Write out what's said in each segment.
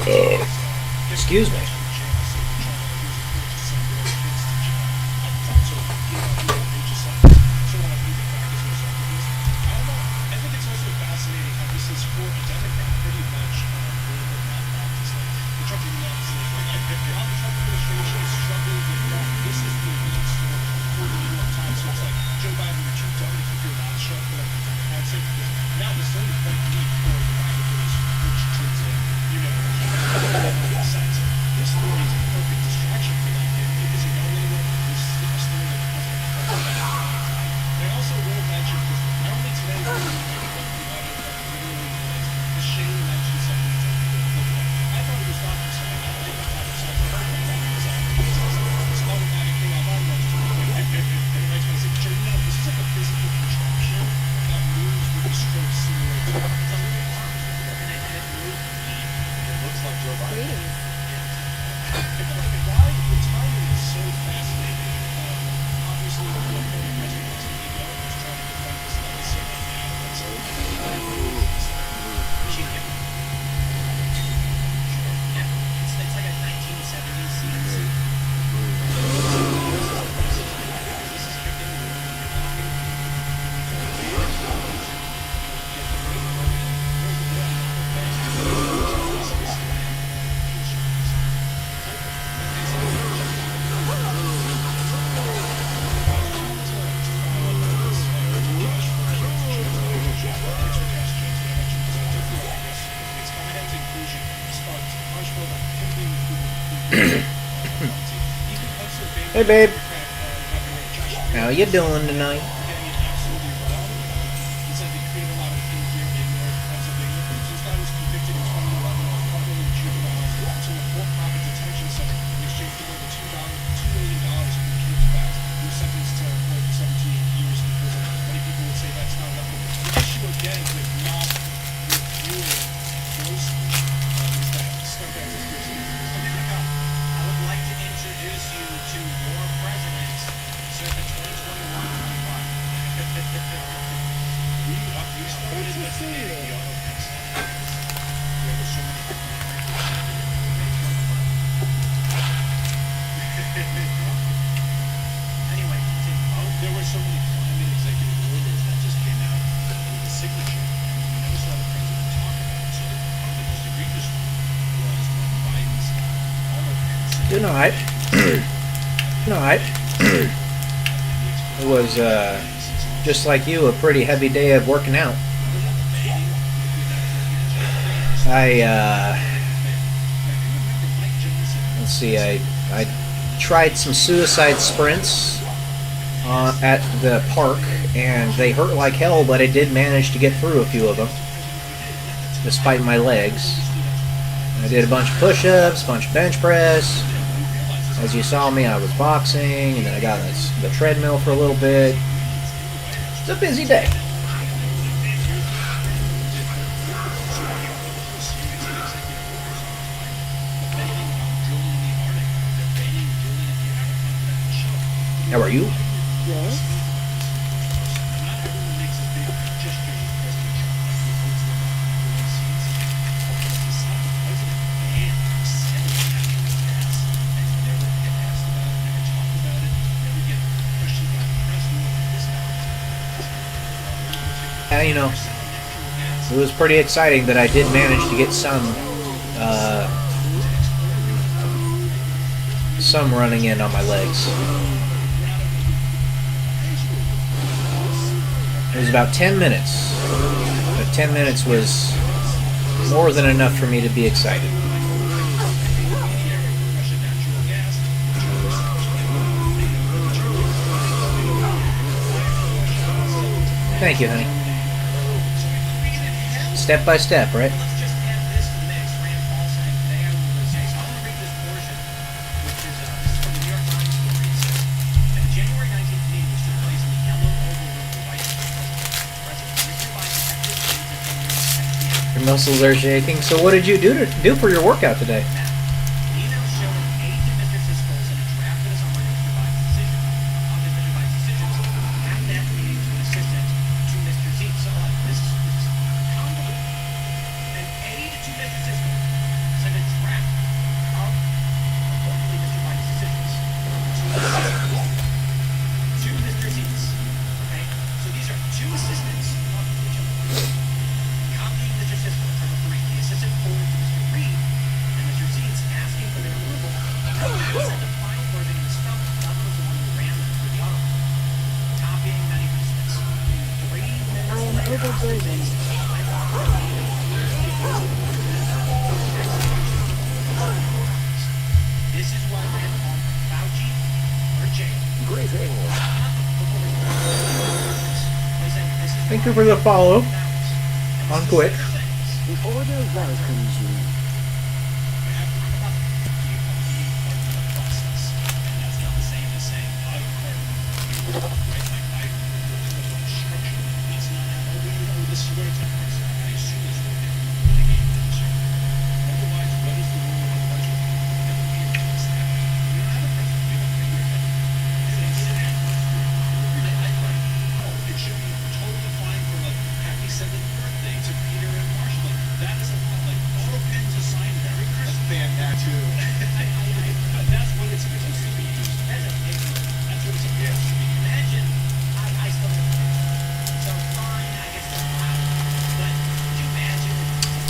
Excuse me. Hey babe, how you doing tonight? Tonight, it was just like you, a pretty heavy day of working out. Let's see, I tried some suicide sprints at the park, and they hurt like hell, but I did manage to get through a few of them, despite my legs. I did a bunch of push-ups, a bunch of bench press. As you saw me, I was boxing, and then I got on the treadmill for a little bit. It's a busy day. How are you? Yes. You know, it was pretty exciting that I did manage to get some running in on my legs. It was about 10 minutes, but 10 minutes was more than enough for me to be excited. Thank you, honey. Step by step, right? Your muscles are shaking. So what did you do for your workout today? Thank you for the follow on Twitch. The order welcomes you.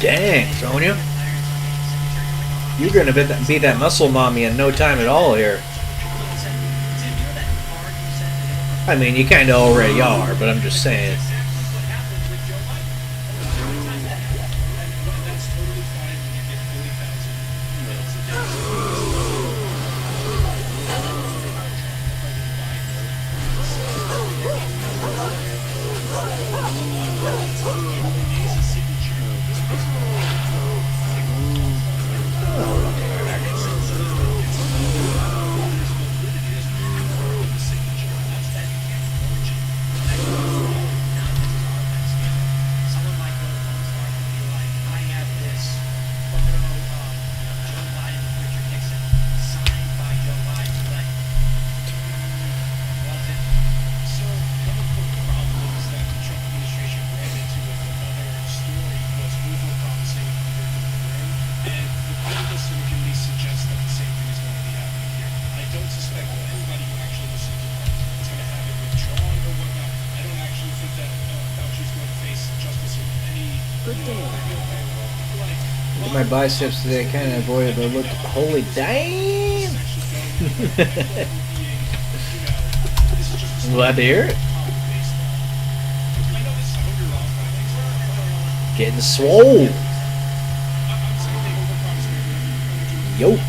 Dang, Sonya. You're gonna be that muscle mommy in no time at all here. I mean, you kinda already are, but I'm just saying. My biceps today kind of avoided the look. Holy damn! I'm glad to hear it. Getting swole. Yoked.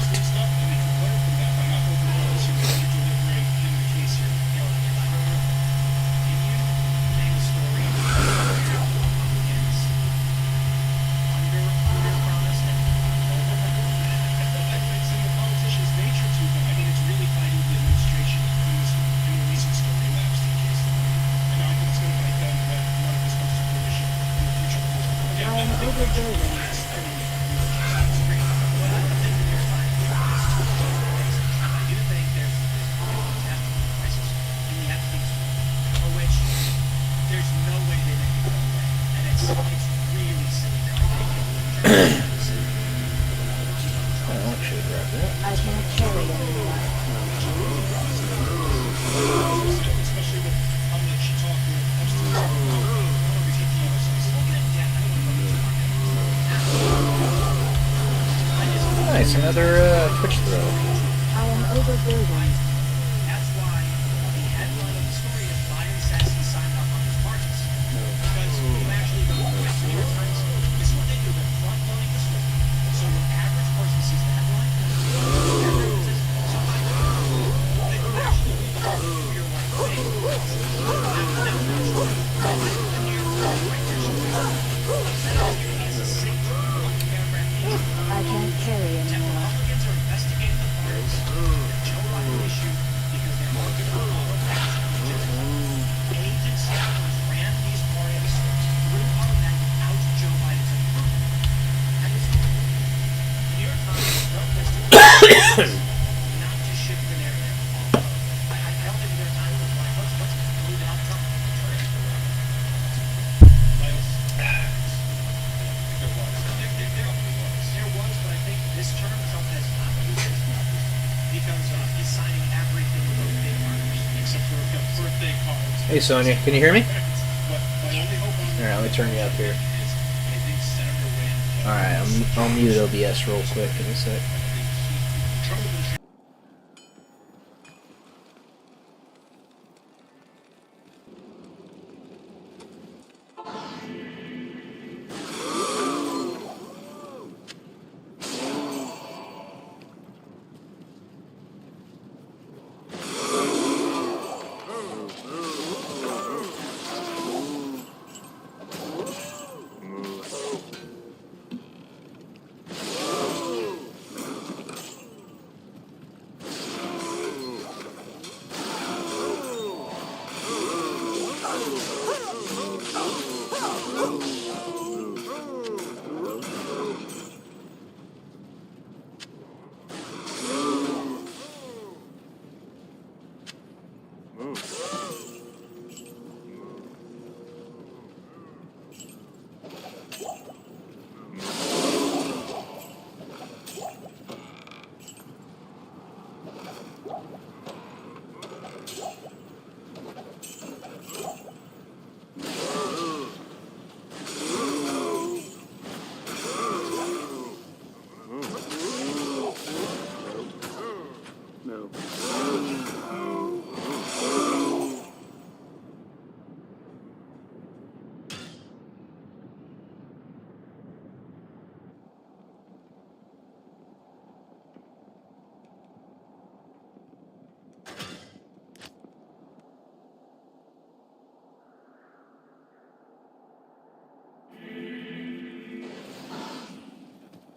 Nice, another Twitch throw. I am overbuilding. That's why the headline of the story is Biden says he signed off on his markets. Because you actually go to the New York Times, this is what they do, they're front loading the story. So your average person sees the headline, everyone says, so I they can actually read the whole story. You're like, wait, I can't carry anymore. Republicans are investigating the parts that Joe Biden issued because they're looking for auto agents ran these parties through automatic without Joe Biden's approval. And it's the New York Times protested not to ship the narrative. I don't think the New York Times was like, let's move it out Trump. There was, but I think this term Trump has not used it because he's signing everything with those big markers, except for birthday cards. Hey Sonya, can you hear me? But my only hope on Alright, let me turn you up here. is I think Senator Wynn. Alright, I'll mute OBS real quick in a sec.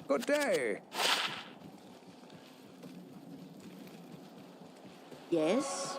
Good day. Yes?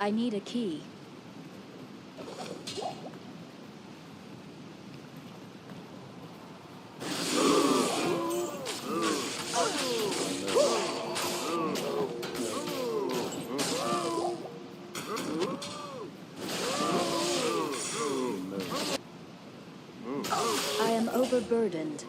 I need a key. I am overburdened.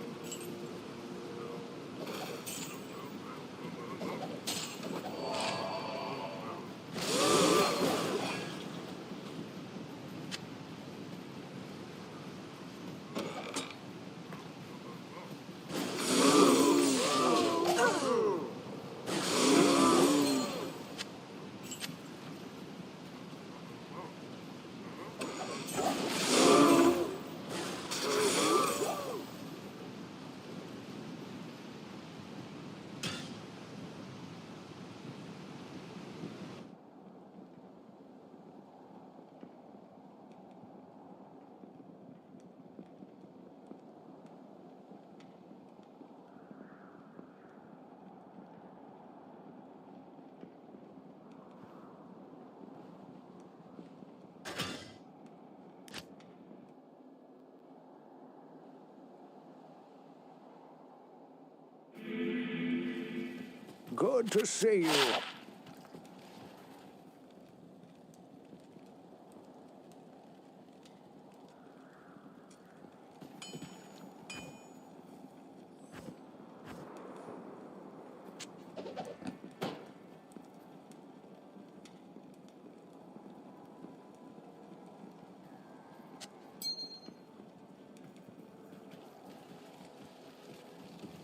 Good to see you.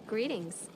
Greetings.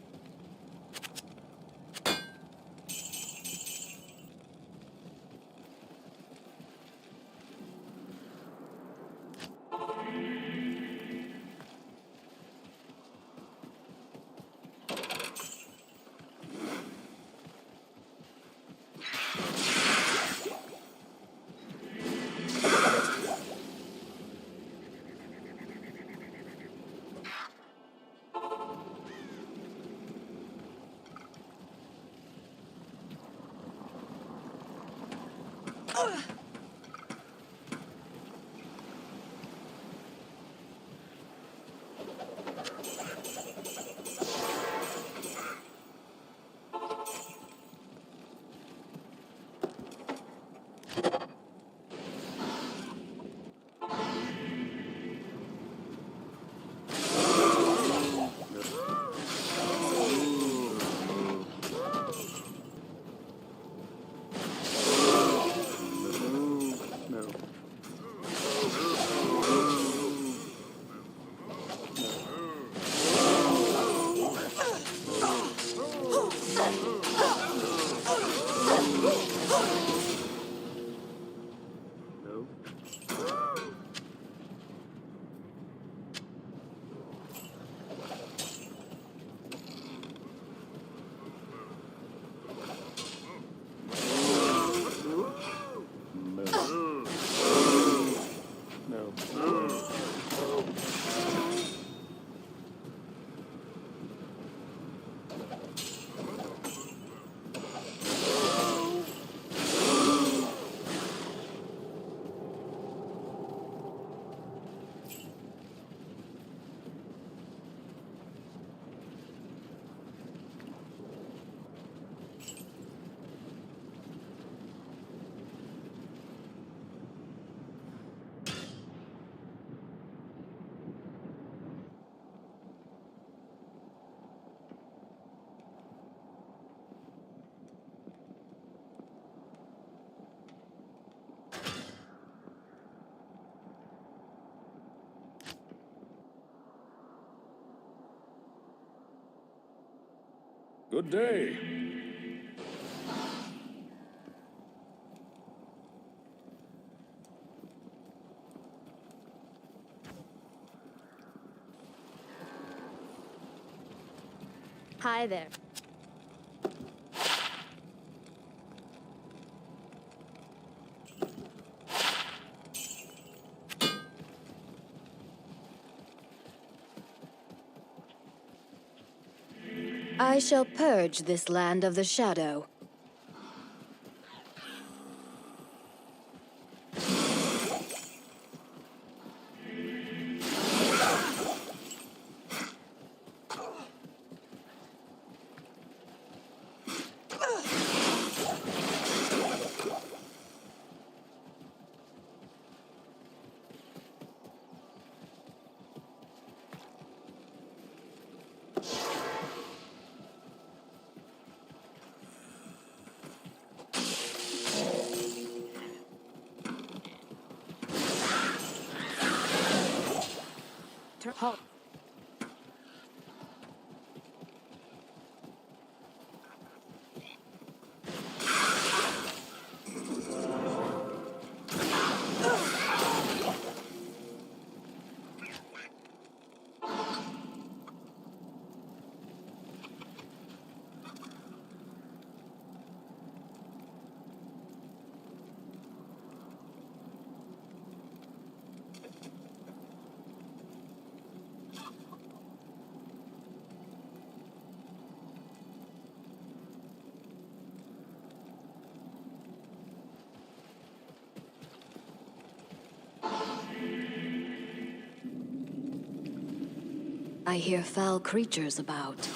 Good day. Hi there. I shall purge this land of the shadow. Halt. I hear foul creatures about.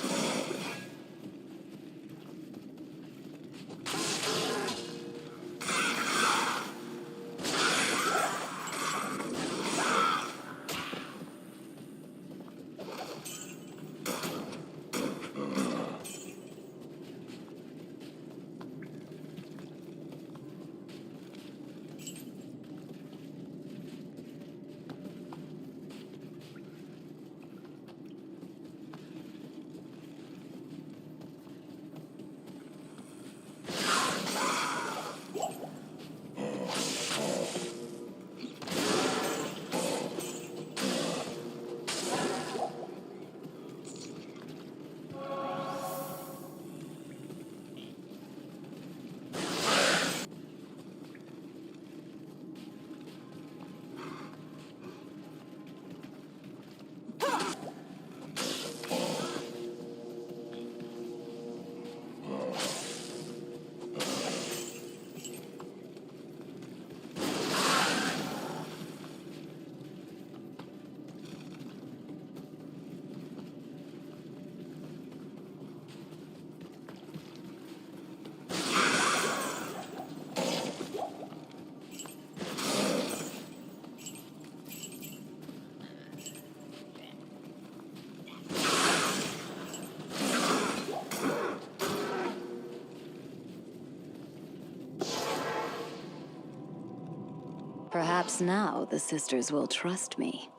Perhaps now the sisters will trust me.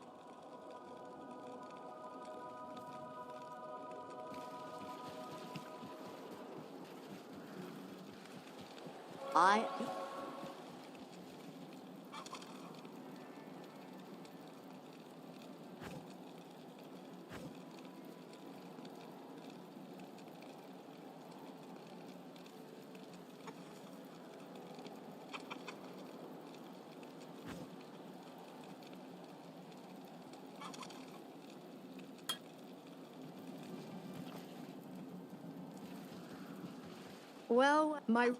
I... Well, my...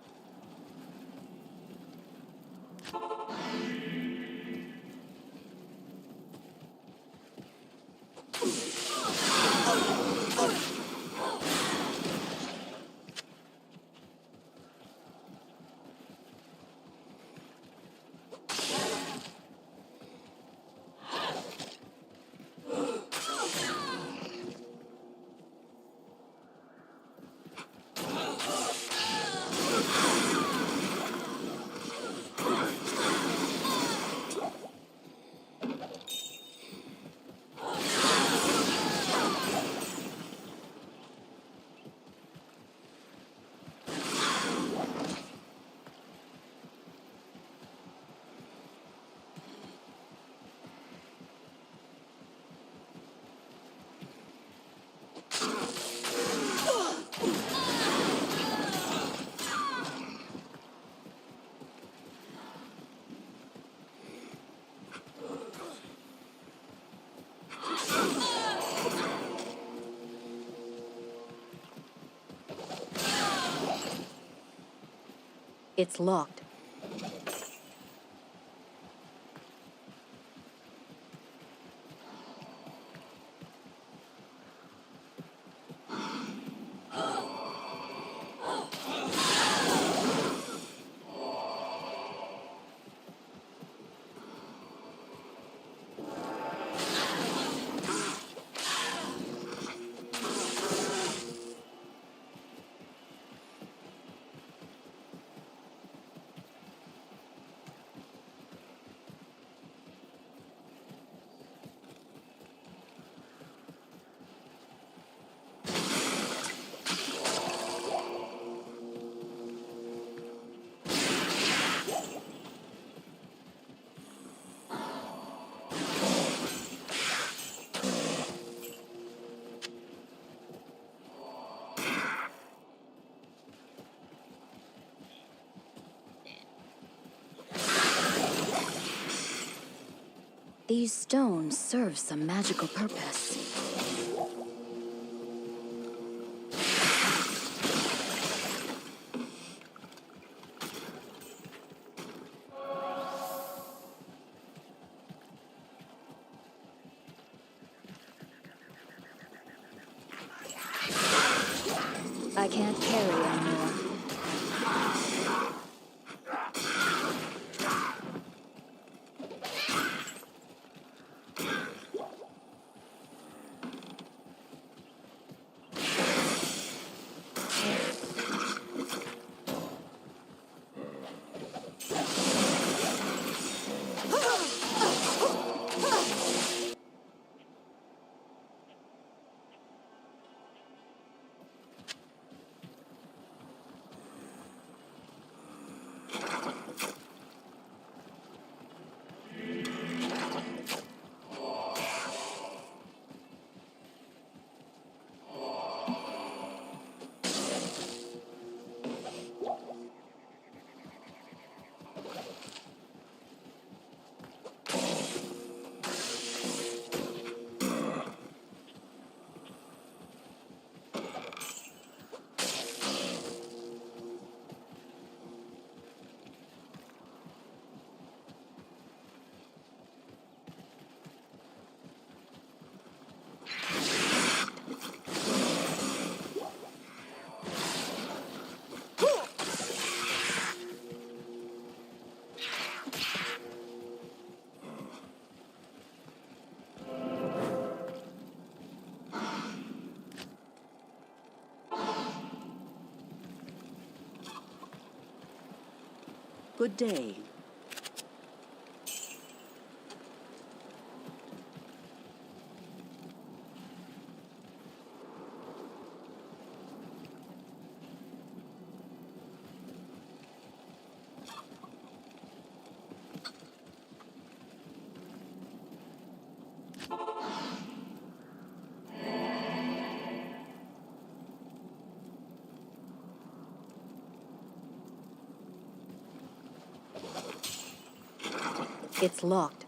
It's locked. These stones serve some magical purpose. I can't carry anymore. Good day. It's locked.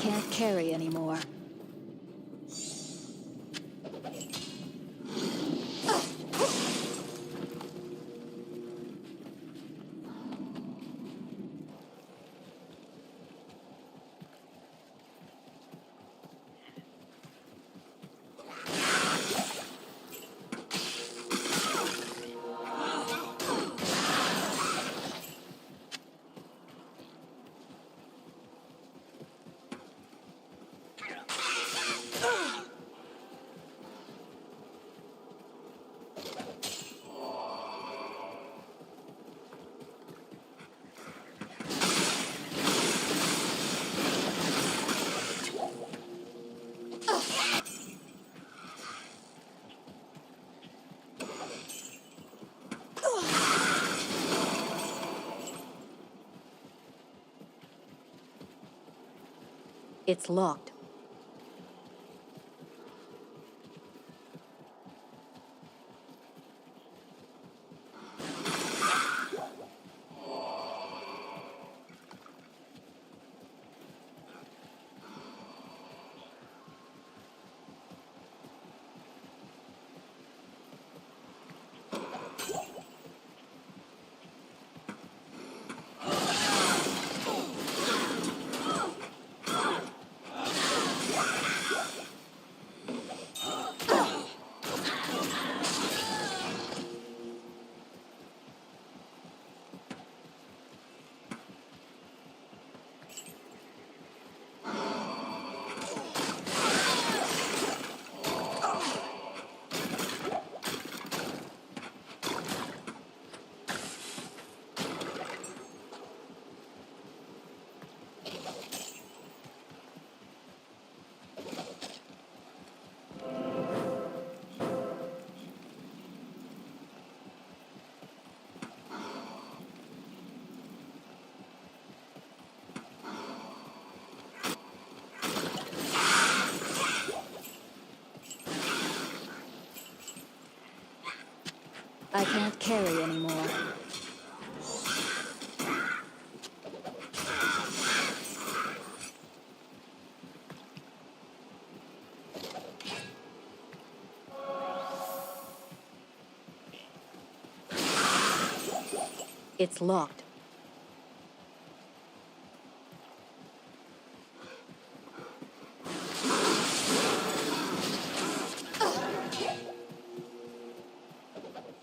can't carry anymore. It's locked. I can't carry anymore. It's locked.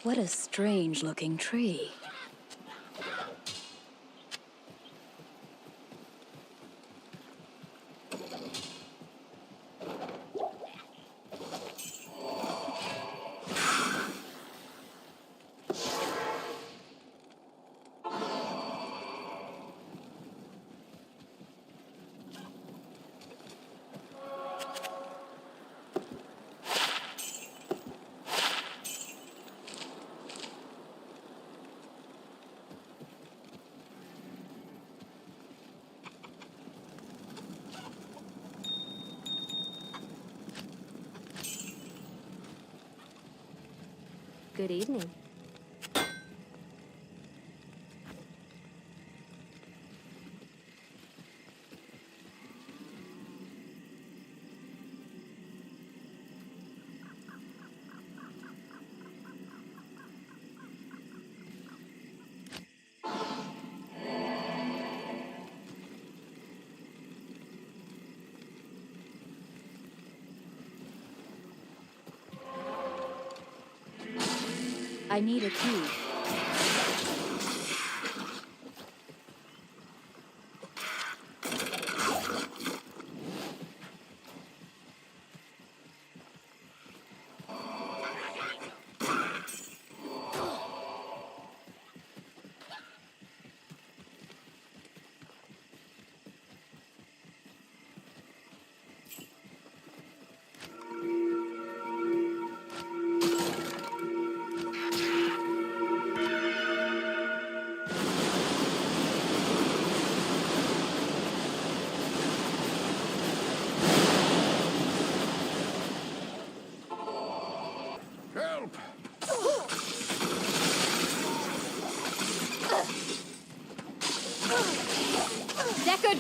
What a strange-looking tree. Good evening. I need a key.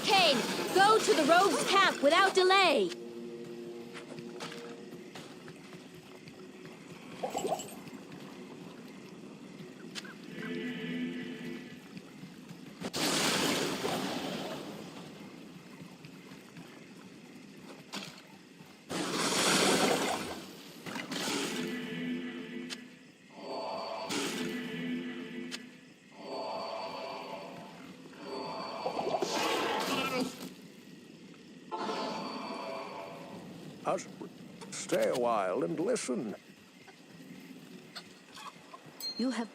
Kane, go to the rogue's camp without delay! Stay a while and listen. You have...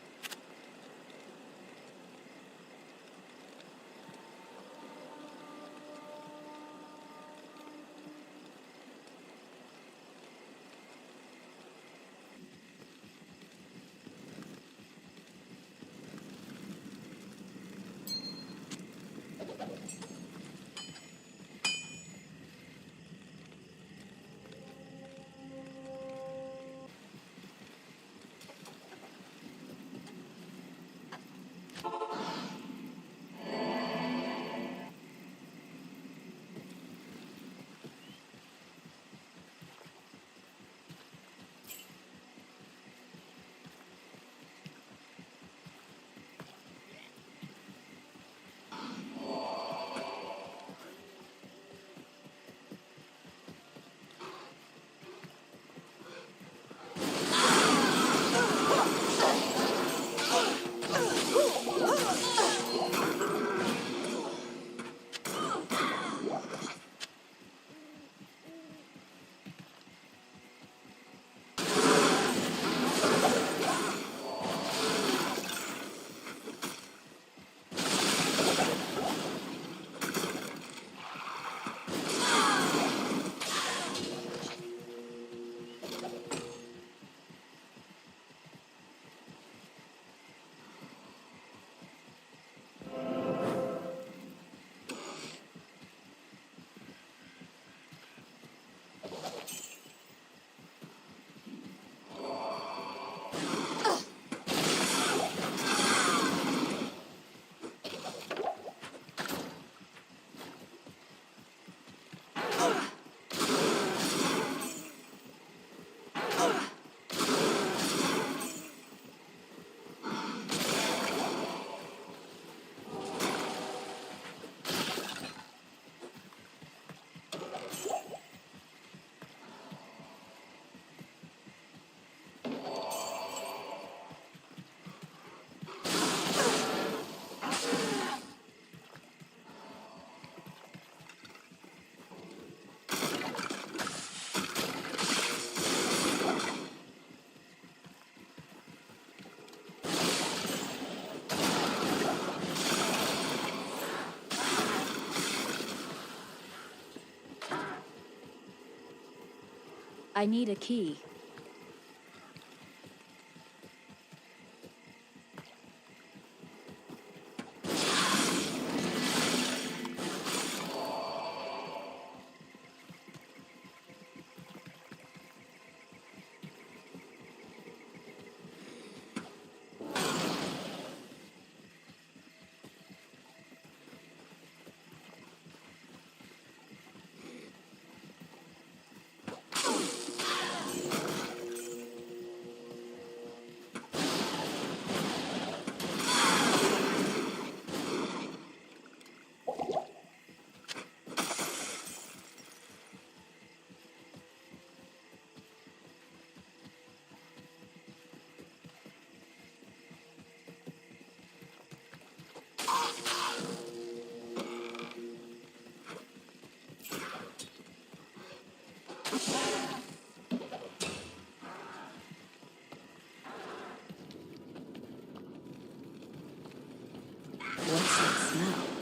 I need a key. What's that smell?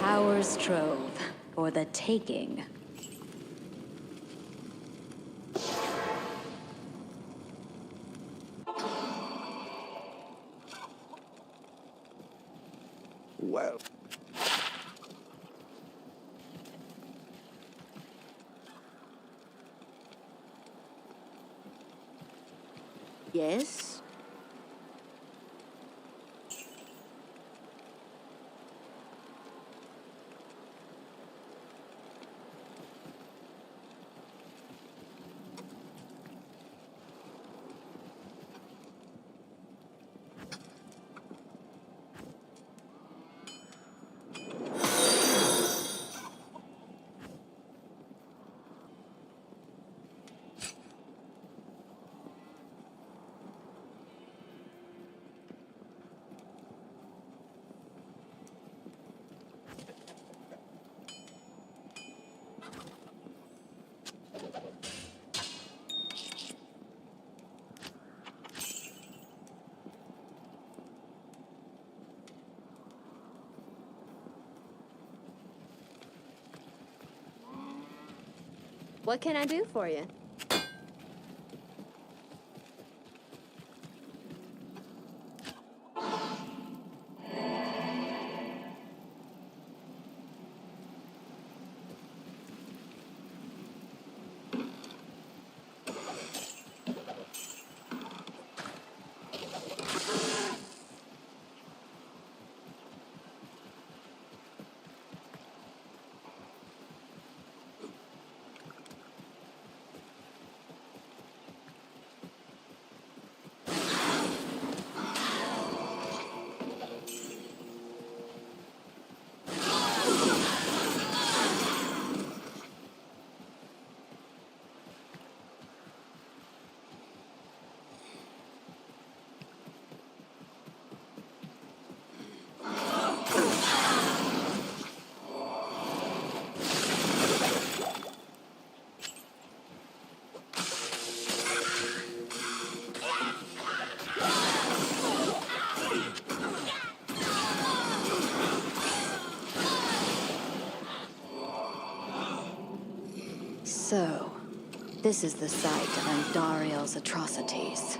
Power's Trove for the taking. Well, Yes? What can I do for you? So, this is the site of Andariel's atrocities.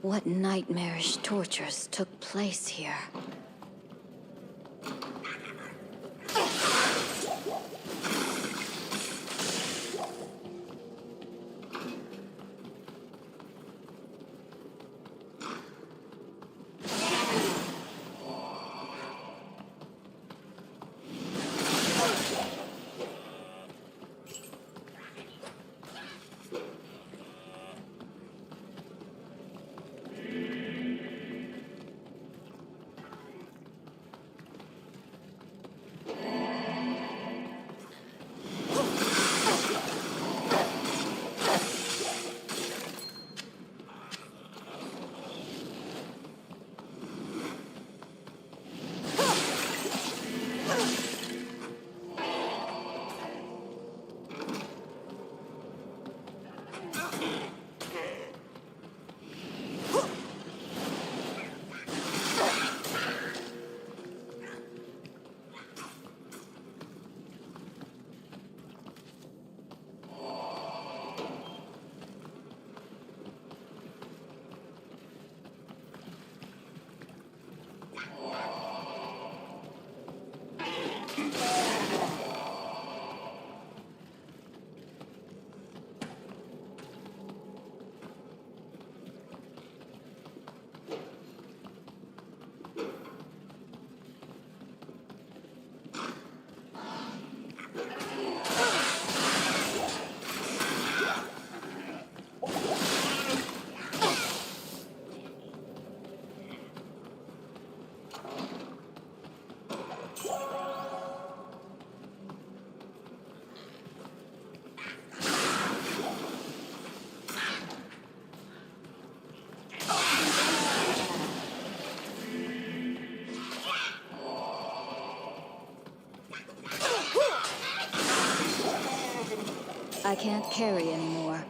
What nightmarish tortures took place here? I can't carry anymore.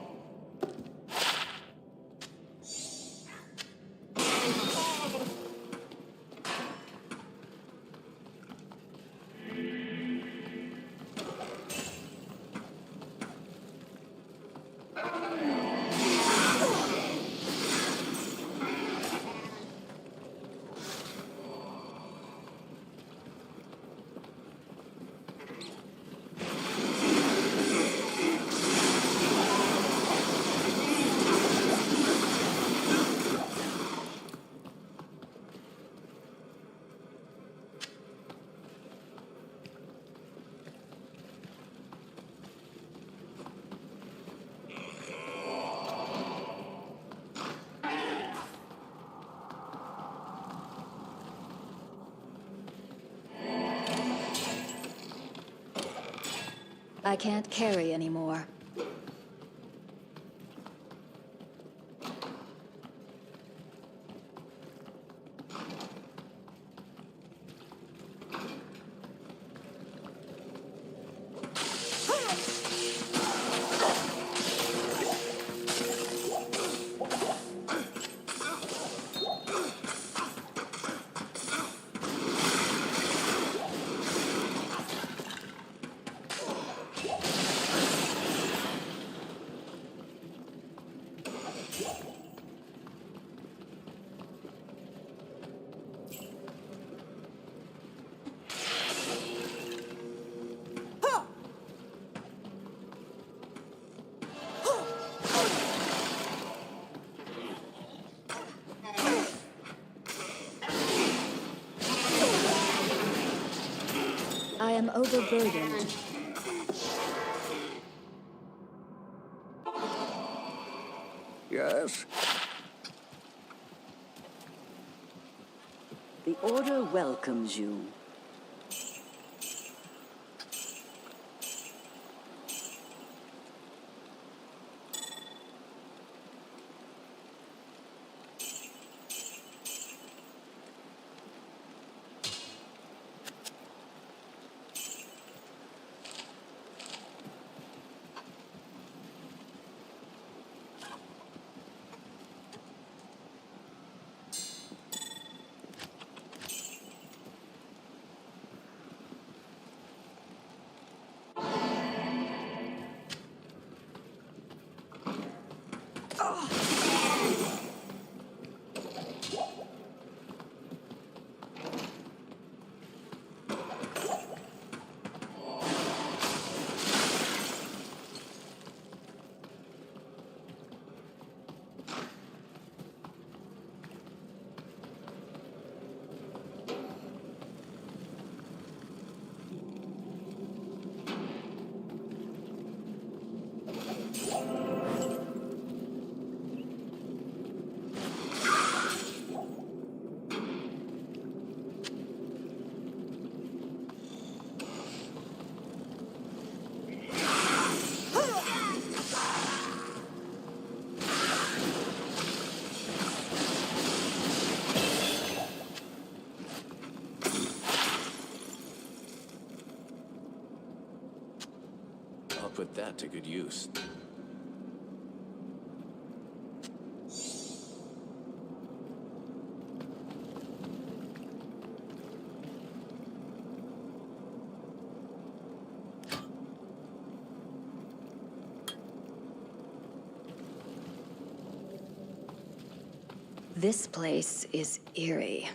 I can't carry anymore. I am overburdened. Yes? The Order welcomes you. I'll put that to good use. This place is eerie.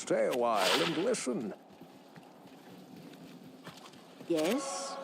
Stay a while and listen. Yes?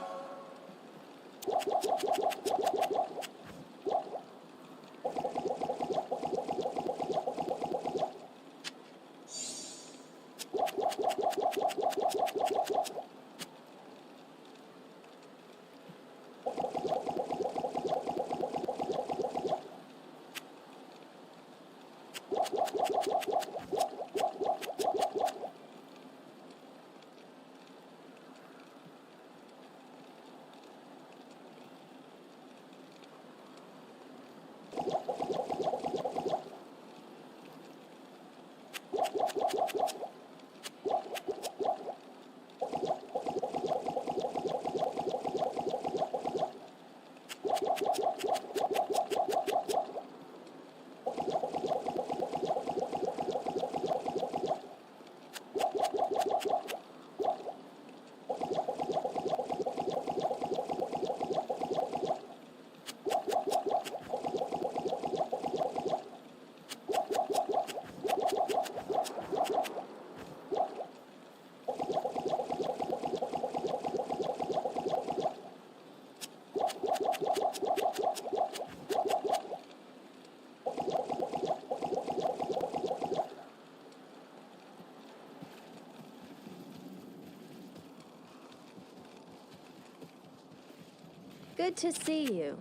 Good to see you.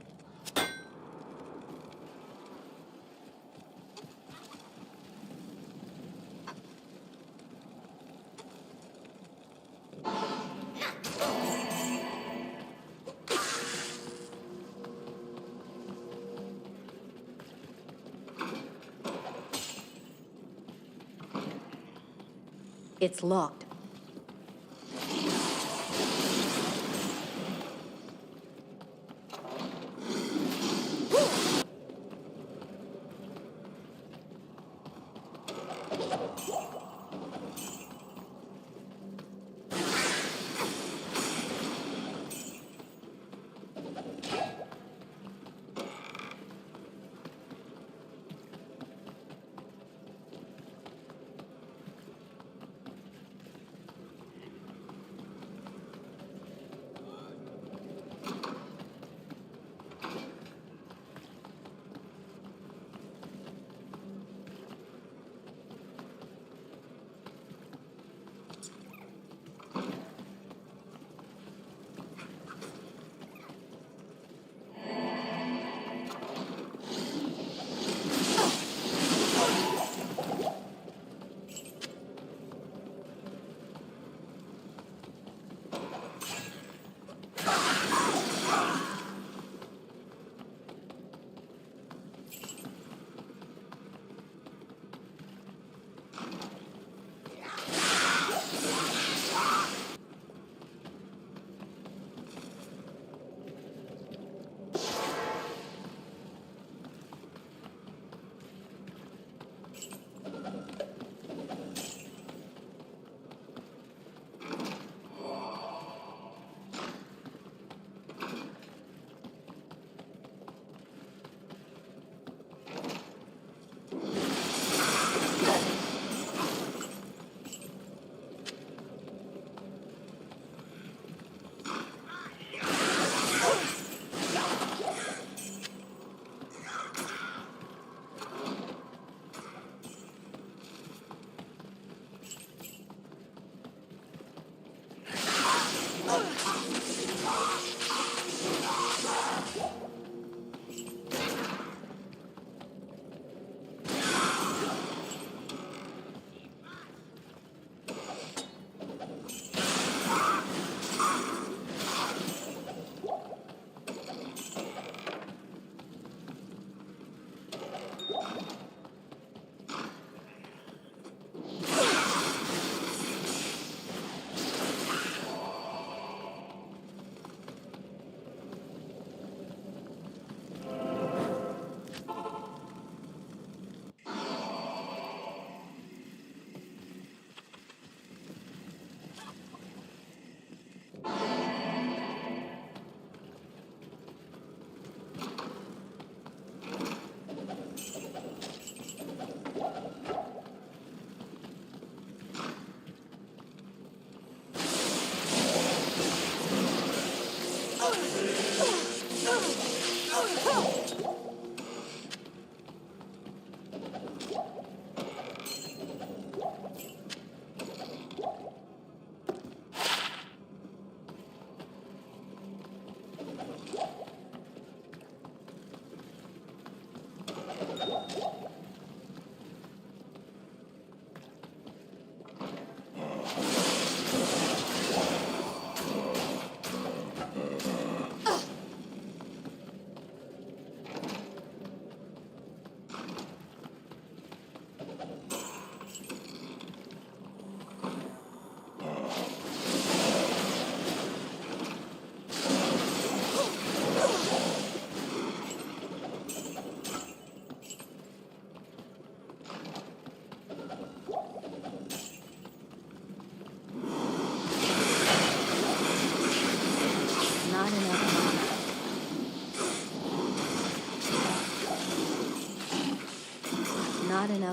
It's locked.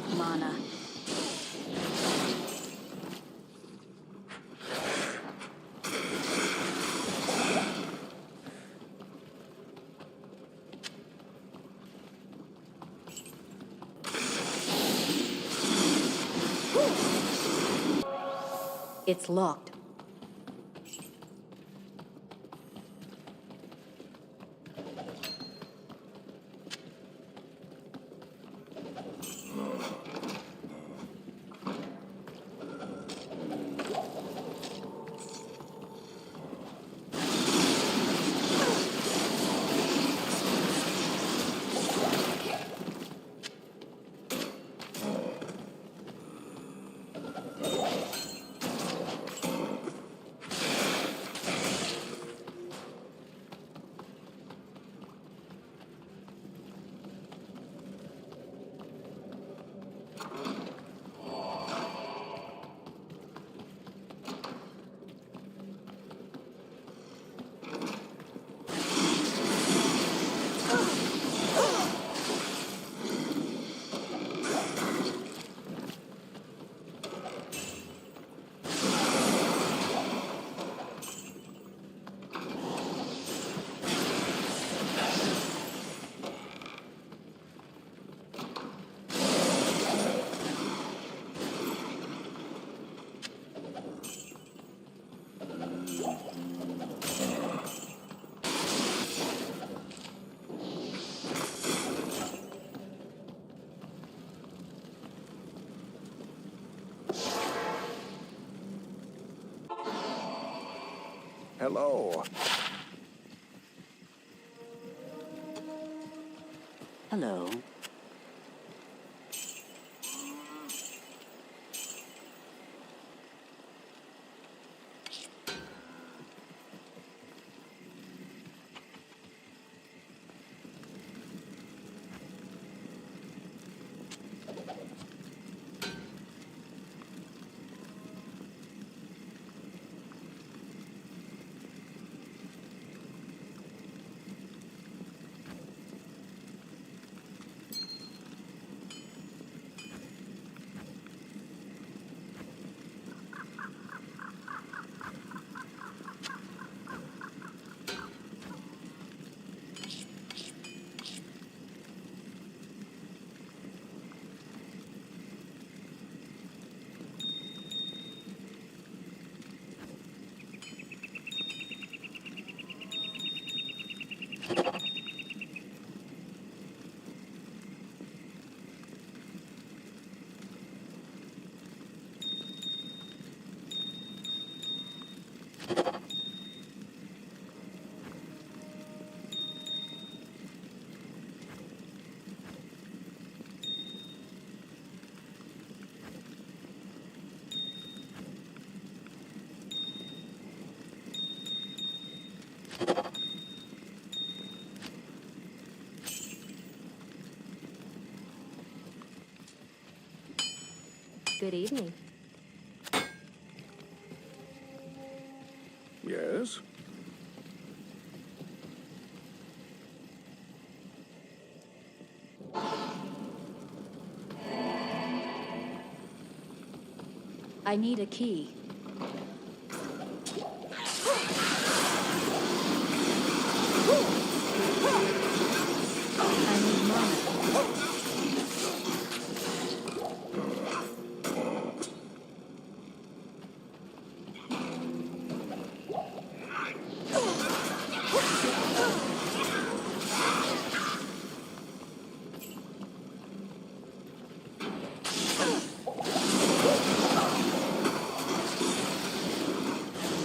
enough mana. It's locked. Hello. Hello. Good evening. Yes? I need a key. I need mana.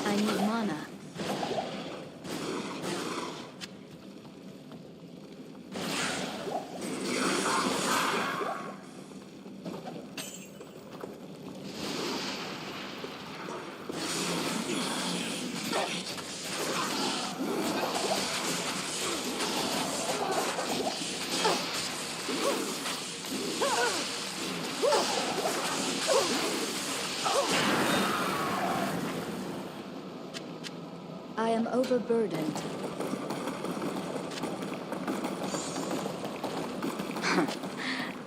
I need mana. I am overburdened.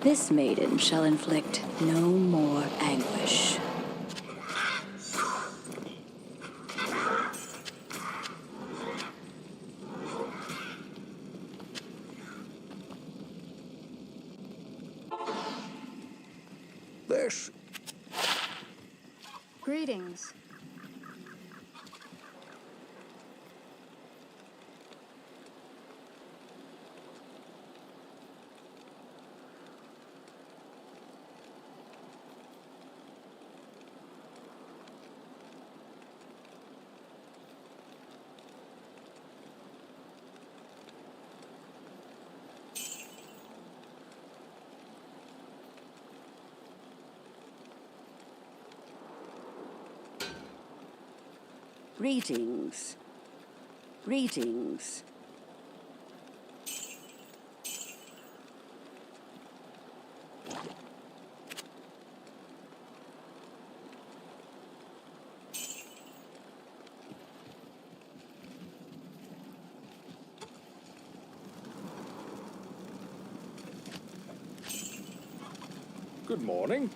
This maiden shall inflict no more anguish. This Greetings. Greetings. Greetings. good morning.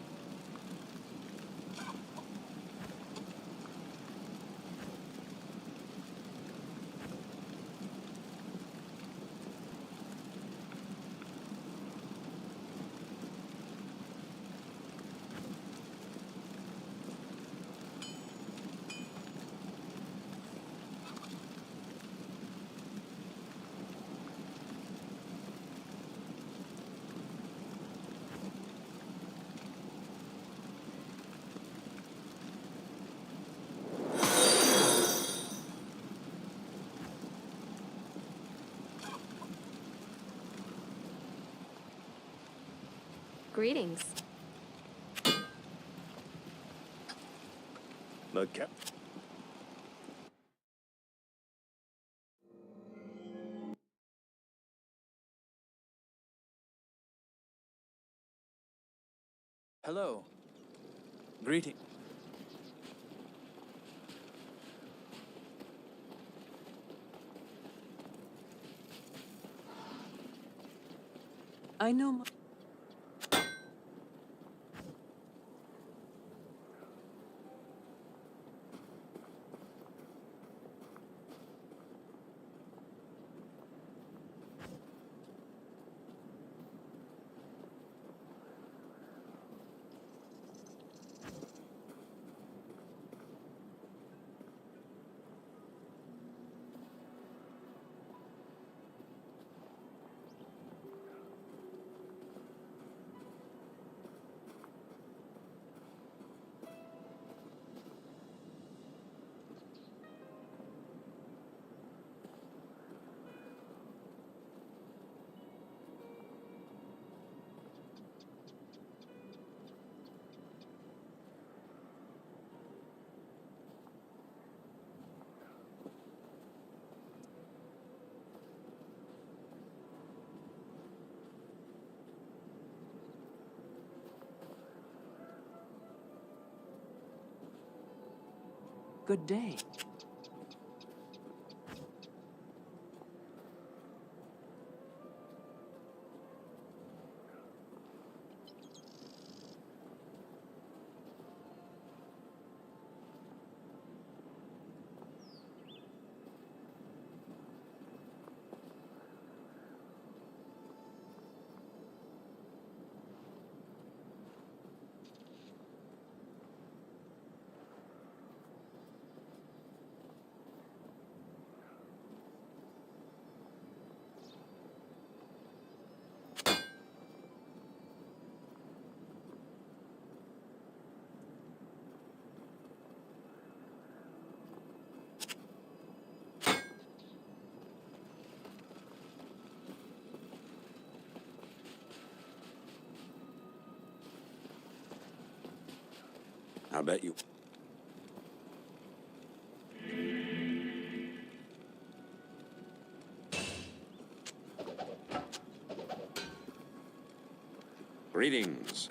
Greetings. The cap. Hello. Greeting. I know my... Good day. I bet you. Greetings.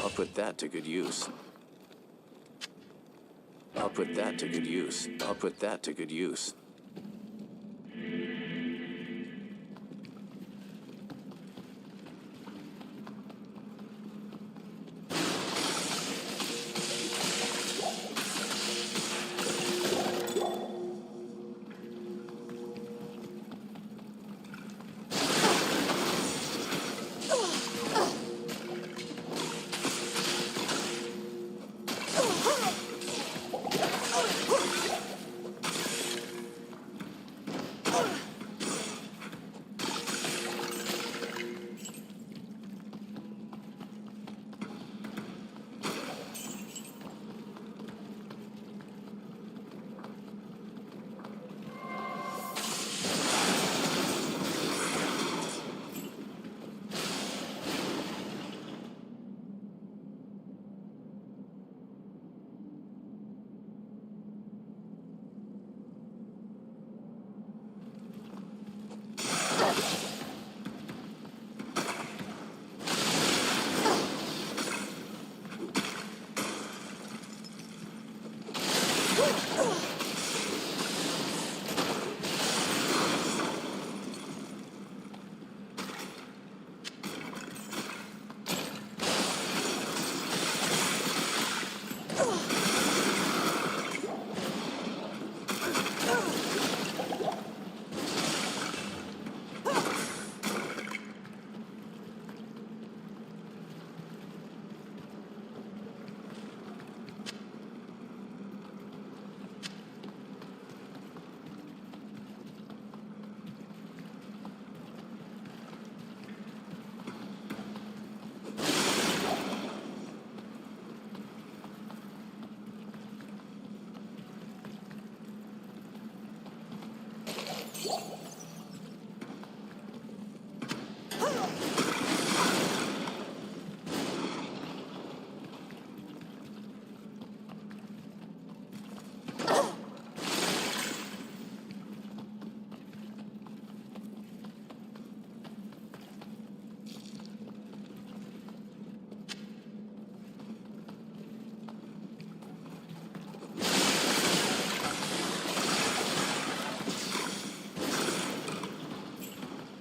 I'll put that to good use. I'll put that to good use. I'll put that to good use.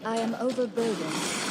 I am overburdened.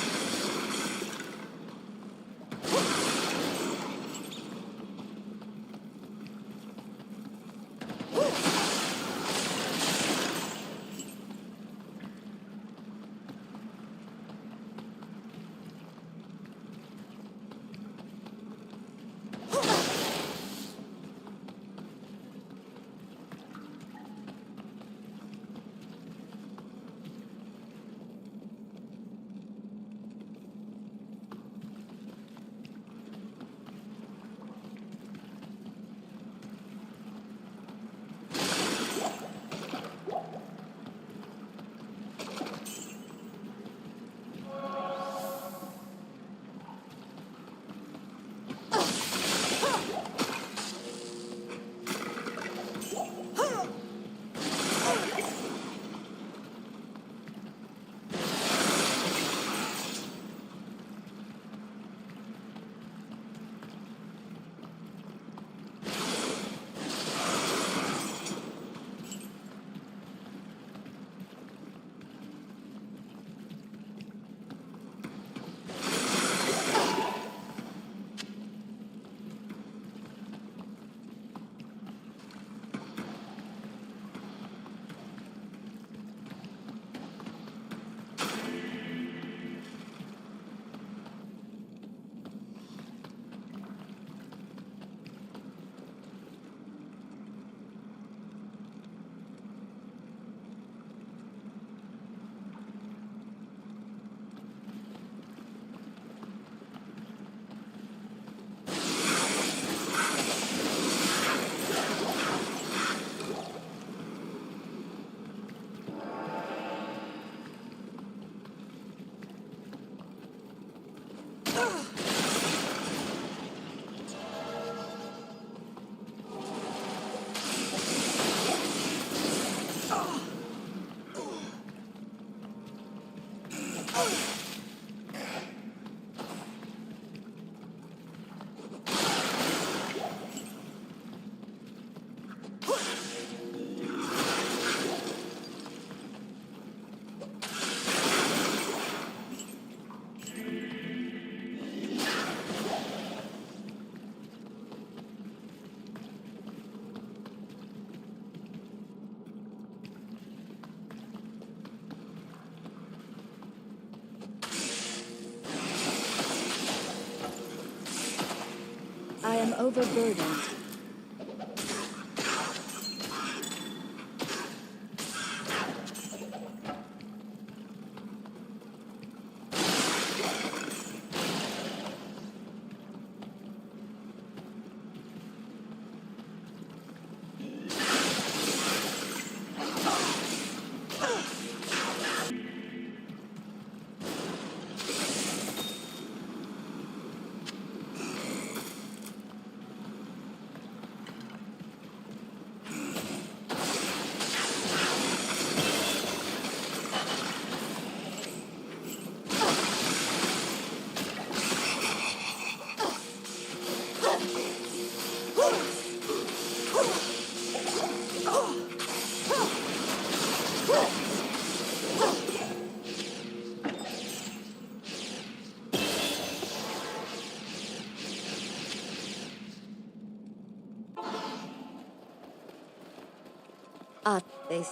I am overburdened. They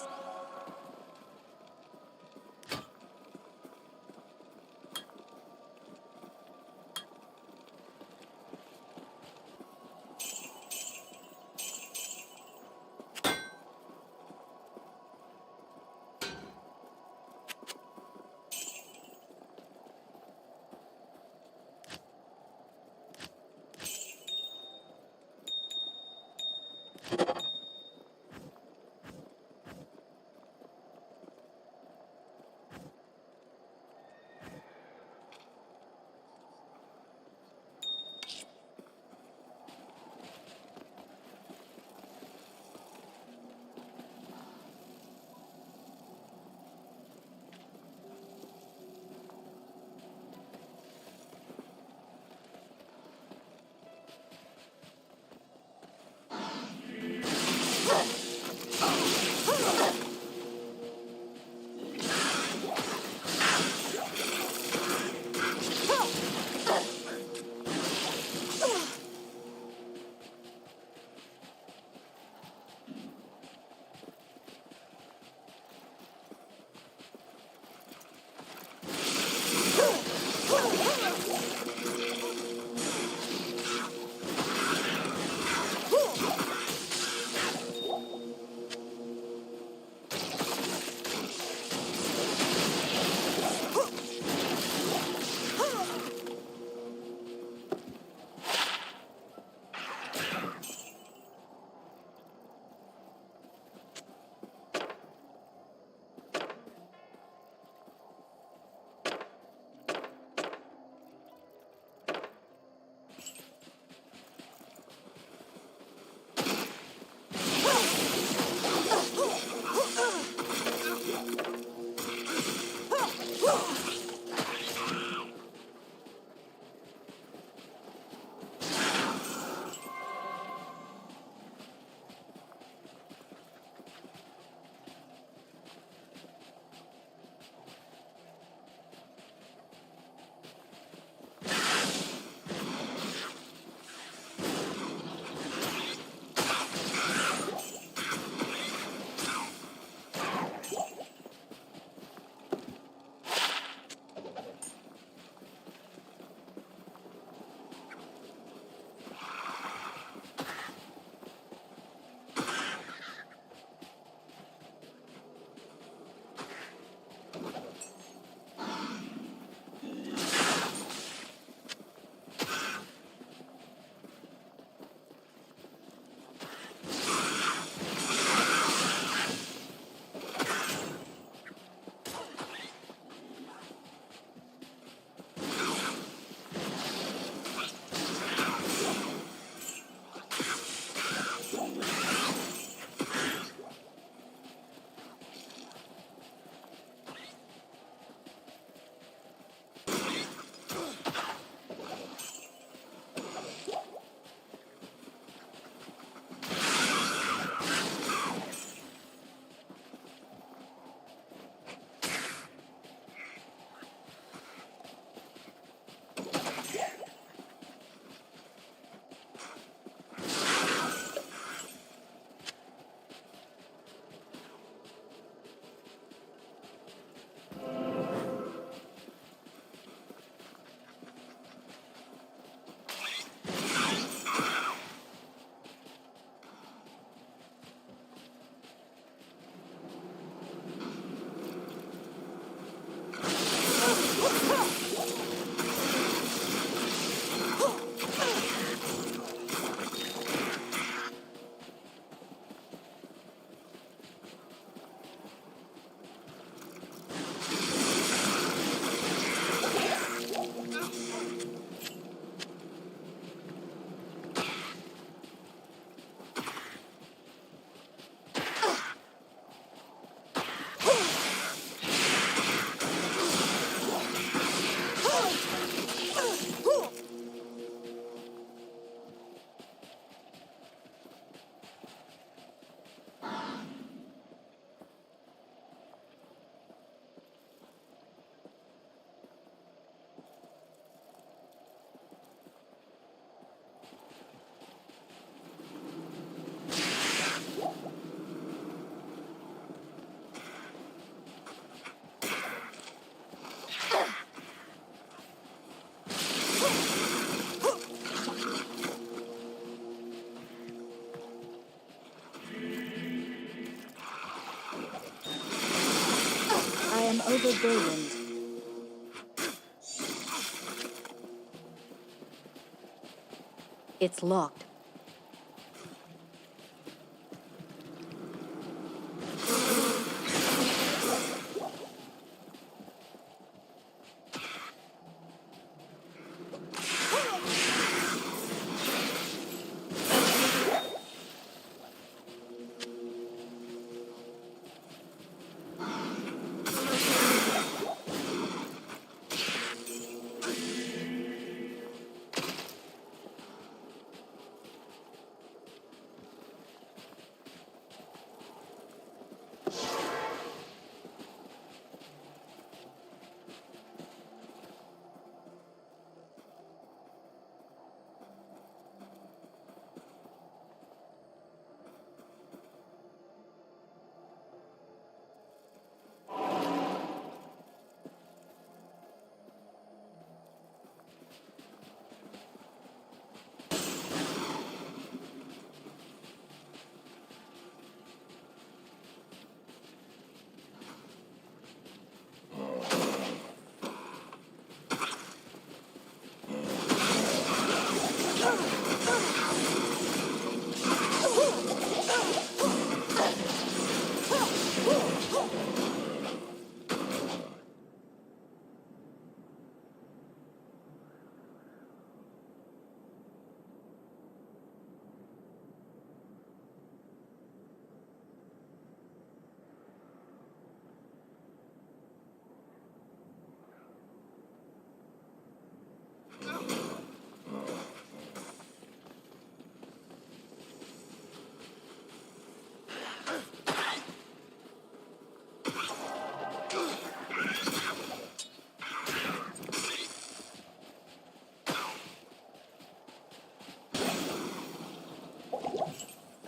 overburdened. It's locked.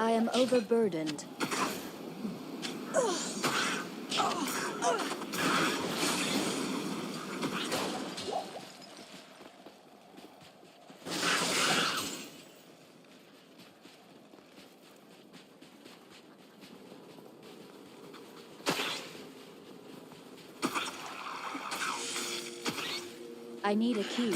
I am overburdened. I need a key.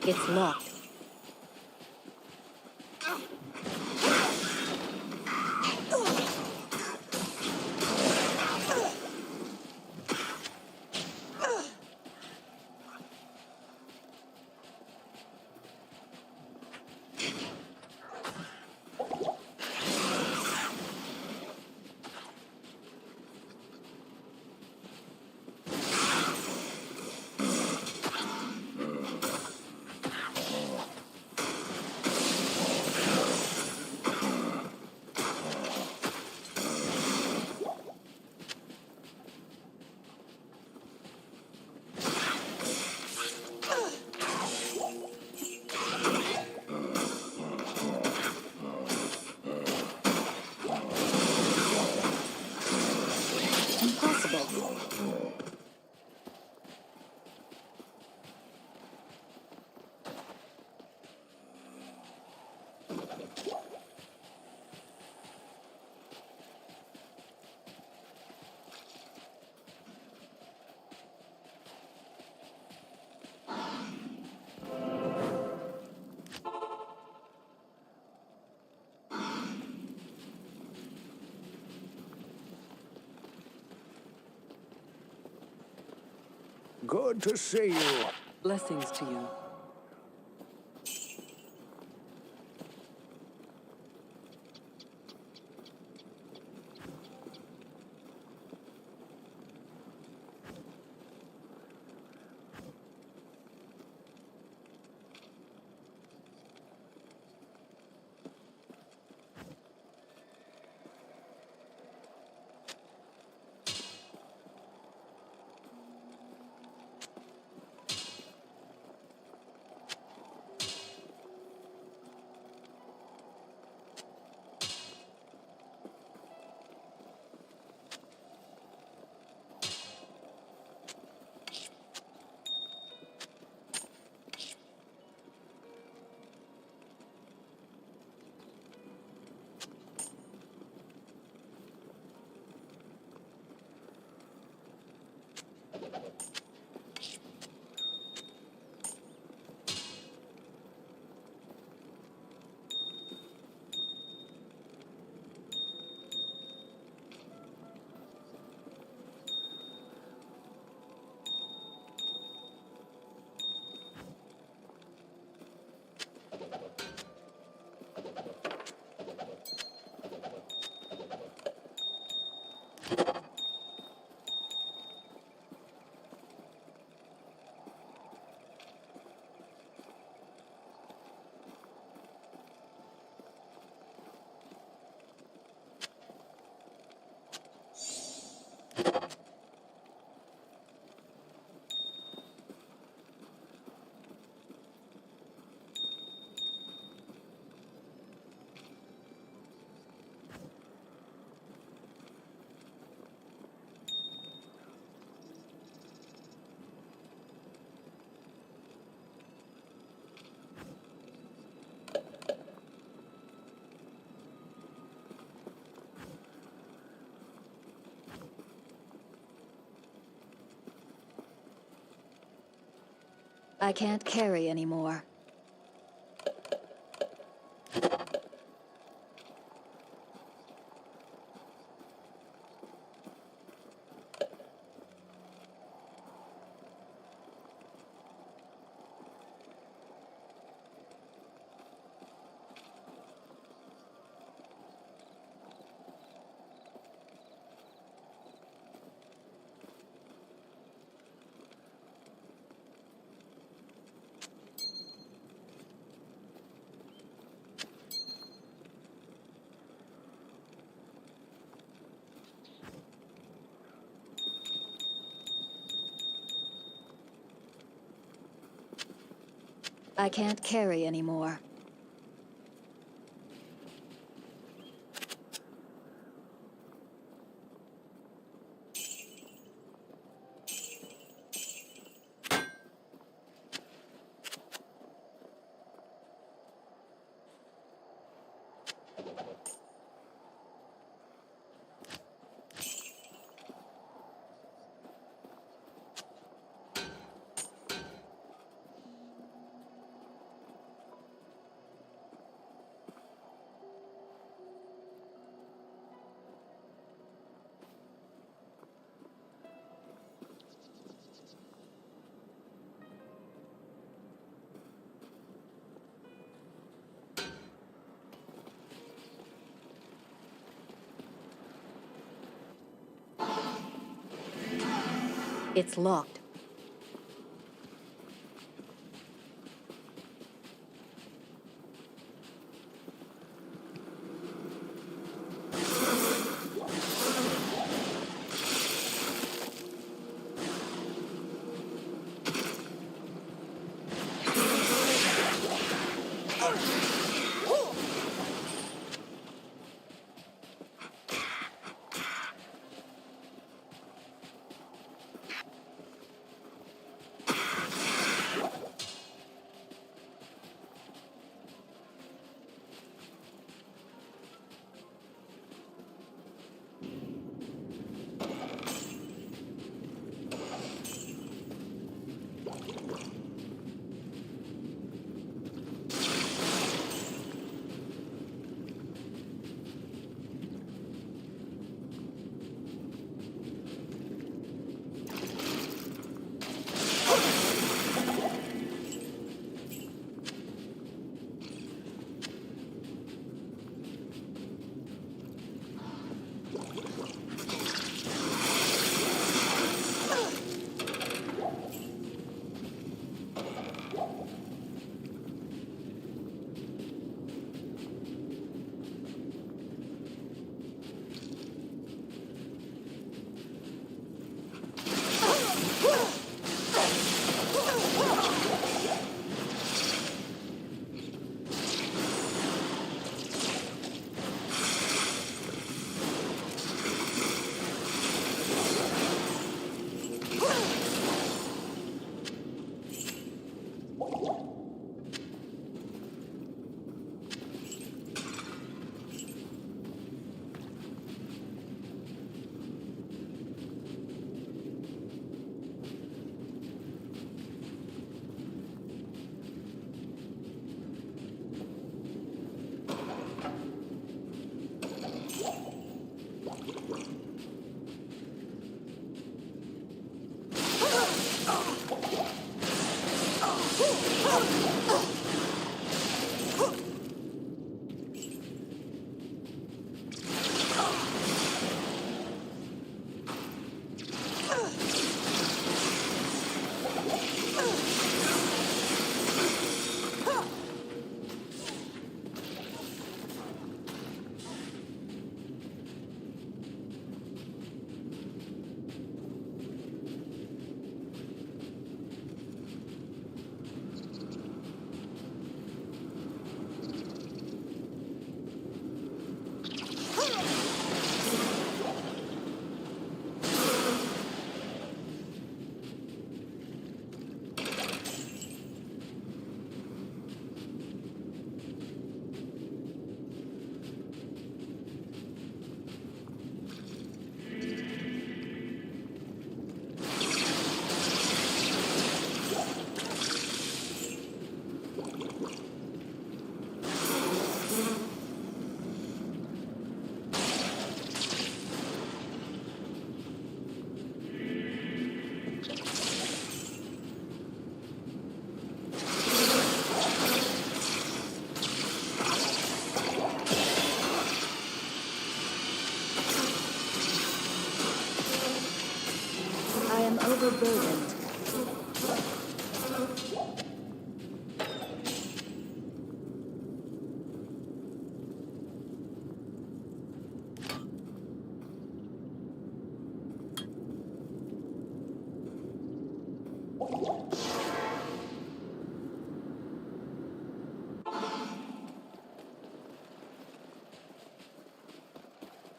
It's locked. Impossible. Good to see you. Blessings to you. I can't carry anymore. I can't carry anymore. It's locked.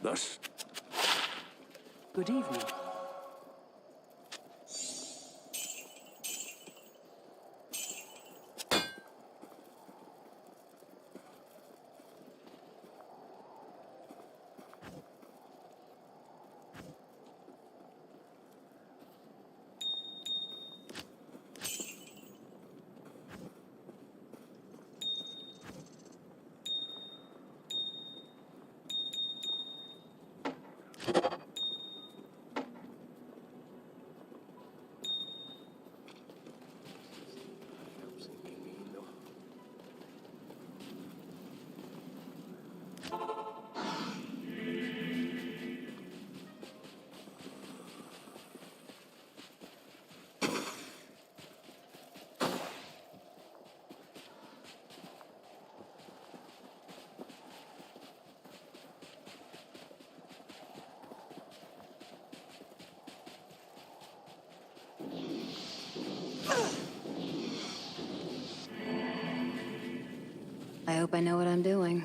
Thus, Good evening. I hope I know what I'm doing.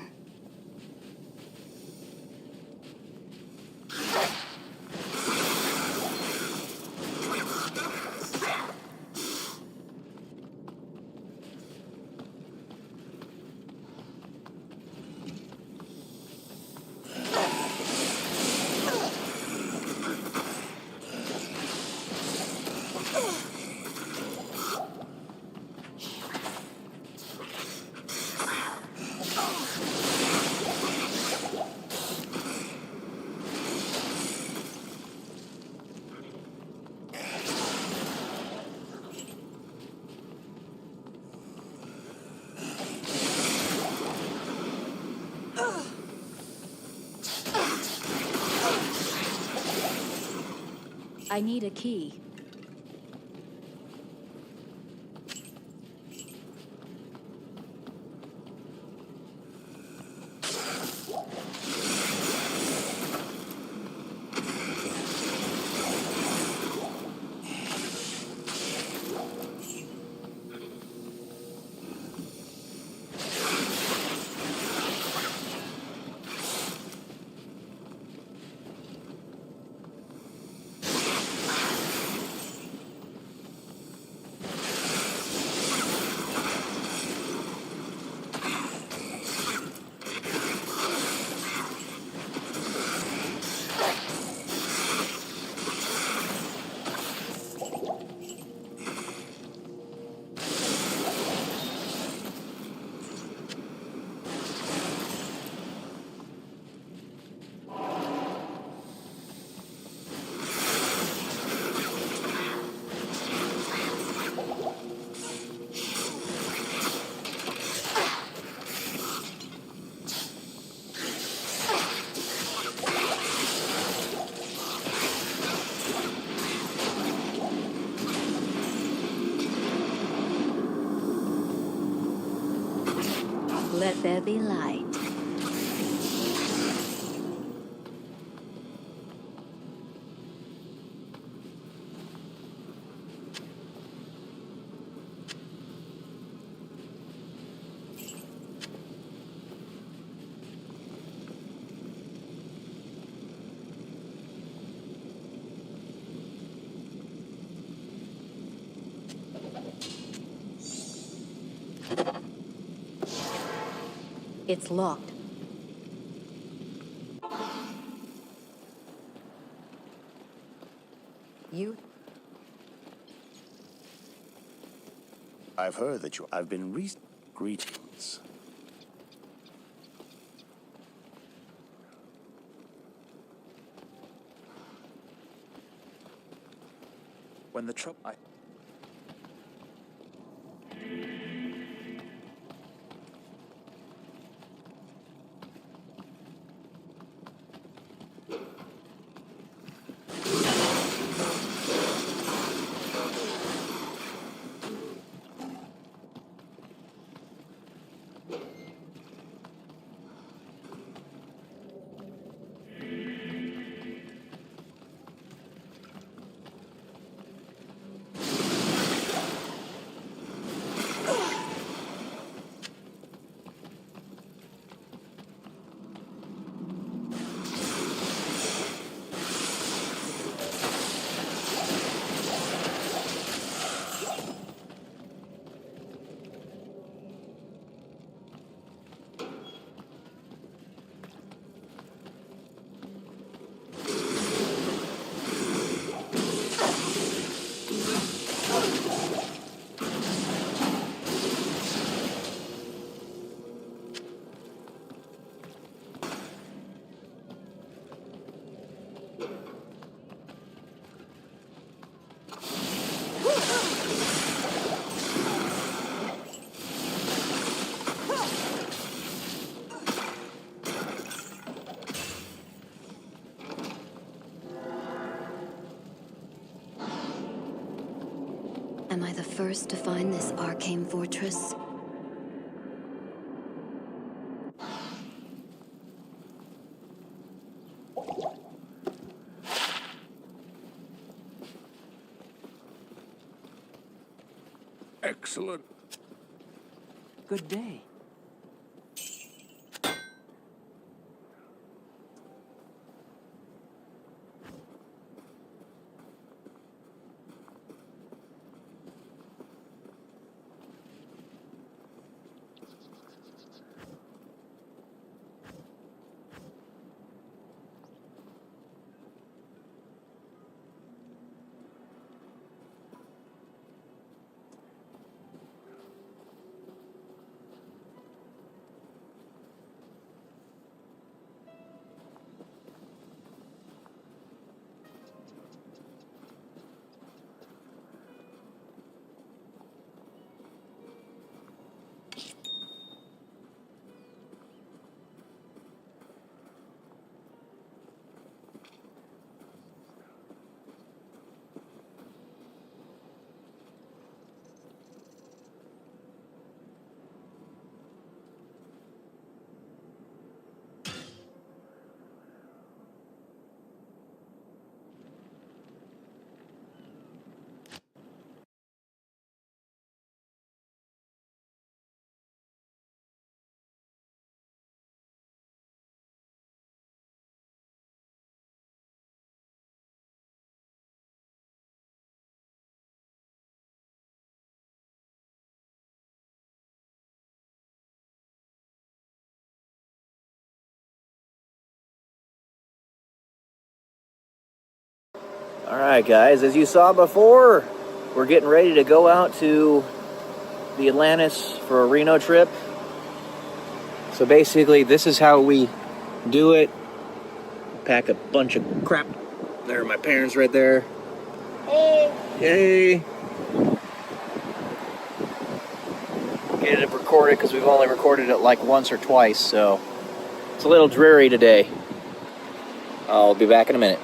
I need a key. Let there be light. It's locked. You? I've heard that I've been greetings. When the trouble... Am I the first to find this arcane fortress? Excellent. Good day. Alright guys, as you saw before, we're getting ready to go out to the Atlantis for a Reno trip. So basically, this is how we do it. Pack a bunch of crap. There are my parents right there. Hey! Hey! Get it recorded because we've only recorded it like once or twice, so it's a little dreary today. I'll be back in a minute.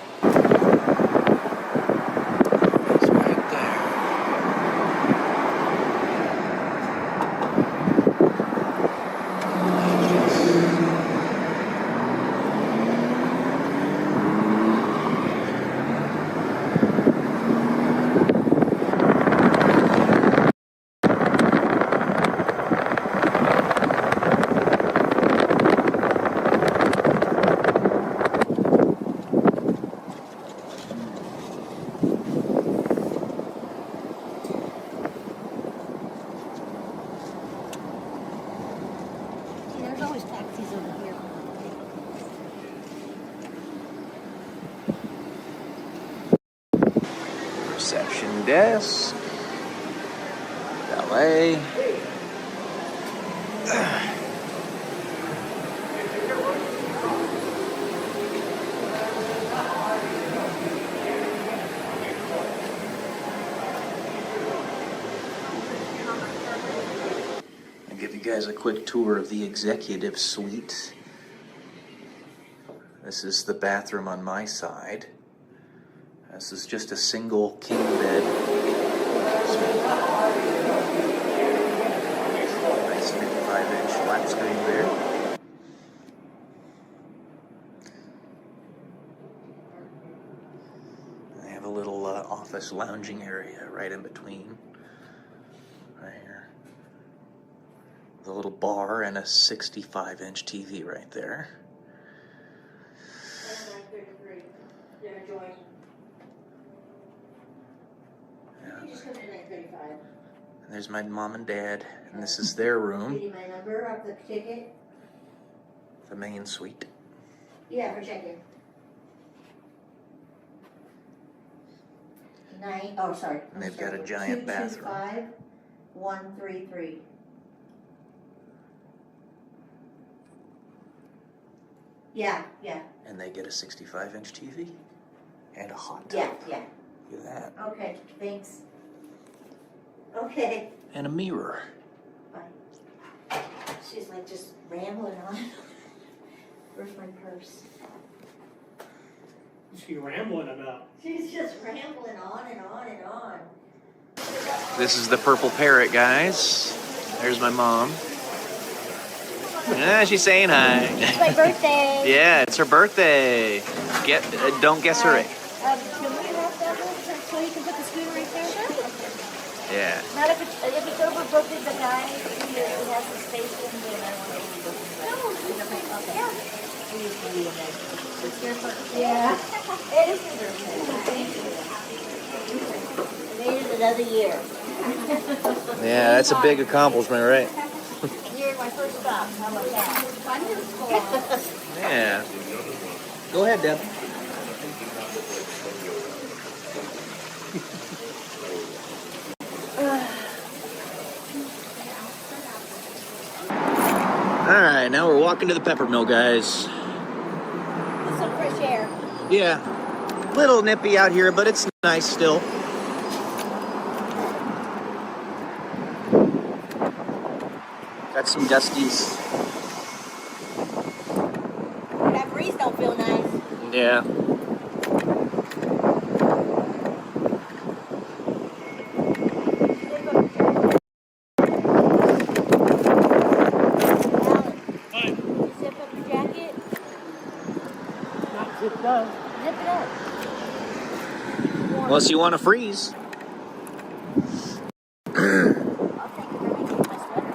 There's always taxis over here. Reception desk. Valet. I'll give you guys a quick tour of the executive suite. This is the bathroom on my side. This is just a single king bed. Nice 55-inch flat screen there. They have a little office lounging area right in between. Right here. The little bar and a 65-inch TV right there. And there's my mom and dad, and this is their room. Give you my number of the ticket? The main suite. Yeah, for check-in. 9, And they've got a giant bathroom. 225-133. Yeah. And they get a 65-inch TV and a hot tub. Yeah. Look at that. Okay, thanks. Okay. And a mirror. Bye. She's like just rambling on. Where's my purse? What's she rambling about? She's just rambling on and on and on. This is the purple parrot, guys. There's my mom. Yeah, she's saying hi. It's my birthday. Yeah, it's her birthday. Don't guess her age. Can we have that one so you can put the scooter right there? Yeah. Not if it's overbooked, the guy who has the station, then I want to be booking. No, yeah. It's your birthday. Yeah. It is your birthday. Made it another year. Yeah, that's a big accomplishment, right? You're my first stop. How about that? Yeah. Go ahead, Deb. All right, now we're walking to the pepper mill, guys. Get some fresh air. Yeah, little nippy out here, but it's nice still. Got some dusties. That breeze don't feel nice. Yeah. Alan, you zip up your jacket? Not zipped up. Zip it up. Unless you want to freeze. I'll take it from you. My sweater.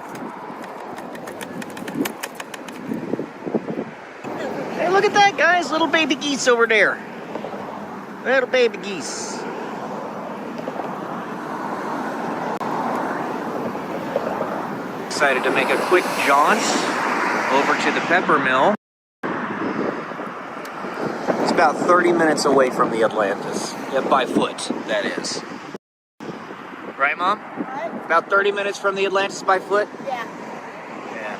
Hey, look at that, guys. Little baby geese over there. Little baby geese. Decided to make a quick jaunt over to the pepper mill. It's about 30 minutes away from the Atlantis. Yeah, by foot, that is. Right, Mom? What? About 30 minutes from the Atlantis by foot? Yeah. Yeah.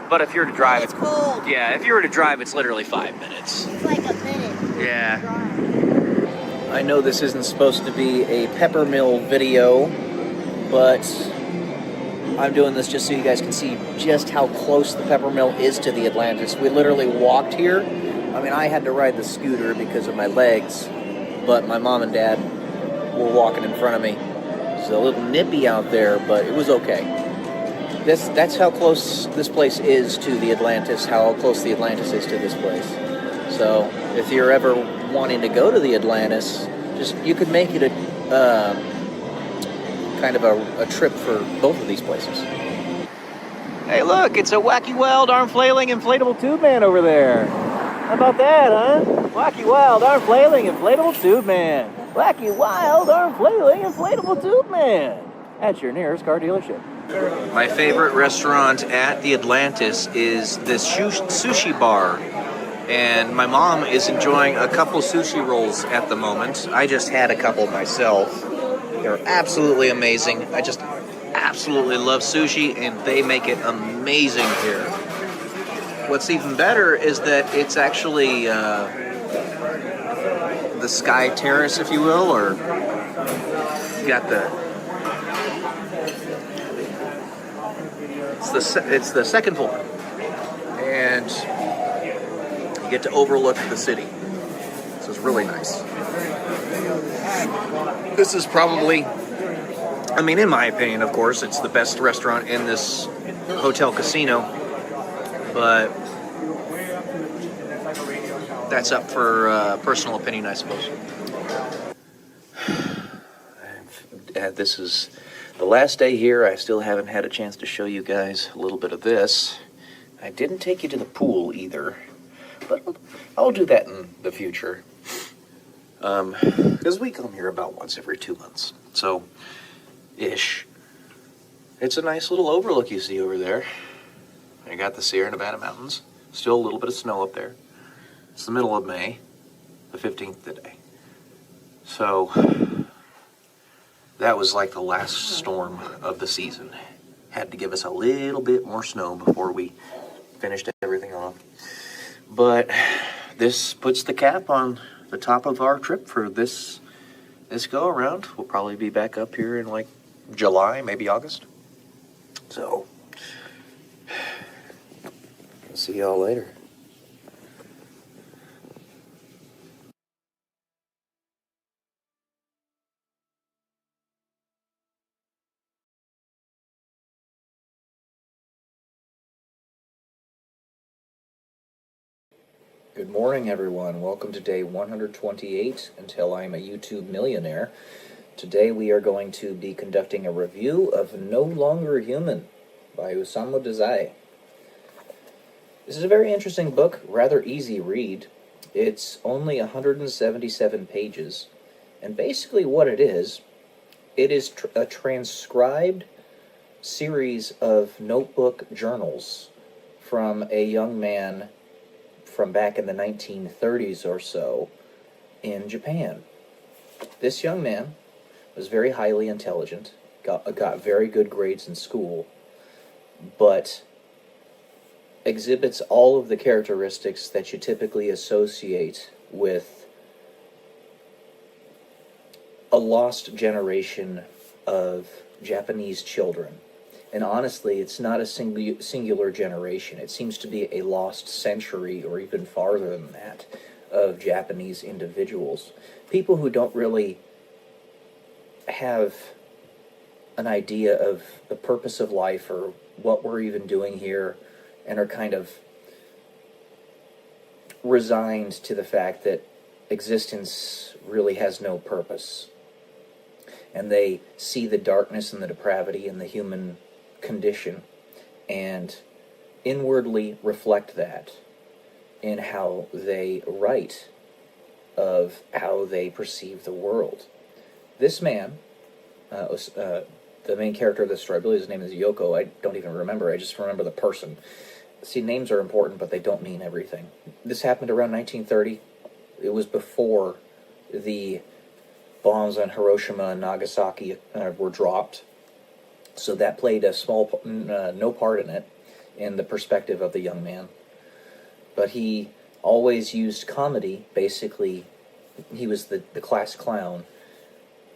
But if you were to drive, It's cold. yeah, if you were to drive, it's literally 5 minutes. It's like a minute. Yeah. Drive. I know this isn't supposed to be a pepper mill video, but I'm doing this just so you guys can see just how close the pepper mill is to the Atlantis. We literally walked here. I mean, I had to ride the scooter because of my legs, but my mom and dad were walking in front of me. It's a little nippy out there, but it was okay. That's how close this place is to the Atlantis, how close the Atlantis is to this place. So if you're ever wanting to go to the Atlantis, you could make it a kind of a trip for both of these places. Hey, look, it's a wacky, wild, arm flailing, inflatable tube man over there. How about that, huh? Wacky, wild, arm flailing, inflatable tube man. Wacky, wild, arm flailing, inflatable tube man. At your nearest car dealership. My favorite restaurant at the Atlantis is this sushi bar. And my mom is enjoying a couple sushi rolls at the moment. I just had a couple myself. They're absolutely amazing. I just absolutely love sushi, and they make it amazing here. What's even better is that it's actually the Sky Terrace, if you will, or you got it's the second floor, and you get to overlook the city. So it's really nice. This is probably, I mean, in my opinion, of course, it's the best restaurant in this hotel casino, but that's up for personal opinion, I suppose. This is the last day here. I still haven't had a chance to show you guys a little bit of this. I didn't take you to the pool either, but I'll do that in the future. Because we come here about once every 2 months, so ish. It's a nice little overlook you see over there. You got the Sierra Nevada mountains. Still a little bit of snow up there. It's the middle of May, the 15th today. So that was like the last storm of the season. Had to give us a little bit more snow before we finished everything off. But this puts the cap on the top of our trip for this go around. We'll probably be back up here in like July, maybe August. So, see y'all later. Good morning, everyone. Welcome to day 128 until I'm a YouTube millionaire. Today we are going to be conducting a review of No Longer Human by Osamu Dazai. This is a very interesting book, rather easy read. It's only 177 pages, and basically what it is a transcribed series of notebook journals from a young man from back in the 1930s or so in Japan. This young man was very highly intelligent, got very good grades in school, but exhibits all of the characteristics that you typically associate with a lost generation of Japanese children. And honestly, it's not a singular generation. It seems to be a lost century, or even farther than that, of Japanese individuals. People who don't really have an idea of the purpose of life or what we're even doing here, and are kind of resigned to the fact that existence really has no purpose. And they see the darkness and the depravity in the human condition and inwardly reflect that in how they write of how they perceive the world. This man, the main character of the story, I believe his name is Yoko. I don't even remember. I just remember the person. See, names are important, but they don't mean everything. This happened around 1930. It was before the bombs on Hiroshima and Nagasaki were dropped. So that played a no part in it, in the perspective of the young man. But he always used comedy, basically. He was the class clown,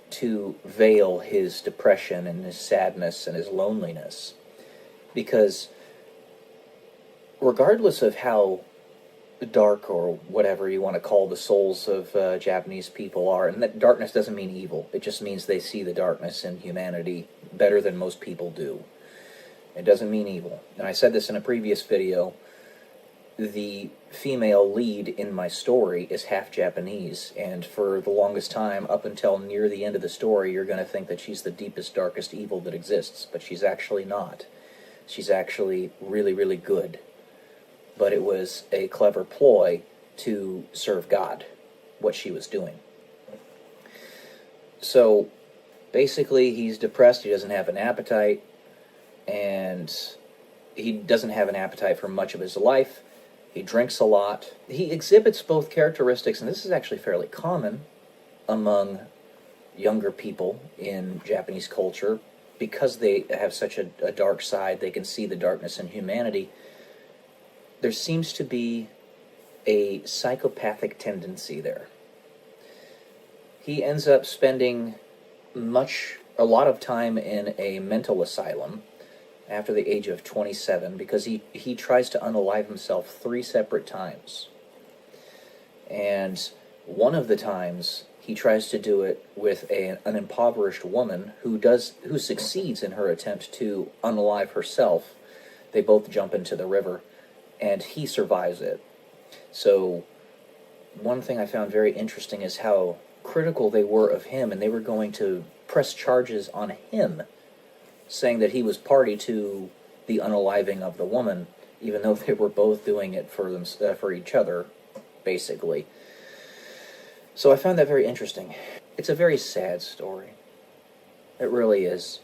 to veil his depression and his sadness and his loneliness. Because regardless of how dark or whatever you want to call the souls of Japanese people are, and that darkness doesn't mean evil, it just means they see the darkness in humanity better than most people do. It doesn't mean evil. And I said this in a previous video, the female lead in my story is half Japanese, and for the longest time, up until near the end of the story, you're going to think that she's the deepest, darkest evil that exists, but she's actually not. She's actually really, really good. But it was a clever ploy to serve God, what she was doing. So, basically, he's depressed, he doesn't have an appetite, and he doesn't have an appetite for much of his life. He drinks a lot. He exhibits both characteristics, and this is actually fairly common among younger people in Japanese culture, because they have such a dark side, they can see the darkness in humanity. There seems to be a psychopathic tendency there. He ends up spending a lot of time in a mental asylum after the age of 27, because he tries to unalive himself 3 separate times. And one of the times, he tries to do it with an impoverished woman who succeeds in her attempt to unalive herself. They both jump into the river, and he survives it. So, one thing I found very interesting is how critical they were of him, and they were going to press charges on him, saying that he was party to the unaliving of the woman, even though they were both doing it for each other, basically. So I found that very interesting. It's a very sad story. It really is.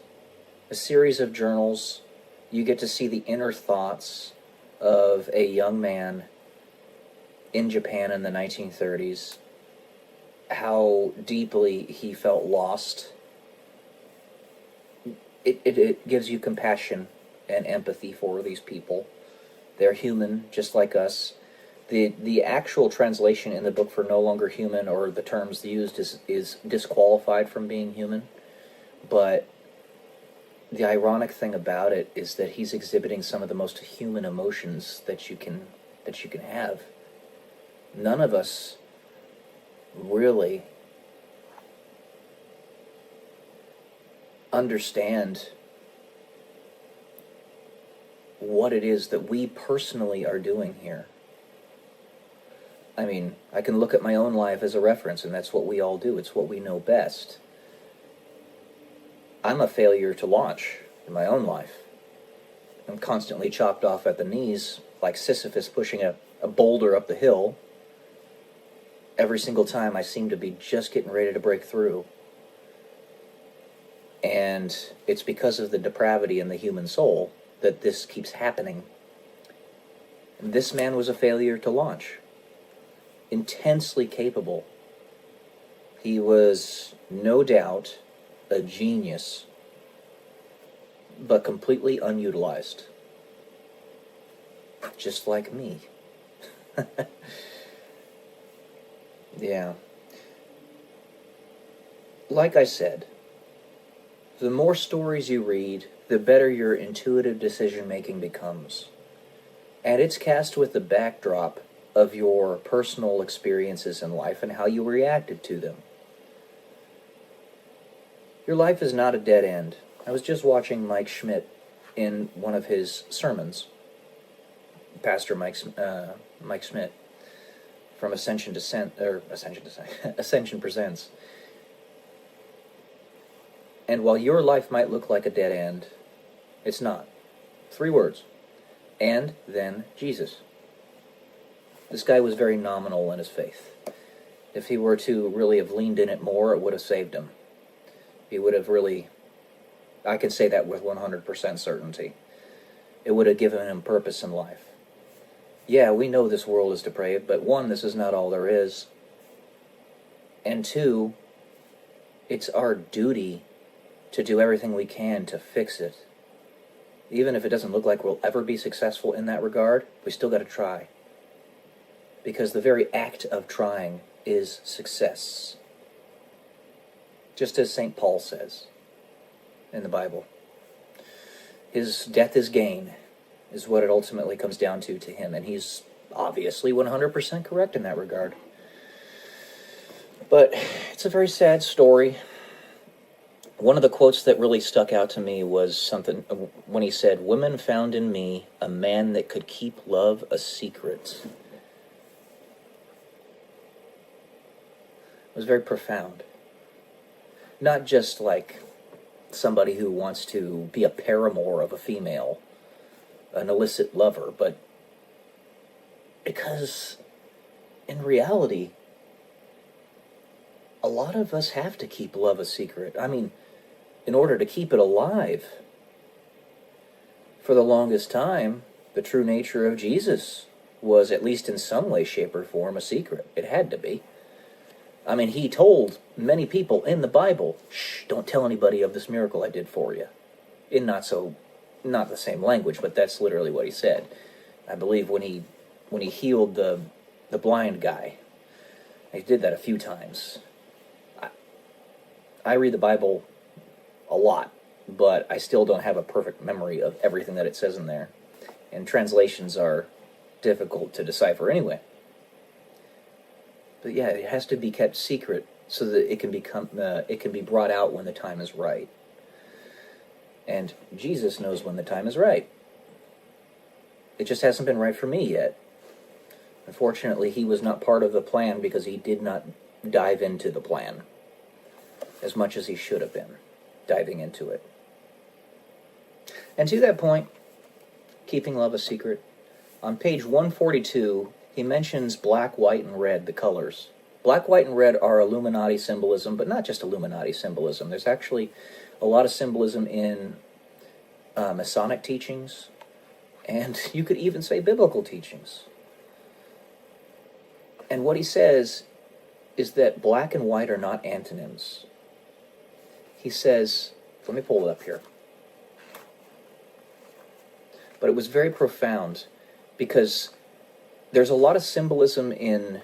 A series of journals. You get to see the inner thoughts of a young man in Japan in the 1930s, how deeply he felt lost. It gives you compassion and empathy for these people. They're human, just like us. The actual translation in the book for No Longer Human, or the terms used, is disqualified from being human. But the ironic thing about it is that he's exhibiting some of the most human emotions that you can have. None of us really understand what it is that we personally are doing here. I mean, I can look at my own life as a reference, and that's what we all do. It's what we know best. I'm a failure to launch in my own life. I'm constantly chopped off at the knees, like Sisyphus pushing a boulder up the hill. Every single time I seem to be just getting ready to break through. And it's because of the depravity in the human soul that this keeps happening. This man was a failure to launch. Intensely capable. He was, no doubt, a genius, but completely unutilized. Just like me. Yeah. Like I said, the more stories you read, the better your intuitive decision-making becomes. And it's cast with the backdrop of your personal experiences in life and how you reacted to them. Your life is not a dead end. I was just watching Mike Schmidt in one of his sermons, Pastor Mike Schmidt, from Ascension Presents. And while your life might look like a dead end, it's not. 3 words. And then Jesus. This guy was very nominal in his faith. If he were to really have leaned in it more, it would have saved him. He would have really, I can say that with 100% certainty. It would have given him purpose in life. Yeah, we know this world is depraved, but 1, this is not all there is. And 2, it's our duty to do everything we can to fix it. Even if it doesn't look like we'll ever be successful in that regard, we still got to try. Because the very act of trying is success. Just as St. Paul says in the Bible. His death is gain, is what it ultimately comes down to him. And he's obviously 100% correct in that regard. But it's a very sad story. One of the quotes that really stuck out to me was something when he said, "Women found in me a man that could keep love a secret." It was very profound. Not just like somebody who wants to be a paramour of a female, an illicit lover, but because in reality, a lot of us have to keep love a secret. I mean, in order to keep it alive. For the longest time, the true nature of Jesus was, at least in some way, shape, or form, a secret. It had to be. I mean, he told many people in the Bible, "Shh, don't tell anybody of this miracle I did for you." In not the same language, but that's literally what he said. I believe when he healed the blind guy, he did that a few times. I read the Bible a lot, but I still don't have a perfect memory of everything that it says in there. And translations are difficult to decipher anyway. But yeah, it has to be kept secret so that it can be brought out when the time is right. And Jesus knows when the time is right. It just hasn't been right for me yet. Unfortunately, he was not part of the plan because he did not dive into the plan as much as he should have been diving into it. And to that point, keeping love a secret, on page 142, he mentions black, white, and red, the colors. Black, white, and red are Illuminati symbolism, but not just Illuminati symbolism. There's actually a lot of symbolism in Masonic teachings, and you could even say biblical teachings. And what he says is that black and white are not antonyms. He says, let me pull it up here. But it was very profound because there's a lot of symbolism in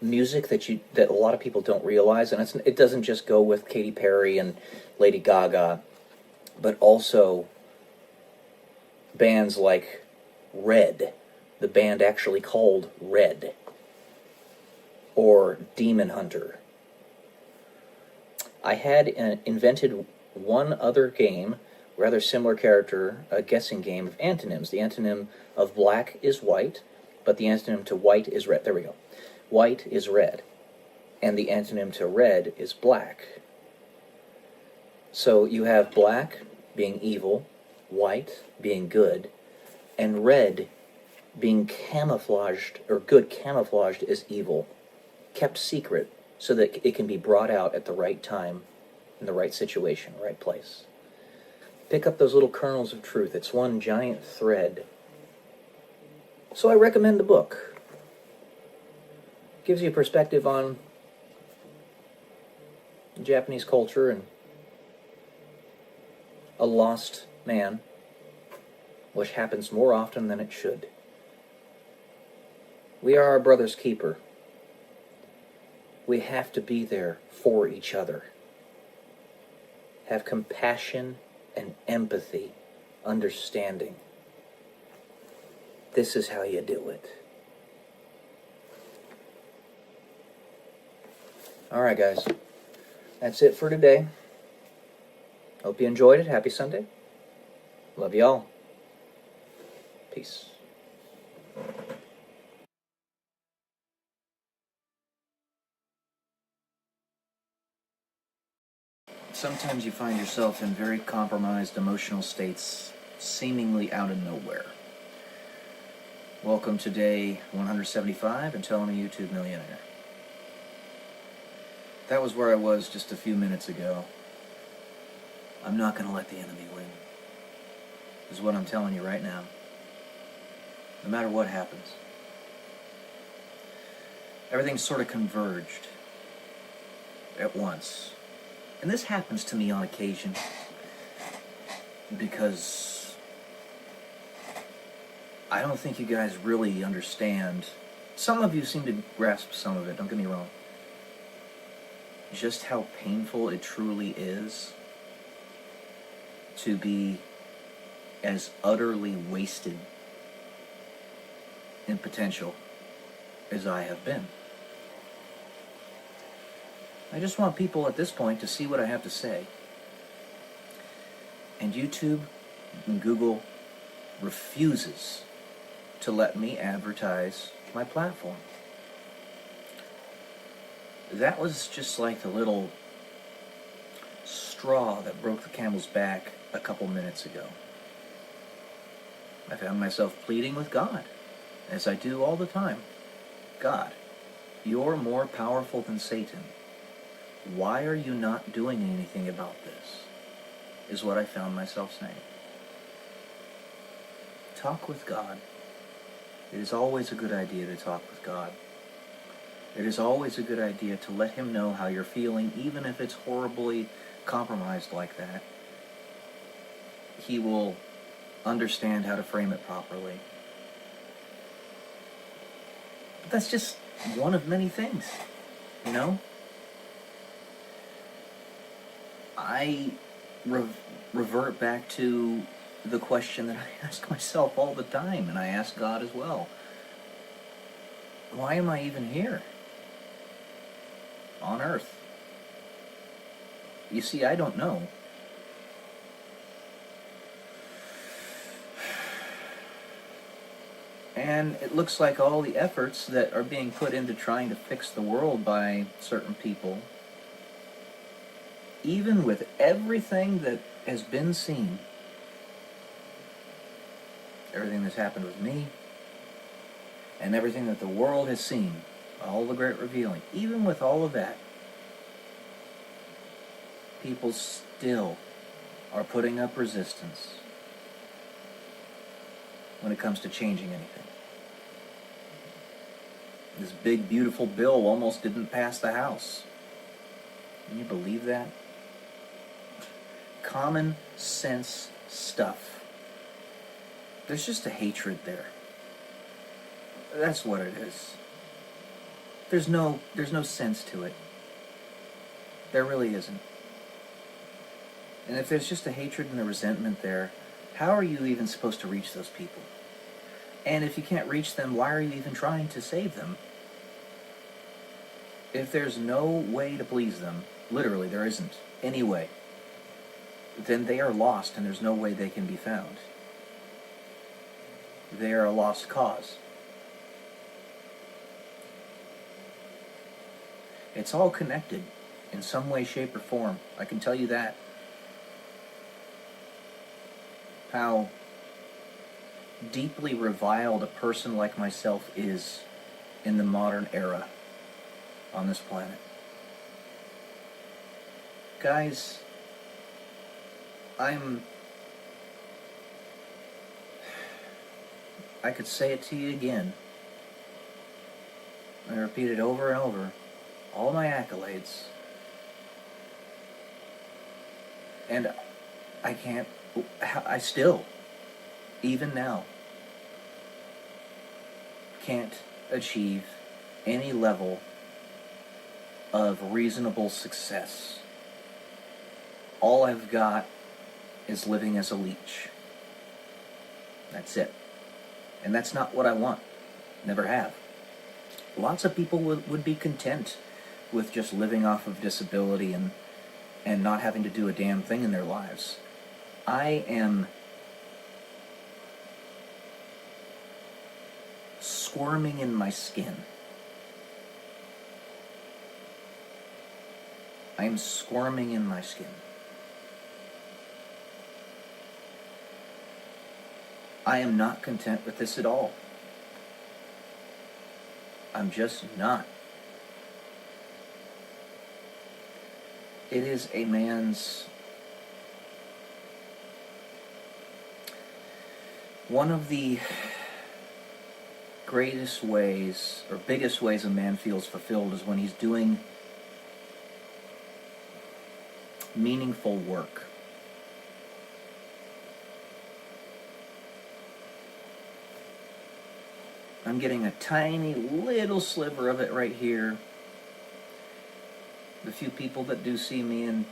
music that a lot of people don't realize, and it doesn't just go with Katy Perry and Lady Gaga, but also bands like Red, the band actually called Red, or Demon Hunter. I had invented one other game, rather similar character, a guessing game of antonyms. The antonym of black is white, but the antonym to white is red. There we go. white is red, and the antonym to red is black. So you have black being evil, white being good, and red being camouflaged, or good camouflaged as evil, kept secret so that it can be brought out at the right time, in the right situation, right place. Pick up those little kernels of truth. It's one giant thread. So I recommend the book. Gives you a perspective on Japanese culture and a lost man, which happens more often than it should. We are our brother's keeper. We have to be there for each other. Have compassion and empathy, understanding. This is how you do it. Alright, guys. That's it for today. Hope you enjoyed it. Happy Sunday. Love y'all. Peace. Sometimes you find yourself in very compromised emotional states, seemingly out of nowhere. Welcome to day 175 and telling a YouTube millionaire. That was where I was just a few minutes ago. I'm not going to let the enemy win. This is what I'm telling you right now. No matter what happens. Everything's sort of converged at once. And this happens to me on occasion because I don't think you guys really understand. Some of you seem to grasp some of it, don't get me wrong. Just how painful it truly is to be as utterly wasted in potential as I have been. I just want people at this point to see what I have to say. And YouTube and Google refuses to let me advertise my platform. That was just like the little straw that broke the camel's back a couple minutes ago. I found myself pleading with God, as I do all the time. God, you're more powerful than Satan. Why are you not doing anything about this? Is what I found myself saying. Talk with God. It is always a good idea to talk with God. It is always a good idea to let Him know how you're feeling, even if it's horribly compromised like that. He will understand how to frame it properly. But that's just one of many things, you know? I revert back to the question that I ask myself all the time, and I ask God as well. Why am I even here on Earth? You see, I don't know. And it looks like all the efforts that are being put into trying to fix the world by certain people, even with everything that has been seen, everything that's happened with me, and everything that the world has seen, all the great revealing, even with all of that, people still are putting up resistance when it comes to changing anything. This big, beautiful bill almost didn't pass the House. Can you believe that? Common sense stuff. There's just a hatred there. That's what it is. There's no sense to it. There really isn't. And if there's just a hatred and a resentment there, how are you even supposed to reach those people? And if you can't reach them, why are you even trying to save them? If there's no way to please them, literally there isn't any way, then they are lost and there's no way they can be found. They are a lost cause. It's all connected in some way, shape, or form. I can tell you that. How deeply reviled a person like myself is in the modern era on this planet. Guys, I could say it to you again. I repeat it over and over. All my accolades. And I still, even now, can't achieve any level of reasonable success. All I've got is living as a leech. That's it. And that's not what I want. Never have. Lots of people would be content with just living off of disability and not having to do a damn thing in their lives. I am squirming in my skin. I am squirming in my skin. I am not content with this at all. I'm just not. It is a man's... One of the greatest ways, or biggest ways a man feels fulfilled is when he's doing meaningful work. I'm getting a tiny little sliver of it right here. The few people that do see me and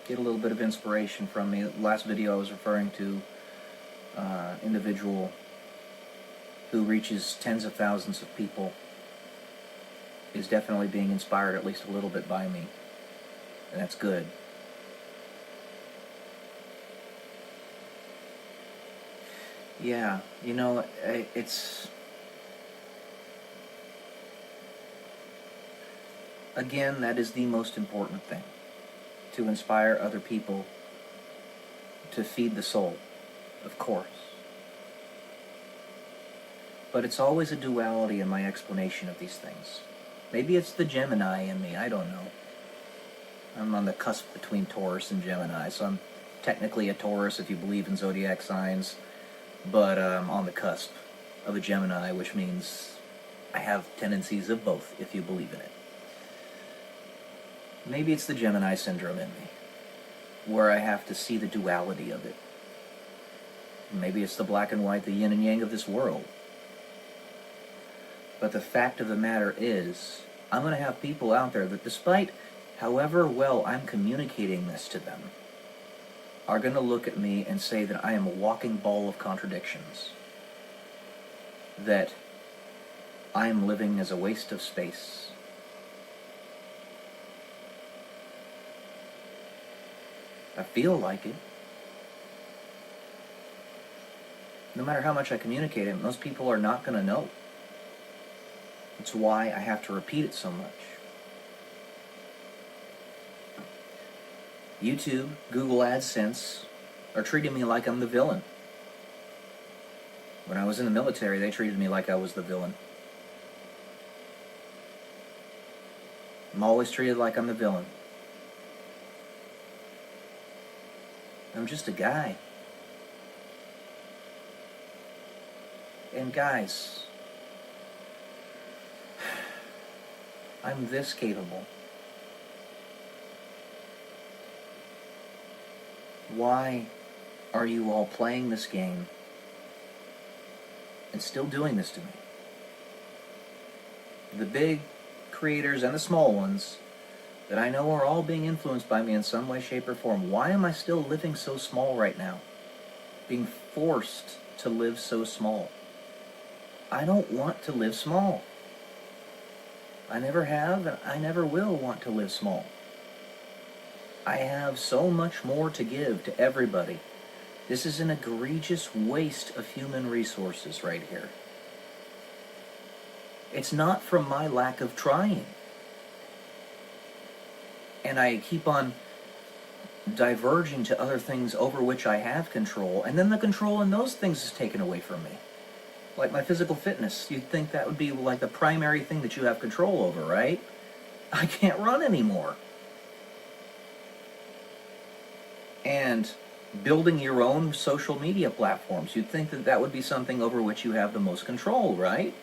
get a little bit of inspiration from me. The last video I was referring to, individual who reaches tens of thousands of people is definitely being inspired at least a little bit by me. And that's good. Yeah, you know, it's... Again, that is the most important thing. To inspire other people to feed the soul, of course. But it's always a duality in my explanation of these things. Maybe it's the Gemini in me, I don't know. I'm on the cusp between Taurus and Gemini, so I'm technically a Taurus if you believe in zodiac signs, but I'm on the cusp of a Gemini, which means I have tendencies of both, if you believe in it. Maybe it's the Gemini syndrome in me, where I have to see the duality of it. Maybe it's the black and white, the yin and yang of this world. But the fact of the matter is, I'm going to have people out there that, despite however well I'm communicating this to them, are going to look at me and say that I am a walking ball of contradictions. That I am living as a waste of space. I feel like it. No matter how much I communicate it, most people are not going to know. It's why I have to repeat it so much. YouTube, Google AdSense are treating me like I'm the villain. When I was in the military, they treated me like I was the villain. I'm always treated like I'm the villain. I'm just a guy. And guys, I'm this capable. Why are you all playing this game and still doing this to me? The big creators and the small ones that I know are all being influenced by me in some way, shape, or form. Why am I still living so small right now? Being forced to live so small. I don't want to live small. I never have, and I never will want to live small. I have so much more to give to everybody. This is an egregious waste of human resources right here. It's not from my lack of trying. and I keep on diverging to other things over which I have control, and then the control in those things is taken away from me. Like my physical fitness, you'd think that would be like the primary thing that you have control over, right? I can't run anymore. And building your own social media platforms, you'd think that that would be something over which you have the most control, right?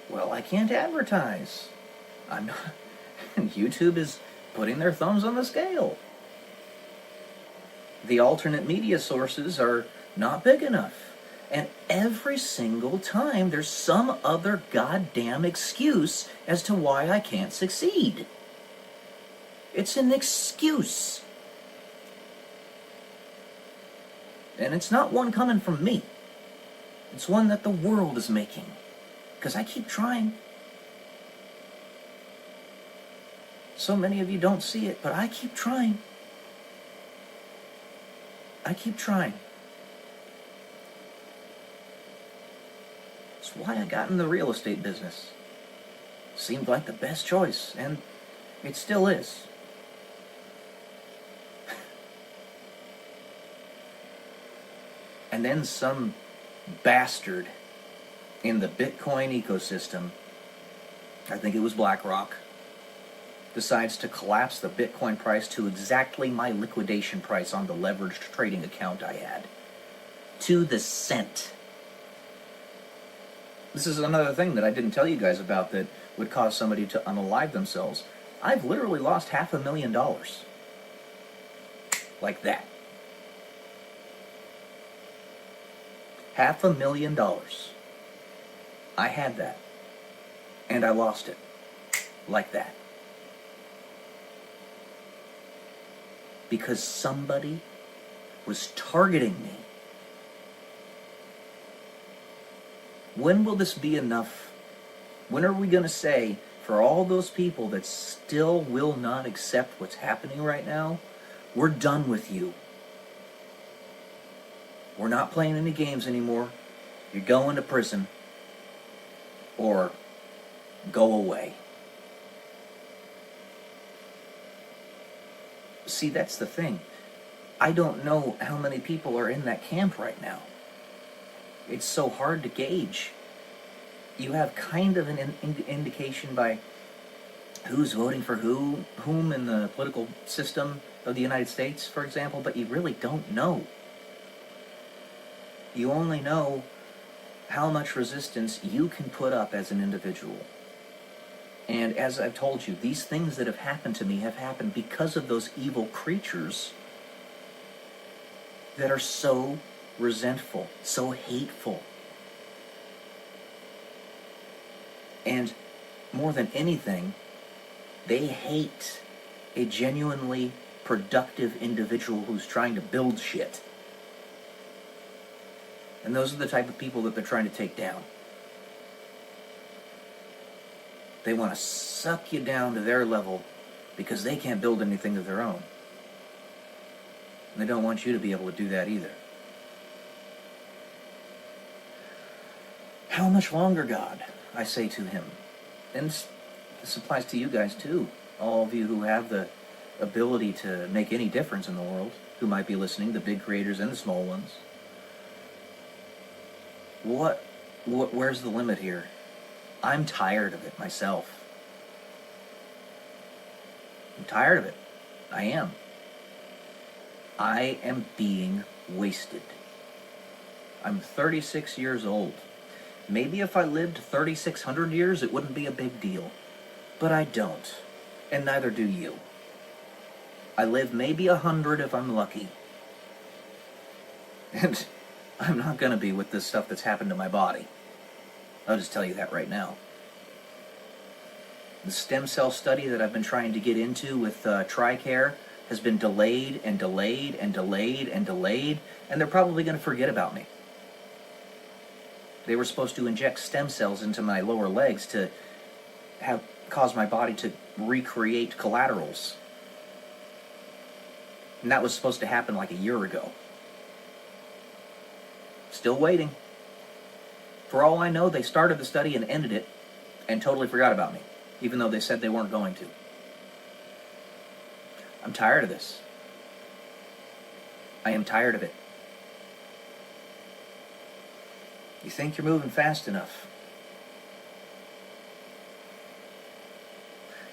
Well, I can't advertise. I'm not. And YouTube is putting their thumbs on the scale. The alternate media sources are not big enough. And every single time there's some other goddamn excuse as to why I can't succeed. It's an excuse. And it's not one coming from me. It's one that the world is making. Because I keep trying. So many of you don't see it, but I keep trying. I keep trying. That's why I got in the real estate business. Seemed like the best choice, and it still is. And then some bastard in the Bitcoin ecosystem, I think it was BlackRock, decides to collapse the Bitcoin price to exactly my liquidation price on the leveraged trading account I had. To the cent. This is another thing that I didn't tell you guys about that would cause somebody to unalive themselves. I've literally lost $500,000. Like that. $500,000. I had that. And I lost it. Like that. Because somebody was targeting me. When will this be enough? When are we going to say, for all those people that still will not accept what's happening right now, we're done with you. We're not playing any games anymore. You're going to prison. Or go away. See, that's the thing. I don't know how many people are in that camp right now. It's so hard to gauge. You have kind of an indication by who's voting for whom in the political system of the United States, for example, but you really don't know. You only know how much resistance you can put up as an individual. And as I've told you, these things that have happened to me have happened because of those evil creatures that are so resentful, so hateful. And more than anything, they hate a genuinely productive individual who's trying to build shit. And those are the type of people that they're trying to take down. They want to suck you down to their level because they can't build anything of their own. And they don't want you to be able to do that either. How much longer, God? I say to him. And this applies to you guys too. All of you who have the ability to make any difference in the world, who might be listening, the big creators and the small ones. Where's the limit here? I'm tired of it myself. I'm tired of it. I am. I am being wasted. I'm 36 years old. Maybe if I lived 3,600 years, it wouldn't be a big deal. But I don't. And neither do you. I live maybe 100 if I'm lucky. And I'm not going to be with this stuff that's happened to my body. I'll just tell you that right now. The stem cell study that I've been trying to get into with TRICARE has been delayed and delayed and delayed and delayed, and they're probably going to forget about me. They were supposed to inject stem cells into my lower legs to cause my body to recreate collaterals. And that was supposed to happen like a year ago. Still waiting. For all I know, they started the study and ended it and totally forgot about me, even though they said they weren't going to. I'm tired of this. I am tired of it. You think you're moving fast enough.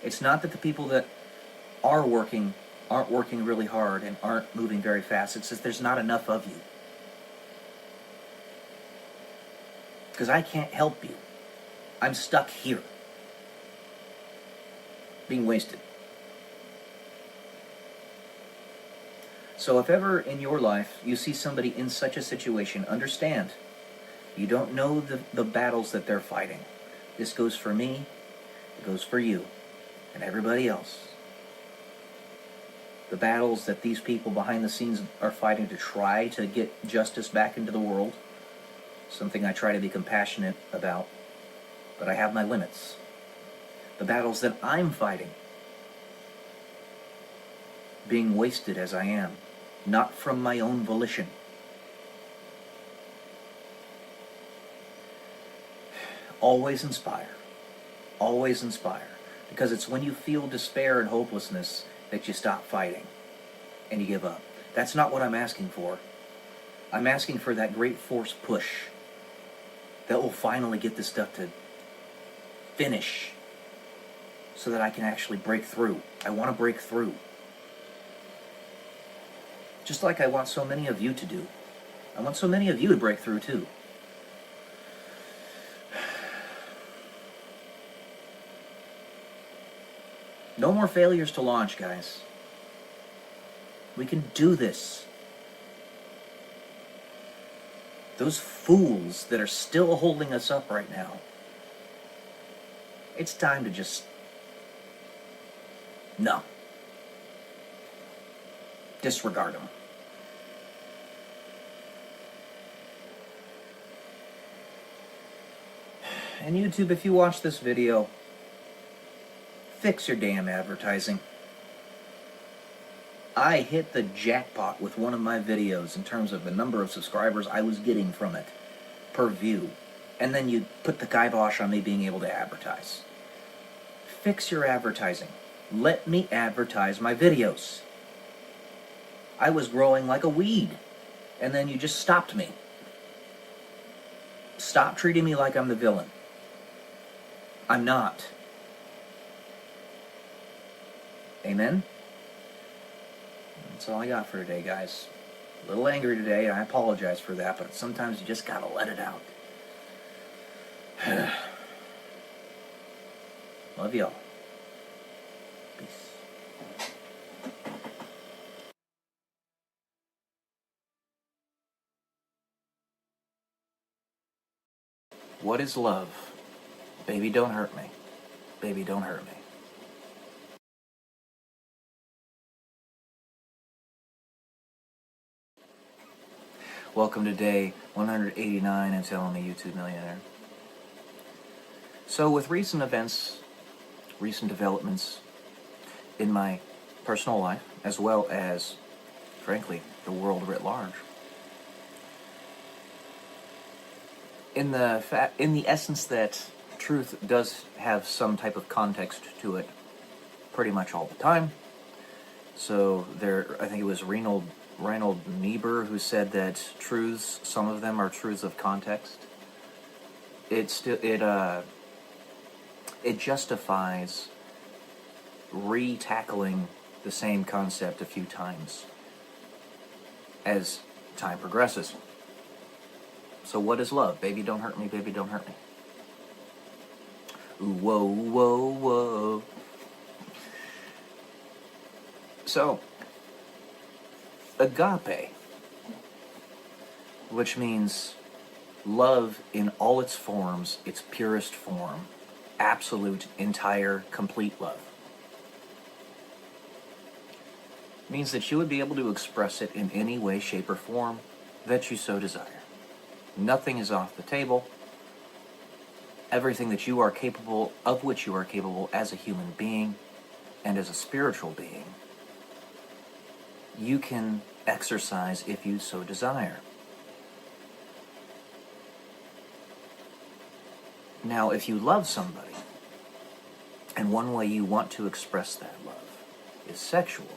It's not that the people that are working aren't working really hard and aren't moving very fast. It's that there's not enough of you. Because I can't help you. I'm stuck here. Being wasted. So if ever in your life you see somebody in such a situation, understand, you don't know the battles that they're fighting. This goes for me, it goes for you, and everybody else. The battles that these people behind the scenes are fighting to try to get justice back into the world, something I try to be compassionate about, but I have my limits. The battles that I'm fighting, being wasted as I am, not from my own volition. Always inspire. Always inspire. Because it's when you feel despair and hopelessness that you stop fighting and you give up. That's not what I'm asking for. I'm asking for that great force push that will finally get this stuff to finish so that I can actually break through. I want to break through. Just like I want so many of you to do. I want so many of you to break through too. No more failures to launch, guys. We can do this. Those fools that are still holding us up right now, it's time to just... no. Disregard them. And YouTube, if you watch this video, fix your damn advertising. I hit the jackpot with one of my videos in terms of the number of subscribers I was getting from it per view. And then you put the kibosh on me being able to advertise. Fix your advertising. Let me advertise my videos. I was growing like a weed, and then you just stopped me. Stop treating me like I'm the villain. I'm not. Amen? That's all I got for today, guys. A little angry today, and I apologize for that, but sometimes you just gotta let it out. Love y'all. Peace. What is love? Baby, don't hurt me. Baby, don't hurt me. Welcome to day 189 and Telling the YouTube Millionaire. So with recent events, recent developments in my personal life, as well as, frankly, the world writ large, in the essence that truth does have some type of context to it pretty much all the time. So I think it was Reinhold Niebuhr who said that truths, some of them are truths of context. It justifies re-tackling the same concept a few times as time progresses. So what is love? Baby, don't hurt me, baby, don't hurt me. Ooh, whoa, whoa, whoa. So, agape, which means love in all its forms, its purest form, absolute, entire, complete love, means that you would be able to express it in any way, shape, or form that you so desire. Nothing is off the table. Everything that you are capable, of which you are capable as a human being and as a spiritual being, you can exercise if you so desire. Now, if you love somebody, and one way you want to express that love is sexual,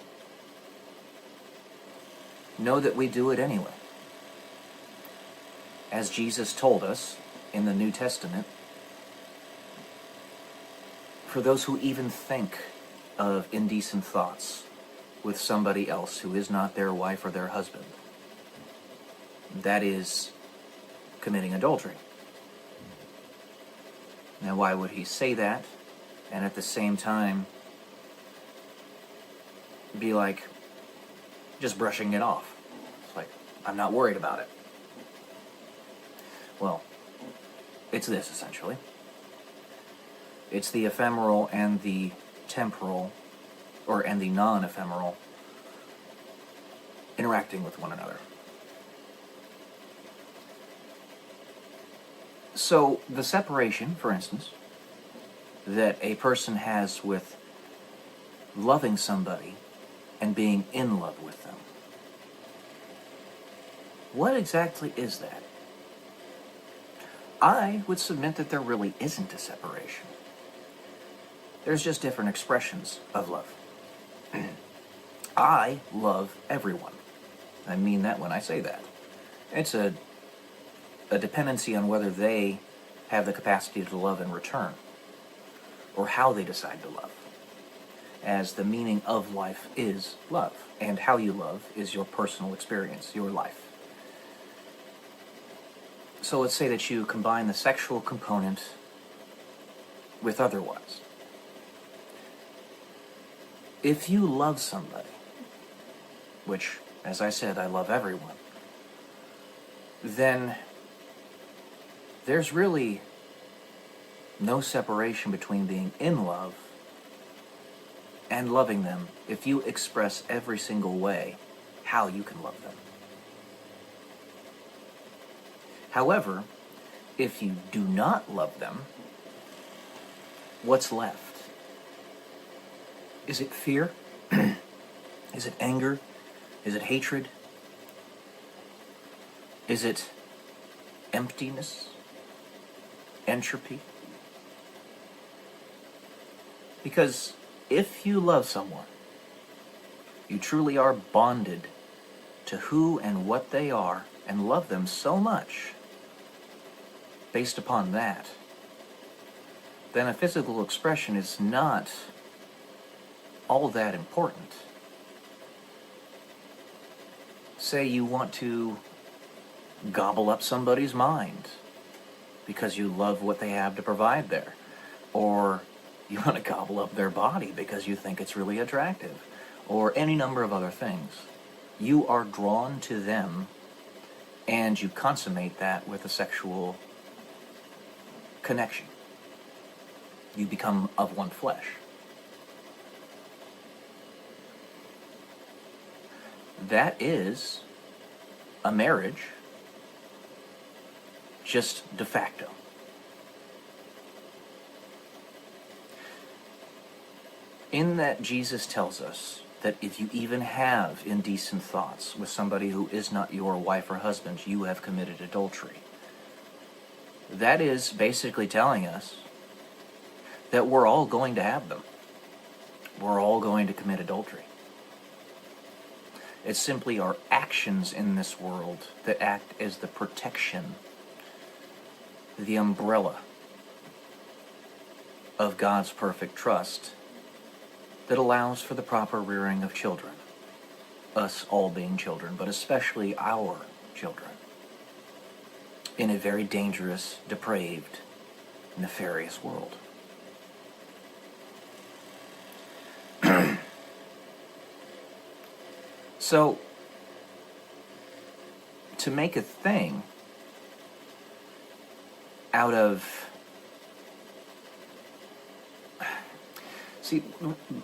know that we do it anyway. As Jesus told us in the New Testament, for those who even think of indecent thoughts with somebody else who is not their wife or their husband, that is committing adultery. Now, why would he say that and at the same time be like just brushing it off? It's like, I'm not worried about it. Well, it's this essentially. It's the ephemeral and the temporal, and the non-ephemeral interacting with one another. So, the separation, for instance, that a person has with loving somebody and being in love with them, what exactly is that? I would submit that there really isn't a separation. There's just different expressions of love. I love everyone. I mean that when I say that. It's a dependency on whether they have the capacity to love in return, or how they decide to love. As the meaning of life is love, and how you love is your personal experience, your life. So let's say that you combine the sexual component with otherwise. If you love somebody, which, as I said, I love everyone, then there's really no separation between being in love and loving them if you express every single way how you can love them. However, if you do not love them, what's left? Is it fear? Is it anger? Is it hatred? Is it emptiness? Entropy? Because if you love someone, you truly are bonded to who and what they are and love them so much based upon that, then a physical expression is not all that important. Say you want to gobble up somebody's mind because you love what they have to provide there, or you want to gobble up their body because you think it's really attractive, or any number of other things. You are drawn to them, and you consummate that with a sexual connection. You become of one flesh. That is a marriage, just de facto. In that, Jesus tells us that if you even have indecent thoughts with somebody who is not your wife or husband, you have committed adultery. That is basically telling us that we're all going to have them. We're all going to commit adultery. It's simply our actions in this world that act as the protection, the umbrella of God's perfect trust that allows for the proper rearing of children. Us all being children, but especially our children. In a very dangerous, depraved, nefarious world. So, to make a thing out of... See,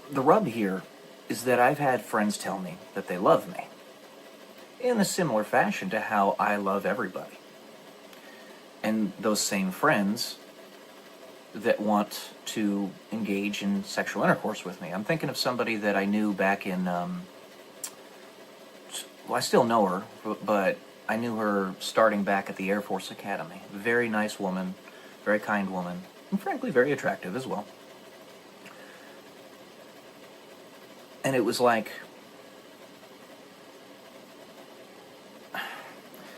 the rub here is that I've had friends tell me that they love me in a similar fashion to how I love everybody. And those same friends that want to engage in sexual intercourse with me. I'm thinking of somebody that I knew back in... well, I still know her, but I knew her starting back at the Air Force Academy. Very nice woman, very kind woman, and frankly very attractive as well. And it was like,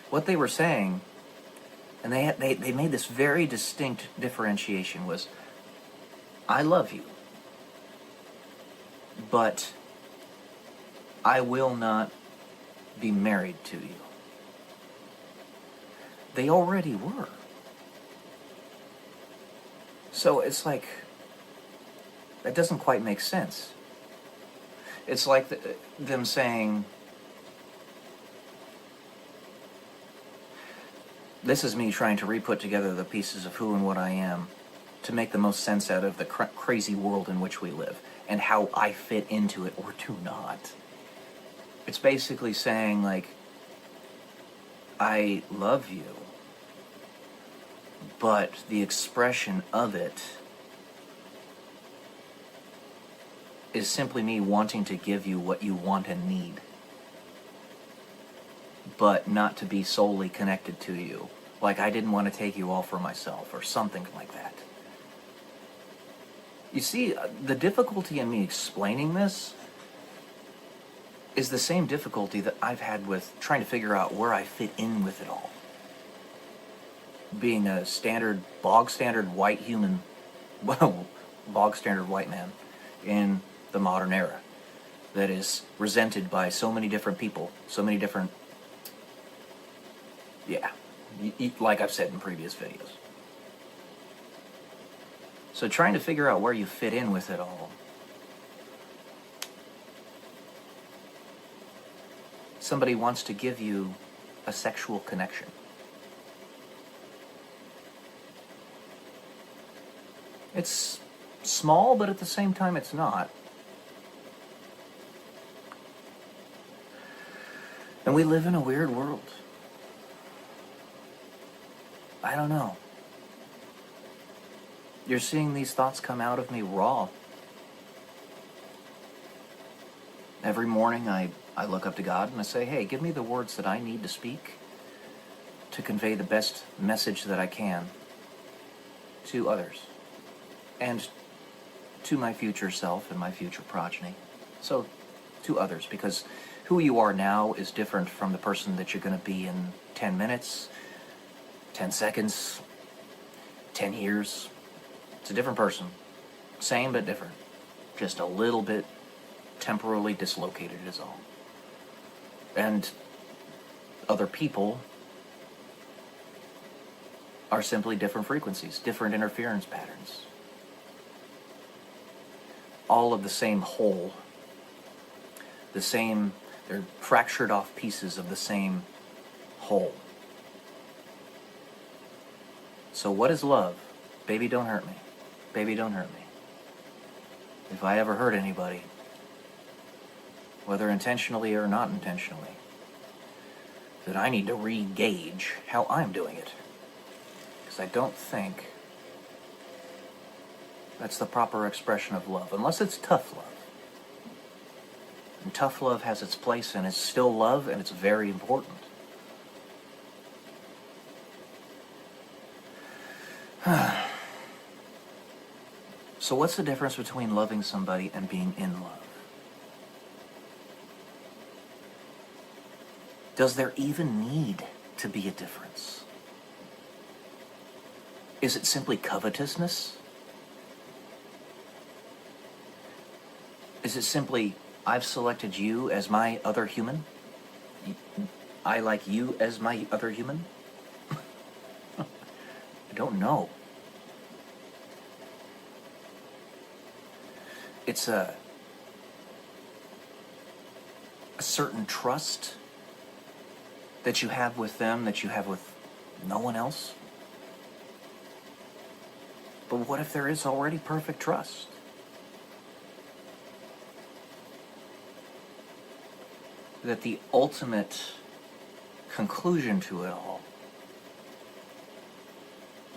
what they were saying, and they made this very distinct differentiation, was, I love you, but I will not be married to you. They already were. So it's like, that doesn't quite make sense. It's like them saying, this is me trying to re-put together the pieces of who and what I am to make the most sense out of the crazy world in which we live and how I fit into it or do not. It's basically saying, like, I love you, but the expression of it is simply me wanting to give you what you want and need, but not to be solely connected to you. Like I didn't want to take you all for myself, or something like that. You see, the difficulty in me explaining this is the same difficulty that I've had with trying to figure out where I fit in with it all. Being a bog standard white human, well, bog standard white man in the modern era that is resented by so many different people, so many different, like I've said in previous videos. So trying to figure out where you fit in with it all. Somebody wants to give you a sexual connection. It's small, but at the same time it's not. And we live in a weird world. I don't know. You're seeing these thoughts come out of me raw. Every morning I look up to God and I say, hey, give me the words that I need to speak to convey the best message that I can to others and to my future self and my future progeny. So, to others, because who you are now is different from the person that you're going to be in 10 minutes, 10 seconds, 10 years. It's a different person. Same but different. Just a little bit temporarily dislocated is all. And other people are simply different frequencies, different interference patterns. All of the same whole. They're fractured off pieces of the same whole. So what is love? Baby, don't hurt me. Baby, don't hurt me. If I ever hurt anybody, whether intentionally or not intentionally, that I need to re-gauge how I'm doing it. Because I don't think that's the proper expression of love, unless it's tough love. And tough love has its place, and it's still love, and it's very important. So what's the difference between loving somebody and being in love? Does there even need to be a difference? Is it simply covetousness? Is it simply, I've selected you as my other human? I like you as my other human? I don't know. It's a certain trust that you have with them that you have with no one else. But what if there is already perfect trust? That the ultimate conclusion to it all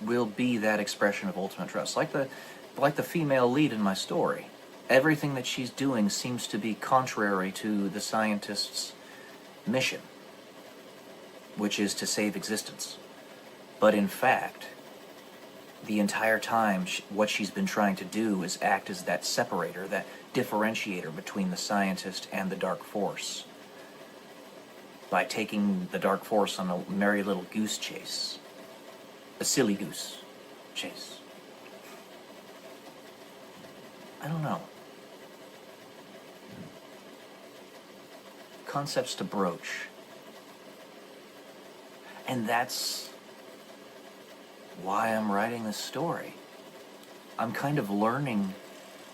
will be that expression of ultimate trust. Like the female lead in my story. Everything that she's doing seems to be contrary to the scientist's mission, which is to save existence. But in fact, the entire time, what she's been trying to do is act as that separator, that differentiator between the scientist and the dark force. by taking the dark force on a merry little goose chase. A silly goose chase. I don't know. Concepts to broach. And that's why I'm writing this story. I'm kind of learning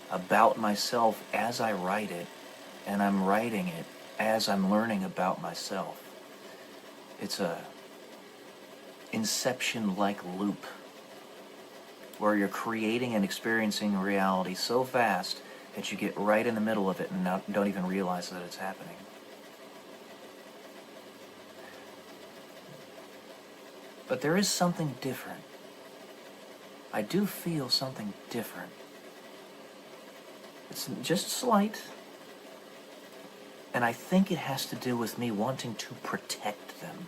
about myself as I write it, and I'm writing it as I'm learning about myself. It's a Inception-like loop where you're creating and experiencing reality so fast that you get right in the middle of it and don't even realize that it's happening. But there is something different. I do feel something different. It's just slight. And I think it has to do with me wanting to protect them.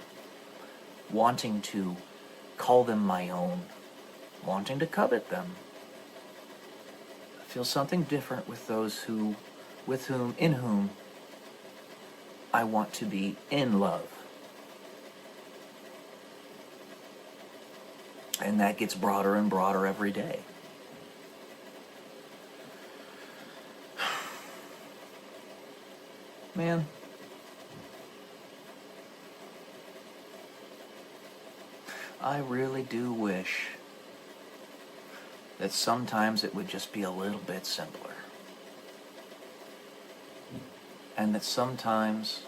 Wanting to call them my own. Wanting to covet them. I feel something different with those in whom I want to be in love. And that gets broader and broader every day. Man. I really do wish that sometimes it would just be a little bit simpler. And that sometimes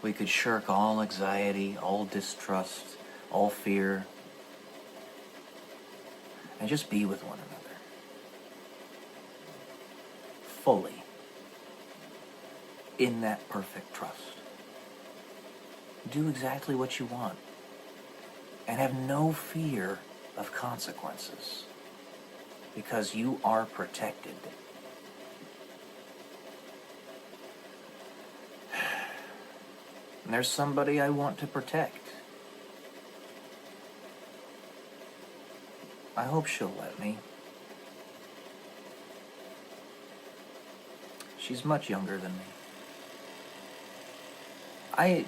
we could shirk all anxiety, all distrust, all fear, and just be with one another. Fully. In that perfect trust. Do exactly what you want. And have no fear of consequences. Because you are protected. And there's somebody I want to protect. I hope she'll let me. She's much younger than me. I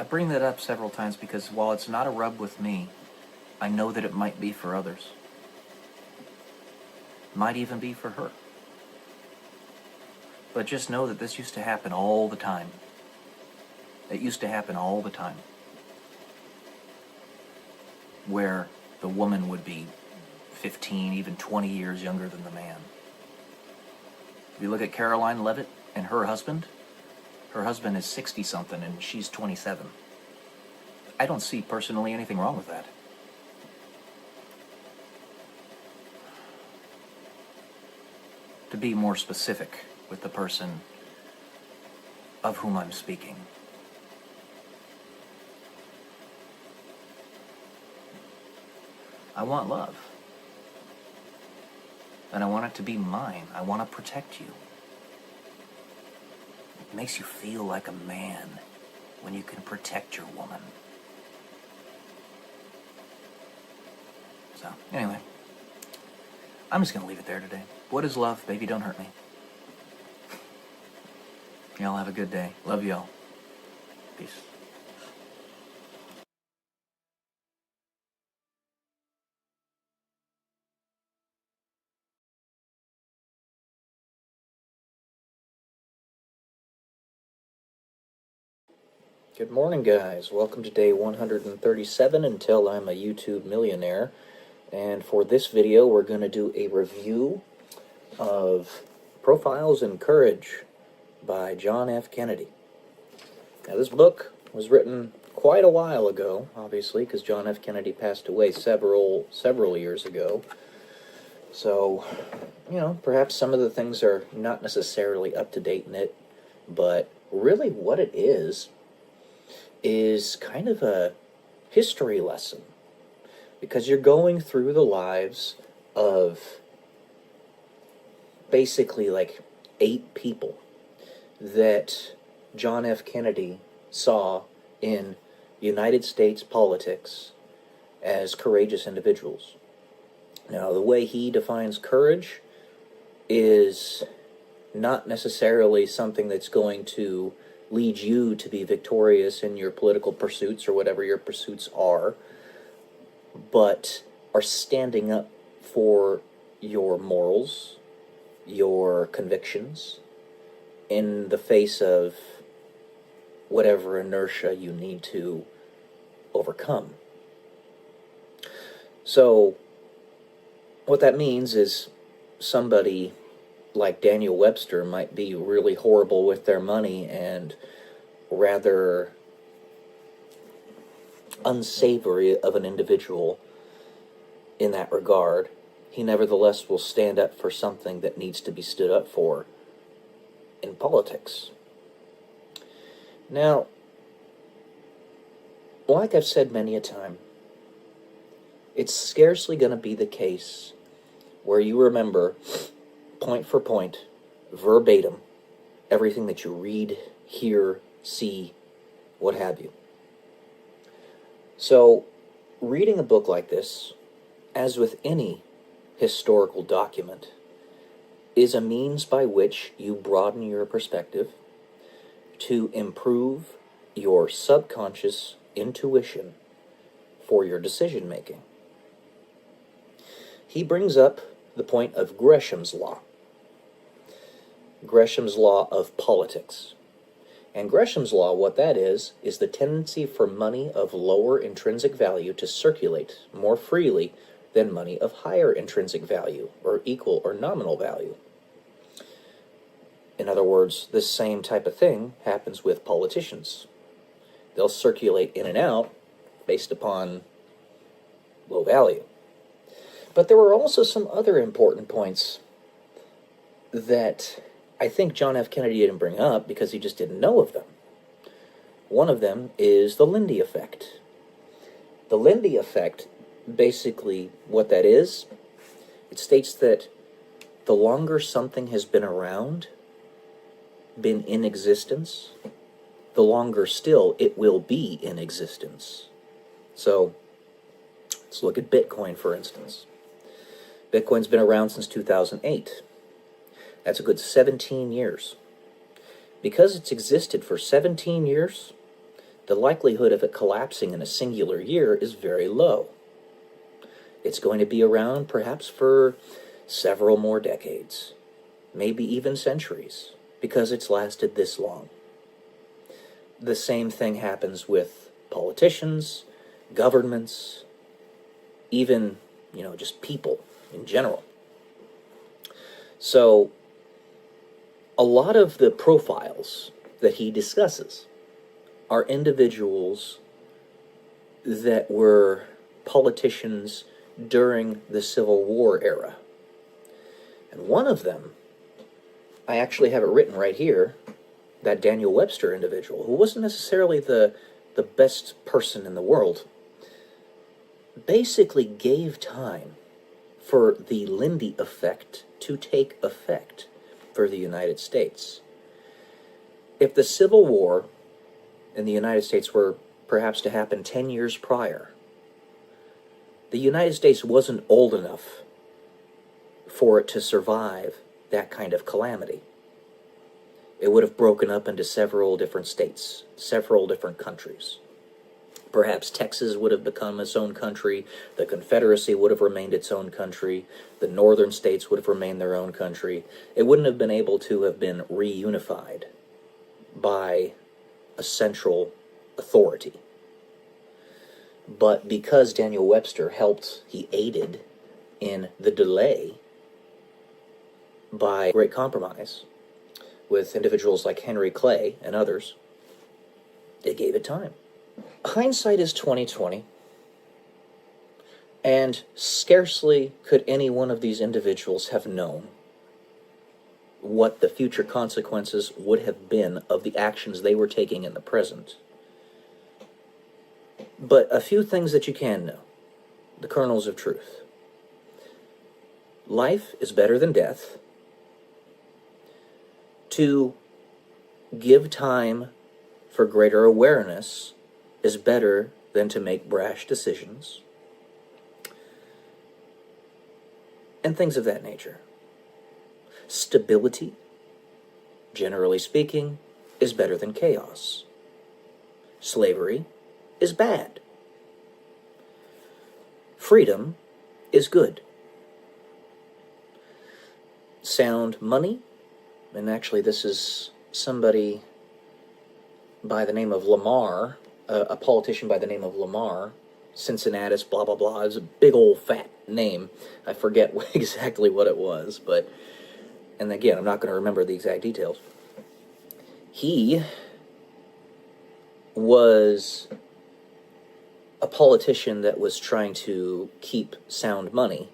bring that up several times because while it's not a rub with me, I know that it might be for others. Might even be for her. But just know that this used to happen all the time. It used to happen all the time. Where the woman would be 15, even 20 years younger than the man. If you look at Caroline Levitt and her husband is 60-something and she's 27. I don't see personally anything wrong with that. To be more specific with the person of whom I'm speaking. I want love. And I want it to be mine. I want to protect you. It makes you feel like a man when you can protect your woman. So, anyway. I'm just going to leave it there today. What is love? Baby, don't hurt me. Y'all have a good day. Love y'all. Peace. Good morning, guys. Welcome to day 137 until I'm a YouTube millionaire. And for this video, we're going to do a review of Profiles in Courage by John F. Kennedy. Now, this book was written quite a while ago, obviously, because John F. Kennedy passed away several years ago. So, perhaps some of the things are not necessarily up to date in it, but really what it is kind of a history lesson. Because you're going through the lives of basically like 8 people that John F. Kennedy saw in United States politics as courageous individuals. Now, the way he defines courage is not necessarily something that's going to lead you to be victorious in your political pursuits or whatever your pursuits are, but are standing up for your morals, your convictions, in the face of whatever inertia you need to overcome. So, what that means is somebody like Daniel Webster might be really horrible with their money and rather unsavory of an individual in that regard. He nevertheless will stand up for something that needs to be stood up for in politics. Now, like I've said many a time, it's scarcely going to be the case where you remember, point for point, verbatim, everything that you read, hear, see, what have you. So, reading a book like this, as with any historical document, is a means by which you broaden your perspective to improve your subconscious intuition for your decision making. He brings up the point of Gresham's law. Gresham's law of politics. And Gresham's law, what that is the tendency for money of lower intrinsic value to circulate more freely than money of higher intrinsic value, or equal or nominal value. In other words, this same type of thing happens with politicians. They'll circulate in and out based upon low value. But there were also some other important points that I think John F. Kennedy didn't bring up because he just didn't know of them. One of them is the Lindy effect. The Lindy effect, basically what that is, it states that the longer something has been around, been in existence, the longer still it will be in existence. So, let's look at Bitcoin, for instance. Bitcoin's been around since 2008. That's a good 17 years. Because it's existed for 17 years, the likelihood of it collapsing in a singular year is very low. It's going to be around perhaps for several more decades, maybe even centuries, because it's lasted this long. The same thing happens with politicians, governments, even, just people in general. So, a lot of the profiles that he discusses are individuals that were politicians during the Civil War era. And one of them, I actually have it written right here, that Daniel Webster individual, who wasn't necessarily the best person in the world, basically gave time for the Lindy effect to take effect for the United States. If the Civil War in the United States were perhaps to happen 10 years prior, the United States wasn't old enough for it to survive that kind of calamity. It would have broken up into several different states, several different countries. Perhaps Texas would have become its own country, the Confederacy would have remained its own country, the northern states would have remained their own country. It wouldn't have been able to have been reunified by a central authority. But because Daniel Webster he aided in the delay by Great Compromise with individuals like Henry Clay and others, they gave it time. Hindsight is 20/20, and scarcely could any one of these individuals have known what the future consequences would have been of the actions they were taking in the present. But a few things that you can know, the kernels of truth. Life is better than death. To give time for greater awareness is better than to make brash decisions, and things of that nature. Stability, generally speaking, is better than chaos. Slavery is bad. Freedom is good. Sound money, and actually this is somebody by the name of Lamar, a politician by the name of Lamar, Cincinnatus, blah, blah, blah. It's a big old fat name. I forget exactly what it was, but, and again, I'm not going to remember the exact details. He was a politician that was trying to keep sound money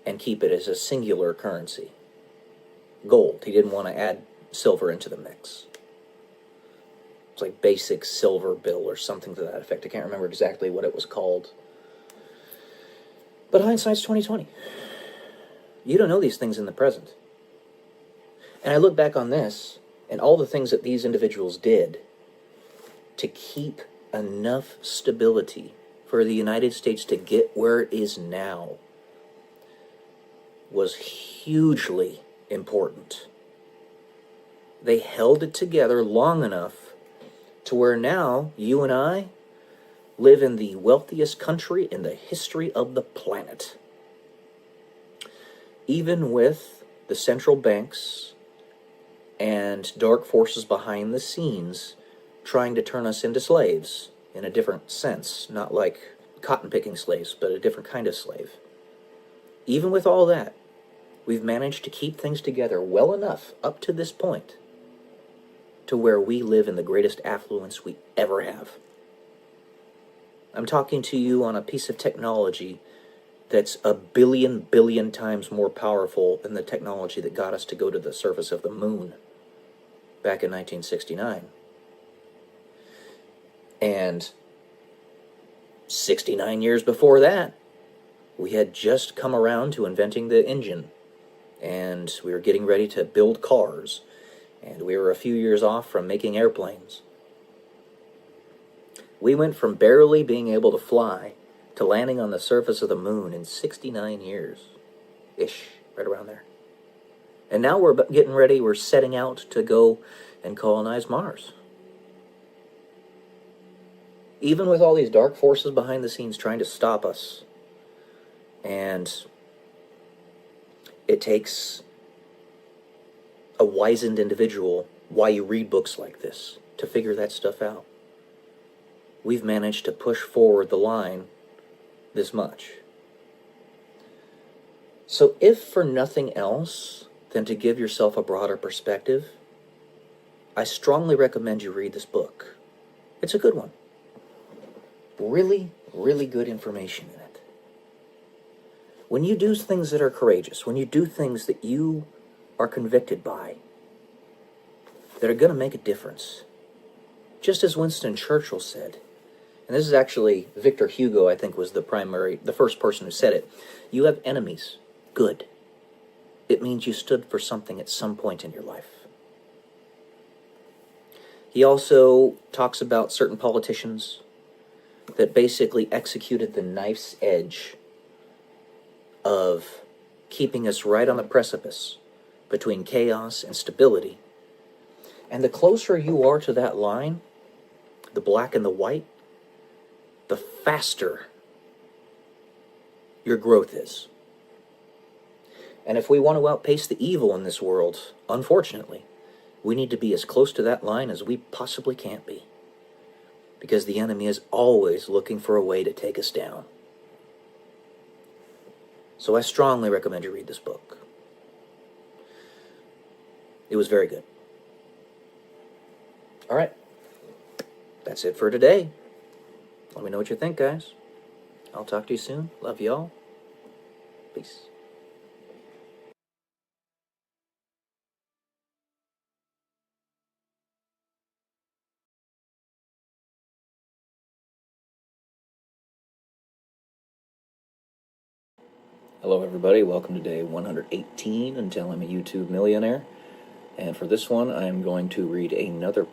and keep it as a singular currency. Gold. He didn't want to add silver into the mix. It's like basic silver bill or something to that effect. I can't remember exactly what it was called. But hindsight's 20/20. You don't know these things in the present. And I look back on this and all the things that these individuals did to keep enough stability for the United States to get where it is now was hugely important. They held it together long enough to where now you and I live in the wealthiest country in the history of the planet. Even with the central banks and dark forces behind the scenes trying to turn us into slaves in a different sense, not like cotton-picking slaves, but a different kind of slave. Even with all that, we've managed to keep things together well enough up to this point to where we live in the greatest affluence we ever have. I'm talking to you on a piece of technology that's a billion times more powerful than the technology that got us to go to the surface of the moon back in 1969. And 69 years before that, we had just come around to inventing the engine, and we were getting ready to build cars, and we were a few years off from making airplanes. We went from barely being able to fly to landing on the surface of the moon in 69 years-ish, right around there. And now we're getting ready, we're setting out to go and colonize Mars. Even with all these dark forces behind the scenes trying to stop us, and it takes a wizened individual, why you read books like this, to figure that stuff out. We've managed to push forward the line this much. So if for nothing else than to give yourself a broader perspective, I strongly recommend you read this book. It's a good one. Really, really good information in it. When you do things that are courageous, when you do things that you are convicted by, that are going to make a difference, just as Winston Churchill said, and this is actually Victor Hugo, I think, was the first person who said it. You have enemies. Good. It means you stood for something at some point in your life. He also talks about certain politicians that basically executed the knife's edge of keeping us right on the precipice between chaos and stability. And the closer you are to that line, the black and the white, the faster your growth is. And if we want to outpace the evil in this world, unfortunately, we need to be as close to that line as we possibly can be. Because the enemy is always looking for a way to take us down. So I strongly recommend you read this book. It was very good. All right. That's it for today. Let me know what you think, guys. I'll talk to you soon. Love y'all. Peace. Hello, everybody. Welcome to day 118 until I'm a YouTube millionaire. And for this one, I'm going to read another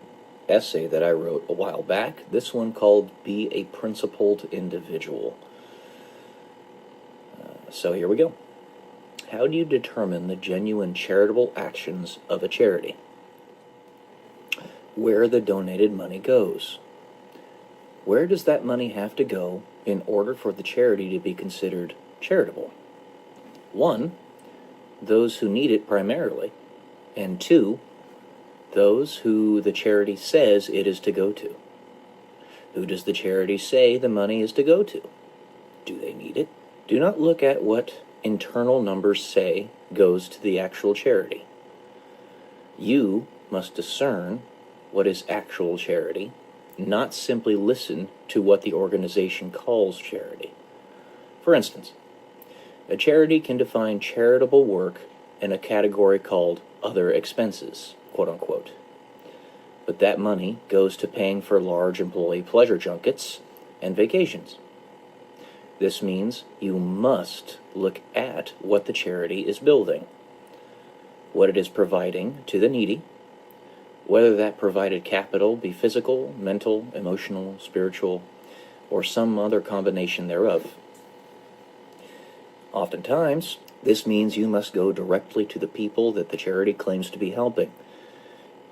essay that I wrote a while back. This one called Be a Principled Individual. So here we go. How do you determine the genuine charitable actions of a charity? where the donated money goes. Where does that money have to go in order for the charity to be considered charitable? 1, those who need it primarily, and 2, those who the charity says it is to go to. Who does the charity say the money is to go to? Do they need it? Do not look at what internal numbers say goes to the actual charity. You must discern what is actual charity, not simply listen to what the organization calls charity. For instance, a charity can define charitable work in a category called other expenses, quote unquote. But that money goes to paying for large employee pleasure junkets and vacations. This means you must look at what the charity is building, what it is providing to the needy, whether that provided capital be physical, mental, emotional, spiritual, or some other combination thereof. Oftentimes, this means you must go directly to the people that the charity claims to be helping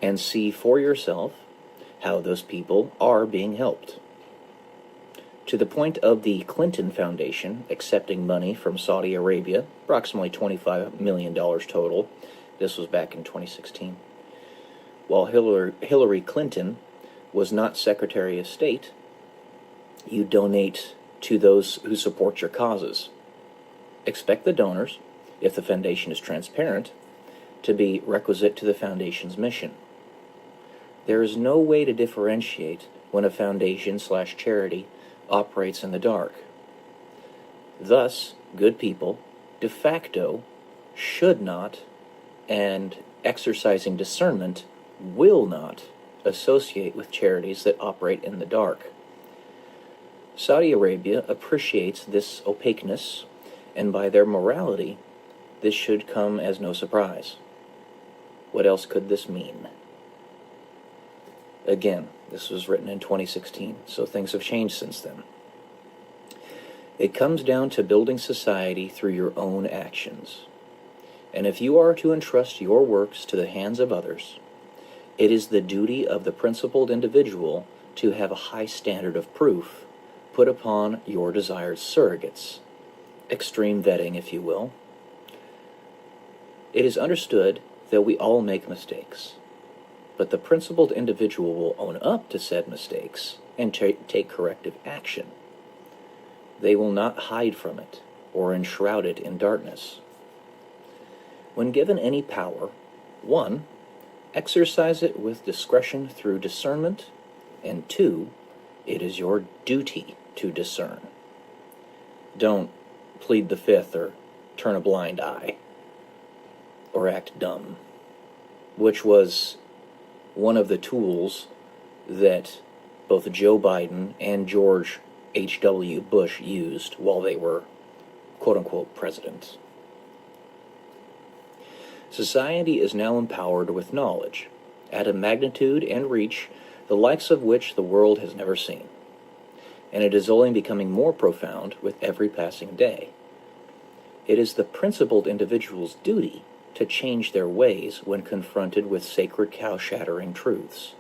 and see for yourself how those people are being helped. To the point of the Clinton Foundation accepting money from Saudi Arabia, approximately $25 million total. This was back in 2016. While Hillary Clinton was not Secretary of State, you donate to those who support your causes. Expect the donors, if the foundation is transparent, to be requisite to the foundation's mission. There is no way to differentiate when a foundation/charity operates in the dark. Thus, good people, de facto, should not, and exercising discernment, will not associate with charities that operate in the dark. Saudi Arabia appreciates this opaqueness, and by their morality, this should come as no surprise. What else could this mean? Again, this was written in 2016, so things have changed since then. It comes down to building society through your own actions. And if you are to entrust your works to the hands of others, it is the duty of the principled individual to have a high standard of proof put upon your desired surrogates. Extreme vetting, if you will. It is understood that we all make mistakes, but the principled individual will own up to said mistakes and take corrective action. They will not hide from it or enshroud it in darkness. When given any power, 1, exercise it with discretion through discernment, and 2, it is your duty to discern. Don't plead the fifth or turn a blind eye or act dumb, which was one of the tools that both Joe Biden and George H.W. Bush used while they were quote-unquote president. Society is now empowered with knowledge at a magnitude and reach the likes of which the world has never seen, and it is only becoming more profound with every passing day. It is the principled individual's duty to change their ways when confronted with sacred cow-shattering truths.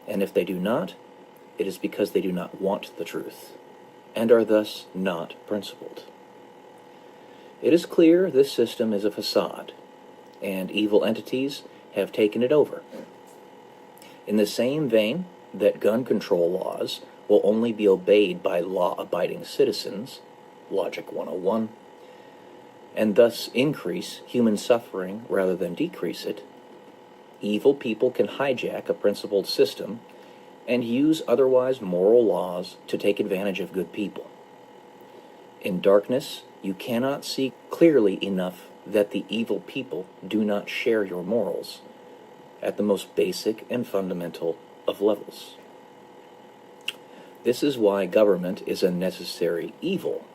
And if they do not, it is because they do not want the truth, and are thus not principled. It is clear this system is a facade, and evil entities have taken it over. In the same vein that gun control laws will only be obeyed by law-abiding citizens, Logic 101, and thus increase human suffering rather than decrease it, evil people can hijack a principled system and use otherwise moral laws to take advantage of good people. In darkness, you cannot see clearly enough that the evil people do not share your morals at the most basic and fundamental of levels. This is why government is a necessary evil,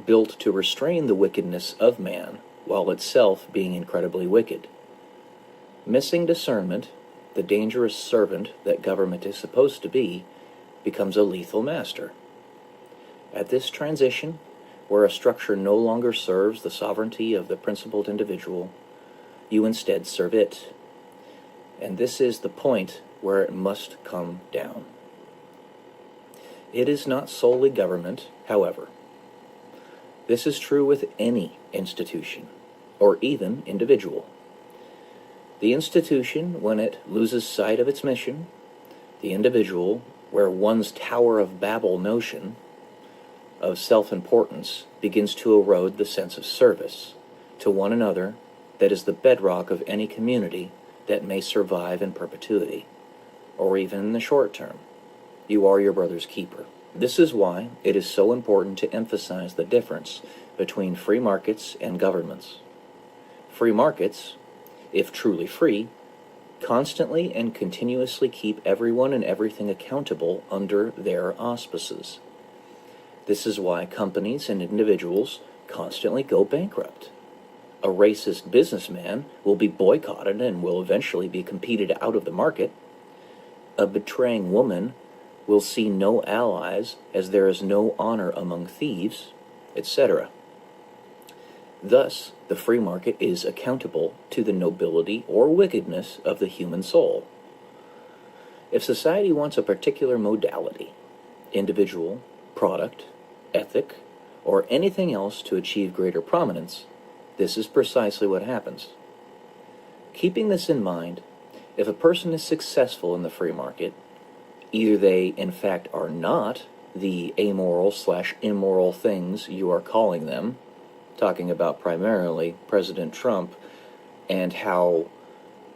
built to restrain the wickedness of man while itself being incredibly wicked. Missing discernment, the dangerous servant that government is supposed to be, becomes a lethal master. At this transition, where a structure no longer serves the sovereignty of the principled individual, you instead serve it. And this is the point where it must come down. It is not solely government, however. This is true with any institution, or even individual. The institution, when it loses sight of its mission, the individual, where one's Tower of Babel notion of self-importance begins to erode the sense of service to one another that is the bedrock of any community that may survive in perpetuity, or even in the short term. You are your brother's keeper. This is why it is so important to emphasize the difference between free markets and governments. Free markets, if truly free, constantly and continuously keep everyone and everything accountable under their auspices. This is why companies and individuals constantly go bankrupt. A racist businessman will be boycotted and will eventually be competed out of the market. A betraying woman will see no allies as there is no honor among thieves, etc. Thus, the free market is accountable to the nobility or wickedness of the human soul. If society wants a particular modality, individual, product, ethic, or anything else to achieve greater prominence, this is precisely what happens. Keeping this in mind, if a person is successful in the free market, either they in fact are not the amoral/immoral things you are calling them, talking about primarily President Trump and how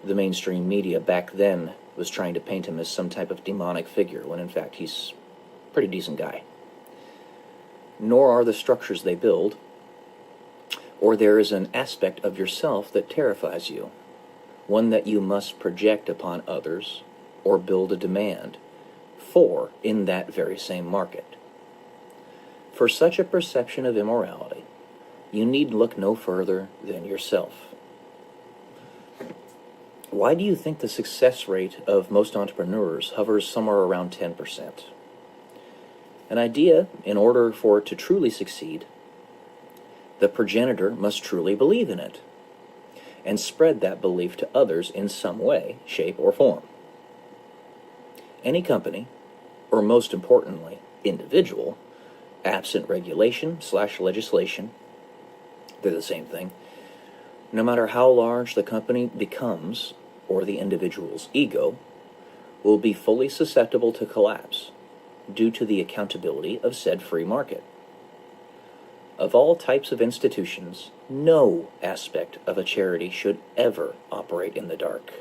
the mainstream media back then was trying to paint him as some type of demonic figure, when in fact he's a pretty decent guy. Nor are the structures they build, or there is an aspect of yourself that terrifies you, one that you must project upon others or build a demand for in that very same market. For such a perception of immorality, you need look no further than yourself. Why do you think the success rate of most entrepreneurs hovers somewhere around 10%? An idea, in order for it to truly succeed, the progenitor must truly believe in it and spread that belief to others in some way, shape, or form. Any company, or most importantly, individual, absent regulation/legislation, they're the same thing, no matter how large the company becomes, or the individual's ego, will be fully susceptible to collapse due to the accountability of said free market. Of all types of institutions, no aspect of a charity should ever operate in the dark.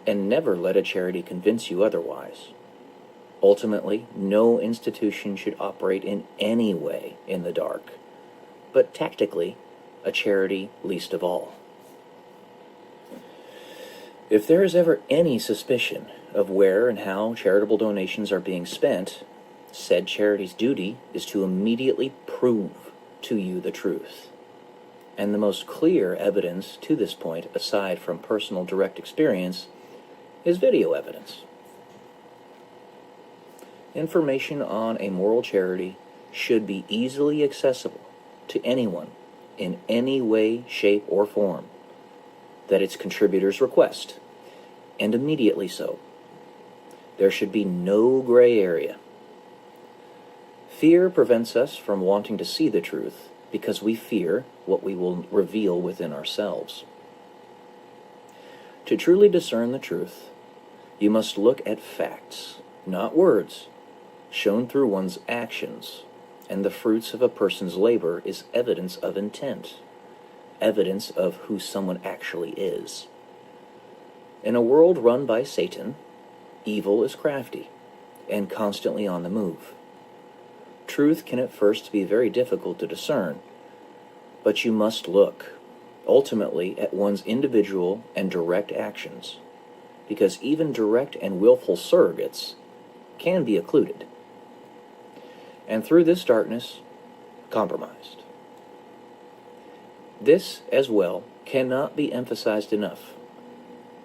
And never let a charity convince you otherwise. Ultimately, no institution should operate in any way in the dark, but tactically, a charity least of all. If there is ever any suspicion of where and how charitable donations are being spent, said charity's duty is to immediately prove to you the truth. And the most clear evidence to this point, aside from personal direct experience, is video evidence. Information on a moral charity should be easily accessible to anyone in any way, shape, or form that its contributors request, and immediately so. There should be no gray area. Fear prevents us from wanting to see the truth because we fear what we will reveal within ourselves. To truly discern the truth, you must look at facts, not words, shown through one's actions, and the fruits of a person's labor is evidence of intent, evidence of who someone actually is. In a world run by Satan, evil is crafty and constantly on the move. Truth can at first be very difficult to discern, but you must look, ultimately, at one's individual and direct actions, because even direct and willful surrogates can be occluded, and through this darkness, compromised. This, as well, cannot be emphasized enough.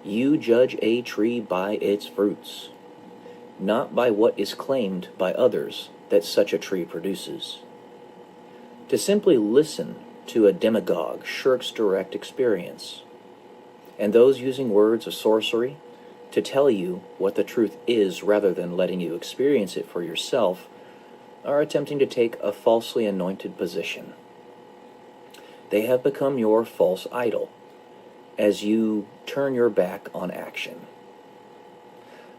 You judge a tree by its fruits, not by what is claimed by others that such a tree produces. To simply listen to a demagogue shirks direct experience, and those using words of sorcery to tell you what the truth is rather than letting you experience it for yourself are attempting to take a falsely anointed position. They have become your false idol as you turn your back on action.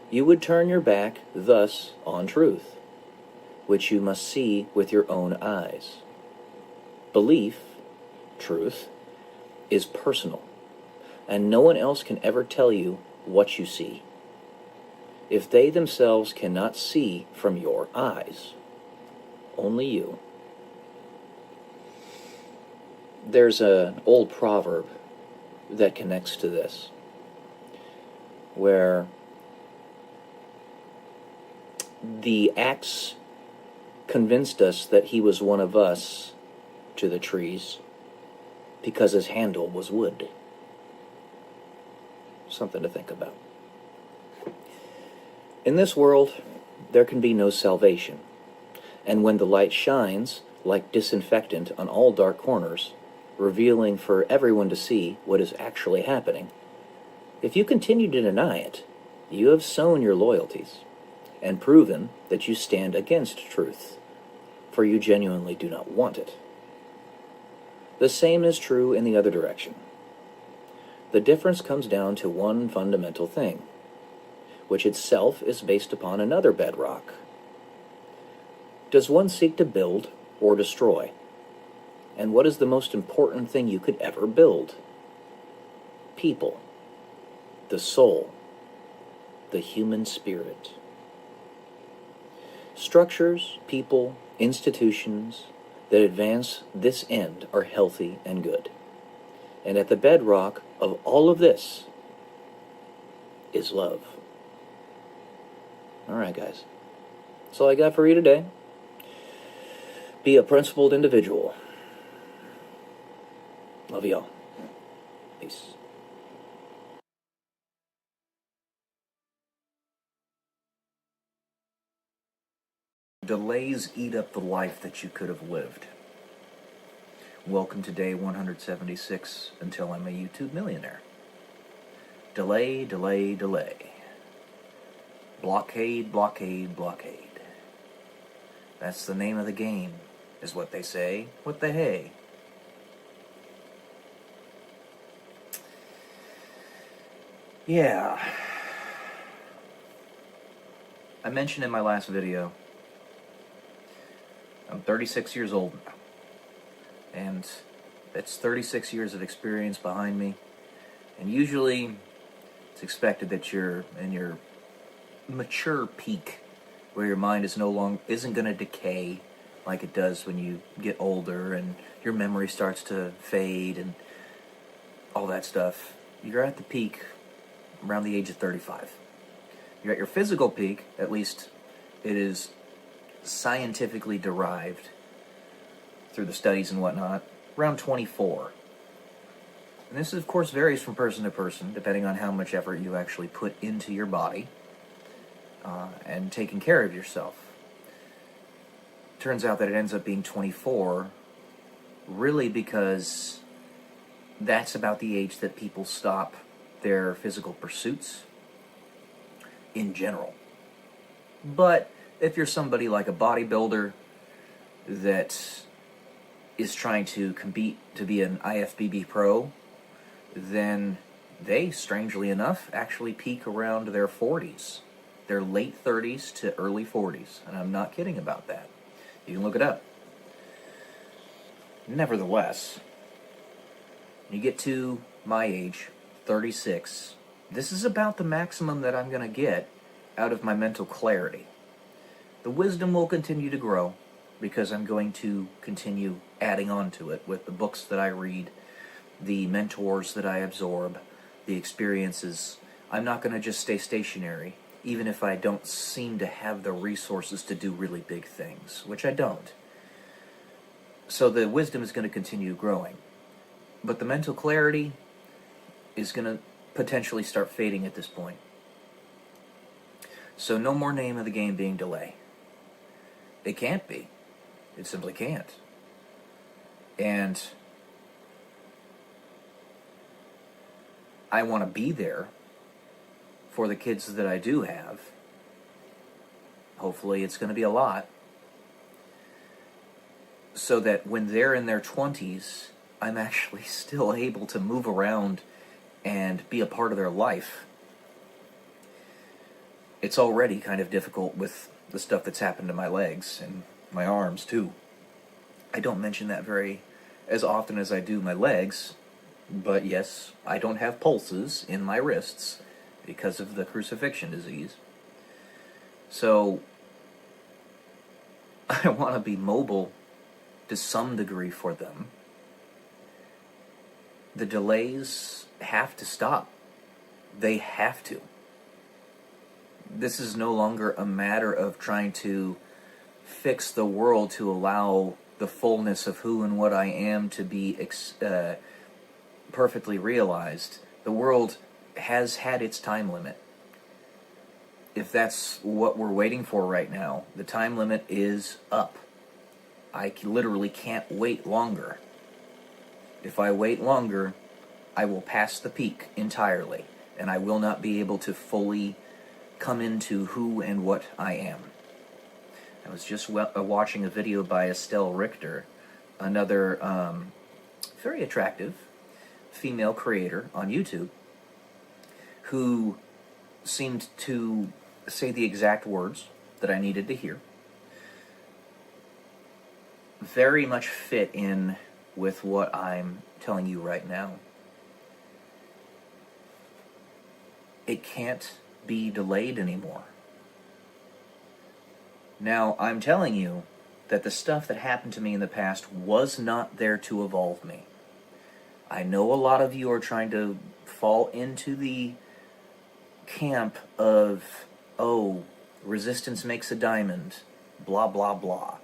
You would turn your back, thus, on truth, which you must see with your own eyes. Belief, truth, is personal, and no one else can ever tell you what you see. If they themselves cannot see from your eyes, only you. There's an old proverb that connects to this, where the axe convinced us that he was one of us to the trees because his handle was wood. Something to think about. In this world, there can be no salvation, and when the light shines like disinfectant on all dark corners, revealing for everyone to see what is actually happening, if you continue to deny it, you have sown your loyalties and proven that you stand against truth, for you genuinely do not want it. The same is true in the other direction. The difference comes down to one fundamental thing, which itself is based upon another bedrock. Does one seek to build or destroy? And what is the most important thing you could ever build? People, the soul, the human spirit. Structures, people, institutions that advance this end are healthy and good. And at the bedrock of all of this is love. All right, guys. That's all I got for you today. Be a principled individual. Love y'all. Peace. Delays eat up the life that you could have lived. Welcome to day 176 until I'm a YouTube millionaire. Delay, delay, delay. Blockade, blockade, blockade. That's the name of the game, is what they say. What the hey? Yeah. I mentioned in my last video, I'm 36 years old now. And that's 36 years of experience behind me. And usually, it's expected that you're in your mature peak, where your mind isn't going to decay like it does when you get older and your memory starts to fade and all that stuff. You're at the peak around the age of 35. You're at your physical peak, at least it is scientifically derived through the studies and whatnot, around 24. And this, of course, varies from person to person, depending on how much effort you actually put into your body and taking care of yourself. Turns out that it ends up being 24, really because that's about the age that people stop their physical pursuits in general. But if you're somebody like a bodybuilder that is trying to compete to be an IFBB pro, then they, strangely enough, actually peak around their 40s. Their late 30s to early 40s. And I'm not kidding about that. You can look it up. Nevertheless, when you get to my age, 36, this is about the maximum that I'm going to get out of my mental clarity. The wisdom will continue to grow because I'm going to continue adding on to it with the books that I read, the mentors that I absorb, the experiences. I'm not going to just stay stationary, even if I don't seem to have the resources to do really big things, which I don't. So the wisdom is going to continue growing. But the mental clarity is going to potentially start fading at this point. So no more name of the game being delay. It can't be. It simply can't. And I want to be there for the kids that I do have. Hopefully it's going to be a lot. So that when they're in their 20s, I'm actually still able to move around and be a part of their life. It's already kind of difficult with the stuff that's happened to my legs and my arms too. I don't mention that very as often as I do my legs, but yes, I don't have pulses in my wrists because of the crucifixion disease. So I want to be mobile to some degree for them. The delays have to stop. They have to. This is no longer a matter of trying to fix the world to allow the fullness of who and what I am to be perfectly realized. The world has had its time limit. If that's what we're waiting for right now, the time limit is up. I literally can't wait longer. If I wait longer, I will pass the peak entirely, and I will not be able to fully come into who and what I am. I was just watching a video by Estelle Richter, another very attractive female creator on YouTube, who seemed to say the exact words that I needed to hear. Very much fit in with what I'm telling you right now. It can't be delayed anymore. Now, I'm telling you that the stuff that happened to me in the past was not there to evolve me. I know a lot of you are trying to fall into the camp of, oh, resistance makes a diamond, blah, blah, blah,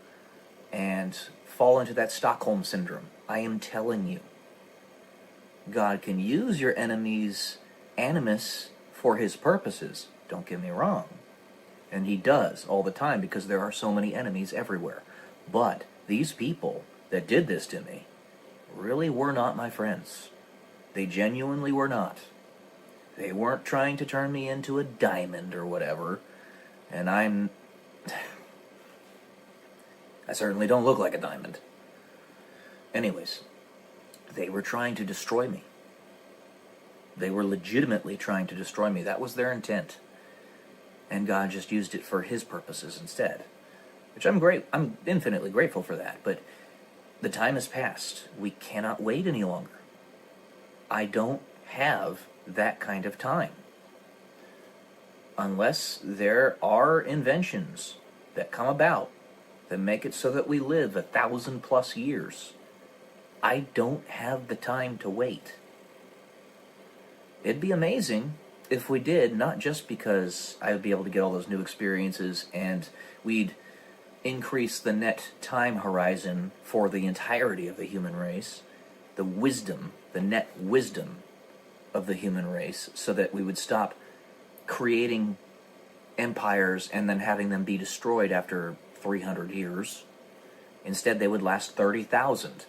and fall into that Stockholm syndrome. I am telling you, God can use your enemy's animus for his purposes. Don't get me wrong. And he does all the time because there are so many enemies everywhere. But these people that did this to me really were not my friends. They genuinely were not. They weren't trying to turn me into a diamond or whatever. And I certainly don't look like a diamond. Anyways, they were trying to destroy me. They were legitimately trying to destroy me. That was their intent. And God just used it for his purposes instead. Which I'm infinitely grateful for that. But the time has passed. We cannot wait any longer. I don't have that kind of time. Unless there are inventions that come about that make it so that we live 1,000+ years. I don't have the time to wait. It'd be amazing if we did, not just because I would be able to get all those new experiences and we'd increase the net time horizon for the entirety of the human race, the net wisdom of the human race, so that we would stop creating empires and then having them be destroyed after 300 years. Instead, they would last 30,000.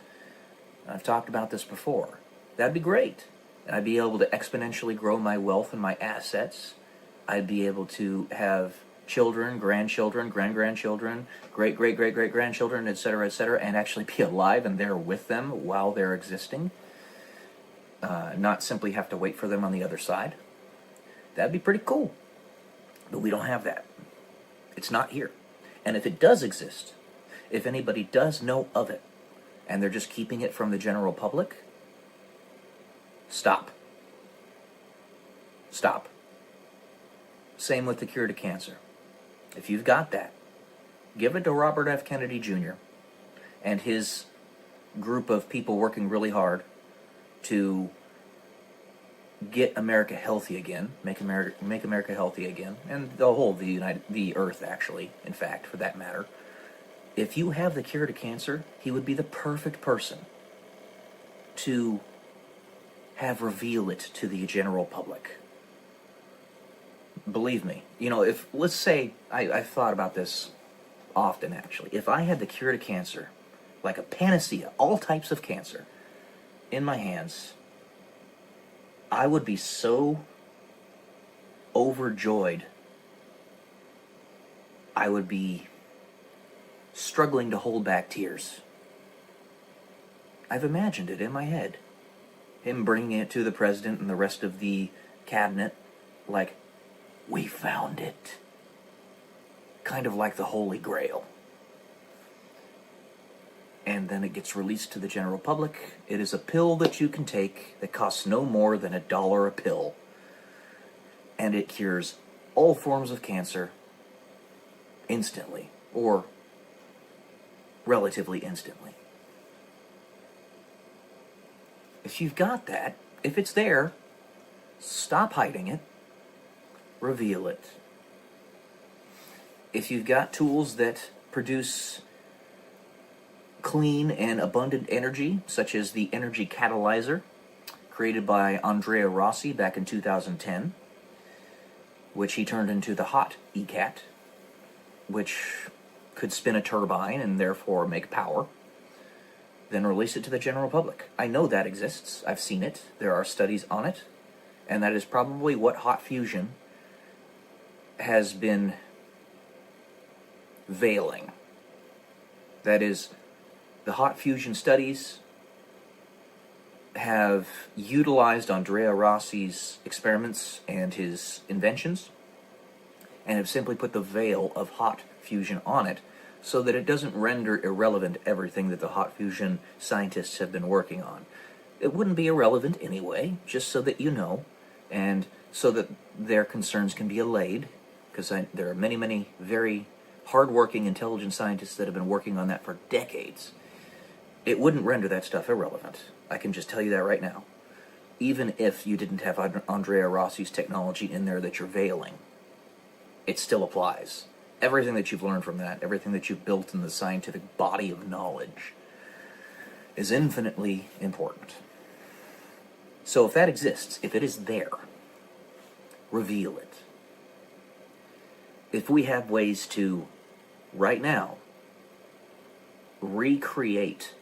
I've talked about this before. That'd be great. And I'd be able to exponentially grow my wealth and my assets. I'd be able to have children, grandchildren, great-great-great-great-grandchildren, etc., and actually be alive and there with them while they're existing. Not simply have to wait for them on the other side. That'd be pretty cool. But we don't have that. It's not here. And if it does exist, if anybody does know of it, and they're just keeping it from the general public, stop. Stop. Same with the cure to cancer. If you've got that, give it to Robert F. Kennedy Jr. and his group of people working really hard to get America healthy again, make America healthy again, and the whole of the earth, actually, in fact, for that matter. If you have the cure to cancer, he would be the perfect person to have reveal it to the general public. Believe me, if, let's say, I've thought about this often, actually. If I had the cure to cancer, like a panacea, all types of cancer, in my hands, I would be so overjoyed, I would be struggling to hold back tears. I've imagined it in my head. Him bringing it to the president and the rest of the cabinet like, we found it. Kind of like the Holy Grail. And then it gets released to the general public. It is a pill that you can take that costs no more than $1 a pill. And it cures all forms of cancer instantly, or relatively instantly. If you've got that, if it's there, stop hiding it, reveal it. If you've got tools that produce clean and abundant energy, such as the energy catalyzer, created by Andrea Rossi back in 2010, which he turned into the hot ECAT, which could spin a turbine and therefore make power, then release it to the general public. I know that exists. I've seen it. There are studies on it. And that is probably what hot fusion has been veiling. That is, the hot fusion studies have utilized Andrea Rossi's experiments and his inventions and have simply put the veil of hot fusion on it so that it doesn't render irrelevant everything that the hot fusion scientists have been working on. It wouldn't be irrelevant anyway, just so that you know, and so that their concerns can be allayed, because there are many, many very hardworking, intelligent scientists that have been working on that for decades. It wouldn't render that stuff irrelevant. I can just tell you that right now. Even if you didn't have Andrea Rossi's technology in there that you're veiling, it still applies. Everything that you've learned from that, everything that you've built in the scientific body of knowledge, is infinitely important. So if that exists, if it is there, reveal it. If we have ways to, right now, recreate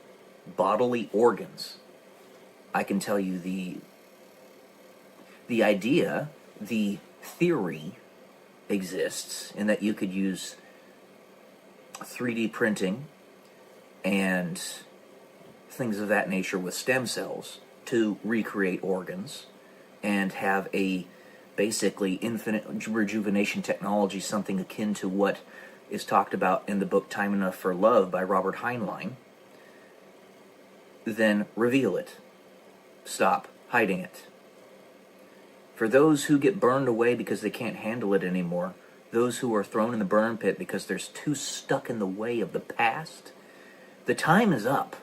bodily organs, I can tell you the idea, the theory exists in that you could use 3D printing and things of that nature with stem cells to recreate organs and have a basically infinite rejuvenation technology, something akin to what is talked about in the book Time Enough for Love by Robert Heinlein, then reveal it. Stop hiding it. For those who get burned away because they can't handle it anymore, those who are thrown in the burn pit because they're too stuck in the way of the past, the time is up.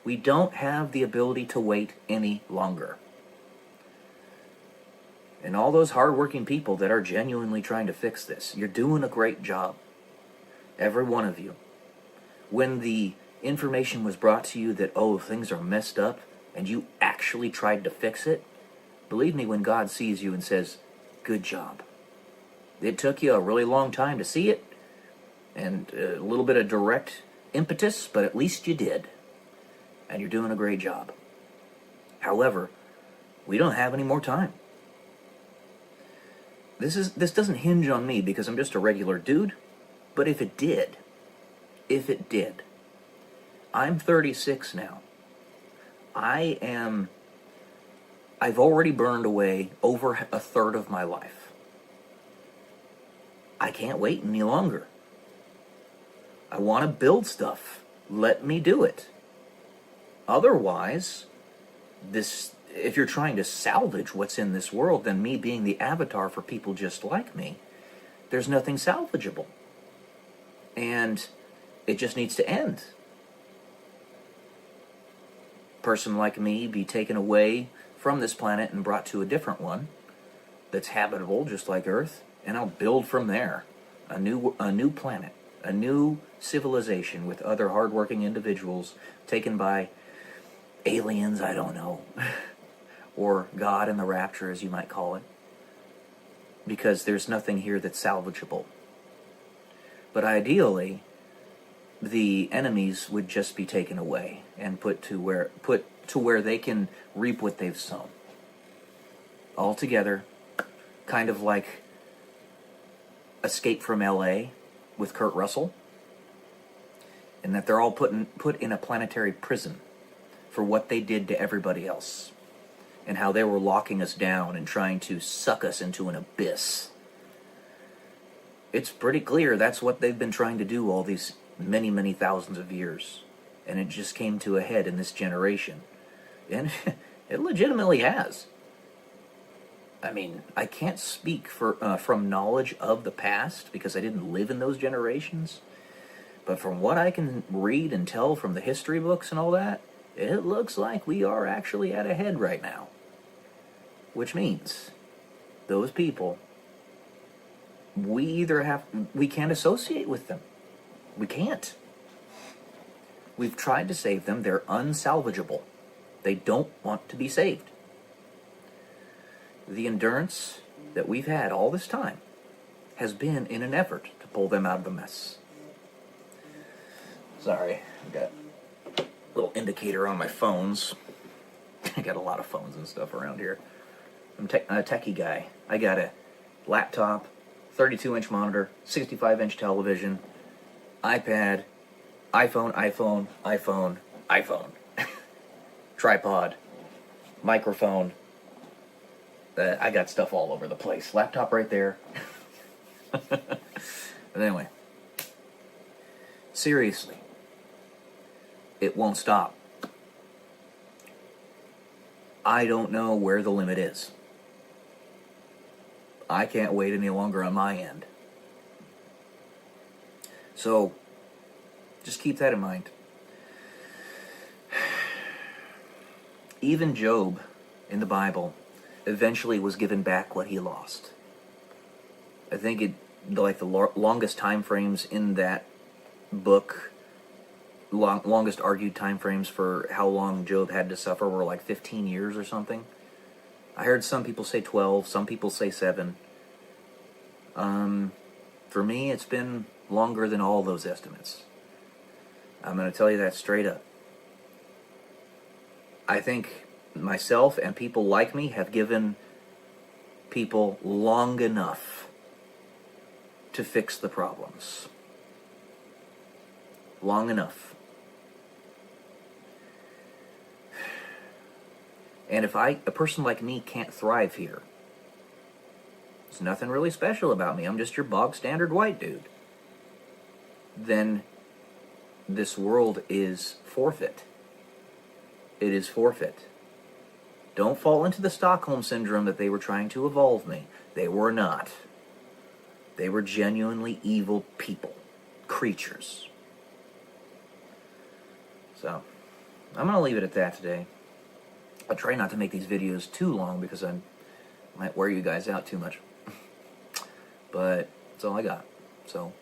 We don't have the ability to wait any longer. And all those hardworking people that are genuinely trying to fix this, you're doing a great job. Every one of you. When the information was brought to you that, oh, things are messed up, and you actually tried to fix it, believe me when God sees you and says, good job. It took you a really long time to see it, and a little bit of direct impetus, but at least you did. And you're doing a great job. However, we don't have any more time. This doesn't hinge on me because I'm just a regular dude, but if it did, I'm 36 now. I've already burned away over a third of my life. I can't wait any longer. I want to build stuff. Let me do it. Otherwise, if you're trying to salvage what's in this world, then me being the avatar for people just like me, there's nothing salvageable. And it just needs to end. Person like me be taken away from this planet and brought to a different one that's habitable, just like Earth, and I'll build from there a new planet, a new civilization with other hardworking individuals taken by aliens, I don't know, or God in the rapture, as you might call it, because there's nothing here that's salvageable. But ideally, the enemies would just be taken away and put to where they can reap what they've sown. Altogether, kind of like Escape from LA with Kurt Russell, and that they're all put in a planetary prison for what they did to everybody else, and how they were locking us down and trying to suck us into an abyss. It's pretty clear that's what they've been trying to do all these many, many thousands of years, and it just came to a head in this generation, and it legitimately has. I mean, I can't speak from knowledge of the past because I didn't live in those generations. But from what I can read and tell from the history books and all that, it looks like we are actually at a head right now. Which means those people, we can't associate with them. We can't. We've tried to save them. They're unsalvageable. They don't want to be saved. The endurance that we've had all this time has been in an effort to pull them out of the mess. Sorry, I've got a little indicator on my phones. I got a lot of phones and stuff around here. I'm a techie guy. I got a laptop, 32-inch monitor, 65-inch television, iPad, iPhone, tripod, microphone. I got stuff all over the place. Laptop right there. But anyway, seriously, it won't stop. I don't know where the limit is. I can't wait any longer on my end. So, just keep that in mind. Even Job in the Bible eventually was given back what he lost. I think the longest time frames in that book, longest argued time frames for how long Job had to suffer were like 15 years or something. I heard some people say 12, some people say 7. For me, it's been longer than all those estimates. I'm going to tell you that straight up. I think myself and people like me have given people long enough to fix the problems. Long enough. And if a person like me can't thrive here, there's nothing really special about me, I'm just your bog standard white dude, then this world is forfeit. It is forfeit. Don't fall into the Stockholm Syndrome that they were trying to evolve me. They were not. They were genuinely evil people. Creatures. So, I'm going to leave it at that today. I'll try not to make these videos too long because I might wear you guys out too much. But that's all I got. So,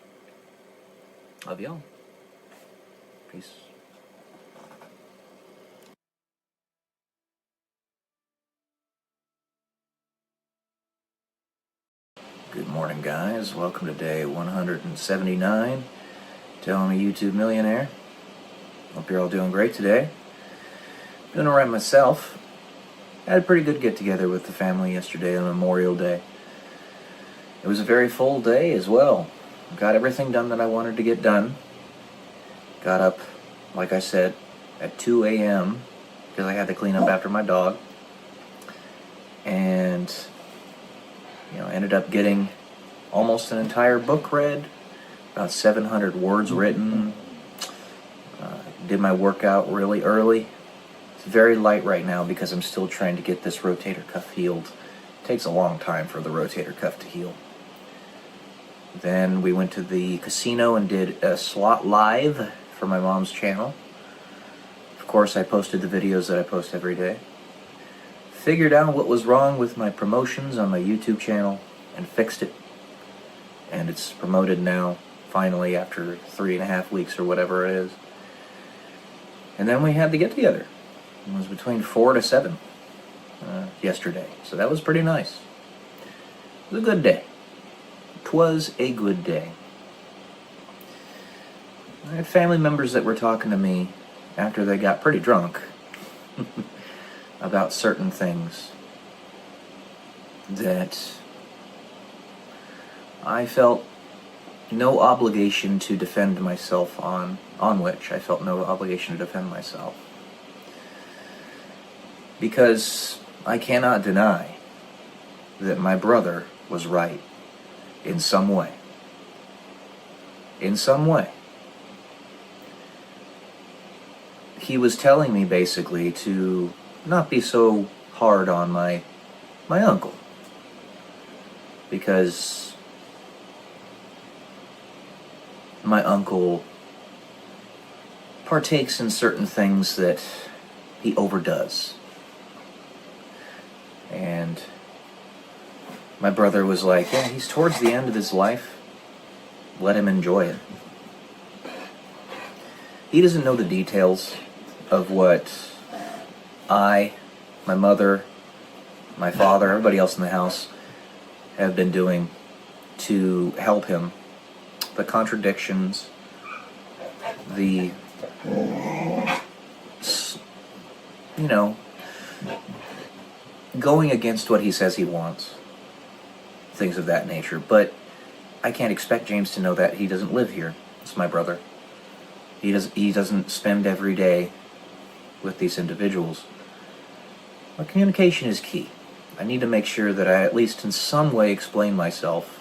love y'all. Peace. Good morning, guys. Welcome to day 179. Tell me, YouTube millionaire. Hope you're all doing great today. Doing alright myself. Had a pretty good get-together with the family yesterday on Memorial Day. It was a very full day as well. Got everything done that I wanted to get done. Got up, like I said, at 2 a.m. because I had to clean up after my dog. And ended up getting almost an entire book read, about 700 words written. Did my workout really early. It's very light right now because I'm still trying to get this rotator cuff healed. It takes a long time for the rotator cuff to heal. Then we went to the casino and did a slot live for my mom's channel. Of course, I posted the videos that I post every day. Figured out what was wrong with my promotions on my YouTube channel and fixed it. And it's promoted now, finally, after 3.5 weeks or whatever it is. And then we had the get-together. It was between 4 to 7 yesterday. So that was pretty nice. It was a good day. 'Twas a good day. I had family members that were talking to me after they got pretty drunk about certain things that I felt no obligation to defend myself on which I felt no obligation to defend myself. Because I cannot deny that my brother was right in some way. In some way. He was telling me basically to not be so hard on my uncle. Because my uncle partakes in certain things that he overdoes. And my brother was like, yeah, he's towards the end of his life. Let him enjoy it. He doesn't know the details of what I, my mother, my father, everybody else in the house have been doing to help him. The contradictions, the, going against what he says he wants. Things of that nature. But I can't expect James to know that. He doesn't live here. It's my brother. He doesn't spend every day with these individuals. But communication is key. I need to make sure that I at least in some way explain myself.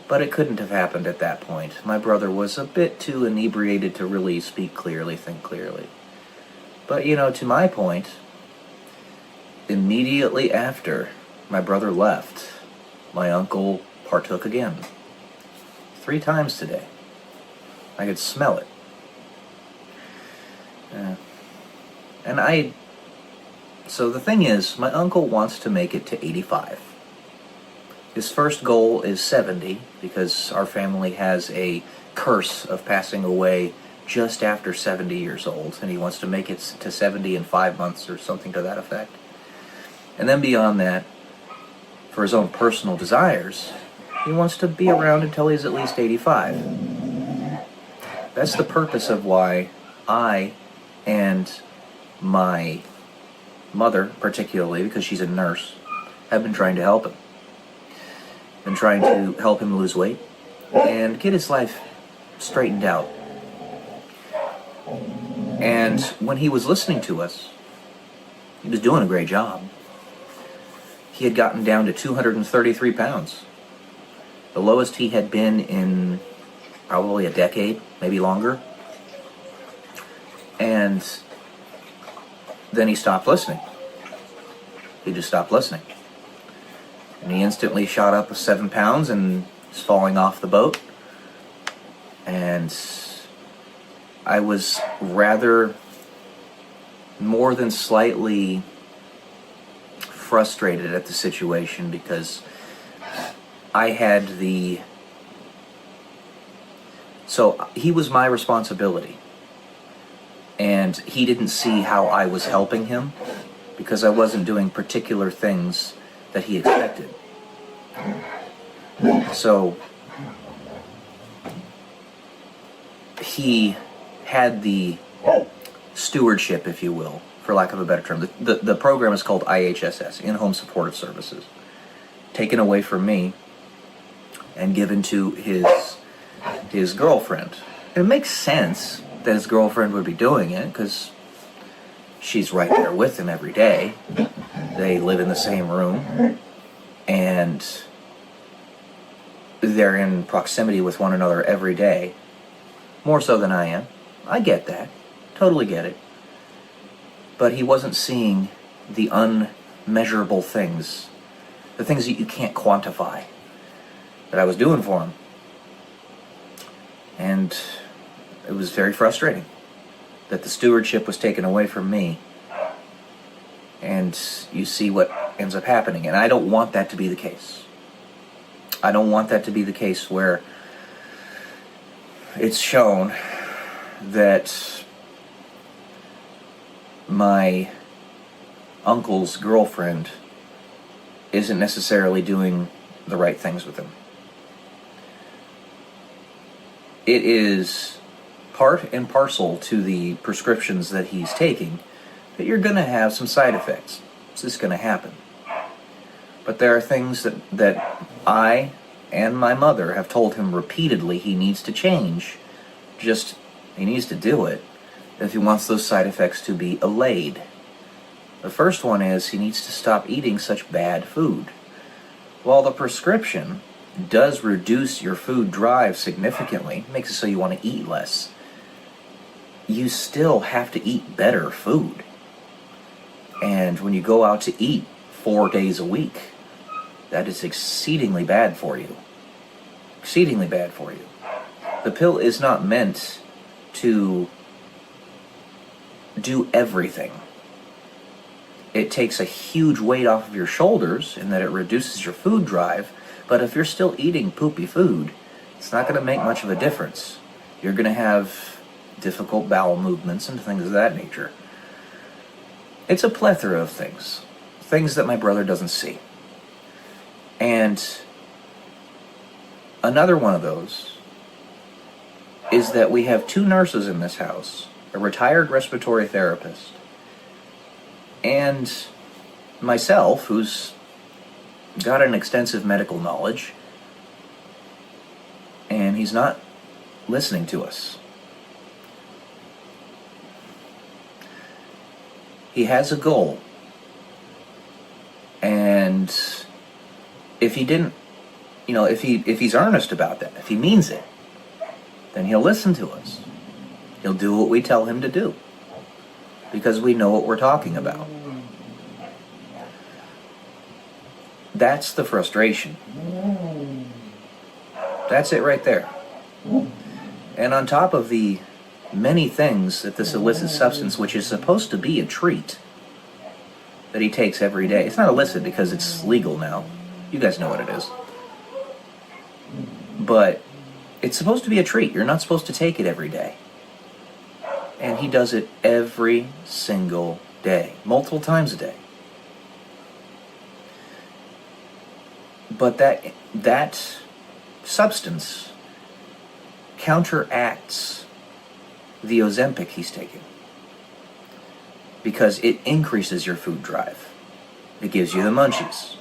But it couldn't have happened at that point. My brother was a bit too inebriated to really speak clearly, think clearly. But, to my point, immediately after my brother left, my uncle partook again. 3 times today. I could smell it. So the thing is, my uncle wants to make it to 85. His first goal is 70, because our family has a curse of passing away just after 70 years old, and he wants to make it to 70 in 5 months or something to that effect. And then beyond that, for his own personal desires, he wants to be around until he's at least 85. That's the purpose of why I and my mother, particularly, because she's a nurse, have been trying to help him. Been trying to help him lose weight and get his life straightened out. And when he was listening to us, he was doing a great job. He had gotten down to 233 pounds. The lowest he had been in probably a decade, maybe longer. And then he stopped listening. He just stopped listening. And he instantly shot up 7 pounds and is falling off the boat. And I was rather more than slightly frustrated at the situation, because I had so he was my responsibility, and he didn't see how I was helping him because I wasn't doing particular things that he expected. So he had the stewardship, if you will, for lack of a better term. The program is called IHSS, In-Home Supportive Services, taken away from me and given to his girlfriend. It makes sense that his girlfriend would be doing it, because she's right there with him every day. They live in the same room, and they're in proximity with one another every day, more so than I am. I get that. Totally get it. But he wasn't seeing the unmeasurable things, the things that you can't quantify, that I was doing for him. And it was very frustrating that the stewardship was taken away from me. And you see what ends up happening. And I don't want that to be the case. I don't want that to be the case where it's shown that my uncle's girlfriend isn't necessarily doing the right things with him. It is part and parcel to the prescriptions that he's taking that you're going to have some side effects. It's just going to happen. But there are things that I and my mother have told him repeatedly he needs to change. Just, he needs to do it if he wants those side effects to be allayed. The first one is he needs to stop eating such bad food. While the prescription does reduce your food drive significantly, makes it so you want to eat less, you still have to eat better food. And when you go out to eat 4 days a week, that is exceedingly bad for you. Exceedingly bad for you. The pill is not meant to do everything. It takes a huge weight off of your shoulders in that it reduces your food drive, but if you're still eating poopy food, it's not going to make much of a difference. You're going to have difficult bowel movements and things of that nature. It's a plethora of things. Things that my brother doesn't see. And another one of those is that we have 2 nurses in this house, a retired respiratory therapist, and myself, who's got an extensive medical knowledge, and he's not listening to us. He has a goal, and if he didn't, if he's earnest about that, if he means it, then he'll listen to us. He'll do what we tell him to do, because we know what we're talking about. That's the frustration. That's it right there. And on top of the many things that this illicit substance, which is supposed to be a treat, that he takes every day. It's not illicit because it's legal now. You guys know what it is. But it's supposed to be a treat. You're not supposed to take it every day. And he does it every single day, multiple times a day. But that substance counteracts the Ozempic he's taking, because it increases your food drive. It gives you the munchies.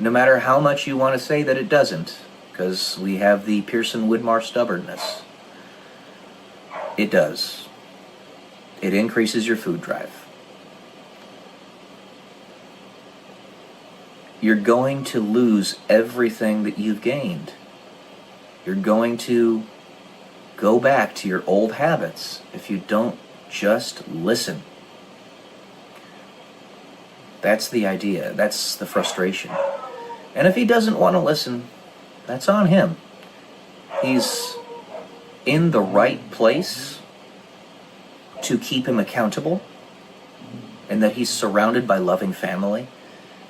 No matter how much you want to say that it doesn't, because we have the Pearson-Widmar stubbornness, it does. It increases your food drive. You're going to lose everything that you've gained. You're going to go back to your old habits if you don't just listen. That's the idea. That's the frustration. And if he doesn't want to listen, that's on him. He's in the right place to keep him accountable, and that he's surrounded by loving family,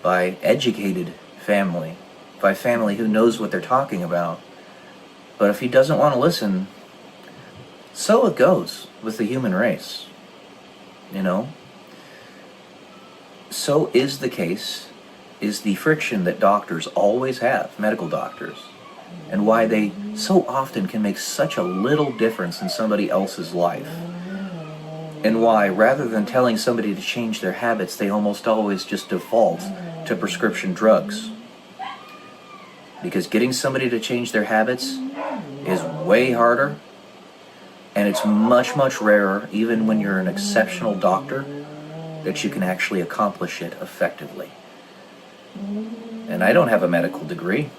by educated family, by family who knows what they're talking about. But if he doesn't want to listen, so it goes with the human race, So is the case, is the friction that doctors always have, medical doctors, and why they so often can make such a little difference in somebody else's life. And why, rather than telling somebody to change their habits, they almost always just default to prescription drugs. Because getting somebody to change their habits is way harder, and it's much, much rarer, even when you're an exceptional doctor, that you can actually accomplish it effectively. And I don't have a medical degree.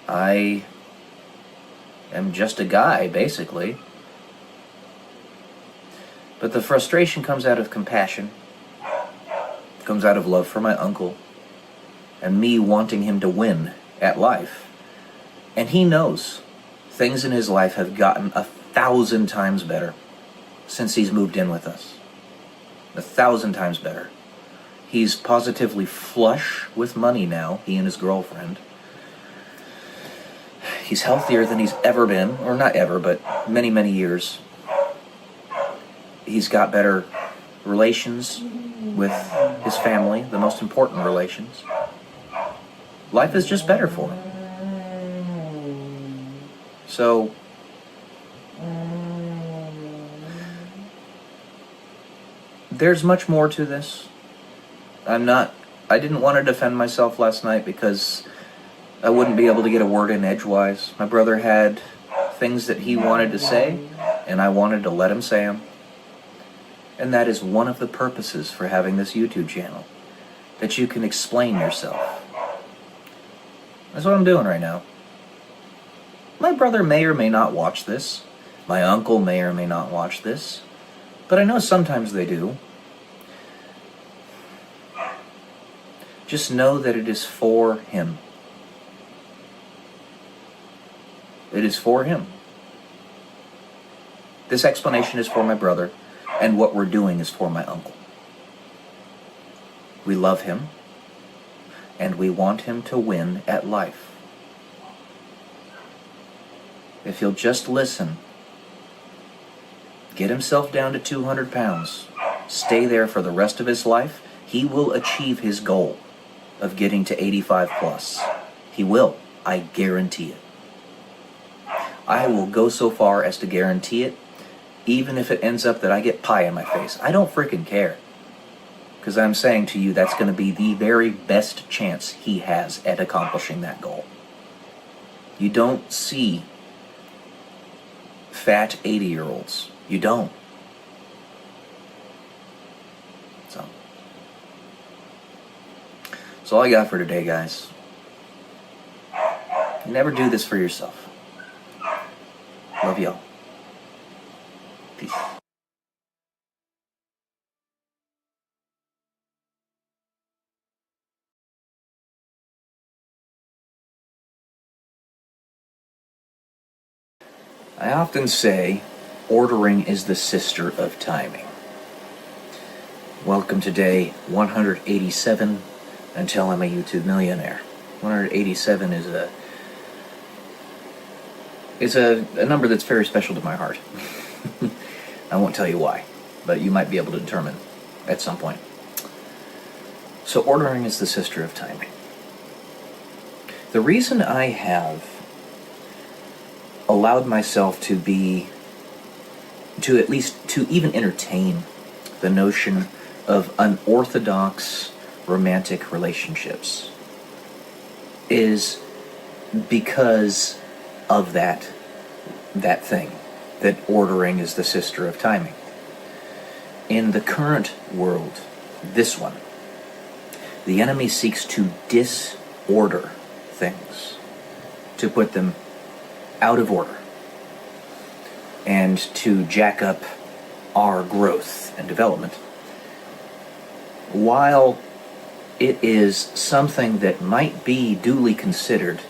I am just a guy, basically. But the frustration comes out of compassion, comes out of love for my uncle, and me wanting him to win at life. And he knows things in his life have gotten 1,000 times better since he's moved in with us. 1,000 times better. He's positively flush with money now, he and his girlfriend. He's healthier than he's ever been, or not ever, but many, many years. He's got better relations with his family, the most important relations. Life is just better for him. So, there's much more to this. I'm not I didn't want to defend myself last night because I wouldn't be able to get a word in edgewise. My brother had things that he wanted to say, and I wanted to let him say them. And that is one of the purposes for having this YouTube channel, that you can explain yourself. That's what I'm doing right now. My brother may or may not watch this. My uncle may or may not watch this. But I know sometimes they do. Just know that it is for him. It is for him. This explanation is for my brother, and what we're doing is for my uncle. We love him, and we want him to win at life. If he'll just listen, get himself down to 200 pounds, stay there for the rest of his life, he will achieve his goal of getting to 85 plus. He will. I guarantee it. I will go so far as to guarantee it, even if it ends up that I get pie in my face. I don't freaking care. Because I'm saying to you, that's going to be the very best chance he has at accomplishing that goal. You don't see fat 80-year-olds. You don't. So, that's all I got for today, guys. Never do this for yourself. Love y'all. Peace. I often say, ordering is the sister of timing. Welcome to day 187 until I'm a YouTube millionaire. 187 is a number that's very special to my heart. I won't tell you why, but you might be able to determine at some point. So ordering is the sister of timing. The reason I have allowed myself to even entertain the notion of unorthodox romantic relationships is because of that thing, that ordering is the sister of timing. In the current world, this one, the enemy seeks to disorder things, to put them out of order, and to jack up our growth and development. While it is something that might be duly considered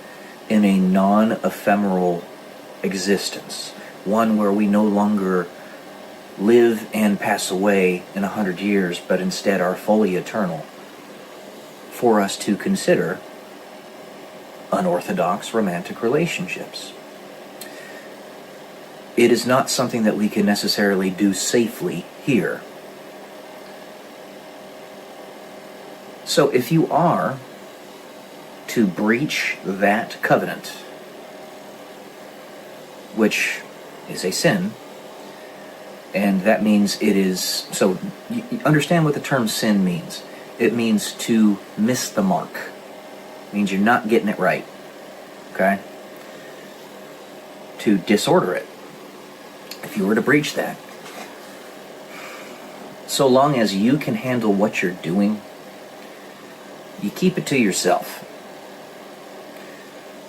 in a non-ephemeral existence, one where we no longer live and pass away in 100 years, but instead are fully eternal, for us to consider unorthodox romantic relationships. It is not something that we can necessarily do safely here. So if you are to breach that covenant, which is a sin, and that means it is, so you understand what the term sin means. It means to miss the mark. It means you're not getting it right. Okay? To disorder it. If you were to breach that, so long as you can handle what you're doing, you keep it to yourself.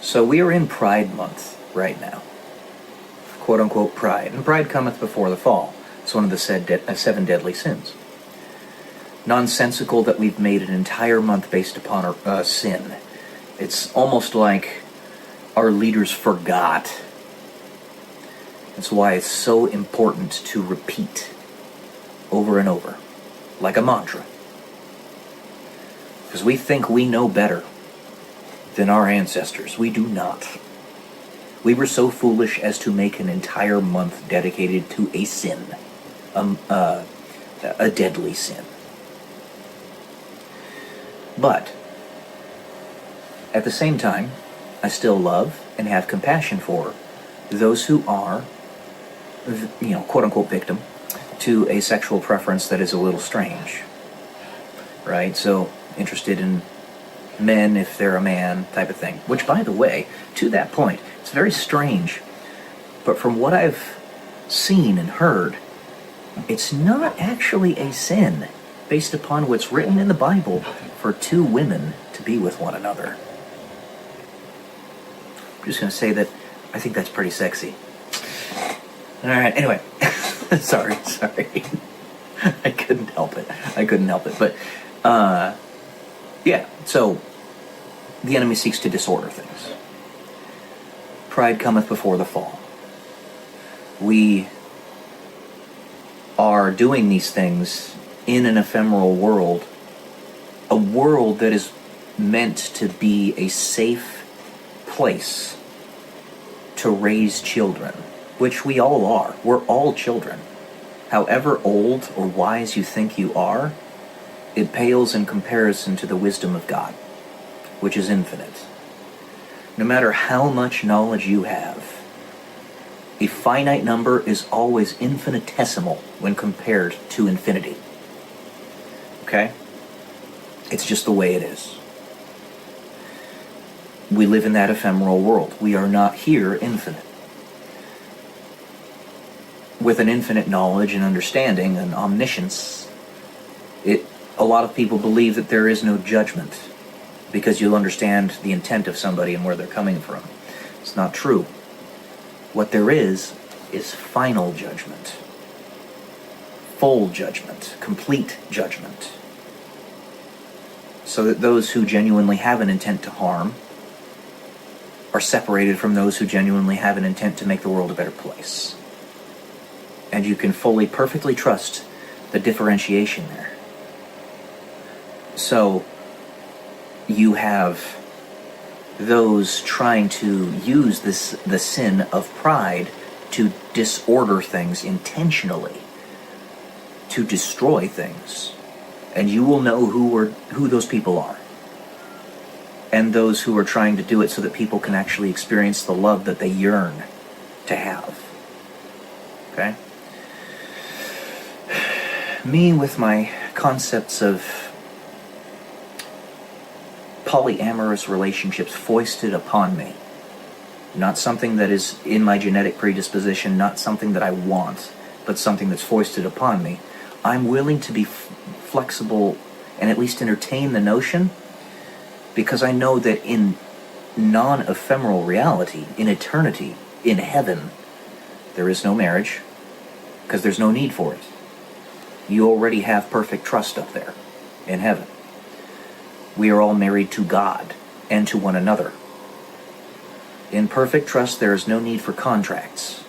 So we are in Pride Month right now. Quote-unquote pride. And pride cometh before the fall. It's one of the seven deadly sins. Nonsensical that we've made an entire month based upon our sin. It's almost like our leaders forgot. That's why it's so important to repeat over and over, like a mantra. Because we think we know better than our ancestors. We do not. We were so foolish as to make an entire month dedicated to a sin, a deadly sin. But at the same time, I still love and have compassion for those who are, quote-unquote victim to a sexual preference that is a little strange, right? So interested in men if they're a man type of thing. Which, by the way, to that point, it's very strange, but from what I've seen and heard, it's not actually a sin based upon what's written in the Bible for two women to be with one another. I'm just going to say that I think that's pretty sexy. Alright, anyway. sorry. I couldn't help it. But, yeah, so the enemy seeks to disorder things. Pride cometh before the fall. We are doing these things in an ephemeral world, a world that is meant to be a safe place to raise children, which we all are. We're all children. However old or wise you think you are, it pales in comparison to the wisdom of God, which is infinite. No matter how much knowledge you have, a finite number is always infinitesimal when compared to infinity. Okay? It's just the way it is. We live in that ephemeral world. We are not here infinite. With an infinite knowledge and understanding and omniscience, a lot of people believe that there is no judgment because you'll understand the intent of somebody and where they're coming from. It's not true. What there is final judgment. Full judgment. Complete judgment. So that those who genuinely have an intent to harm are separated from those who genuinely have an intent to make the world a better place. And you can fully, perfectly trust the differentiation there. So, you have those trying to use the sin of pride to disorder things intentionally, to destroy things. And you will know who those people are. And those who are trying to do it so that people can actually experience the love that they yearn to have. Okay? Me with my concepts of polyamorous relationships foisted upon me. Not something that is in my genetic predisposition, not something that I want, but something that's foisted upon me. I'm willing to be flexible and at least entertain the notion, because I know that in non-ephemeral reality, in eternity, in heaven, there is no marriage, because there's no need for it. You already have perfect trust up there in heaven. We are all married to God and to one another. In perfect trust, there is no need for contracts.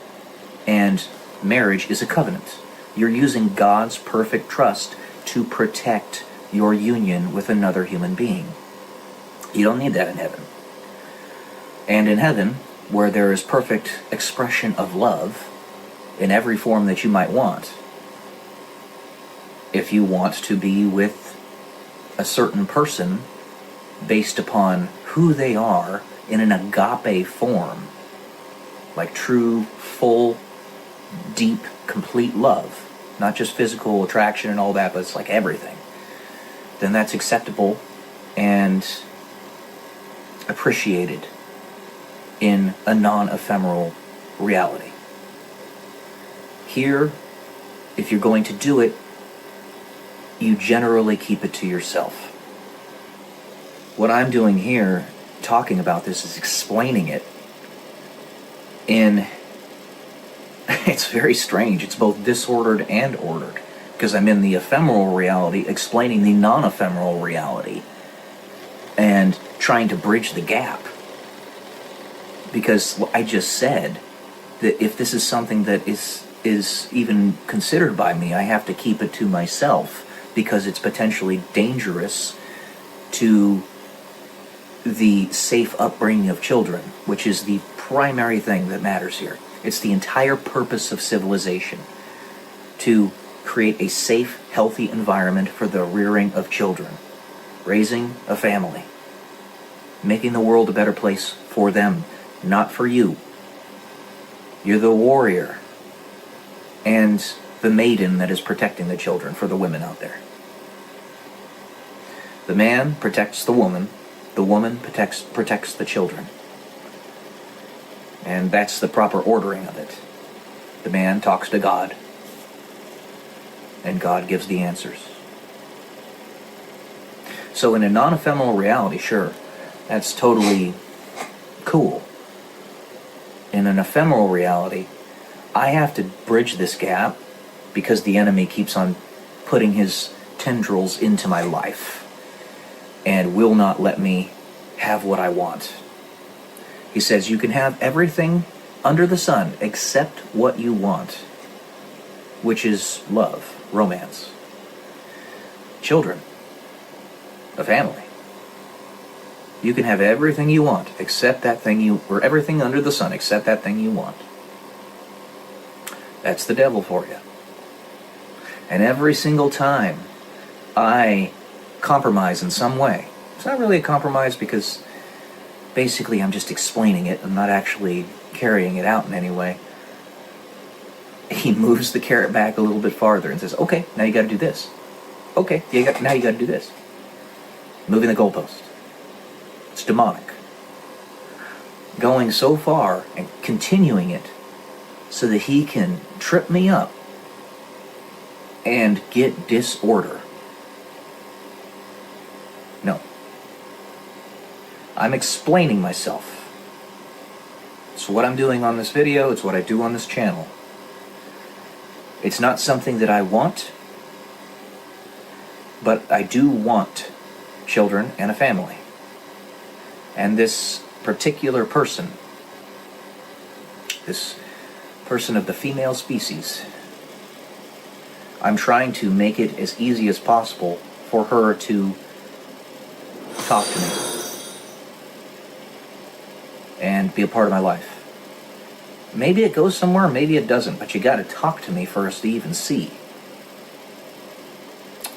And marriage is a covenant. You're using God's perfect trust to protect your union with another human being. You don't need that in heaven. And in heaven, where there is perfect expression of love in every form that you might want, if you want to be with a certain person based upon who they are in an agape form, like true, full, deep, complete love, not just physical attraction and all that, but it's like everything, then that's acceptable and appreciated in a non-ephemeral reality. Here, if you're going to do it, you generally keep it to yourself. What I'm doing here, talking about this, is explaining it in... It's very strange. It's both disordered and ordered, because I'm in the ephemeral reality explaining the non-ephemeral reality and trying to bridge the gap. Because I just said that if this is something that is even considered by me, I have to keep it to myself, because it's potentially dangerous to the safe upbringing of children, which is the primary thing that matters here. It's the entire purpose of civilization, to create a safe, healthy environment for the rearing of children, raising a family, making the world a better place for them, not for you. You're the warrior and the maiden that is protecting the children for the women out there. The man protects the woman protects the children. And that's the proper ordering of it. The man talks to God, and God gives the answers. So in a non-ephemeral reality, sure, that's totally cool. In an ephemeral reality, I have to bridge this gap because the enemy keeps on putting his tendrils into my life and will not let me have what I want. He says, you can have everything under the sun except what you want, which is love, romance, children, a family. You can have everything you want except that thing or everything under the sun except that thing you want. That's the devil for you. And every single time I compromise in some way, it's not really a compromise because basically I'm just explaining it. I'm not actually carrying it out in any way. He moves the carrot back a little bit farther and says, okay, now you got to do this. Okay, now you got to do this. Moving the goalpost. It's demonic. Going so far and continuing it so that he can trip me up and get disorder. No. I'm explaining myself. It's what I'm doing on this video. It's what I do on this channel. It's not something that I want, but I do want children and a family. And this particular person, this person of the female species, I'm trying to make it as easy as possible for her to talk to me and be a part of my life. Maybe it goes somewhere, maybe it doesn't, but you gotta talk to me first to even see.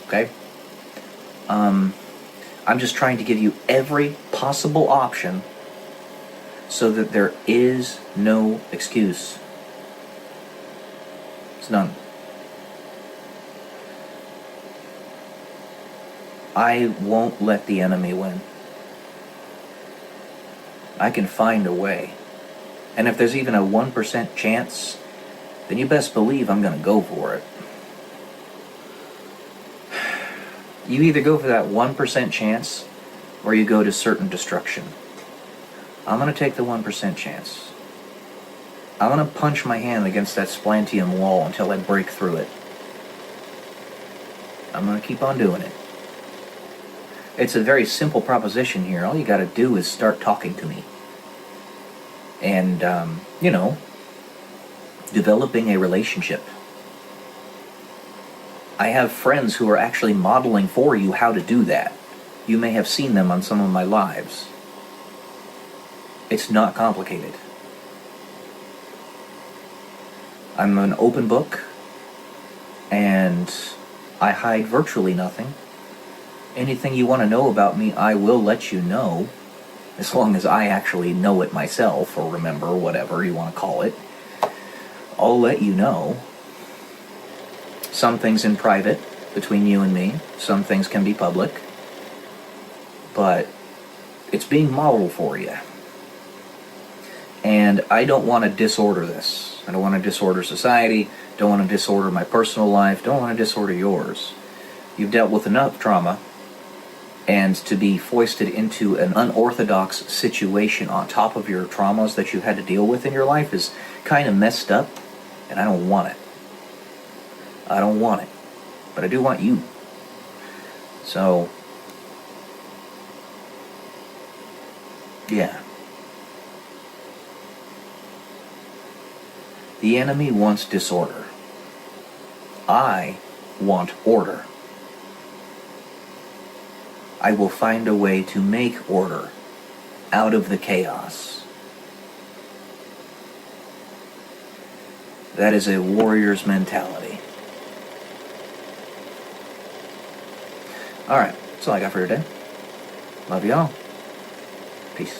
Okay? I'm just trying to give you every possible option so that there is no excuse. It's none. I won't let the enemy win. I can find a way. And if there's even a 1% chance, then you best believe I'm going to go for it. You either go for that 1% chance, or you go to certain destruction. I'm going to take the 1% chance. I'm going to punch my hand against that splantium wall until I break through it. I'm going to keep on doing it. It's a very simple proposition here. All you got to do is start talking to me. And, developing a relationship. I have friends who are actually modeling for you how to do that. You may have seen them on some of my lives. It's not complicated. I'm an open book, and I hide virtually nothing. Anything you want to know about me, I will let you know, as long as I actually know it myself, or remember, whatever you want to call it. I'll let you know. Some things in private, between you and me. Some things can be public. But it's being modeled for you. And I don't want to disorder this. I don't want to disorder society. Don't want to disorder my personal life. Don't want to disorder yours. You've dealt with enough trauma. And to be foisted into an unorthodox situation on top of your traumas that you've had to deal with in your life is kind of messed up. And I don't want it. I don't want it. But I do want you. So, yeah. The enemy wants disorder. I want order. I will find a way to make order out of the chaos. That is a warrior's mentality. Alright, that's all I got for today. Love y'all. Peace.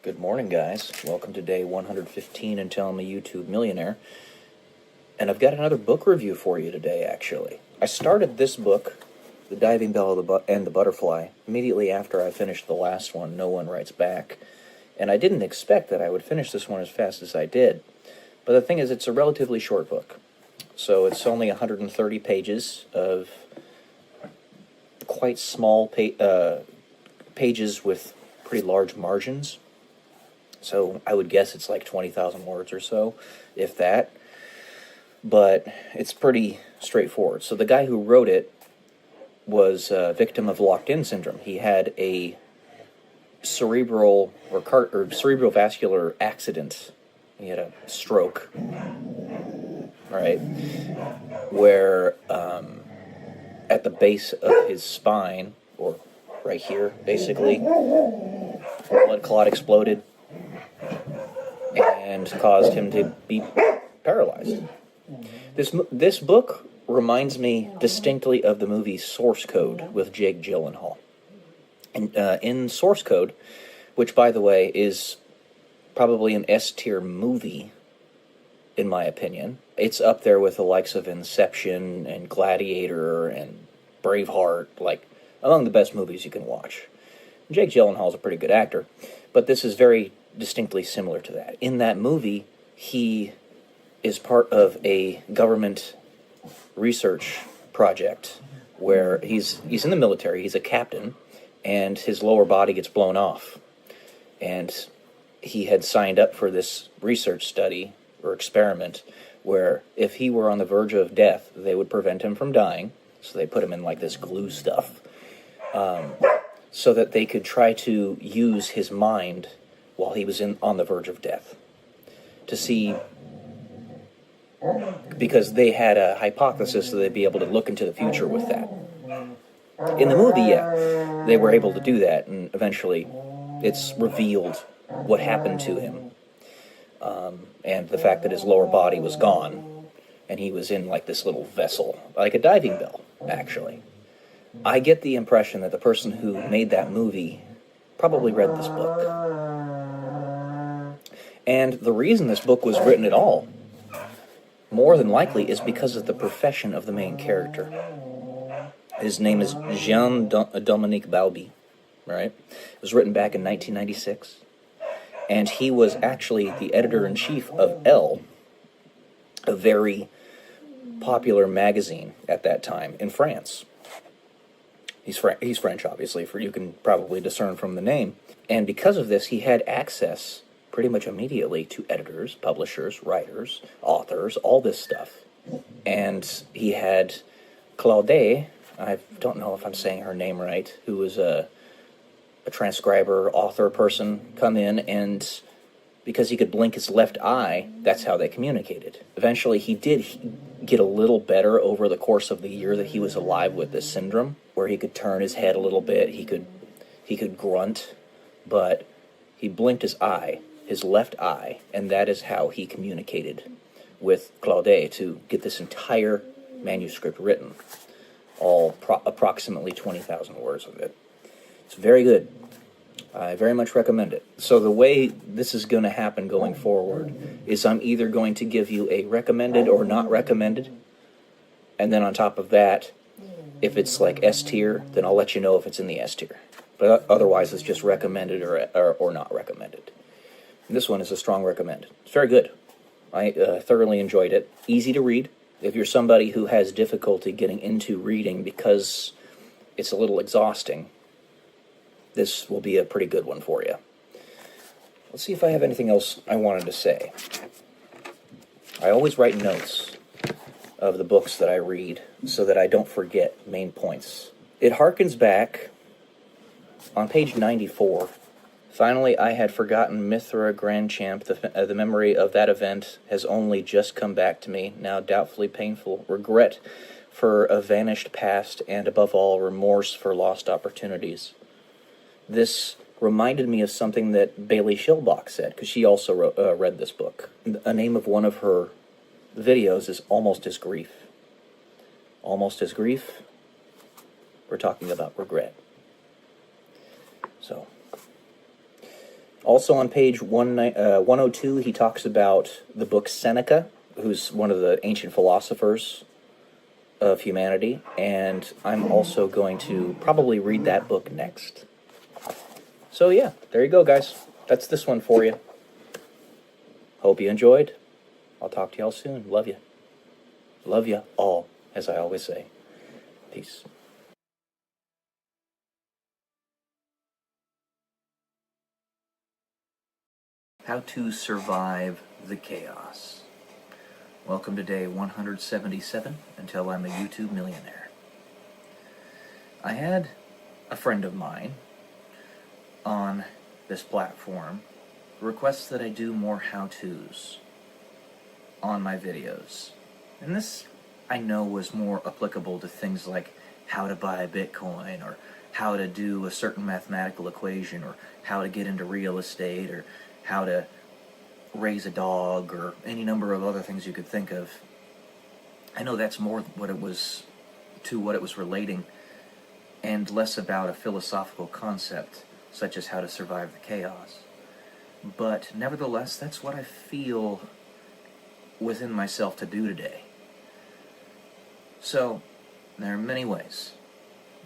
Good morning, guys. Welcome to day 115 and Tell Me YouTube Millionaire. And I've got another book review for you today, actually. I started this book, The Diving Bell and the Butterfly, immediately after I finished the last one, No One Writes Back. And I didn't expect that I would finish this one as fast as I did. But the thing is, it's a relatively short book. So it's only 130 pages of quite small pages with pretty large margins. So I would guess it's like 20,000 words or so, if that. But it's pretty straightforward. So the guy who wrote it was a victim of locked-in syndrome. He had a cerebrovascular accident. He had a stroke, right, where at the base of his spine, or right here, basically, blood clot exploded and caused him to be paralyzed. This book reminds me distinctly of the movie Source Code with Jake Gyllenhaal. And in Source Code, which, by the way, is probably an S-tier movie, in my opinion. It's up there with the likes of Inception and Gladiator and Braveheart, like, among the best movies you can watch. Jake Gyllenhaal's a pretty good actor, but this is very distinctly similar to that. In that movie, he is part of a government research project where he's in the military, he's a captain, and his lower body gets blown off. And he had signed up for this research study or experiment where if he were on the verge of death, they would prevent him from dying. So they put him in like this glue stuff so that they could try to use his mind while he was on the verge of death to see, because they had a hypothesis that they'd be able to look into the future with that. In the movie, yeah, they were able to do that, and eventually it's revealed what happened to him, and the fact that his lower body was gone, and he was in like this little vessel, like a diving bell, actually. I get the impression that the person who made that movie probably read this book. And the reason this book was written at all, more than likely, is because of the profession of the main character. His name is Jean-Dominique Balbi, right? It was written back in 1996. And he was actually the editor-in-chief of Elle, a very popular magazine at that time in France. He's French, obviously, for you can probably discern from the name. And because of this, he had access pretty much immediately to editors, publishers, writers, authors, all this stuff. And he had Claude, I don't know if I'm saying her name right, who was a transcriber, author person, come in, and because he could blink his left eye, that's how they communicated. Eventually, he did get a little better over the course of the year that he was alive with this syndrome, where he could turn his head a little bit, he could grunt, but he blinked his eye, his left eye, and that is how he communicated with Claude to get this entire manuscript written, all approximately 20,000 words of it. It's very good. I very much recommend it. So the way this is going to happen going forward is I'm either going to give you a recommended or not recommended, and then on top of that, if it's like S tier, then I'll let you know if it's in the S tier. But otherwise, it's just recommended or not recommended. And this one is a strong recommend. It's very good. I thoroughly enjoyed it. Easy to read. If you're somebody who has difficulty getting into reading because it's a little exhausting, this will be a pretty good one for you. Let's see if I have anything else I wanted to say. I always write notes of the books that I read so that I don't forget main points. It harkens back on page 94. Finally, I had forgotten Mithra Grand Champ. The memory of that event has only just come back to me, now doubtfully painful. Regret for a vanished past, and above all, remorse for lost opportunities. This reminded me of something that Bailey Schilbach said, because she also read this book. The name of one of her videos is Almost as Grief. Almost as Grief, we're talking about regret. So, Also on page 102, he talks about the book Seneca, who's one of the ancient philosophers of humanity, and I'm also going to probably read that book next. So yeah, there you go, guys. That's this one for you. Hope you enjoyed. I'll talk to y'all soon. Love you. Love you all, as I always say. Peace. How to survive the chaos. Welcome to day 177 until I'm a YouTube millionaire. I had a friend of mine on this platform request that I do more how-tos on my videos. And this, I know, was more applicable to things like how to buy Bitcoin, or how to do a certain mathematical equation, or how to get into real estate, or how to raise a dog, or any number of other things you could think of. I know that's more what it was relating, and less about a philosophical concept such as how to survive the chaos. But nevertheless, that's what I feel within myself to do today. So, there are many ways,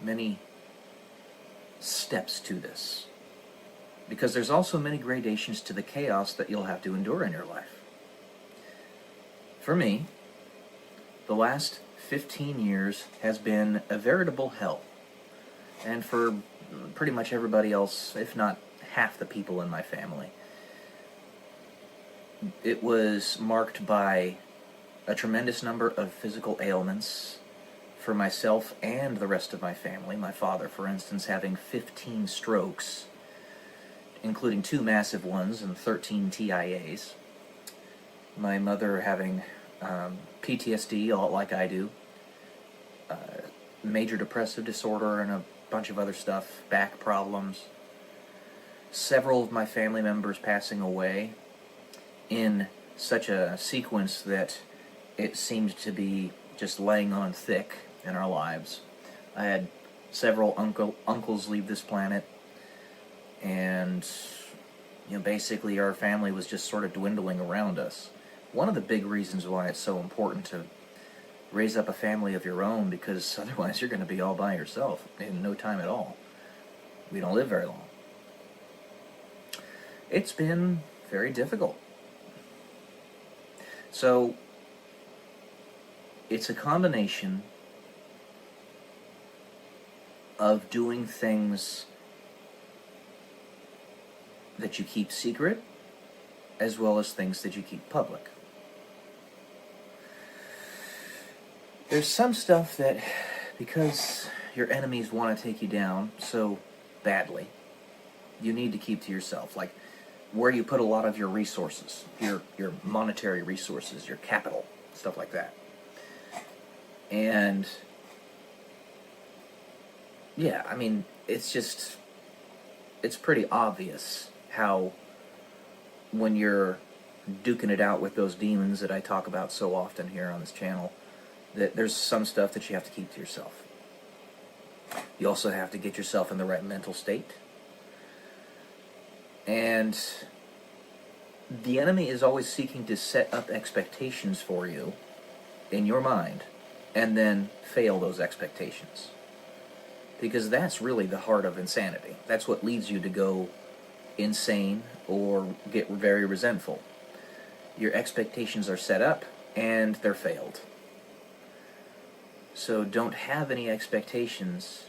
many steps to this, because there's also many gradations to the chaos that you'll have to endure in your life. For me, the last 15 years has been a veritable hell. And for pretty much everybody else, if not half the people in my family, it was marked by a tremendous number of physical ailments for myself and the rest of my family. My father, for instance, having 15 strokes, including 2 massive ones and 13 TIAs. My mother having PTSD, all like I do, major depressive disorder, and a bunch of other stuff, back problems. Several of my family members passing away in such a sequence that it seemed to be just laying on thick in our lives. I had several uncles leave this planet, and basically our family was just sort of dwindling around us. One of the big reasons why it's so important to raise up a family of your own, because otherwise you're going to be all by yourself in no time at all. We don't live very long. It's been very difficult. So, it's a combination of doing things that you keep secret, as well as things that you keep public. There's some stuff that, because your enemies want to take you down so badly, you need to keep to yourself. Like where you put a lot of your resources, your monetary resources, your capital, stuff like that. And yeah, I mean, it's pretty obvious how when you're duking it out with those demons that I talk about so often here on this channel, that there's some stuff that you have to keep to yourself. You also have to get yourself in the right mental state. And the enemy is always seeking to set up expectations for you in your mind, and then fail those expectations. Because that's really the heart of insanity. That's what leads you to go insane or get very resentful. Your expectations are set up, and they're failed. So don't have any expectations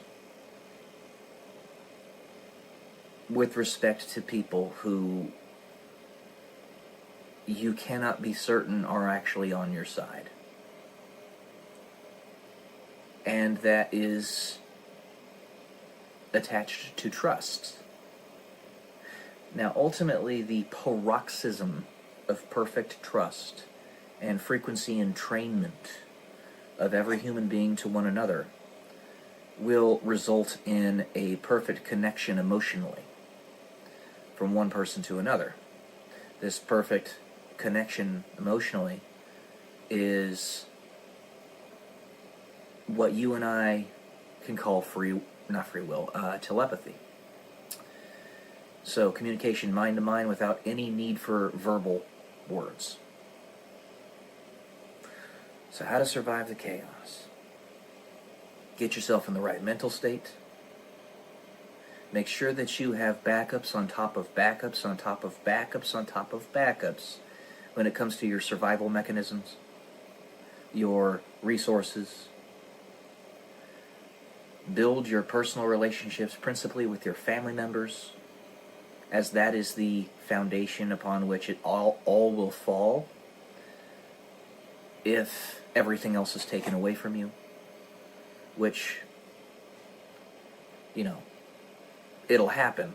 with respect to people who you cannot be certain are actually on your side. And that is attached to trust. Now, ultimately, the paroxysm of perfect trust and frequency entrainment of every human being to one another will result in a perfect connection emotionally from one person to another. This perfect connection emotionally is what you and I can call telepathy. So communication mind to mind without any need for verbal words. So how to survive the chaos? Get yourself in the right mental state. Make sure that you have backups on top of backups on top of backups on top of backups when it comes to your survival mechanisms, your resources. Build your personal relationships principally with your family members, as that is the foundation upon which it all will fall if everything else is taken away from you, which, it'll happen.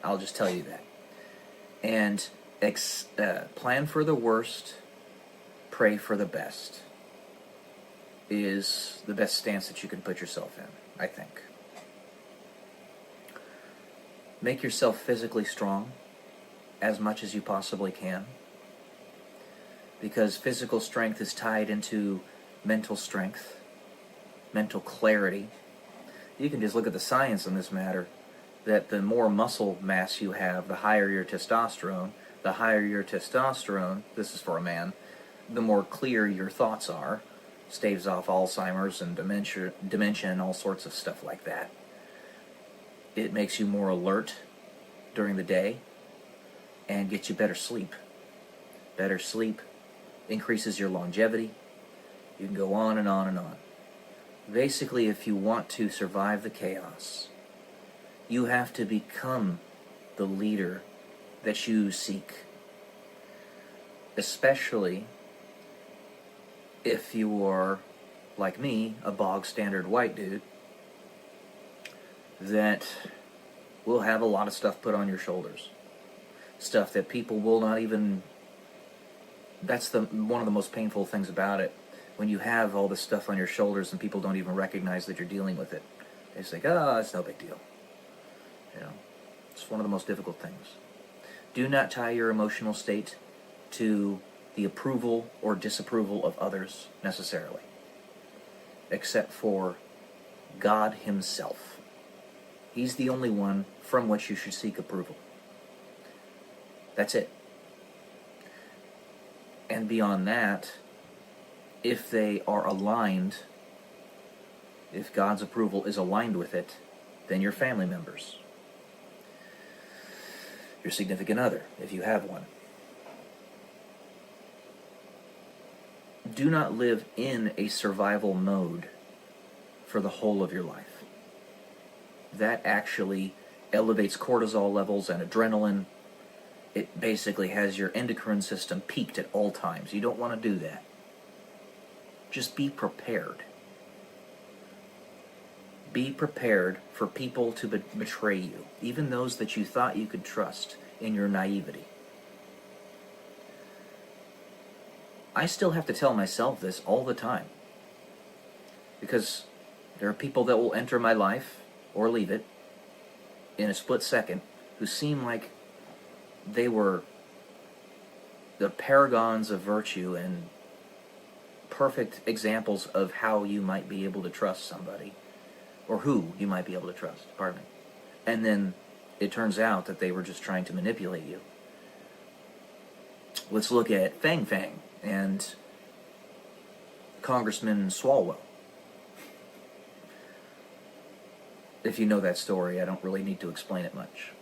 I'll just tell you that. And plan for the worst, pray for the best is the best stance that you can put yourself in, I think. Make yourself physically strong as much as you possibly can, because physical strength is tied into mental strength, mental clarity. You can just look at the science on this matter, that the more muscle mass you have, the higher your testosterone. The higher your testosterone, this is for a man, the more clear your thoughts are. Staves off Alzheimer's and dementia and all sorts of stuff like that. It makes you more alert during the day and gets you better sleep. Better sleep increases your longevity. You can go on and on and on. Basically, if you want to survive the chaos, you have to become the leader that you seek. Especially if you are, like me, a bog standard white dude that will have a lot of stuff put on your shoulders. Stuff that people will not even... That's one of the most painful things about it. When you have all this stuff on your shoulders and people don't even recognize that you're dealing with it. They just think, it's no big deal. It's one of the most difficult things. Do not tie your emotional state to the approval or disapproval of others necessarily, except for God Himself. He's the only one from which you should seek approval. That's it. And beyond that, if they are aligned, if God's approval is aligned with it, then your family members, your significant other, if you have one. Do not live in a survival mode for the whole of your life. That actually elevates cortisol levels and adrenaline. It basically has your endocrine system peaked at all times. You don't want to do that. Just be prepared. Be prepared for people to betray you, even those that you thought you could trust in your naivety. I still have to tell myself this all the time, because there are people that will enter my life or leave it in a split second who seem like they were the paragons of virtue and perfect examples of how you might be able to trust somebody, or who you might be able to trust, pardon me. And then it turns out that they were just trying to manipulate you. Let's look at Fang Fang and Congressman Swalwell. If you know that story, I don't really need to explain it much.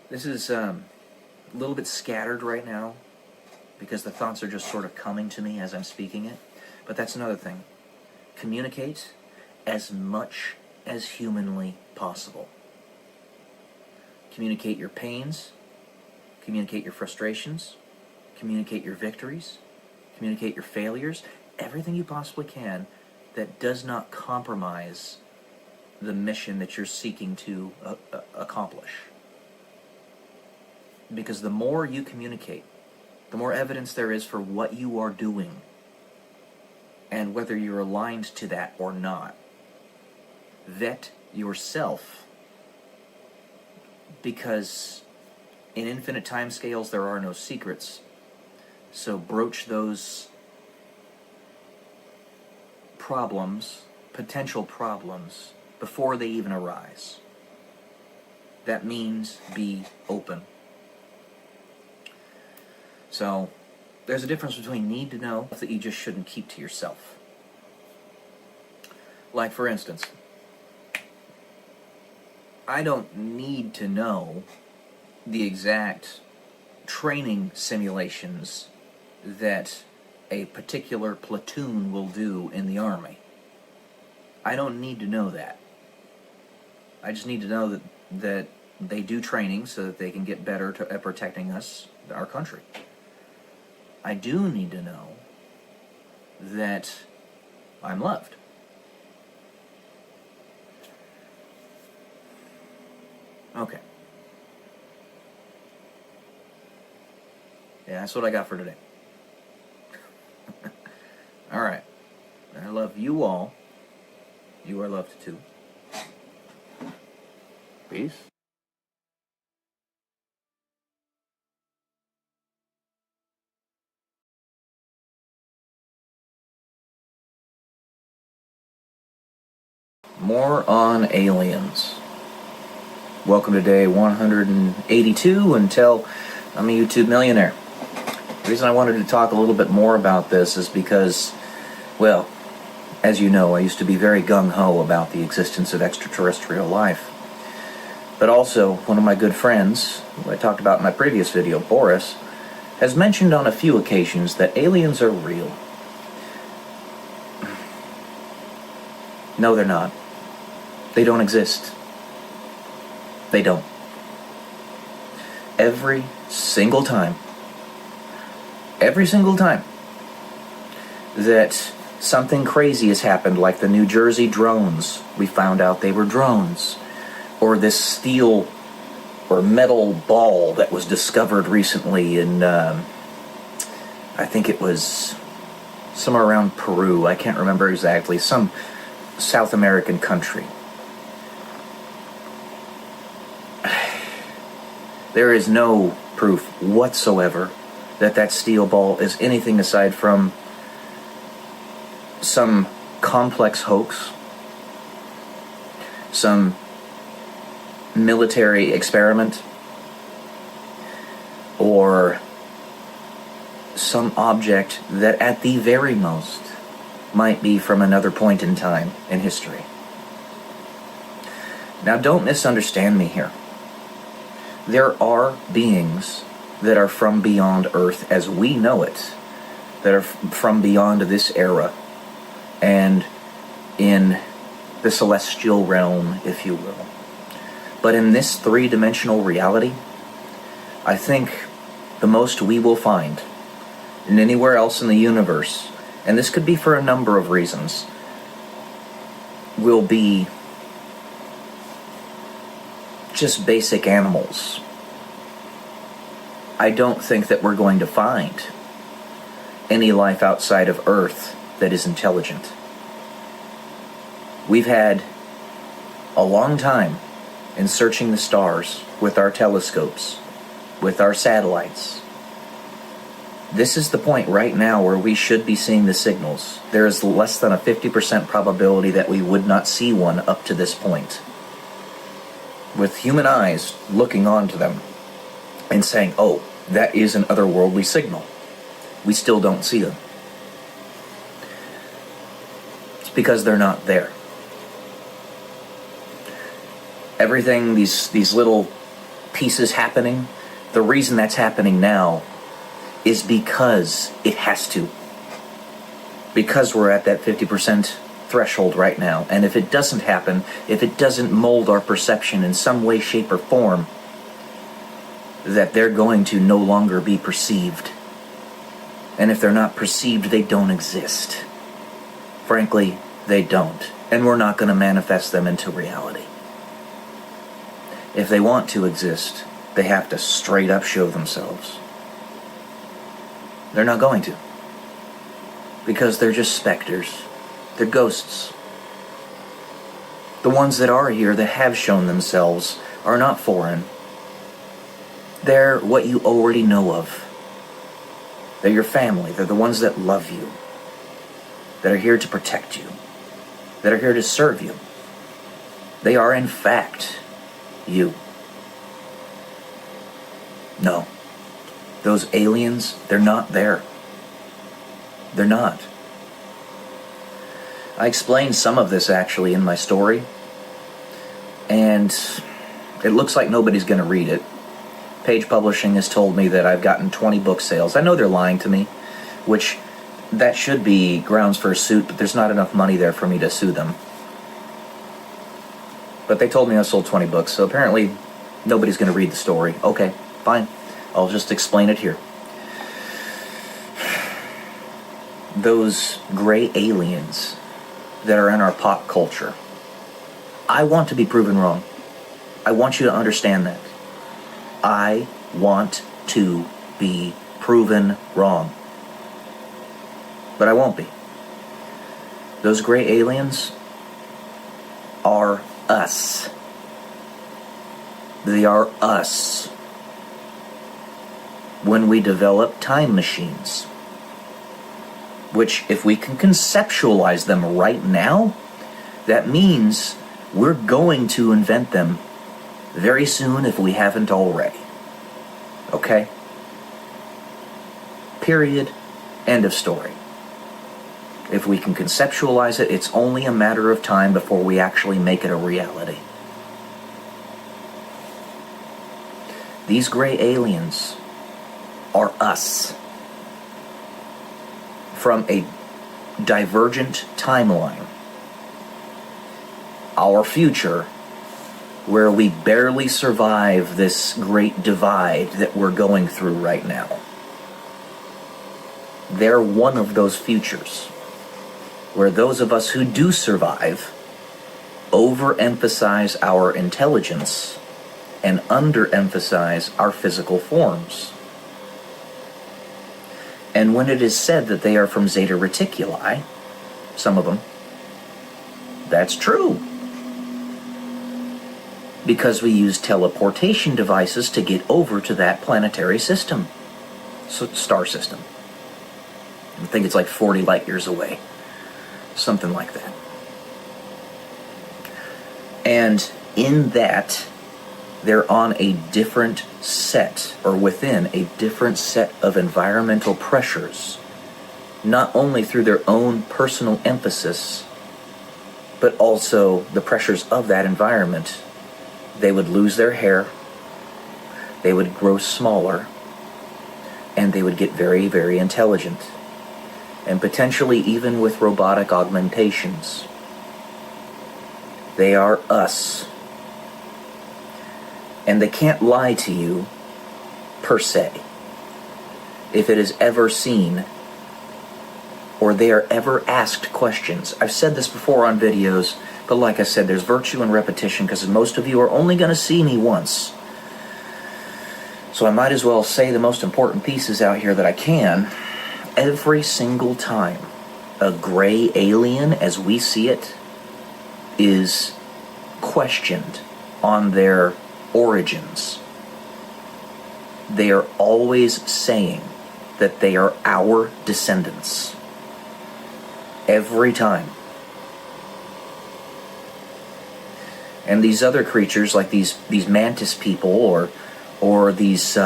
This is a little bit scattered right now because the thoughts are just sort of coming to me as I'm speaking it. But that's another thing. Communicate as much as humanly possible. Communicate your pains. Communicate your frustrations. Communicate your victories. Communicate your failures. Everything you possibly can that does not compromise the mission that you're seeking to accomplish. Because the more you communicate, the more evidence there is for what you are doing and whether you're aligned to that or not. Vet yourself, because in infinite timescales there are no secrets. So broach those problems, potential problems, before they even arise. That means be open. So, there's a difference between need to know that you just shouldn't keep to yourself. Like, for instance, I don't need to know the exact training simulations that a particular platoon will do in the Army. I don't need to know that. I just need to know that they do training so that they can get better at protecting us, our country. I do need to know that I'm loved. Okay. Yeah, that's what I got for today. Alright. I love you all. You are loved too. Peace. More on aliens. Welcome to day 182 until I'm a YouTube millionaire. The reason I wanted to talk a little bit more about this is because, well, as you know, I used to be very gung-ho about the existence of extraterrestrial life. But also, one of my good friends, who I talked about in my previous video, Boris, has mentioned on a few occasions that aliens are real. No, they're not. They don't exist. They don't. Every single time that something crazy has happened, like the New Jersey drones, we found out they were drones, or this steel or metal ball that was discovered recently in, I think it was somewhere around Peru, I can't remember exactly, some South American country. There is no proof whatsoever that that steel ball is anything aside from some complex hoax, some military experiment, or some object that at the very most might be from another point in time in history. Now, don't misunderstand me here. There are beings that are from beyond Earth as we know it, that are from beyond this era, and in the celestial realm, if you will. But in this three-dimensional reality, I think the most we will find in anywhere else in the universe, and this could be for a number of reasons, will be just basic animals. I don't think that we're going to find any life outside of Earth that is intelligent. We've had a long time in searching the stars with our telescopes, with our satellites. This is the point right now where we should be seeing the signals. There is less than a 50% probability that we would not see one up to this point. With human eyes looking onto them and saying, oh, that is an otherworldly signal. We still don't see them. It's because they're not there. Everything, these little pieces happening, the reason that's happening now is because it has to. Because we're at that 50% threshold right now. And if it doesn't happen, if it doesn't mold our perception in some way, shape, or form, that they're going to no longer be perceived. And if they're not perceived, they don't exist. Frankly, they don't. And we're not going to manifest them into reality. If they want to exist, they have to straight up show themselves. They're not going to. Because they're just specters. They're ghosts. The ones that are here that have shown themselves are not foreign. They're what you already know of. They're your family. They're the ones that love you. That are here to protect you. That are here to serve you. They are, in fact, you. No. Those aliens, they're not there. They're not. I explained some of this actually in my story, and it looks like nobody's going to read it. Page Publishing has told me that I've gotten 20 book sales. I know they're lying to me, which that should be grounds for a suit, but there's not enough money there for me to sue them. But they told me I sold 20 books, so apparently nobody's going to read the story. Okay, fine. I'll just explain it here. Those gray aliens that are in our pop culture, I want to be proven wrong. I want you to understand that. I want to be proven wrong. But I won't be. Those gray aliens are us. They are us. When we develop time machines, which if we can conceptualize them right now, that means we're going to invent them very soon if we haven't already. Okay? Period. End of story. If we can conceptualize it, it's only a matter of time before we actually make it a reality. These gray aliens are us from a divergent timeline. Our future, where we barely survive this great divide that we're going through right now. They're one of those futures, where those of us who do survive overemphasize our intelligence and underemphasize our physical forms. And when it is said that they are from Zeta Reticuli, some of them, that's true. Because we use teleportation devices to get over to that planetary system, star system. I think it's like 40 light years away. Something like that. And in that, they're on a different set, or within a different set of environmental pressures, not only through their own personal emphasis, but also the pressures of that environment. They would lose their hair, they would grow smaller, and they would get very, very intelligent, and potentially even with robotic augmentations. They are us. And they can't lie to you, per se, if it is ever seen, or they are ever asked questions. I've said this before on videos, but like I said, there's virtue in repetition, because most of you are only going to see me once. So I might as well say the most important pieces out here that I can. Every single time a gray alien, as we see it, is questioned on their origins, they are always saying that they are our descendants. Every time. And these other creatures, like these mantis people, or these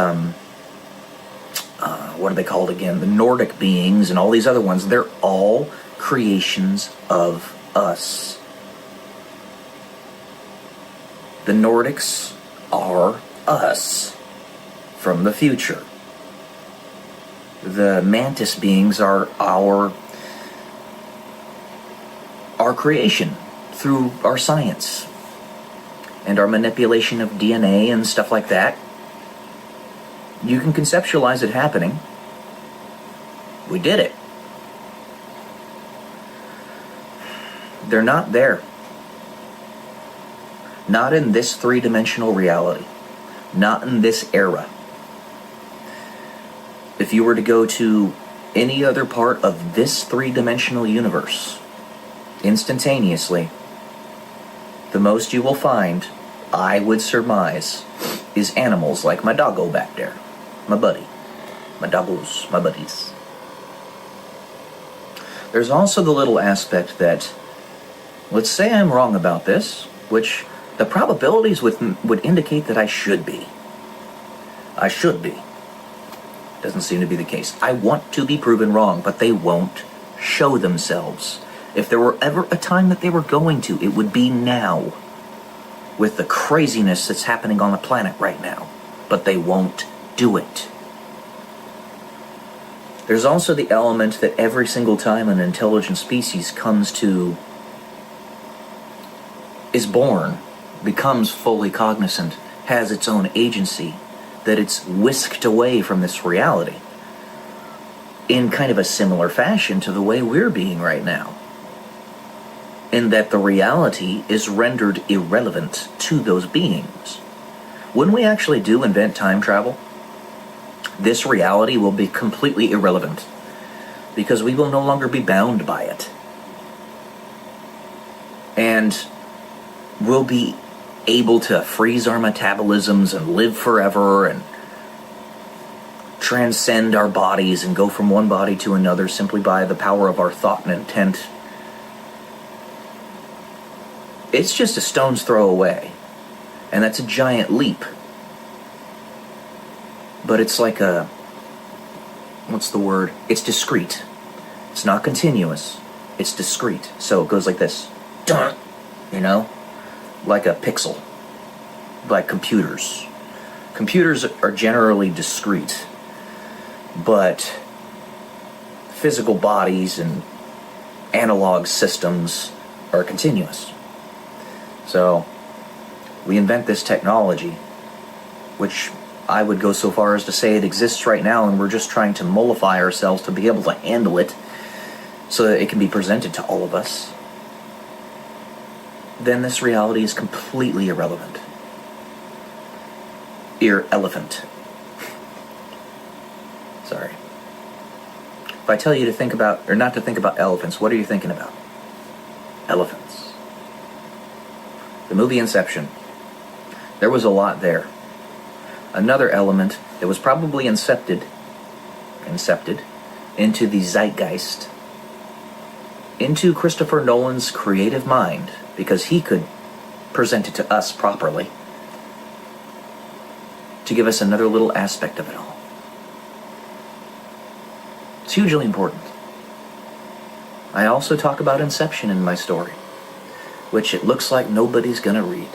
what are they called again? The Nordic beings and all these other ones, they're all creations of us. The Nordics are us from the future. The mantis beings are our creation through our science and our manipulation of DNA and stuff like that. You can conceptualize it happening. We did it. They're not there. Not in this three-dimensional reality. Not in this era. If you were to go to any other part of this three-dimensional universe, instantaneously, the most you will find, I would surmise, is animals like my doggo back there. My buddy. My doggos. My buddies. There's also the little aspect that, let's say I'm wrong about this, which the probabilities would indicate that I should be. I should be. Doesn't seem to be the case. I want to be proven wrong, but they won't show themselves. If there were ever a time that they were going to, it would be now, with the craziness that's happening on the planet right now. But they won't do it. There's also the element that every single time an intelligent species is born, becomes fully cognizant, has its own agency, that it's whisked away from this reality in kind of a similar fashion to the way we're being right now. In that the reality is rendered irrelevant to those beings. When we actually do invent time travel, this reality will be completely irrelevant because we will no longer be bound by it. And we'll be able to freeze our metabolisms and live forever and transcend our bodies and go from one body to another simply by the power of our thought and intent. It's just a stone's throw away. And that's a giant leap. But it's like a... what's the word? It's discrete. It's not continuous. It's discrete. So it goes like this. You know? Like a pixel. Like computers. Computers are generally discrete. But physical bodies and analog systems are continuous. So we invent this technology, which I would go so far as to say it exists right now, and we're just trying to mollify ourselves to be able to handle it so that it can be presented to all of us. Then this reality is completely irrelevant. Irrelevant. Sorry. If I tell you to think about, or not to think about elephants, what are you thinking about? Elephants. The movie Inception. There was a lot there. Another element that was probably incepted into the zeitgeist, into Christopher Nolan's creative mind, because he could present it to us properly, to give us another little aspect of it all. It's hugely important. I also talk about Inception in my story, which it looks like nobody's gonna read.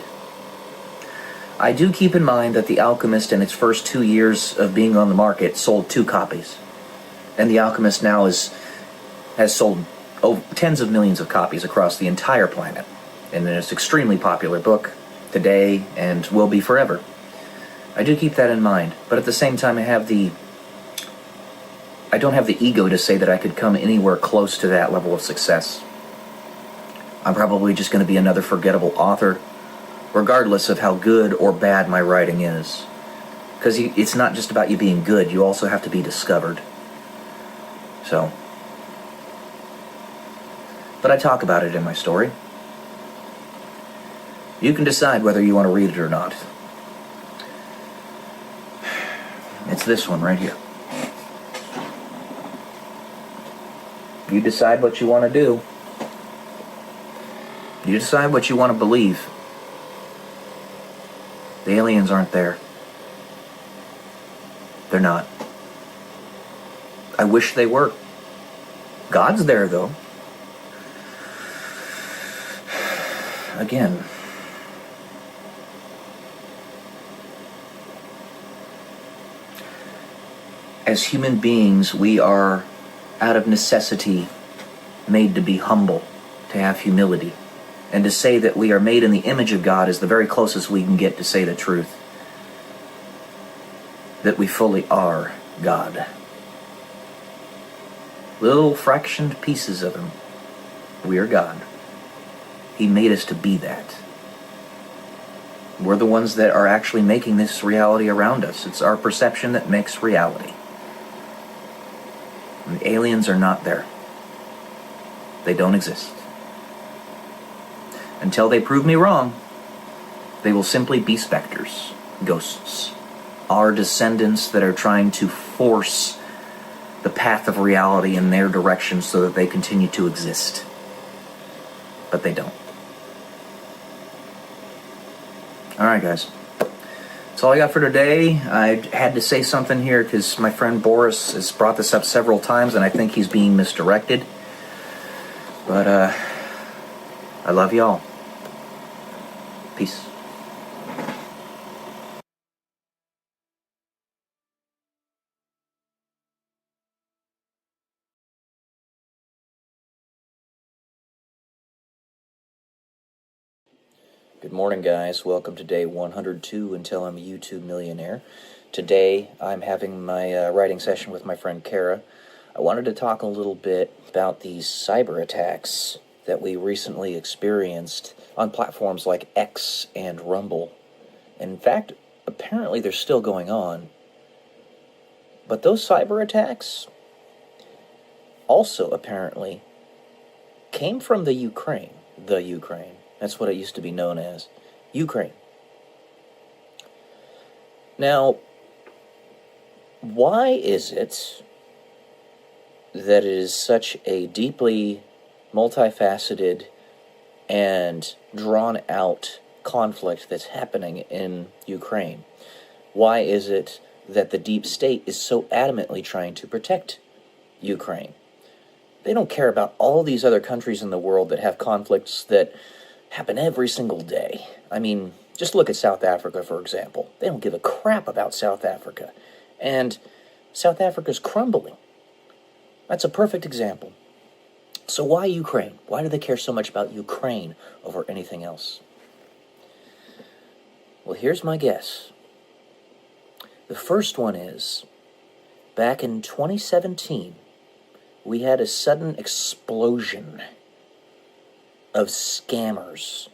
I do keep in mind that The Alchemist in its first 2 years of being on the market sold 2 copies. And The Alchemist now has sold tens of millions of copies across the entire planet. And it's an extremely popular book today and will be forever. I do keep that in mind, but at the same time I don't have the ego to say that I could come anywhere close to that level of success. I'm probably just going to be another forgettable author, regardless of how good or bad my writing is. Because it's not just about you being good, you also have to be discovered. So. But I talk about it in my story. You can decide whether you want to read it or not. It's this one right here. You decide what you want to do. You decide what you want to believe. The aliens aren't there. They're not. I wish they were. God's there, though. Again. As human beings, we are, out of necessity, made to be humble, to have humility. And to say that we are made in the image of God is the very closest we can get to say the truth. That we fully are God. Little fractioned pieces of Him. We are God. He made us to be that. We're the ones that are actually making this reality around us. It's our perception that makes reality. And the aliens are not there. They don't exist. Until they prove me wrong, they will simply be specters, ghosts, our descendants that are trying to force the path of reality in their direction so that they continue to exist. But they don't. Alright, guys. That's all I got for today. I had to say something here because my friend Boris has brought this up several times, and I think he's being misdirected. But, I love y'all. Peace. Good morning, guys. Welcome to day 102 until I'm a YouTube millionaire. Today, I'm having my writing session with my friend Kara. I wanted to talk a little bit about these cyber attacks that we recently experienced on platforms like X and Rumble. In fact, apparently they're still going on. But those cyber attacks also apparently came from the Ukraine. The Ukraine. That's what it used to be known as. Ukraine. Now, why is it that it is such a deeply multifaceted and drawn-out conflict that's happening in Ukraine? Why is it that the deep state is so adamantly trying to protect Ukraine? They don't care about all these other countries in the world that have conflicts that happen every single day. I mean, just look at South Africa, for example. They don't give a crap about South Africa. And South Africa's crumbling. That's a perfect example. So why Ukraine? Why do they care so much about Ukraine over anything else? Well, here's my guess. The first one is, back in 2017, we had a sudden explosion of scammers.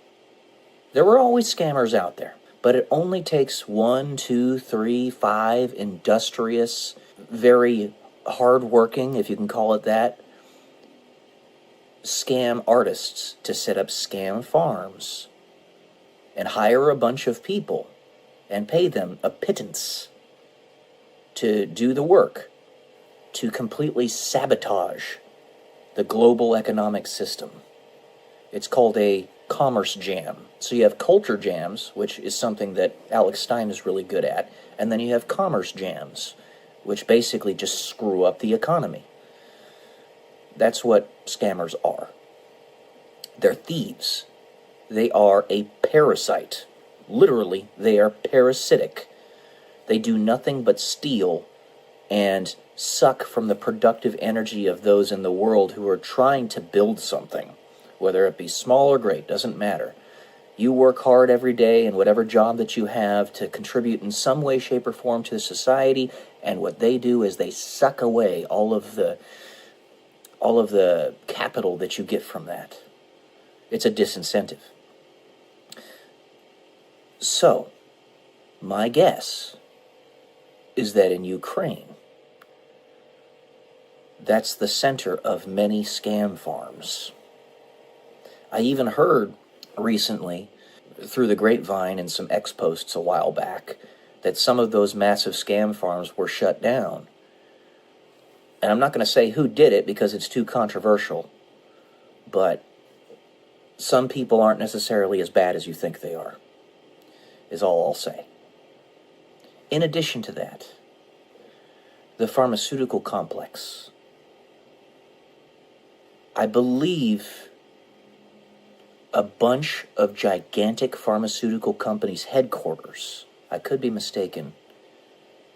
There were always scammers out there, but it only takes 1, 2, 3, 5 industrious, very hard-working, if you can call it that, scam artists to set up scam farms and hire a bunch of people and pay them a pittance to do the work, to completely sabotage the global economic system. It's called a commerce jam. So you have culture jams, which is something that Alex Stein is really good at, and then you have commerce jams, which basically just screw up the economy. That's what scammers are. They're thieves. They are a parasite. Literally, they are parasitic. They do nothing but steal and suck from the productive energy of those in the world who are trying to build something. Whether it be small or great, doesn't matter. You work hard every day in whatever job that you have to contribute in some way, shape, or form to society, and what they do is they suck away all of the capital that you get from that. It's a disincentive. So, my guess is that in Ukraine, that's the center of many scam farms. I even heard recently, through the grapevine and some X posts a while back, that some of those massive scam farms were shut down. And I'm not going to say who did it because it's too controversial, but some people aren't necessarily as bad as you think they are, is all I'll say. In addition to that, the pharmaceutical complex. I believe a bunch of gigantic pharmaceutical companies' headquarters, I could be mistaken,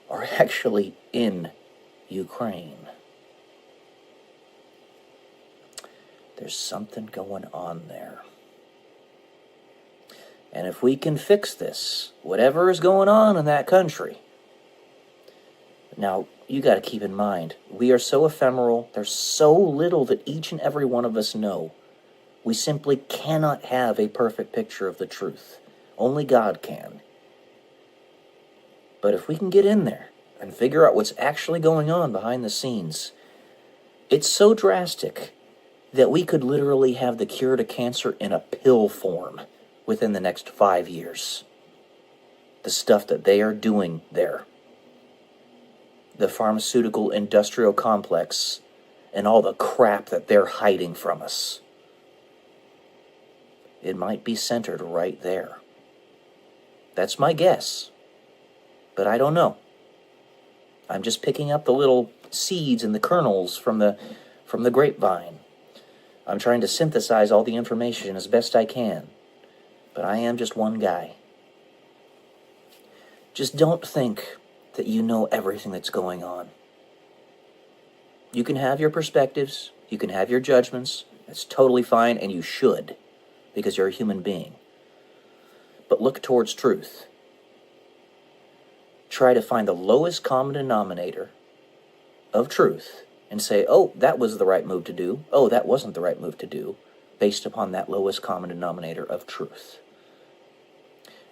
are actually in Ukraine. There's something going on there. And if we can fix this, whatever is going on in that country. Now, you got to keep in mind, we are so ephemeral, there's so little that each and every one of us know. We simply cannot have a perfect picture of the truth. Only God can. But if we can get in there and figure out what's actually going on behind the scenes, it's so drastic that we could literally have the cure to cancer in a pill form within the next 5 years. The stuff that they are doing there. The pharmaceutical industrial complex and all the crap that they're hiding from us. It might be centered right there. That's my guess. But I don't know. I'm just picking up the little seeds and the kernels from the grapevine. I'm trying to synthesize all the information as best I can. But I am just one guy. Just don't think that you know everything that's going on. You can have your perspectives, you can have your judgments. That's totally fine, and you should, because you're a human being. But look towards truth. Try to find the lowest common denominator of truth and say, oh, that was the right move to do. Oh, that wasn't the right move to do, based upon that lowest common denominator of truth.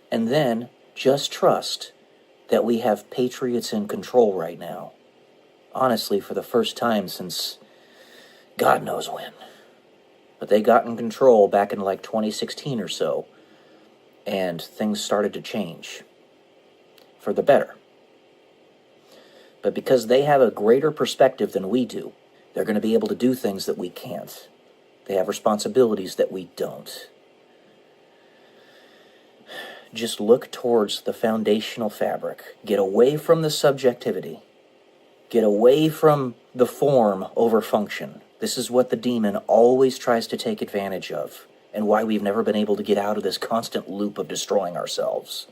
And then just trust that we have patriots in control right now. Honestly, for the first time since God knows when. But they got in control back in like 2016 or so, and things started to change for the better. But because they have a greater perspective than we do, they're going to be able to do things that we can't. They have responsibilities that we don't. Just look towards the foundational fabric. Get away from the subjectivity. Get away from the form over function. This is what the demon always tries to take advantage of, and why we've never been able to get out of this constant loop of destroying ourselves.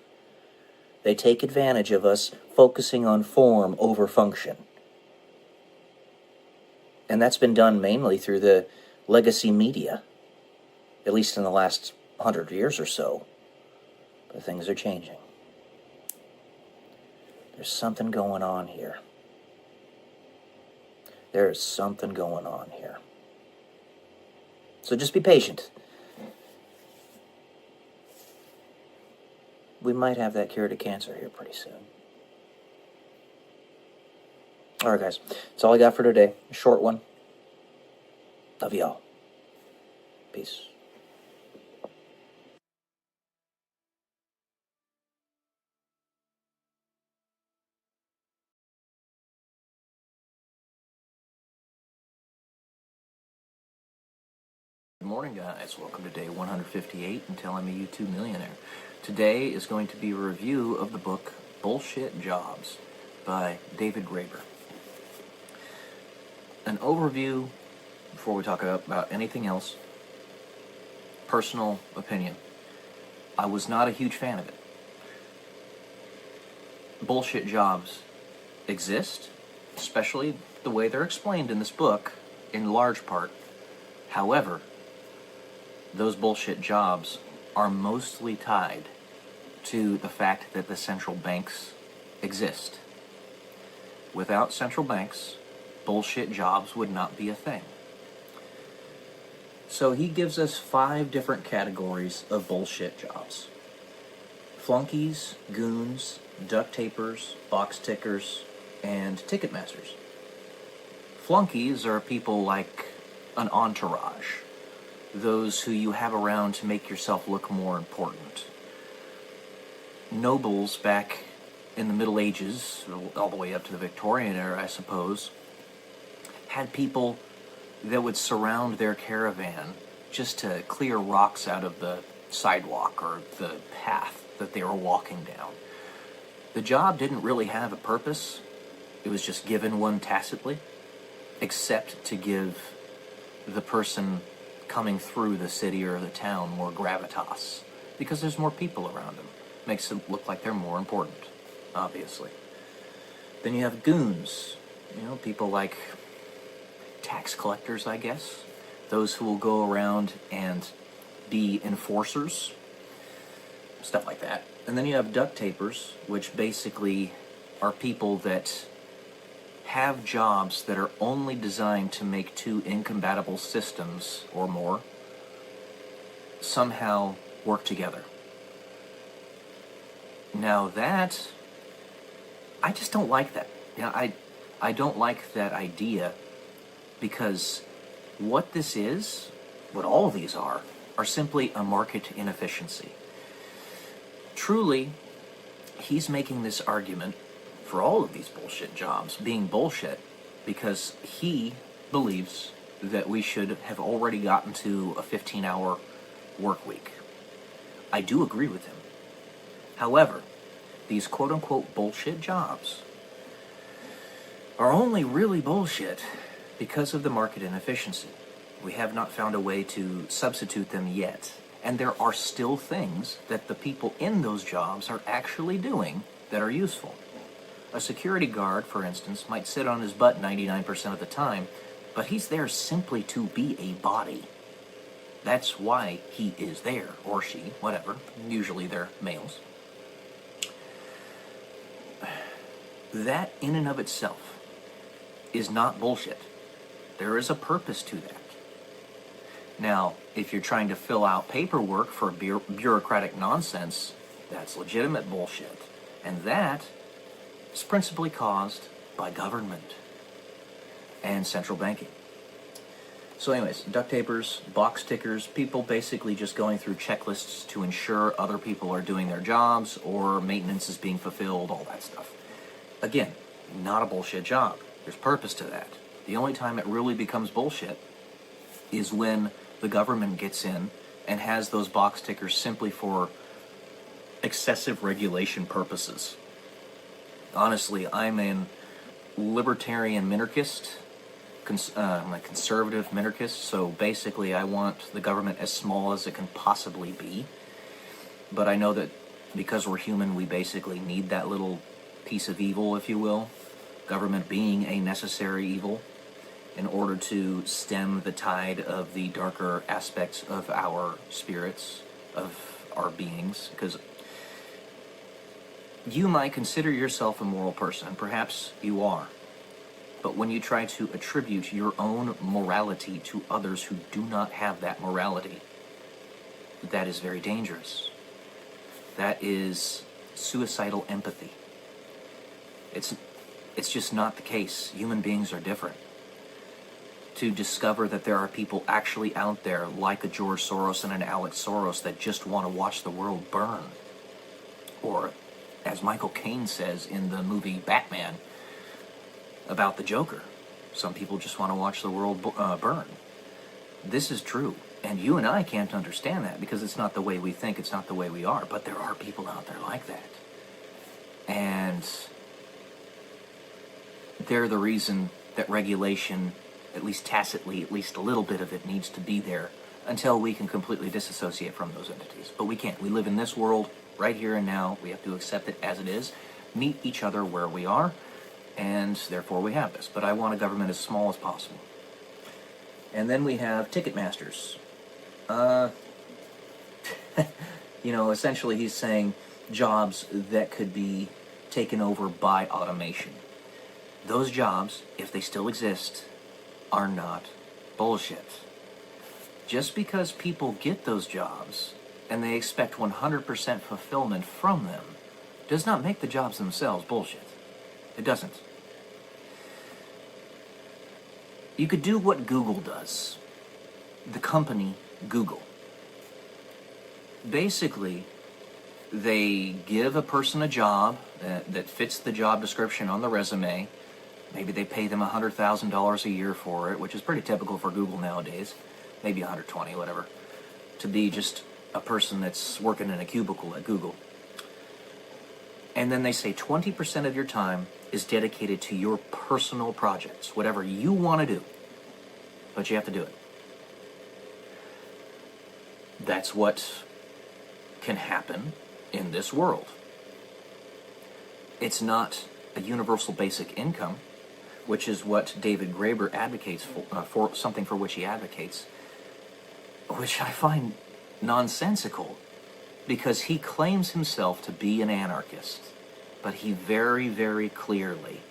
They take advantage of us focusing on form over function. And that's been done mainly through the legacy media, at least in the last 100 years or so. But things are changing. There's something going on here. There is something going on here. So just be patient. We might have that cure to cancer here pretty soon. Alright guys, that's all I got for today. A short one. Love y'all. Peace. Good morning, guys. Welcome to day 158 until I'm a YouTube millionaire. Today is going to be a review of the book Bullshit Jobs by David Graeber. An overview before we talk about anything else. Personal opinion. I was not a huge fan of it. Bullshit jobs exist, especially the way they're explained in this book, in large part. However, those bullshit jobs are mostly tied to the fact that the central banks exist. Without central banks, bullshit jobs would not be a thing. So he gives us 5 different categories of bullshit jobs. Flunkies, goons, duct tapers, box tickers, and ticket masters. Flunkies are people like an entourage. Those who you have around to make yourself look more important. Nobles back in the Middle Ages, all the way up to the Victorian era, I suppose, had people that would surround their caravan just to clear rocks out of the sidewalk or the path that they were walking down. The job didn't really have a purpose. It was just given one tacitly, except to give the person coming through the city or the town more gravitas, because there's more people around them. Makes them look like they're more important, obviously. Then you have goons, people like tax collectors, I guess. Those who will go around and be enforcers, stuff like that. And then you have duct tapers, which basically are people that have jobs that are only designed to make 2 incompatible systems or more somehow work together. Now that, I just don't like that. I don't like that idea, because what this is, what all of these are simply a market inefficiency. Truly, he's making this argument for all of these bullshit jobs being bullshit because he believes that we should have already gotten to a 15-hour work week. I do agree with him. However, these quote-unquote bullshit jobs are only really bullshit because of the market inefficiency. We have not found a way to substitute them yet. And there are still things that the people in those jobs are actually doing that are useful. A security guard, for instance, might sit on his butt 99% of the time, but he's there simply to be a body. That's why he is there, or she, whatever. Usually they're males. That in and of itself is not bullshit. There is a purpose to that. Now, if you're trying to fill out paperwork for bureaucratic nonsense, that's legitimate bullshit. And that is principally caused by government and central banking. So anyways, duct tapers, box tickers, people basically just going through checklists to ensure other people are doing their jobs or maintenance is being fulfilled, all that stuff. Again, not a bullshit job. There's purpose to that. The only time it really becomes bullshit is when the government gets in and has those box tickers simply for excessive regulation purposes. Honestly, I'm a libertarian minarchist. I'm a conservative minarchist, so basically I want the government as small as it can possibly be. But I know that because we're human, we basically need that little piece of evil, if you will, government being a necessary evil, in order to stem the tide of the darker aspects of our spirits, of our beings, because you might consider yourself a moral person, and perhaps you are. But when you try to attribute your own morality to others who do not have that morality, that is very dangerous. That is suicidal empathy. It's just not the case. Human beings are different. To discover that there are people actually out there like a George Soros and an Alex Soros that just want to watch the world burn. Or, as Michael Caine says in the movie Batman about the Joker, some people just want to watch the world burn. This is true. And you and I can't understand that because it's not the way we think, it's not the way we are. But there are people out there like that. And they're the reason that regulation, at least tacitly, at least a little bit of it needs to be there until we can completely disassociate from those entities. But we can't. We live in this world right here and now. We have to accept it as it is, meet each other where we are, and therefore we have this. But I want a government as small as possible. And then we have ticket masters. Essentially he's saying jobs that could be taken over by automation. Those jobs, if they still exist, are not bullshit. Just because people get those jobs and they expect 100% fulfillment from them does not make the jobs themselves bullshit. It doesn't. You could do what Google does. The company Google. Basically, they give a person a job that fits the job description on the resume. Maybe they pay them $100,000 a year for it, which is pretty typical for Google nowadays. Maybe 120, whatever. To be just a person that's working in a cubicle at Google. And then they say 20% of your time is dedicated to your personal projects, whatever you want to do. But you have to do it. That's what can happen in this world. It's not a universal basic income, which is what David Graeber advocates for something for which he advocates, which I find nonsensical, because he claims himself to be an anarchist, but he very, very clearly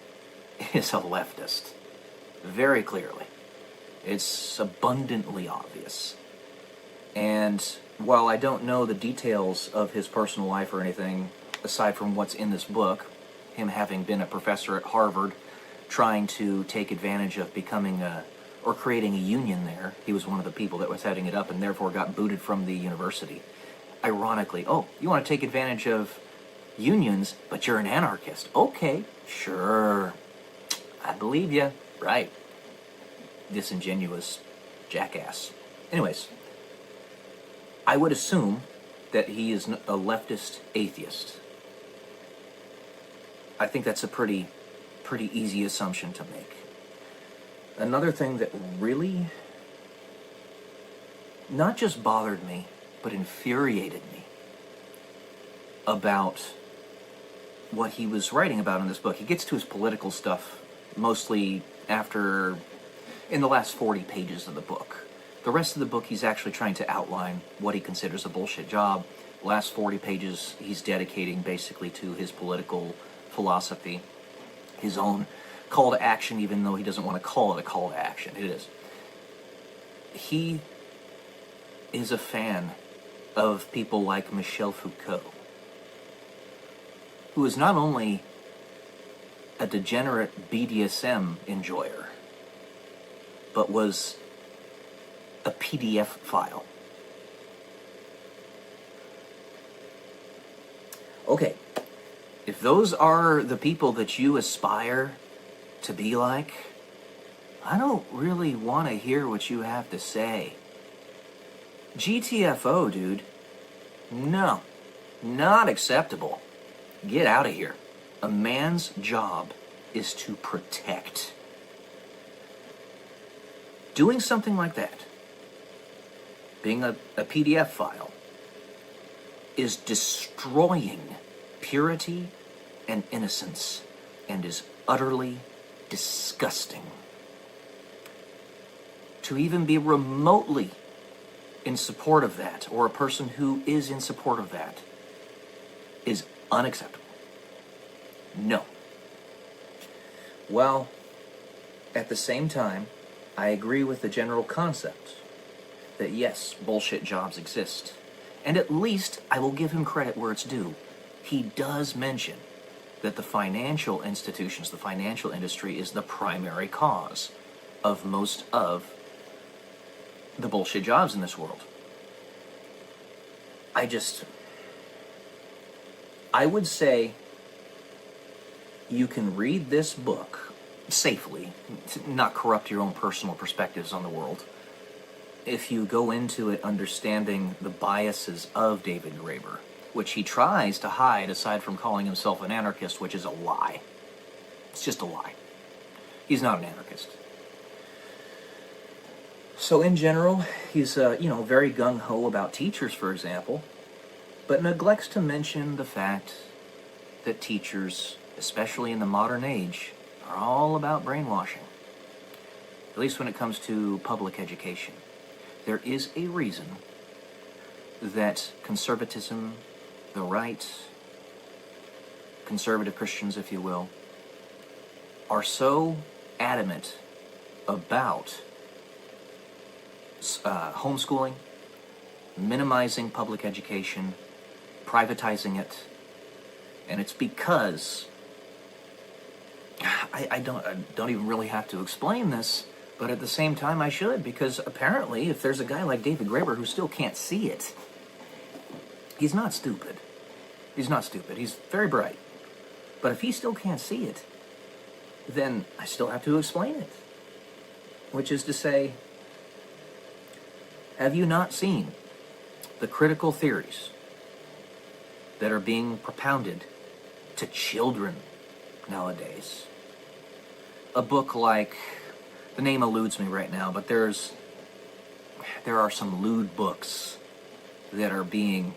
is a leftist. Very clearly. It's abundantly obvious. And while I don't know the details of his personal life or anything, aside from what's in this book, him having been a professor at Harvard, trying to take advantage of becoming or creating a union there. He was one of the people that was heading it up and therefore got booted from the university. Ironically, oh, you want to take advantage of unions, but you're an anarchist. Okay, sure. I believe you. Right. Disingenuous jackass. Anyways, I would assume that he is a leftist atheist. I think that's a pretty easy assumption to make. Another thing that really not just bothered me, but infuriated me about what he was writing about in this book. He gets to his political stuff mostly in the last 40 pages of the book. The rest of the book, he's actually trying to outline what he considers a bullshit job. The last 40 pages, he's dedicating basically to his political philosophy, his own call to action, even though he doesn't want to call it a call to action. It is. He is a fan of people like Michel Foucault, who is not only a degenerate BDSM enjoyer, but was a PDF file. Okay, if those are the people that you aspire to be like, I don't really want to hear what you have to say. GTFO, dude. No, not acceptable. Get out of here. A man's job is to protect. Doing something like that, being a PDF file, is destroying purity and innocence and is utterly disgusting. To even be remotely in support of that, or a person who is in support of that, is unacceptable. No. Well, at the same time, I agree with the general concept that yes, bullshit jobs exist. And at least I will give him credit where it's due. He does mention that the financial institutions, the financial industry, is the primary cause of most of the bullshit jobs in this world. I would say you can read this book safely, to not corrupt your own personal perspectives on the world, if you go into it understanding the biases of David Graeber, which he tries to hide aside from calling himself an anarchist, which is a lie. It's just a lie. He's not an anarchist. So in general, he's very gung-ho about teachers, for example, but neglects to mention the fact that teachers, especially in the modern age, are all about brainwashing. At least when it comes to public education. There is a reason that conservatism, the right, conservative Christians, if you will, are so adamant about homeschooling, minimizing public education, privatizing it, and it's because I don't even really have to explain this, but at the same time I should, because apparently if there's a guy like David Graeber who still can't see it, he's not stupid. He's not stupid. He's very bright. But if he still can't see it, then I still have to explain it. Which is to say, have you not seen the critical theories that are being propounded to children nowadays? A book like, the name eludes me right now, but there are some lewd books that are being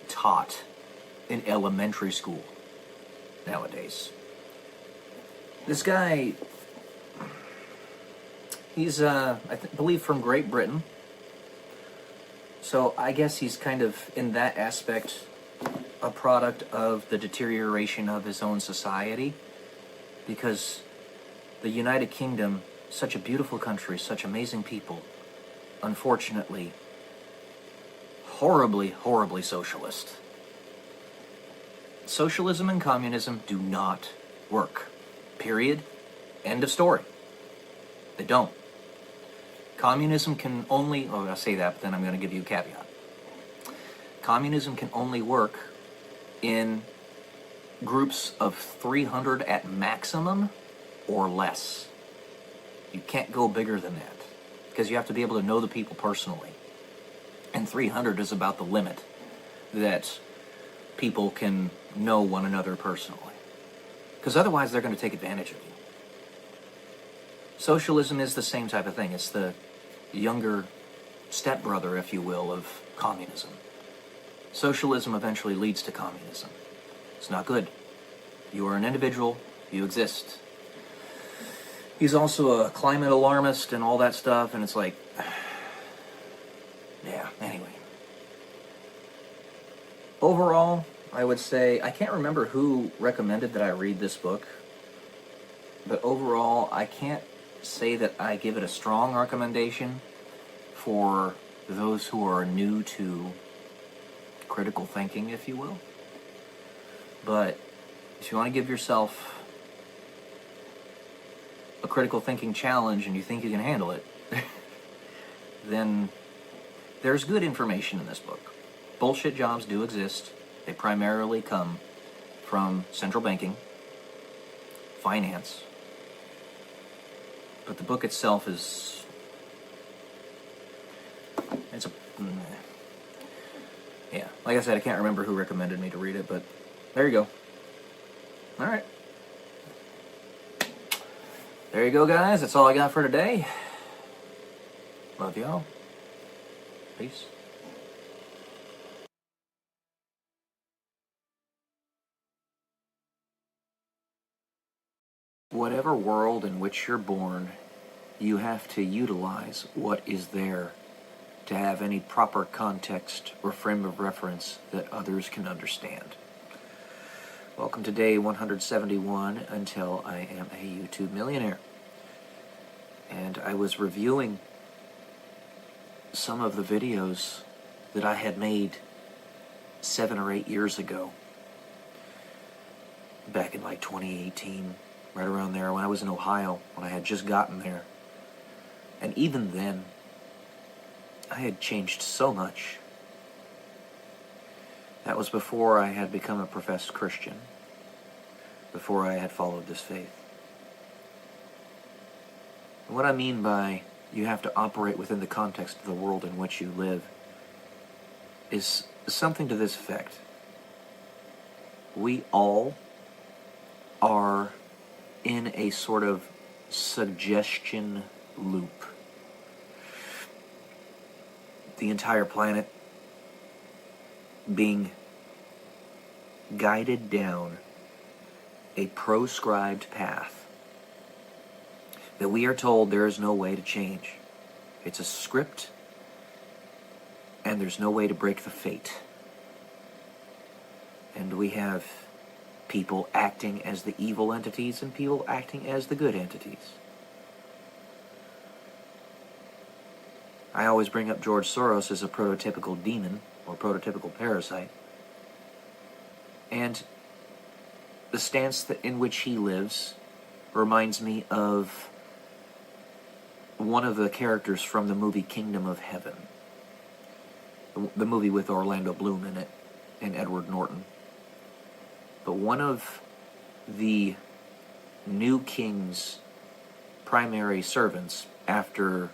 taught in elementary school nowadays. This guy, he's, believe from Great Britain. So I guess he's kind of, in that aspect, a product of the deterioration of his own society. Because the United Kingdom, such a beautiful country, such amazing people, unfortunately, horribly, horribly socialist. Socialism and communism do not work. Period. End of story. They don't. Communism can only, I say that, but then I'm going to give you a caveat. Communism can only work in groups of 300 at maximum or less. You can't go bigger than that because you have to be able to know the people personally. And 300 is about the limit that people can know one another personally. Because otherwise they're going to take advantage of you. Socialism is the same type of thing. It's the younger stepbrother, if you will, of communism. Socialism eventually leads to communism. It's not good. You are an individual. You exist. He's also a climate alarmist and all that stuff, and it's like... yeah, anyway. Overall, I would say... I can't remember who recommended that I read this book, but overall, I can't say that I give it a strong recommendation for those who are new to critical thinking, if you will. But if you want to give yourself a critical thinking challenge and you think you can handle it, then there's good information in this book. Bullshit jobs do exist. They primarily come from central banking, finance, but the book itself is... it's a... yeah, like I said, I can't remember who recommended me to read it, but there you go. Alright. There you go, guys. That's all I got for today. Love y'all. Peace. Whatever world in which you're born, you have to utilize what is there to have any proper context or frame of reference that others can understand. Welcome to day 171 until I am a YouTube millionaire. And I was reviewing some of the videos that I had made 7 or 8 years ago. Back in like 2018, right around there, when I was in Ohio, when I had just gotten there. And even then, I had changed so much. That was before I had become a professed Christian, before I had followed this faith. And what I mean by you have to operate within the context of the world in which you live is something to this effect. We all are in a sort of suggestion loop. The entire planet being guided down a proscribed path that we are told there is no way to change. It's a script, and there's no way to break the fate. And we have people acting as the evil entities and people acting as the good entities. I always bring up George Soros as a prototypical demon, or prototypical parasite. And the stance in which he lives reminds me of one of the characters from the movie Kingdom of Heaven. The movie with Orlando Bloom in it, and Edward Norton. But one of the new king's primary servants, after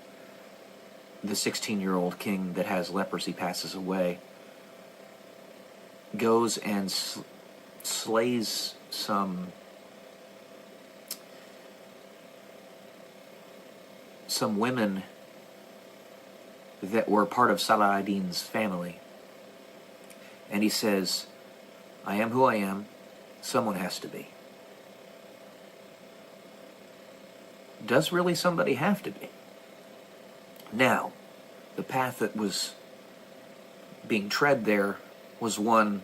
the 16-year-old king that has leprosy passes away, goes and slays some women that were part of Salah ad-Din's family. And he says, I am who I am, someone has to be. Does really somebody have to be? Now, the path that was being tread there was one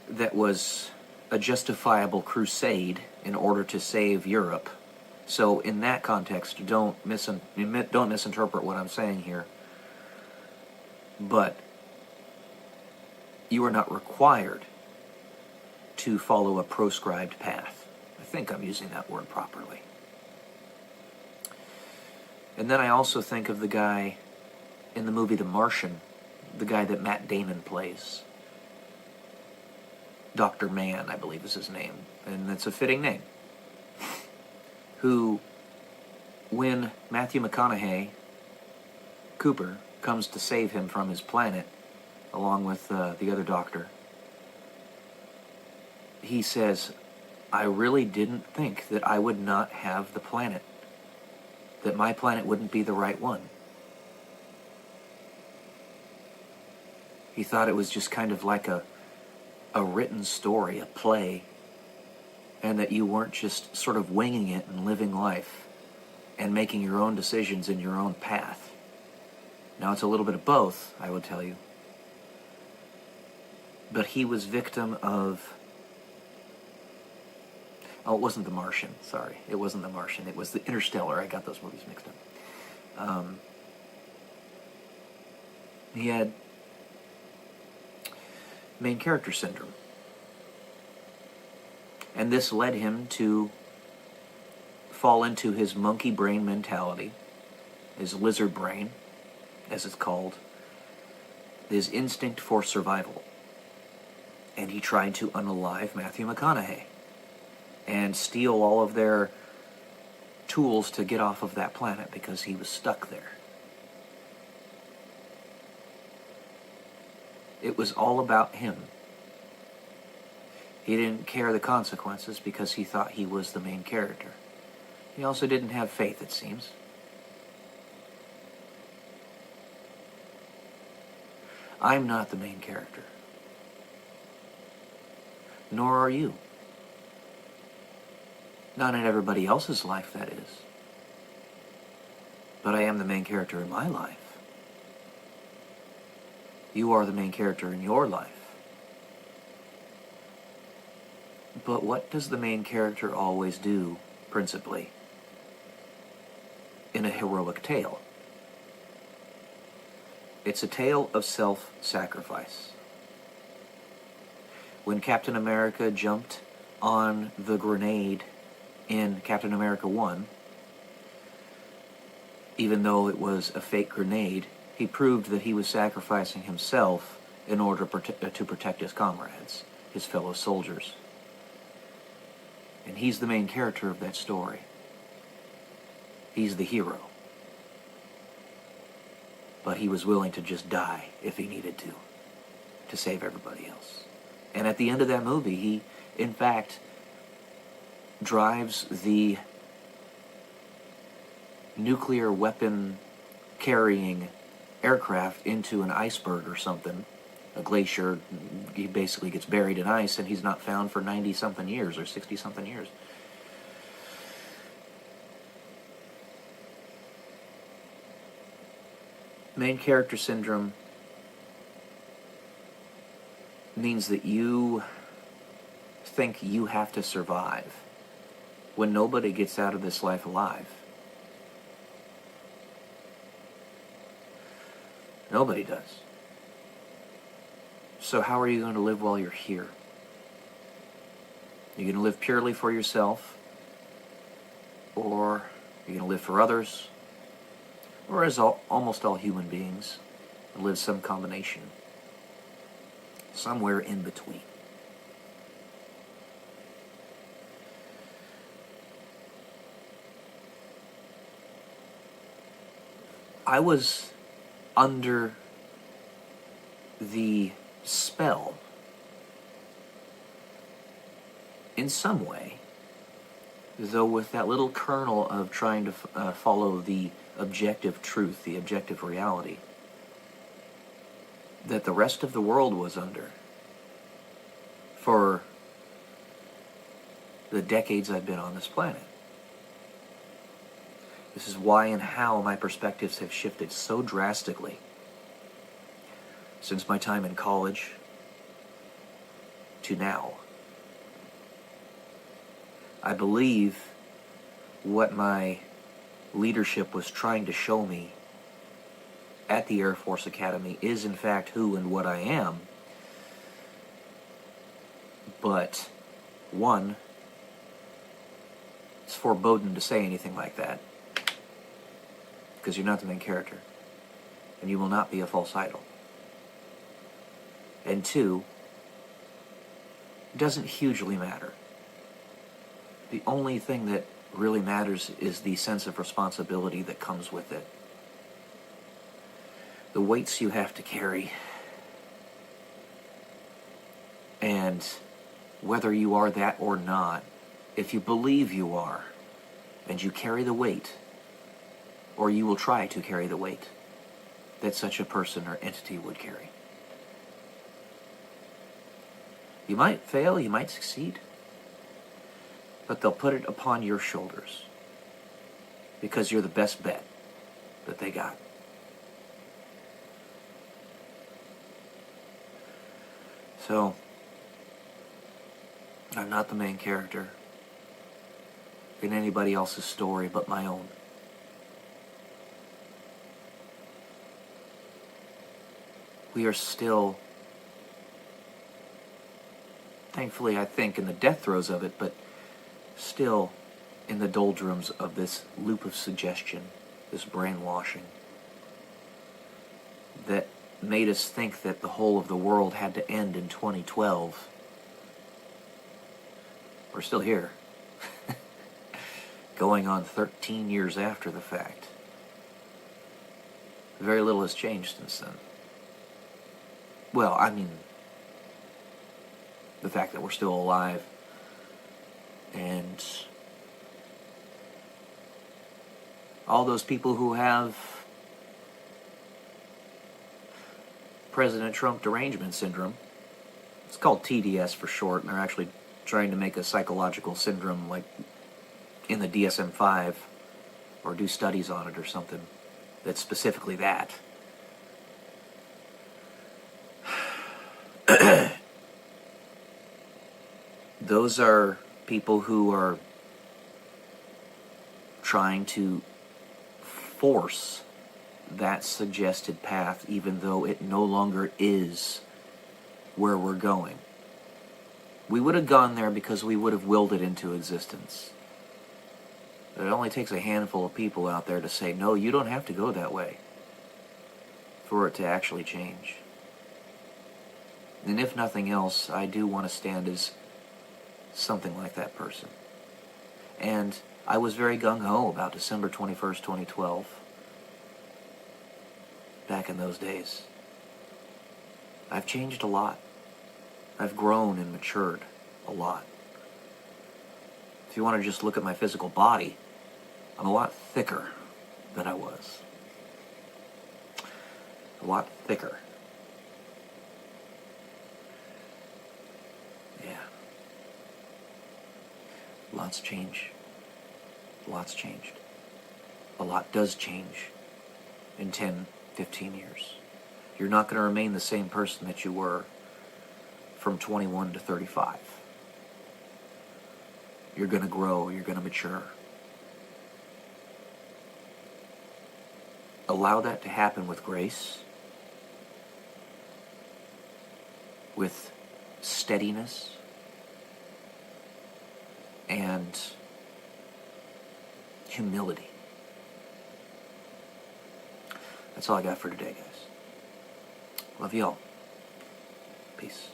that was a justifiable crusade in order to save Europe. So in that context, don't misinterpret what I'm saying here. But you are not required to follow a proscribed path. I think I'm using that word properly. And then I also think of the guy in the movie The Martian, the guy that Matt Damon plays. Dr. Mann, I believe is his name, and that's a fitting name. Who, when Matthew McConaughey, Cooper, comes to save him from his planet, along with the other doctor, he says, I really didn't think that I would not have the planet, that my planet wouldn't be the right one. He thought it was just kind of like a written story, a play, and that you weren't just sort of winging it and living life and making your own decisions in your own path. Now, it's a little bit of both, I would tell you. But he was victim of... Oh, it wasn't The Martian, sorry. It wasn't The Martian. It was The Interstellar. I got those movies mixed up. He had main character syndrome. And this led him to fall into his monkey brain mentality, his lizard brain, as it's called, his instinct for survival. And he tried to unalive Matthew McConaughey and steal all of their tools to get off of that planet because he was stuck there. It was all about him. He didn't care the consequences because he thought he was the main character. He also didn't have faith, it seems. I'm not the main character. Nor are you. Not in everybody else's life, that is. But I am the main character in my life. You are the main character in your life. But what does the main character always do, principally, in a heroic tale? It's a tale of self-sacrifice. When Captain America jumped on the grenade in Captain America 1, even though it was a fake grenade, he proved that he was sacrificing himself in order to protect his comrades, his fellow soldiers. And he's the main character of that story. He's the hero. But he was willing to just die if he needed to save everybody else. And at the end of that movie, he, in fact, drives the nuclear weapon carrying aircraft into an iceberg or something, a glacier. He basically gets buried in ice and he's not found for 90-something years or 60-something years. Main character syndrome means that you think you have to survive when nobody gets out of this life alive. Nobody does. So how are you going to live while you're here? You're going to live purely for yourself, or you're going to live for others, or as almost all human beings, live some combination, somewhere in between. I was under the spell, in some way, though with that little kernel of trying to follow the objective truth, the objective reality, that the rest of the world was under for the decades I've been on this planet. This is why and how my perspectives have shifted so drastically since my time in college to now. I believe what my leadership was trying to show me at the Air Force Academy is in fact who and what I am. But, one, it's foreboding to say anything like that, because you're not the main character, and you will not be a false idol. And two, it doesn't hugely matter. The only thing that really matters is the sense of responsibility that comes with it. The weights you have to carry, and whether you are that or not, if you believe you are, and you carry the weight, or you will try to carry the weight that such a person or entity would carry. You might fail, you might succeed, but they'll put it upon your shoulders because you're the best bet that they got. So, I'm not the main character in anybody else's story but my own. We are still, thankfully I think, in the death throes of it, but still in the doldrums of this loop of suggestion, this brainwashing, that made us think that the whole of the world had to end in 2012. We're still here, going on 13 years after the fact. Very little has changed since then. Well, I mean, the fact that we're still alive, and all those people who have President Trump derangement syndrome. It's called TDS for short, and they're actually trying to make a psychological syndrome like in the DSM-5 or do studies on it or something that's specifically that. Those are people who are trying to force that suggested path, even though it no longer is where we're going. We would have gone there because we would have willed it into existence. But it only takes a handful of people out there to say, no, you don't have to go that way, for it to actually change. And if nothing else, I do want to stand as something like that person. And I was very gung-ho about December 21st, 2012. Back in those days. I've changed a lot. I've grown and matured a lot. If you want to just look at my physical body, I'm a lot thicker than I was. A lot thicker. Yeah. Lots change. Lots changed. A lot does change in 10, 15 years. You're not going to remain the same person that you were from 21 to 35. You're going to grow, you're going to mature. Allow that to happen with grace, with steadiness, and humility. That's all I got for today, guys. Love y'all. Peace.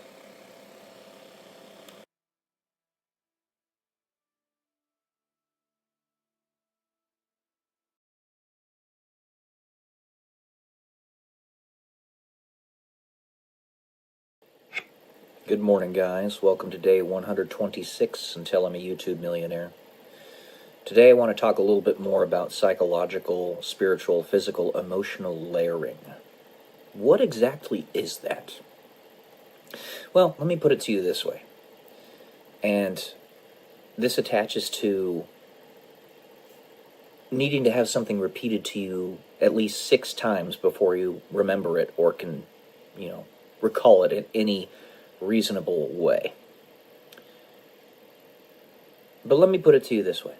Good morning, guys. Welcome to day 126 until I'm a YouTube millionaire. Today I want to talk a little bit more about psychological, spiritual, physical, emotional layering. What exactly is that? Well, let me put it to you this way. And this attaches to needing to have something repeated to you at least 6 times before you remember it or can, recall it in any reasonable way. But let me put it to you this way.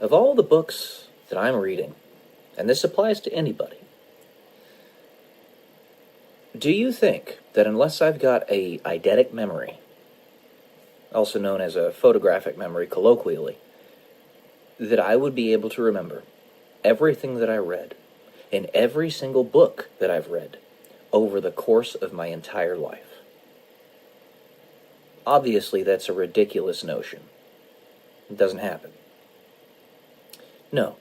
Of all the books that I'm reading, and this applies to anybody, do you think that unless I've got a eidetic memory, also known as a photographic memory colloquially, that I would be able to remember everything that I read in every single book that I've read over the course of my entire life? Obviously, that's a ridiculous notion. It doesn't happen. No.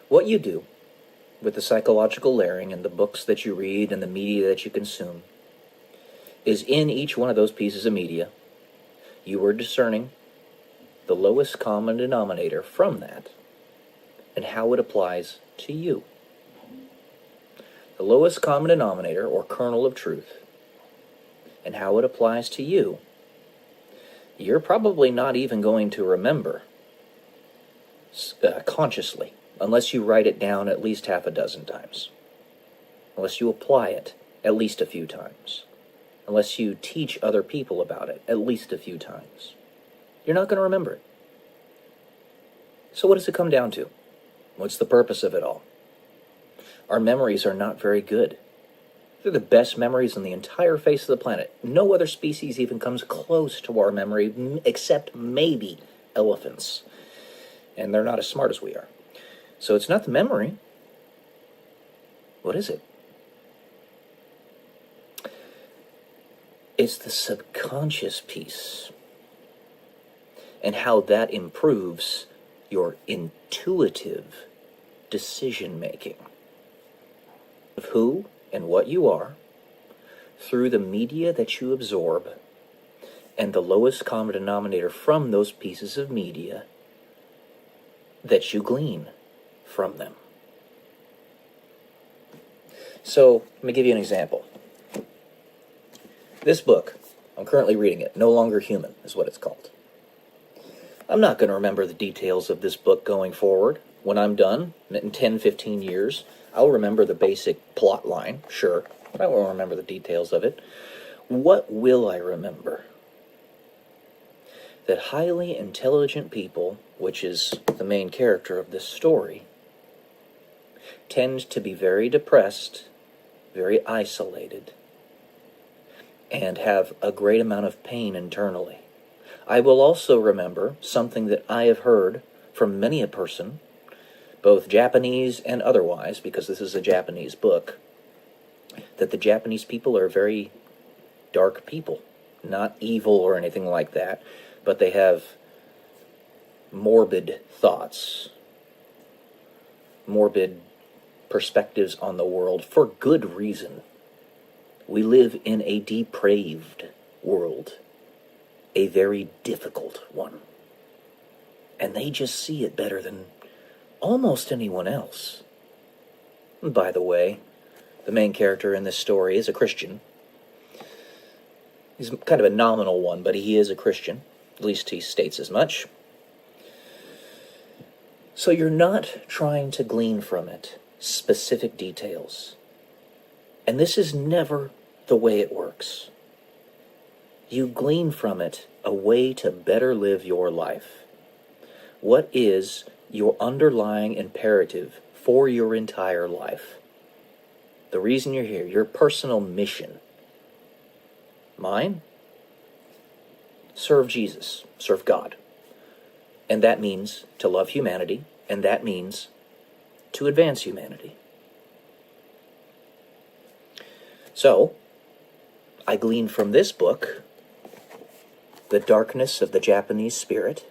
What you do with the psychological layering and the books that you read and the media that you consume is in each one of those pieces of media You are discerning the lowest common denominator from that and how it applies to you. The lowest common denominator, or kernel of truth, and how it applies to you, you're probably not even going to remember consciously, unless you write it down at least half a dozen times, unless you apply it at least a few times, unless you teach other people about it at least a few times. You're not going to remember it. So what does it come down to? What's the purpose of it all? Our memories are not very good. They're the best memories on the entire face of the planet. No other species even comes close to our memory, except maybe elephants. And they're not as smart as we are. So it's not the memory. What is it? It's the subconscious piece, and how that improves your intuitive decision-making of who and what you are through the media that you absorb and the lowest common denominator from those pieces of media that you glean from them. So, let me give you an example. This book, I'm currently reading it, No Longer Human is what it's called. I'm not going to remember the details of this book going forward. When I'm done, in 10, 15 years, I'll remember the basic plot line, sure, but I won't remember the details of it. What will I remember? That highly intelligent people, which is the main character of this story, tend to be very depressed, very isolated, and have a great amount of pain internally. I will also remember something that I have heard from many a person, both Japanese and otherwise, because this is a Japanese book, that the Japanese people are very dark people. Not evil or anything like that, but they have morbid thoughts, morbid perspectives on the world for good reason. We live in a depraved world, a very difficult one. And they just see it better than almost anyone else. And by the way, the main character in this story is a Christian. He's kind of a nominal one, but he is a Christian. At least he states as much. So you're not trying to glean from it specific details. And this is never the way it works. You glean from it a way to better live your life. What is your underlying imperative for your entire life? The reason you're here, your personal mission. Mine? Serve Jesus, serve God. And that means to love humanity, and that means to advance humanity. So, I glean from this book the darkness of the Japanese spirit,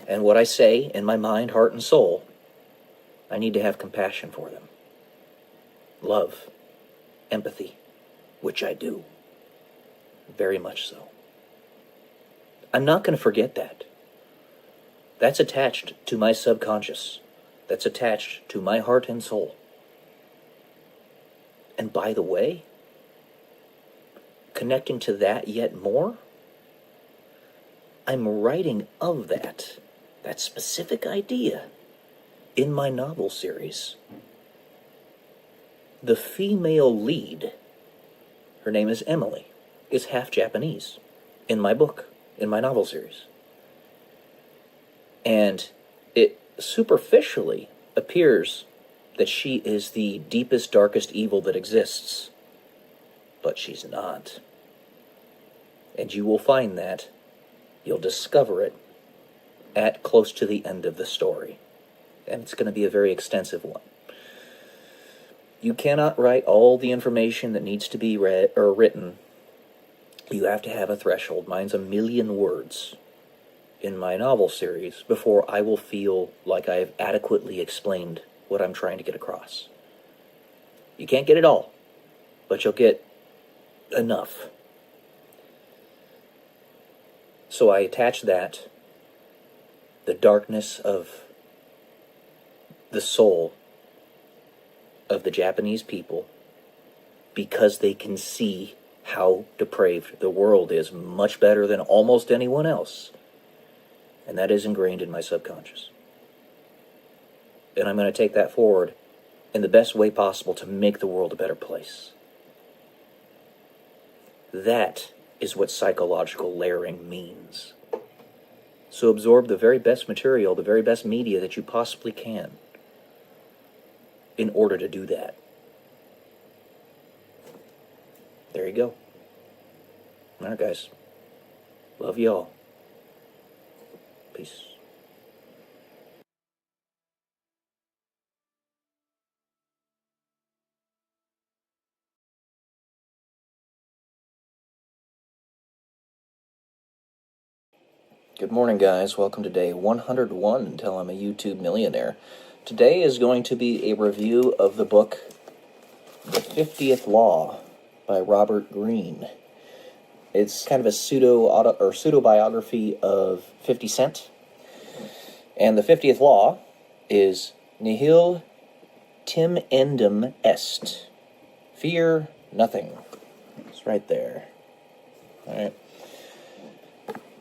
and what I say in my mind, heart, and soul, I need to have compassion for them. Love, empathy, which I do. Very much so. I'm not going to forget that. That's attached to my subconscious. That's attached to my heart and soul. And by the way, connecting to that yet more, I'm writing of that specific idea in my novel series. The female lead, her name is Emily, is half Japanese in my book, in my novel series. And it superficially appears that she is the deepest, darkest evil that exists. But she's not. And you will find that. You'll discover it at close to the end of the story. And it's going to be a very extensive one. You cannot write all the information that needs to be read or written. You have to have a threshold. Mine's 1 million words in my novel series before I will feel like I have adequately explained what I'm trying to get across. You can't get it all, but you'll get enough. So I attach that, the darkness of the soul of the Japanese people, because they can see how depraved the world is much better than almost anyone else. And that is ingrained in my subconscious. And I'm going to take that forward in the best way possible to make the world a better place. That is what psychological layering means. So absorb the very best material, the very best media that you possibly can in order to do that. There you go. All right, guys. Love y'all. Peace. Good morning, guys. Welcome to day 101 until I'm a YouTube millionaire. Today is going to be a review of the book The 50th Law by Robert Greene. It's kind of a pseudo-biography of 50 Cent. And the 50th Law is Nihil timendum est. Fear nothing. It's right there. All right.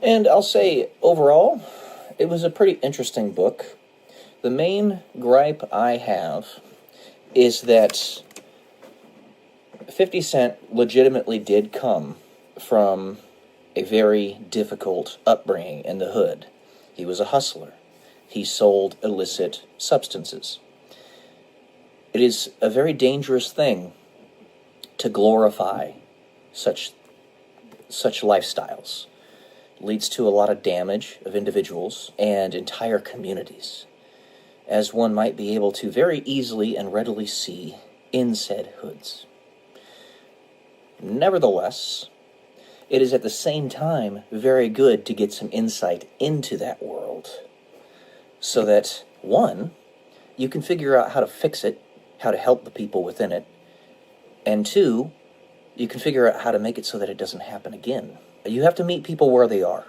And I'll say, overall, it was a pretty interesting book. The main gripe I have is that 50 Cent legitimately did come from a very difficult upbringing in the hood. He was a hustler. He sold illicit substances. It is a very dangerous thing to glorify such lifestyles. Leads to a lot of damage of individuals and entire communities, as one might be able to very easily and readily see in said hoods. Nevertheless, it is at the same time very good to get some insight into that world, so that, one, you can figure out how to fix it, how to help the people within it, and two, you can figure out how to make it so that it doesn't happen again. You have to meet people where they are.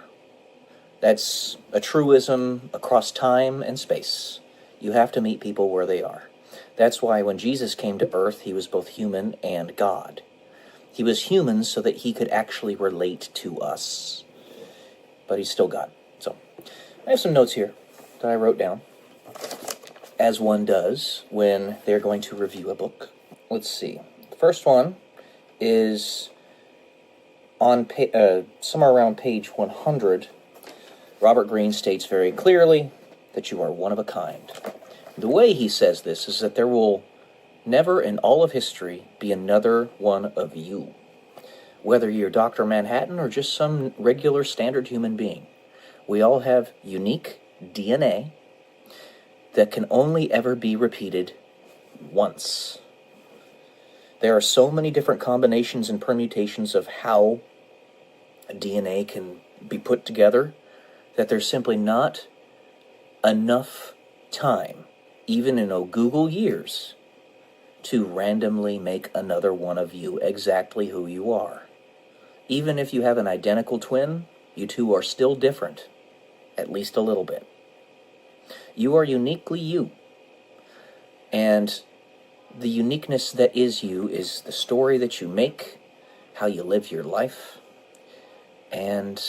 That's a truism across time and space. You have to meet people where they are. That's why when Jesus came to earth, he was both human and God. He was human so that he could actually relate to us. But he's still God. So, I have some notes here that I wrote down, as one does when they're going to review a book. Let's see. The first one is on somewhere around page 100. Robert Greene states very clearly that you are one of a kind. The way he says this is that there will never in all of history be another one of you. Whether you're Dr. Manhattan or just some regular standard human being, we all have unique DNA that can only ever be repeated once. There are so many different combinations and permutations of how DNA can be put together that there's simply not enough time, even in Google years, to randomly make another one of you exactly who you are. Even if you have an identical twin, you two are still different, at least a little bit. You are uniquely you. And the uniqueness that is you is the story that you make, how you live your life, and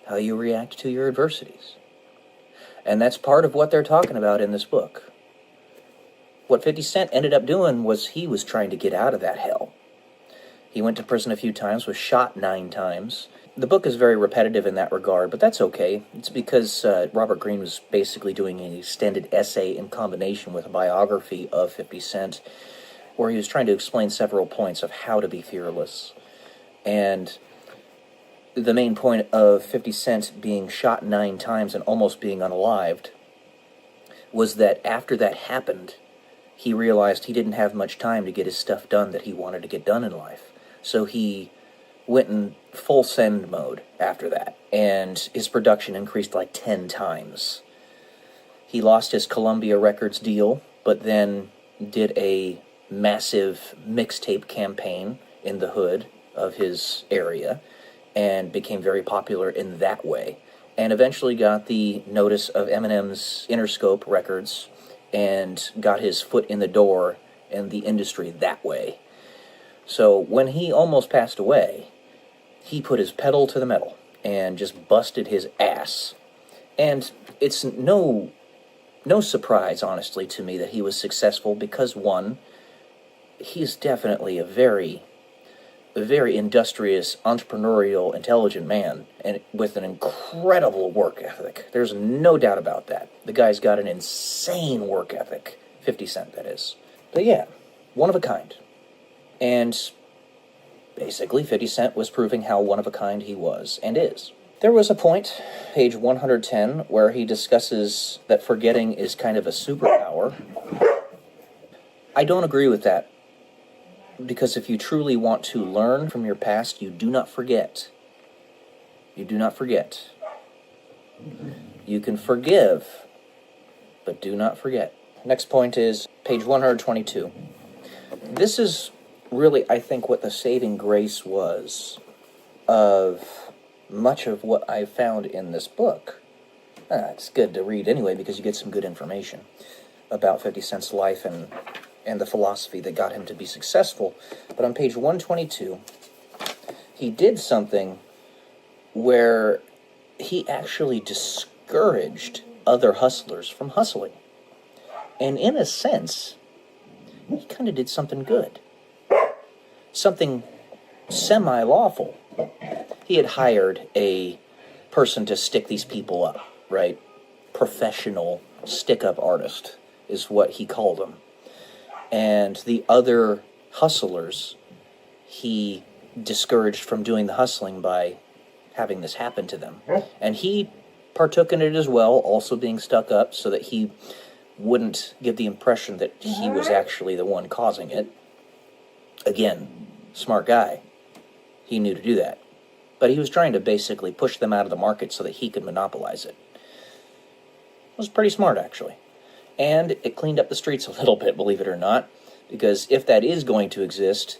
how you react to your adversities. And that's part of what they're talking about in this book. What 50 Cent ended up doing was he was trying to get out of that hell. He went to prison a few times, was shot 9 times. The book is very repetitive in that regard, but that's okay. It's because Robert Greene was basically doing an extended essay in combination with a biography of 50 Cent, where he was trying to explain several points of how to be fearless. And the main point of 50 Cent being shot 9 times and almost being unalived was that after that happened, he realized he didn't have much time to get his stuff done that he wanted to get done in life. So he went in full send mode after that, and his production increased like 10 times. He lost his Columbia Records deal, but then did a massive mixtape campaign in the hood of his area, and became very popular in that way, and eventually got the notice of Eminem's Interscope Records and got his foot in the door in the industry that way. So when he almost passed away, he put his pedal to the metal and just busted his ass. And it's no surprise, honestly, to me that he was successful because, one, he's definitely a very industrious, entrepreneurial, intelligent man, and with an incredible work ethic. There's no doubt about that. The guy's got an insane work ethic. 50 Cent, that is. But yeah, one of a kind. And basically, 50 Cent was proving how one of a kind he was and is. There was a point, page 110, where he discusses that forgetting is kind of a superpower. I don't agree with that, because if you truly want to learn from your past, you do not forget. You do not forget. You can forgive, but do not forget. Next point is page 122. This is really, I think, what the saving grace was of much of what I found in this book. It's good to read anyway because you get some good information about 50 Cent's life and the philosophy that got him to be successful. But on page 122, he did something where he actually discouraged other hustlers from hustling. And in a sense, he kind of did something good. Something semi-lawful. He had hired a person to stick these people up, right? Professional stick-up artist is what he called them. And the other hustlers, he discouraged from doing the hustling by having this happen to them. And he partook in it as well, also being stuck up so that he wouldn't give the impression that he was actually the one causing it. Again, smart guy. He knew to do that. But he was trying to basically push them out of the market so that he could monopolize it. It was pretty smart, actually. And it cleaned up the streets a little bit, believe it or not, because if that is going to exist,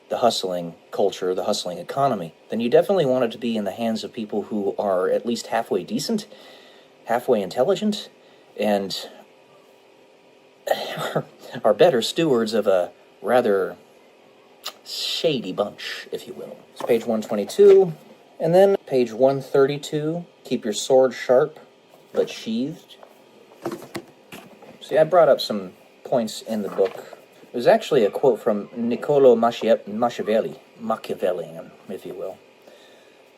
the hustling culture, the hustling economy, then you definitely want it to be in the hands of people who are at least halfway decent, halfway intelligent, and are better stewards of a rather shady bunch, if you will. It's page 122, and then page 132, keep your sword sharp, but sheathed. See, I brought up some points in the book. It was actually a quote from Niccolo Machiavelli, Machiavellian, if you will.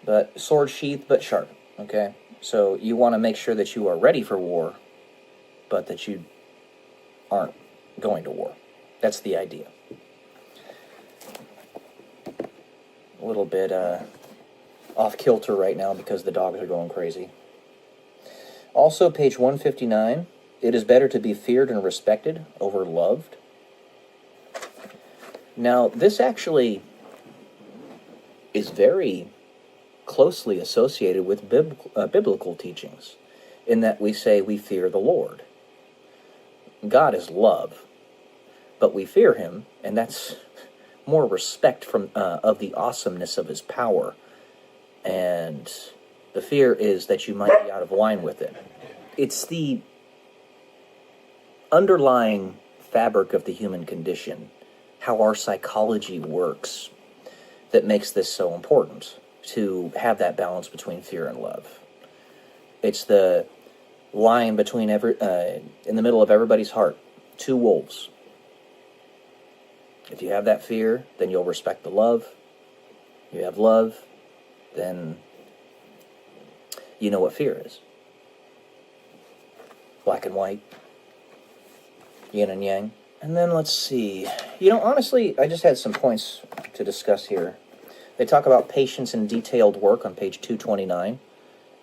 But sword sheathed, but sharp, okay? So you want to make sure that you are ready for war, but that you aren't going to war. That's the idea. A little bit off kilter right now because the dogs are going crazy. Also, page 159, it is better to be feared and respected over loved. Now, this actually is very closely associated with biblical teachings, in that we say we fear the Lord. God is love, but we fear him, and that's more respect from of the awesomeness of his power, and the fear is that you might be out of line with it. It's the underlying fabric of the human condition, how our psychology works, that makes this so important, to have that balance between fear and love. It's the line between in the middle of everybody's heart, two wolves. If you have that fear, then you'll respect the love. If you have love, then you know what fear is. Black and white, yin and yang. And then let's see. Honestly, I just had some points to discuss here. They talk about patience and detailed work on page 229.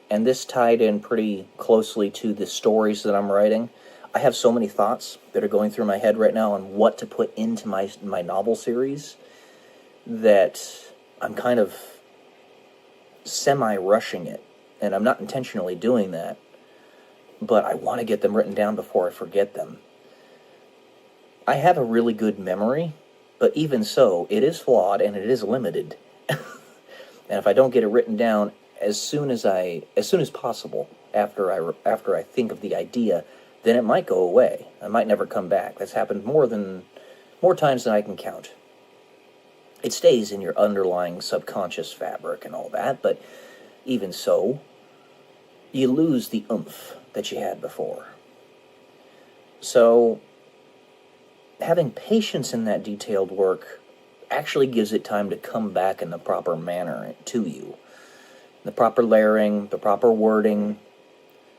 And this tied in pretty closely to the stories that I'm writing. I have so many thoughts that are going through my head right now on what to put into my novel series that I'm kind of semi-rushing it. And I'm not intentionally doing that. But I want to get them written down before I forget them. I have a really good memory, but even so, it is flawed and it is limited. And if I don't get it written down as soon as possible after I think of the idea, then it might go away. I might never come back. That's happened more times than I can count. It stays in your underlying subconscious fabric and all that, but even so, you lose the oomph that you had before. So, having patience in that detailed work actually gives it time to come back in the proper manner to you. The proper layering, the proper wording.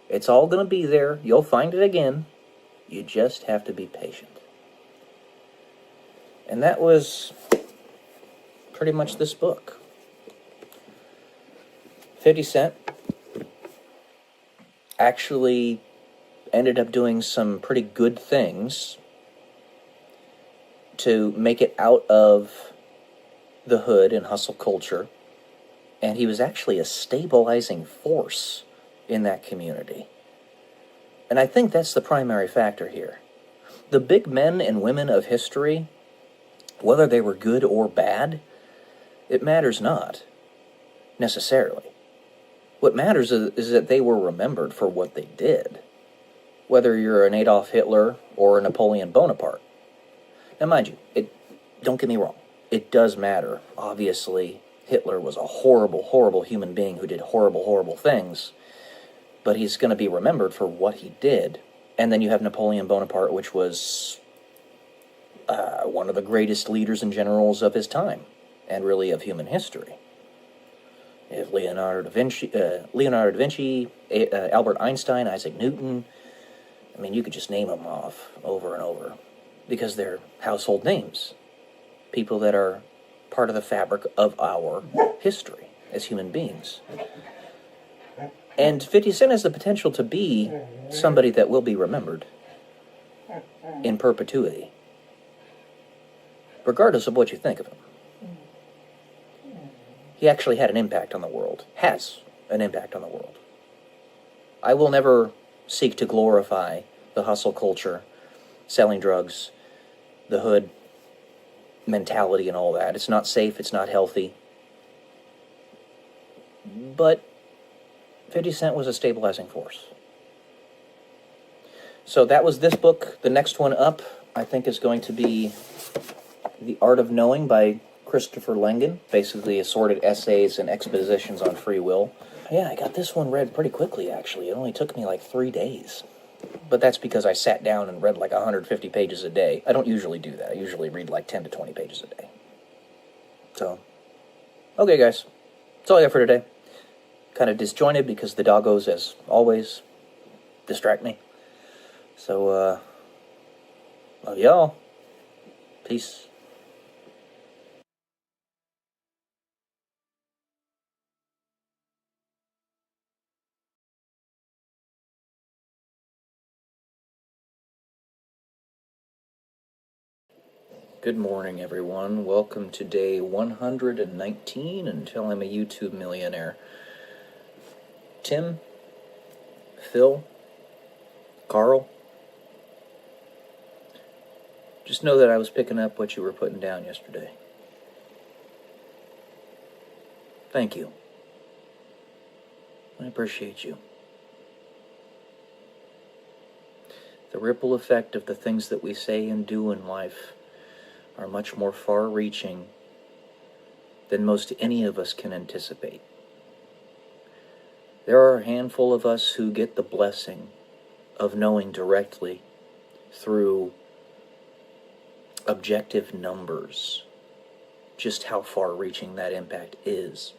It's all going to be there. You'll find it again. You just have to be patient. And that was pretty much this book. 50 Cent actually ended up doing some pretty good things to make it out of the hood and hustle culture, and he was actually a stabilizing force in that community. And I think that's the primary factor here. The big men and women of history, whether they were good or bad, it matters not, necessarily. What matters is that they were remembered for what they did, whether you're an Adolf Hitler or a Napoleon Bonaparte. Now, mind you, don't get me wrong, it does matter. Obviously, Hitler was a horrible, horrible human being who did horrible, horrible things, but he's going to be remembered for what he did. And then you have Napoleon Bonaparte, which was one of the greatest leaders and generals of his time, and really of human history. You have Leonardo da Vinci, Albert Einstein, Isaac Newton. I mean, you could just name them off over and over, because they're household names. People that are part of the fabric of our history as human beings. And 50 Cent has the potential to be somebody that will be remembered in perpetuity, regardless of what you think of him. He actually had an impact on the world, has an impact on the world. I will never seek to glorify the hustle culture, selling drugs, the hood mentality and all that. It's not safe, it's not healthy. But 50 Cent was a stabilizing force. So that was this book. The next one up, I think, is going to be The Art of Knowing by Christopher Langan. Basically assorted essays and expositions on free will. Yeah, I got this one read pretty quickly, actually. It only took me like 3 days. But that's because I sat down and read like 150 pages a day. I don't usually do that. I usually read like 10 to 20 pages a day. So, okay guys. That's all I got for today. Kind of disjointed because the doggos, as always, distract me. So, love y'all. Peace. Good morning, everyone. Welcome to day 119 until I'm a YouTube millionaire. Tim, Phil, Carl, just know that I was picking up what you were putting down yesterday. Thank you. I appreciate you. The ripple effect of the things that we say and do in life are much more far-reaching than most any of us can anticipate. There are a handful of us who get the blessing of knowing directly through objective numbers just how far-reaching that impact is,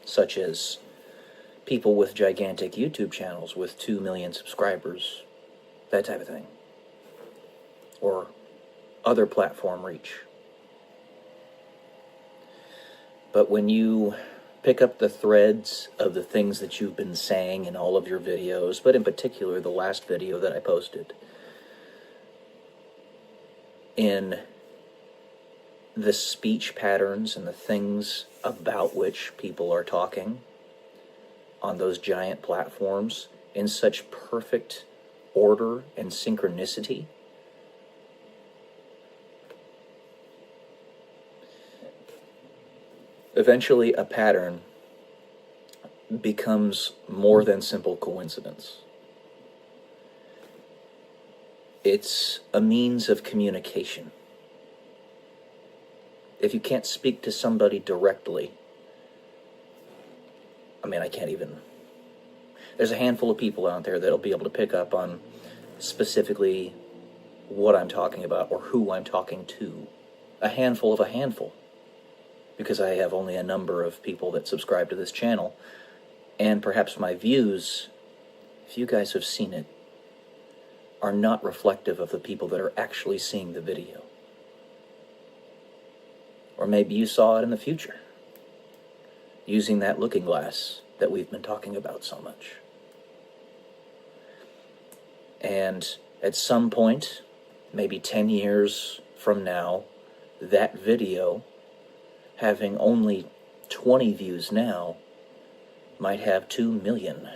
such as people with gigantic YouTube channels with 2 million subscribers, that type of thing, or other platform reach. But when you pick up the threads of the things that you've been saying in all of your videos, but in particular the last video that I posted, in the speech patterns and the things about which people are talking on those giant platforms in such perfect order and synchronicity, eventually a pattern becomes more than simple coincidence. It's a means of communication. If you can't speak to somebody directly, I mean, I can't even... There's a handful of people out there that'll be able to pick up on specifically what I'm talking about or who I'm talking to. A handful of a handful. Because I have only a number of people that subscribe to this channel. And perhaps my views, if you guys have seen it, are not reflective of the people that are actually seeing the video. Or maybe you saw it in the future, using that looking glass that we've been talking about so much. And at some point, maybe 10 years from now, that video, having only 20 views now, might have 2 million,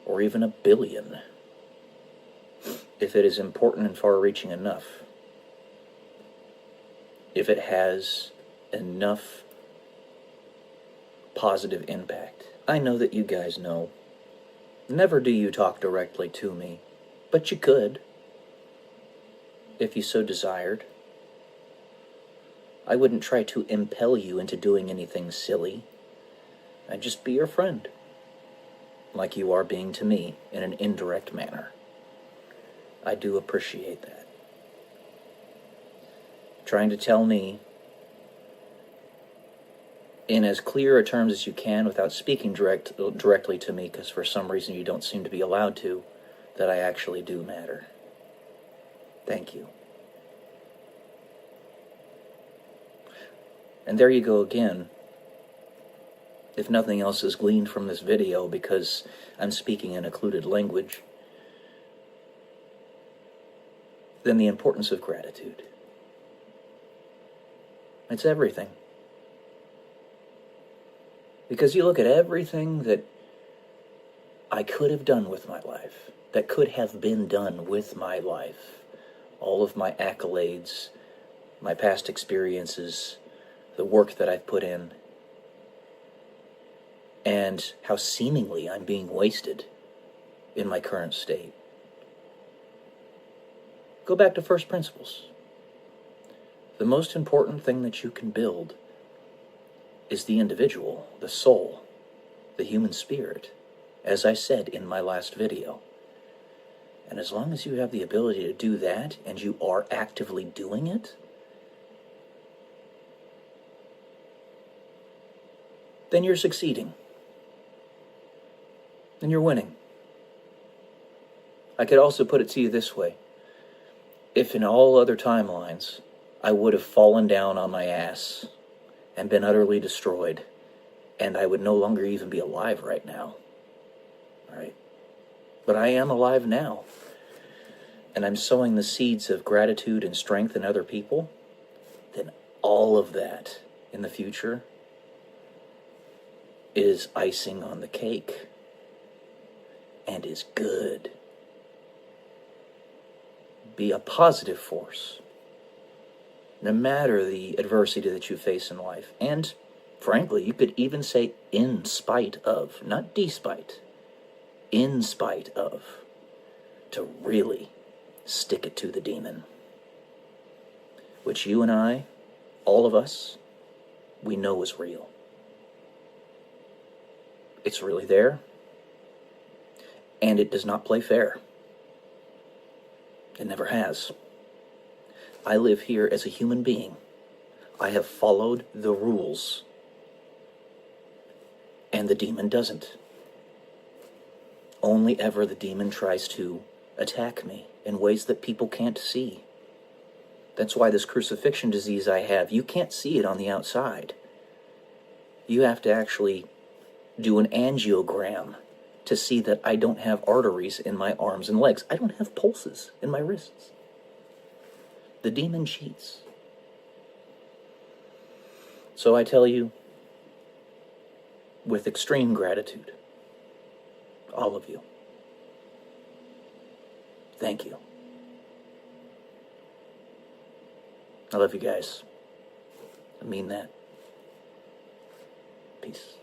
or even 1 billion, if it is important and far-reaching enough. If it has enough positive impact. I know that you guys know. Never do you talk directly to me, but you could, if you so desired. I wouldn't try to impel you into doing anything silly. I'd just be your friend, like you are being to me in an indirect manner. I do appreciate that. Trying to tell me in as clear a terms as you can without speaking directly to me, because for some reason you don't seem to be allowed to, that I actually do matter. Thank you. And there you go again. If nothing else is gleaned from this video, because I'm speaking in occluded language, then the importance of gratitude. It's everything. Because you look at everything that I could have done with my life, that could have been done with my life, all of my accolades, my past experiences, the work that I've put in, and how seemingly I'm being wasted in my current state. Go back to first principles. The most important thing that you can build is the individual, the soul, the human spirit, as I said in my last video. And as long as you have the ability to do that, and you are actively doing it, then you're succeeding. Then you're winning. I could also put it to you this way. If in all other timelines, I would have fallen down on my ass and been utterly destroyed, and I would no longer even be alive right now. All right? But I am alive now. And I'm sowing the seeds of gratitude and strength in other people. Then all of that in the future is icing on the cake. And is good. Be a positive force, no matter the adversity that you face in life. And, frankly, you could even say in spite of, not despite, in spite of, to really stick it to the demon. Which you and I, all of us, we know is real. It's really there, and it does not play fair. It never has. I live here as a human being. I have followed the rules. And the demon doesn't. Only ever the demon tries to attack me in ways that people can't see. That's why this crucifixion disease I have, you can't see it on the outside. You have to actually do an angiogram to see that I don't have arteries in my arms and legs. I don't have pulses in my wrists. The demon cheats. So I tell you, with extreme gratitude, all of you, thank you. I love you guys. I mean that. Peace.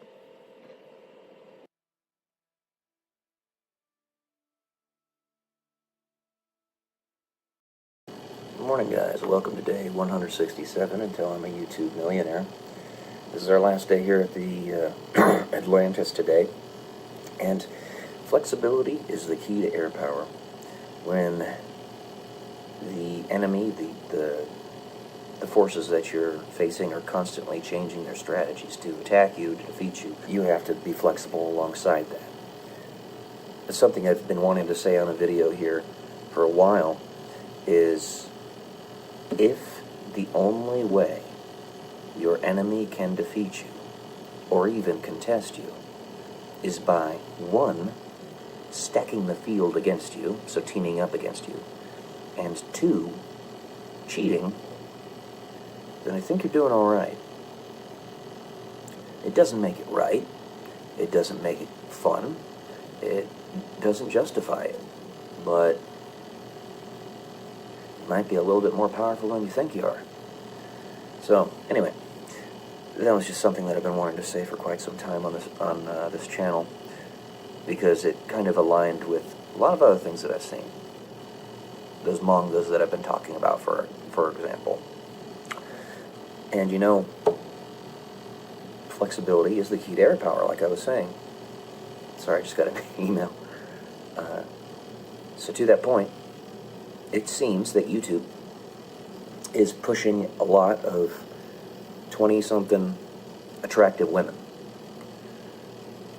Good morning, guys. Welcome to day 167 until I'm a YouTube millionaire. This is our last day here at the Atlantis today, and flexibility is the key to air power. When the enemy, the forces that you're facing are constantly changing their strategies to attack you, to defeat you, you have to be flexible alongside that. It's something I've been wanting to say on a video here for a while, is if the only way your enemy can defeat you, or even contest you, is by, 1, stacking the field against you, so teaming up against you, and 2, cheating, then I think you're doing all right. It doesn't make it right. It doesn't make it fun. It doesn't justify it. But it might be a little bit more powerful than you think you are. So, anyway, that was just something that I've been wanting to say for quite some time on this channel, because it kind of aligned with a lot of other things that I've seen. Those mangas that I've been talking about, for example. And you know, flexibility is the key to air power, like I was saying. Sorry, I just got an email. So to that point, it seems that YouTube is pushing a lot of 20-something attractive women.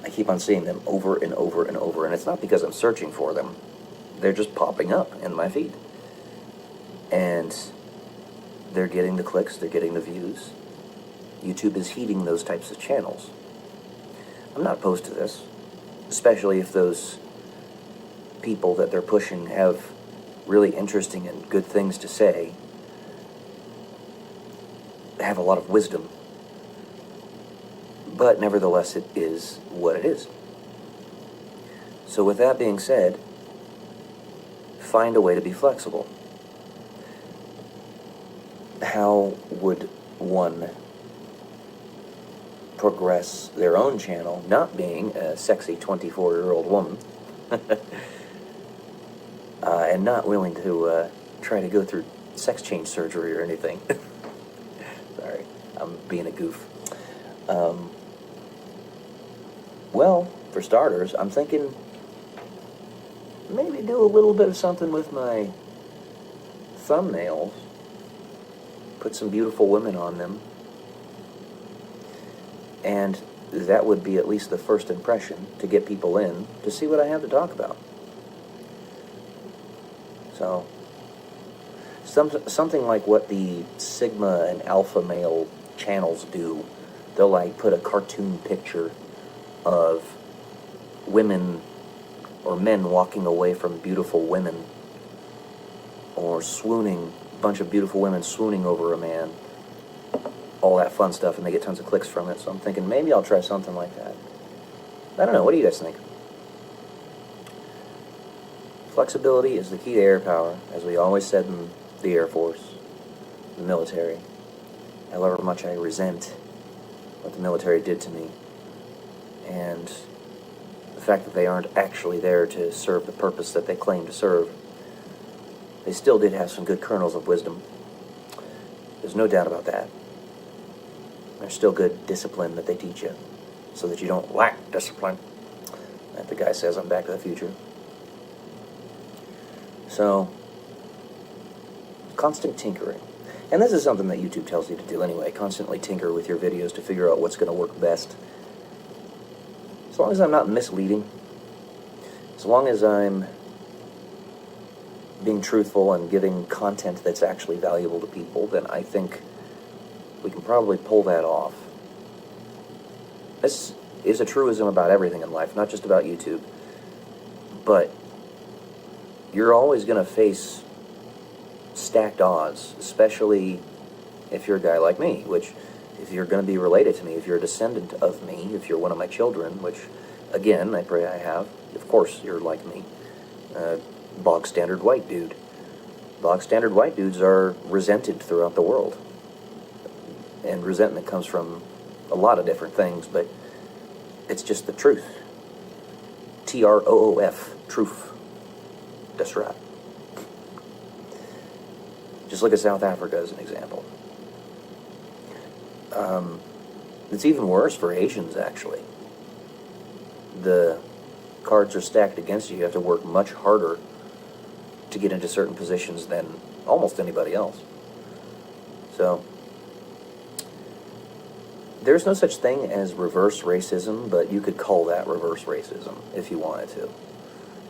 I keep on seeing them over and over and over, and it's not because I'm searching for them. They're just popping up in my feed. And they're getting the clicks, they're getting the views. YouTube is heeding those types of channels. I'm not opposed to this, especially if those people that they're pushing have really interesting and good things to say, have a lot of wisdom. But nevertheless, it is what it is. So with that being said, find a way to be flexible. How would one progress their own channel, not being a sexy 24-year-old woman, and not willing to try to go through sex change surgery or anything? Sorry, I'm being a goof. Well, for starters, I'm thinking maybe do a little bit of something with my thumbnails. Put some beautiful women on them. And that would be at least the first impression to get people in to see what I have to talk about. So, something like what the Sigma and Alpha male channels do. They'll like put a cartoon picture of women or men walking away from beautiful women, or swooning, a bunch of beautiful women swooning over a man, all that fun stuff, and they get tons of clicks from it. So I'm thinking maybe I'll try something like that. I don't know, what do you guys think? Flexibility is the key to air power, as we always said in the Air Force, the military. However much I resent what the military did to me, and the fact that they aren't actually there to serve the purpose that they claim to serve, they still did have some good kernels of wisdom. There's no doubt about that. There's still good discipline that they teach you, so that you don't lack discipline, like the guy says on Back to the Future. So, constant tinkering. And this is something that YouTube tells you to do anyway. Constantly tinker with your videos to figure out what's going to work best. As long as I'm not misleading, as long as I'm being truthful and giving content that's actually valuable to people, then I think we can probably pull that off. This is a truism about everything in life, not just about YouTube. But you're always going to face stacked odds, especially if you're a guy like me, which, if you're going to be related to me, if you're a descendant of me, if you're one of my children, which, again, I pray I have, of course you're like me, bog standard white dude. Bog standard white dudes are resented throughout the world. And resentment comes from a lot of different things, but it's just the truth. TROOF, truth. That's right. Just look at South Africa as an example. It's even worse for Asians, actually. The cards are stacked against you. You have to work much harder to get into certain positions than almost anybody else. So, there's no such thing as reverse racism, but you could call that reverse racism if you wanted to.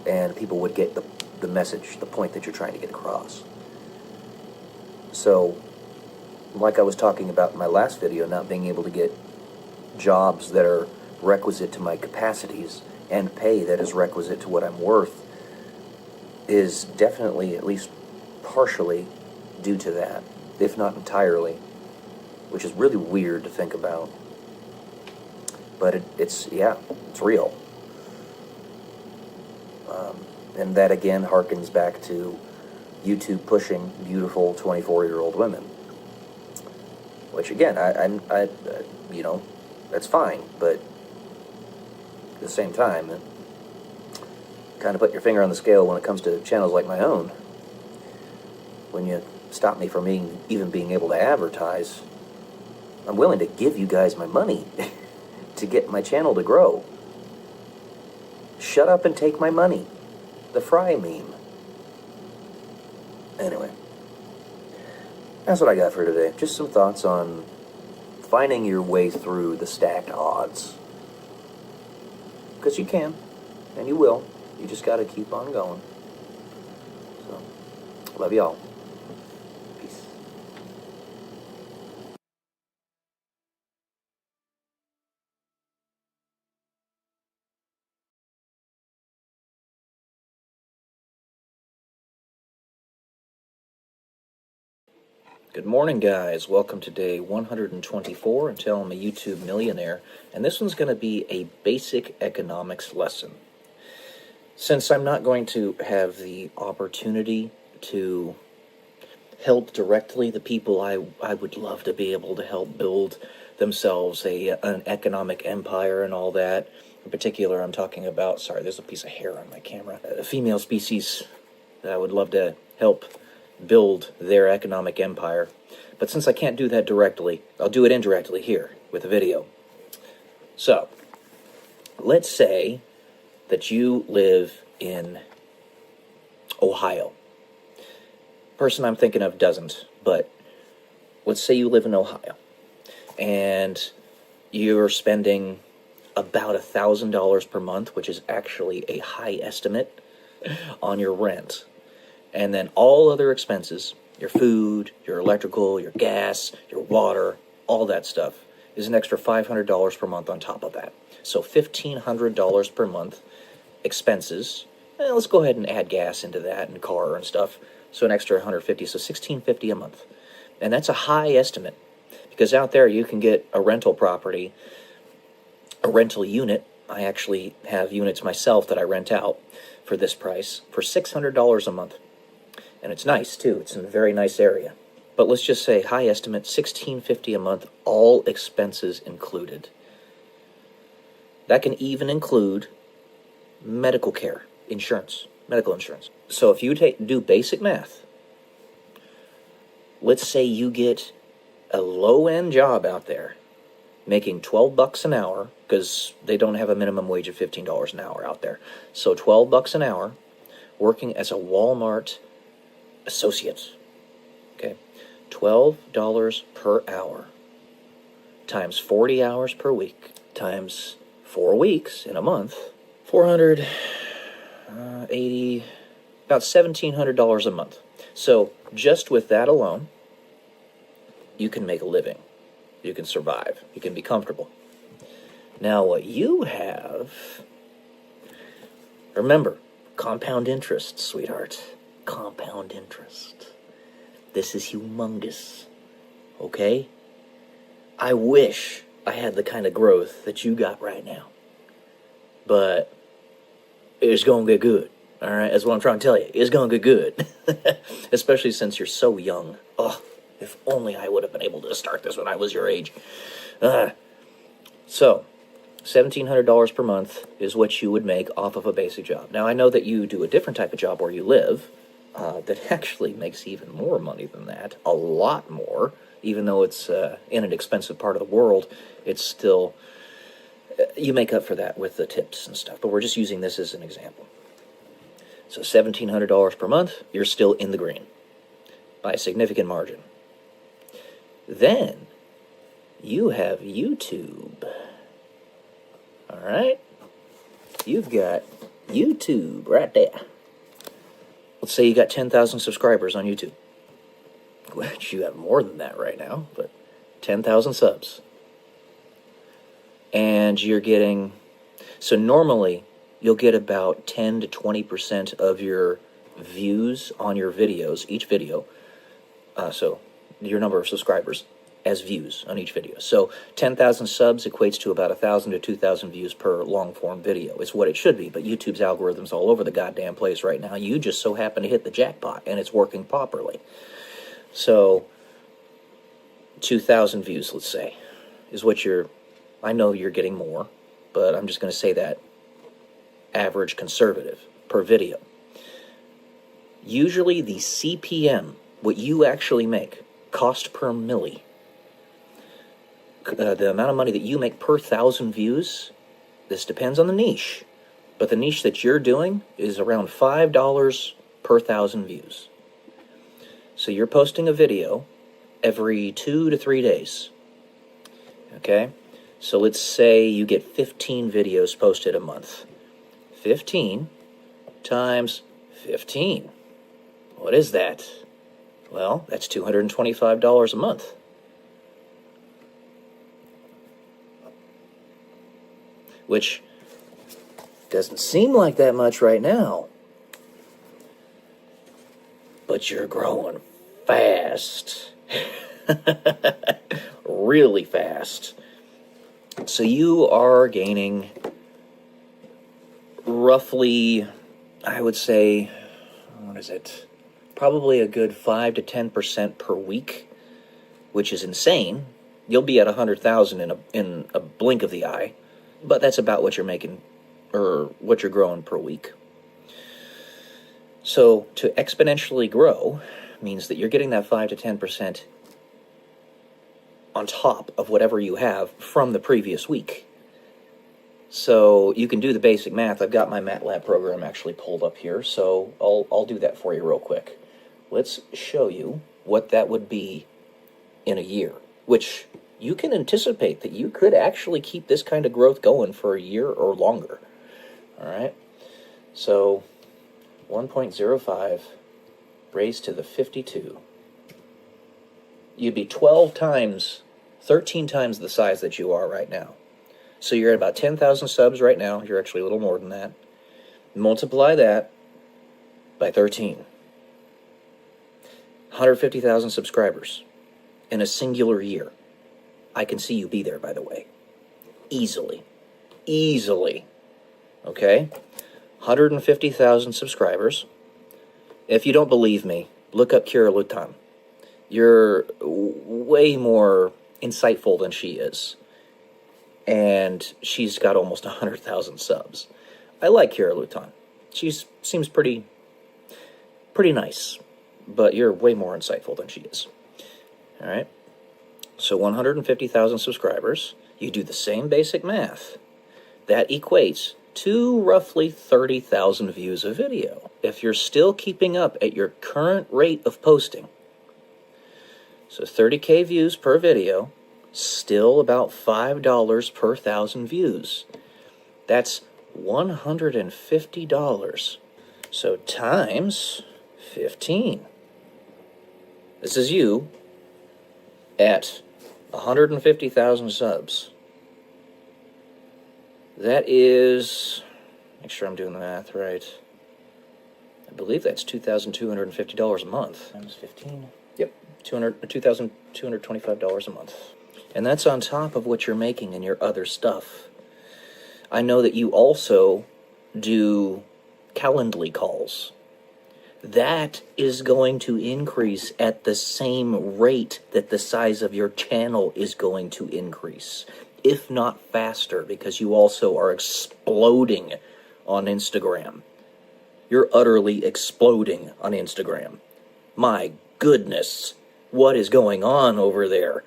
And people would get the message, the point that you're trying to get across. So, like I was talking about in my last video, not being able to get jobs that are requisite to my capacities and pay that is requisite to what I'm worth is definitely, at least partially, due to that, if not entirely, which is really weird to think about. But it's real. And that again harkens back to YouTube pushing beautiful 24-year-old women. Which again, I that's fine, but at the same time, kind of put your finger on the scale when it comes to channels like my own. When you stop me from even being able to advertise, I'm willing to give you guys my money to get my channel to grow. Shut up and take my money. The Fry meme. Anyway, that's what I got for today. Just some thoughts on finding your way through the stacked odds. Because you can, and you will. You just got to keep on going. So, love y'all. Peace. Good morning, guys. Welcome to day 124 until I'm a YouTube millionaire, and this one's going to be a basic economics lesson. Since I'm not going to have the opportunity to help directly the people I would love to be able to help build themselves an economic empire and all that. In particular, I'm talking about, sorry, there's a piece of hair on my camera, a female species that I would love to help build their economic empire. But since I can't do that directly, I'll do it indirectly here with a video. So, let's say that you live in Ohio. Person I'm thinking of doesn't, but let's say you live in Ohio and you're spending about $1,000 per month, which is actually a high estimate, on your rent. And then all other expenses, your food, your electrical, your gas, your water, all that stuff, is an extra $500 per month on top of that. So $1,500 per month expenses. Let's go ahead and add gas into that and car and stuff. So an extra $150, so $1,650 a month. And that's a high estimate, because out there you can get a rental property, a rental unit. I actually have units myself that I rent out for this price for $600 a month. And it's nice, too. It's in a very nice area. But let's just say, high estimate, $1,650 a month, all expenses included. That can even include medical care, insurance, medical insurance. So if you do basic math, let's say you get a low-end job out there, making $12 an hour, because they don't have a minimum wage of $15 an hour out there. So $12 an hour, working as a Walmart associate. Okay, $12 per hour times 40 hours per week times 4 weeks in a month, 480, about $1,700 a month. So just with that alone, you can make a living. You can survive. You can be comfortable. Now what you have, remember, compound interest, sweetheart. Compound interest. This is humongous. Okay? I wish I had the kind of growth that you got right now. But it's gonna get good. Alright? That's what I'm trying to tell you. It's gonna get good. Especially since you're so young. Oh, if only I would have been able to start this when I was your age. So, $1,700 per month is what you would make off of a basic job. Now, I know that you do a different type of job where you live that actually makes even more money than that, a lot more. Even though it's in an expensive part of the world, it's still, you make up for that with the tips and stuff. But we're just using this as an example. So $1,700 per month, you're still in the green by a significant margin. Then you have YouTube. All right? You've got YouTube right there. Let's say you got 10,000 subscribers on YouTube. Which you have more than that right now, but 10,000 subs. And you're getting... So normally, you'll get about 10 to 20% of your views on your videos, each video. So your number of subscribers as views on each video. So 10,000 subs equates to about 1,000 to 2,000 views per long-form video. It's what it should be, but YouTube's algorithm's all over the goddamn place right now. You just so happen to hit the jackpot, and it's working properly. So 2,000 views, let's say, is what you're... I know you're getting more, but I'm just going to say that average conservative per video. Usually the CPM, what you actually make, cost per milli, the amount of money that you make per 1,000 views, this depends on the niche, but the niche that you're doing is around $5 per 1,000 views. So you're posting a video every 2 to 3 days. Okay? So let's say you get 15 videos posted a month. 15 times 15. What is that? Well, that's $225 a month. Which doesn't seem like that much right now. But you're growing fast. Really fast. So you are gaining roughly, I would say, what is it? Probably a good 5 to 10% per week, which is insane. You'll be at 100,000 in a blink of the eye, but that's about what you're making, or what you're growing per week. So to exponentially grow means that you're getting that 5 to 10% on top of whatever you have from the previous week. So you can do the basic math. I've got my MATLAB program actually pulled up here, so I'll do that for you real quick. Let's show you what that would be in a year, which you can anticipate that you could actually keep this kind of growth going for a year or longer. All right? So 1.05 raised to the 52. You'd be 13 times the size that you are right now. So you're at about 10,000 subs right now. You're actually a little more than that. Multiply that by 13. 150,000 subscribers in a singular year. I can see you be there, by the way. Easily. Easily. Okay? 150,000 subscribers. If you don't believe me, look up Kira Lutan. You're way more insightful than she is. And she's got almost 100,000 subs. I like Kira Lutan. She seems pretty nice. But you're way more insightful than she is. All right? So 150,000 subscribers. You do the same basic math. That equates to roughly 30,000 views a video. If you're still keeping up at your current rate of posting. So 30K views per video, still about $5 per 1,000 views. That's $150. So times 15. This is you at 150,000 subs. That is, make sure I'm doing the math right. I believe that's $2,250 a month. Times 15. Yep, $2,225 a month. And that's on top of what you're making in your other stuff. I know that you also do Calendly calls. That is going to increase at the same rate that the size of your channel is going to increase. if not faster, because you also are exploding on Instagram. You're utterly exploding on Instagram. My goodness, what is going on over there?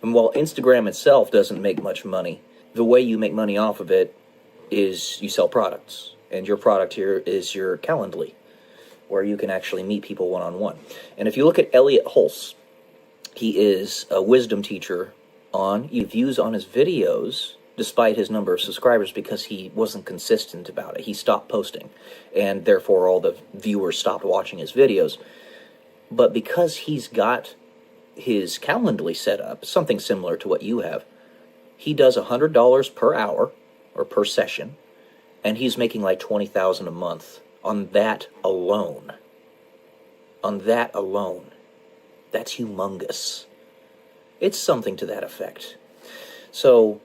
And while Instagram itself doesn't make much money, the way you make money off of it is you sell products. And your product here is your Calendly, where you can actually meet people one-on-one. And if you look at Elliot Hulse, he is a wisdom teacher on views on his videos, despite his number of subscribers, because he wasn't consistent about it. He stopped posting, and therefore all the viewers stopped watching his videos. But because he's got his Calendly set up, something similar to what you have, he does $100 per hour, or per session, and he's making like $20,000 a month on that alone. On that alone. That's humongous. It's something to that effect. So,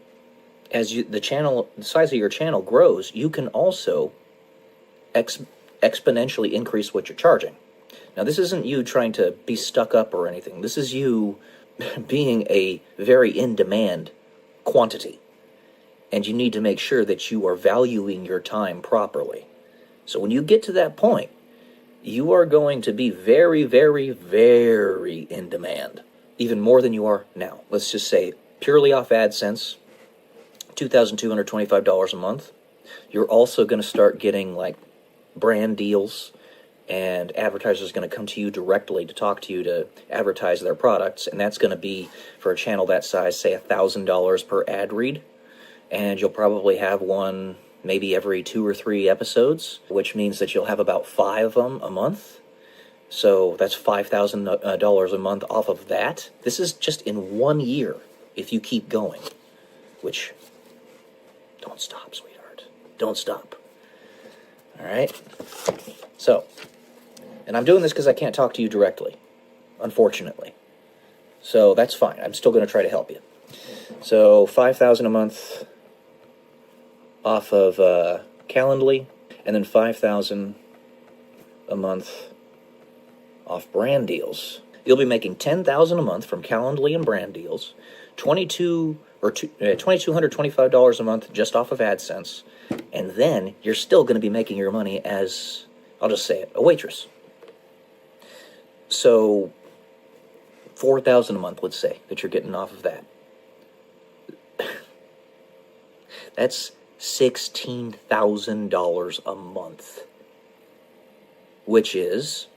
as the size of your channel grows, you can also exponentially increase what you're charging. Now, this isn't you trying to be stuck up or anything. This is you being a very in-demand quantity. And you need to make sure that you are valuing your time properly. So when you get to that point, you are going to be very, very, very in demand. Even more than you are now. Let's just say, purely off AdSense, $2,225 a month. You're also going to start getting like brand deals, and advertisers are going to come to you directly to talk to you to advertise their products, and that's going to be, for a channel that size, say $1,000 per ad read, and you'll probably have one maybe every 2 or 3 episodes, which means that you'll have about 5 of them a month. So that's $5,000 a month off of that. This is just in 1 year, if you keep going, which, don't stop, sweetheart. Don't stop. All right? So, and I'm doing this because I can't talk to you directly, unfortunately. So that's fine. I'm still going to try to help you. So $5,000 a month off of Calendly, and then $5,000 a month off brand deals. You'll be making $10,000 a month from Calendly and brand deals, $2,225 a month just off of AdSense, and then you're still going to be making your money as, I'll just say it, a waitress. So $4,000 a month, let's say, that you're getting off of that. That's $16,000 a month, which is,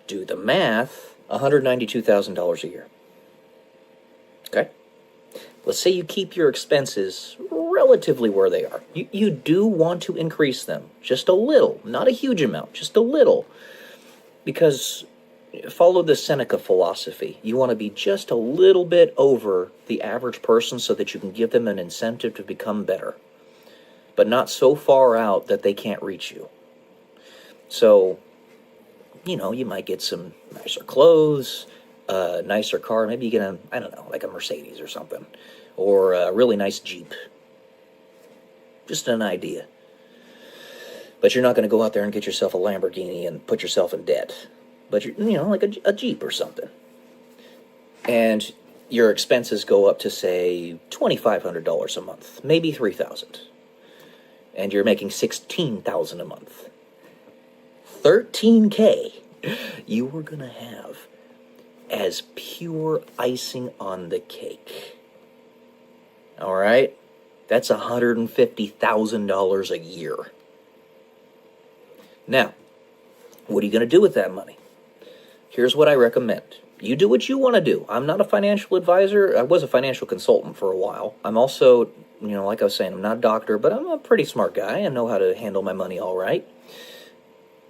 do the math, $192,000 a year. Okay? Let's say you keep your expenses relatively where they are. You do want to increase them, just a little, not a huge amount, just a little, because follow the Seneca philosophy. You want to be just a little bit over the average person so that you can give them an incentive to become better, but not so far out that they can't reach you. So, you know, you might get some nicer clothes, a nicer car, maybe you get a, I don't know, like a Mercedes or something, or a really nice Jeep. Just an idea. But you're not going to go out there and get yourself a Lamborghini and put yourself in debt. But, you know, like a Jeep or something. And your expenses go up to, say, $2,500 a month, maybe $3,000. And you're making $16,000 a month. $13K you are going to have as pure icing on the cake. All right? That's $150,000 a year. Now, what are you going to do with that money? Here's what I recommend. You do what you want to do. I'm not a financial advisor. I was a financial consultant for a while. I'm also, you know, like I was saying, I'm not a doctor, but I'm a pretty smart guy. I know how to handle my money all right.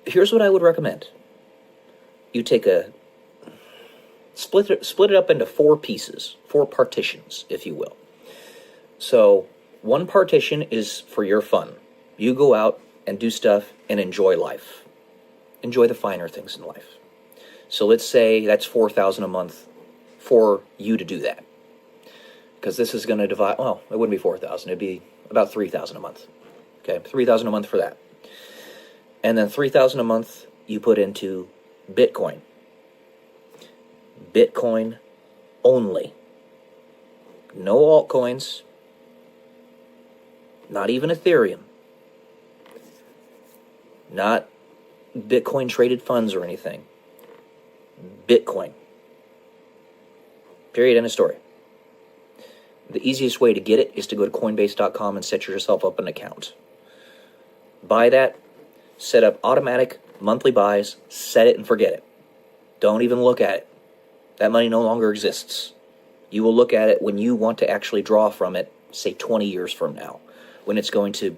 Here's what I would recommend. You take split it up into 4 pieces, 4 partitions, if you will. So, one partition is for your fun. You go out and do stuff and enjoy life. Enjoy the finer things in life. So let's say that's $4,000 a month for you to do that. Because this is going to divide, well, it wouldn't be $4,000, it'd be about $3,000 a month. Okay, $3,000 a month for that. And then $3,000 a month you put into Bitcoin. Bitcoin only. No altcoins, Not even Ethereum. Not Bitcoin traded funds or anything. Bitcoin. Period. End of story. The easiest way to get it is to go to Coinbase.com and set yourself up an account. Buy that, set up automatic monthly buys, set it and forget it. Don't even look at it. That money no longer exists. You will look at it when you want to actually draw from it, say 20 years from now, when it's going to,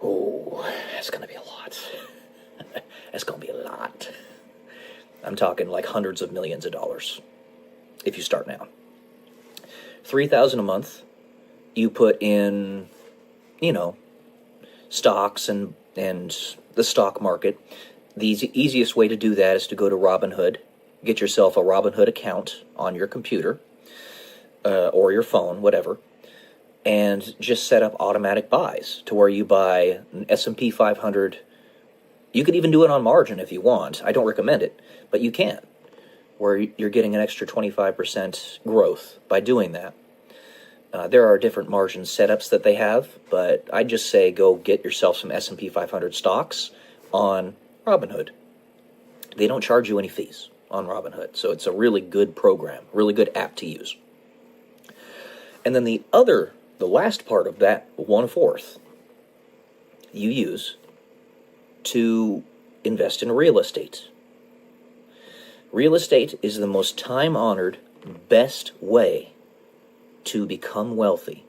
that's going to be a lot. That's going to be a lot. I'm talking like hundreds of millions of dollars if you start now. $3,000 a month, you put in, stocks and the stock market. The easiest way to do that is to go to Robinhood. Get yourself a Robinhood account on your computer or your phone, whatever, and just set up automatic buys to where you buy an S&P 500. You could even do it on margin if you want. I don't recommend it, but you can, where you're getting an extra 25% growth by doing that. There are different margin setups that they have, but I'd just say go get yourself some S&P 500 stocks on Robinhood. They don't charge you any fees on Robinhood, so it's a really good program, really good app to use. And then the last part of that 1/4 you use to invest in real estate. Real estate is the most time-honored, best way to become wealthy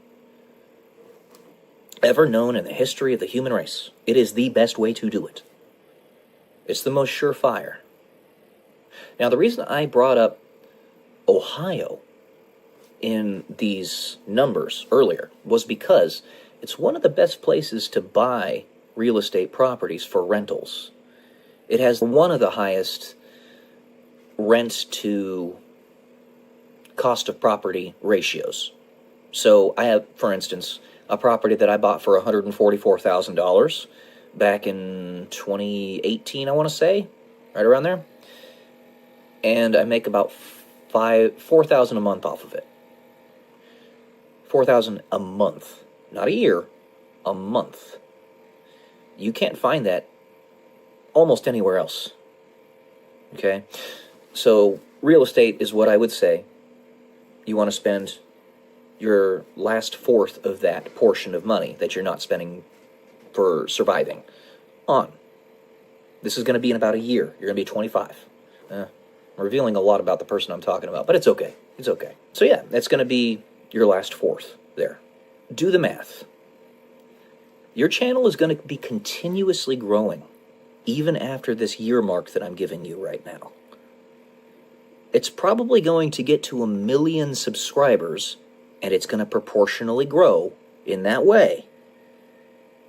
ever known in the history of the human race. It is the best way to do it. It's the most surefire. Now, the reason I brought up Ohio in these numbers earlier was because it's one of the best places to buy real estate properties for rentals. It has one of the highest rent to cost of property ratios. So I have, for instance, a property that I bought for $144,000 back in 2018, I want to say, right around there. And I make about $4,000 a month off of it. $4,000 a month, not a year, a month. You can't find that almost anywhere else. Okay? So real estate is what I would say you want to spend your last fourth of that portion of money that you're not spending for surviving on. This is going to be in about a year. You're going to be 25. I'm revealing a lot about the person I'm talking about, but it's okay. It's okay. So yeah, that's going to be your last fourth there. Do the math. Your channel is going to be continuously growing even after this year mark that I'm giving you right now. It's probably going to get to 1 million subscribers, and it's going to proportionally grow in that way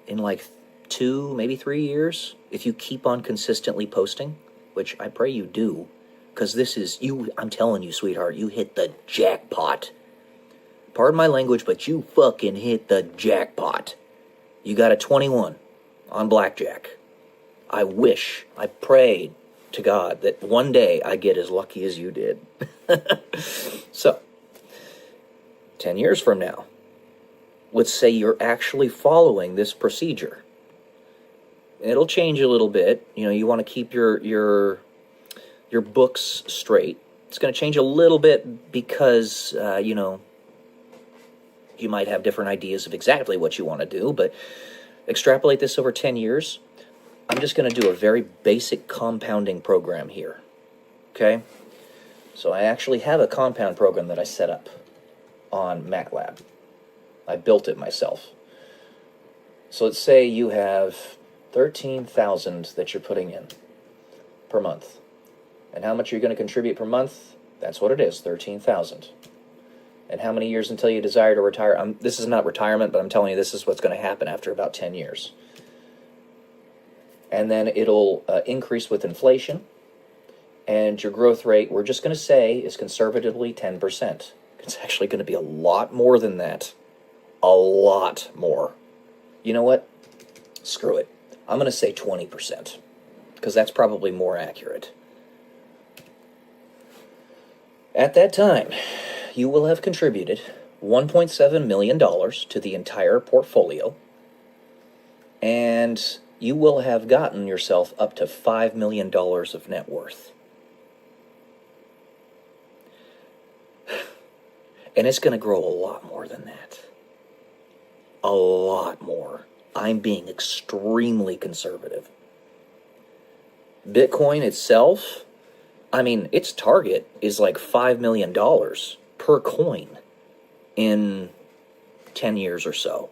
in like 2, maybe 3 years, if you keep on consistently posting, which I pray you do, because this is, I'm telling you, sweetheart, you hit the jackpot. Pardon my language, but you fucking hit the jackpot. You got a 21 on blackjack. I prayed to God that one day I get as lucky as you did. So, 10 years from now, let's say you're actually following this procedure. It'll change a little bit. You want to keep your books straight. It's going to change a little bit because, you might have different ideas of exactly what you want to do, but extrapolate this over 10 years. I'm just going to do a very basic compounding program here. Okay? So I actually have a compound program that I set up on MATLAB. I built it myself. So let's say you have 13,000 that you're putting in per month. And how much you're going to contribute per month? That's what it is, 13,000. And how many years until you desire to retire? This is not retirement, but I'm telling you this is what's going to happen after about 10 years. And then it'll increase with inflation. And your growth rate, we're just going to say, is conservatively 10%. It's actually going to be a lot more than that. A lot more. You know what? Screw it. I'm going to say 20%. Because that's probably more accurate. At that time, you will have contributed $1.7 million to the entire portfolio, and you will have gotten yourself up to $5 million of net worth. And it's going to grow a lot more than that. A lot more. I'm being extremely conservative. Bitcoin itself, I mean, its target is like $5 million per coin in 10 years or so.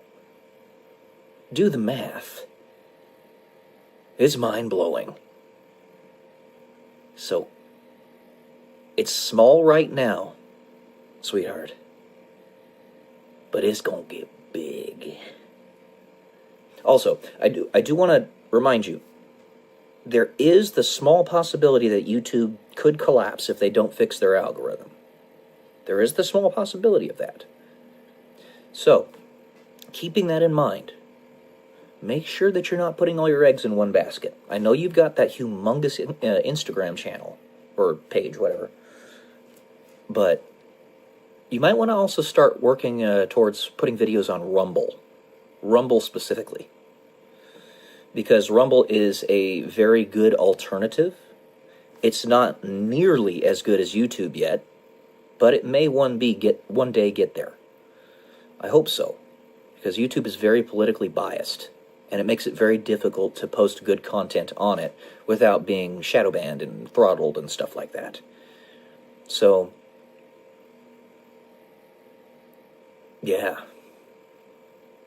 Do the math. It's mind-blowing. So, it's small right now, sweetheart, but it's gonna get big. Also, I do want to remind you, there is the small possibility that YouTube could collapse if they don't fix their algorithm. There is the small possibility of that. So, keeping that in mind, make sure that you're not putting all your eggs in one basket. I know you've got that humongous Instagram channel, or page, whatever, but you might want to also start working towards putting videos on Rumble. Rumble specifically. Because Rumble is a very good alternative. It's not nearly as good as YouTube yet, but it may one day get there. I hope so. Because YouTube is very politically biased, and it makes it very difficult to post good content on it without being shadow banned and throttled and stuff like that. So, yeah.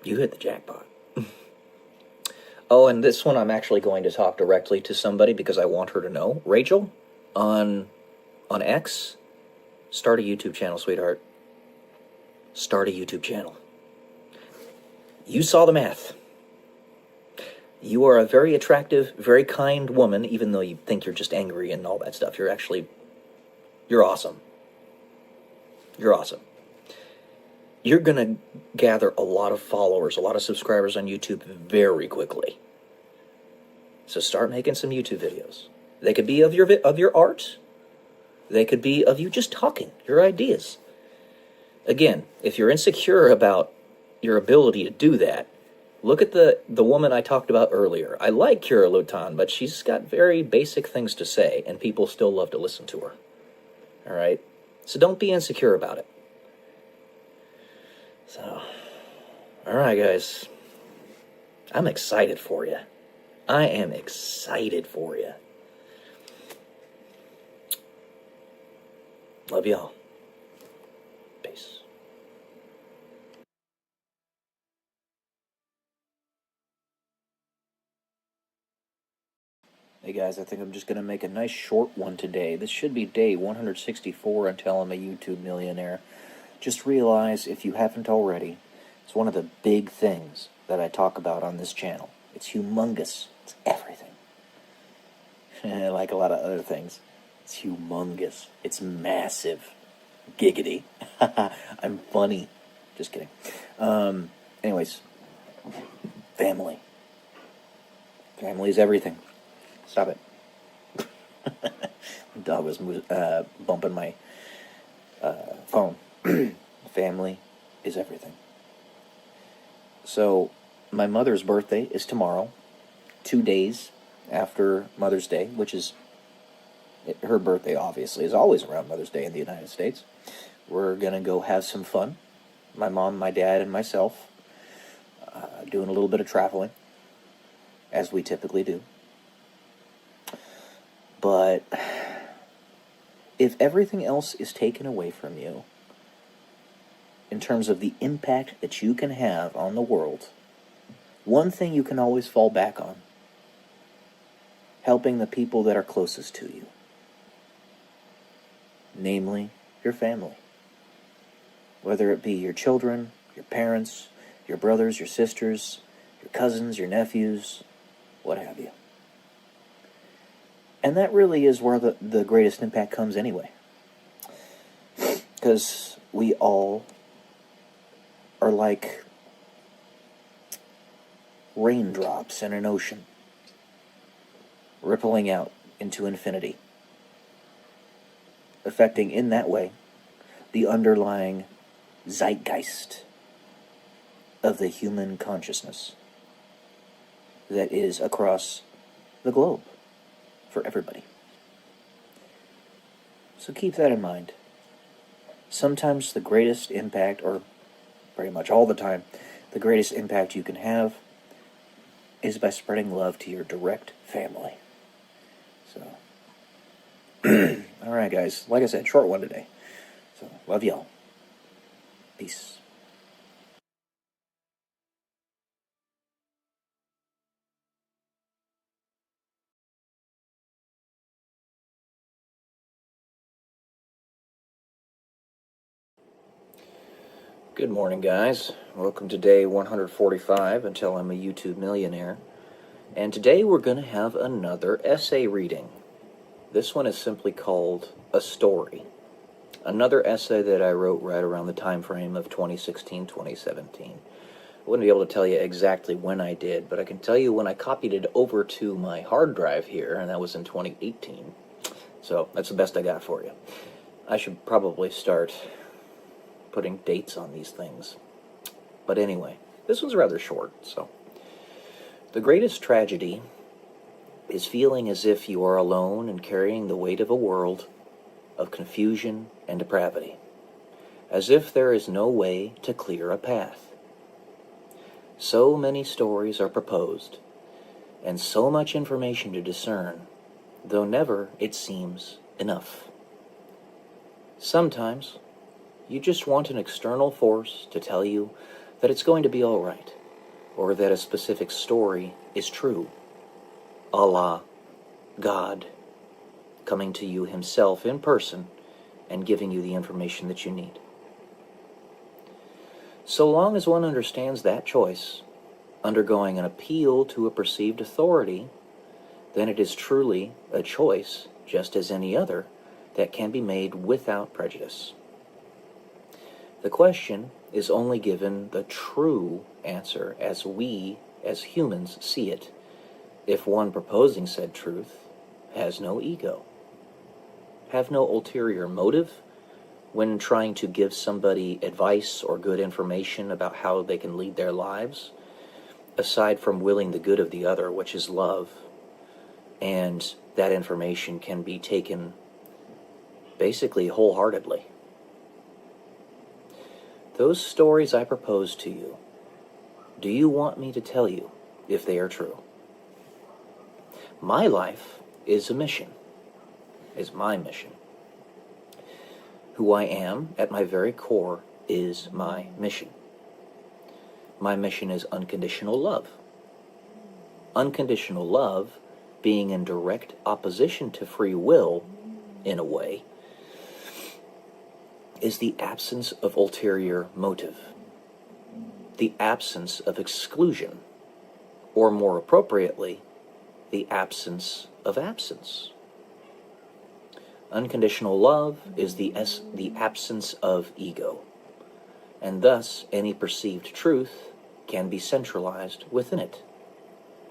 You hit the jackpot. Oh, and this one I'm actually going to talk directly to somebody because I want her to know. Rachel, on X, start a YouTube channel, sweetheart. Start a YouTube channel. You saw the math. You are a very attractive, very kind woman, even though you think you're just angry and all that stuff. You're awesome. You're awesome. You're going to gather a lot of followers, a lot of subscribers on YouTube very quickly. So start making some YouTube videos. They could be of your art. They could be of you just talking, your ideas. Again, if you're insecure about your ability to do that, look at the woman I talked about earlier. I like Kira Lutan, but she's got very basic things to say, and people still love to listen to her. All right? So don't be insecure about it. So, all right, guys. I'm excited for you. I am excited for you. Love y'all. Peace. Hey guys, I think I'm just going to make a nice short one today. This should be day 164 until I'm a YouTube millionaire. Just realize, if you haven't already, it's one of the big things that I talk about on this channel. It's humongous. It's everything. Like a lot of other things. It's humongous. It's massive. Giggity. I'm funny. Just kidding. Anyways. Family. Family is everything. Stop it. The dog was bumping my phone. Family is everything. So, my mother's birthday is tomorrow, 2 days after Mother's Day, which is, her birthday obviously is always around Mother's Day in the United States. We're going to go have some fun. My mom, my dad, and myself, doing a little bit of traveling, as we typically do. But if everything else is taken away from you, in terms of the impact that you can have on the world, one thing you can always fall back on: helping the people that are closest to you. Namely, your family. Whether it be your children, your parents, your brothers, your sisters, your cousins, your nephews, what have you. And that really is where the greatest impact comes anyway. Because we all are like raindrops in an ocean, rippling out into infinity, affecting in that way the underlying zeitgeist of the human consciousness that is across the globe for everybody. So keep that in mind. Sometimes the greatest impact, or pretty much all the time, the greatest impact you can have is by spreading love to your direct family. So, alright guys, like I said, short one today. So, love y'all. Peace. Good morning, guys. Welcome to day 145 until I'm a YouTube millionaire. And today we're going to have another essay reading. This one is simply called A Story. Another essay that I wrote right around the time frame of 2016-2017. I wouldn't be able to tell you exactly when I did, but I can tell you when I copied it over to my hard drive here, and that was in 2018. So that's the best I got for you. I should probably start putting dates on these things. But anyway, this one's rather short, so. The greatest tragedy is feeling as if you are alone and carrying the weight of a world of confusion and depravity, as if there is no way to clear a path. So many stories are proposed, and so much information to discern, though never, it seems, enough. Sometimes, you just want an external force to tell you that it's going to be all right, or that a specific story is true. Allah, God, coming to you himself in person and giving you the information that you need. So long as one understands that choice, undergoing an appeal to a perceived authority, then it is truly a choice, just as any other, that can be made without prejudice. The question is only given the true answer as we, as humans, see it, if one proposing said truth has no ego, have no ulterior motive when trying to give somebody advice or good information about how they can lead their lives, aside from willing the good of the other, which is love, and that information can be taken basically wholeheartedly. Those stories I propose to you, do you want me to tell you if they are true? My life is a mission, is my mission. Who I am, at my very core, is my mission. My mission is unconditional love. Unconditional love being in direct opposition to free will, in a way, is the absence of ulterior motive, the absence of exclusion, or more appropriately, the absence of absence. Unconditional love is the absence of ego, and thus any perceived truth can be centralized within it,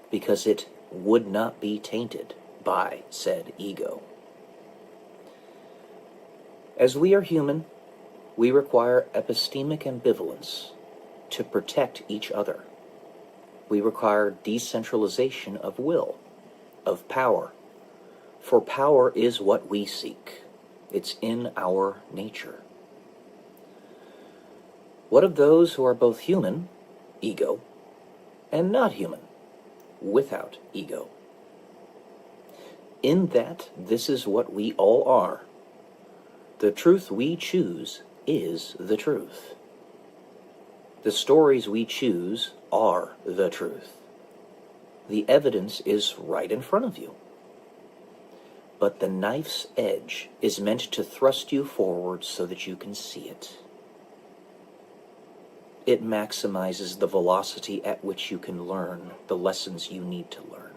because it would not be tainted by said ego. As we are human, we require epistemic ambivalence to protect each other. We require decentralization of will, of power, for power is what we seek. It's in our nature. What of those who are both human, ego, and not human, without ego? In that this is what we all are. The truth we choose is the truth. The stories we choose are the truth. The evidence is right in front of you. But the knife's edge is meant to thrust you forward so that you can see it. It maximizes the velocity at which you can learn the lessons you need to learn.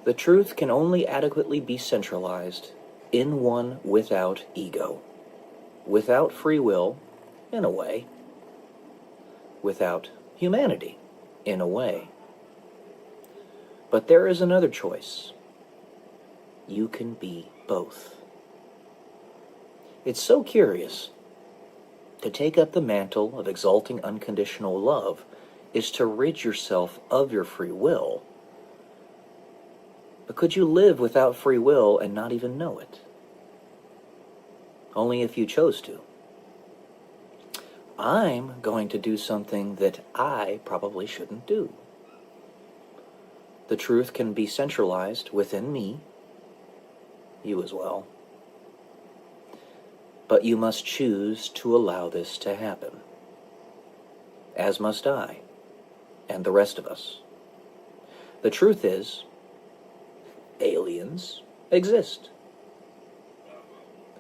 The truth can only adequately be centralized in one without ego, without free will, in a way, without humanity, in a way. But there is another choice. You can be both. It's so curious. To take up the mantle of exalting unconditional love is to rid yourself of your free will. But could you live without free will and not even know it? Only if you chose to. I'm going to do something that I probably shouldn't do. The truth can be centralized within me, you as well. But you must choose to allow this to happen. As must I, and the rest of us. The truth is, aliens exist.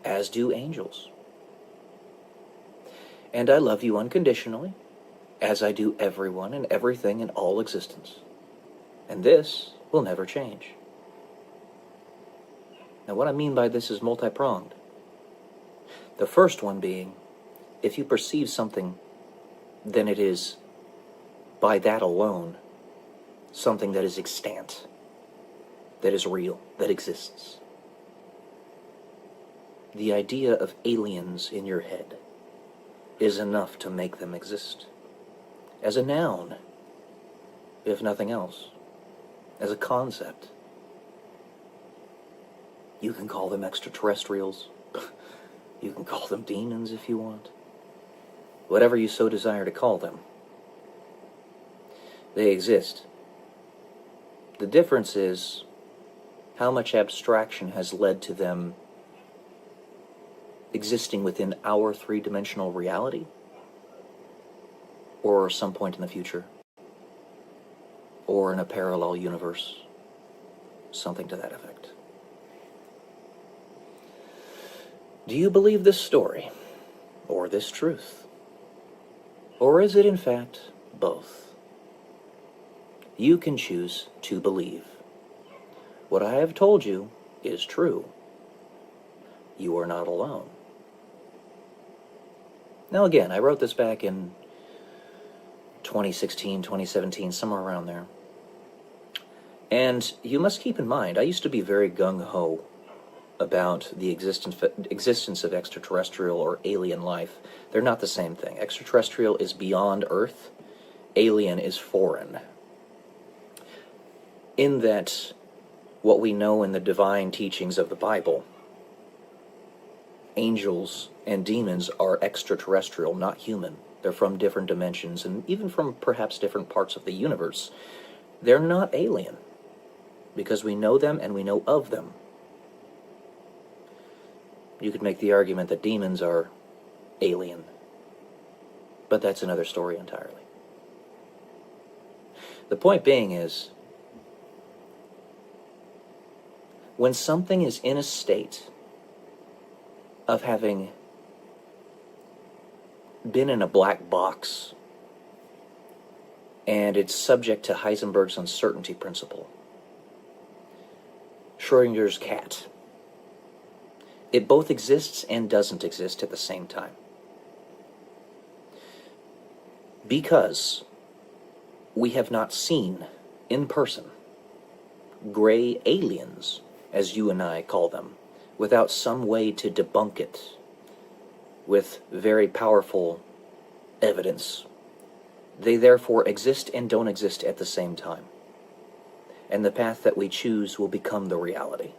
As do angels. And I love you unconditionally, as I do everyone and everything in all existence. And this will never change. Now, what I mean by this is multi-pronged. The first one being, if you perceive something, then it is, by that alone, something that is extant, that is real, that exists. The idea of aliens in your head is enough to make them exist. As a noun, if nothing else. As a concept. You can call them extraterrestrials. You can call them demons if you want. Whatever you so desire to call them. They exist. The difference is how much abstraction has led to them existing within our three-dimensional reality, or some point in the future, or in a parallel universe, something to that effect. Do you believe this story, or this truth? Or is it in fact both? You can choose to believe. What I have told you is true. You are not alone. Now again, I wrote this back in 2016, 2017, somewhere around there. And you must keep in mind, I used to be very gung-ho about the existence of extraterrestrial or alien life. They're not the same thing. Extraterrestrial is beyond Earth. Alien is foreign. In that, what we know in the divine teachings of the Bible, angels and demons are extraterrestrial, not human. They're from different dimensions, and even from perhaps different parts of the universe. They're not alien, because we know them and we know of them. You could make the argument that demons are alien, but that's another story entirely. The point being is, when something is in a state of having been in a black box, and it's subject to Heisenberg's uncertainty principle, Schrodinger's cat, it both exists and doesn't exist at the same time. Because we have not seen, in person, gray aliens, as you and I call them, without some way to debunk it, with very powerful evidence. They therefore exist and don't exist at the same time. And the path that we choose will become the reality.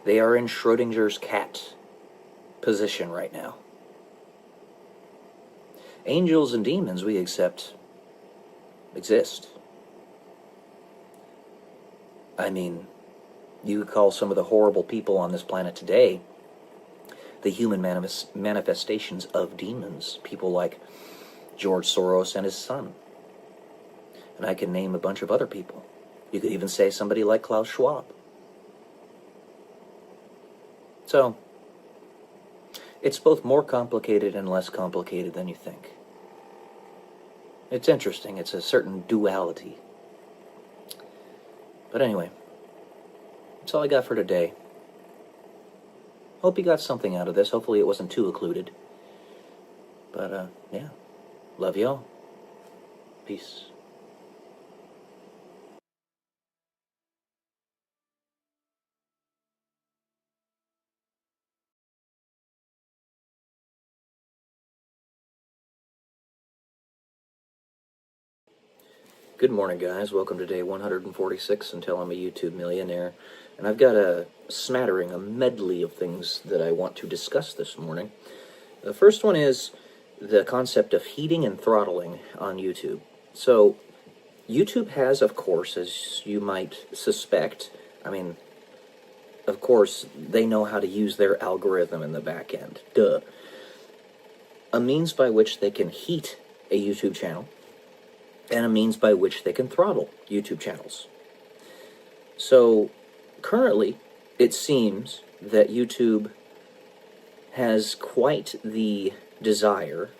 They are in Schrodinger's cat position right now. Angels and demons, we accept, exist. I mean, you could call some of the horrible people on this planet today the human manifestations of demons. People like George Soros and his son. And I can name a bunch of other people. You could even say somebody like Klaus Schwab. So, it's both more complicated and less complicated than you think. It's interesting. It's a certain duality. But anyway, that's all I got for today. Hope you got something out of this. Hopefully it wasn't too occluded. But, yeah. Love y'all. Peace. Good morning, guys. Welcome to day 146 until I'm a YouTube millionaire. And I've got a smattering, a medley of things that I want to discuss this morning. The first one is the concept of heating and throttling on YouTube. So, YouTube has, of course, as you might suspect, of course, they know how to use their algorithm in the back end. Duh. A means by which they can heat a YouTube channel, and a means by which they can throttle YouTube channels. So, currently, it seems that YouTube has quite the desire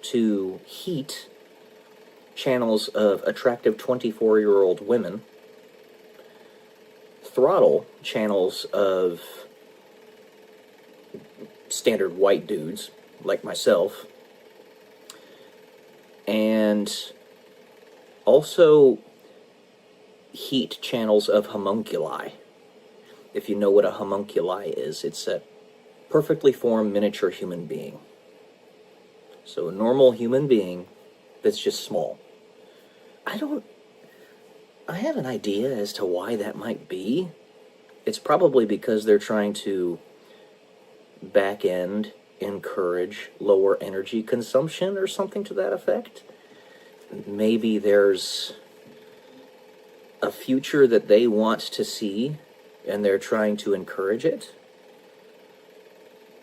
to heat channels of attractive 24-year-old women, throttle channels of standard white dudes like myself, and also heat channels of homunculi. If you know what a homunculi is, it's a perfectly formed miniature human being. So a normal human being that's just small. I have an idea as to why that might be. It's probably because they're trying to back end encourage lower energy consumption or something to that effect. Maybe there's a future that they want to see and they're trying to encourage it.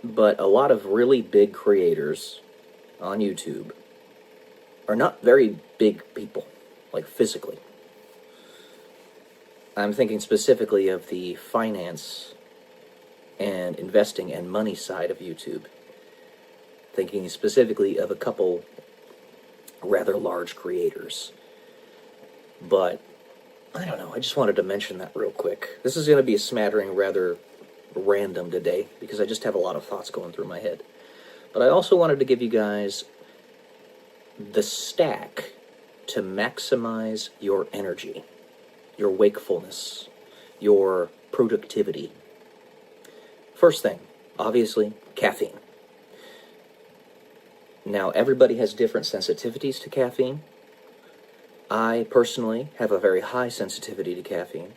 But a lot of really big creators on YouTube are not very big people, like physically. I'm thinking specifically of the finance and investing and money side of YouTube. Thinking specifically of a couple rather large creators. But, I don't know, I just wanted to mention that real quick. This is going to be a smattering, rather random today, because I just have a lot of thoughts going through my head. But I also wanted to give you guys the stack to maximize your energy, your wakefulness, your productivity. First thing, obviously, caffeine. Now, everybody has different sensitivities to caffeine. I, personally, have a very high sensitivity to caffeine.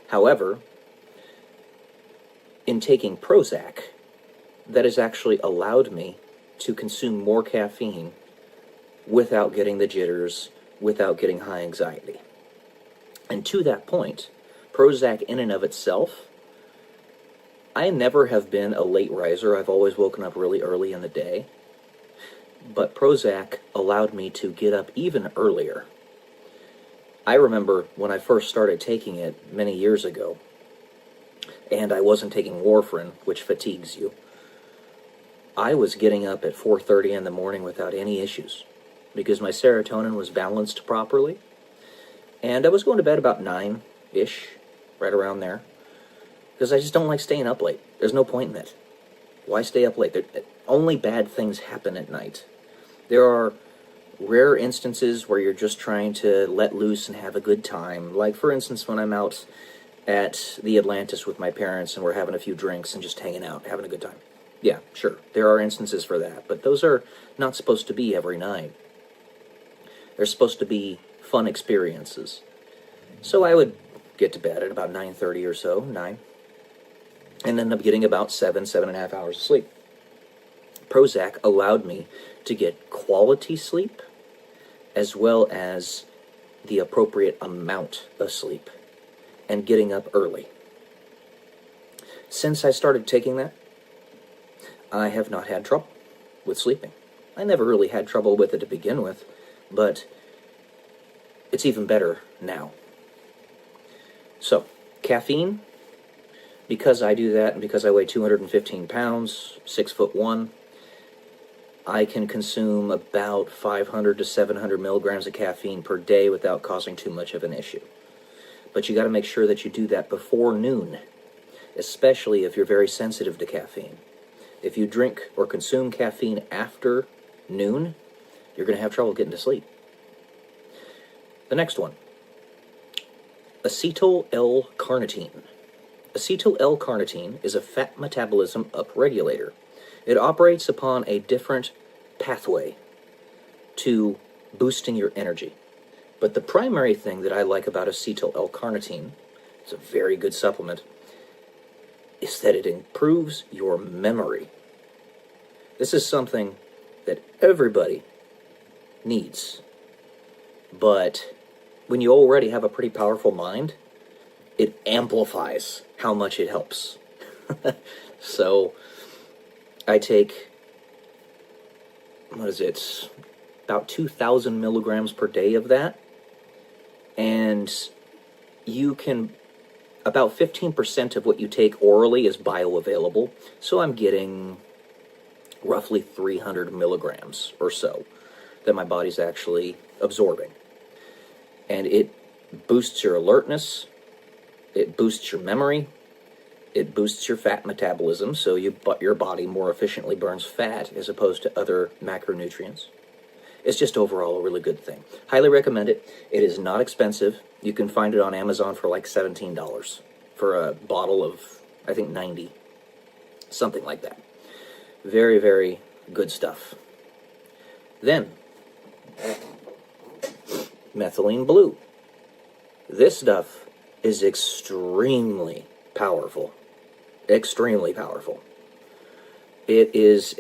However, in taking Prozac, that has actually allowed me to consume more caffeine without getting the jitters, without getting high anxiety. And to that point, Prozac in and of itself, I never have been a late riser. I've always woken up really early in the day. But Prozac allowed me to get up even earlier. I remember when I first started taking it many years ago, and I wasn't taking warfarin, which fatigues you. I was getting up at 4:30 in the morning without any issues, because my serotonin was balanced properly, and I was going to bed about 9-ish, right around there, because I just don't like staying up late. There's no point in it. Why stay up late? Only bad things happen at night. There are rare instances where you're just trying to let loose and have a good time. Like, for instance, when I'm out at the Atlantis with my parents and we're having a few drinks and just hanging out, having a good time. Yeah, sure, there are instances for that, but those are not supposed to be every night. They're supposed to be fun experiences. So I would get to bed at about 9:30 or so, 9, and end up getting about 7.5 hours of sleep. Prozac allowed me to get quality sleep as well as the appropriate amount of sleep and getting up early. Since I started taking that, I have not had trouble with sleeping. I never really had trouble with it to begin with, but it's even better now. So, caffeine, because I do that and because I weigh 215 pounds, 6'1", I can consume about 500 to 700 milligrams of caffeine per day without causing too much of an issue. But you got to make sure that you do that before noon, especially if you're very sensitive to caffeine. If you drink or consume caffeine after noon, you're going to have trouble getting to sleep. The next one, acetyl L-carnitine. Acetyl L-carnitine is a fat metabolism upregulator. It operates upon a different pathway to boosting your energy. But the primary thing that I like about acetyl L-carnitine, it's a very good supplement, is that it improves your memory. This is something that everybody needs. But when you already have a pretty powerful mind, it amplifies how much it helps. So I take, about 2,000 milligrams per day of that. And you can, about 15% of what you take orally is bioavailable. So I'm getting roughly 300 milligrams or so that my body's actually absorbing. And it boosts your alertness, it boosts your memory, it boosts your fat metabolism, so your body more efficiently burns fat as opposed to other macronutrients. It's just overall a really good thing. Highly recommend it. It is not expensive. You can find it on Amazon for like $17 for a bottle of, I think, 90. Something like that. Very, very good stuff. Then, methylene blue. This stuff is extremely powerful. Extremely powerful. It is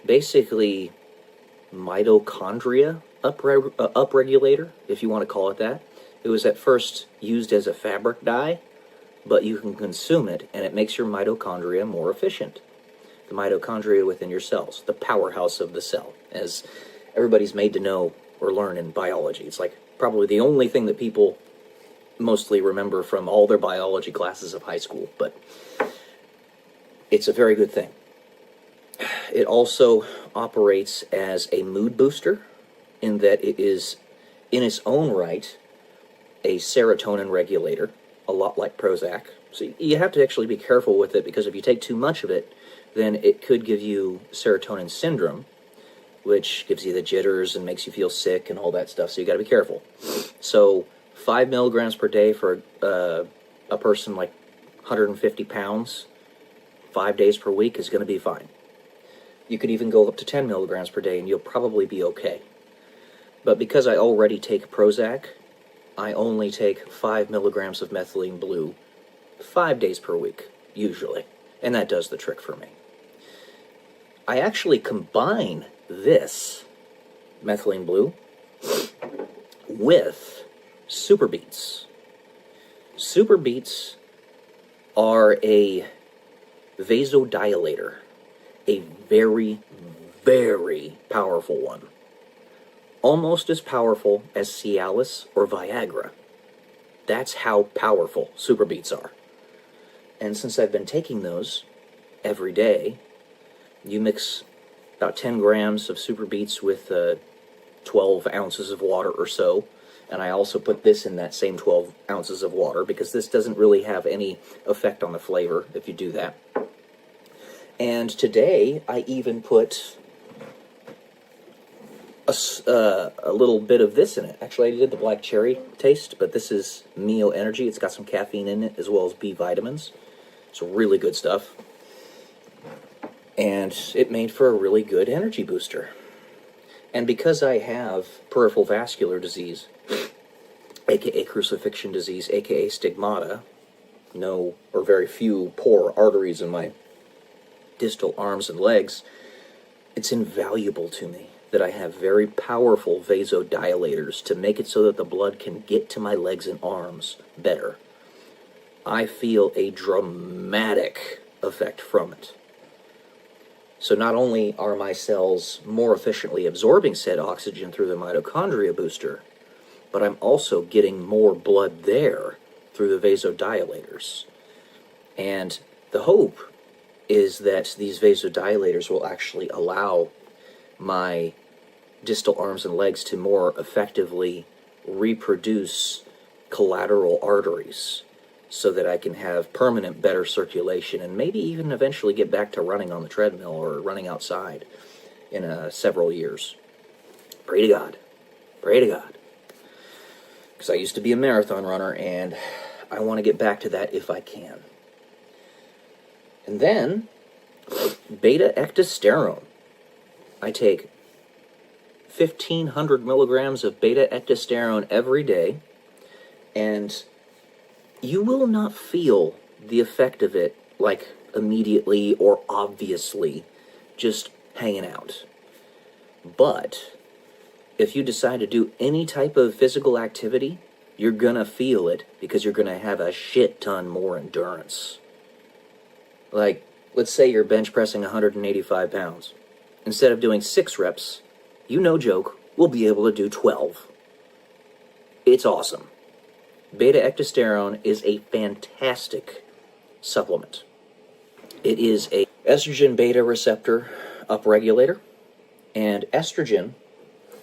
basically mitochondria upregulator, if you want to call it that. It was at first used as a fabric dye, but you can consume it, and it makes your mitochondria more efficient. The mitochondria within your cells, the powerhouse of the cell, as everybody's made to know or learn in biology. It's like probably the only thing that people mostly remember from all their biology classes of high school, but it's a very good thing. It also operates as a mood booster in that it is, in its own right, a serotonin regulator, a lot like Prozac. So you have to actually be careful with it, because if you take too much of it, then it could give you serotonin syndrome, which gives you the jitters and makes you feel sick and all that stuff, so you got to be careful. So 5 milligrams per day for a person like 150 pounds, 5 days per week is going to be fine. You could even go up to 10 milligrams per day and you'll probably be okay. But because I already take Prozac, I only take 5 milligrams of methylene blue 5 days per week, usually. And that does the trick for me. I actually combine this methylene blue with super beets. Super beets are a vasodilator, a very, very powerful one. Almost as powerful as Cialis or Viagra. That's how powerful super beets are. And since I've been taking those every day, you mix about 10 grams of super beets with 12 ounces of water or so. And I also put this in that same 12 ounces of water, because this doesn't really have any effect on the flavor if you do that. And today, I even put a little bit of this in it. Actually, I did the black cherry taste, but this is Mio Energy. It's got some caffeine in it, as well as B vitamins. It's really good stuff. And it made for a really good energy booster. And because I have peripheral vascular disease, aka crucifixion disease, aka stigmata, no or very few poor arteries in my distal arms and legs, it's invaluable to me that I have very powerful vasodilators to make it so that the blood can get to my legs and arms better. I feel a dramatic effect from it. So not only are my cells more efficiently absorbing said oxygen through the mitochondria booster, but I'm also getting more blood there through the vasodilators. And the hope is that these vasodilators will actually allow my distal arms and legs to more effectively reproduce collateral arteries, so that I can have permanent better circulation and maybe even eventually get back to running on the treadmill or running outside in several years. Pray to God. Pray to God. Because I used to be a marathon runner, and I want to get back to that if I can. And then, beta-ectosterone. I take 1,500 milligrams of beta-ectosterone every day, and you will not feel the effect of it, like, immediately or obviously just hanging out. But if you decide to do any type of physical activity, you're gonna feel it because you're gonna have a shit ton more endurance. Like, let's say you're bench pressing 185 pounds. Instead of doing 6 reps, you, no joke, will be able to do 12. It's awesome. Beta-ectosterone is a fantastic supplement. It is a estrogen beta receptor upregulator, and estrogen,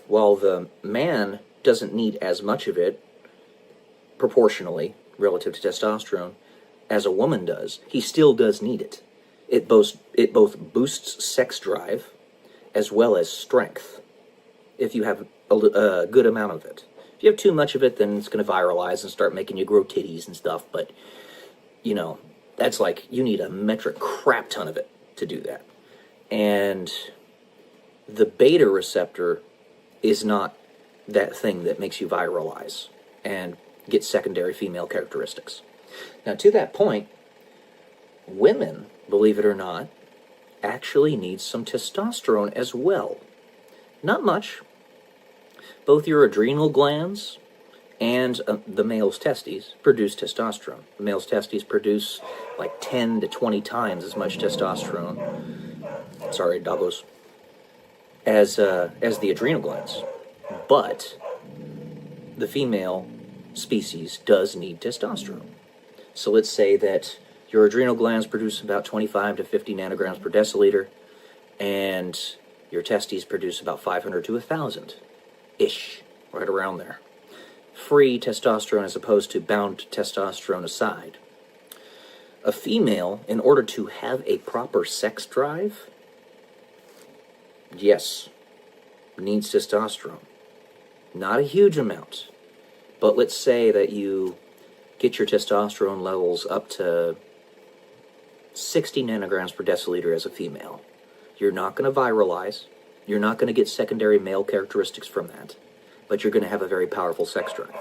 while the man doesn't need as much of it proportionally relative to testosterone as a woman does, he still does need it. It both boosts sex drive as well as strength if you have a good amount of it. If you have too much of it, then it's going to viralize and start making you grow titties and stuff, but, you know, that's like, you need a metric crap ton of it to do that. And the beta receptor is not that thing that makes you viralize and get secondary female characteristics. Now, to that point, women, believe it or not, actually need some testosterone as well. Not much. Both your adrenal glands and the male's testes produce testosterone. The male's testes produce like 10 to 20 times as much testosterone, sorry, doggos, as the adrenal glands. But the female species does need testosterone. So let's say that your adrenal glands produce about 25 to 50 nanograms per deciliter, and your testes produce about 500 to 1,000-ish, right around there. Free testosterone as opposed to bound testosterone aside. A female, in order to have a proper sex drive, yes, needs testosterone. Not a huge amount, but let's say that you get your testosterone levels up to 60 nanograms per deciliter as a female. You're not going to viralize. You're not going to get secondary male characteristics from that, but you're going to have a very powerful sex drive.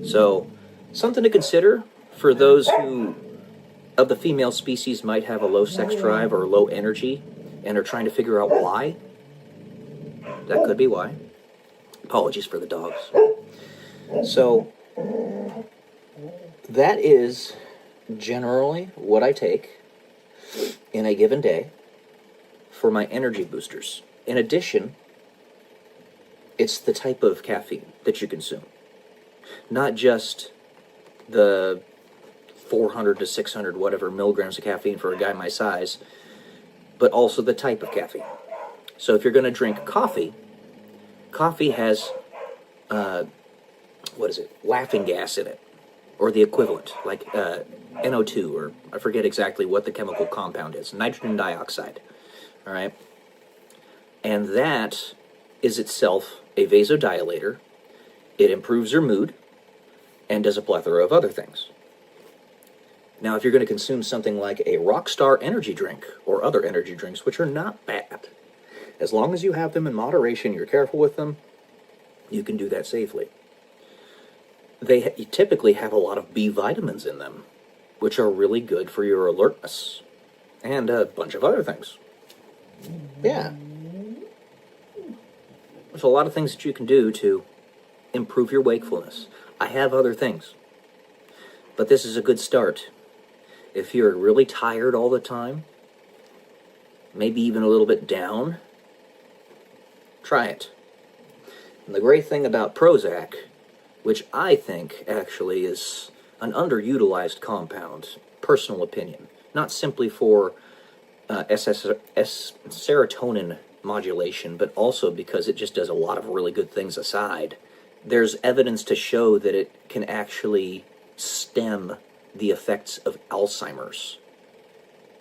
So, something to consider for those who, of the female species, might have a low sex drive or low energy and are trying to figure out why. That could be why. Apologies for the dogs. So, that is generally what I take in a given day for my energy boosters. In addition, it's the type of caffeine that you consume. Not just the 400 to 600 whatever milligrams of caffeine for a guy my size, but also the type of caffeine. So if you're going to drink coffee, coffee has, laughing gas in it, or the equivalent, like NO2, or I forget exactly what the chemical compound is, nitrogen dioxide, all right? And that is itself a vasodilator. It improves your mood and does a plethora of other things. Now, if you're going to consume something like a Rockstar energy drink or other energy drinks, which are not bad, as long as you have them in moderation, you're careful with them, you can do that safely. They typically have a lot of B vitamins in them, which are really good for your alertness, and a bunch of other things. Yeah. There's a lot of things that you can do to improve your wakefulness. I have other things, but this is a good start. If you're really tired all the time, maybe even a little bit down, try it. And the great thing about Prozac, which I think actually is an underutilized compound, personal opinion, not simply for serotonin modulation, but also because it just does a lot of really good things aside. There's evidence to show that it can actually stem the effects of Alzheimer's.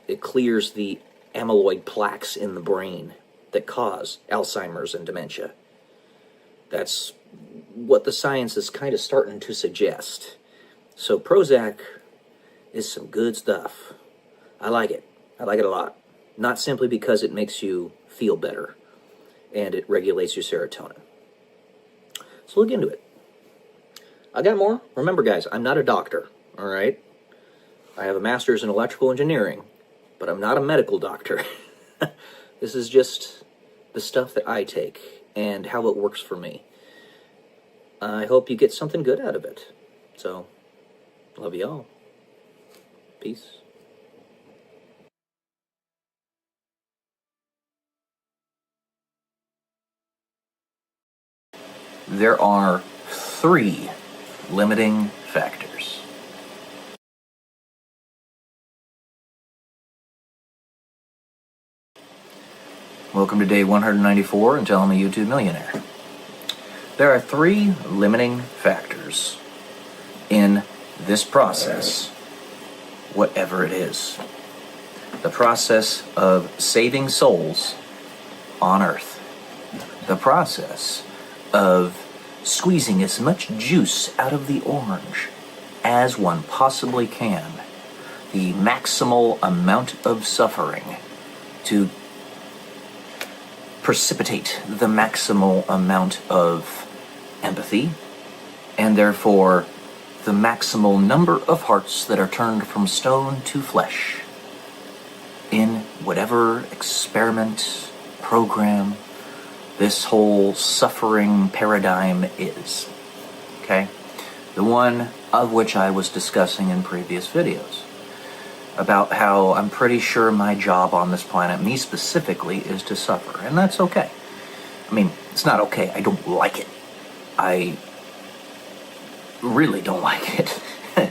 It clears the amyloid plaques in the brain that cause Alzheimer's and dementia. That's what the science is kind of starting to suggest. So Prozac is some good stuff. I like it. I like it a lot. Not simply because it makes you feel better. and it regulates your serotonin. So look into it. I got more. Remember, guys, I'm not a doctor, all right? I have a master's in electrical engineering, but I'm not a medical doctor. This is just the stuff that I take and how it works for me. I hope you get something good out of it. So, love y'all. Peace. There are 3 limiting factors. Welcome to day 194 and tell I'm a YouTube millionaire. There are 3 limiting factors in this process, whatever it is. The process of saving souls on Earth. The process of squeezing as much juice out of the orange as one possibly can. The maximal amount of suffering to precipitate the maximal amount of empathy, and therefore the maximal number of hearts that are turned from stone to flesh in whatever experiment, program, this whole suffering paradigm is. Okay? The one of which I was discussing in previous videos. About how I'm pretty sure my job on this planet, me specifically, is to suffer. And that's okay. I mean, it's not okay. I don't like it. I really don't like it.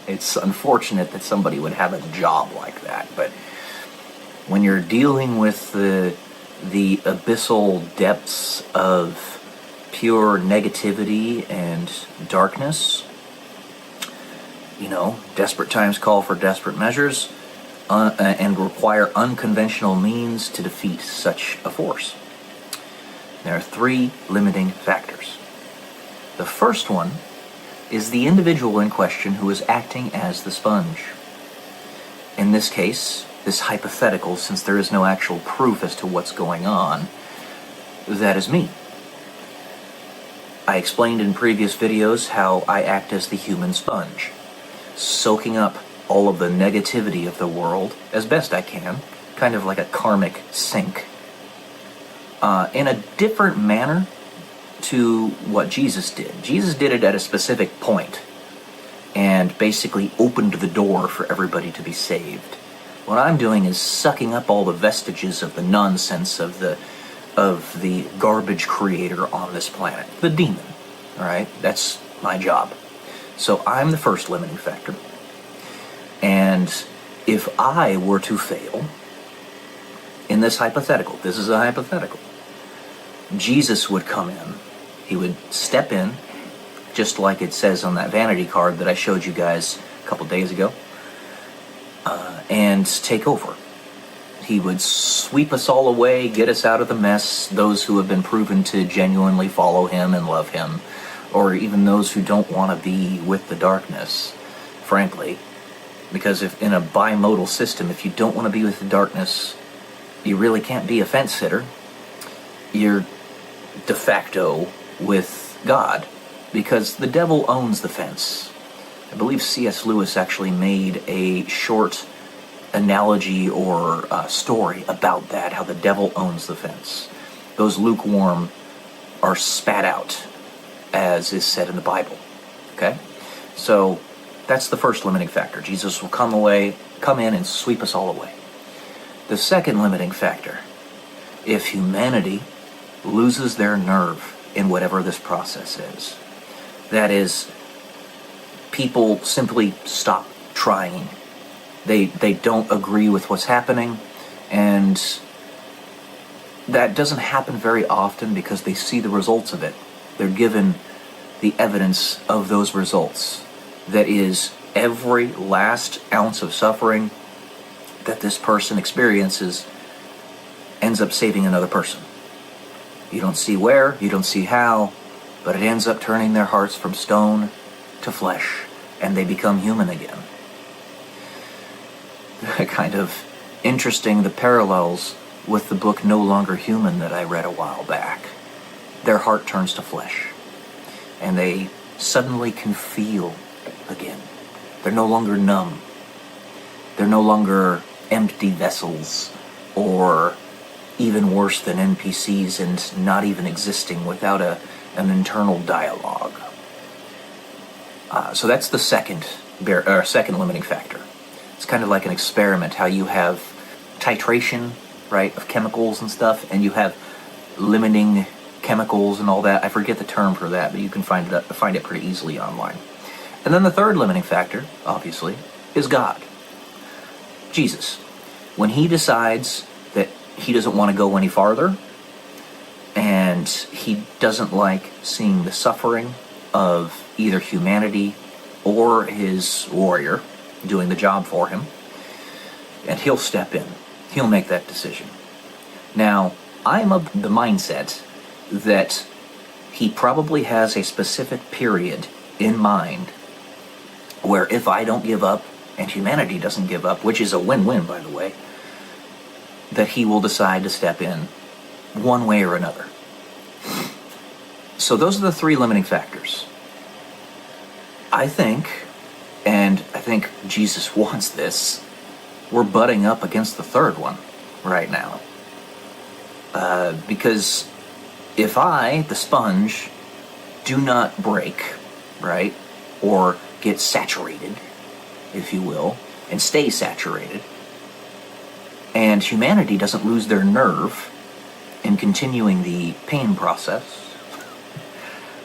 It's unfortunate that somebody would have a job like that. But when you're dealing with the abyssal depths of pure negativity and darkness, you know, desperate times call for desperate measures, and require unconventional means to defeat such a force. There are 3 limiting factors. The first one is the individual in question who is acting as the sponge. In this case, this hypothetical, since there is no actual proof as to what's going on, that is me. I explained in previous videos how I act as the human sponge, soaking up all of the negativity of the world as best I can, kind of like a karmic sink, in a different manner to what Jesus did. Jesus did it at a specific point and basically opened the door for everybody to be saved. What I'm doing is sucking up all the vestiges of the nonsense of the garbage creator on this planet, the demon. All right, that's my job. So I'm the first limiting factor. And if I were to fail in this hypothetical, this is a hypothetical, Jesus would come in. He would step in, just like it says on that vanity card that I showed you guys a couple days ago, and take over. He would sweep us all away, get us out of the mess, those who have been proven to genuinely follow him and love him, or even those who don't want to be with the darkness, frankly. Because if in a bimodal system, if you don't want to be with the darkness, you really can't be a fence sitter. You're de facto with God, because the devil owns the fence. I believe C.S. Lewis actually made a short analogy or story about that, how the devil owns the fence. Those lukewarm are spat out, as is said in the Bible. Okay? So that's the first limiting factor. Jesus will come in and sweep us all away. The second limiting factor, if humanity loses their nerve in whatever this process is, that is, people simply stop trying. They don't agree with what's happening, and that doesn't happen very often because they see the results of it. They're given the evidence of those results. That is, every last ounce of suffering that this person experiences ends up saving another person. You don't see where, you don't see how, but it ends up turning their hearts from stone to flesh, and they become human again. Kind of interesting, the parallels with the book No Longer Human that I read a while back. Their heart turns to flesh, and they suddenly can feel again. They're no longer numb. They're no longer empty vessels, or even worse than NPCs and not even existing without an internal dialogue. So that's the second limiting factor. It's kind of like an experiment, how you have titration, right, of chemicals and stuff, and you have limiting chemicals and all that. I forget the term for that, but you can find it pretty easily online. And then the third limiting factor, obviously, is God. Jesus. When he decides that he doesn't want to go any farther, and he doesn't like seeing the suffering of either humanity or his warrior doing the job for him, and he'll step in. He'll make that decision. Now, I'm of the mindset that he probably has a specific period in mind where if I don't give up and humanity doesn't give up, which is a win-win, by the way, that he will decide to step in one way or another. So those are the three limiting factors. I think Jesus wants this, we're butting up against the third one right now. Because if I, the sponge, do not break, right, or get saturated, if you will, and stay saturated, and humanity doesn't lose their nerve in continuing the pain process,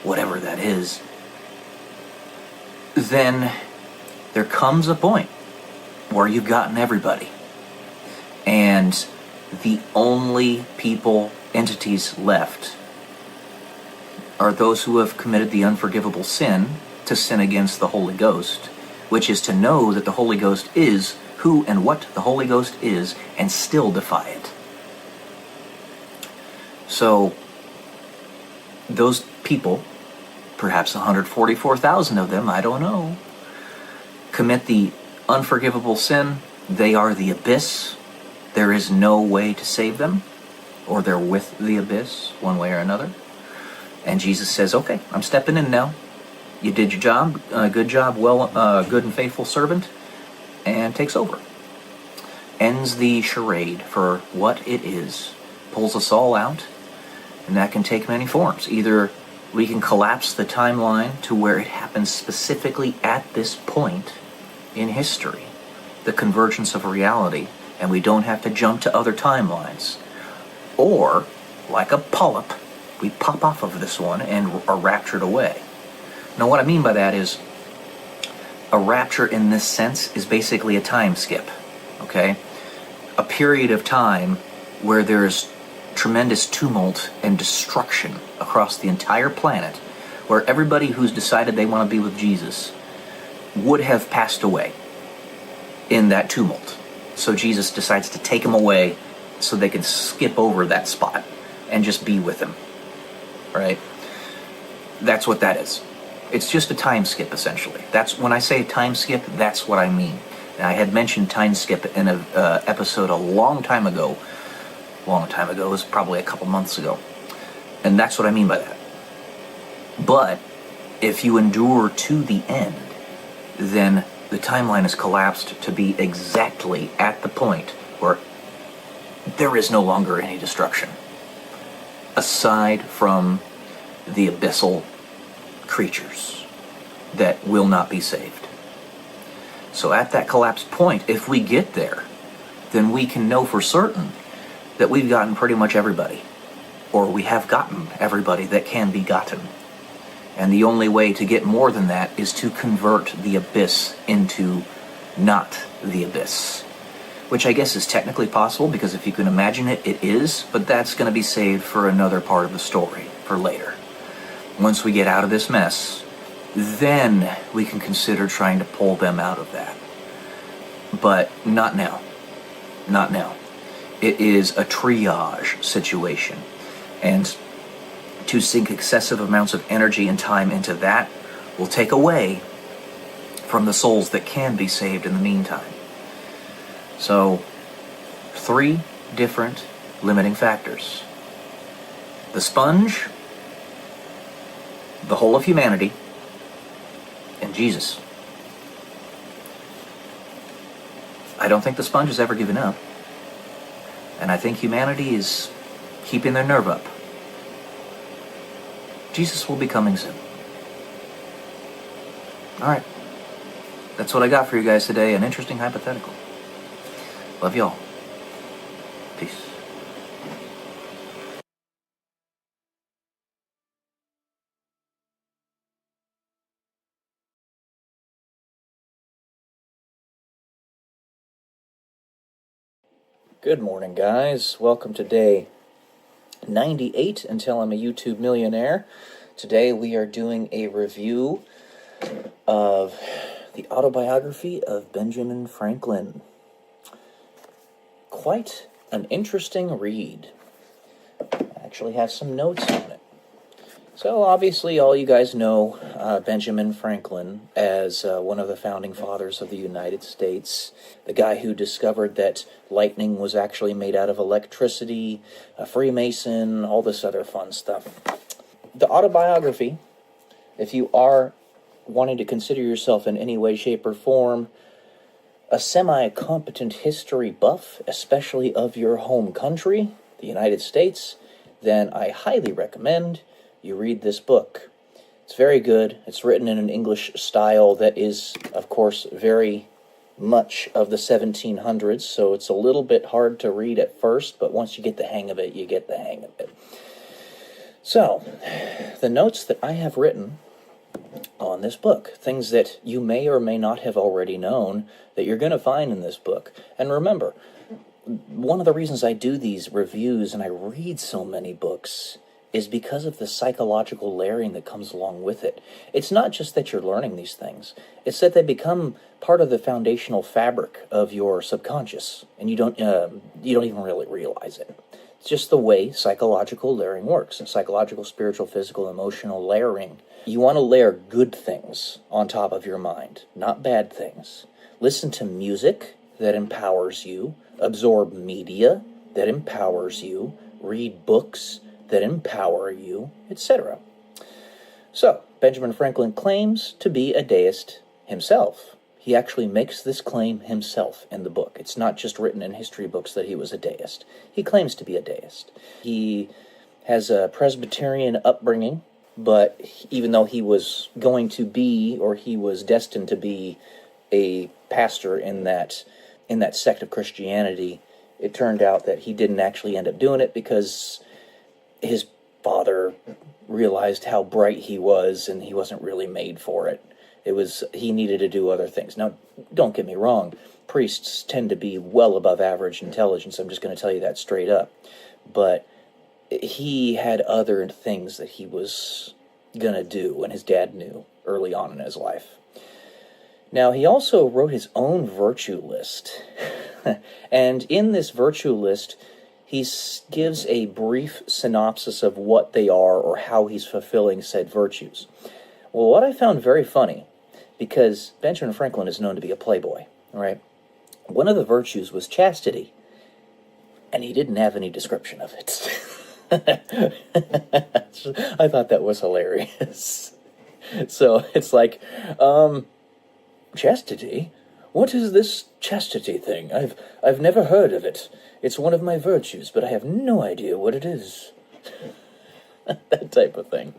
whatever that is, then there comes a point where you've gotten everybody. And the only entities left are those who have committed the unforgivable sin to sin against the Holy Ghost, which is to know that the Holy Ghost is who and what the Holy Ghost is and still defy it. So, those people, perhaps 144,000 of them, I don't know, commit the unforgivable sin. They are the abyss. There is no way to save them, or they're with the abyss, one way or another. And Jesus says, okay, I'm stepping in now. You did your job, good job, good and faithful servant, and takes over. Ends the charade for what it is, pulls us all out, and that can take many forms. Either we can collapse the timeline to where it happens specifically at this point in history, the convergence of reality, and we don't have to jump to other timelines. Or, like a polyp, we pop off of this one and are raptured away. Now, what I mean by that is, a rapture in this sense is basically a time skip, okay? A period of time where there's tremendous tumult and destruction across the entire planet, where everybody who's decided they want to be with Jesus would have passed away in that tumult. So Jesus decides to take them away so they can skip over that spot and just be with him, right? That's what that is. It's just a time skip, essentially. That's when I say time skip, that's what I mean. And I had mentioned time skip in an episode a long time ago. It was probably a couple months ago. And that's what I mean by that. But if you endure to the end, then the timeline is collapsed to be exactly at the point where there is no longer any destruction, aside from the abyssal creatures that will not be saved. So at that collapsed point, if we get there, then we can know for certain that we've gotten pretty much everybody, or we have gotten everybody that can be gotten. And the only way to get more than that is to convert the abyss into not the abyss, which I guess is technically possible, because if you can imagine it, it is, but that's going to be saved for another part of the story, for later. Once we get out of this mess, then we can consider trying to pull them out of that. But not now. Not now. It is a triage situation. And to sink excessive amounts of energy and time into that will take away from the souls that can be saved in the meantime. So, 3 different limiting factors. The sponge, the whole of humanity, and Jesus. I don't think the sponge has ever given up. And I think humanity is keeping their nerve up. Jesus will be coming soon. Alright. That's what I got for you guys today. An interesting hypothetical. Love y'all. Peace. Good morning, guys. Welcome to day 98 until I'm a YouTube millionaire. Today we are doing a review of the autobiography of Benjamin Franklin. Quite an interesting read. I actually have some notes on it. So obviously all you guys know Benjamin Franklin as one of the founding fathers of the United States, the guy who discovered that lightning was actually made out of electricity, a Freemason, all this other fun stuff. The autobiography, if you are wanting to consider yourself in any way, shape, or form a semi-competent history buff, especially of your home country, the United States, then I highly recommend you read this book. It's very good. It's written in an English style that is, of course, very much of the 1700s, so it's a little bit hard to read at first, but once you get the hang of it, you get the hang of it. So, the notes that I have written on this book, things that you may or may not have already known that you're going to find in this book. And remember, one of the reasons I do these reviews and I read so many books is because of the psychological layering that comes along with it. It's not just that you're learning these things, it's that they become part of the foundational fabric of your subconscious, and you don't even really realize it. It's just the way psychological layering works. Psychological, spiritual, physical, emotional layering. You want to layer good things on top of your mind, not bad things. Listen to music that empowers you, absorb media that empowers you, read books that empower you, etc. So, Benjamin Franklin claims to be a deist himself. He actually makes this claim himself in the book. It's not just written in history books that he was a deist. He claims to be a deist. He has a Presbyterian upbringing, but even though he was going to be, or he was destined to be, a pastor in that sect of Christianity, it turned out that he didn't actually end up doing it because his father realized how bright he was and he wasn't really made for it. He needed to do other things. Now, don't get me wrong, priests tend to be well above average intelligence. I'm just going to tell you that straight up. But he had other things that he was going to do, and his dad knew early on in his life. Now, he also wrote his own virtue list. And in this virtue list, he gives a brief synopsis of what they are or how he's fulfilling said virtues. Well, what I found very funny, because Benjamin Franklin is known to be a playboy, right? One of the virtues was chastity, and he didn't have any description of it. I thought that was hilarious. So it's like, chastity? What is this chastity thing? I've never heard of it. It's one of my virtues, but I have no idea what it is. That type of thing.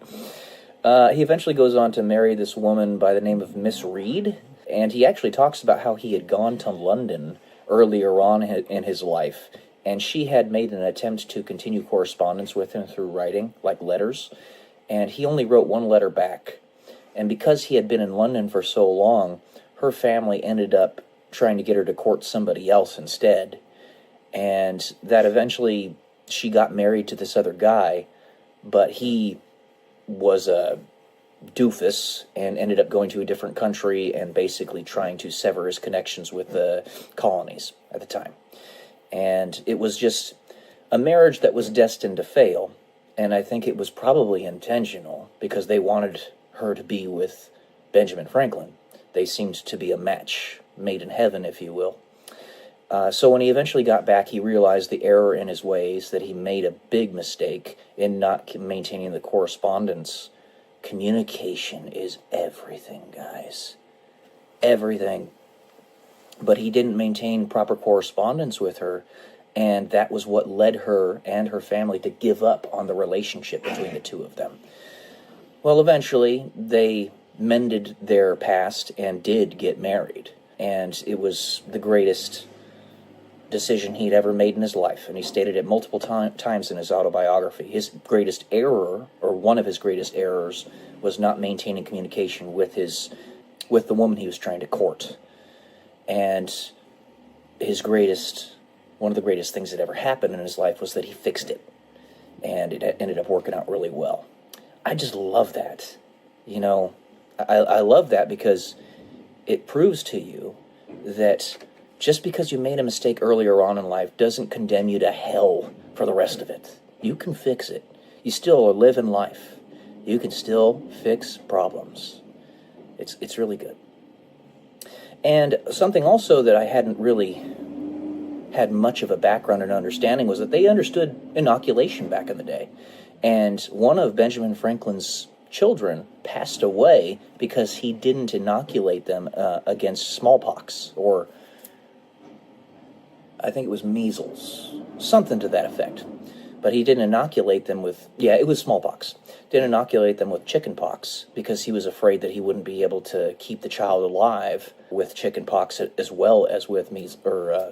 He eventually goes on to marry this woman by the name of Miss Reed, and he actually talks about how he had gone to London earlier on in his life, and she had made an attempt to continue correspondence with him through writing, like letters, and he only wrote one letter back. And because he had been in London for so long, her family ended up trying to get her to court somebody else instead, and that eventually she got married to this other guy, but he was a doofus and ended up going to a different country and basically trying to sever his connections with the colonies at the time. And it was just a marriage that was destined to fail, and I think it was probably intentional because they wanted her to be with Benjamin Franklin. They seemed to be a match made in heaven, if you will. So when he eventually got back, he realized the error in his ways, that he made a big mistake in not maintaining the correspondence. Communication is everything, guys. Everything. But he didn't maintain proper correspondence with her, and that was what led her and her family to give up on the relationship between the two of them. Well, eventually, they mended their past and did get married, and it was the greatest decision he'd ever made in his life, and he stated it multiple times in his autobiography. His greatest error, or one of his greatest errors, was not maintaining communication with the woman he was trying to court. And one of the greatest things that ever happened in his life was that he fixed it, and it ended up working out really well. I just love that. You know, I love that because it proves to you that just because you made a mistake earlier on in life doesn't condemn you to hell for the rest of it. You can fix it. You still are living life. You can still fix problems. It's really good. And something also that I hadn't really had much of a background and understanding was that they understood inoculation back in the day. And one of Benjamin Franklin's children passed away because he didn't inoculate them against smallpox, or I think it was measles, something to that effect. But he didn't inoculate them with, it was smallpox. Didn't inoculate them with chickenpox because he was afraid that he wouldn't be able to keep the child alive with chickenpox as well as with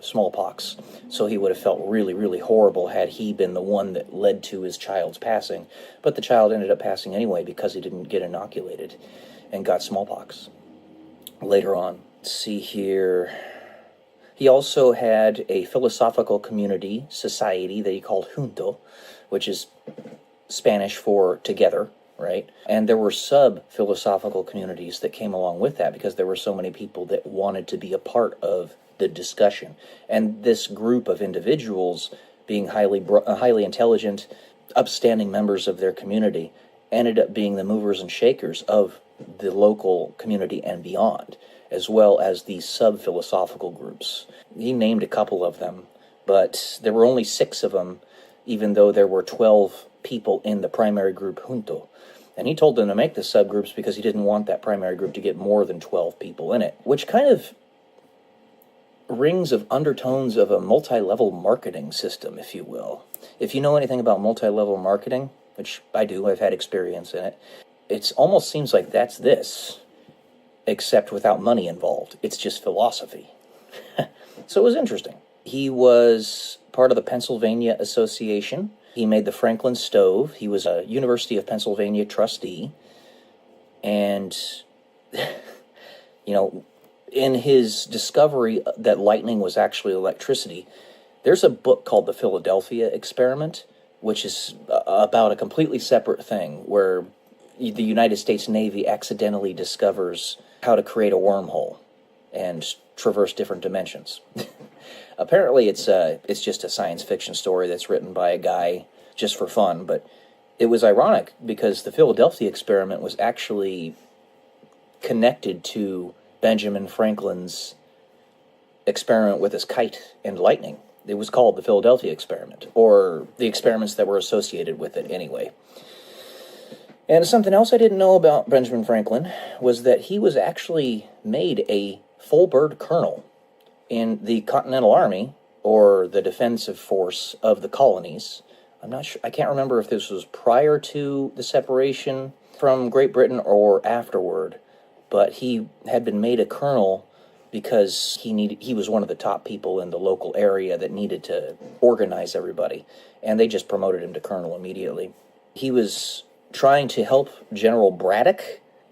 smallpox. So he would have felt really, really horrible had he been the one that led to his child's passing. But the child ended up passing anyway because he didn't get inoculated and got smallpox later on. Let's see here. He also had a philosophical community, society, that he called junto, which is Spanish for together, right? And there were sub-philosophical communities that came along with that because there were so many people that wanted to be a part of the discussion. And this group of individuals, being highly intelligent, upstanding members of their community, ended up being the movers and shakers of the local community and beyond, as well as these sub-philosophical groups. He named a couple of them, but there were only 6 of them, even though there were 12 people in the primary group junto. And he told them to make the subgroups because he didn't want that primary group to get more than 12 people in it, which kind of rings of undertones of a multi-level marketing system, if you will. If you know anything about multi-level marketing, which I do, I've had experience in it, it almost seems like that's this, except without money involved. It's just philosophy. So it was interesting. He was part of the Pennsylvania Association. He made the Franklin stove. He was a University of Pennsylvania trustee. And, in his discovery that lightning was actually electricity, there's a book called The Philadelphia Experiment, which is about a completely separate thing, where the United States Navy accidentally discovers how to create a wormhole and traverse different dimensions. Apparently it's just a science fiction story that's written by a guy just for fun, but it was ironic because the Philadelphia Experiment was actually connected to Benjamin Franklin's experiment with his kite and lightning. It was called the Philadelphia Experiment, or the experiments that were associated with it anyway. And something else I didn't know about Benjamin Franklin was that he was actually made a full bird colonel in the Continental Army, or the defensive force of the colonies. I'm not sure, I can't remember if this was prior to the separation from Great Britain or afterward, but he had been made a colonel because he was one of the top people in the local area that needed to organize everybody, and they just promoted him to colonel immediately. He was trying to help General Braddock,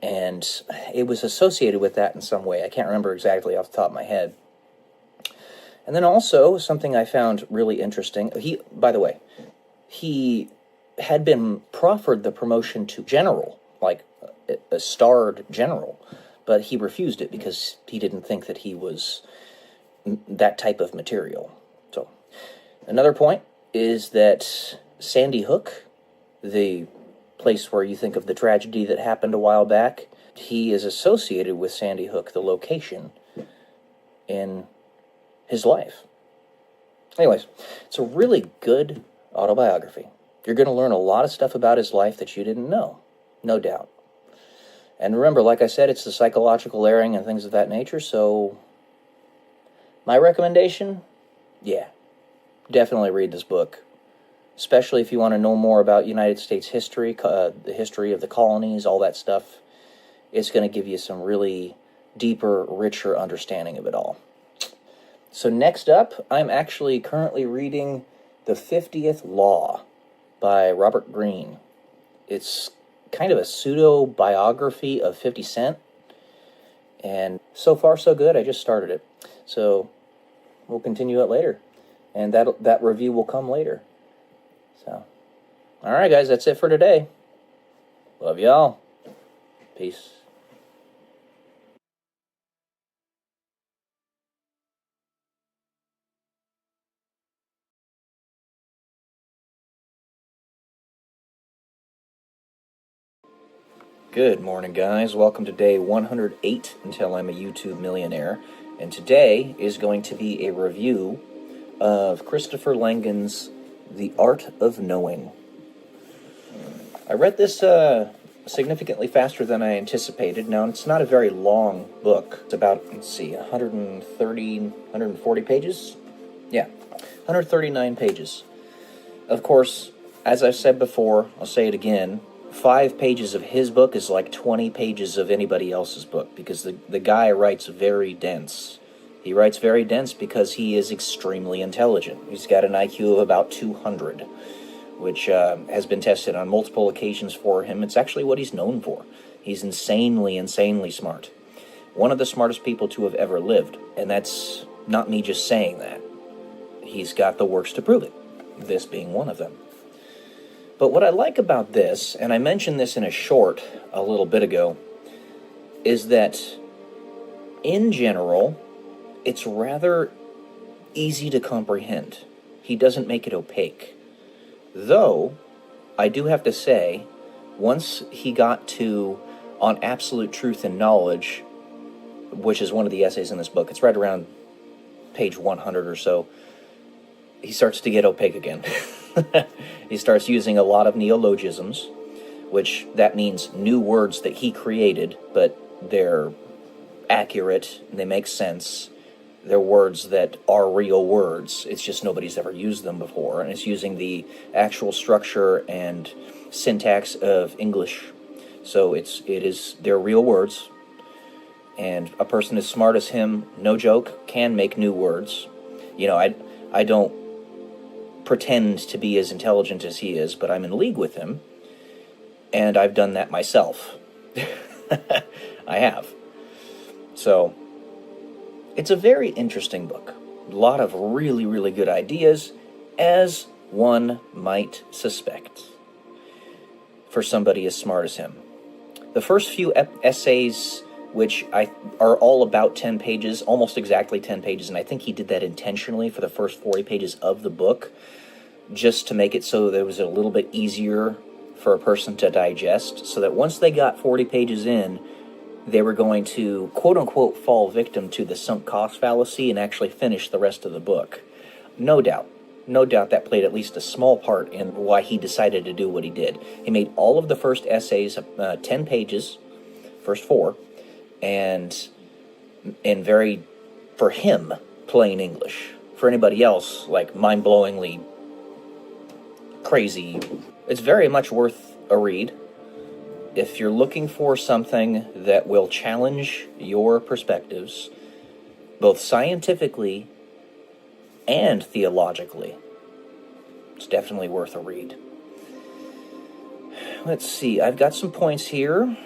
and it was associated with that in some way. I can't remember exactly off the top of my head. And then also, something I found really interesting, by the way, he had been proffered the promotion to general, like a starred general, but he refused it because he didn't think that he was that type of material. So, another point is that Sandy Hook, the place where you think of the tragedy that happened a while back, he is associated with Sandy Hook, the location, in his life. Anyways, it's a really good autobiography. You're going to learn a lot of stuff about his life that you didn't know, no doubt. And remember, like I said, it's the psychological layering and things of that nature, so my recommendation, yeah, definitely read this book. Especially if you want to know more about United States history, the history of the colonies, all that stuff. It's going to give you some really deeper, richer understanding of it all. So next up, I'm actually currently reading The 50th Law by Robert Greene. It's kind of a pseudo-biography of 50 Cent, and so far so good. I just started it. So we'll continue it later, and that review will come later. So, all right, guys, that's it for today. Love y'all. Peace. Good morning, guys. Welcome to day 108 until I'm a YouTube millionaire. And today is going to be a review of Christopher Langan's The Art of Knowing. I read this significantly faster than I anticipated. Now, it's not a very long book. It's about, 140 pages? Yeah, 139 pages. Of course, as I've said before, I'll say it again, 5 pages of his book is like 20 pages of anybody else's book, because the guy writes very dense. He writes very dense because he is extremely intelligent. He's got an IQ of about 200, which has been tested on multiple occasions for him. It's actually what he's known for. He's insanely, insanely smart. One of the smartest people to have ever lived, and that's not me just saying that. He's got the works to prove it, this being one of them. But what I like about this, and I mentioned this in a short a little bit ago, is that, in general, it's rather easy to comprehend. He doesn't make it opaque. Though, I do have to say, once he got to On Absolute Truth and Knowledge, which is one of the essays in this book, it's right around page 100 or so, he starts to get opaque again. He starts using a lot of neologisms, which that means new words that he created, but they're accurate, they make sense. They're words that are real words. It's just nobody's ever used them before, and it's using the actual structure and syntax of English. So they're real words, and a person as smart as him, no joke, can make new words. You know, I don't pretend to be as intelligent as he is, but I'm in league with him, and I've done that myself. I have. So, it's a very interesting book. A lot of really, really good ideas, as one might suspect, for somebody as smart as him. The first few essays, which are all about 10 pages, almost exactly 10 pages, and I think he did that intentionally for the first 40 pages of the book, just to make it so that it was a little bit easier for a person to digest, so that once they got 40 pages in, they were going to, quote-unquote, fall victim to the sunk cost fallacy and actually finish the rest of the book. No doubt that played at least a small part in why he decided to do what he did. He made all of the first essays 10 pages, first 4, and in very, for him, plain English. For anybody else, like, mind-blowingly crazy. It's very much worth a read. If you're looking for something that will challenge your perspectives, both scientifically and theologically, it's definitely worth a read. Let's see, I've got some points here.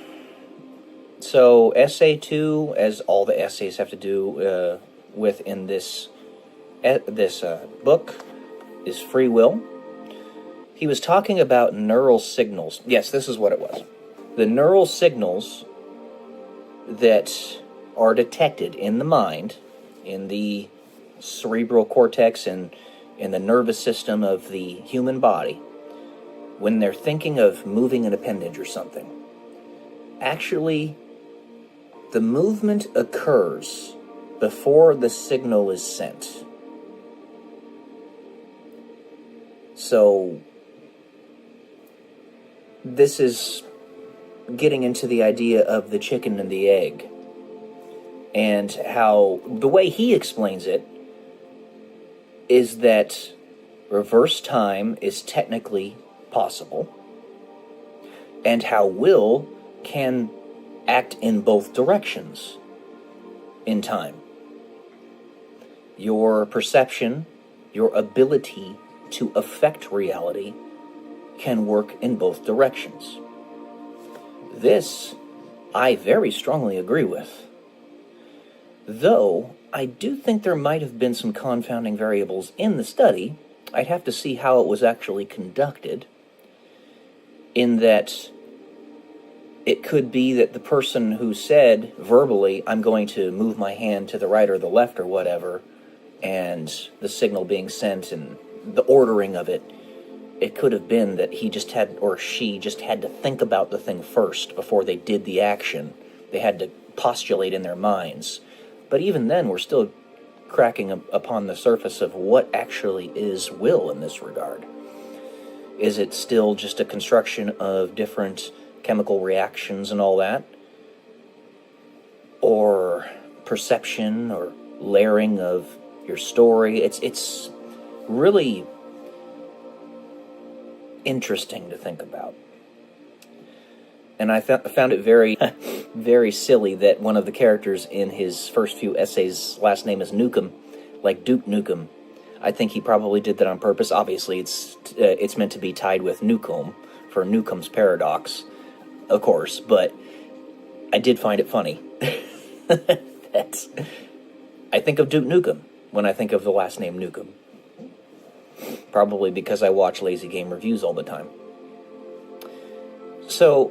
So, essay 2, as all the essays have to do with in this book, is free will. He was talking about neural signals. Yes, this is what it was. The neural signals that are detected in the mind, in the cerebral cortex and in the nervous system of the human body, when they're thinking of moving an appendage or something, actually, the movement occurs before the signal is sent. So, this is getting into the idea of the chicken and the egg, and how the way he explains it is that reverse time is technically possible, and how will can act in both directions in time. Your perception, your ability to affect reality can work in both directions. This I very strongly agree with. Though I do think there might have been some confounding variables in the study. I'd have to see how it was actually conducted, in that it could be that the person who said verbally, I'm going to move my hand to the right or the left or whatever, and the signal being sent and the ordering of it, it could have been that he just had, or she just had to think about the thing first before they did the action. They had to postulate in their minds. But even then, we're still cracking upon the surface of what actually is will in this regard. Is it still just a construction of different chemical reactions and all that? Or perception or layering of your story? It's really interesting to think about. And I found it very, very silly that one of the characters in his first few essays' last name is Nukem, like Duke Nukem. I think he probably did that on purpose. Obviously, it's meant to be tied with Newcomb, for Newcomb's paradox, of course, but I did find it funny. I think of Duke Nukem when I think of the last name Nukem. Probably because I watch Lazy Game reviews all the time. So,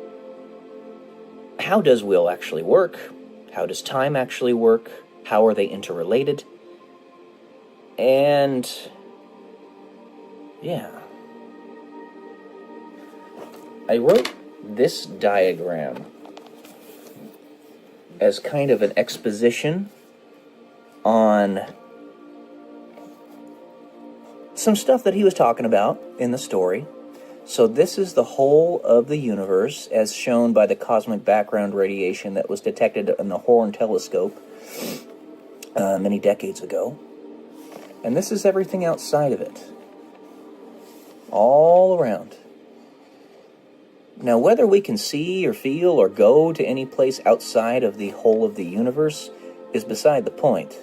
how does will actually work? How does time actually work? How are they interrelated? And yeah, I wrote this diagram as kind of an exposition on some stuff that he was talking about in the story. So this is the whole of the universe as shown by the cosmic background radiation that was detected in the Horn telescope many decades ago. And this is everything outside of it. All around. Now, whether we can see or feel or go to any place outside of the whole of the universe is beside the point.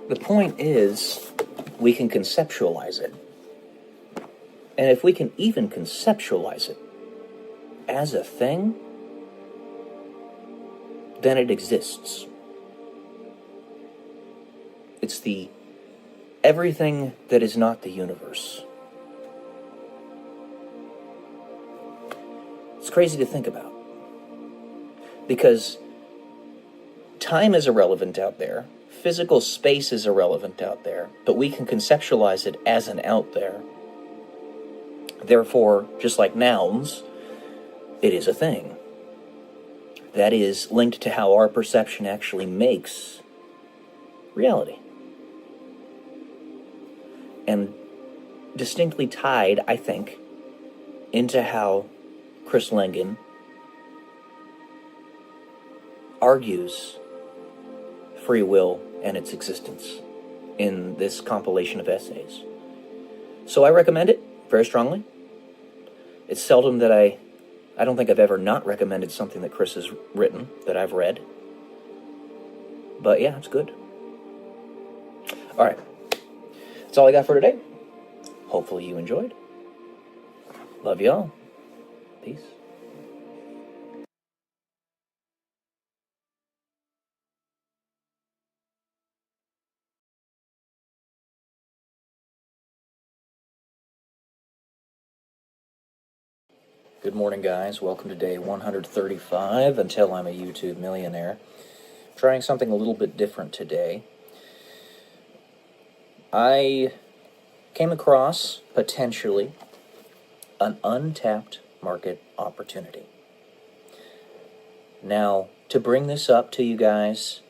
The point is, we can conceptualize it. And if we can even conceptualize it as a thing, then it exists. It's the everything that is not the universe. It's crazy to think about. Because time is irrelevant out there. Physical space is irrelevant out there. But we can conceptualize it as an out there. Therefore, just like nouns, it is a thing. That is linked to how our perception actually makes reality. And distinctly tied, I think, into how Chris Langan argues free will and its existence in this compilation of essays. So I recommend it very strongly. It's seldom that I don't think I've ever not recommended something that Chris has written that I've read. But yeah, it's good. All right. That's all I got for today. Hopefully you enjoyed. Love y'all. Peace. Good morning, guys. Welcome to day 135 until I'm a YouTube millionaire. Trying something a little bit different today. I came across, potentially, an untapped market opportunity. Now, to bring this up to you guys,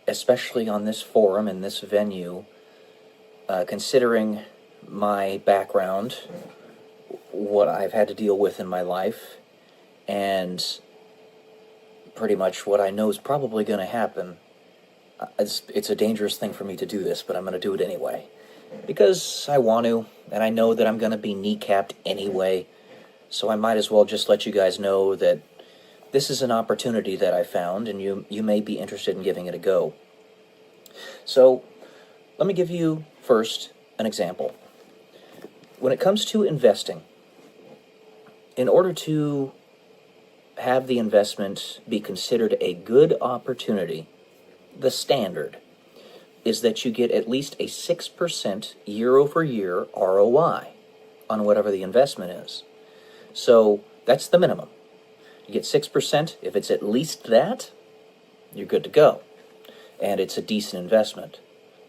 especially on this forum and this venue, considering my background, what I've had to deal with in my life, and pretty much what I know is probably going to happen. It's a dangerous thing for me to do this, but I'm going to do it anyway. Because I want to, and I know that I'm going to be kneecapped anyway, so I might as well just let you guys know that this is an opportunity that I found, and you may be interested in giving it a go. So, let me give you first an example. When it comes to investing, in order to have the investment be considered a good opportunity, the standard is that you get at least a 6% year-over-year ROI on whatever the investment is. So that's the minimum. You get 6%. If it's at least that, you're good to go. And it's a decent investment.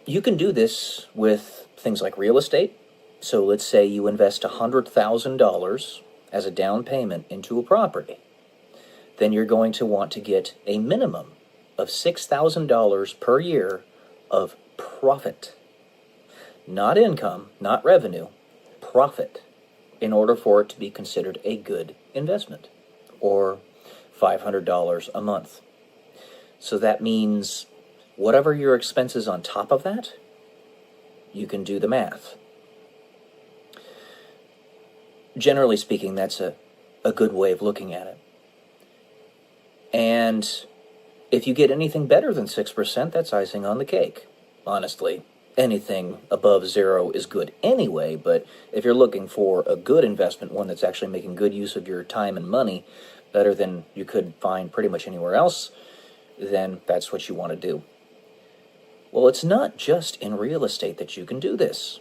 You can do this with things like real estate. So let's say you invest $100,000 as a down payment into a property. Then you're going to want to get a minimum of $6,000 per year of profit. Not income, not revenue, profit, in order for it to be considered a good investment, or $500 a month. So that means whatever your expenses on top of that, you can do the math. Generally speaking, that's a good way of looking at it. And if you get anything better than 6%, that's icing on the cake. Honestly, anything above 0 is good anyway, but if you're looking for a good investment, one that's actually making good use of your time and money, better than you could find pretty much anywhere else, then that's what you want to do. Well, it's not just in real estate that you can do this.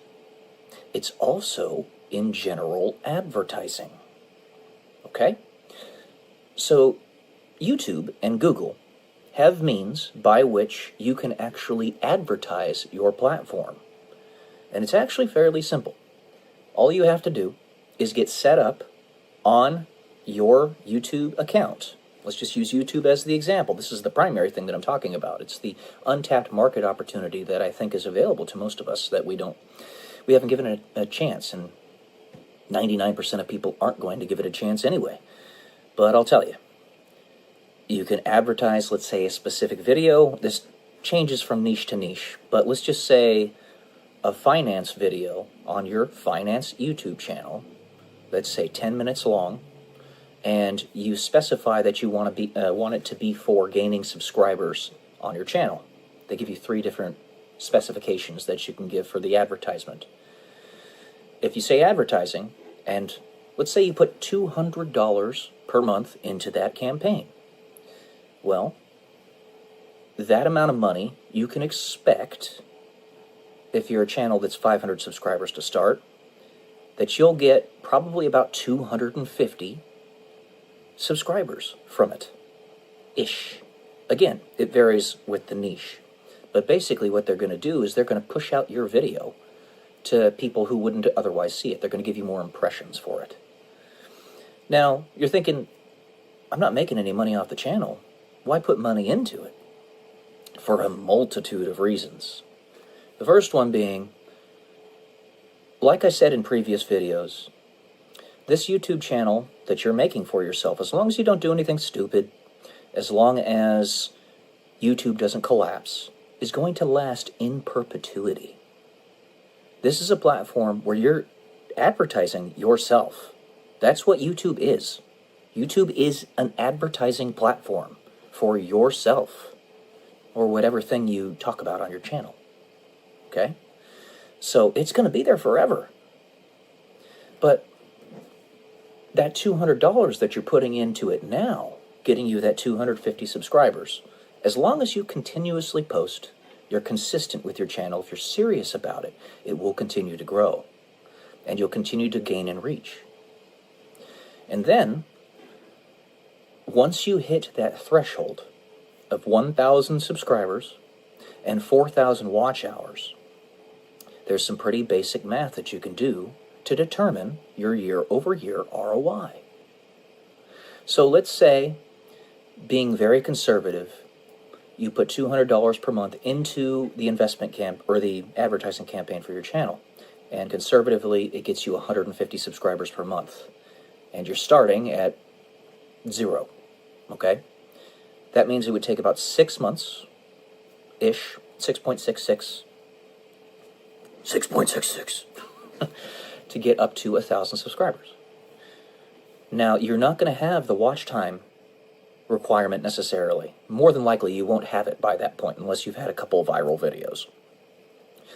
It's also in general advertising. Okay? So, YouTube and Google have means by which you can actually advertise your platform. And it's actually fairly simple. All you have to do is get set up on your YouTube account. Let's just use YouTube as the example. This is the primary thing that I'm talking about. It's the untapped market opportunity that I think is available to most of us that we haven't given it a chance, and 99% of people aren't going to give it a chance anyway. But I'll tell you, you can advertise, let's say, a specific video. This changes from niche to niche, but let's just say a finance video on your finance YouTube channel, let's say 10 minutes long, and you specify that you want it to be for gaining subscribers on your channel. They give you 3 different specifications that you can give for the advertisement. If you say advertising, and let's say you put $200 per month into that campaign, well, that amount of money you can expect, if you're a channel that's 500 subscribers to start, that you'll get probably about 250 subscribers from it. Ish. Again, it varies with the niche. But basically what they're going to do is they're going to push out your video to people who wouldn't otherwise see it. They're going to give you more impressions for it. Now, you're thinking, I'm not making any money off the channel. Why put money into it? For a multitude of reasons. The first one being, like I said in previous videos, this YouTube channel that you're making for yourself, as long as you don't do anything stupid, as long as YouTube doesn't collapse, is going to last in perpetuity. This is a platform where you're advertising yourself. That's what YouTube is. YouTube is an advertising platform for yourself, or whatever thing you talk about on your channel. Okay? So it's going to be there forever. But that $200 that you're putting into it now, getting you that 250 subscribers, as long as you continuously post, you're consistent with your channel, if you're serious about it, it will continue to grow. And you'll continue to gain in reach. And then, once you hit that threshold of 1,000 subscribers and 4,000 watch hours, there's some pretty basic math that you can do to determine your year-over-year ROI. So let's say, being very conservative, you put $200 per month into the investment camp or the advertising campaign for your channel. And conservatively, it gets you 150 subscribers per month. And you're starting at 0, okay? That means it would take about 6 months-ish, 6.66, to get up to 1,000 subscribers. Now, you're not going to have the watch time requirement necessarily. More than likely, you won't have it by that point unless you've had a couple of viral videos.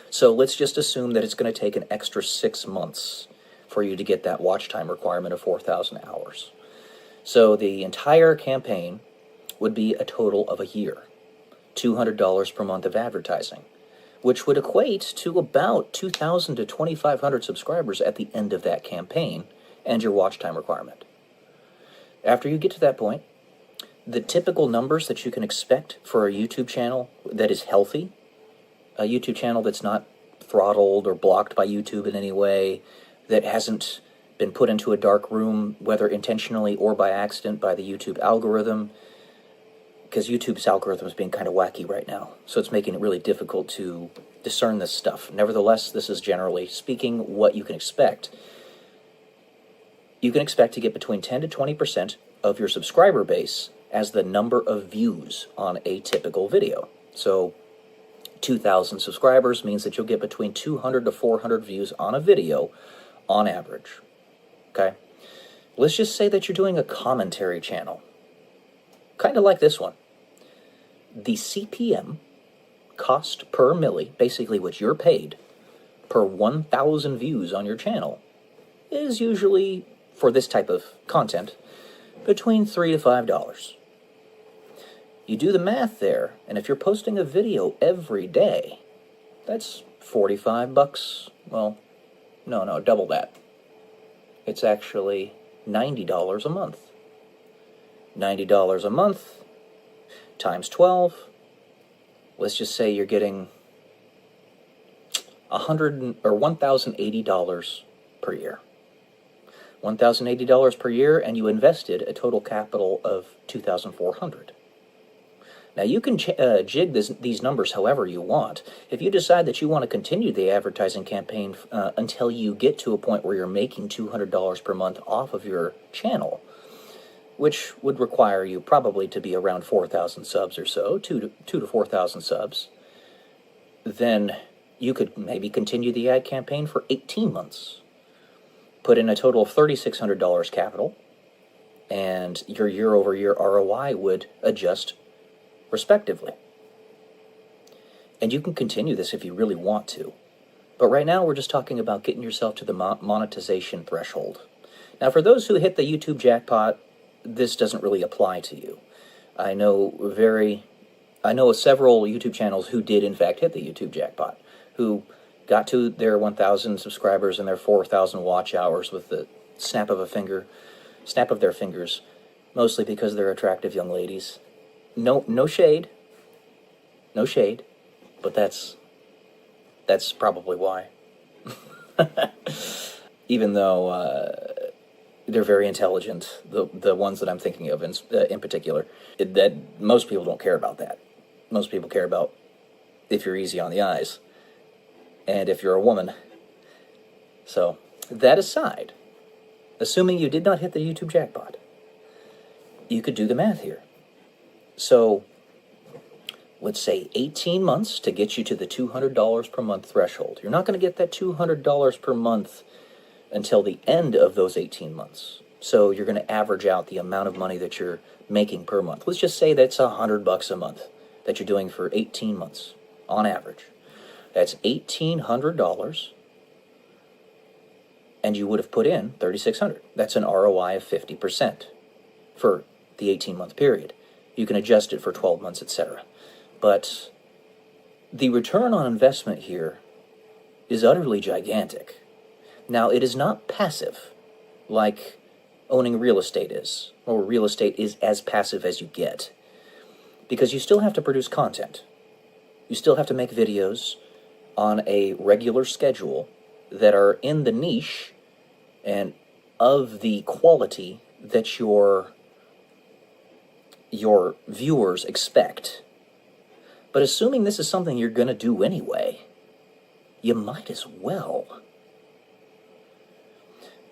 So let's just assume that it's going to take an extra 6 months for you to get that watch time requirement of 4,000 hours. So the entire campaign would be a total of a year, $200 per month of advertising, which would equate to about 2,000 to 2,500 subscribers at the end of that campaign and your watch time requirement. After you get to that point, the typical numbers that you can expect for a YouTube channel that is healthy, a YouTube channel that's not throttled or blocked by YouTube in any way, that hasn't been put into a dark room, whether intentionally or by accident, by the YouTube algorithm, because YouTube's algorithm is being kind of wacky right now, so it's making it really difficult to discern this stuff. Nevertheless, this is generally speaking what you can expect. You can expect to get between 10 to 20% of your subscriber base as the number of views on a typical video. So 2,000 subscribers means that you'll get between 200 to 400 views on a video on average. Okay? Let's just say that you're doing a commentary channel, kind of like this one. The CPM, cost per milli, basically what you're paid per 1,000 views on your channel, is usually, for this type of content, between $3 to $5. You do the math there, and if you're posting a video every day, that's $45. Well, no, double that. It's actually $90 a month. $90 a month times 12. Let's just say you're getting $1,080 per year. $1,080 per year, and you invested a total capital of $2,400. Now, you can jig these numbers however you want. If you decide that you want to continue the advertising campaign until you get to a point where you're making $200 per month off of your channel, which would require you probably to be around 4,000 subs or so, 2 to 4,000 subs, then you could maybe continue the ad campaign for 18 months. Put in a total of $3,600 capital, and your year-over-year ROI would adjust respectively. And you can continue this if you really want to. But right now we're just talking about getting yourself to the monetization threshold. Now, for those who hit the YouTube jackpot, this doesn't really apply to you. I know several YouTube channels who did in fact hit the YouTube jackpot, who got to their 1,000 subscribers and their 4,000 watch hours with the snap of their fingers, mostly because they're attractive young ladies. No shade, but that's probably why. Even though they're very intelligent, the ones that I'm thinking of in particular, that most people don't care about that. Most people care about if you're easy on the eyes, and if you're a woman. So, that aside, assuming you did not hit the YouTube jackpot, you could do the math here. So, let's say 18 months to get you to the $200 per month threshold. You're not going to get that $200 per month until the end of those 18 months. So you're going to average out the amount of money that you're making per month. Let's just say that's $100 a month that you're doing for 18 months on average. That's $1,800, and you would have put in $3,600. That's an ROI of 50% for the 18-month period. You can adjust it for 12 months, etc. But the return on investment here is utterly gigantic. Now, it is not passive like owning real estate is, or real estate is as passive as you get, because you still have to produce content. You still have to make videos on a regular schedule that are in the niche and of the quality that your viewers expect. But assuming this is something you're going to do anyway, you might as well.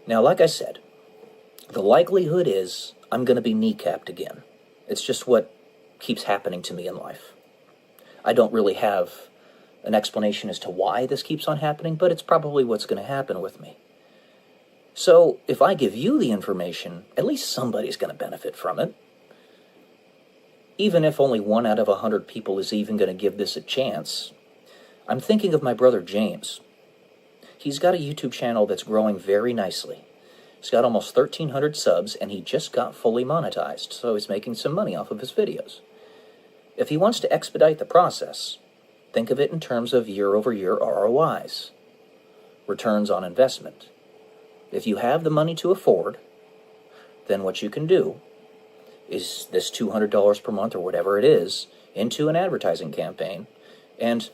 Now, like I said, the likelihood is I'm going to be kneecapped again. It's just what keeps happening to me in life. I don't really have an explanation as to why this keeps on happening, but it's probably what's going to happen with me. So, if I give you the information, at least somebody's going to benefit from it. Even if only 1 out of 100 people is even going to give this a chance. I'm thinking of my brother James. He's got a YouTube channel that's growing very nicely. He's got almost 1,300 subs, and he just got fully monetized, so he's making some money off of his videos. If he wants to expedite the process, think of it in terms of year-over-year ROIs, returns on investment. If you have the money to afford, then what you can do is this $200 per month or whatever it is into an advertising campaign, and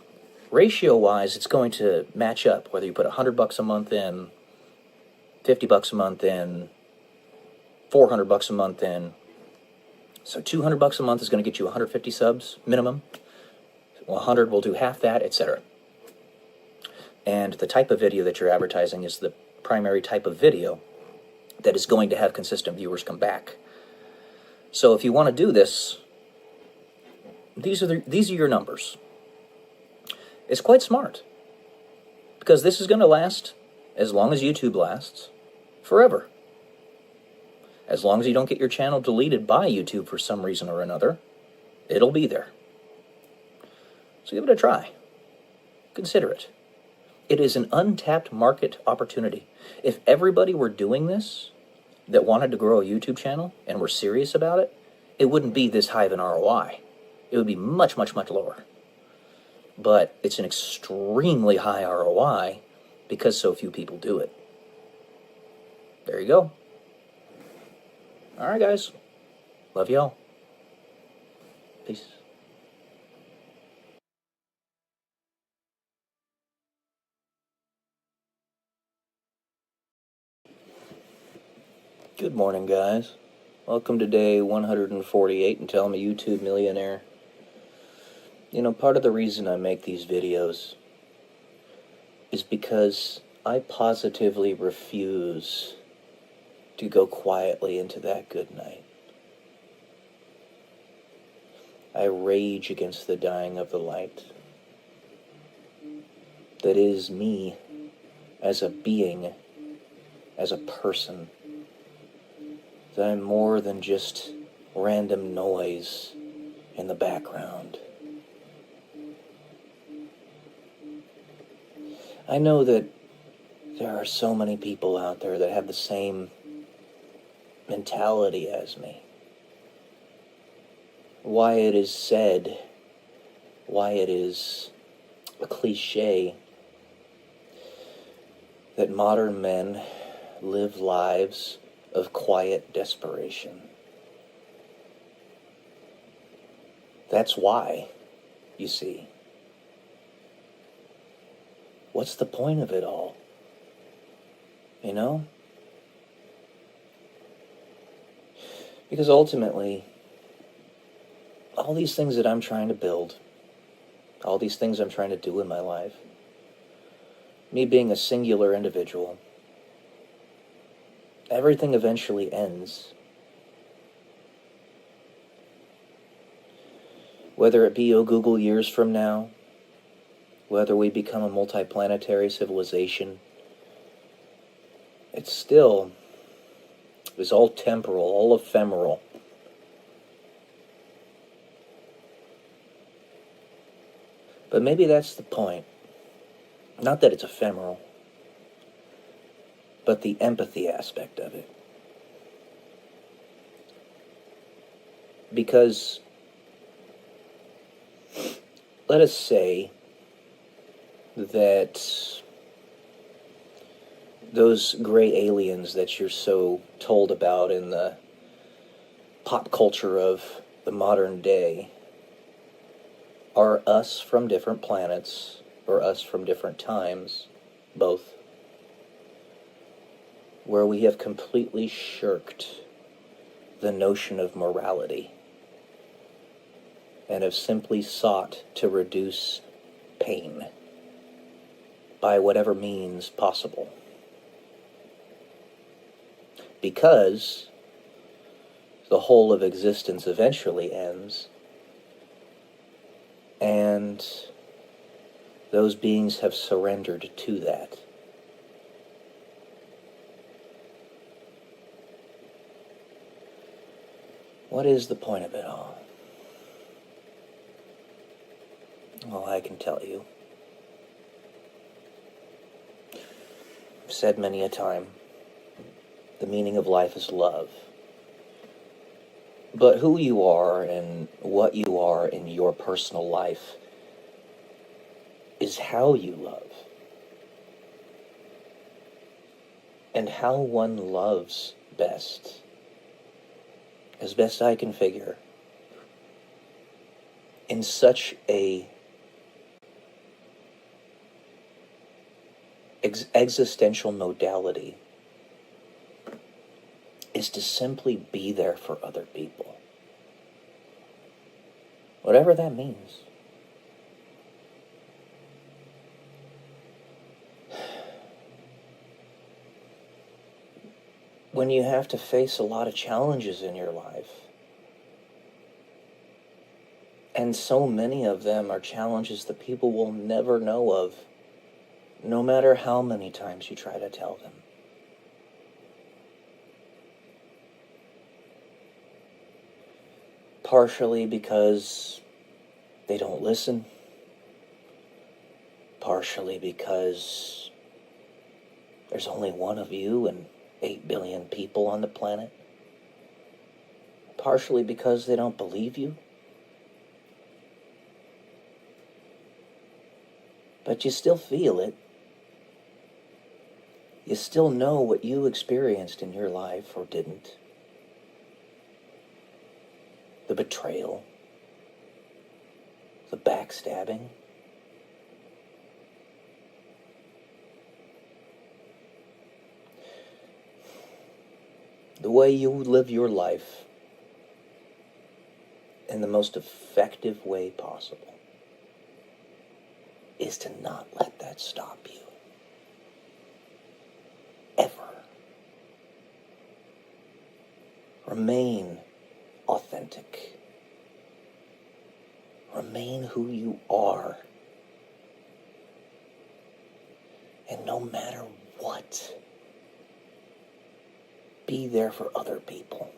ratio-wise, it's going to match up, whether you put $100 a month in, $50 a month in, $400 a month in. So $200 a month is going to get you 150 subs minimum. 100 will do half that, etc. And the type of video that you're advertising is the primary type of video that is going to have consistent viewers come back. So if you want to do this, these are your numbers. It's quite smart, because this is going to last as long as YouTube lasts, forever. As long as you don't get your channel deleted by YouTube for some reason or another, it'll be there. So give it a try. Consider it. It is an untapped market opportunity. If everybody were doing this that wanted to grow a YouTube channel and were serious about it, it wouldn't be this high of an ROI. It would be much, much, much lower. But it's an extremely high ROI because so few people do it. There you go. All right, guys. Love y'all. Peace. Good morning, guys. Welcome to day 148 until I'm a YouTube millionaire. You know, part of the reason I make these videos is because I positively refuse to go quietly into that good night. I rage against the dying of the light. That is me as a being, as a person. That I'm more than just random noise in the background. I know that there are so many people out there that have the same mentality as me. Why it is said, why it is a cliche that modern men live lives of quiet desperation. That's why, you see. What's the point of it all? You know? Because ultimately, all these things that I'm trying to build, all these things I'm trying to do in my life, me being a singular individual, everything eventually ends. Whether it be Google years from now, whether we become a multiplanetary civilization, it still is all temporal, all ephemeral. But maybe that's the point. Not that it's ephemeral, but the empathy aspect of it. Because, let us say that those gray aliens that you're so told about in the pop culture of the modern day are us from different planets, or us from different times, both, where we have completely shirked the notion of morality and have simply sought to reduce pain by whatever means possible. because the whole of existence eventually ends, and those beings have surrendered to that. What is the point of it all? Well, I can tell you. I've said many a time, the meaning of life is love. But who you are and what you are in your personal life is how you love. And how one loves best, as best I can figure, in such a existential modality, is to simply be there for other people. Whatever that means. When you have to face a lot of challenges in your life, and so many of them are challenges that people will never know of, no matter how many times you try to tell them. Partially because they don't listen. Partially because there's only one of you and 8 billion people on the planet. Partially because they don't believe you. But you still feel it. You still know what you experienced in your life or didn't. The betrayal, the backstabbing. The way you live your life in the most effective way possible is to not let that stop you. Ever. Remain authentic. Remain who you are. And no matter what, be there for other people.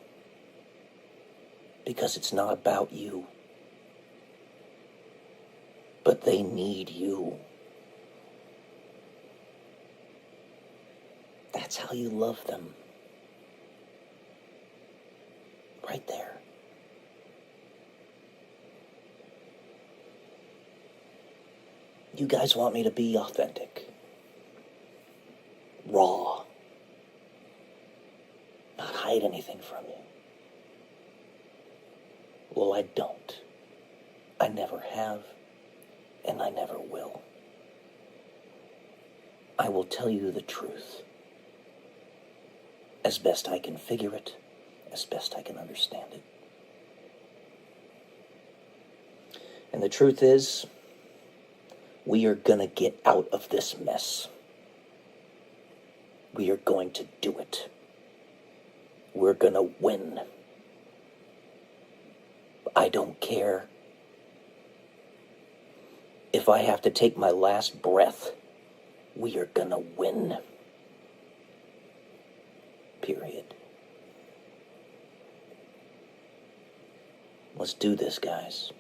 Because it's not about you. But they need you. That's how you love them. Right there. You guys want me to be authentic. Raw. Not hide anything from you. Well, I don't. I never have, and I never will. I will tell you the truth. As best I can figure it, as best I can understand it. And the truth is, we are gonna get out of this mess. We are going to do it. We're gonna win. I don't care if I have to take my last breath. We are gonna win. Period. Let's do this, guys.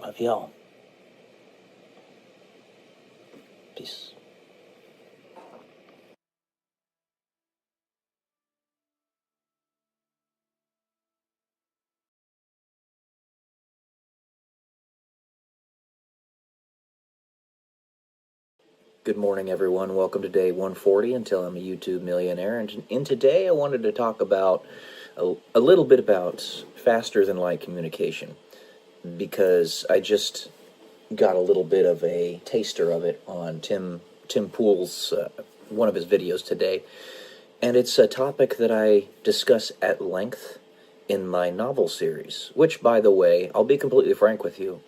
Love y'all. Peace. Good morning, everyone. Welcome to day 140 until I'm a YouTube millionaire. And today I wanted to talk about a little bit about faster than light communication, because I just got a little bit of a taster of it on Tim Pool's one of his videos today, and it's a topic that I discuss at length in my novel series, which, by the way, I'll be completely frank with you,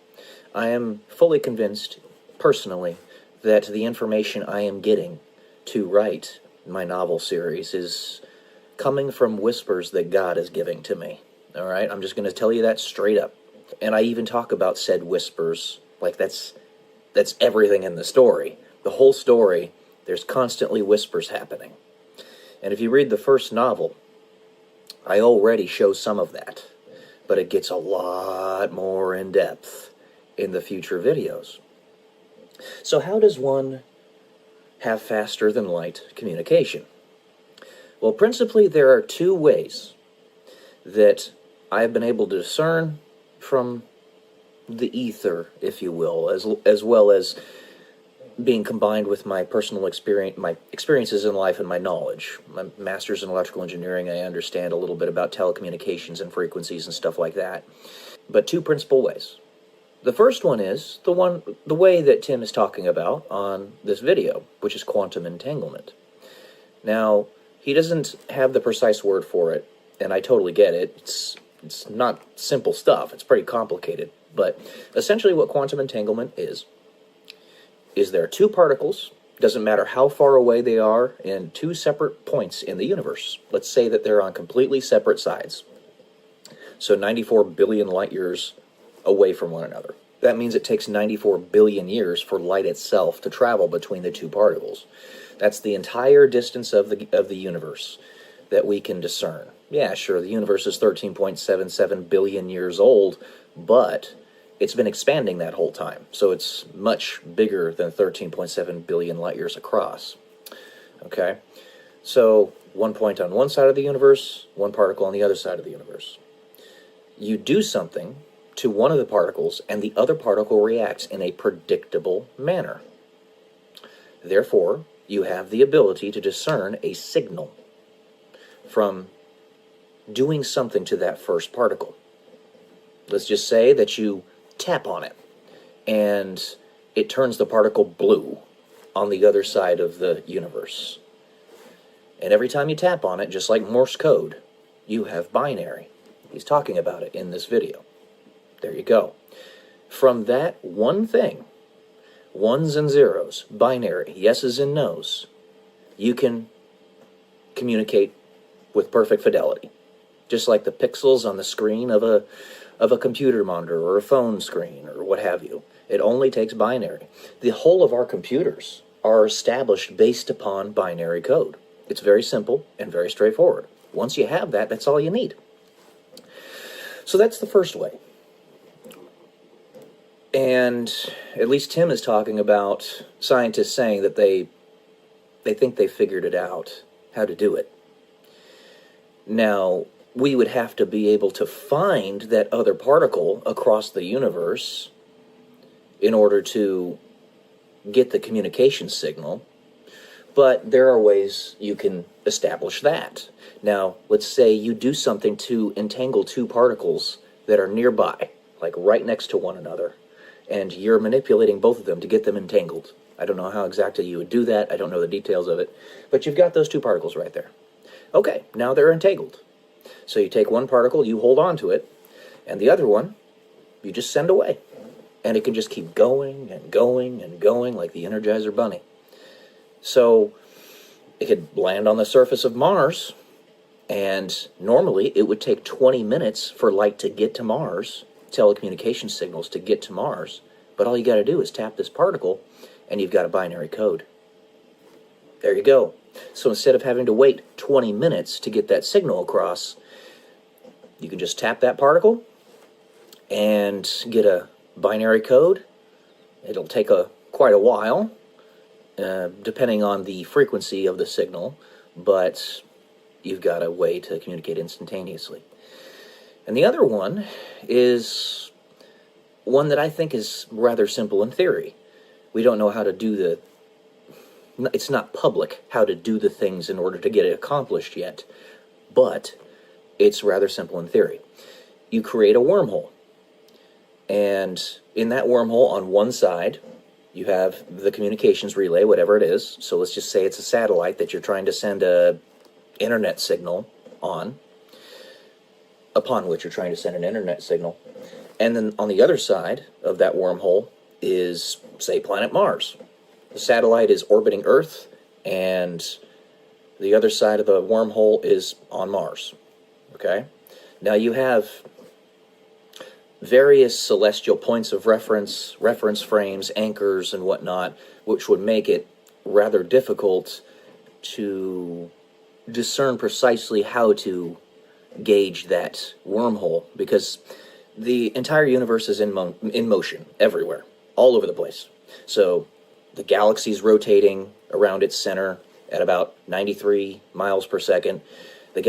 I am fully convinced, personally, that the information I am getting to write my novel series, is coming from whispers that God is giving to me. All right? I'm just going to tell you that straight up. And I even talk about said whispers, like that's everything in the story. The whole story, there's constantly whispers happening. And if you read the first novel, I already show some of that, but it gets a lot more in depth in the future videos. So how does one have faster than light communication? Well, principally there are two ways that I've been able to discern from the ether, if you will, as well as being combined with my personal experience, my experiences in life and my knowledge. My master's in electrical engineering, I understand a little bit about telecommunications and frequencies and stuff like that. But two principal ways. The first one is the way that Tim is talking about on this video, which is quantum entanglement. Now, he doesn't have the precise word for it, and I totally get it. It's not simple stuff. It's pretty complicated. But essentially what quantum entanglement is there are two particles, doesn't matter how far away they are, in two separate points in the universe. Let's say that they're on completely separate sides. So 94 billion light years away from one another. That means it takes 94 billion years for light itself to travel between the two particles. That's the entire distance of the universe that we can discern. Yeah, sure, the universe is 13.77 billion years old, but it's been expanding that whole time, so it's much bigger than 13.7 billion light years across. Okay? So, one point on one side of the universe, one particle on the other side of the universe. You do something to one of the particles, and the other particle reacts in a predictable manner. Therefore, you have the ability to discern a signal from doing something to that first particle. Let's just say that you tap on it, and it turns the particle blue on the other side of the universe. And every time you tap on it, just like Morse code, you have binary. He's talking about it in this video. There you go. From that one thing, ones and zeros, binary, yeses and nos, you can communicate with perfect fidelity. Just like the pixels on the screen of a computer monitor or a phone screen or what have you. It only takes binary. The whole of our computers are established based upon binary code. It's very simple and very straightforward. Once you have that, that's all you need. So that's the first way. And at least Tim is talking about scientists saying that they think they figured it out, how to do it. Now, we would have to be able to find that other particle across the universe in order to get the communication signal, but there are ways you can establish that. Now, let's say you do something to entangle two particles that are nearby, like right next to one another, and you're manipulating both of them to get them entangled. I don't know how exactly you would do that, I don't know the details of it, but you've got those two particles right there. Okay, now they're entangled. So you take one particle, you hold on to it, and the other one, you just send away. And it can just keep going and going and going like the Energizer Bunny. So it could land on the surface of Mars, and normally it would take 20 minutes for light to get to Mars, telecommunication signals to get to Mars, but all you got to do is tap this particle, and you've got a binary code. There you go. So instead of having to wait 20 minutes to get that signal across, you can just tap that particle and get a binary code. It'll take quite a while, depending on the frequency of the signal, but you've got a way to communicate instantaneously. And the other one is one that I think is rather simple in theory. We don't know how to do it's not public how to do the things in order to get it accomplished yet, but it's rather simple in theory. You create a wormhole, and in that wormhole on one side, you have the communications relay, whatever it is. So let's just say it's a satellite that you're trying to send a internet signal upon which you're trying to send an internet signal. And then on the other side of that wormhole is, say, planet Mars. The satellite is orbiting Earth, and The other side of the wormhole is on Mars. Okay? Now you have various celestial points of reference frames, anchors, and whatnot, which would make it rather difficult to discern precisely how to gauge that wormhole, because the entire universe is in motion everywhere, all over the place. So the galaxy's rotating around its center at about 93 miles per second. The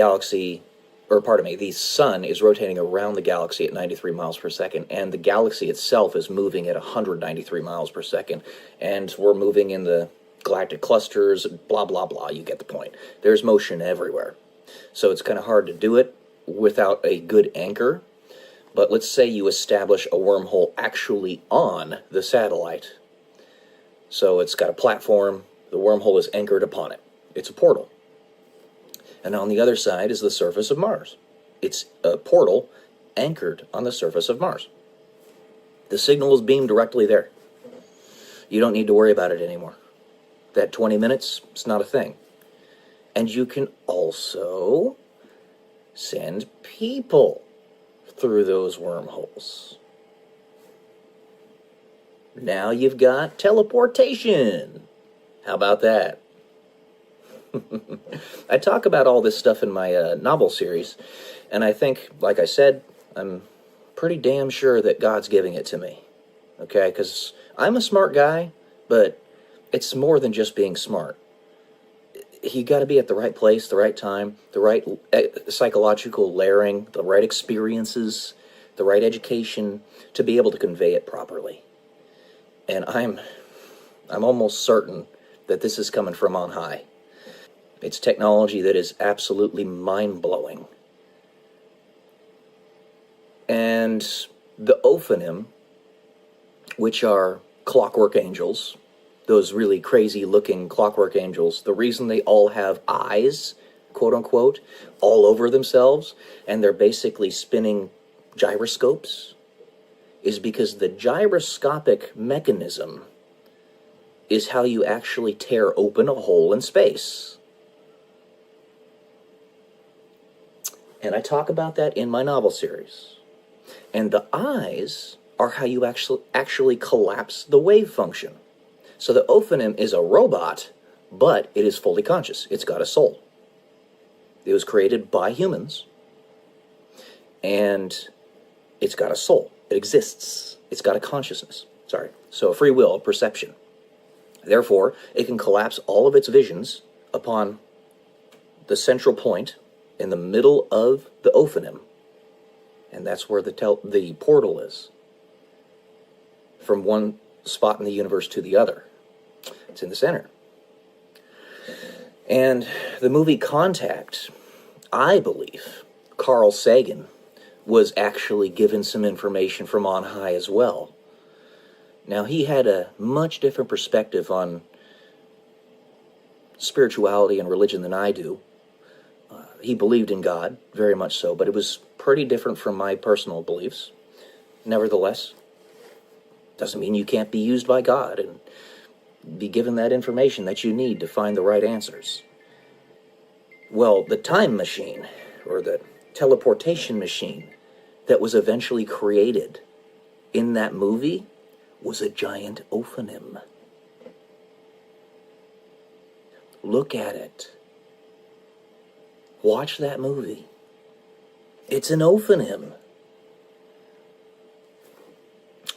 sun is rotating around the galaxy at 93 miles per second, and the galaxy itself is moving at 193 miles per second, and we're moving in the galactic clusters, blah, blah, blah. You get the point. There's motion everywhere. So it's kind of hard to do it without a good anchor. But let's say you establish a wormhole actually on the satellite. So it's got a platform, the wormhole is anchored upon it. It's a portal. And on the other side is the surface of Mars. It's a portal anchored on the surface of Mars. The signal is beamed directly there. You don't need to worry about it anymore. That 20 minutes, it's not a thing. And you can also send people through those wormholes. Now you've got teleportation. How about that? I talk about all this stuff in my novel series, and I think, like I said, I'm pretty damn sure that God's giving it to me. Okay? Because I'm a smart guy, but it's more than just being smart. You got to be at the right place, the right time, the right psychological layering, the right experiences, the right education to be able to convey it properly. And I'm almost certain that this is coming from on high. It's technology that is absolutely mind-blowing. And the Ophanim, which are clockwork angels, those really crazy-looking clockwork angels, the reason they all have eyes, quote-unquote, all over themselves, and they're basically spinning gyroscopes, is because the gyroscopic mechanism is how you actually tear open a hole in space. And I talk about that in my novel series. And the eyes are how you actually collapse the wave function. So the Ophanim is a robot, but it is fully conscious. It's got a soul. It was created by humans, and it's got a soul. It exists. It's got a consciousness. So a free will, a perception. Therefore, it can collapse all of its visions upon the central point in the middle of the Ophanim, and that's where the portal is, from one spot in the universe to the other. It's in the center. And the movie Contact, I believe Carl Sagan was actually given some information from on high as well. Now, he had a much different perspective on spirituality and religion than I do. He believed in God, very much so, but it was pretty different from my personal beliefs. Nevertheless, doesn't mean you can't be used by God and be given that information that you need to find the right answers. Well, the time machine, or the teleportation machine that was eventually created in that movie was a giant Ophanim. Look at it. Watch that movie. It's an Ophanim.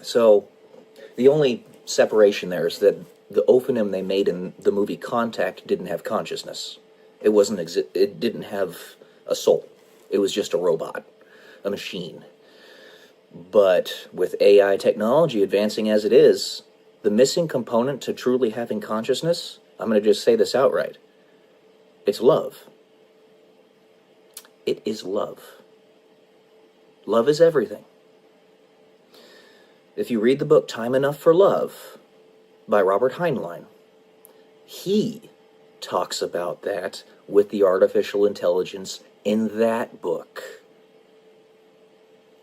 So, the only separation there is that the Ophanim they made in the movie Contact didn't have consciousness. It didn't have a soul. It was just a robot, a machine. But with AI technology advancing as it is, the missing component to truly having consciousness, I'm going to just say this outright, it's love. It is love. Love is everything. If you read the book Time Enough for Love by Robert Heinlein, he talks about that with the artificial intelligence in that book.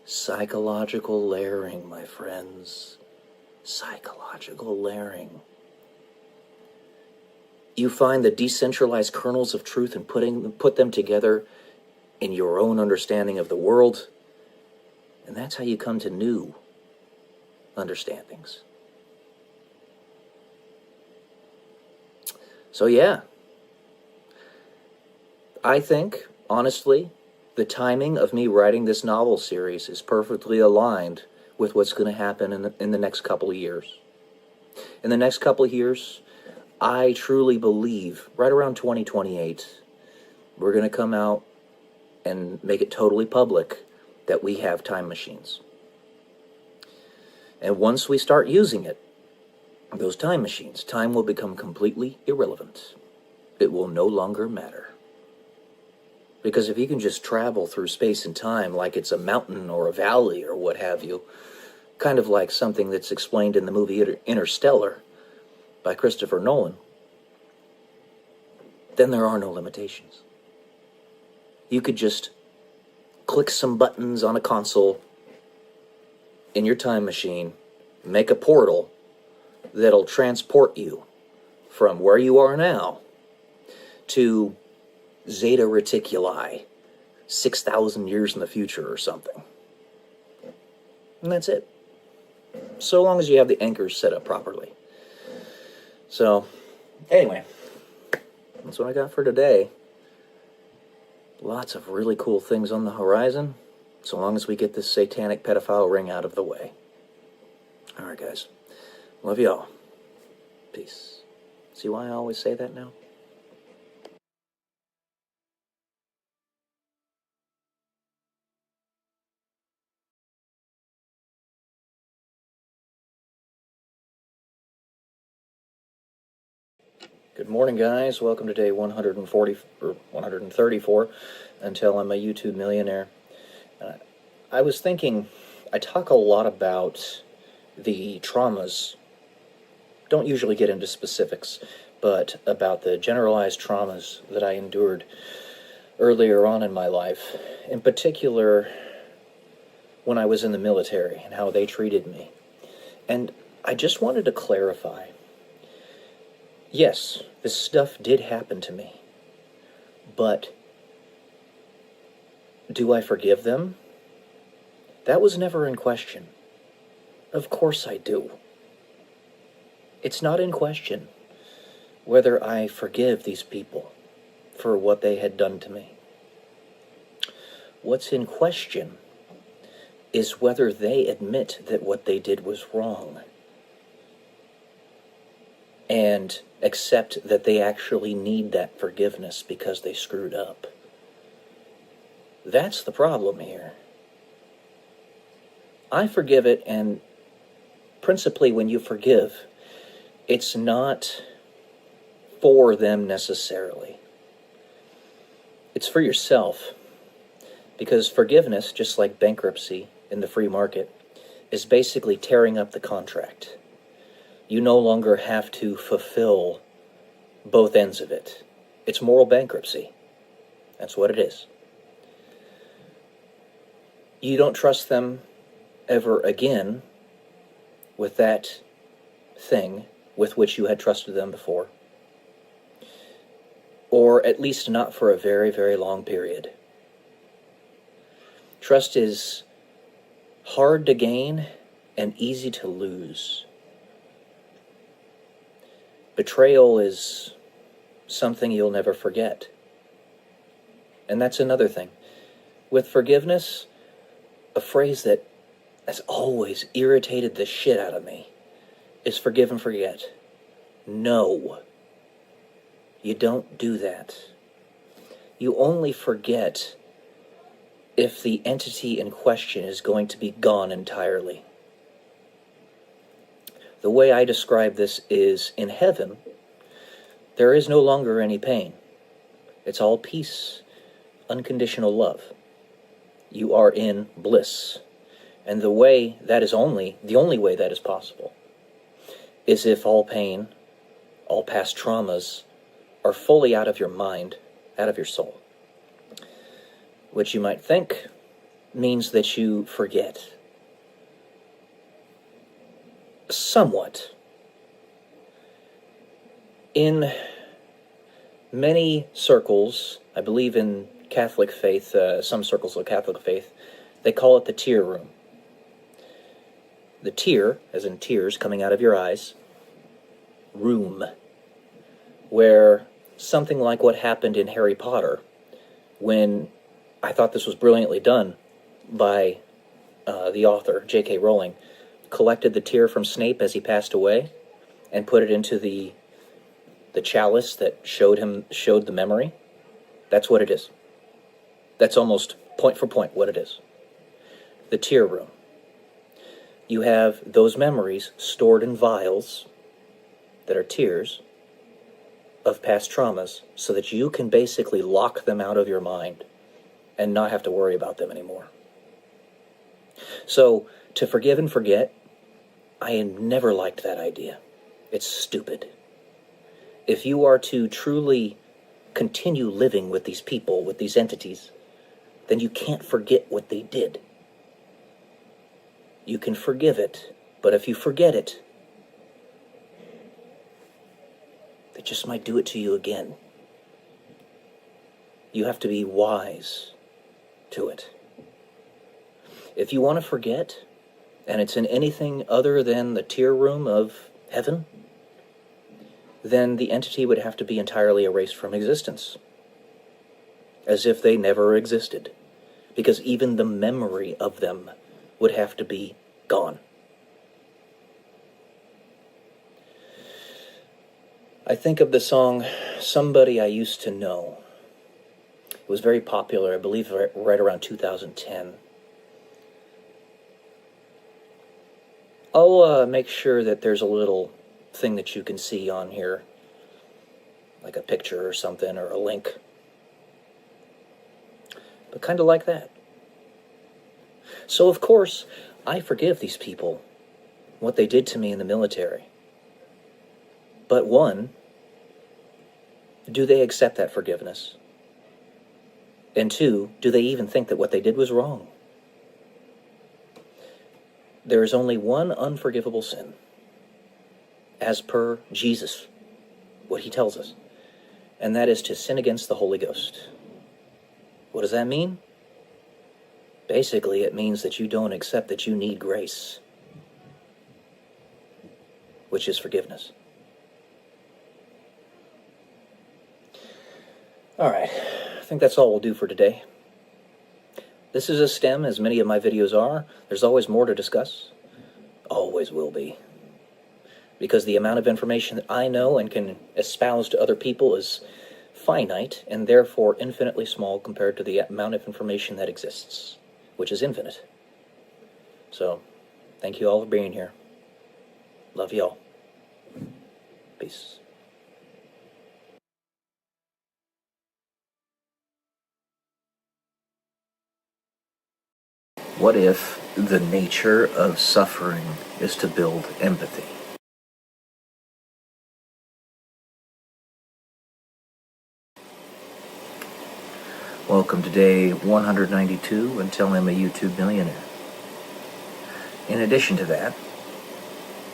Psychological layering, my friends. Psychological layering. You find the decentralized kernels of truth and put them together in your own understanding of the world, and that's how you come to new understandings. So yeah, I think, honestly, the timing of me writing this novel series is perfectly aligned with what's going to happen in the next couple of years. In the next couple of years, I truly believe, right around 2028, we're going to come out and make it totally public that we have time machines. And once we start using it, those time machines, time will become completely irrelevant. It will no longer matter. Because if you can just travel through space and time like it's a mountain or a valley or what have you, kind of like something that's explained in the movie Interstellar by Christopher Nolan, then there are no limitations. You could just click some buttons on a console in your time machine, make a portal that'll transport you from where you are now to Zeta Reticuli, 6,000 years in the future or something. And that's it. So long as you have the anchors set up properly. So, anyway, that's what I got for today. Lots of really cool things on the horizon, so long as we get this satanic pedophile ring out of the way. Alright, guys. Love y'all. Peace. See why I always say that now? Good morning, guys. Welcome to day 140 or 134 until I'm a YouTube millionaire. I was thinking, I talk a lot about the traumas. Don't usually get into specifics, but about the generalized traumas that I endured earlier on in my life, in particular when I was in the military and how they treated me. And I just wanted to clarify. Yes, this stuff did happen to me, but do I forgive them? That was never in question. Of course I do. It's not in question whether I forgive these people for what they had done to me. What's in question is whether they admit that what they did was wrong and accept that they actually need that forgiveness because they screwed up. That's the problem here. I forgive it, and principally when you forgive, it's not for them necessarily. It's for yourself. Because forgiveness, just like bankruptcy in the free market, is basically tearing up the contract. You no longer have to fulfill both ends of it. It's moral bankruptcy. That's what it is. You don't trust them ever again with that thing with which you had trusted them before. Or at least not for a very, very long period. Trust is hard to gain and easy to lose. Betrayal is something you'll never forget. And that's another thing. With forgiveness, a phrase that has always irritated the shit out of me is forgive and forget. No. You don't do that. You only forget if the entity in question is going to be gone entirely. The way I describe this is, in heaven, there is no longer any pain. It's all peace, unconditional love. You are in bliss. And the only way that is possible is if all pain, all past traumas, are fully out of your mind, out of your soul. Which you might think means that you forget. Somewhat. In Many circles, I believe in Catholic faith, some circles of Catholic faith, they call it the tear room. The tear, as in tears coming out of your eyes, room, where something like what happened in Harry Potter, when I thought this was brilliantly done by the author, J.K. Rowling, collected the tear from Snape as he passed away and put it into the chalice that showed the memory. That's what it is. That's almost point for point what it is. The tear room. You have those memories stored in vials that are tears of past traumas so that you can basically lock them out of your mind and not have to worry about them anymore. So, to forgive and forget, I never liked that idea. It's stupid. If you are to truly continue living with these people, with these entities, then you can't forget what they did. You can forgive it, but if you forget it, they just might do it to you again. You have to be wise to it. If you want to forget, and it's in anything other than the tear room of heaven, then the entity would have to be entirely erased from existence, as if they never existed, because even the memory of them would have to be gone. I think of the song Somebody I Used to Know. It was very popular, I believe, right around 2010. I'll make sure that there's a little thing that you can see on here, like a picture or something, or a link. But kind of like that. So, of course, I forgive these people, what they did to me in the military. But one, do they accept that forgiveness? And two, do they even think that what they did was wrong? There is only one unforgivable sin, as per Jesus, what he tells us, and that is to sin against the Holy Ghost. What does that mean? Basically, it means that you don't accept that you need grace, which is forgiveness. All right, I think that's all we'll do for today. This is a STEM, as many of my videos are. There's always more to discuss. Always will be. Because the amount of information that I know and can espouse to other people is finite, and therefore infinitely small compared to the amount of information that exists, which is infinite. So, thank you all for being here. Love you all. Peace. What if the nature of suffering is to build empathy? Welcome to day 192 until I'm a YouTube millionaire. In addition to that,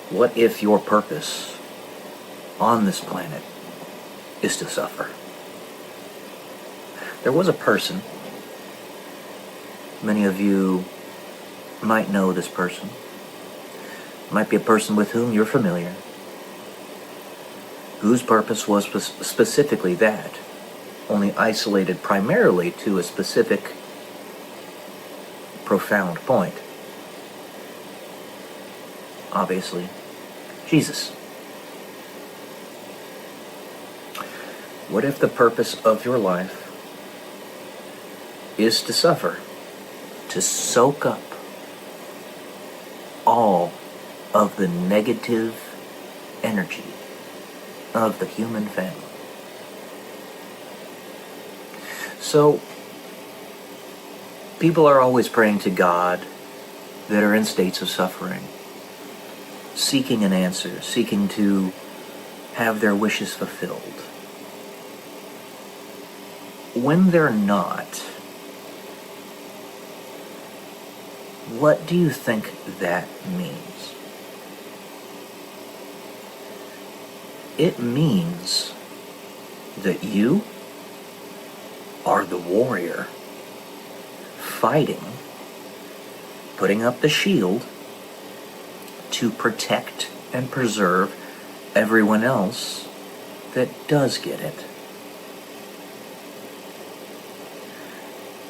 what if your purpose on this planet is to suffer? There was a person, many of you might know this person, might be a person with whom you're familiar, whose purpose was specifically that, only isolated primarily to a specific profound point. Obviously, Jesus. What if the purpose of your life is to suffer, to soak up all of the negative energy of the human family? So, people are always praying to God that are in states of suffering, seeking an answer, seeking to have their wishes fulfilled. When they're not, what do you think that means? It means that you are the warrior fighting, putting up the shield to protect and preserve everyone else that does get it.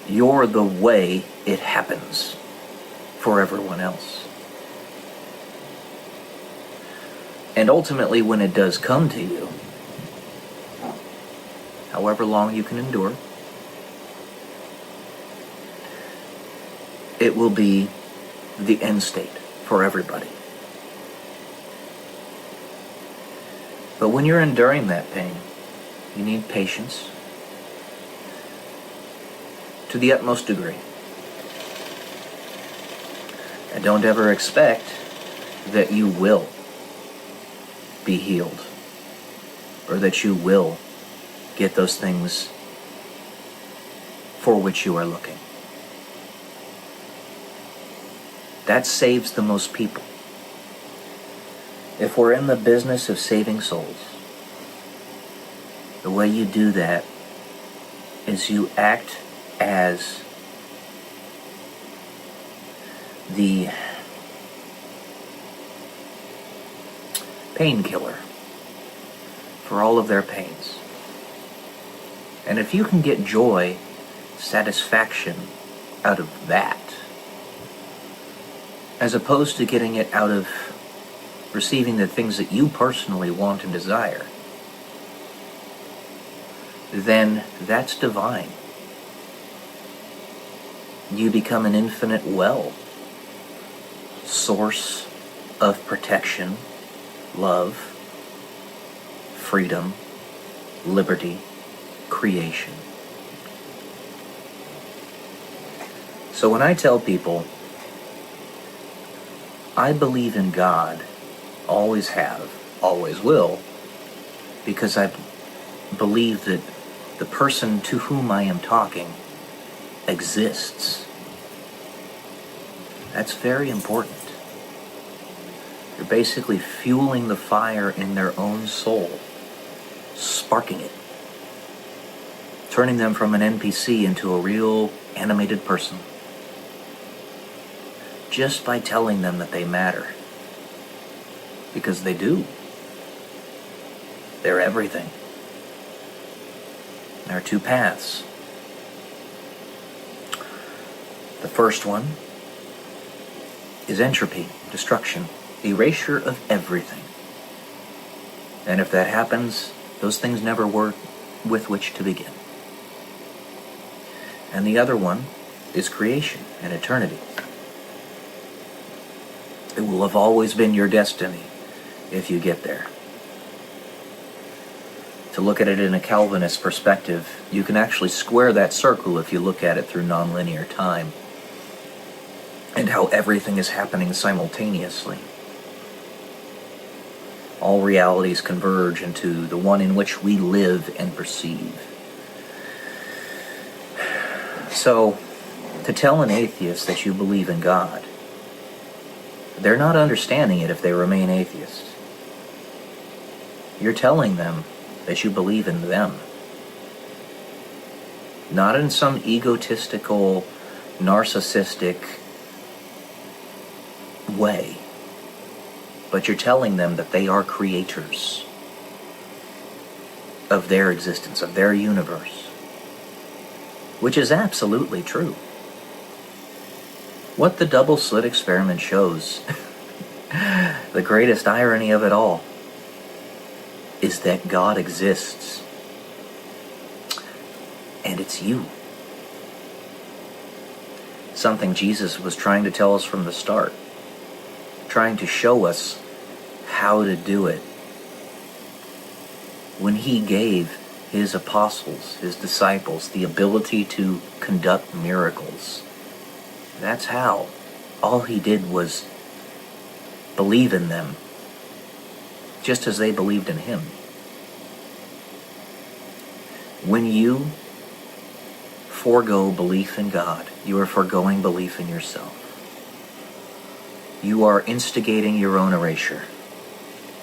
You're the way it happens for everyone else. And ultimately, when it does come to you, however long you can endure, it will be the end state for everybody. But when you're enduring that pain, you need patience to the utmost degree. And don't ever expect that you will be healed, or that you will get those things for which you are looking. That saves the most people. If we're in the business of saving souls, the way you do that is you act as the painkiller for all of their pains. And if you can get joy, satisfaction out of that, as opposed to getting it out of receiving the things that you personally want and desire, then that's divine. You become an infinite well, source of protection, love, freedom, liberty, creation. So when I tell people, I believe in God, always have, always will, because I believe that the person to whom I am talking exists. That's very important. You're basically fueling the fire in their own soul, sparking it, turning them from an NPC into a real animated person, just by telling them that they matter. Because they do. They're everything. There are two paths. The first one is entropy, destruction, erasure of everything. And if that happens, those things never were with which to begin. And the other one is creation and eternity. It will have always been your destiny if you get there. To look at it in a Calvinist perspective, you can actually square that circle if you look at it through nonlinear time and how everything is happening simultaneously. All realities converge into the one in which we live and perceive. So, to tell an atheist that you believe in God, they're not understanding it if they remain atheists. You're telling them that you believe in them. Not in some egotistical, narcissistic way, but you're telling them that they are creators of their existence, of their universe, which is absolutely true. What the double slit experiment shows, the greatest irony of it all, is that God exists. And it's you. Something Jesus was trying to tell us from the start. Trying to show us how to do it. When he gave his apostles, his disciples, the ability to conduct miracles, that's how. All he did was believe in them, just as they believed in him. When you forego belief in God, you are foregoing belief in yourself. You are instigating your own erasure,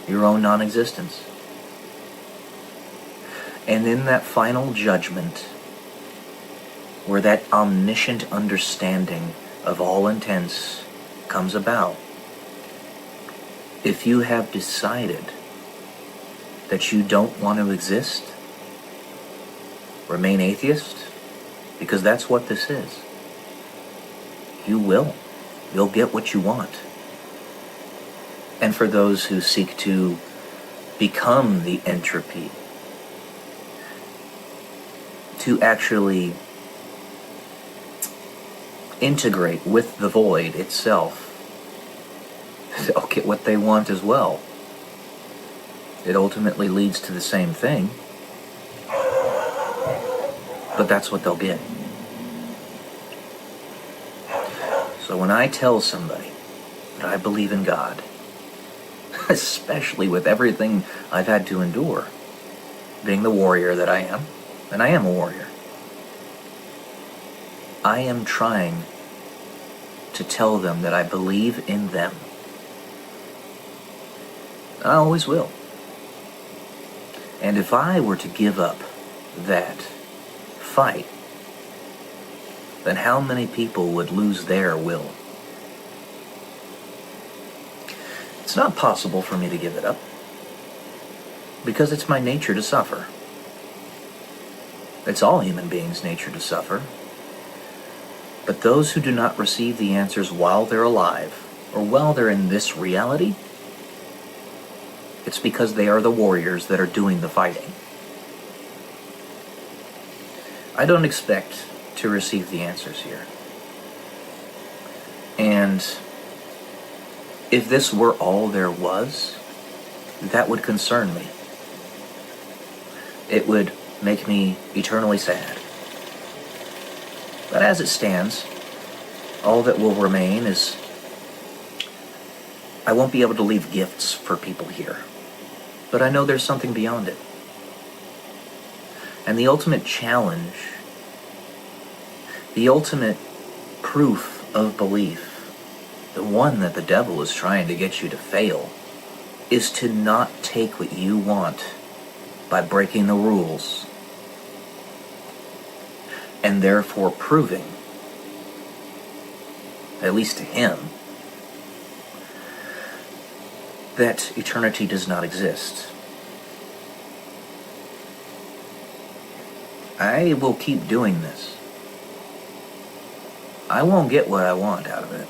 your own non-existence. And in that final judgment, where that omniscient understanding of all intents comes about, if you have decided that you don't want to exist, remain atheist, because that's what this is. You will. You'll get what you want. And for those who seek to become the entropy, to actually integrate with the void itself, they'll get what they want as well. It ultimately leads to the same thing, but that's what they'll get. So when I tell somebody that I believe in God, especially with everything I've had to endure, being the warrior that I am, and I am a warrior, I am trying to tell them that I believe in them. I always will. And if I were to give up that fight, then how many people would lose their will? It's not possible for me to give it up, because it's my nature to suffer. It's all human beings' nature to suffer. But those who do not receive the answers while they're alive, or while they're in this reality, it's because they are the warriors that are doing the fighting. I don't expect to receive the answers here. And if this were all there was, that would concern me. It would make me eternally sad. But as it stands, all that will remain is I won't be able to leave gifts for people here. But I know there's something beyond it. And the ultimate challenge, the ultimate proof of belief, the one that the devil is trying to get you to fail, is to not take what you want by breaking the rules, and therefore proving, at least to him, that eternity does not exist. I will keep doing this. I won't get what I want out of it.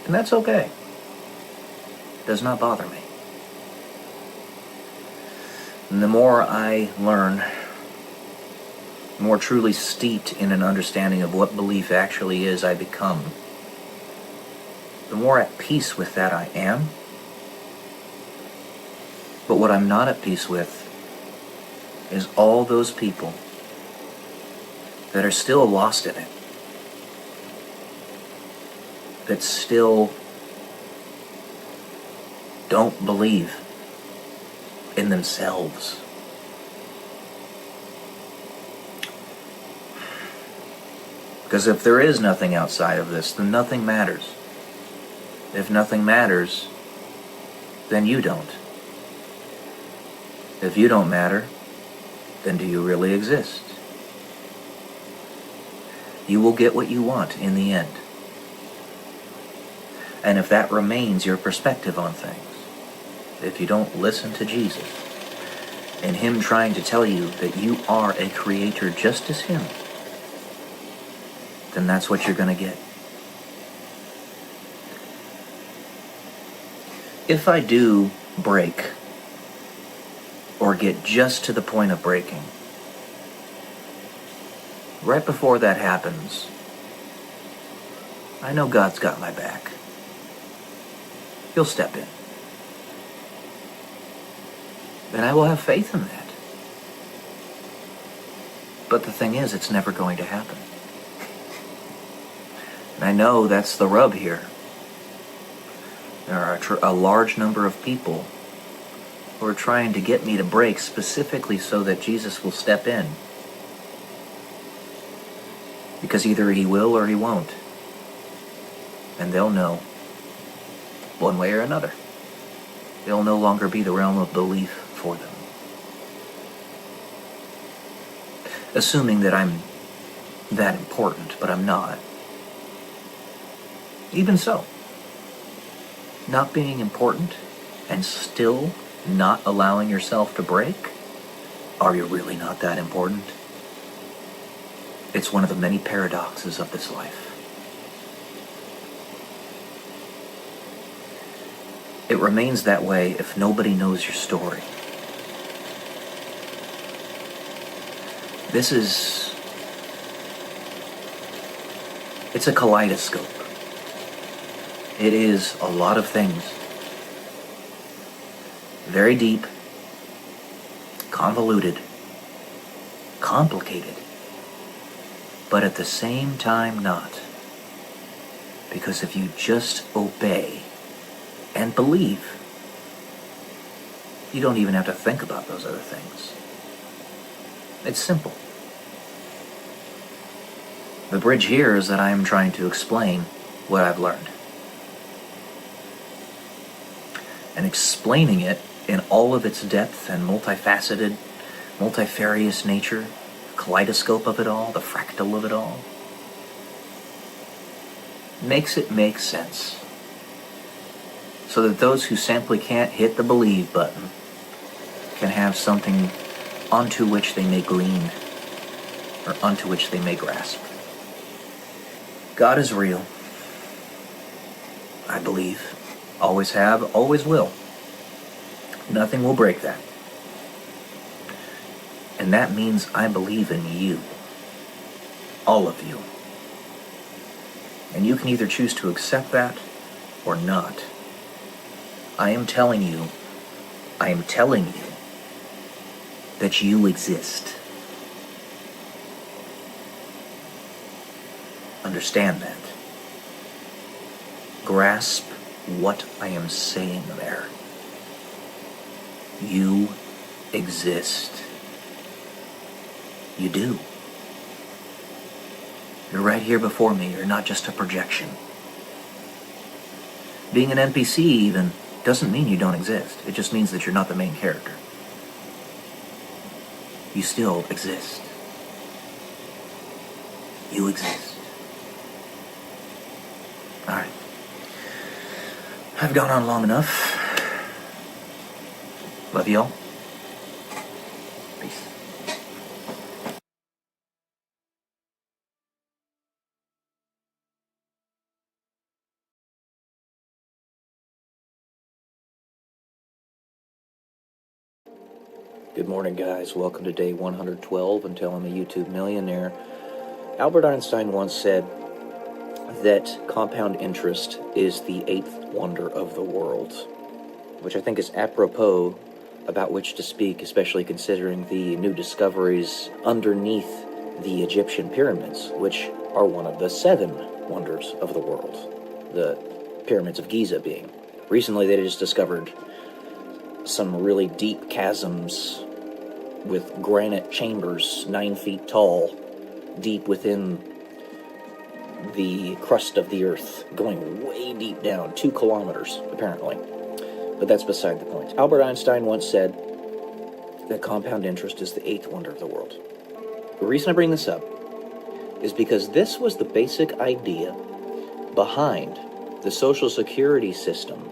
And that's okay. It does not bother me. And the more I learn, the more truly steeped in an understanding of what belief actually is I become, the more at peace with that I am. But what I'm not at peace with is all those people that are still lost in it, that still don't believe in themselves. Because if there is nothing outside of this, then nothing matters. If nothing matters, then you don't. If you don't matter, then do you really exist? You will get what you want in the end. And if that remains your perspective on things, if you don't listen to Jesus, and him trying to tell you that you are a creator just as him, then that's what you're going to get. If I do break, or get just to the point of breaking, right before that happens, I know God's got my back. He'll step in. And I will have faith in that. But the thing is, it's never going to happen. And I know that's the rub here. There are a large number of people who are trying to get me to break specifically so that Jesus will step in. Because either he will or he won't. And they'll know, one way or another. They'll no longer be the realm of belief for them. assuming that I'm that important, but I'm not. Even so, not being important and still not allowing yourself to break? Are you really not that important? It's one of the many paradoxes of this life. It remains that way if nobody knows your story. It's a kaleidoscope. It is a lot of things. Very deep, convoluted, complicated, but at the same time not. Because if you just obey and believe, you don't even have to think about those other things. It's simple. The bridge here is that I am trying to explain what I've learned. And explaining it in all of its depth and multifaceted, multifarious nature, kaleidoscope of it all, the fractal of it all, makes it make sense. So that those who simply can't hit the believe button can have something onto which they may glean, or onto which they may grasp. God is real. I believe. Always have, always will. Nothing will break that. And that means I believe in you. All of you. And you can either choose to accept that or not. I am telling you that you exist. Understand that. Grasp what I am saying there. You exist. You do. You're right here before me. You're not just a projection. Being an NPC even doesn't mean you don't exist. It just means that you're not the main character. You still exist. You exist. Alright. I've gone on long enough. Love y'all. Peace. Good morning, guys. Welcome to day 112 until I'm a YouTube millionaire. Albert Einstein once said that compound interest is the eighth wonder of the world, which I think is apropos about which to speak, especially considering the new discoveries underneath the Egyptian pyramids, which are one of the seven wonders of the world, the pyramids of Giza being. Recently, they just discovered some really deep chasms with granite chambers 9 feet tall, deep within the crust of the earth, going way deep down, 2 kilometers, apparently. But that's beside the point. Albert Einstein once said that compound interest is the eighth wonder of the world. The reason I bring this up is because this was the basic idea behind the Social Security system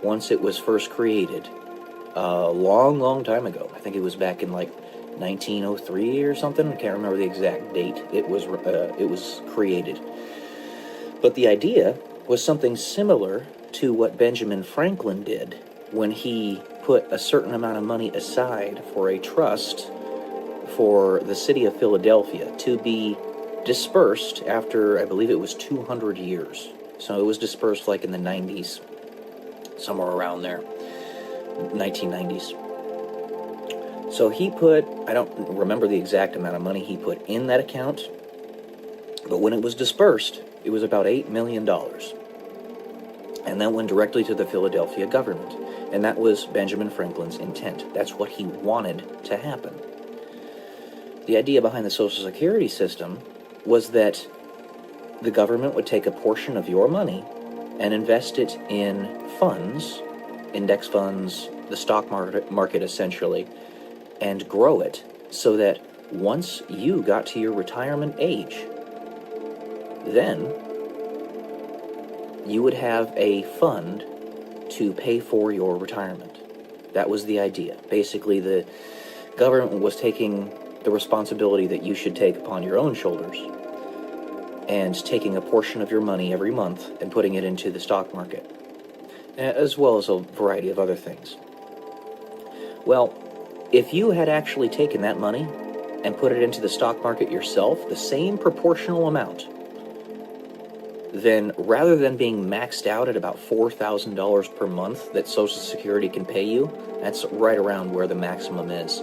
once it was first created a long time ago. I think it was back in like 1903 or something. I can't remember the exact date it was created. But the idea was something similar to what Benjamin Franklin did when he put a certain amount of money aside for a trust for the city of Philadelphia to be dispersed after, I believe it was 200 years. So it was dispersed like in the 90s, somewhere around there, 1990s. So he put, I don't remember the exact amount of money he put in that account, but when it was dispersed, it was about $8 million. And that went directly to the Philadelphia government. And that was Benjamin Franklin's intent. That's what he wanted to happen. The idea behind the Social Security system was that the government would take a portion of your money and invest it in funds, index funds, the stock market essentially, and grow it so that once you got to your retirement age, then you would have a fund to pay for your retirement. That was the idea. Basically, the government was taking the responsibility that you should take upon your own shoulders and taking a portion of your money every month and putting it into the stock market, as well as a variety of other things. Well, if you had actually taken that money and put it into the stock market yourself, the same proportional amount, then rather than being maxed out at about $4,000 per month that Social Security can pay you, that's right around where the maximum is.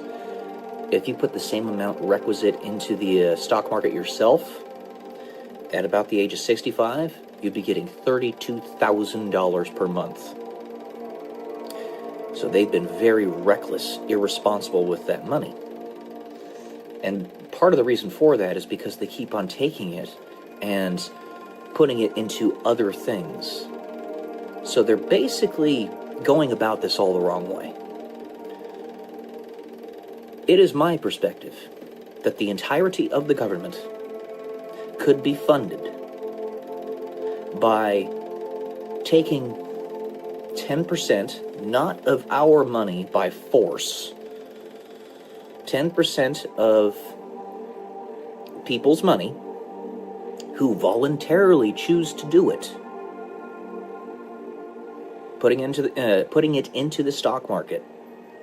If you put the same amount requisite into the stock market yourself, at about the age of 65, you'd be getting $32,000 per month. So they've been very reckless, irresponsible with that money. And part of the reason for that is because they keep on taking it and putting it into other things. So they're basically going about this all the wrong way. It is my perspective that the entirety of the government could be funded by taking 10%, not of our money by force, 10% of people's money who voluntarily choose to do it, putting it into the stock market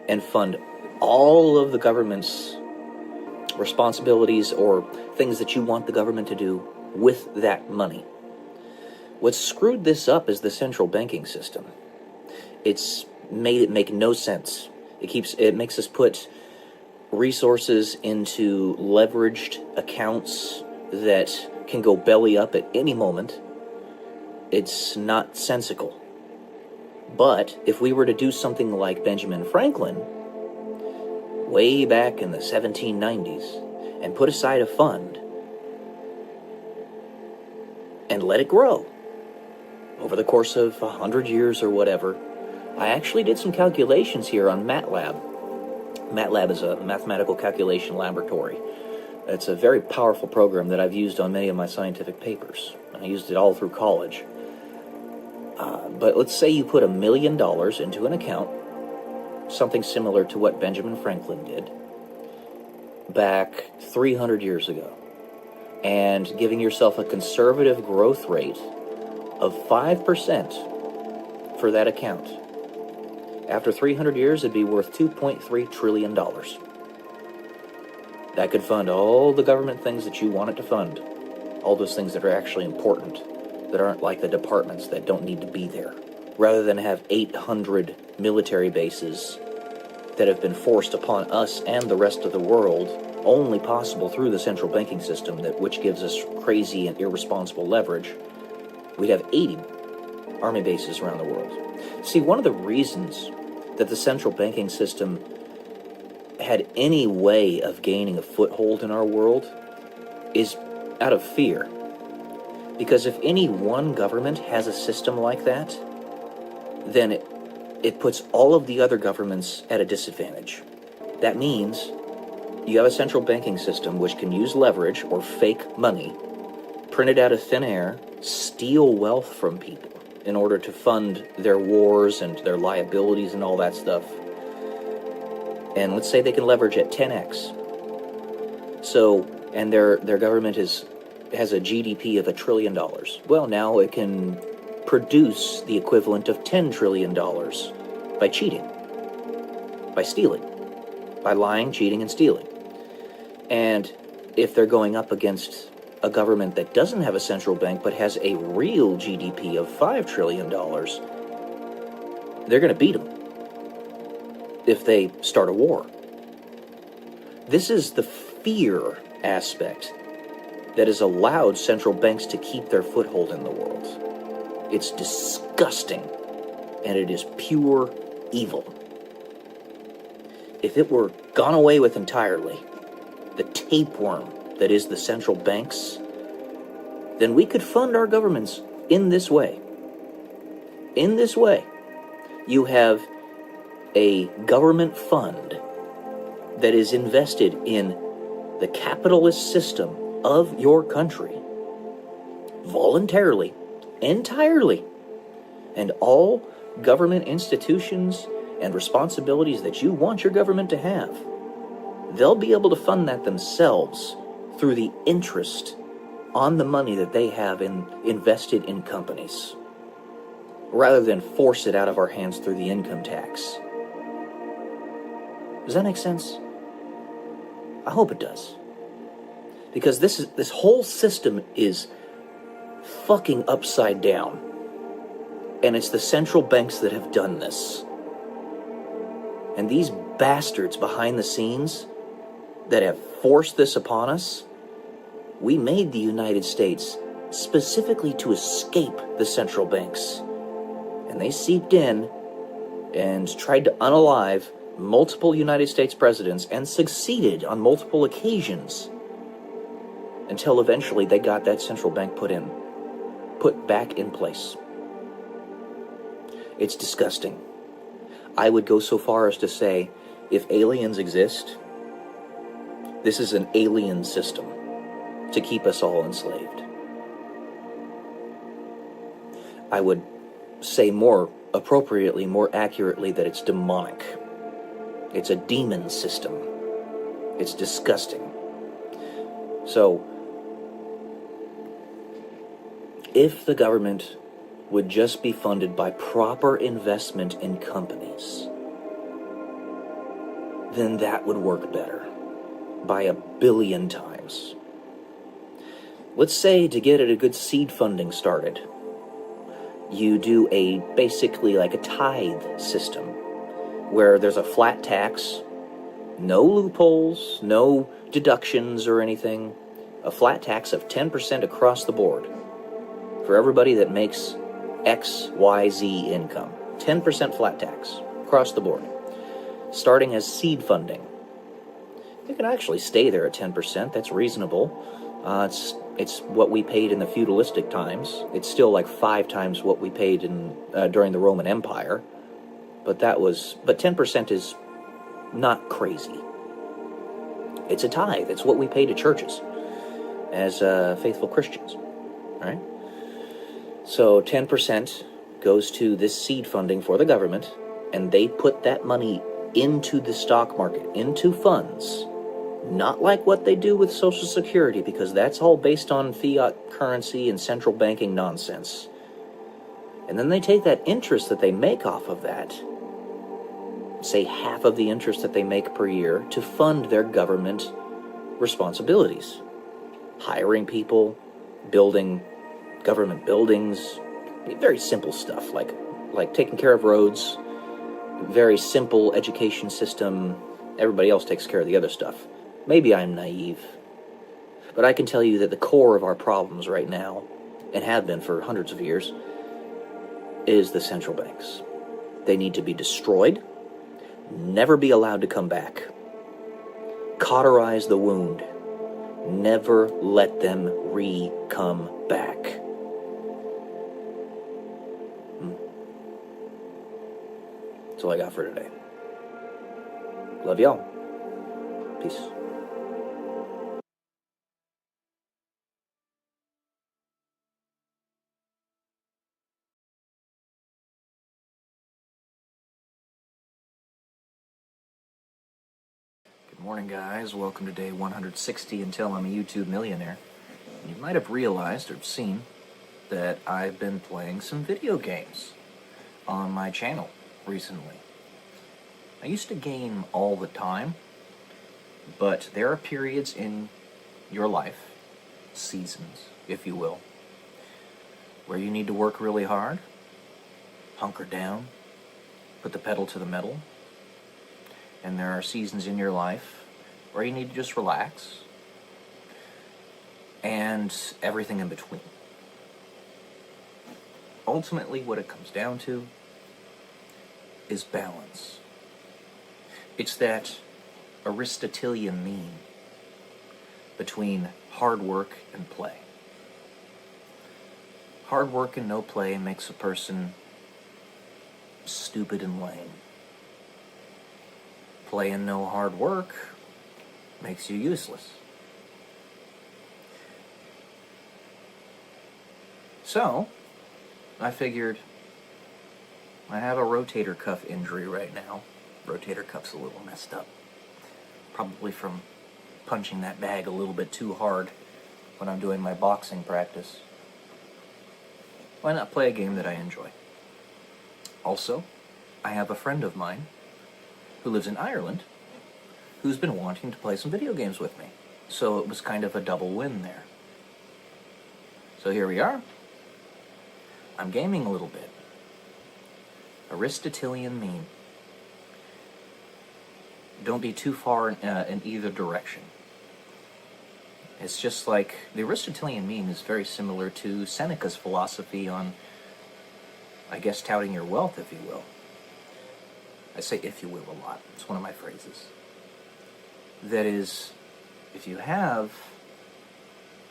and fund all of the government's responsibilities or things that you want the government to do with that money. What's screwed this up is the central banking system. It's made it make no sense. It makes us put resources into leveraged accounts that can go belly up at any moment. It's not sensical. But if we were to do something like Benjamin Franklin, way back in the 1790s, and put aside a fund and let it grow over the course of 100 years or whatever. I actually did some calculations here on MATLAB. MATLAB is a mathematical calculation laboratory. It's a very powerful program that I've used on many of my scientific papers. I used it all through college. But let's say you put $1 million into an account, something similar to what Benjamin Franklin did back 300 years ago, and giving yourself a conservative growth rate of 5% for that account. After 300 years, it'd be worth $2.3 trillion. That could fund all the government things that you want it to fund, all those things that are actually important, that aren't like the departments that don't need to be there, rather than have 800 military bases that have been forced upon us and the rest of the world, only possible through the central banking system, which gives us crazy and irresponsible leverage. We'd have 80 army bases around the world. See, one of the reasons that the central banking system had any way of gaining a foothold in our world is out of fear. Because if any one government has a system like that, then it puts all of the other governments at a disadvantage. That means you have a central banking system which can use leverage or fake money, print it out of thin air, steal wealth from people in order to fund their wars and their liabilities and all that stuff. And let's say they can leverage at 10x. So, and their government has a GDP of $1 trillion. Well, now it can produce the equivalent of $10 trillion by cheating, by stealing, by lying, cheating, and stealing. And if they're going up against a government that doesn't have a central bank but has a real GDP of $5 trillion, they're going to beat them if they start a war. This is the fear aspect that has allowed central banks to keep their foothold in the world. It's disgusting, and it is pure evil. If it were gone away with entirely, the tapeworm that is the central banks, then we could fund our governments in this way. In this way, you have a government fund that is invested in the capitalist system of your country voluntarily, entirely, and all government institutions and responsibilities that you want your government to have, they'll be able to fund that themselves through the interest on the money that they have invested in companies, rather than force it out of our hands through the income tax. Does that make sense? I hope it does. Because this whole system is fucking upside down. And it's the central banks that have done this. And these bastards behind the scenes that have forced this upon us, we made the United States specifically to escape the central banks. And they seeped in and tried to unalive multiple United States presidents and succeeded on multiple occasions until eventually they got that central bank put back in place. It's disgusting. I would go so far as to say, if aliens exist, this is an alien system to keep us all enslaved. I would say more appropriately, more accurately, that it's demonic. It's a demon system. It's disgusting. So, if the government would just be funded by proper investment in companies, then that would work better by 1,000,000,000 times. Let's say, to get a good seed funding started, you do basically like a tithe system where there's a flat tax, no loopholes, no deductions or anything, a flat tax of 10% across the board for everybody that makes X, Y, Z income. 10% flat tax across the board, starting as seed funding. You can actually stay there at 10%. That's reasonable. It's what we paid in the feudalistic times. It's still like 5 times what we paid during the Roman Empire. But 10% is not crazy. It's a tithe. It's what we pay to churches as faithful Christians. All right? So 10% goes to this seed funding for the government, and they put that money into the stock market, into funds. Not like what they do with Social Security, because that's all based on fiat currency and central banking nonsense. And then they take that interest that they make off of that, say half of the interest that they make per year, to fund their government responsibilities. Hiring people, building government buildings, very simple stuff, like taking care of roads, very simple education system. Everybody else takes care of the other stuff. Maybe I'm naive, but I can tell you that the core of our problems right now, and have been for hundreds of years, is the central banks. They need to be destroyed, never be allowed to come back. Cauterize the wound. Never let them come back. That's all I got for today. Love y'all. Peace. Good morning, guys. Welcome to day 160 until I'm a YouTube millionaire. You might have realized or seen that I've been playing some video games on my channel recently. I used to game all the time, but there are periods in your life, seasons, if you will, where you need to work really hard, hunker down, put the pedal to the metal. And there are seasons in your life where you need to just relax, and everything in between. Ultimately, what it comes down to is balance. It's that Aristotelian mean between hard work and play. Hard work and no play makes a person stupid and lame. Play and no hard work makes you useless. So, I figured I have a rotator cuff injury right now. Rotator cuff's a little messed up. Probably from punching that bag a little bit too hard when I'm doing my boxing practice. Why not play a game that I enjoy? Also, I have a friend of mine who lives in Ireland who's been wanting to play some video games with me. So it was kind of a double win there. So here we are. I'm gaming a little bit. Aristotelian mean. Don't be too far in either direction. It's just like, the Aristotelian mean is very similar to Seneca's philosophy on, I guess, touting your wealth, if you will. I say if you will a lot. It's one of my phrases. That is, if you have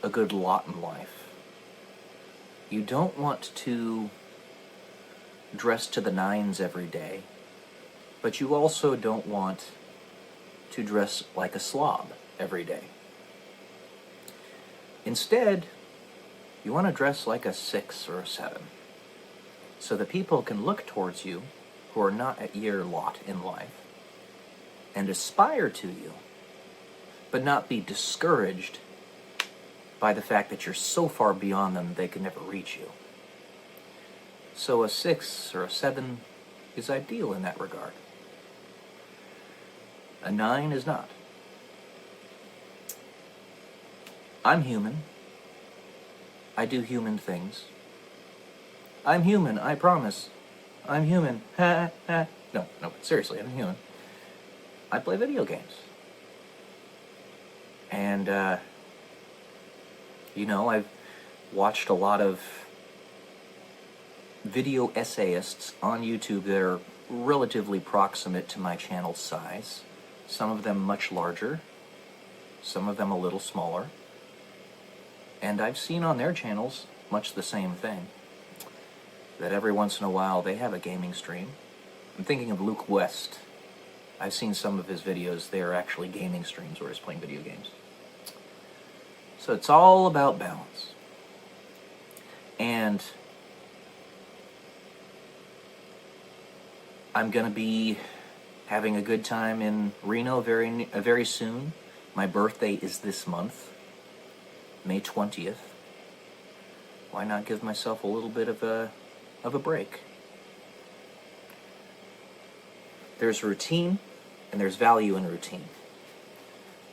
a good lot in life, you don't want to dress to the nines every day, but you also don't want to dress like a slob every day. Instead, you want to dress like a 6 or a 7, so that people can look towards you who are not at your lot in life and aspire to you, but not be discouraged by the fact that you're so far beyond them they can never reach you. So a 6 or a 7 is ideal in that regard. A 9 is not. I'm human. I do human things. I'm human, I promise. I'm human. Ha ha. No, but seriously, I'm human. I play video games. And, I've watched a lot of video essayists on YouTube that are relatively proximate to my channel size. Some of them much larger, some of them a little smaller. And I've seen on their channels much the same thing. That every once in a while they have a gaming stream. I'm thinking of Luke West. I've seen some of his videos. They are actually gaming streams where he's playing video games. So it's all about balance. And I'm going to be having a good time in Reno very soon. My birthday is this month, May 20th. Why not give myself a little bit of a break? There's routine, and there's value in routine.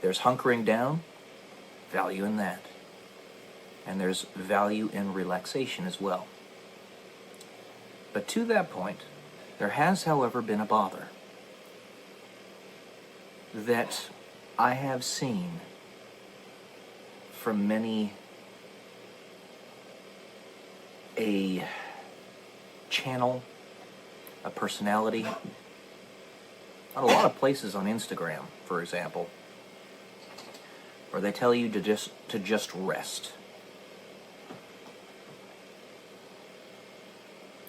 There's hunkering down, value in that. And there's value in relaxation as well. But to that point, there has, however, been a bother that I have seen from many a channel, a personality, at a lot of places on Instagram, for example, where they tell you to just rest.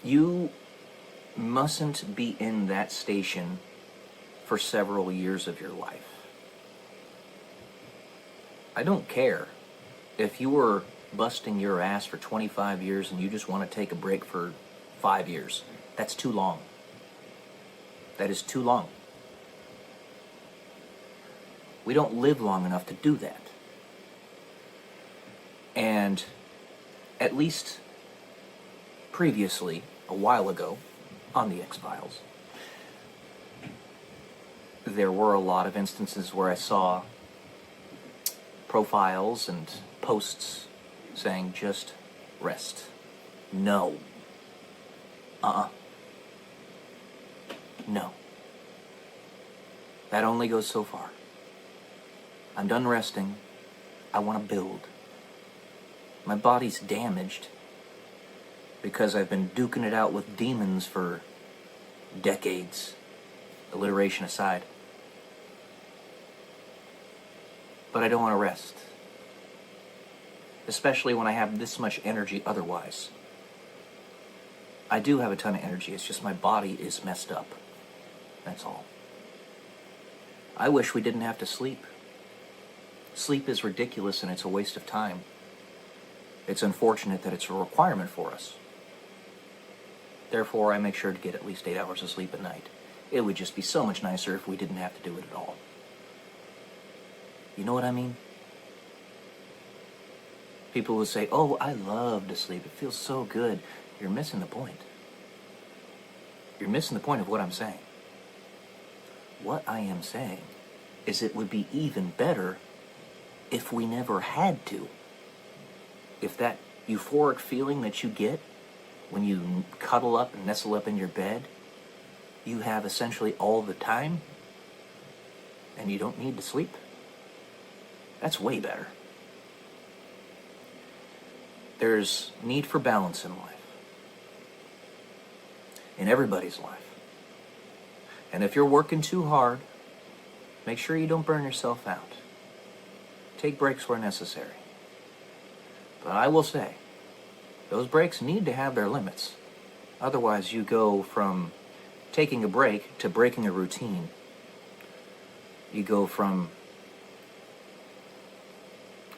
You mustn't be in that station for several years of your life. I don't care if you were busting your ass for 25 years and you just want to take a break for 5 years. That's too long. That is too long. We don't live long enough to do that. And at least previously, a while ago, on the X-Files, there were a lot of instances where I saw profiles and posts saying, just rest. No. No. That only goes so far. I'm done resting. I want to build. My body's damaged because I've been duking it out with demons for decades, alliteration aside. But I don't want to rest. Especially when I have this much energy otherwise. I do have a ton of energy, it's just my body is messed up. That's all. I wish we didn't have to sleep. Sleep is ridiculous and it's a waste of time. It's unfortunate that it's a requirement for us. Therefore, I make sure to get at least 8 hours of sleep at night. It would just be so much nicer if we didn't have to do it at all. You know what I mean? People would say, oh, I love to sleep. It feels so good. You're missing the point. You're missing the point of what I'm saying. What I am saying is it would be even better if we never had to. If that euphoric feeling that you get when you cuddle up and nestle up in your bed, you have essentially all the time, and you don't need to sleep, that's way better. There's need for balance in life. In everybody's life. And if you're working too hard, make sure you don't burn yourself out. Take breaks where necessary. But I will say, those breaks need to have their limits. Otherwise, you go from taking a break to breaking a routine. You go from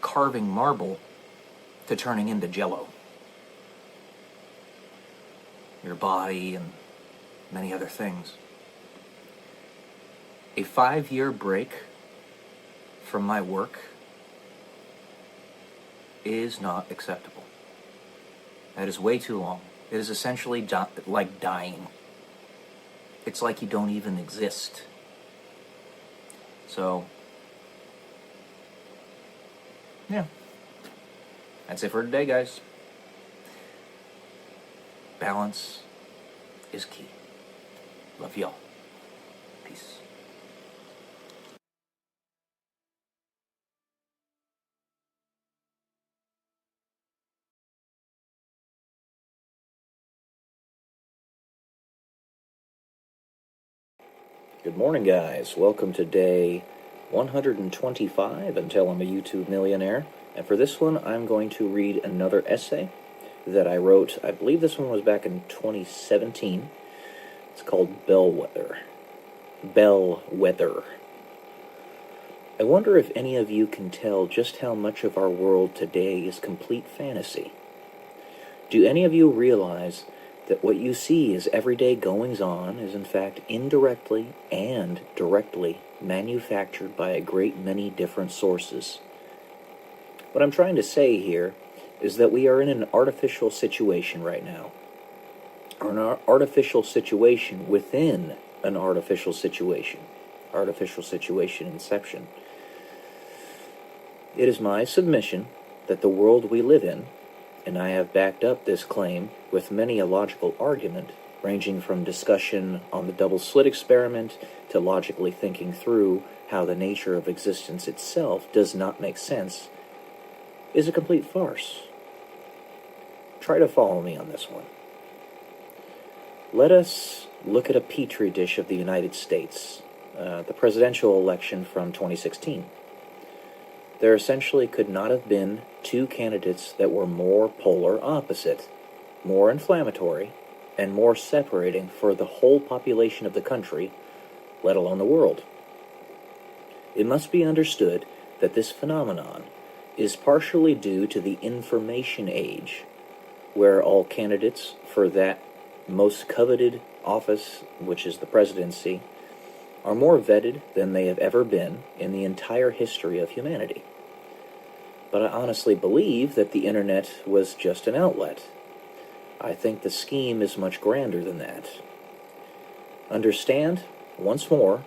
carving marble to turning into jello. Your body and many other things. A 5-year break from my work is not acceptable. That is way too long. It is essentially like dying. It's like you don't even exist. So, yeah. That's it for today, guys. Balance is key. Love y'all. Peace. Good morning, guys. Welcome to day 125 until I'm a YouTube millionaire. And for this one, I'm going to read another essay that I wrote. I believe this one was back in 2017. It's called Bellwether. Bellwether. I wonder if any of you can tell just how much of our world today is complete fantasy. Do any of you realize that what you see as everyday goings-on is in fact indirectly and directly manufactured by a great many different sources? What I'm trying to say here is that we are in an artificial situation right now. Or an artificial situation within an artificial situation. Artificial situation inception. It is my submission that the world we live in, and I have backed up this claim with many a logical argument, ranging from discussion on the double slit experiment to logically thinking through how the nature of existence itself does not make sense, is a complete farce. Try to follow me on this one. Let us look at a petri dish of the United States, the presidential election from 2016. There essentially could not have been two candidates that were more polar opposite, more inflammatory, and more separating for the whole population of the country, let alone the world. It must be understood that this phenomenon is partially due to the information age, where all candidates for that most coveted office, which is the presidency, are more vetted than they have ever been in the entire history of humanity. But I honestly believe that the internet was just an outlet. I think the scheme is much grander than that. Understand, once more,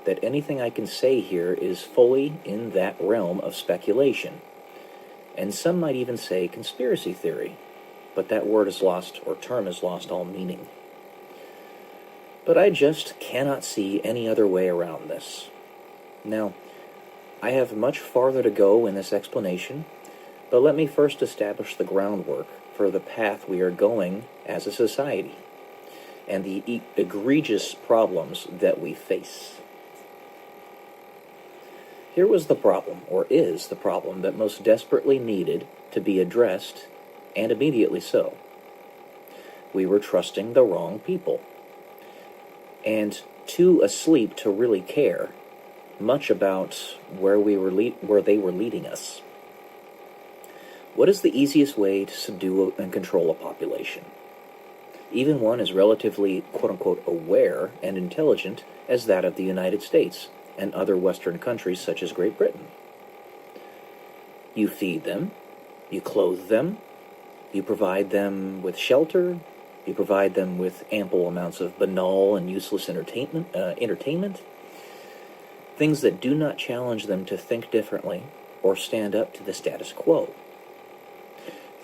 that anything I can say here is fully in that realm of speculation. And some might even say conspiracy theory, but that word is lost, or term is lost all meaning. But I just cannot see any other way around this. Now, I have much farther to go in this explanation, but let me first establish the groundwork for the path we are going as a society, and the egregious problems that we face. Here was the problem, or is the problem, that most desperately needed to be addressed, and immediately so. We were trusting the wrong people, and too asleep to really care much about where they were leading us. What is the easiest way to subdue and control a population? Even one as relatively, quote-unquote, aware and intelligent as that of the United States and other Western countries such as Great Britain. You feed them, you clothe them, you provide them with shelter, you provide them with ample amounts of banal and useless entertainment, things that do not challenge them to think differently or stand up to the status quo.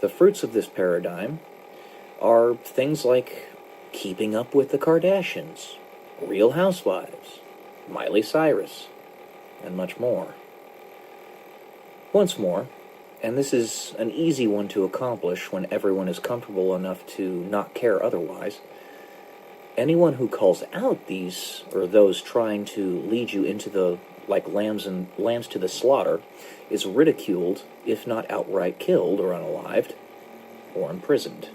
The fruits of this paradigm are things like Keeping Up with the Kardashians, Real Housewives, Miley Cyrus, and much more. Once more, and this is an easy one to accomplish when everyone is comfortable enough to not care otherwise, anyone who calls out these or those trying to lead you into the lambs to the slaughter is ridiculed, if not outright killed or unalived, or imprisoned.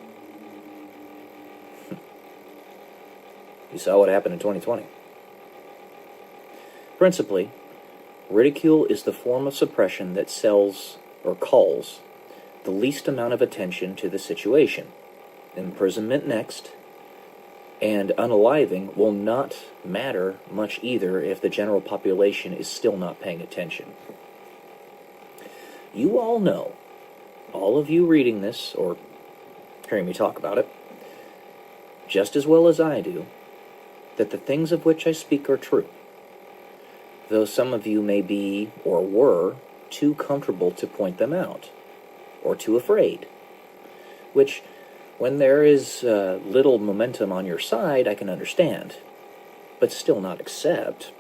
You saw what happened in 2020. Principally, ridicule is the form of suppression that sells or calls the least amount of attention to the situation. Imprisonment next, and unaliving will not matter much either if the general population is still not paying attention. You all know, all of you reading this or hearing me talk about it, just as well as I do, that the things of which I speak are true, though some of you may be, or were, too comfortable to point them out, or too afraid, which, when there is little momentum on your side, I can understand, but still not accept.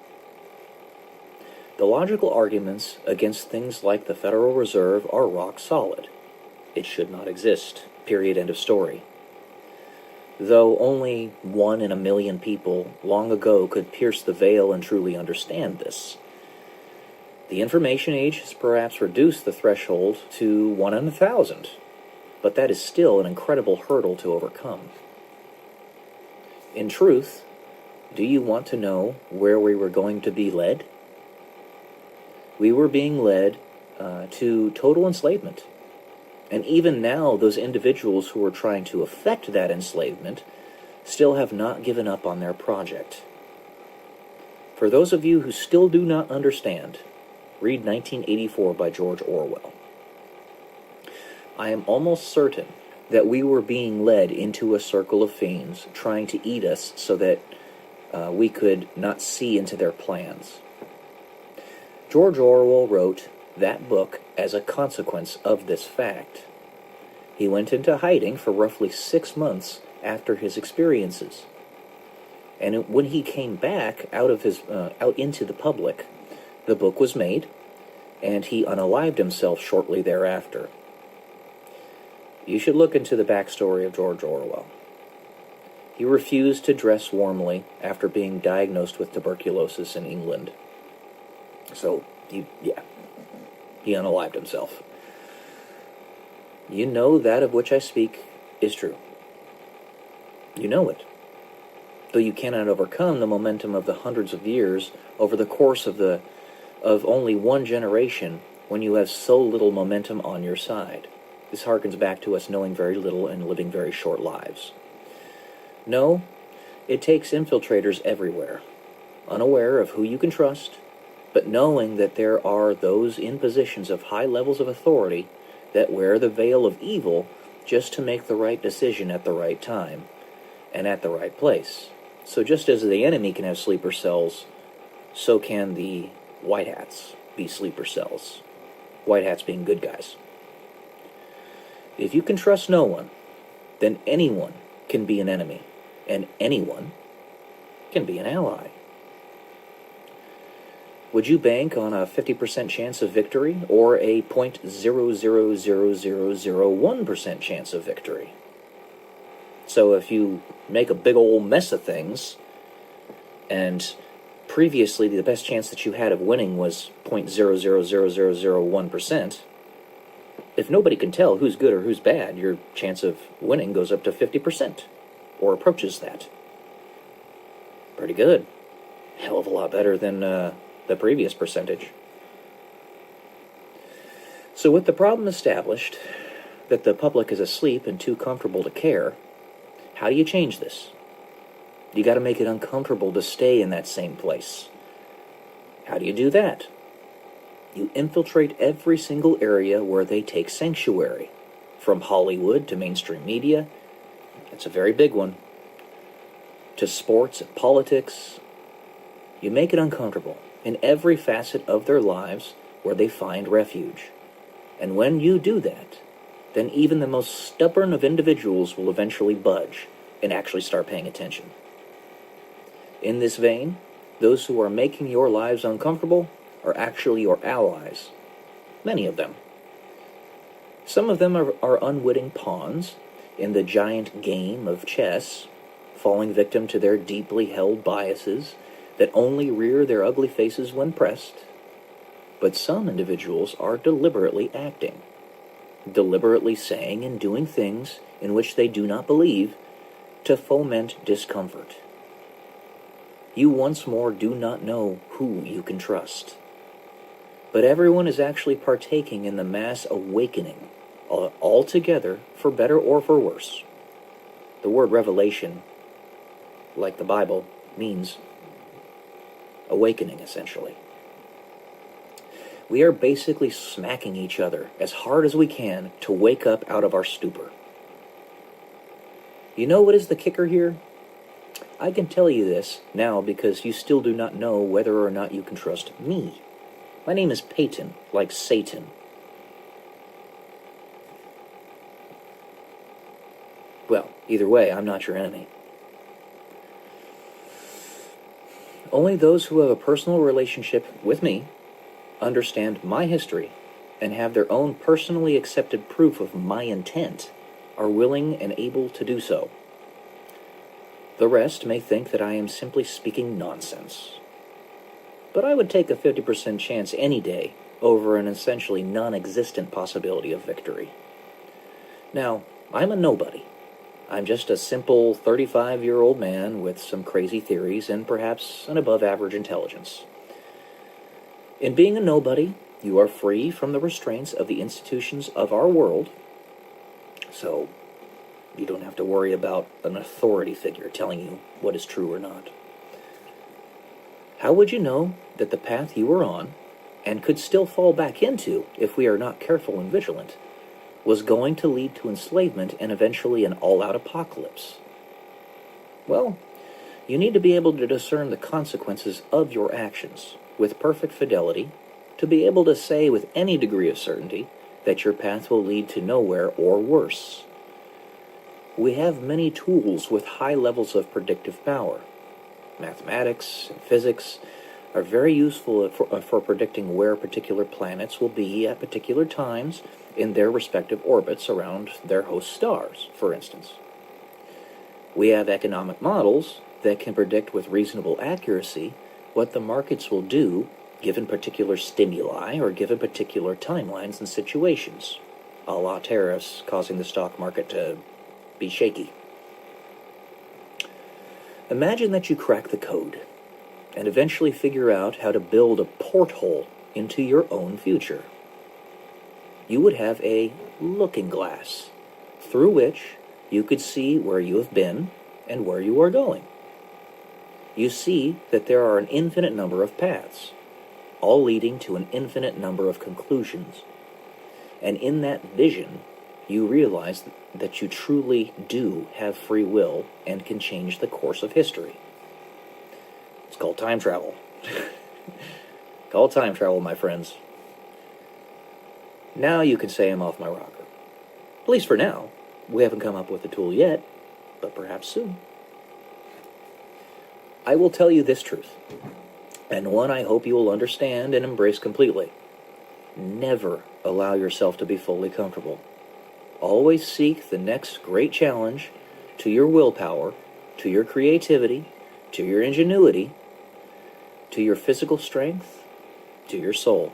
The logical arguments against things like the Federal Reserve are rock solid. It should not exist. Period. End of story. Though only 1 in a million people long ago could pierce the veil and truly understand this. The information age has perhaps reduced the threshold to 1 in 1,000, but that is still an incredible hurdle to overcome. In truth, do you want to know where we were going to be led? We were being led to total enslavement. And even now, those individuals who are trying to effect that enslavement still have not given up on their project. For those of you who still do not understand, read 1984 by George Orwell. I am almost certain that we were being led into a circle of fiends trying to eat us so that we could not see into their plans. George Orwell wrote that book as a consequence of this fact. He went into hiding for roughly 6 months after his experiences. And when he came back out into the public, the book was made, and he unalived himself shortly thereafter. You should look into the backstory of George Orwell. He refused to dress warmly after being diagnosed with tuberculosis in England. So, he unalived himself. You know that of which I speak is true. You know it. Though you cannot overcome the momentum of the hundreds of years over the course of only one generation when you have so little momentum on your side. This harkens back to us knowing very little and living very short lives. No, it takes infiltrators everywhere, unaware of who you can trust, but knowing that there are those in positions of high levels of authority that wear the veil of evil just to make the right decision at the right time and at the right place. So just as the enemy can have sleeper cells, so can the white hats be sleeper cells. White hats being good guys. If you can trust no one, then anyone can be an enemy, and anyone can be an ally. Would you bank on a 50% chance of victory or a 0.000001% chance of victory? So if you make a big old mess of things, and previously the best chance that you had of winning was 0.000001%, if nobody can tell who's good or who's bad, your chance of winning goes up to 50%, or approaches that. Pretty good. Hell of a lot better than the previous percentage. So with the problem established, that the public is asleep and too comfortable to care, how do you change this? You got to make it uncomfortable to stay in that same place. How do you do that? You infiltrate every single area where they take sanctuary, from Hollywood to mainstream media. It's a very big one. To sports and politics. You make it uncomfortable in every facet of their lives where they find refuge. And when you do that, then even the most stubborn of individuals will eventually budge and actually start paying attention. In this vein, those who are making your lives uncomfortable are actually your allies. Many of them. Some of them are unwitting pawns in the giant game of chess, falling victim to their deeply held biases that only rear their ugly faces when pressed. But some individuals are deliberately acting, deliberately saying and doing things in which they do not believe to foment discomfort. You once more do not know who you can trust. But everyone is actually partaking in the mass awakening, all together, for better or for worse. The word revelation, like the Bible, means awakening, essentially. We are basically smacking each other as hard as we can to wake up out of our stupor. You know what is the kicker here? I can tell you this now because you still do not know whether or not you can trust me. My name is Peyton, like Satan. Well, either way, I'm not your enemy. Only those who have a personal relationship with me, understand my history, and have their own personally accepted proof of my intent are willing and able to do so. The rest may think that I am simply speaking nonsense. But I would take a 50% chance any day over an essentially non-existent possibility of victory. Now, I'm a nobody. I'm just a simple 35-year-old man with some crazy theories and perhaps an above-average intelligence. In being a nobody, you are free from the restraints of the institutions of our world, so you don't have to worry about an authority figure telling you what is true or not. How would you know that the path you were on, and could still fall back into if we are not careful and vigilant, was going to lead to enslavement and eventually an all-out apocalypse? Well, you need to be able to discern the consequences of your actions with perfect fidelity to be able to say with any degree of certainty that your path will lead to nowhere or worse. We have many tools with high levels of predictive power. Mathematics and physics are very useful for predicting where particular planets will be at particular times in their respective orbits around their host stars, for instance. We have economic models that can predict with reasonable accuracy what the markets will do given particular stimuli or given particular timelines and situations, a la tariffs causing the stock market to be shaky. Imagine that you crack the code and eventually figure out how to build a porthole into your own future. You would have a looking glass through which you could see where you have been and where you are going. You see that there are an infinite number of paths, all leading to an infinite number of conclusions. And in that vision, you realize that you truly do have free will and can change the course of history. It's called time travel. Called time travel, my friends. Now you can say I'm off my rocker. At least for now. We haven't come up with the tool yet, but perhaps soon. I will tell you this truth, and one I hope you will understand and embrace completely. Never allow yourself to be fully comfortable. Always seek the next great challenge to your willpower, to your creativity, to your ingenuity, to your physical strength, to your soul.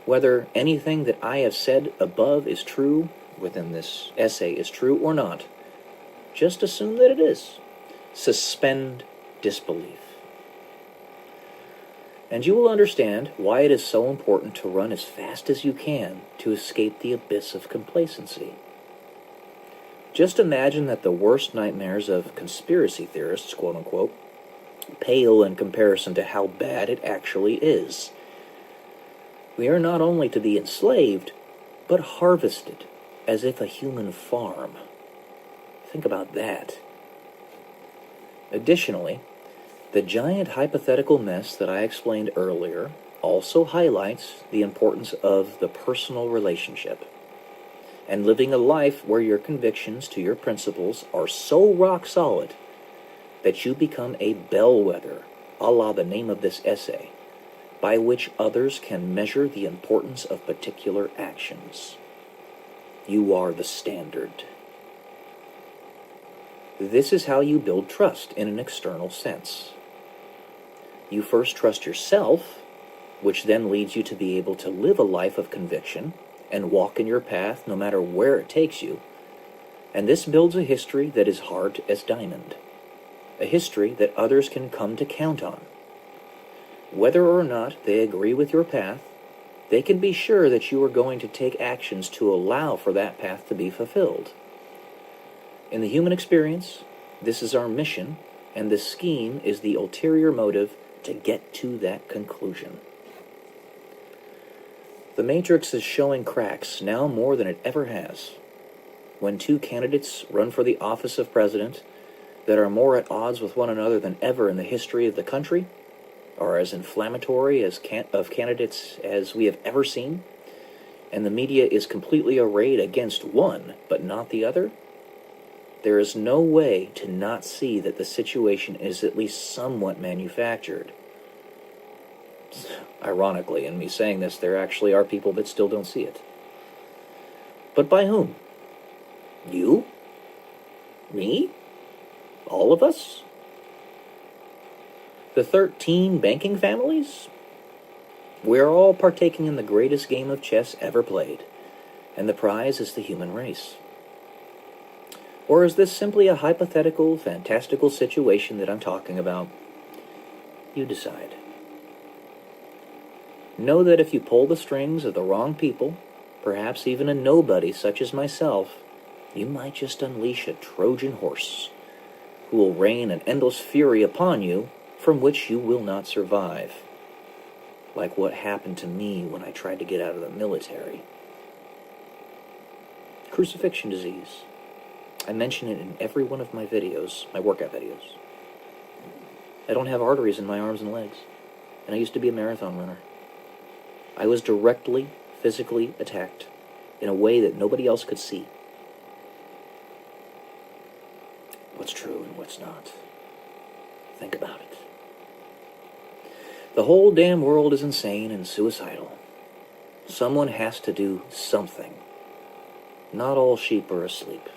Whether anything that I have said above is true, within this essay is true or not, just assume that it is. Suspend disbelief. And you will understand why it is so important to run as fast as you can to escape the abyss of complacency. Just imagine that the worst nightmares of conspiracy theorists, quote-unquote, pale in comparison to how bad it actually is. We are not only to be enslaved, but harvested as if a human farm. Think about that. Additionally, the giant hypothetical mess that I explained earlier also highlights the importance of the personal relationship and living a life where your convictions to your principles are so rock solid that you become a bellwether, a la the name of this essay, by which others can measure the importance of particular actions. You are the standard. This is how you build trust in an external sense. You first trust yourself, which then leads you to be able to live a life of conviction and walk in your path no matter where it takes you. And this builds a history that is hard as diamond, a history that others can come to count on. Whether or not they agree with your path, they can be sure that you are going to take actions to allow for that path to be fulfilled. In the human experience, this is our mission, and the scheme is the ulterior motive to get to that conclusion. The Matrix is showing cracks now more than it ever has. When two candidates run for the office of president that are more at odds with one another than ever in the history of the country, are as inflammatory of candidates as we have ever seen, and the media is completely arrayed against one, but not the other, there is no way to not see that the situation is at least somewhat manufactured. Ironically, in me saying this, there actually are people that still don't see it. But by whom? You? Me? All of us? The 13 banking families? We're all partaking in the greatest game of chess ever played, and the prize is the human race. Or is this simply a hypothetical, fantastical situation that I'm talking about? You decide. Know that if you pull the strings of the wrong people, perhaps even a nobody such as myself, you might just unleash a Trojan horse, who will rain an endless fury upon you from which you will not survive. Like what happened to me when I tried to get out of the military. Crucifixion disease. I mention it in every one of my videos, my workout videos. I don't have arteries in my arms and legs, and I used to be a marathon runner. I was directly, physically attacked in a way that nobody else could see. What's true and what's not? Think about it. The whole damn world is insane and suicidal. Someone has to do something. Not all sheep are asleep.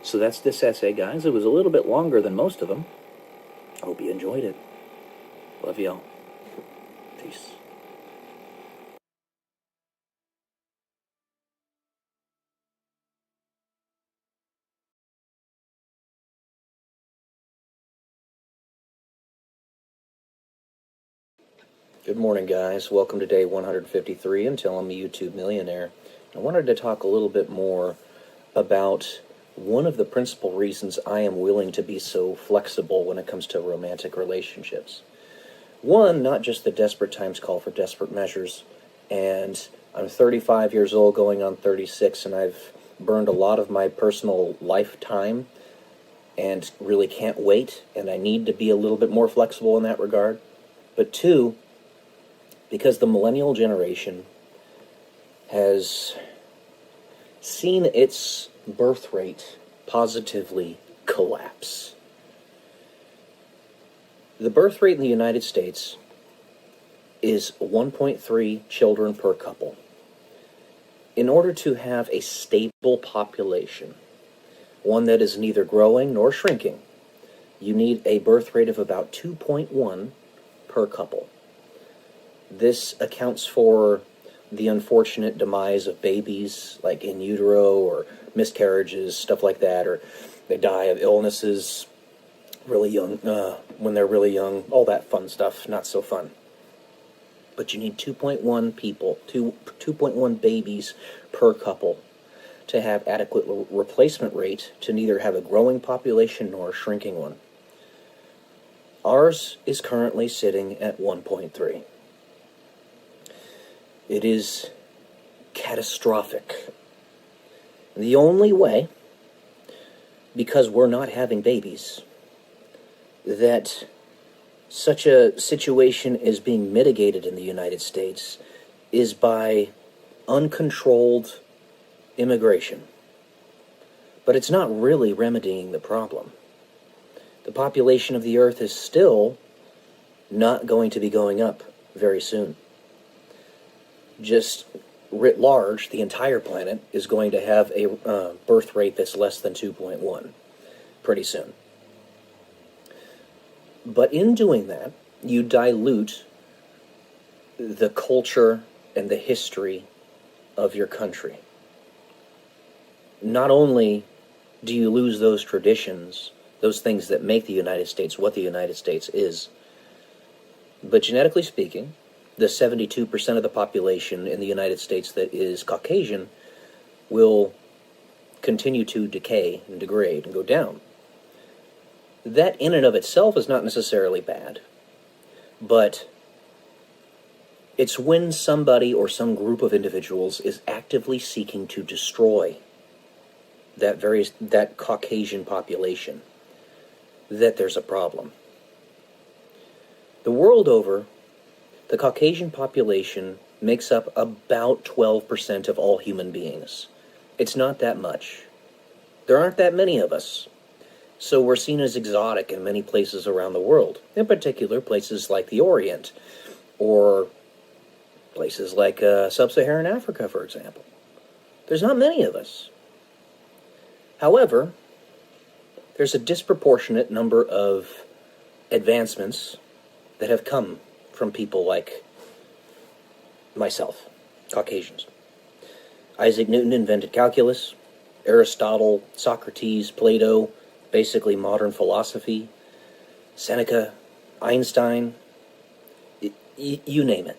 So that's this essay, guys. It was a little bit longer than most of them. I hope you enjoyed it. Love y'all. Peace. Good morning, guys. Welcome to day 153 until I'm a YouTube millionaire. I wanted to talk a little bit more about one of the principal reasons I am willing to be so flexible when it comes to romantic relationships. One, not just the desperate times call for desperate measures, and I'm 35 years old going on 36, and I've burned a lot of my personal lifetime and really can't wait, and I need to be a little bit more flexible in that regard. But two, because the millennial generation has seen its birth rate positively collapse. The birth rate in the United States is 1.3 children per couple. In order to have a stable population, one that is neither growing nor shrinking, you need a birth rate of about 2.1 per couple. This accounts for the unfortunate demise of babies, like in utero or miscarriages, stuff like that, or they die of illnesses, really young, when they're really young, all that fun stuff, not so fun. But you need 2.1 babies per couple to have adequate replacement rate to neither have a growing population nor a shrinking one. Ours is currently sitting at 1.3. It is catastrophic. The only way, because we're not having babies, that such a situation is being mitigated in the United States is by uncontrolled immigration. But it's not really remedying the problem. The population of the Earth is still not going to be going up very soon. Just writ large, the entire planet is going to have a birth rate that's less than 2.1 pretty soon. But in doing that, you dilute the culture and the history of your country. Not only do you lose those traditions, those things that make the United States what the United States is, but genetically speaking, the 72% of the population in the United States that is Caucasian will continue to decay and degrade and go down. That in and of itself is not necessarily bad, but it's when somebody or some group of individuals is actively seeking to destroy that Caucasian population that there's a problem. The world over, the Caucasian population makes up about 12% of all human beings. It's not that much. There aren't that many of us. So we're seen as exotic in many places around the world, in particular places like the Orient, or places like sub-Saharan Africa, for example. There's not many of us. However, there's a disproportionate number of advancements that have come from people like myself, Caucasians. Isaac Newton invented calculus. Aristotle, Socrates, Plato, basically modern philosophy. Seneca, Einstein, you name it.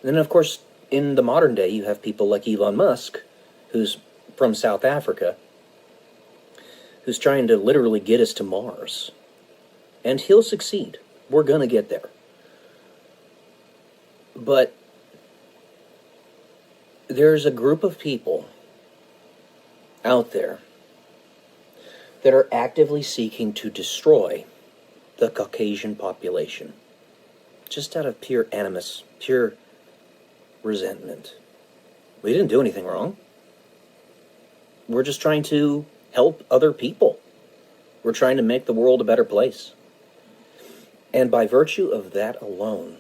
And then, of course, in the modern day, you have people like Elon Musk, who's from South Africa, who's trying to literally get us to Mars. And he'll succeed. We're going to get there. But there's a group of people out there that are actively seeking to destroy the Caucasian population. Just out of pure animus, pure resentment. We didn't do anything wrong. We're just trying to help other people. We're trying to make the world a better place. And by virtue of that alone,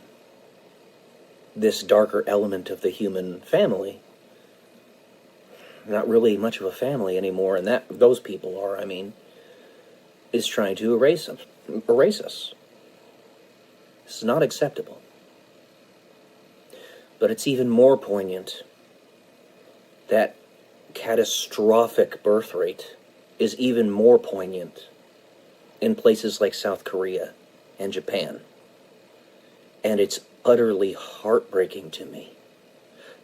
this darker element of the human family, not really much of a family anymore, and those people are, is trying to erase us. This is not acceptable. But it's even more poignant that catastrophic birth rate is even more poignant in places like South Korea and Japan. And it's utterly heartbreaking to me.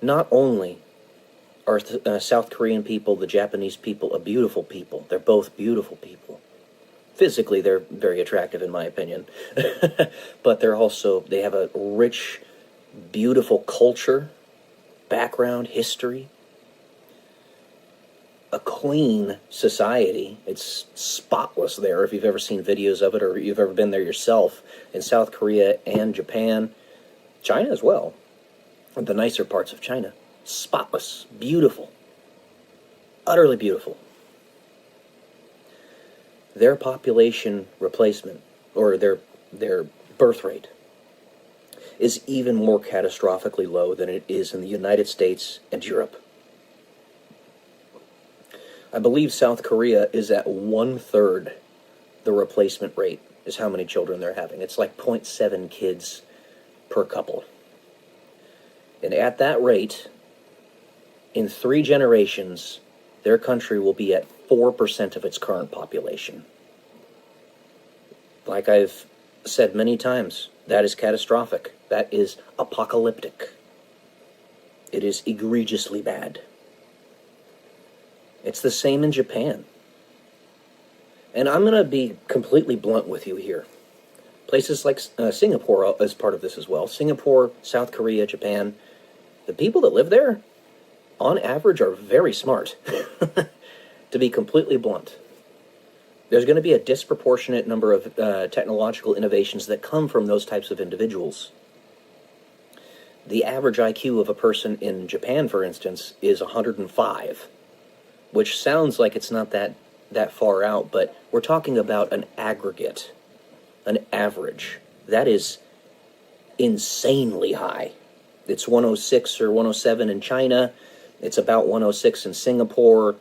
Not only are South Korean people, the Japanese people, a beautiful people. They're both beautiful people. Physically, they're very attractive, in my opinion. But they have a rich, beautiful culture, background, history, a clean society. It's spotless there, if you've ever seen videos of it or you've ever been there yourself, in South Korea and Japan, China as well, the nicer parts of China. Spotless, beautiful, utterly beautiful. Their population replacement, or their birth rate, is even more catastrophically low than it is in the United States and Europe. I believe South Korea is at 1/3 the replacement rate is how many children they're having. It's like 0.7 kids per couple. And at that rate, in 3 generations, their country will be at 4% of its current population. Like I've said many times, that is catastrophic. That is apocalyptic. It is egregiously bad. It's the same in Japan. And I'm going to be completely blunt with you here. Places like Singapore is part of this as well. Singapore, South Korea, Japan. The people that live there, on average, are very smart. To be completely blunt. There's going to be a disproportionate number of technological innovations that come from those types of individuals. The average IQ of a person in Japan, for instance, is 105, which sounds like it's not that far out, but we're talking about an aggregate, an average. That is insanely high. It's 106 or 107 in China. It's about 106 in Singapore.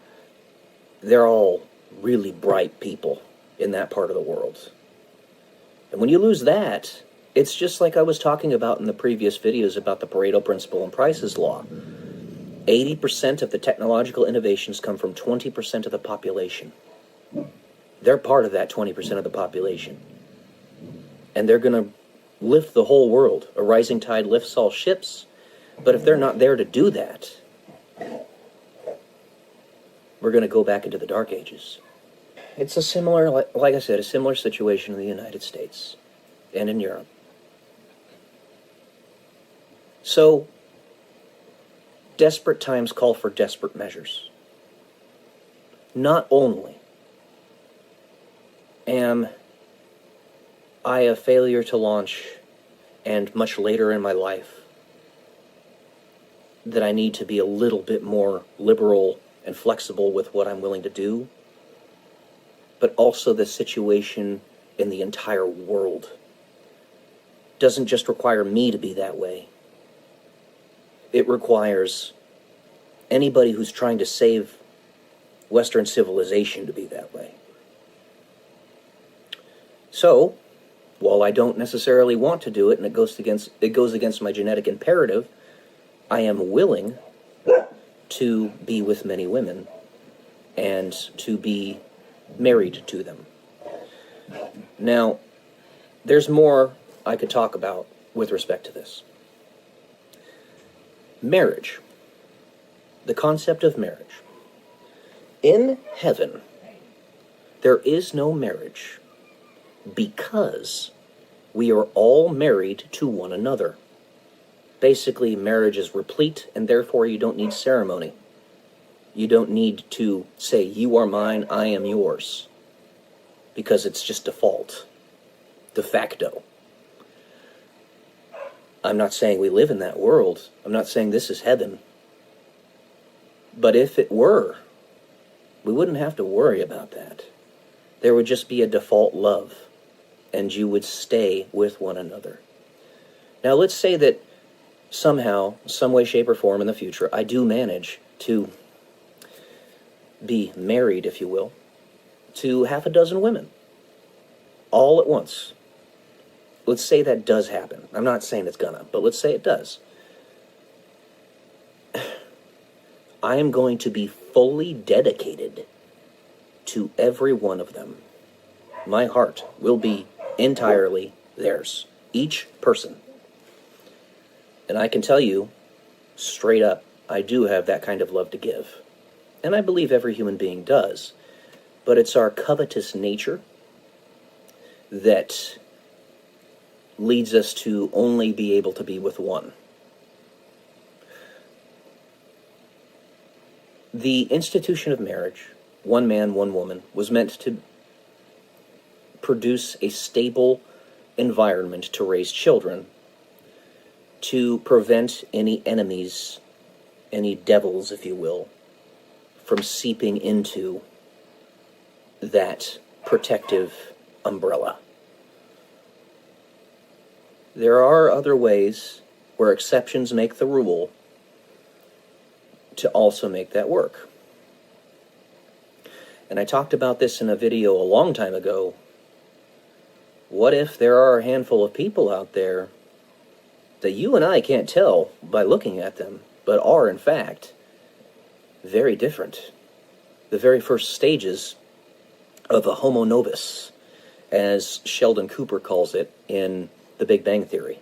They're all really bright people in that part of the world. And when you lose that, it's just like I was talking about in the previous videos about the Pareto principle and Price's law. 80% of the technological innovations come from 20% of the population. They're part of that 20% of the population. And they're going to lift the whole world. A rising tide lifts all ships. But if they're not there to do that, we're going to go back into the Dark Ages. It's a similar, like I said, a similar situation in the United States and in Europe. So, desperate times call for desperate measures. Not only am I a failure to launch, and much later in my life, that I need to be a little bit more liberal and flexible with what I'm willing to do, but also the situation in the entire world doesn't just require me to be that way. It requires anybody who's trying to save Western civilization to be that way. So, while I don't necessarily want to do it, and it goes against my genetic imperative, I am willing to be with many women and to be married to them. Now, there's more I could talk about with respect to this. Marriage. The concept of marriage. In heaven, there is no marriage because we are all married to one another. Basically, marriage is replete, and therefore you don't need ceremony. You don't need to say, you are mine, I am yours, because it's just default, de facto. I'm not saying we live in that world. I'm not saying this is heaven. But if it were, we wouldn't have to worry about that. There would just be a default love, and you would stay with one another. Now, let's say that somehow, some way, shape, or form in the future, I do manage to be married, if you will, to half a dozen women, all at once. Let's say that does happen. I'm not saying it's gonna, but let's say it does. I am going to be fully dedicated to every one of them. My heart will be entirely theirs, each person. And I can tell you, straight up, I do have that kind of love to give. And I believe every human being does. But it's our covetous nature that leads us to only be able to be with one. The institution of marriage, one man, one woman, was meant to produce a stable environment to raise children, to prevent any enemies, any devils, if you will, from seeping into that protective umbrella. There are other ways where exceptions make the rule to also make that work. And I talked about this in a video a long time ago. What if there are a handful of people out there that you and I can't tell by looking at them, but are in fact very different? the very first stages of a homo novus, as Sheldon Cooper calls it in The Big Bang Theory.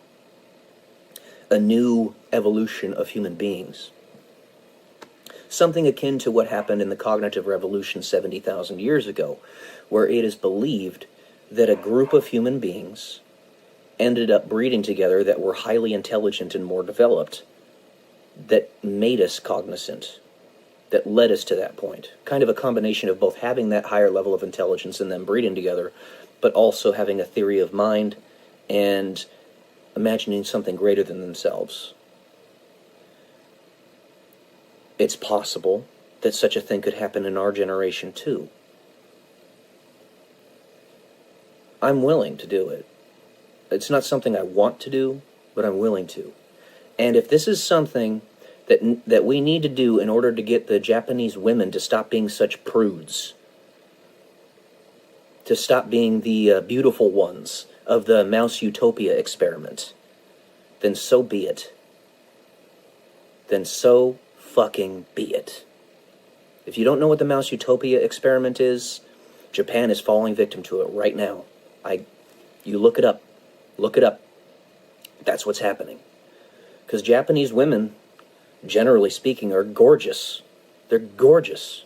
A new evolution of human beings. Something akin to what happened in the cognitive revolution 70,000 years ago, where it is believed that a group of human beings ended up breeding together that were highly intelligent and more developed, that made us cognizant, that led us to that point. Kind of a combination of both having that higher level of intelligence and them breeding together, but also having a theory of mind and imagining something greater than themselves. It's possible that such a thing could happen in our generation too. I'm willing to do it. It's not something I want to do, but I'm willing to. And if this is something that we need to do in order to get the Japanese women to stop being such prudes, to stop being the beautiful ones of the Mouse Utopia experiment, then so be it. Then so fucking be it. If you don't know what the Mouse Utopia experiment is, Japan is falling victim to it right now. You look it up. Look it up. That's what's happening. Because Japanese women, generally speaking, are gorgeous. They're gorgeous.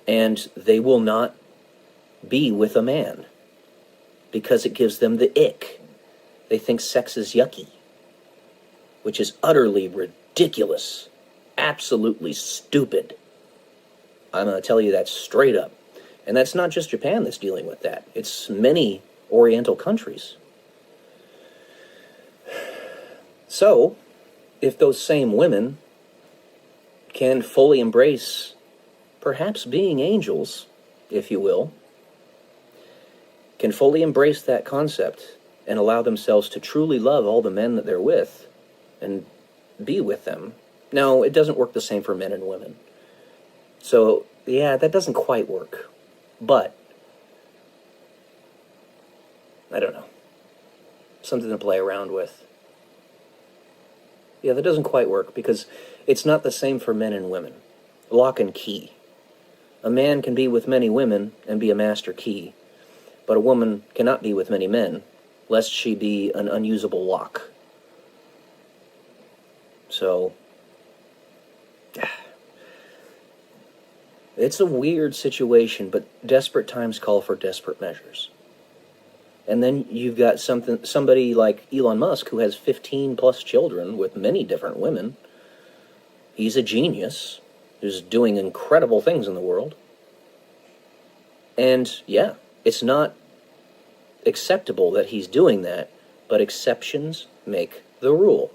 And they will not be with a man because it gives them the ick. They think sex is yucky, which is utterly ridiculous. Absolutely stupid. I'm going to tell you that straight up. And that's not just Japan that's dealing with that. It's many Oriental countries. So, if those same women can fully embrace perhaps being angels, if you will, can fully embrace that concept and allow themselves to truly love all the men that they're with and be with them. Now, it doesn't work the same for men and women. So, yeah, that doesn't quite work. But, I don't know. Something to play around with. Yeah, that doesn't quite work because it's not the same for men and women. Lock and key. A man can be with many women and be a master key, but a woman cannot be with many men, lest she be an unusable lock. So, it's a weird situation, but desperate times call for desperate measures. And then you've got somebody like Elon Musk who has 15 plus children with many different women. He's a genius who's doing incredible things in the world. And yeah, it's not acceptable that he's doing that, but exceptions make the rule.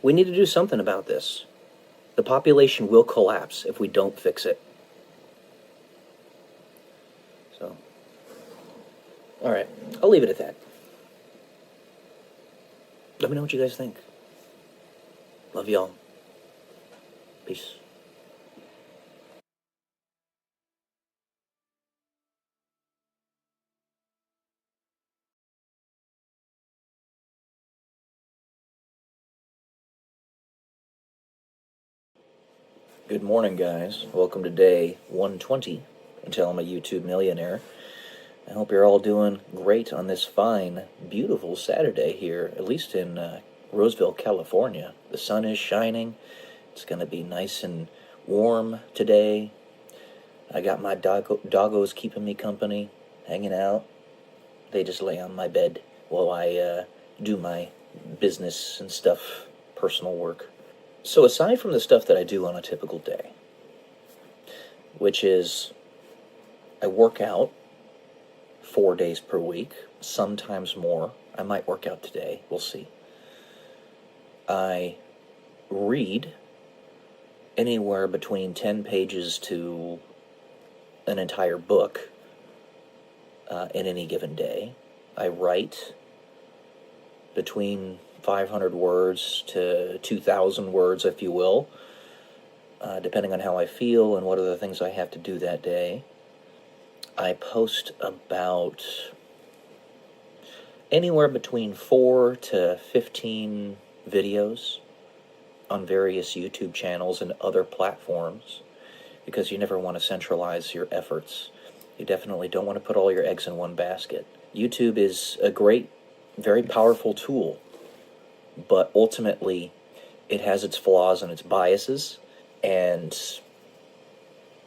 We need to do something about this. The population will collapse if we don't fix it. So, all right, I'll leave it at that. Let me know what you guys think. Love y'all. Peace. Good morning, guys. Welcome to day 120 until I'm a YouTube millionaire. I hope you're all doing great on this fine, beautiful Saturday here, at least in Roseville, California. The sun is shining. It's going to be nice and warm today. I got my doggos keeping me company, hanging out. They just lay on my bed while I do my business and stuff, personal work. So aside from the stuff that I do on a typical day, which is I work out 4 days per week, sometimes more. I might work out today, we'll see. I read anywhere between 10 pages to an entire book in any given day. I write between 500 words to 2,000 words, if you will, depending on how I feel and what other things I have to do that day. I post about anywhere between 4 to 15 videos on various YouTube channels and other platforms, because you never want to centralize your efforts. You definitely don't want to put all your eggs in one basket. YouTube is a great, very powerful tool, but ultimately it has its flaws and its biases, and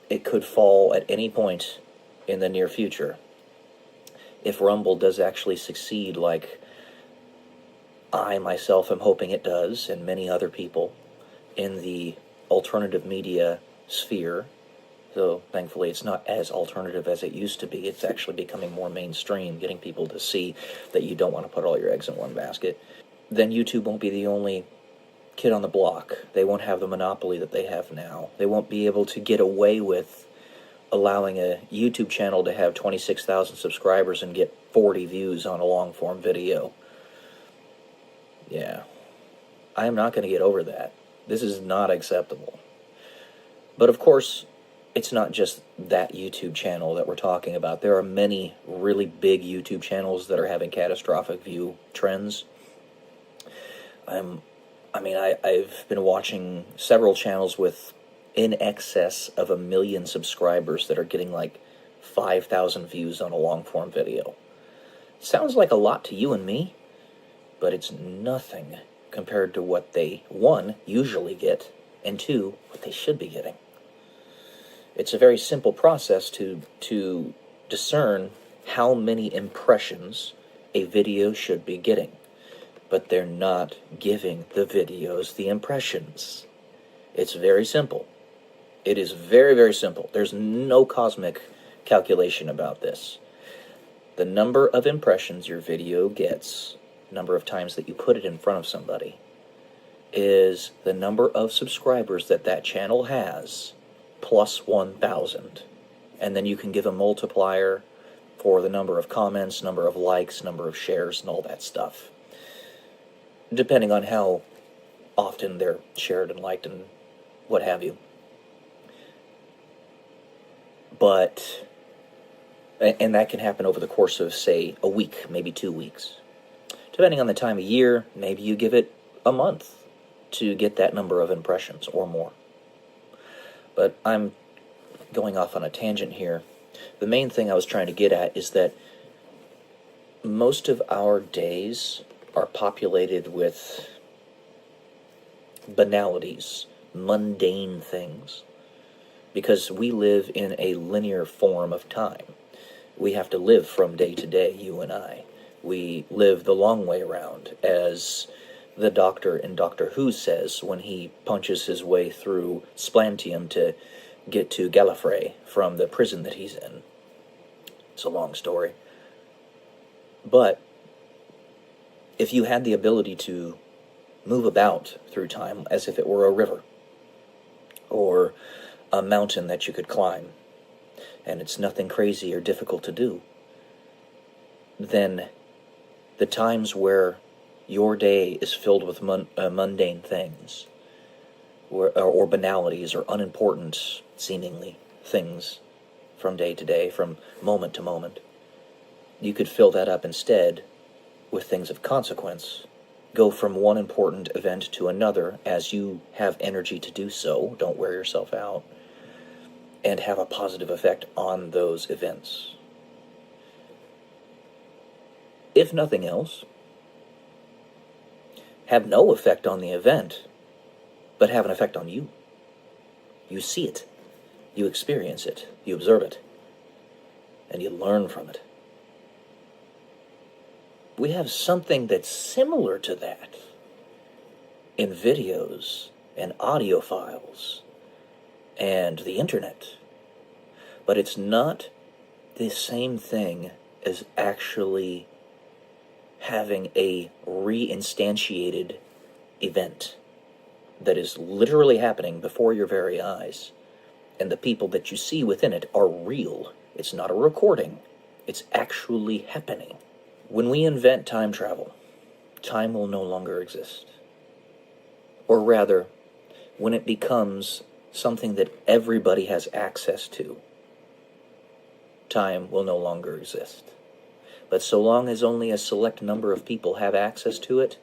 it could fall at any point in the near future. If Rumble does actually succeed, like I myself am hoping it does, and many other people in the alternative media sphere, though thankfully it's not as alternative as it used to be. It's actually becoming more mainstream, getting people to see that you don't want to put all your eggs in one basket. Then YouTube won't be the only kid on the block. They won't have the monopoly that they have now. They won't be able to get away with allowing a YouTube channel to have 26,000 subscribers and get 40 views on a long-form video. Yeah. I am not going to get over that. This is not acceptable. But of course, it's not just that YouTube channel that we're talking about. There are many really big YouTube channels that are having catastrophic view trends. I've been watching several channels with in excess of 1 million subscribers that are getting like 5,000 views on a long-form video. Sounds like a lot to you and me, but it's nothing compared to what they, one, usually get, and two, what they should be getting. It's a very simple process to discern how many impressions a video should be getting, but they're not giving the videos the impressions. It's very simple. It is very, very simple. There's no cosmic calculation about this. The number of impressions your video gets, number of times that you put it in front of somebody, is the number of subscribers that that channel has, plus 1,000. And then you can give a multiplier for the number of comments, number of likes, number of shares, and all that stuff, depending on how often they're shared and liked and what have you. But, and that can happen over the course of, say, a week, maybe 2 weeks. Depending on the time of year, maybe you give it a month to get that number of impressions or more. But I'm going off on a tangent here. The main thing I was trying to get at is that most of our days are populated with banalities, mundane things, because we live in a linear form of time. We have to live from day to day, you and I. We live the long way around, as the doctor in Doctor Who says when he punches his way through Splantium to get to Gallifrey from the prison that he's in. It's a long story. But if you had the ability to move about through time as if it were a river or a mountain that you could climb, and it's nothing crazy or difficult to do, then the times where your day is filled with mundane things or banalities or unimportant, seemingly, things from day to day, from moment to moment, you could fill that up instead with things of consequence. Go from one important event to another as you have energy to do so, don't wear yourself out, and have a positive effect on those events. If nothing else, have no effect on the event, but have an effect on you. You see it, you experience it, you observe it, and you learn from it. We have something that's similar to that in videos and audio files and the internet. But it's not the same thing as actually having a reinstantiated event that is literally happening before your very eyes, and the people that you see within it are real. It's not a recording. It's actually happening. When we invent time travel, time will no longer exist. Or rather, when it becomes something that everybody has access to, time will no longer exist. But so long as only a select number of people have access to it,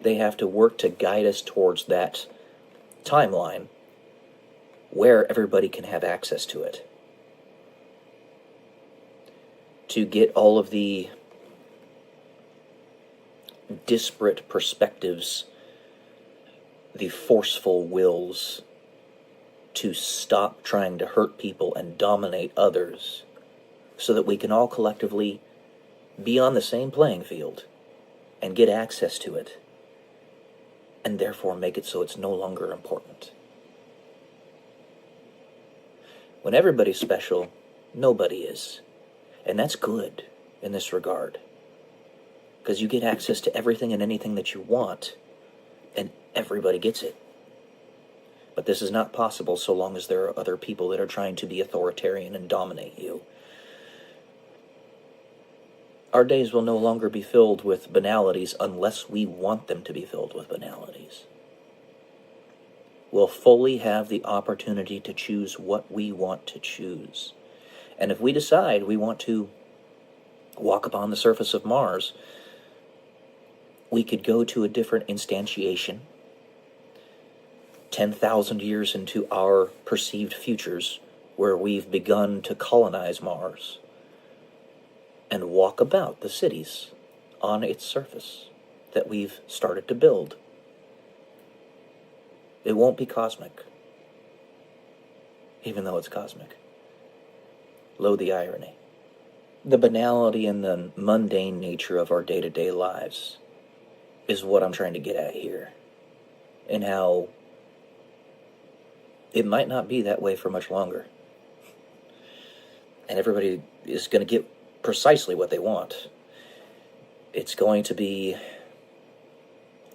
they have to work to guide us towards that timeline where everybody can have access to it. To get all of the disparate perspectives, the forceful wills to stop trying to hurt people and dominate others, so that we can all collectively be on the same playing field and get access to it, and therefore make it so it's no longer important. When everybody's special, nobody is. And that's good in this regard, because you get access to everything and anything that you want, and everybody gets it. But this is not possible so long as there are other people that are trying to be authoritarian and dominate you. Our days will no longer be filled with banalities unless we want them to be filled with banalities. We'll fully have the opportunity to choose what we want to choose. And if we decide we want to walk upon the surface of Mars, we could go to a different instantiation 10,000 years into our perceived futures, where we've begun to colonize Mars, and walk about the cities on its surface that we've started to build. It won't be cosmic, even though it's cosmic. Lo, the irony. The banality and the mundane nature of our day-to-day lives is what I'm trying to get at here, and how it might not be that way for much longer. And everybody is going to get precisely what they want. It's going to be,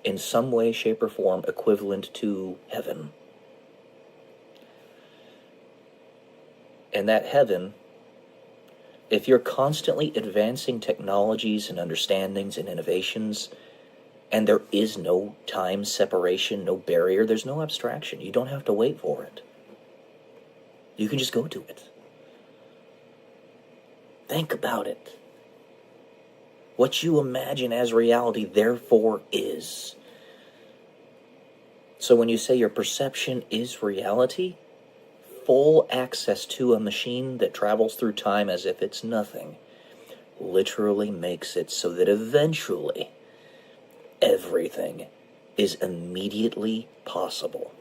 in some way, shape, or form, equivalent to heaven. And that heaven, if you're constantly advancing technologies and understandings and innovations, and there is no time separation, no barrier, there's no abstraction. You don't have to wait for it. You can just go to it. Think about it. What you imagine as reality, therefore, is. So when you say your perception is reality, full access to a machine that travels through time as if it's nothing literally makes it so that eventually everything is immediately possible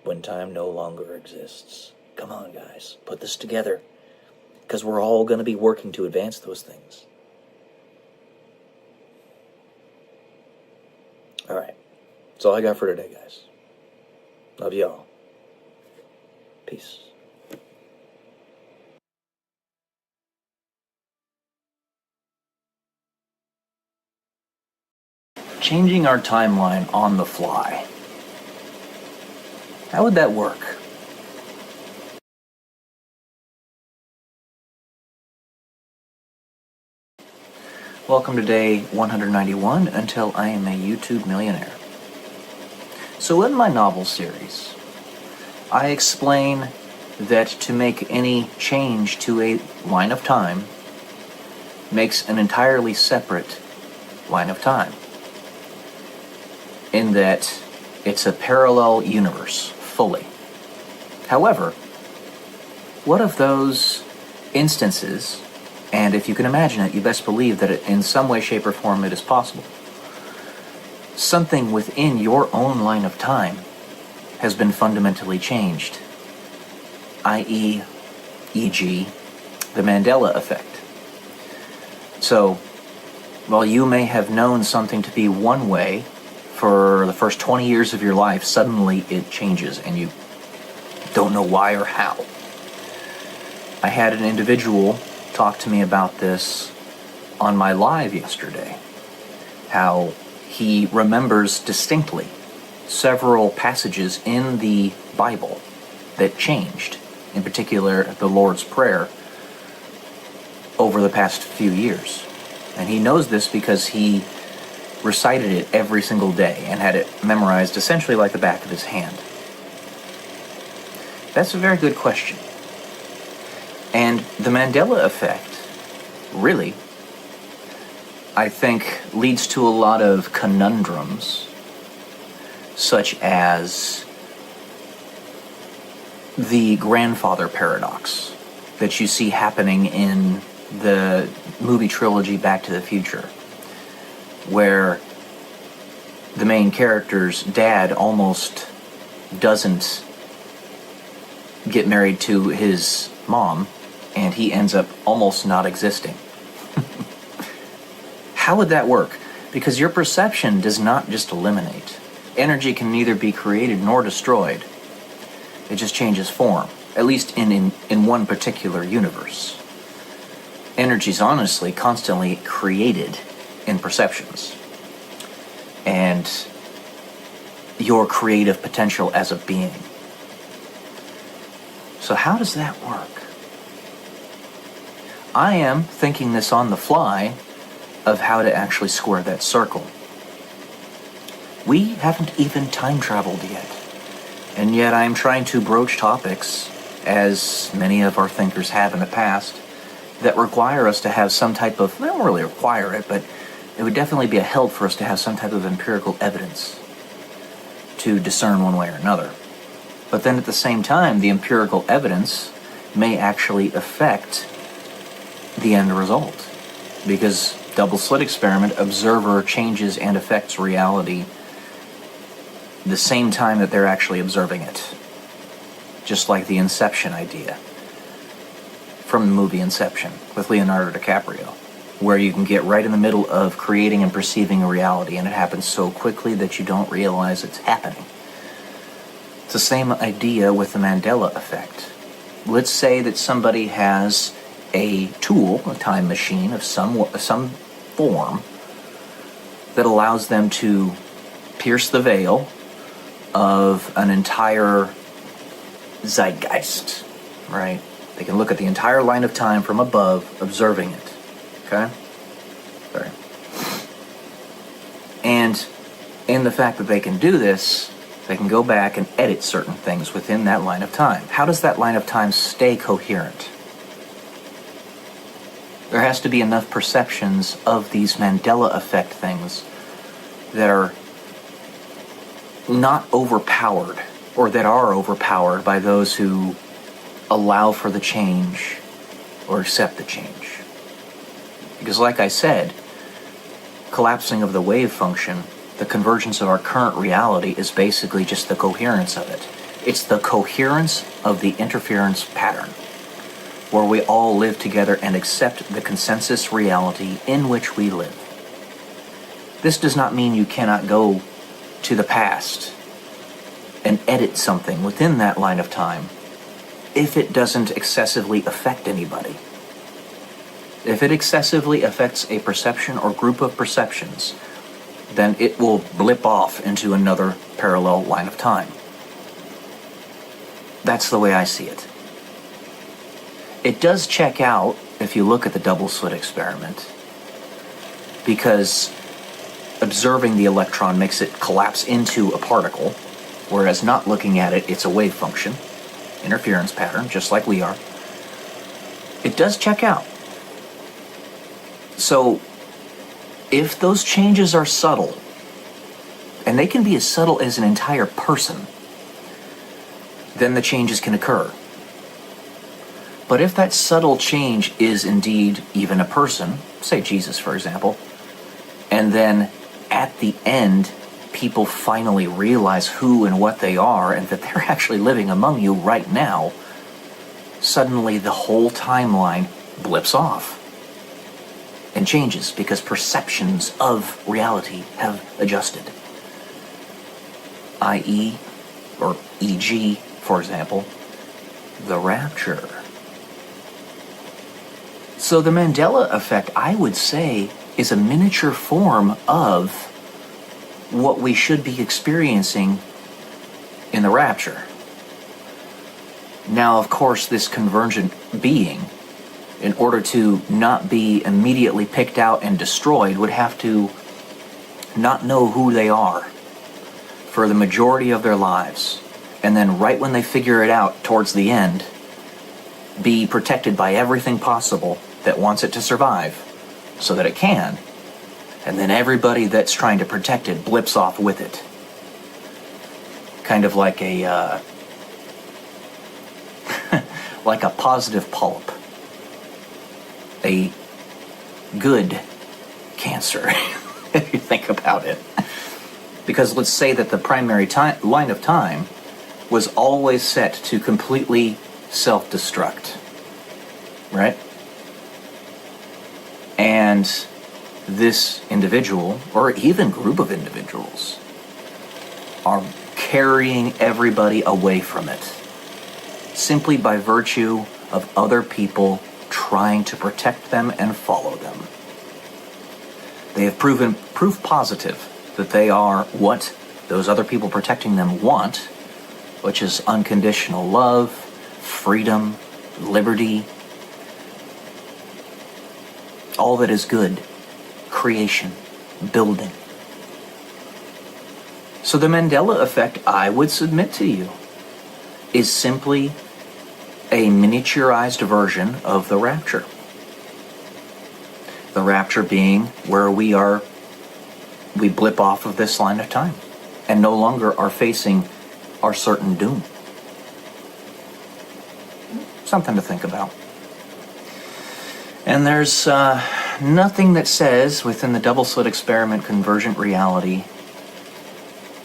when time no longer exists. Come on, guys, put this together, because we're all going to be working to advance those things. All right, that's all I got for today, guys. Love y'all. Peace. Changing our timeline on the fly. How would that work? Welcome to day 191 until I am a YouTube millionaire. So in my novel series, I explain that to make any change to a line of time makes an entirely separate line of time, in that it's a parallel universe, fully. However, what of those instances, and if you can imagine it, you best believe that in some way, shape, or form it is possible, something within your own line of time has been fundamentally changed, i.e., e.g., the Mandela effect. So, while you may have known something to be one way for the first 20 years of your life, suddenly it changes and you don't know why or how. I had an individual talk to me about this on my live yesterday, how he remembers distinctly several passages in the Bible that changed, in particular the Lord's Prayer, over the past few years. And he knows this because he recited it every single day and had it memorized essentially like the back of his hand. That's a very good question. And the Mandela effect, really, I think, leads to a lot of conundrums. such as the grandfather paradox that you see happening in the movie trilogy Back to the Future, where the main character's dad almost doesn't get married to his mom, and he ends up almost not existing. How would that work? Because your perception does not just eliminate. Energy can neither be created nor destroyed. It just changes form, at least in one particular universe. Energy's honestly constantly created in perceptions. And your creative potential as a being. So how does that work? I am thinking this on the fly of how to actually square that circle. We haven't even time traveled yet. And yet I'm trying to broach topics, as many of our thinkers have in the past, that require us to have some type of, they don't really require it, but it would definitely be a help for us to have some type of empirical evidence to discern one way or another. But then at the same time, the empirical evidence may actually affect the end result. Because double slit experiment, observer changes and affects reality the same time that they're actually observing it. Just like the Inception idea from the movie Inception with Leonardo DiCaprio, where you can get right in the middle of creating and perceiving a reality, and it happens so quickly that you don't realize it's happening. It's the same idea with the Mandela effect. Let's say that somebody has a tool, a time machine of some form, that allows them to pierce the veil of an entire zeitgeist, right? They can look at the entire line of time from above, observing it. Okay? Sorry. And in the fact that they can do this, they can go back and edit certain things within that line of time. How does that line of time stay coherent? There has to be enough perceptions of these Mandela effect things that are not overpowered, or that are overpowered by those who allow for the change or accept the change. Because like I said, collapsing of the wave function, the convergence of our current reality is basically just the coherence of it. It's the coherence of the interference pattern, where we all live together and accept the consensus reality in which we live. This does not mean you cannot go to the past and edit something within that line of time if it doesn't excessively affect anybody. If it excessively affects a perception or group of perceptions, then it will blip off into another parallel line of time. That's the way I see it. It does check out if you look at the double slit experiment, because observing the electron makes it collapse into a particle, whereas not looking at it, it's a wave function, interference pattern, just like we are. It does check out. So, if those changes are subtle, and they can be as subtle as an entire person, then the changes can occur. But if that subtle change is indeed even a person, say Jesus for example, and then at the end people finally realize who and what they are and that they're actually living among you right now, suddenly the whole timeline blips off and changes because perceptions of reality have adjusted. I.e., or e.g., for example, the rapture. So the Mandela effect, I would say, is a miniature form of what we should be experiencing in the rapture. Now, of course, this convergent being, in order to not be immediately picked out and destroyed, would have to not know who they are for the majority of their lives. And then right when they figure it out towards the end, be protected by everything possible that wants it to survive so that it can. And then everybody that's trying to protect it blips off with it. kind of like a like a positive polyp, a good cancer, if you think about it. Because let's say that the primary line of time was always set to completely self-destruct, right? And this individual, or even group of individuals, are carrying everybody away from it, simply by virtue of other people trying to protect them and follow them. They have proven proof positive that they are what those other people protecting them want, which is unconditional love, freedom, liberty, all that is good, creation, building. So the Mandela effect, I would submit to you, is simply a miniaturized version of the rapture. The rapture being where we blip off of this line of time and no longer are facing our certain doom. Something to think about. And there's nothing that says within the double slit experiment convergent reality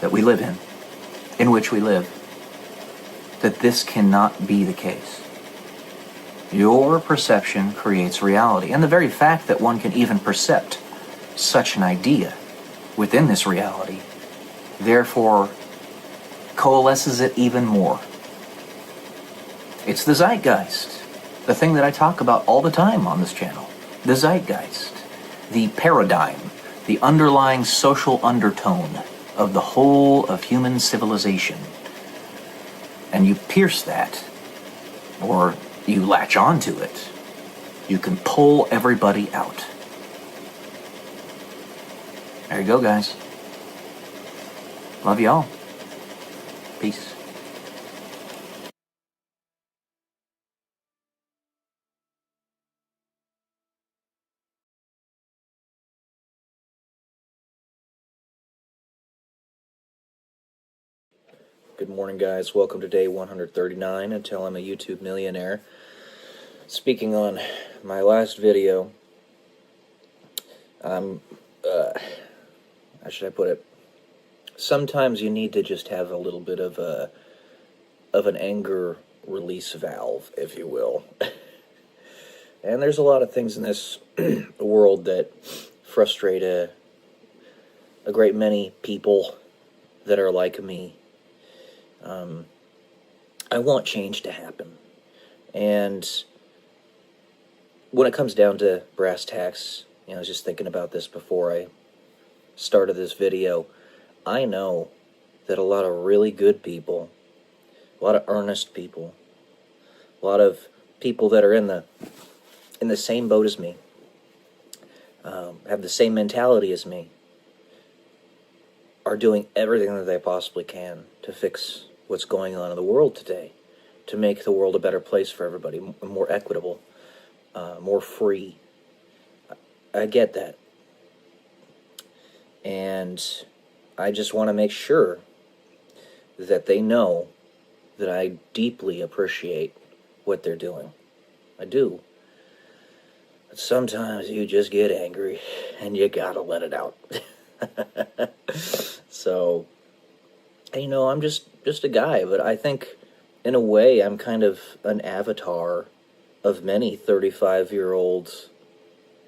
that we live in which we live, that this cannot be the case. Your perception creates reality. And the very fact that one can even percept such an idea within this reality, therefore, coalesces it even more. It's the zeitgeist, the thing that I talk about all the time on this channel. The zeitgeist, the paradigm, the underlying social undertone of the whole of human civilization. And you pierce that, or you latch onto it, you can pull everybody out. There you go, guys. Love y'all. Peace. Good morning, guys. Welcome to day 139 until I'm a YouTube millionaire. Speaking on my last video, how should I put it? Sometimes you need to just have a little bit of an anger release valve, if you will. And there's a lot of things in this world that frustrate a great many people that are like me. I want change to happen. And when it comes down to brass tacks, I was just thinking about this before I started this video. I know that a lot of really good people, a lot of earnest people, a lot of people that are in the same boat as me, have the same mentality as me, are doing everything that they possibly can to fix what's going on in the world today, to make the world a better place for everybody, more equitable, more free. I get that. And I just want to make sure that they know that I deeply appreciate what they're doing. I do. But sometimes you just get angry and you gotta let it out. So, I'm just a guy, but I think in a way I'm kind of an avatar of many 35-year-old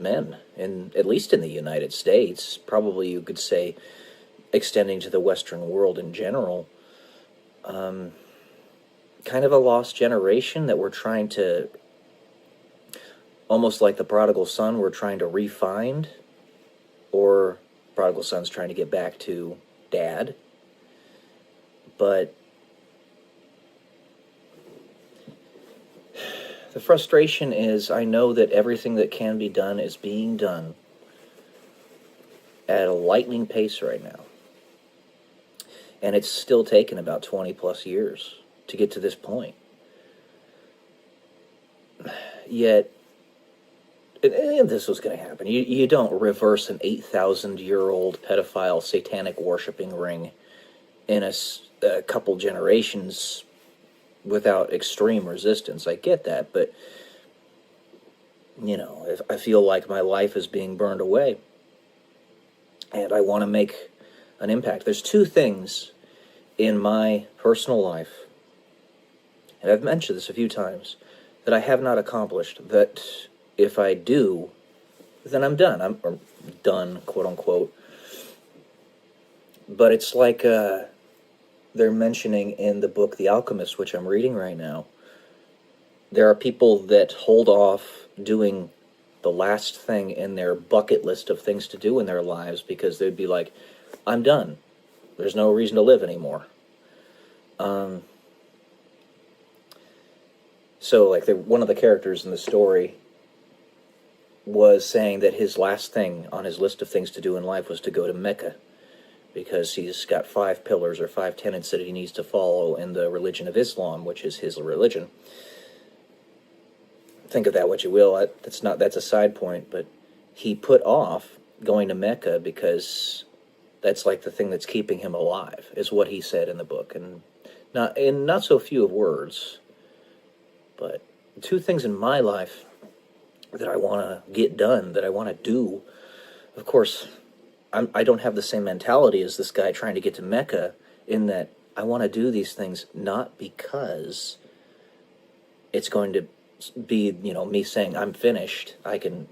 men, at least in the United States. Probably you could say extending to the Western world in general. Kind of a lost generation that we're trying to, almost like the prodigal son, we're trying to re-find, or prodigal son's trying to get back to dad. But the frustration is, I know that everything that can be done is being done at a lightning pace right now. And it's still taken about 20 plus years to get to this point. Yet, and this was going to happen. You don't reverse an 8,000-year-old pedophile satanic worshipping ring in a couple generations without extreme resistance. I get that, but, you know, if I feel like my life is being burned away, and I want to make an impact. There's two things in my personal life, and I've mentioned this a few times, that I have not accomplished, that if I do, then I'm done. I'm done, quote unquote. But it's like they're mentioning in the book The Alchemist, which I'm reading right now. There are people that hold off doing the last thing in their bucket list of things to do in their lives because they'd be like, I'm done. There's no reason to live anymore. So, like, one of the characters in the story was saying that his last thing on his list of things to do in life was to go to Mecca, because he's got 5 pillars or 5 tenets that he needs to follow in the religion of Islam, which is his religion. Think of that what you will. That's a side point, but he put off going to Mecca because that's like the thing that's keeping him alive, is what he said in the book, and not in not so few of words. But 2 things in my life that I want to get done, that I want to do. Of course, I don't have the same mentality as this guy trying to get to Mecca, in that I want to do these things not because it's going to be, you know, me saying I'm finished. I can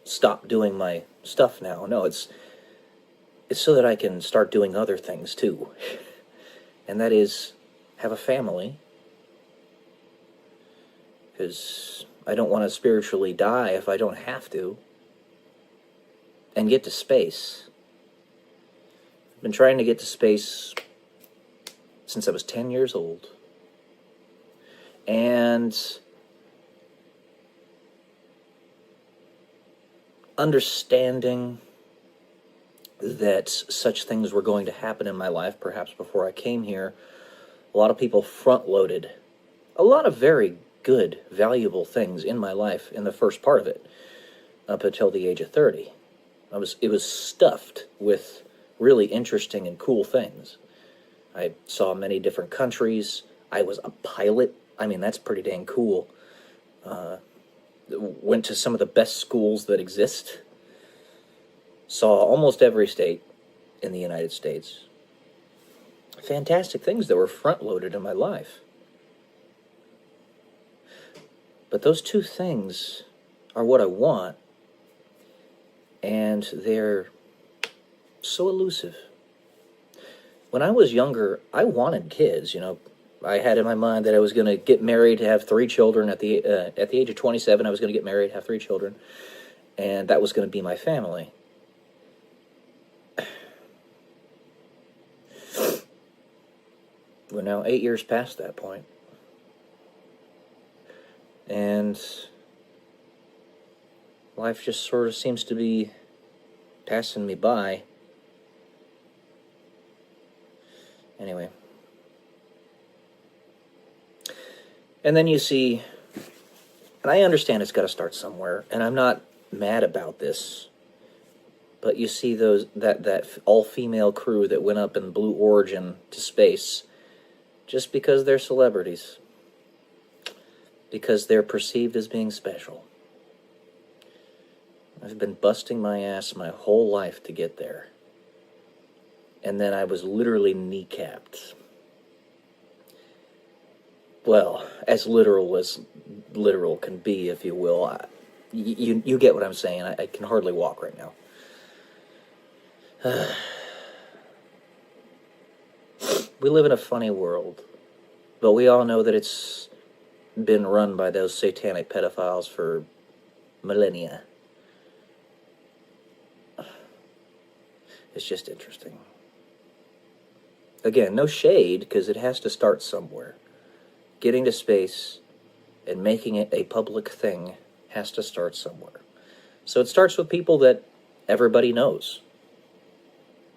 stop doing my stuff now. No, it's so that I can start doing other things too, and that is have a family, because I don't want to spiritually die if I don't have to, and get to space. I've been trying to get to space since I was 10 years old. And understanding that such things were going to happen in my life, perhaps before I came here, a lot of people front-loaded a lot of very good, valuable things in my life in the first part of it, up until the age of 30. It was stuffed with really interesting and cool things. I saw many different countries. I was a pilot. I mean, that's pretty dang cool. Went to some of the best schools that exist. Saw almost every state in the United States. Fantastic things that were front-loaded in my life. But those 2 things are what I want, and they're so elusive. When I was younger, I wanted kids, you know. I had in my mind that I was going to get married, have 3 children. At the age of 27, I was going to get married, have 3 children, and that was going to be my family. We're now 8 years past that point. And life just sort of seems to be passing me by. Anyway. And then you see, and I understand it's got to start somewhere, and I'm not mad about this, but you see that all-female crew that went up in Blue Origin to space just because they're celebrities. Because they're perceived as being special. I've been busting my ass my whole life to get there. And then I was literally kneecapped. Well, as literal can be, if you will. You get what I'm saying. I can hardly walk right now. We live in a funny world. But we all know that it's been run by those satanic pedophiles for millennia. It's just interesting. Again, no shade, because it has to start somewhere. Getting to space and making it a public thing has to start somewhere. So it starts with people that everybody knows.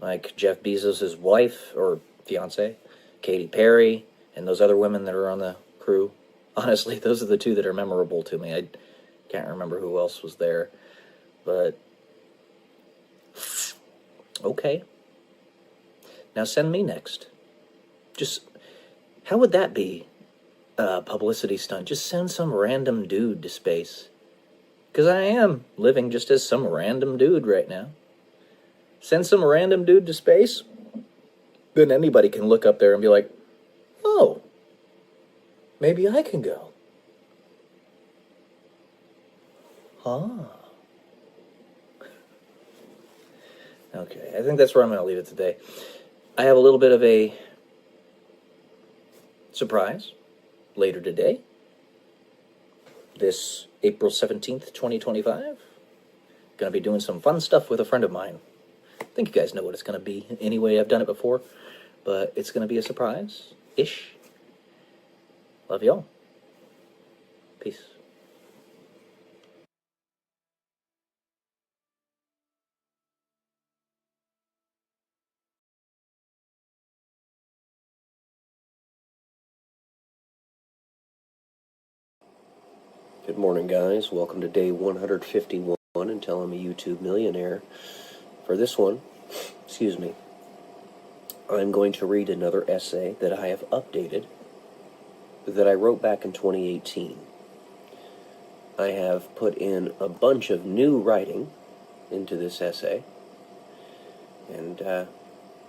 Like Jeff Bezos' wife, or fiance, Katy Perry, and those other women that are on the crew. Honestly, those are the 2 that are memorable to me. I can't remember who else was there. But, okay. Now send me next. Just, how would that be a publicity stunt? Just send some random dude to space. Because I am living just as some random dude right now. Send some random dude to space, then anybody can look up there and be like, oh, maybe I can go. Ah. Okay, I think that's where I'm going to leave it today. I have a little bit of a surprise later today. This April 17th, 2025. Going to be doing some fun stuff with a friend of mine. I think you guys know what it's going to be. Anyway, I've done it before, but it's going to be a surprise-ish. Love y'all. Peace. Good morning, guys. Welcome to day 151 until I'm a YouTube millionaire. For this one, I'm going to read another essay that I have updated that I wrote back in 2018. I have put in a bunch of new writing into this essay, and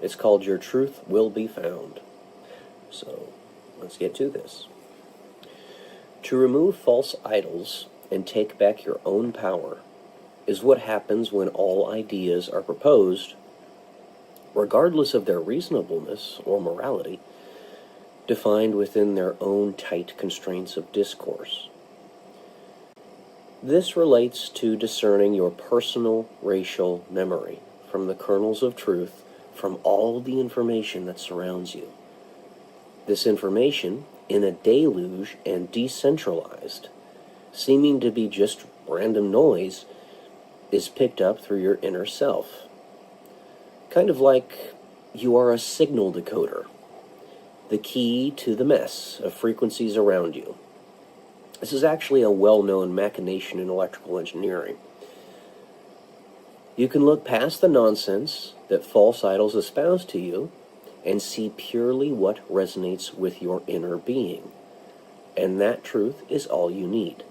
it's called Your Truth Will Be Found. So, let's get to this. To remove false idols and take back your own power is what happens when all ideas are proposed, regardless of their reasonableness or morality, defined within their own tight constraints of discourse. This relates to discerning your personal racial memory from the kernels of truth from all the information that surrounds you. This information, in a deluge and decentralized, seeming to be just random noise, is picked up through your inner self. Kind of like you are a signal decoder, the key to the mess of frequencies around you. This is actually a well-known machination in electrical engineering. You can look past the nonsense that false idols espouse to you and see purely what resonates with your inner being. And that truth is all you need.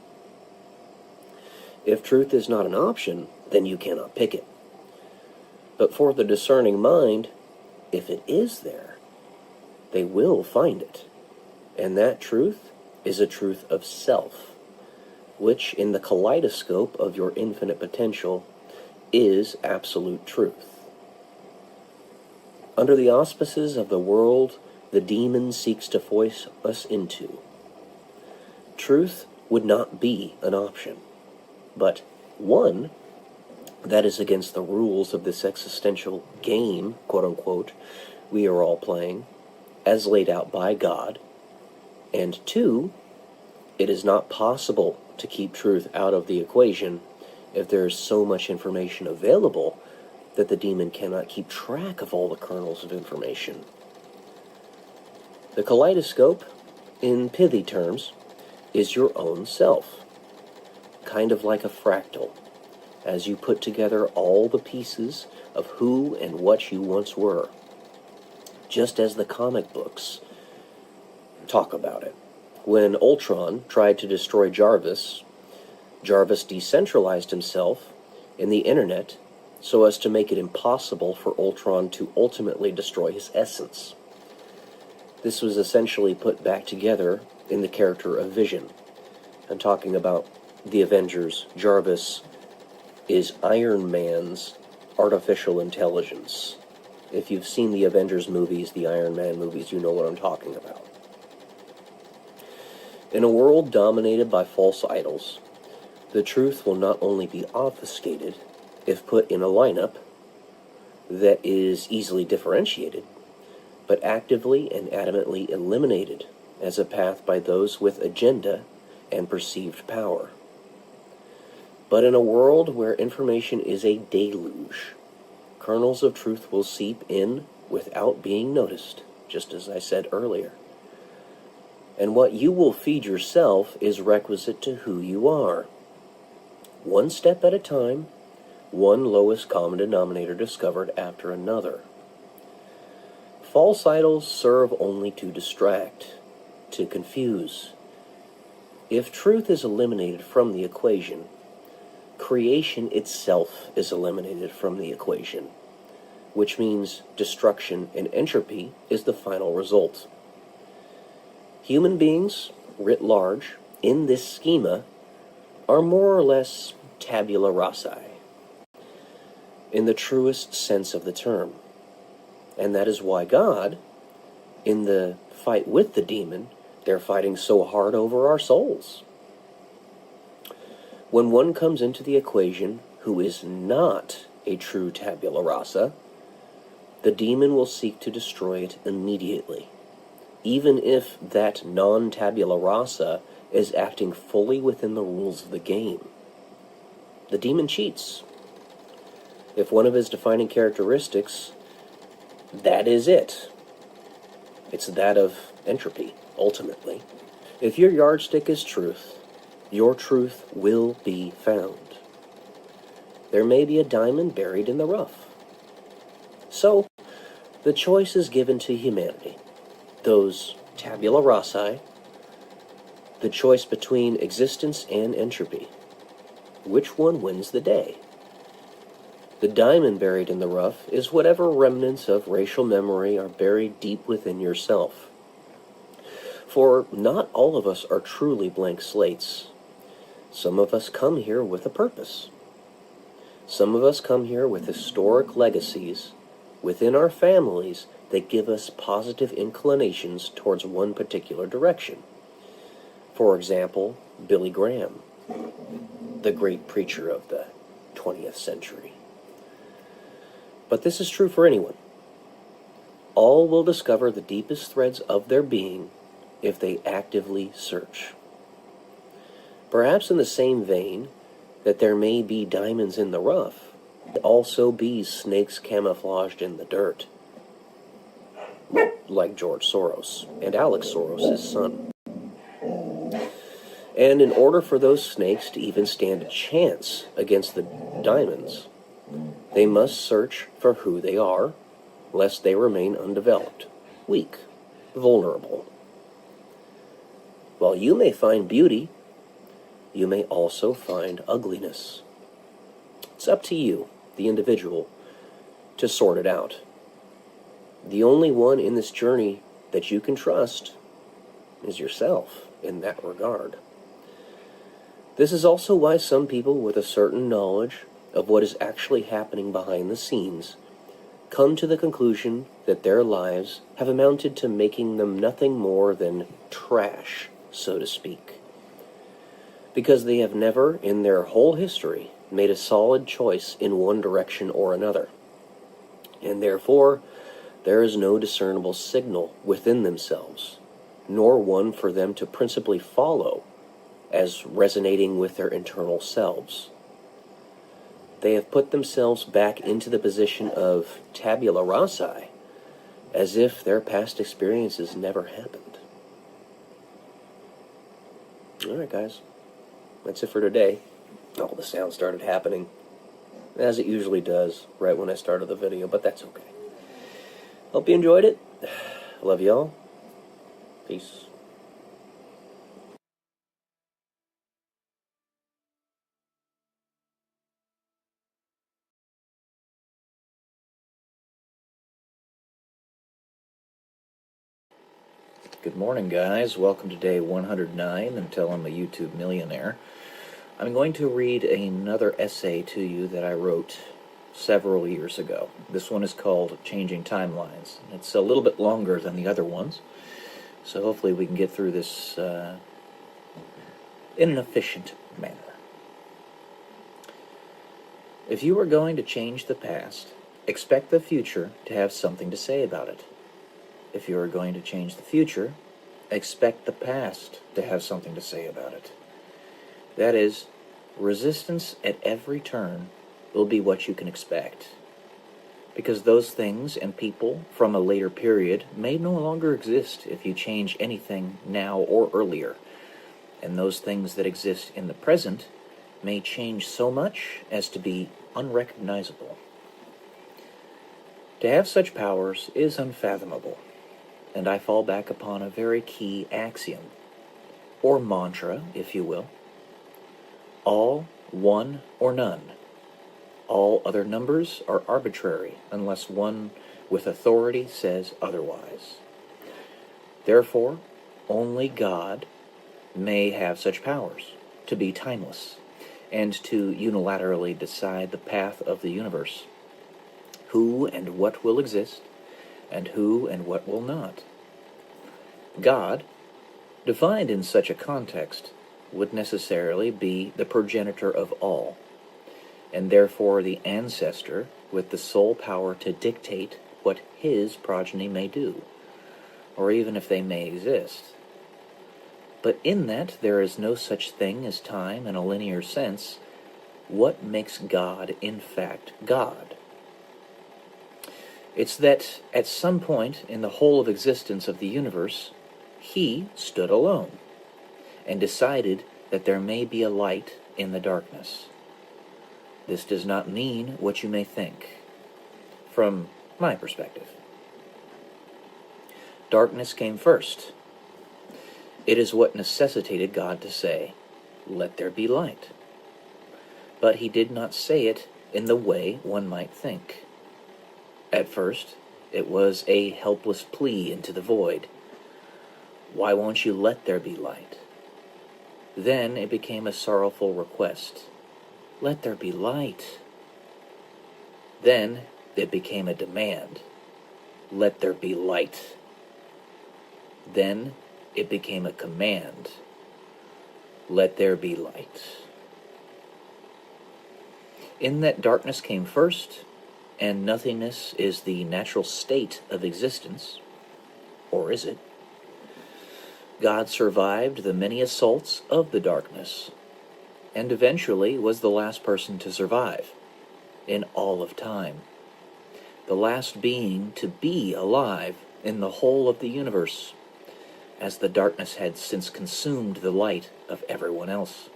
If truth is not an option, then you cannot pick it. But for the discerning mind, if it is there, they will find it. And that truth is a truth of self, which in the kaleidoscope of your infinite potential is absolute truth. Under the auspices of the world the demon seeks to force us into, truth would not be an option, but one that is against the rules of this existential game, quote-unquote, we are all playing, as laid out by God, and two, it is not possible to keep truth out of the equation if there is so much information available that the demon cannot keep track of all the kernels of information. The kaleidoscope, in pithy terms, is your own self, kind of like a fractal, as you put together all the pieces of who and what you once were, just as the comic books talk about it. When Ultron tried to destroy Jarvis, Jarvis decentralized himself in the internet so as to make it impossible for Ultron to ultimately destroy his essence. This was essentially put back together in the character of Vision. I'm talking about the Avengers. Jarvis is Iron Man's artificial intelligence. If you've seen the Avengers movies, the Iron Man movies, you know what I'm talking about. In a world dominated by false idols, the truth will not only be obfuscated, if put in a lineup that is easily differentiated, but actively and adamantly eliminated as a path by those with agenda and perceived power. But in a world where information is a deluge, kernels of truth will seep in without being noticed, just as I said earlier. And what you will feed yourself is requisite to who you are. One step at a time, one lowest common denominator discovered after another. False idols serve only to distract, to confuse. If truth is eliminated from the equation, creation itself is eliminated from the equation, which means destruction and entropy is the final result. Human beings, writ large, in this schema, are more or less tabula rasa, in the truest sense of the term. And that is why God, in the fight with the demon, they're fighting so hard over our souls. When one comes into the equation who is not a true tabula rasa, the demon will seek to destroy it immediately, even if that non-tabula rasa is acting fully within the rules of the game. The demon cheats. If one of his defining characteristics, that is it. It's that of entropy, ultimately. If your yardstick is truth, your truth will be found. There may be a diamond buried in the rough. So, the choice is given to humanity. Those tabula rasa, the choice between existence and entropy. Which one wins the day? The diamond buried in the rough is whatever remnants of racial memory are buried deep within yourself. For not all of us are truly blank slates. Some of us come here with a purpose. Some of us come here with historic legacies within our families that give us positive inclinations towards one particular direction. For example, Billy Graham, the great preacher of the 20th century. But this is true for anyone. All will discover the deepest threads of their being if they actively search. Perhaps in the same vein that there may be diamonds in the rough, there also be snakes camouflaged in the dirt, like George Soros and Alex Soros' son. And in order for those snakes to even stand a chance against the diamonds, they must search for who they are, lest they remain undeveloped, weak, vulnerable. While you may find beauty, you may also find ugliness. It's up to you, the individual, to sort it out. The only one in this journey that you can trust is yourself in that regard. This is also why some people with a certain knowledge of what is actually happening behind the scenes come to the conclusion that their lives have amounted to making them nothing more than trash, so to speak, because they have never, in their whole history, made a solid choice in one direction or another, and therefore there is no discernible signal within themselves, nor one for them to principally follow as resonating with their internal selves. They have put themselves back into the position of tabula rasa, as if their past experiences never happened. Alright guys, that's it for today. All the sound started happening, as it usually does, right when I started the video, but that's okay. Hope you enjoyed it. Love y'all. Peace. Good morning, guys. Welcome to day 109 until I'm a YouTube millionaire. I'm going to read another essay to you that I wrote several years ago. This one is called Changing Timelines. It's a little bit longer than the other ones, so hopefully we can get through this in an efficient manner. If you are going to change the past, expect the future to have something to say about it. If you are going to change the future, expect the past to have something to say about it. That is, resistance at every turn will be what you can expect, because those things and people from a later period may no longer exist if you change anything now or earlier, and those things that exist in the present may change so much as to be unrecognizable. To have such powers is unfathomable, and I fall back upon a very key axiom, or mantra, if you will. All, one, or none. All other numbers are arbitrary unless one with authority says otherwise. Therefore, only God may have such powers, to be timeless, and to unilaterally decide the path of the universe, who and what will exist, and who and what will not. God, defined in such a context, would necessarily be the progenitor of all, and therefore the ancestor with the sole power to dictate what his progeny may do, or even if they may exist. But in that there is no such thing as time in a linear sense, what makes God in fact God? It's that at some point in the whole of existence of the universe, he stood alone, and decided that there may be a light in the darkness. This does not mean what you may think, from my perspective. Darkness came first. It is what necessitated God to say, "Let there be light." But he did not say it in the way one might think. At first, it was a helpless plea into the void. "Why won't you let there be light?" Then it became a sorrowful request. "Let there be light." Then it became a demand. "Let there be light." Then it became a command. "Let there be light." In that darkness came first, and nothingness is the natural state of existence, or is it? God survived the many assaults of the darkness, and eventually was the last person to survive in all of time, the last being to be alive in the whole of the universe, as the darkness had since consumed the light of everyone else.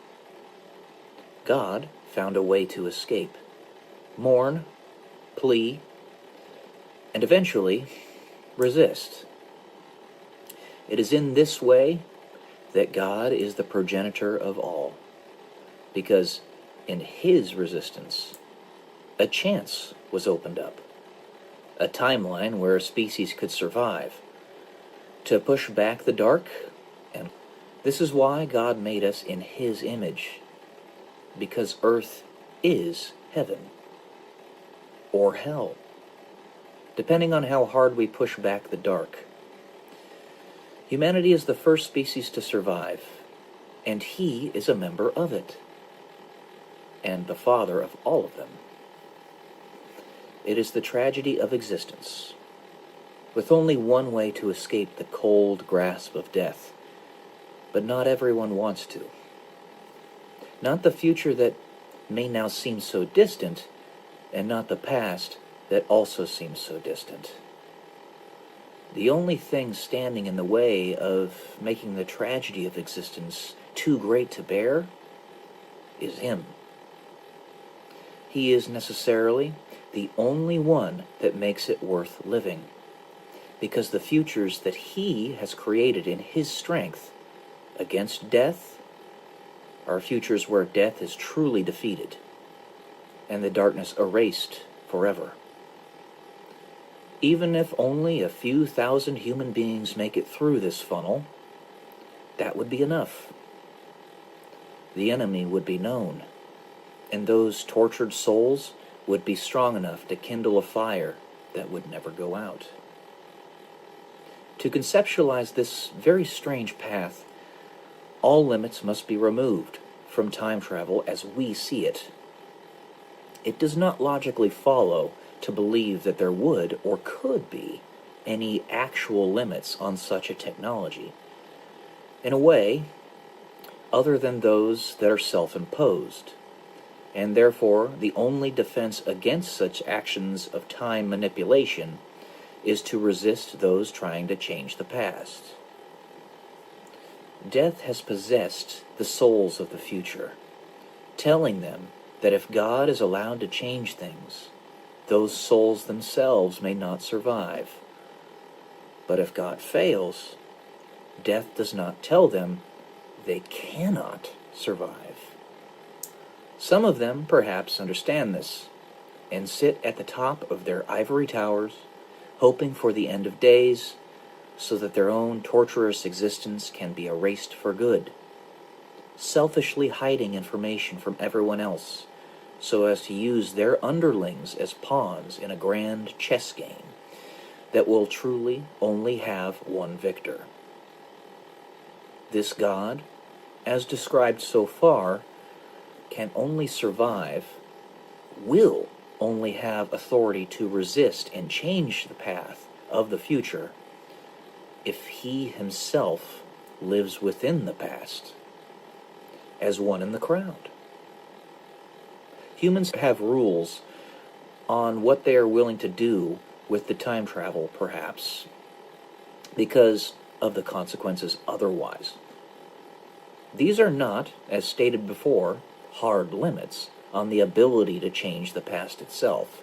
God found a way to escape, mourn, plea, and eventually resist. It is in this way that God is the progenitor of all, because in his resistance, a chance was opened up, a timeline where a species could survive, to push back the dark, and this is why God made us in his image, because earth is heaven, or hell, depending on how hard we push back the dark. Humanity is the first species to survive, and he is a member of it, and the father of all of them. It is the tragedy of existence, with only one way to escape the cold grasp of death, but not everyone wants to. Not the future that may now seem so distant, and not the past that also seems so distant. The only thing standing in the way of making the tragedy of existence too great to bear is him. He is necessarily the only one that makes it worth living, because the futures that he has created in his strength against death are futures where death is truly defeated and the darkness erased forever. Even if only a few thousand human beings make it through this funnel, that would be enough. The enemy would be known, and those tortured souls would be strong enough to kindle a fire that would never go out. To conceptualize this very strange path, all limits must be removed from time travel as we see it. It does not logically follow to believe that there would or could be any actual limits on such a technology, in a way other than those that are self-imposed, and therefore the only defense against such actions of time manipulation is to resist those trying to change the past. Death has possessed the souls of the future, telling them that if God is allowed to change things, those souls themselves may not survive. But if God fails, death does not tell them they cannot survive. Some of them perhaps understand this, and sit at the top of their ivory towers, hoping for the end of days, so that their own torturous existence can be erased for good, selfishly hiding information from everyone else, so as to use their underlings as pawns in a grand chess game that will truly only have one victor. This God, as described so far, can only survive, will only have authority to resist and change the path of the future if he himself lives within the past, as one in the crowd. Humans have rules on what they are willing to do with the time travel, perhaps, because of the consequences otherwise. These are not, as stated before, hard limits on the ability to change the past itself,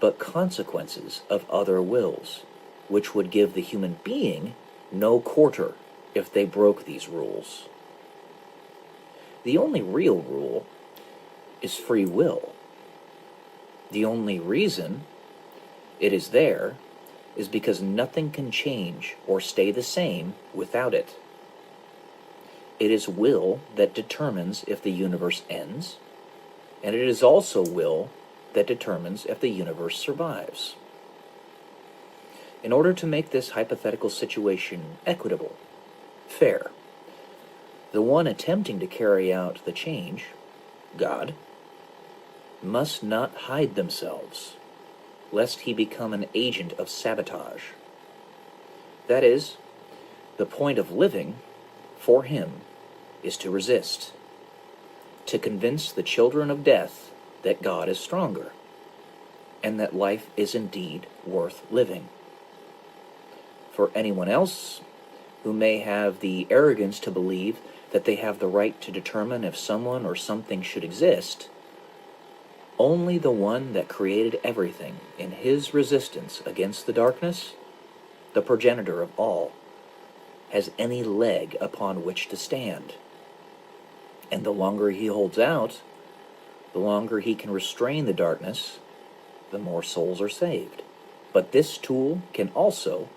but consequences of other wills, which would give the human being no quarter if they broke these rules. The only real rule is free will. The only reason it is there is because nothing can change or stay the same without it. It is will that determines if the universe ends, and it is also will that determines if the universe survives. In order to make this hypothetical situation equitable, fair, the one attempting to carry out the change, God, must not hide themselves, lest he become an agent of sabotage. That is, the point of living, for him, is to resist, to convince the children of death that God is stronger, and that life is indeed worth living. For anyone else who may have the arrogance to believe that they have the right to determine if someone or something should exist, only the one that created everything in his resistance against the darkness, the progenitor of all, has any leg upon which to stand. And the longer he holds out, the longer he can restrain the darkness, the more souls are saved. But this tool can also,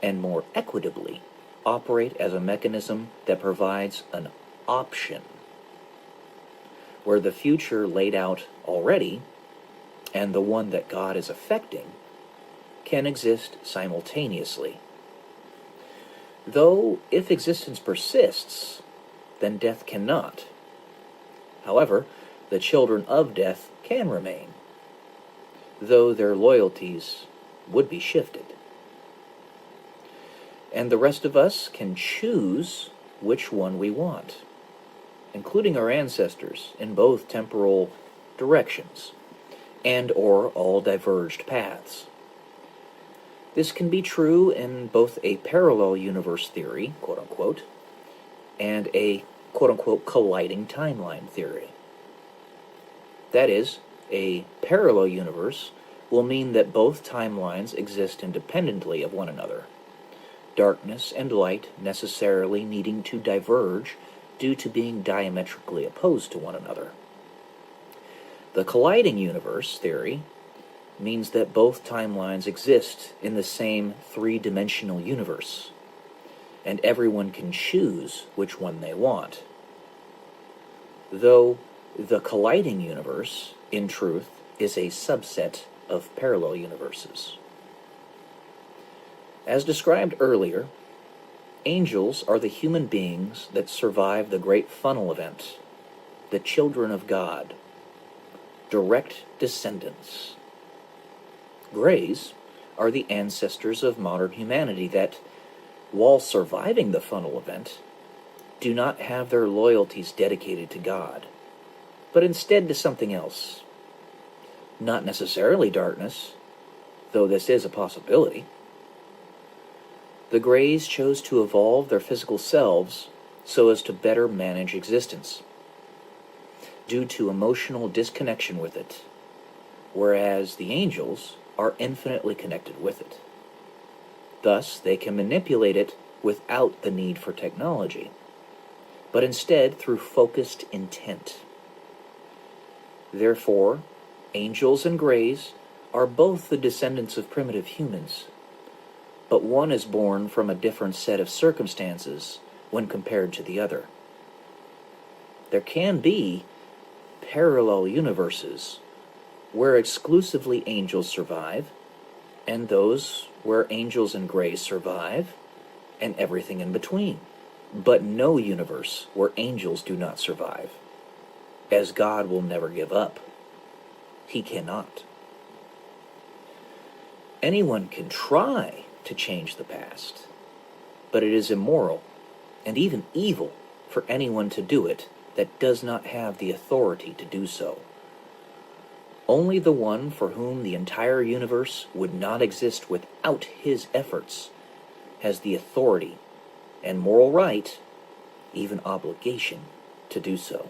and more equitably, operate as a mechanism that provides an option, where the future laid out already, and the one that God is affecting, can exist simultaneously. Though, if existence persists, then death cannot. However, the children of death can remain, though their loyalties would be shifted. And the rest of us can choose which one we want, including our ancestors in both temporal directions, and or all diverged paths. This can be true in both a parallel universe theory, quote-unquote, and a quote-unquote colliding timeline theory. That is, a parallel universe will mean that both timelines exist independently of one another, darkness and light necessarily needing to diverge due to being diametrically opposed to one another. The colliding universe theory means that both timelines exist in the same three-dimensional universe, and everyone can choose which one they want. Though the colliding universe, in truth, is a subset of parallel universes. As described earlier, angels are the human beings that survive the Great Funnel event, the children of God, direct descendants. Greys are the ancestors of modern humanity that, while surviving the funnel event, do not have their loyalties dedicated to God, but instead to something else. Not necessarily darkness, though this is a possibility. The Greys chose to evolve their physical selves so as to better manage existence, due to emotional disconnection with it, whereas the angels are infinitely connected with it. Thus, they can manipulate it without the need for technology, but instead through focused intent. Therefore, angels and greys are both the descendants of primitive humans, but one is born from a different set of circumstances when compared to the other. There can be parallel universes where exclusively angels survive, and those where angels and greys survive, and everything in between. But no universe where angels do not survive, as God will never give up. He cannot. Anyone can try to change the past, but it is immoral and even evil for anyone to do it that does not have the authority to do so. Only the one for whom the entire universe would not exist without his efforts has the authority and moral right, even obligation, to do so.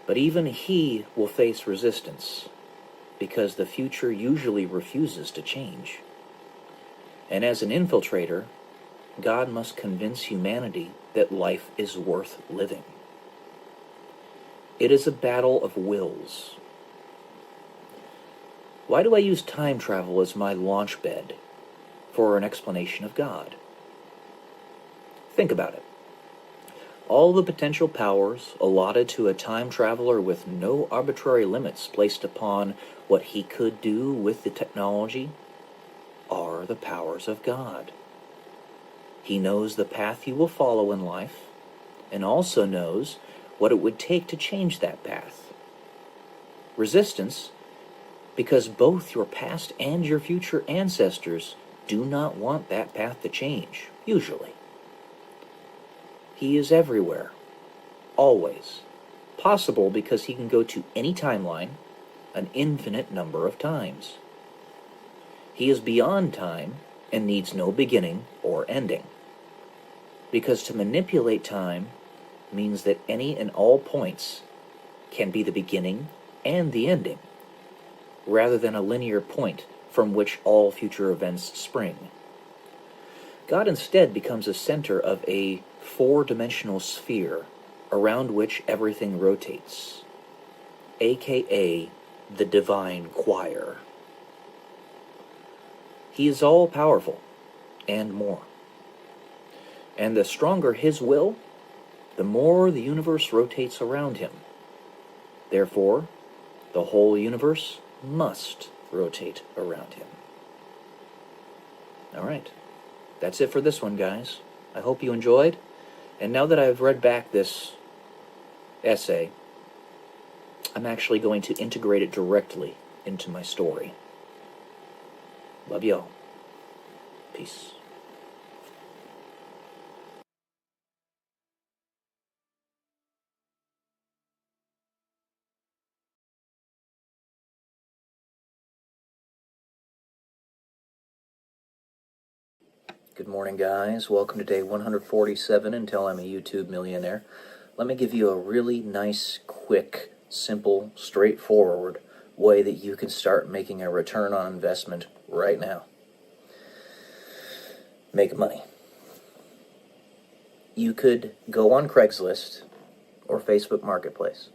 But even he will face resistance, because the future usually refuses to change. And as an infiltrator, God must convince humanity that life is worth living. It is a battle of wills. Why do I use time travel as my launch bed for an explanation of God? Think about it. All the potential powers allotted to a time traveler with no arbitrary limits placed upon what he could do with the technology are the powers of God. He knows the path he will follow in life, and also knows what it would take to change that path. Resistance, because both your past and your future ancestors do not want that path to change, usually. He is everywhere, always. Possible because he can go to any timeline an infinite number of times. He is beyond time and needs no beginning or ending. Because to manipulate time means that any and all points can be the beginning and the ending, rather than a linear point from which all future events spring. God instead becomes a center of a four-dimensional sphere around which everything rotates, aka the divine choir. He is all-powerful and more. And the stronger his will, the more the universe rotates around him. Therefore, the whole universe must rotate around him. All right. That's it for this one, guys. I hope you enjoyed. And now that I've read back this essay, I'm actually going to integrate it directly into my story. Love y'all. Peace. Good morning, guys. Welcome to day 147 until I'm a YouTube millionaire. Let me give you a really nice, quick, simple, straightforward way that you can start making a return on investment right now. Make money. You could go on Craigslist or Facebook Marketplace,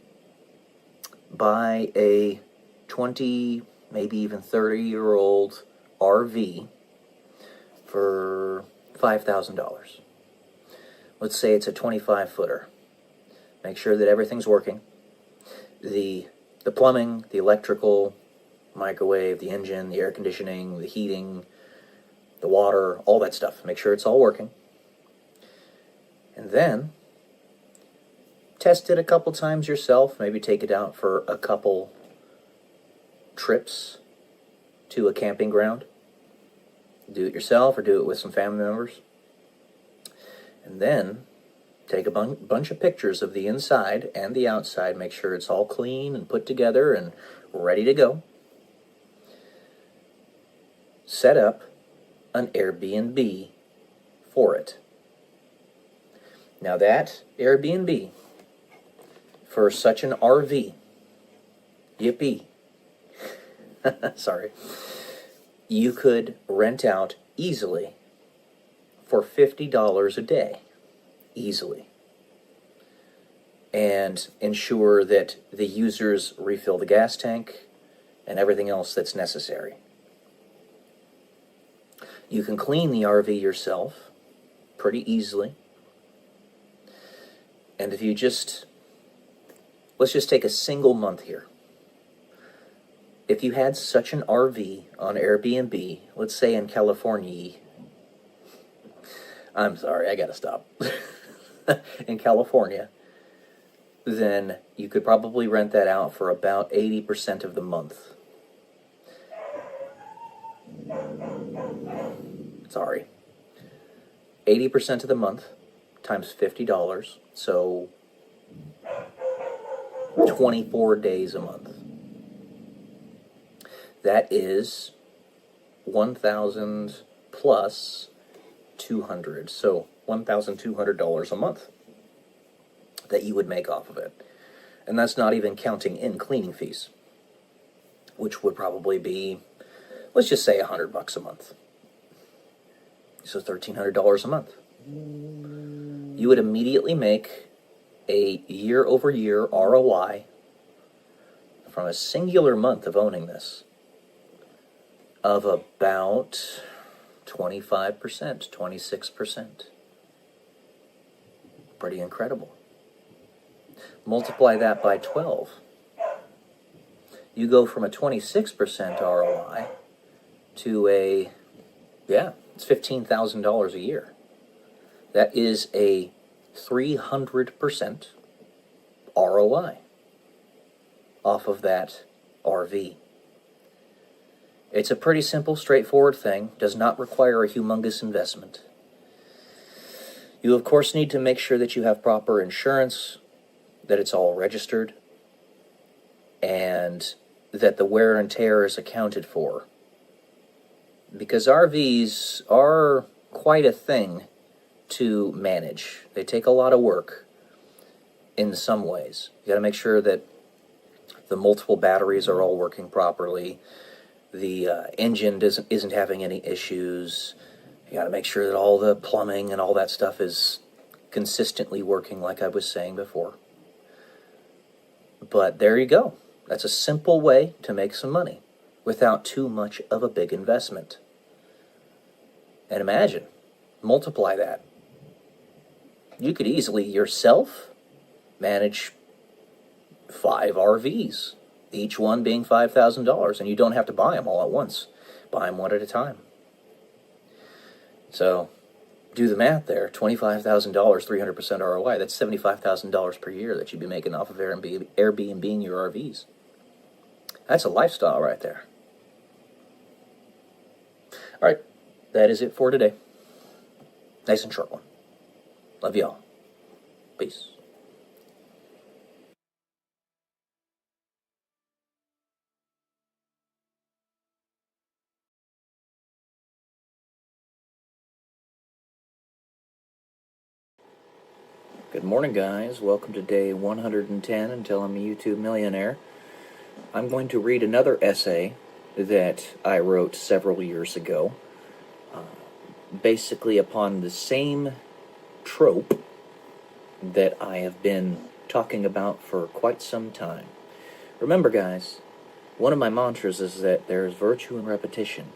buy a 20, maybe even 30-year-old RV for $5,000. Let's say it's a 25-footer. Make sure that everything's working. The plumbing, the electrical, microwave, the engine, the air conditioning, the heating, the water, all that stuff. Make sure it's all working. And then test it a couple times yourself. Maybe take it out for a couple trips to a camping ground. Do it yourself or do it with some family members. And then take a bunch of pictures of the inside and the outside. Make sure it's all clean and put together and ready to go. Set up an Airbnb for it. Now that Airbnb for such an RV, yippee, sorry, you could rent out easily for $50 a day, easily, and ensure that the users refill the gas tank and everything else that's necessary. You can clean the RV yourself pretty easily. And if you let's just take a single month here. If you had such an RV on Airbnb, let's say in California, I'm sorry, I gotta stop. In California, then you could probably rent that out for about 80% of the month. Sorry. 80% of the month times $50, so 24 days a month. That is 1,000 plus 200, so $1,200 a month that you would make off of it. And that's not even counting in cleaning fees, which would probably be, let's just say $100 a month. So $1,300 a month. You would immediately make a year-over-year ROI from a singular month of owning this of about 25%, 26%. Pretty incredible. Multiply that by 12. You go from a 26% ROI to it's $15,000 a year. That is a 300% ROI off of that RV. It's a pretty simple, straightforward thing, does not require a humongous investment. You, of course, need to make sure that you have proper insurance, that it's all registered, and that the wear and tear is accounted for. Because RVs are quite a thing to manage. They take a lot of work in some ways. You got to make sure that the multiple batteries are all working properly. The engine isn't having any issues. You got to make sure that all the plumbing and all that stuff is consistently working, like I was saying before. But there you go. That's a simple way to make some money without too much of a big investment. And imagine, multiply that. You could easily yourself manage 5 RVs, each one being $5,000, and you don't have to buy them all at once. Buy them one at a time. So, do the math there. $25,000, 300% ROI. That's $75,000 per year that you'd be making off of Airbnb your RVs. That's a lifestyle right there. All right, that is it for today. Nice and short one. Love y'all. Peace. Good morning, guys. Welcome to day 110 until I'm a YouTube millionaire. I'm going to read another essay that I wrote several years ago, basically upon the same trope that I have been talking about for quite some time. Remember, guys, one of my mantras is that there's virtue in repetition,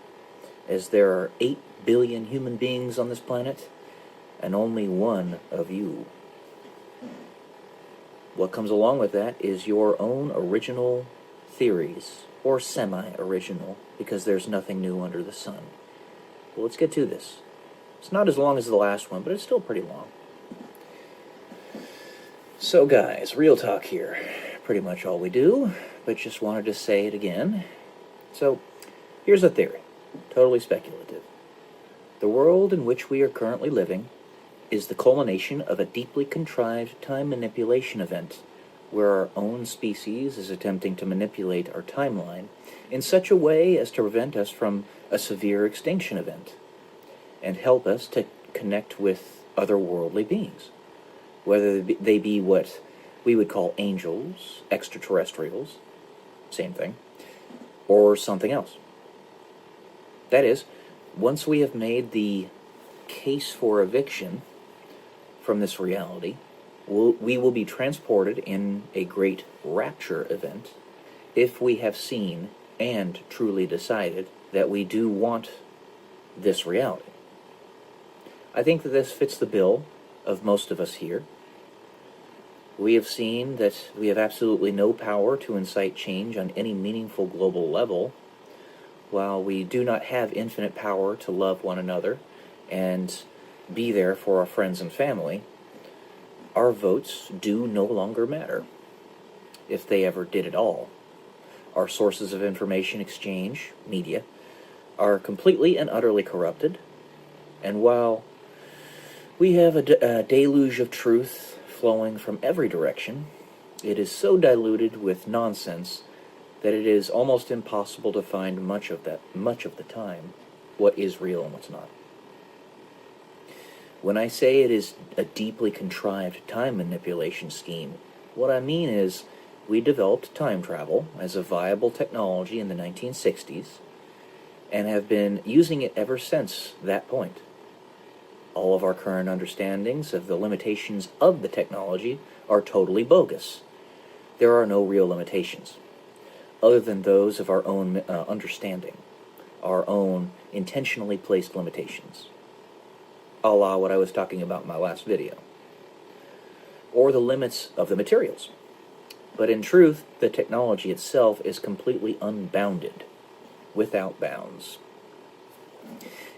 as there are 8 billion human beings on this planet, and only one of you. What comes along with that is your own original theories, or semi-original, because there's nothing new under the sun. Well, let's get to this. It's not as long as the last one, but it's still pretty long. So, guys, real talk here. Pretty much all we do, but just wanted to say it again. So, here's a theory, totally speculative. The world in which we are currently living is the culmination of a deeply contrived time manipulation event, where our own species is attempting to manipulate our timeline in such a way as to prevent us from a severe extinction event, and help us to connect with otherworldly beings, whether they be what we would call angels, extraterrestrials, same thing, or something else. That is, once we have made the case for eviction from this reality, we will be transported in a great rapture event if we have seen and truly decided that we do want this reality. I think that this fits the bill of most of us here. We have seen that we have absolutely no power to incite change on any meaningful global level, while we do not have infinite power to love one another and be there for our friends and family. Our votes do no longer matter, if they ever did at all. Our sources of information exchange, media, are completely and utterly corrupted, and while we have a deluge of truth flowing from every direction, it is so diluted with nonsense that it is almost impossible to find much of the time what is real and what's not. When I say it is a deeply contrived time manipulation scheme, what I mean is we developed time travel as a viable technology in the 1960s and have been using it ever since that point. All of our current understandings of the limitations of the technology are totally bogus. There are no real limitations, other than those of our own understanding, our own intentionally placed limitations, a la what I was talking about in my last video, or the limits of the materials. But in truth, the technology itself is completely unbounded, without bounds.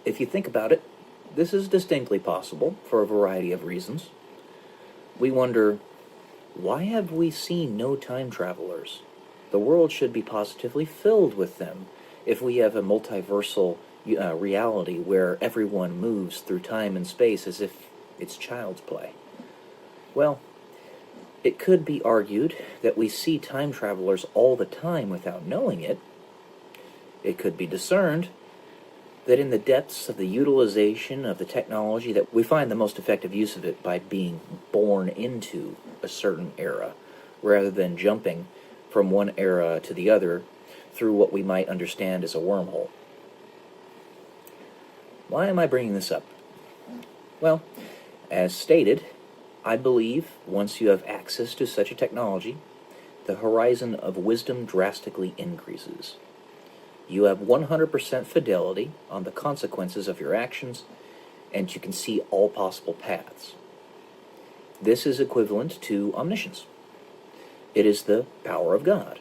If you think about it, this is distinctly possible for a variety of reasons. We wonder, why have we seen no time travelers? The world should be positively filled with them if we have a multiversal reality where everyone moves through time and space as if it's child's play. Well, it could be argued that we see time travelers all the time without knowing it. It could be discerned that in the depths of the utilization of the technology that we find the most effective use of it by being born into a certain era, rather than jumping from one era to the other through what we might understand as a wormhole. Why am I bringing this up? Well, as stated, I believe once you have access to such a technology, the horizon of wisdom drastically increases. You have 100% fidelity on the consequences of your actions, and you can see all possible paths. This is equivalent to omniscience. It is the power of God.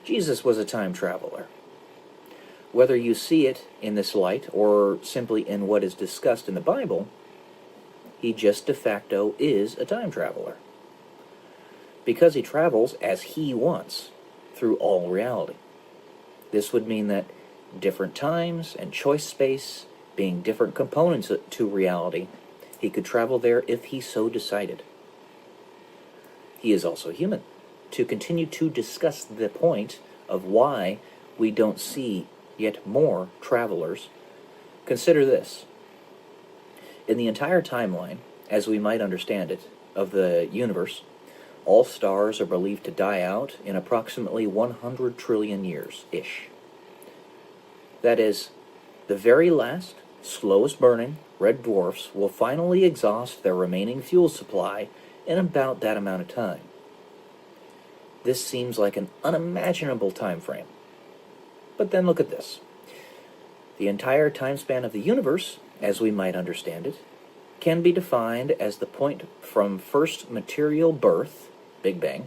Jesus was a time traveler. Whether you see it in this light or simply in what is discussed in the Bible, he just de facto is a time traveler, because he travels as he wants through all reality. This would mean that different times and choice space being different components to reality, he could travel there if he so decided. He is also human. To continue to discuss the point of why we don't see yet more travelers, consider this. In the entire timeline, as we might understand it, of the universe, all stars are believed to die out in approximately 100 trillion years-ish. That is, the very last, slowest burning red dwarfs will finally exhaust their remaining fuel supply in about that amount of time. This seems like an unimaginable time frame. But then look at this. The entire time span of the universe, as we might understand it, can be defined as the point from first material birth, Big Bang,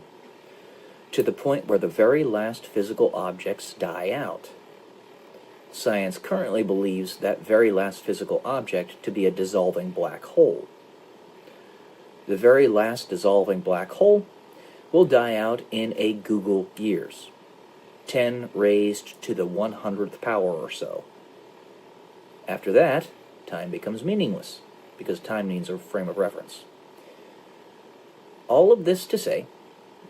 to the point where the very last physical objects die out. Science currently believes that very last physical object to be a dissolving black hole. The very last dissolving black hole will die out in a Google years, 10 raised to the 100th power or so. After that, time becomes meaningless, because time needs a frame of reference. All of this to say,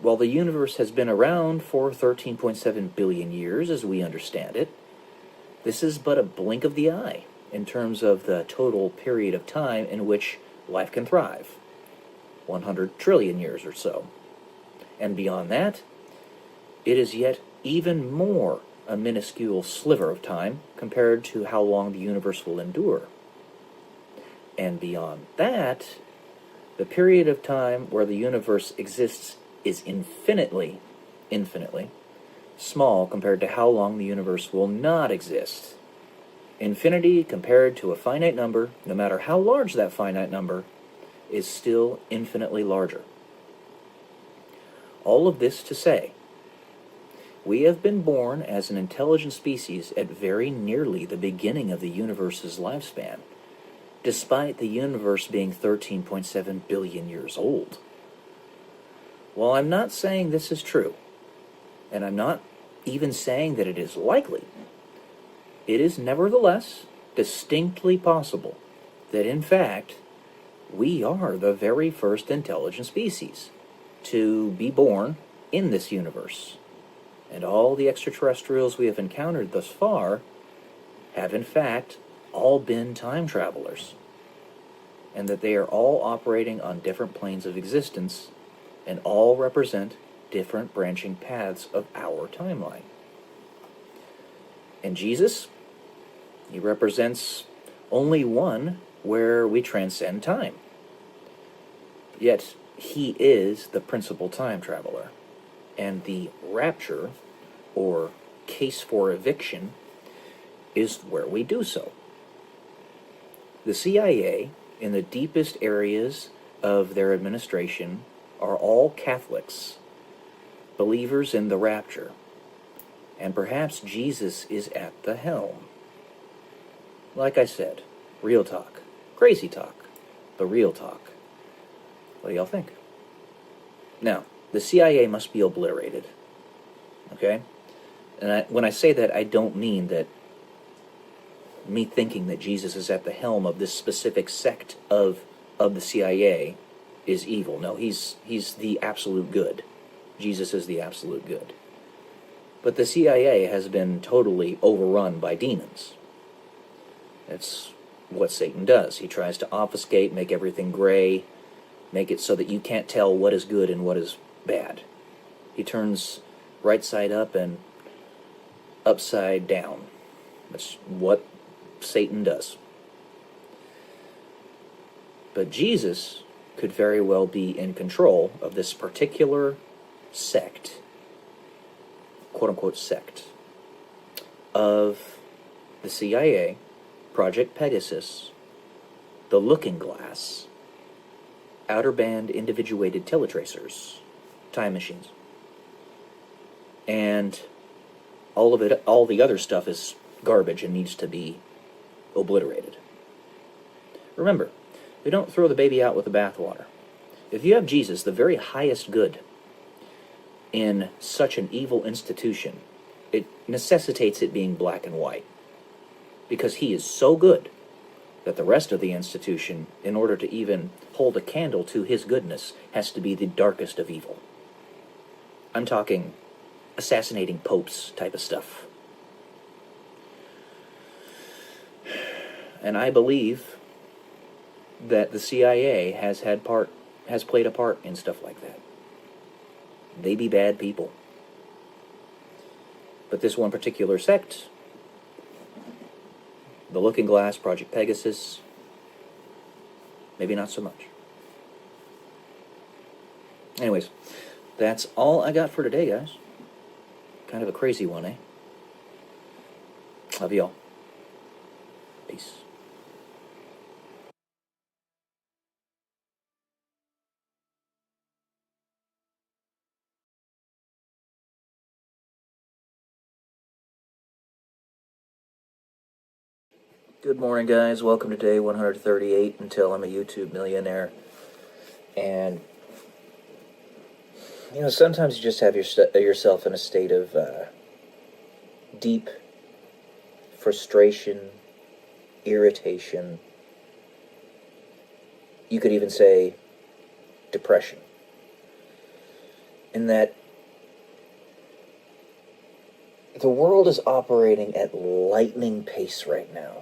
while the universe has been around for 13.7 billion years as we understand it, this is but a blink of the eye in terms of the total period of time in which life can thrive, 100 trillion years or so. And beyond that, it is yet even more a minuscule sliver of time compared to how long the universe will endure. And beyond that, the period of time where the universe exists is infinitely small compared to how long the universe will not exist. Infinity compared to a finite number, no matter how large that finite number, is still infinitely larger. All of this to say, we have been born as an intelligent species at very nearly the beginning of the universe's lifespan, despite the universe being 13.7 billion years old. While I'm not saying this is true, and I'm not even saying that it is likely, it is nevertheless distinctly possible that, in fact, we are the very first intelligent species to be born in this universe. And all the extraterrestrials we have encountered thus far have, in fact, all been time travelers. And that they are all operating on different planes of existence and all represent different branching paths of our timeline. And Jesus, he represents only one where we transcend time. Yet, he is the principal time traveler. And the rapture, or case for eviction, is where we do so. The CIA, in the deepest areas of their administration, are all Catholics, believers in the rapture, and perhaps Jesus is at the helm. Like I said, real talk, crazy talk, but real talk. What do y'all think? Now, the CIA must be obliterated, okay? And when I say that, I don't mean that me thinking that Jesus is at the helm of this specific sect of the CIA is evil. No, he's the absolute good. Jesus is the absolute good. But the CIA has been totally overrun by demons. That's what Satan does. He tries to obfuscate, make everything gray, make it so that you can't tell what is good and what is bad. He turns right side up and upside down. That's what Satan does. But Jesus could very well be in control of this particular sect, quote-unquote sect, of the CIA, Project Pegasus, the Looking Glass, outer band individuated teletracers, time machines, and all of it, all the other stuff is garbage and needs to be obliterated. Remember, we don't throw the baby out with the bathwater. If you have Jesus, the very highest good, in such an evil institution, it necessitates it being black and white. Because he is so good that the rest of the institution, in order to even hold a candle to his goodness, has to be the darkest of evil. I'm talking assassinating popes type of stuff. And I believe that the CIA has played a part in stuff like that. They be bad people. But this one particular sect, the Looking Glass, Project Pegasus, maybe not so much. Anyways, that's all I got for today, guys. Kind of a crazy one, eh? Love y'all. Peace. Good morning, guys. Welcome to day 138 until I'm a YouTube millionaire. And, you know, sometimes you just have yourself in a state of deep frustration, irritation. You could even say depression. In that the world is operating at lightning pace right now.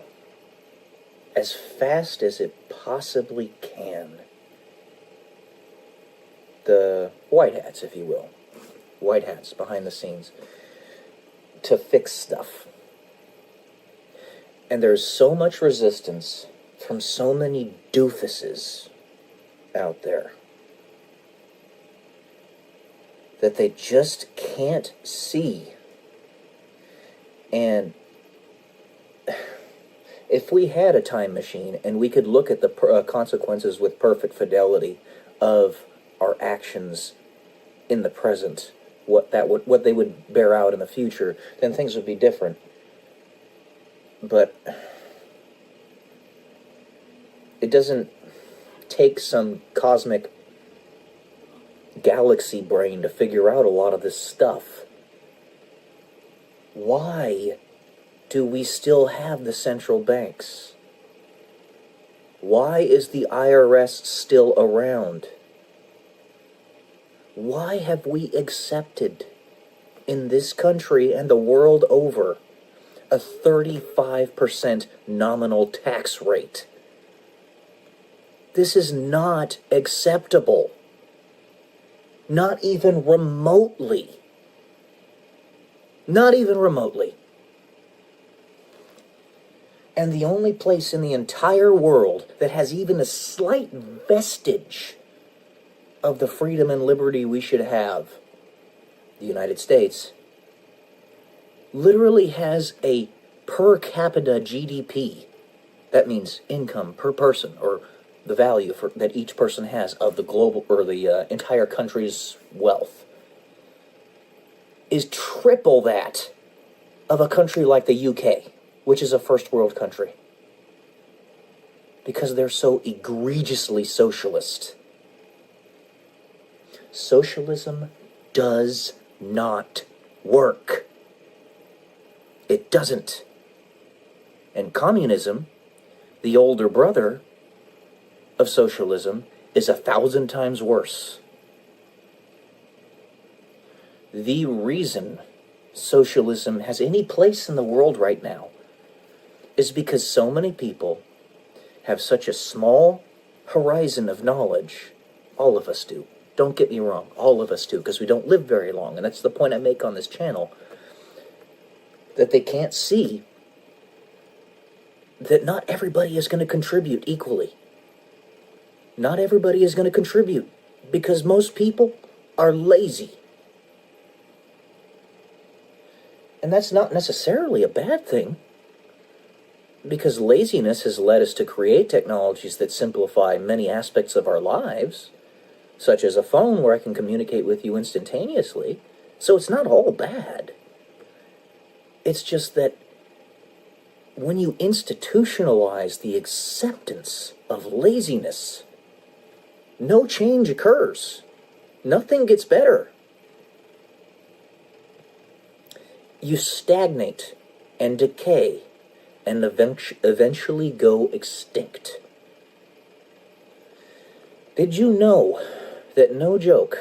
As fast as it possibly can. The white hats, if you will. White hats behind the scenes. to fix stuff. And there's so much resistance from so many doofuses out there that they just can't see. And if we had a time machine and we could look at the consequences with perfect fidelity of our actions in the present, what they would bear out in the future, then things would be different. But it doesn't take some cosmic galaxy brain to figure out a lot of this stuff. Why do we still have the central banks? Why is the IRS still around? Why have we accepted in this country and the world over a 35% nominal tax rate? This is not acceptable. Not even remotely. Not even remotely. And the only place in the entire world that has even a slight vestige of the freedom and liberty we should have, the United States, literally has a per capita GDP. That means income per person, or the value that each person has of the global, or the entire country's wealth, is triple that of a country like the UK, which is a first world country, because they're so egregiously socialist. Socialism does not work. It doesn't. And communism, the older brother of socialism, is 1,000 times worse. The reason socialism has any place in the world right now is because so many people have such a small horizon of knowledge. All of us do. Don't get me wrong, all of us do, because we don't live very long, and that's the point I make on this channel, that they can't see that not everybody is going to contribute equally. Not everybody is going to contribute, because most people are lazy. And that's not necessarily a bad thing, because laziness has led us to create technologies that simplify many aspects of our lives, such as a phone where I can communicate with you instantaneously. So it's not all bad. It's just that when you institutionalize the acceptance of laziness, no change occurs. Nothing gets better. You stagnate and decay and eventually go extinct. Did you know that, no joke,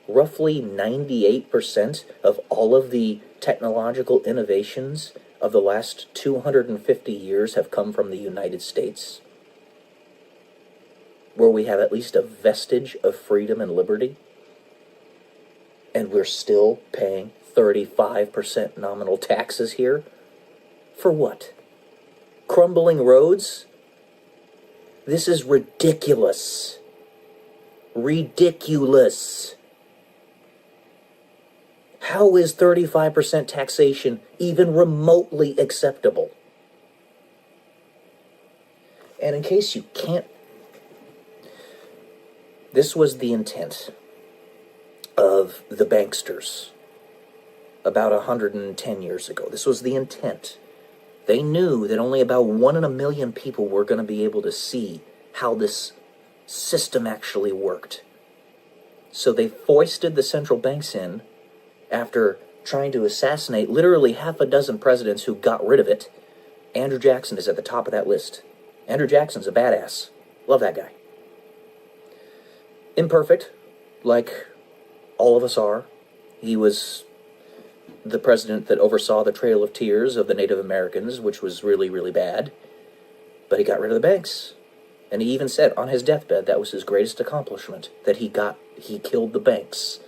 roughly 98% of all of the technological innovations of the last 250 years have come from the United States, where we have at least a vestige of freedom and liberty, and we're still paying 35% nominal taxes here? For what? Crumbling roads? This is ridiculous. Ridiculous. How is 35% taxation even remotely acceptable? And in case you can't, this was the intent of the banksters about 110 years ago. This was the intent. They knew that only about 1 in a million people were going to be able to see how this system actually worked. So they foisted the central banks in after trying to assassinate literally half a dozen presidents who got rid of it. Andrew Jackson is at the top of that list. Andrew Jackson's a badass. Love that guy. Imperfect, like all of us are. He was the president that oversaw the Trail of Tears of the Native Americans, which was really, really bad. But he got rid of the banks. And he even said on his deathbed that was his greatest accomplishment, that he killed the banks.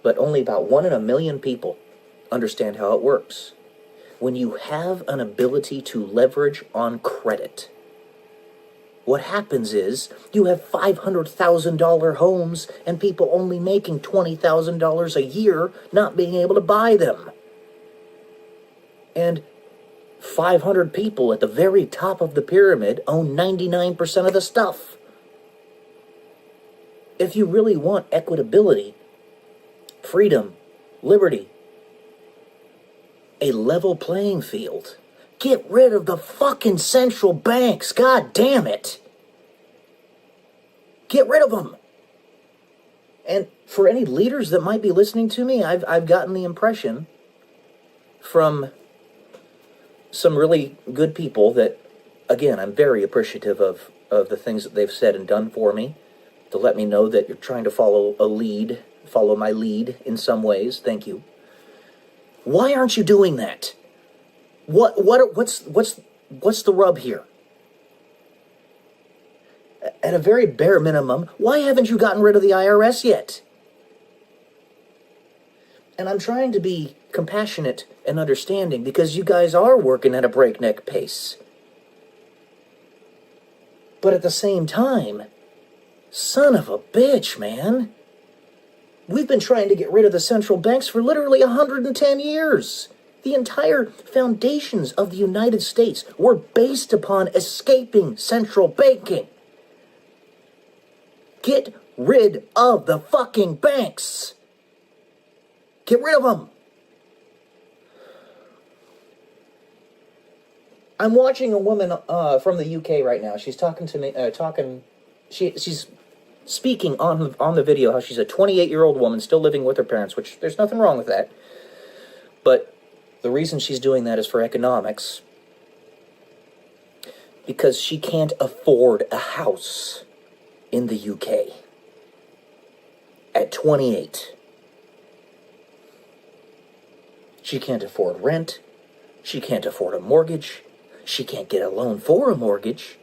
But only about 1 in a million people understand how it works. When you have an ability to leverage on credit, what happens is you have $500,000 homes and people only making $20,000 a year not being able to buy them. And 500 people at the very top of the pyramid own 99% of the stuff. If you really want equitability, freedom, liberty, a level playing field, get rid of the fucking central banks. God damn it. Get rid of them. And for any leaders that might be listening to me, I've gotten the impression from some really good people that, again, I'm very appreciative of the things that they've said and done for me, to let me know that you're trying to follow my lead in some ways. Thank you. Why aren't you doing that? What's the rub here? At a very bare minimum, why haven't you gotten rid of the IRS yet? And I'm trying to be compassionate and understanding because you guys are working at a breakneck pace. But at the same time, son of a bitch, man. We've been trying to get rid of the central banks for literally 110 years. The entire foundations of the United States were based upon escaping central banking. Get rid of the fucking banks. Get rid of them. I'm watching a woman from the UK right now. She's talking to me, she's speaking on the video how she's a 28-year-old woman still living with her parents, which there's nothing wrong with that. But the reason she's doing that is for economics. Because she can't afford a house in the UK at 28. She can't afford rent. She can't afford a mortgage. She can't get a loan for a mortgage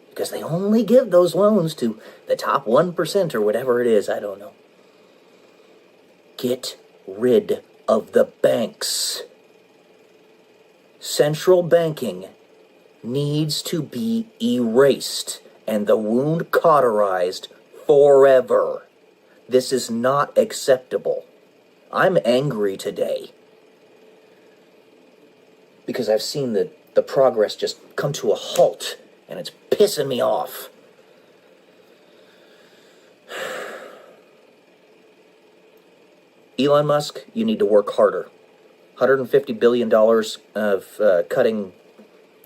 because they only give those loans to the top 1% or whatever it is. I don't know. Get rid of the banks. Central banking needs to be erased and the wound cauterized forever. This is not acceptable. I'm angry today because I've seen the progress just come to a halt, and it's pissing me off. Elon Musk, you need to work harder. $150 billion of cutting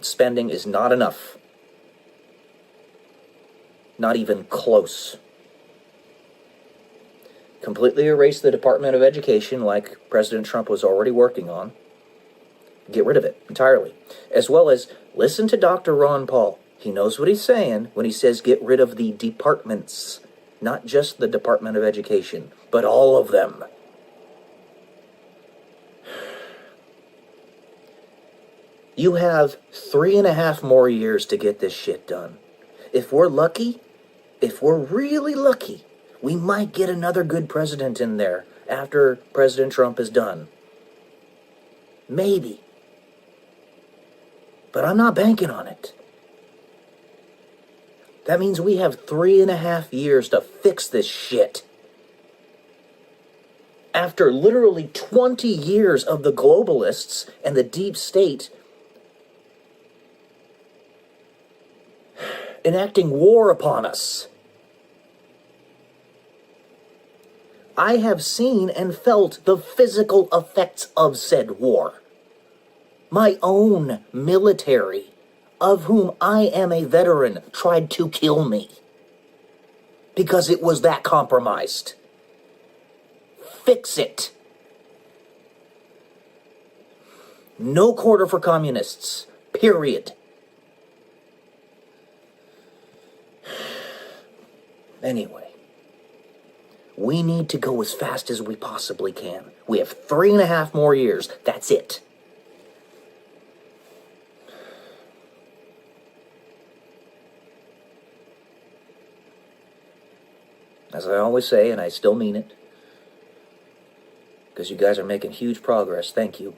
spending is not enough. Not even close. Completely erase the Department of Education like President Trump was already working on. Get rid of it entirely. As well as listen to Dr. Ron Paul. He knows what he's saying when he says get rid of the departments. Not just the Department of Education, but all of them. You have 3.5 more years to get this shit done. If we're lucky, if we're really lucky, we might get another good president in there after President Trump is done. Maybe. But I'm not banking on it. That means we have 3.5 years to fix this shit. After literally 20 years of the globalists and the deep state enacting war upon us. I have seen and felt the physical effects of said war. My own military, of whom I am a veteran, tried to kill me because it was that compromised. Fix it. No quarter for communists. Period. Anyway, we need to go as fast as we possibly can. We have 3.5 more years. That's it. As I always say, and I still mean it, because you guys are making huge progress. Thank you.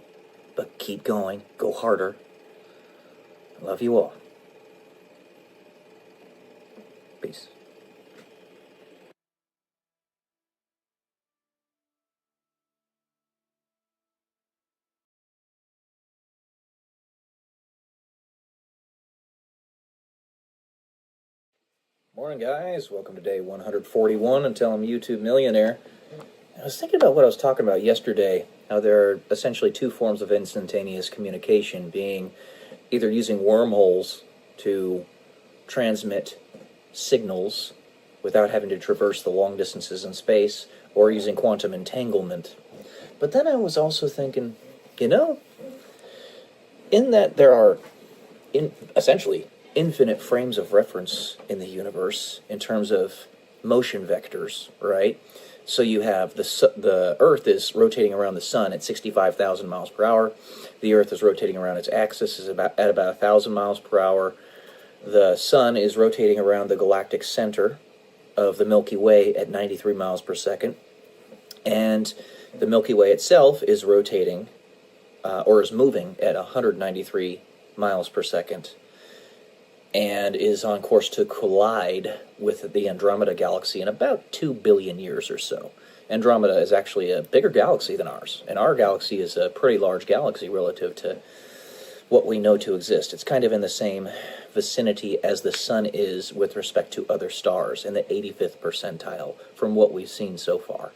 But keep going. Go harder. I love you all. Peace. Morning, guys. Welcome to day 141 until I'm a YouTube millionaire. I was thinking about what I was talking about yesterday, how there are essentially two forms of instantaneous communication, being either using wormholes to transmit signals without having to traverse the long distances in space, or using quantum entanglement. But then I was also thinking, in that there are essentially infinite frames of reference in the universe in terms of motion vectors, right? So you have the Earth is rotating around the Sun at 65,000 miles per hour. The Earth is rotating around its axis at about 1,000 miles per hour. The Sun is rotating around the galactic center of the Milky Way at 93 miles per second. And the Milky Way itself is rotating, or is moving at 193 miles per second, and is on course to collide with the Andromeda Galaxy in about 2 billion years or so. Andromeda is actually a bigger galaxy than ours, and our galaxy is a pretty large galaxy relative to what we know to exist. It's kind of in the same vicinity as the Sun is with respect to other stars, in the 85th percentile from what we've seen so far.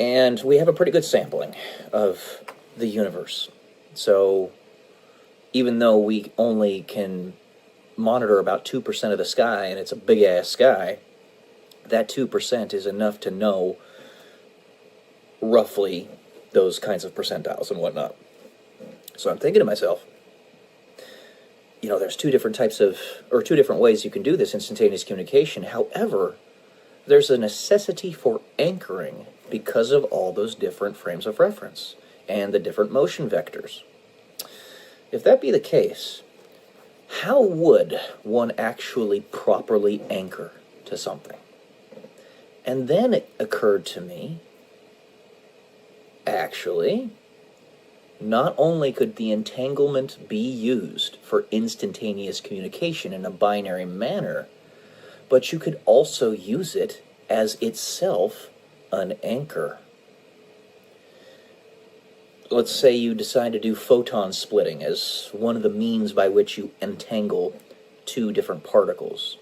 And we have a pretty good sampling of the universe. So even though we only can monitor about 2% of the sky, and it's a big-ass sky, that 2% is enough to know roughly those kinds of percentiles and whatnot. So I'm thinking to myself, there's two different ways you can do this instantaneous communication. However, there's a necessity for anchoring because of all those different frames of reference and the different motion vectors. If that be the case, how would one actually properly anchor to something? And then it occurred to me, actually, not only could the entanglement be used for instantaneous communication in a binary manner, but you could also use it as itself an anchor. Let's say you decide to do photon splitting as one of the means by which you entangle two different particles.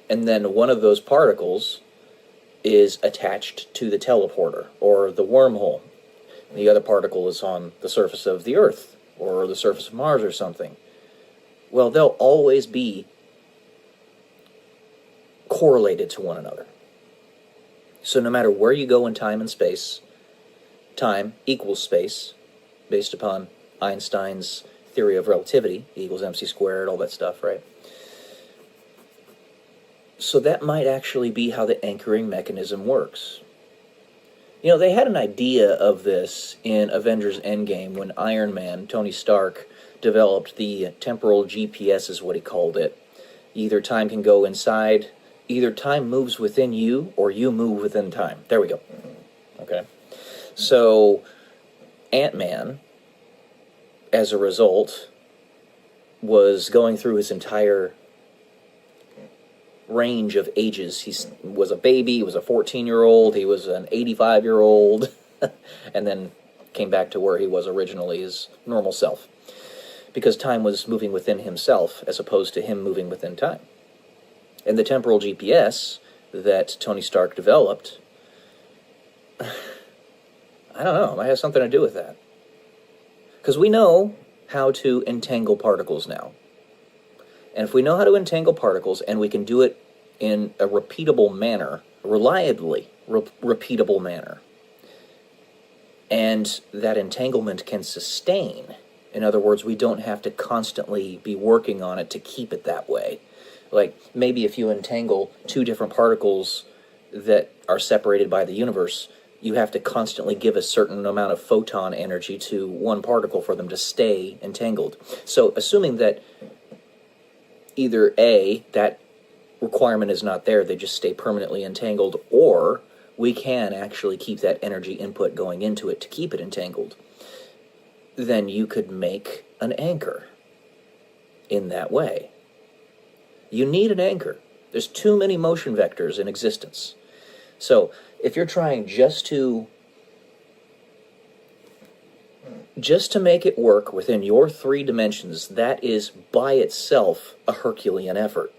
And then one of those particles is attached to the teleporter or the wormhole. The other particle is on the surface of the Earth or the surface of Mars or something. Well, they'll always be correlated to one another. So no matter where you go in time and space, time equals space, based upon Einstein's theory of relativity, E equals mc squared, all that stuff, right? So that might actually be how the anchoring mechanism works. They had an idea of this in Avengers Endgame when Iron Man, Tony Stark, developed the temporal GPS, is what he called it. Either time can go inside, either time moves within you, or you move within time. There we go. Okay. So Ant-Man, as a result, was going through his entire range of ages. He was a baby, he was a 14-year-old, he was an 85-year-old, and then came back to where he was originally, his normal self. Because time was moving within himself, as opposed to him moving within time. And the temporal GPS that Tony Stark developed, I don't know, it might have something to do with that. Because we know how to entangle particles now. And if we know how to entangle particles, and we can do it in a repeatable manner, reliably repeatable manner, and that entanglement can sustain, in other words, we don't have to constantly be working on it to keep it that way. Like, maybe if you entangle two different particles that are separated by the universe, you have to constantly give a certain amount of photon energy to one particle for them to stay entangled. So, assuming that either A, that requirement is not there, they just stay permanently entangled, or we can actually keep that energy input going into it to keep it entangled, then you could make an anchor in that way. You need an anchor. There's too many motion vectors in existence. So if you're trying just to make it work within your 3 dimensions, that is by itself a Herculean effort.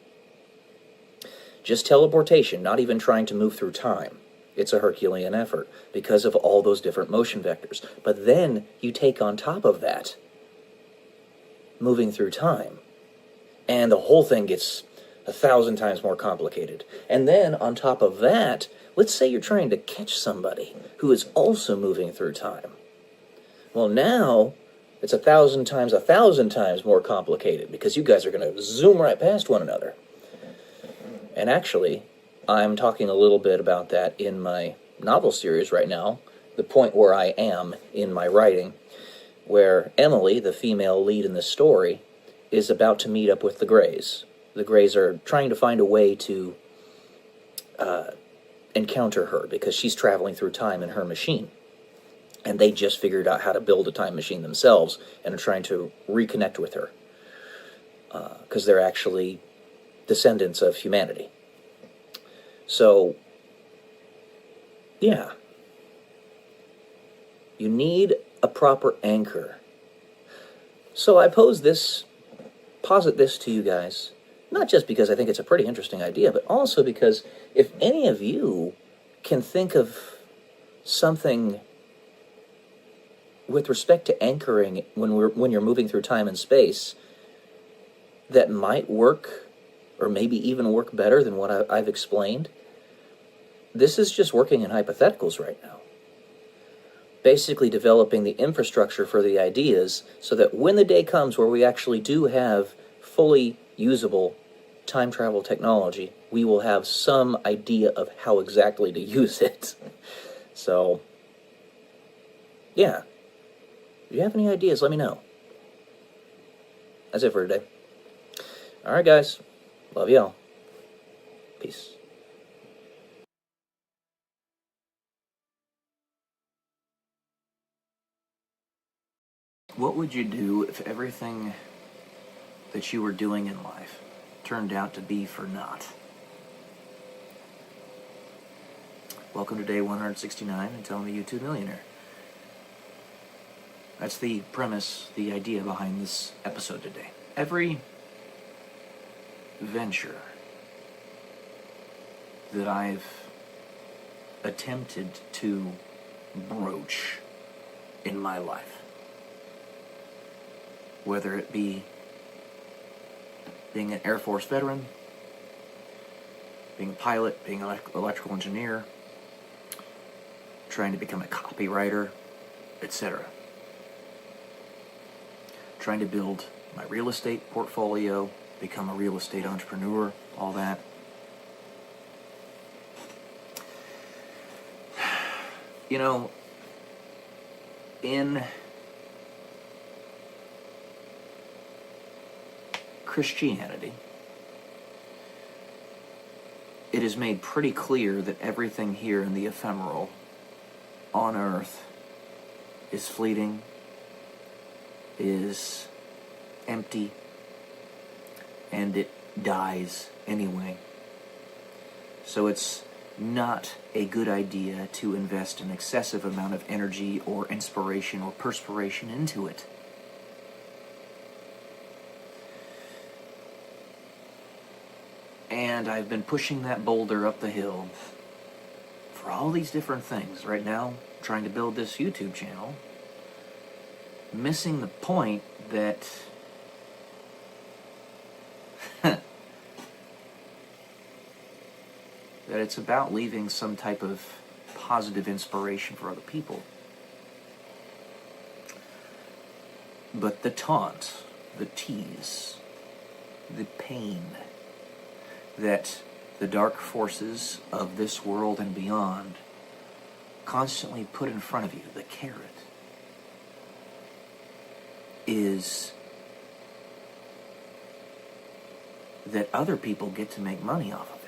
Just teleportation, not even trying to move through time, it's a Herculean effort because of all those different motion vectors. But then you take on top of that moving through time, and the whole thing gets 1,000 times more complicated. And then on top of that, let's say you're trying to catch somebody who is also moving through time. Well, now it's 1,000 times more complicated because you guys are going to zoom right past one another. And actually, I'm talking a little bit about that in my novel series right now, the point where I am in my writing, where Emily, the female lead in the story, is about to meet up with the Greys. The Greys are trying to find a way to encounter her because she's traveling through time in her machine. And they just figured out how to build a time machine themselves and are trying to reconnect with her because they're actually descendants of humanity. So, yeah. You need a proper anchor. So I posit this to you guys, not just because I think it's a pretty interesting idea, but also because if any of you can think of something with respect to anchoring when you're moving through time and space that might work, or maybe even work better than what I've explained, this is just working in hypotheticals right now. Basically developing the infrastructure for the ideas so that when the day comes where we actually do have fully usable time travel technology, we will have some idea of how exactly to use it. So, yeah. If you have any ideas, let me know. That's it for today. Alright, guys. Love y'all. Peace. What would you do if everything that you were doing in life turned out to be for naught? Welcome to day 169 and Tell Me YouTube Millionaire. That's the premise, the idea behind this episode today. Every venture that I've attempted to broach in my life, whether it be being an Air Force veteran, being a pilot, being an electrical engineer, trying to become a copywriter, etc. Trying to build my real estate portfolio, become a real estate entrepreneur, all that. You know, in Christianity, it is made pretty clear that everything here in the ephemeral on earth is fleeting, is empty, and it dies anyway. So it's not a good idea to invest an excessive amount of energy or inspiration or perspiration into it. And I've been pushing that boulder up the hill for all these different things. Right now, trying to build this YouTube channel, missing the point that that it's about leaving some type of positive inspiration for other people. But the taunt, the tease, the pain that the dark forces of this world and beyond constantly put in front of you, the carrot, is that other people get to make money off of it.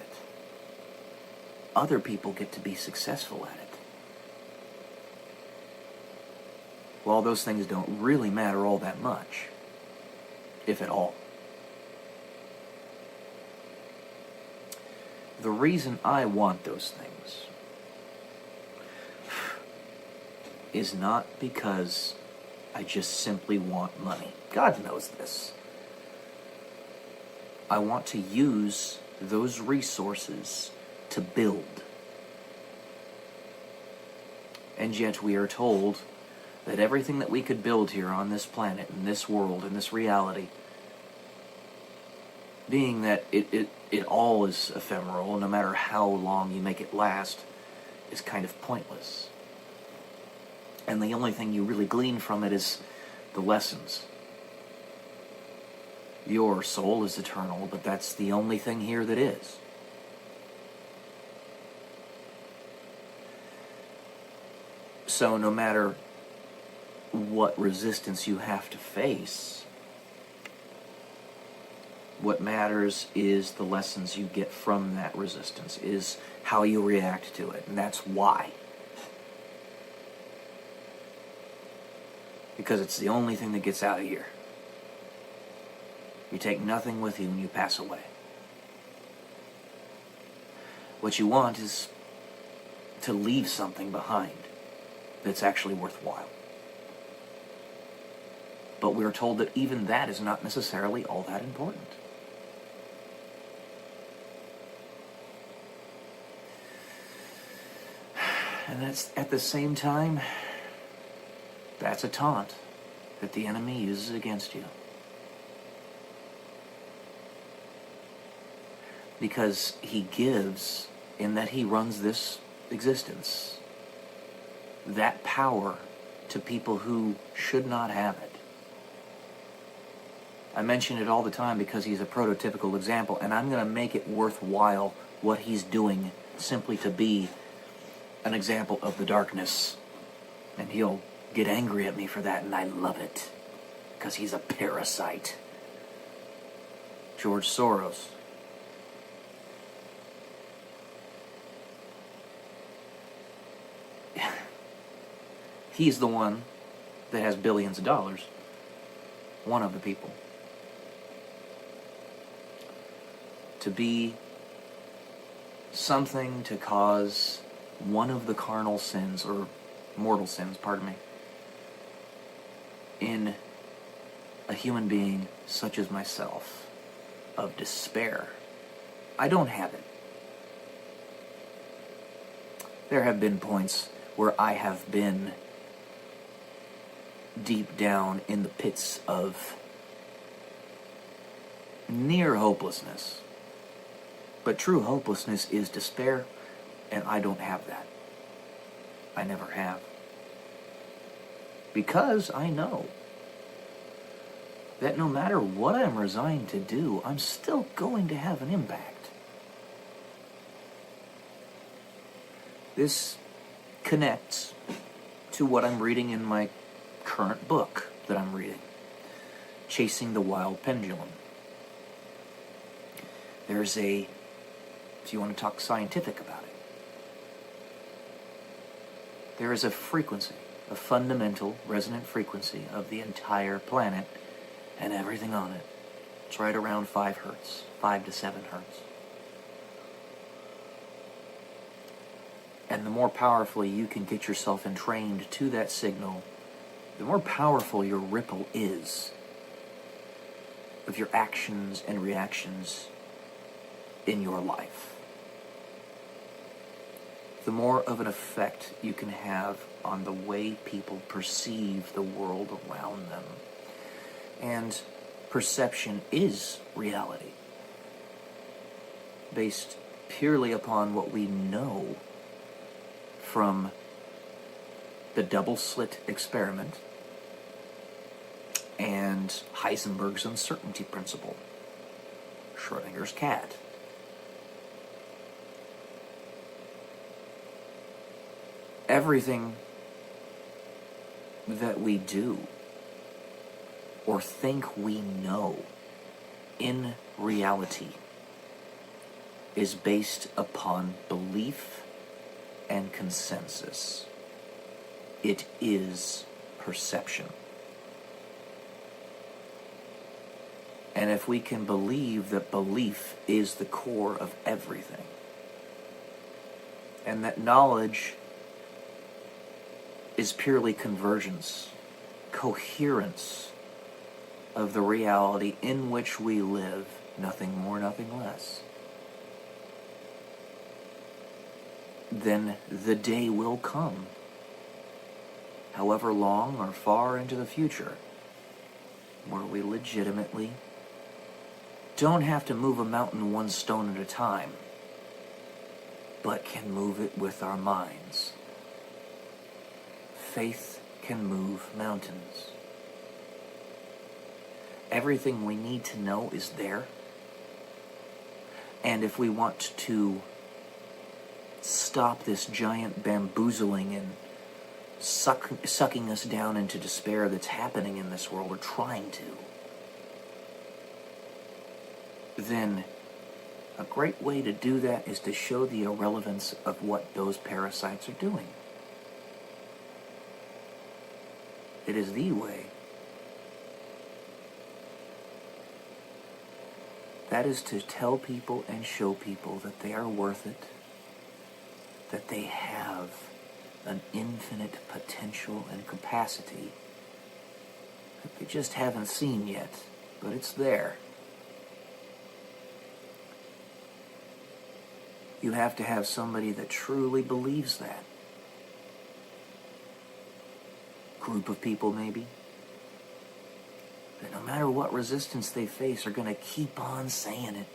other people get to be successful at it. Well, those things don't really matter all that much, if at all. The reason I want those things is not because I just simply want money. God knows this. I want to use those resources to build. And yet we are told that everything that we could build here on this planet, in this world, in this reality, being that it all is ephemeral, no matter how long you make it last, is kind of pointless. And the only thing you really glean from it is the lessons. Your soul is eternal, but that's the only thing here that is. So no matter what resistance you have to face, what matters is the lessons you get from that resistance, is how you react to it, and that's why. Because it's the only thing that gets out of here. You take nothing with you when you pass away. What you want is to leave something behind that's actually worthwhile. But we're told that even that is not necessarily all that important. And that's, at the same time, that's a taunt that the enemy uses against you. Because he gives, in that he runs this existence, that power to people who should not have it. I mention it all the time because he's a prototypical example, and I'm going to make it worthwhile what he's doing simply to be an example of the darkness. And he'll get angry at me for that, and I love it, because he's a parasite. George Soros. He's the one that has billions of dollars. One of the people. To be something to cause one of the carnal sins, or mortal sins, pardon me, in a human being such as myself, of despair. I don't have it. There have been points where I have been deep down in the pits of near hopelessness. But true hopelessness is despair, and I don't have that. I never have. Because I know that no matter what I'm resigned to do, I'm still going to have an impact. This connects to what I'm reading in my current book that I'm reading, Chasing the Wild Pendulum. There's a, if you want to talk scientific about it, there is a frequency, a fundamental resonant frequency of the entire planet and everything on it. It's right around 5 hertz, 5 to 7 hertz. And the more powerfully you can get yourself entrained to that signal, the more powerful your ripple is of your actions and reactions in your life. The more of an effect you can have on the way people perceive the world around them. And perception is reality, based purely upon what we know from the double-slit experiment and Heisenberg's uncertainty principle, Schrodinger's cat. Everything that we do or think we know in reality is based upon belief and consensus. It is perception. And if we can believe that belief is the core of everything, and that knowledge is purely convergence, coherence of the reality in which we live, nothing more, nothing less, then the day will come, however long or far into the future, where we legitimately don't have to move a mountain one stone at a time, but can move it with our minds. Faith can move mountains. Everything we need to know is there. And if we want to stop this giant bamboozling and sucking us down into despair that's happening in this world, or trying to, then a great way to do that is to show the irrelevance of what those parasites are doing. It is the way. That is to tell people and show people that they are worth it, that they have an infinite potential and capacity that they just haven't seen yet, but it's there. You have to have somebody that truly believes that. Group of people, maybe, that no matter what resistance they face are going to keep on saying it,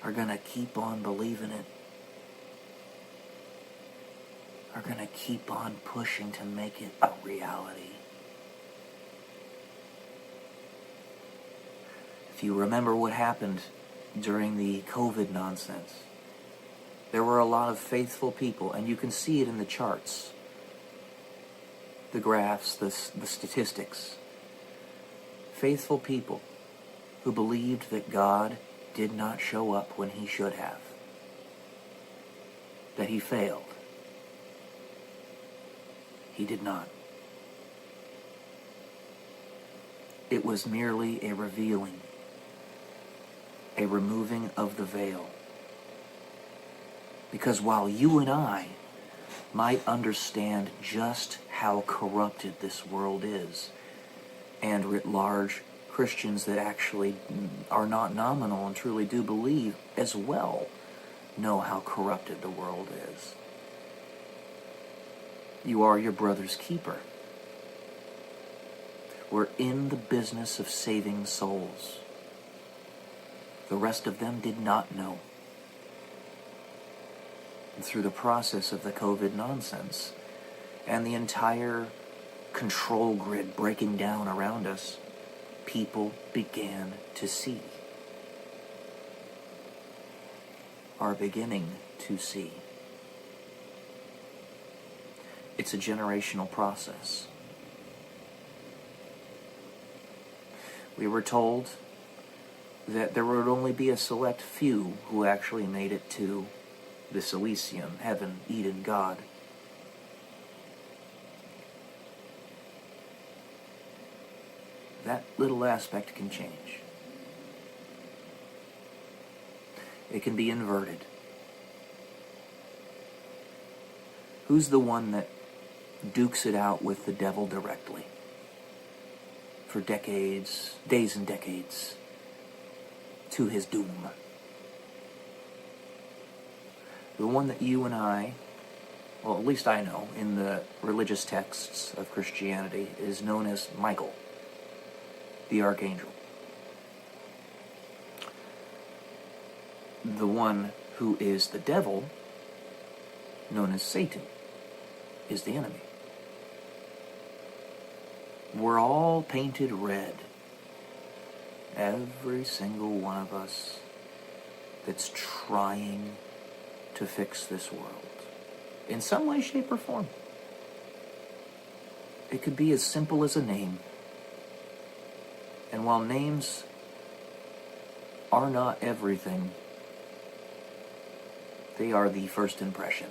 are going to keep on believing it, are going to keep on pushing to make it a reality. If you remember what happened during the COVID nonsense, there were a lot of faithful people, and you can see it in the charts, the graphs, the statistics. Faithful people who believed that God did not show up when he should have, that he failed. He did not. It was merely a revealing, a removing of the veil. Because while you and I might understand just how corrupted this world is, and writ large, Christians that actually are not nominal and truly do believe as well know how corrupted the world is. You are your brother's keeper. We're in the business of saving souls. The rest of them did not know. And through the process of the COVID nonsense and the entire control grid breaking down around us, people began to see, are beginning to see. It's a generational process. We were told that there would only be a select few who actually made it to this Elysium, heaven, Eden, God. That little aspect can change. It can be inverted. Who's the one that dukes it out with the devil directly for decades, days and decades, to his doom? The one that you and I, well, at least I know, in the religious texts of Christianity, is known as Michael, the archangel. The one who is the devil, known as Satan, is the enemy. We're all painted red. Every single one of us that's trying to fix this world, in some way, shape, or form. It could be as simple as a name. And while names are not everything, They are the first impression.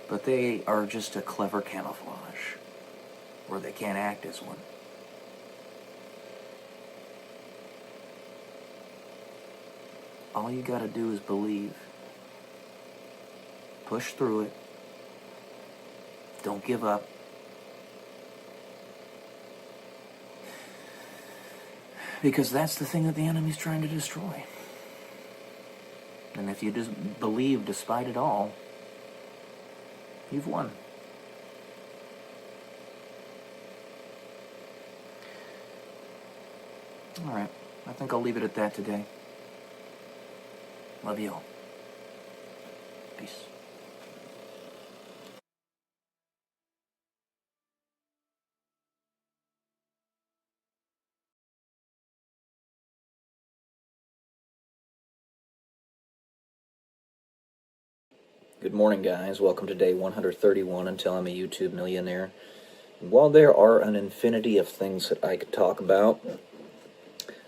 But they are just a clever camouflage, where they can't act as one. All you gotta do is believe. Push through it. Don't give up. Because that's the thing that the enemy's trying to destroy. And if you just believe despite it all, you've won. Alright, I think I'll leave it at that today. Love you all. Peace. Good morning, guys. Welcome to day 131 until I'm a YouTube millionaire. While there are an infinity of things that I could talk about,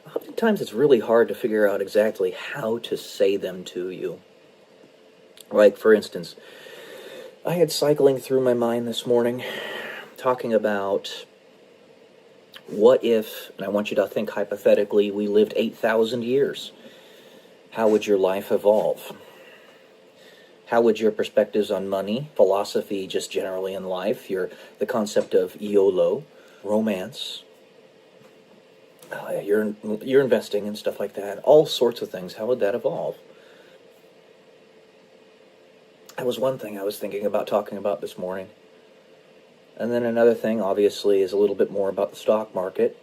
oftentimes it's really hard to figure out exactly how to say them to you. Like, for instance, I had cycling through my mind this morning, talking about what if, and I want you to think hypothetically, we lived 8,000 years. How would your life evolve? How would your perspectives on money, philosophy just generally in life, the concept of YOLO, romance, your investing and stuff like that, all sorts of things, how would that evolve? That was one thing I was thinking about talking about this morning. And then another thing, obviously, is a little bit more about the stock market,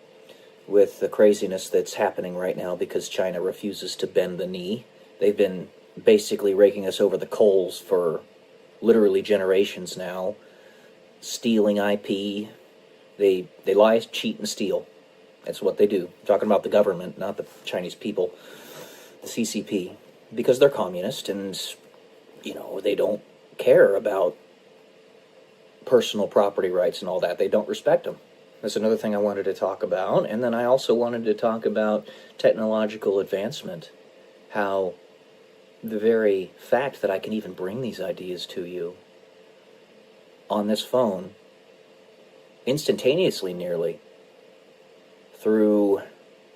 with the craziness that's happening right now because China refuses to bend the knee. They've been basically raking us over the coals for literally generations now, stealing IP. They lie, cheat, and steal. That's what they do. I'm talking about the government, not the Chinese people, the CCP, because they're communist and, they don't care about personal property rights and all that. They don't respect them. That's another thing I wanted to talk about. And then I also wanted to talk about technological advancement, how the very fact that I can even bring these ideas to you on this phone, instantaneously nearly, through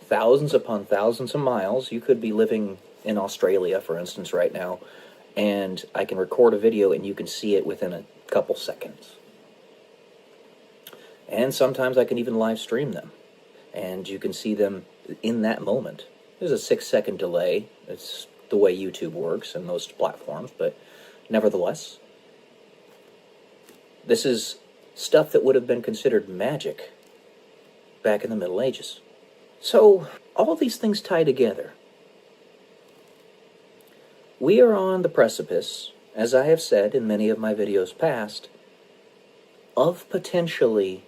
thousands upon thousands of miles. You could be living in Australia, for instance, right now, and I can record a video and you can see it within a couple seconds. And sometimes I can even live stream them, and you can see them in that moment. There's a 6-second delay. It's the way YouTube works and most platforms, but nevertheless, this is stuff that would have been considered magic back in the Middle Ages. So, all these things tie together. We are on the precipice, as I have said in many of my videos past, of potentially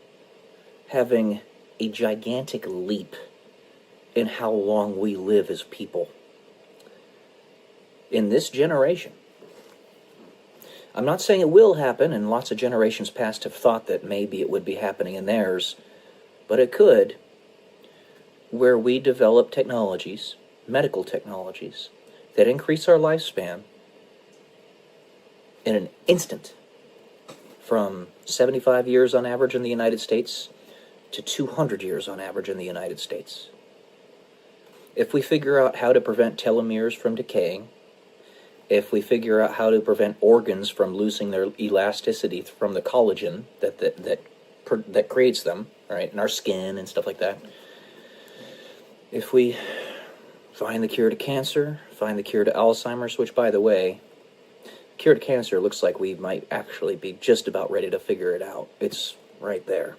having a gigantic leap in how long we live as people. In this generation. I'm not saying it will happen, and lots of generations past have thought that maybe it would be happening in theirs, but it could, where we develop technologies, medical technologies, that increase our lifespan in an instant, from 75 years on average in the United States to 200 years on average in the United States. If we figure out how to prevent telomeres from decaying, if we figure out how to prevent organs from losing their elasticity from the collagen that creates them, right, in our skin and stuff like that, if we find the cure to cancer, find the cure to Alzheimer's, which, by the way, cure to cancer looks like we might actually be just about ready to figure it out. It's right there.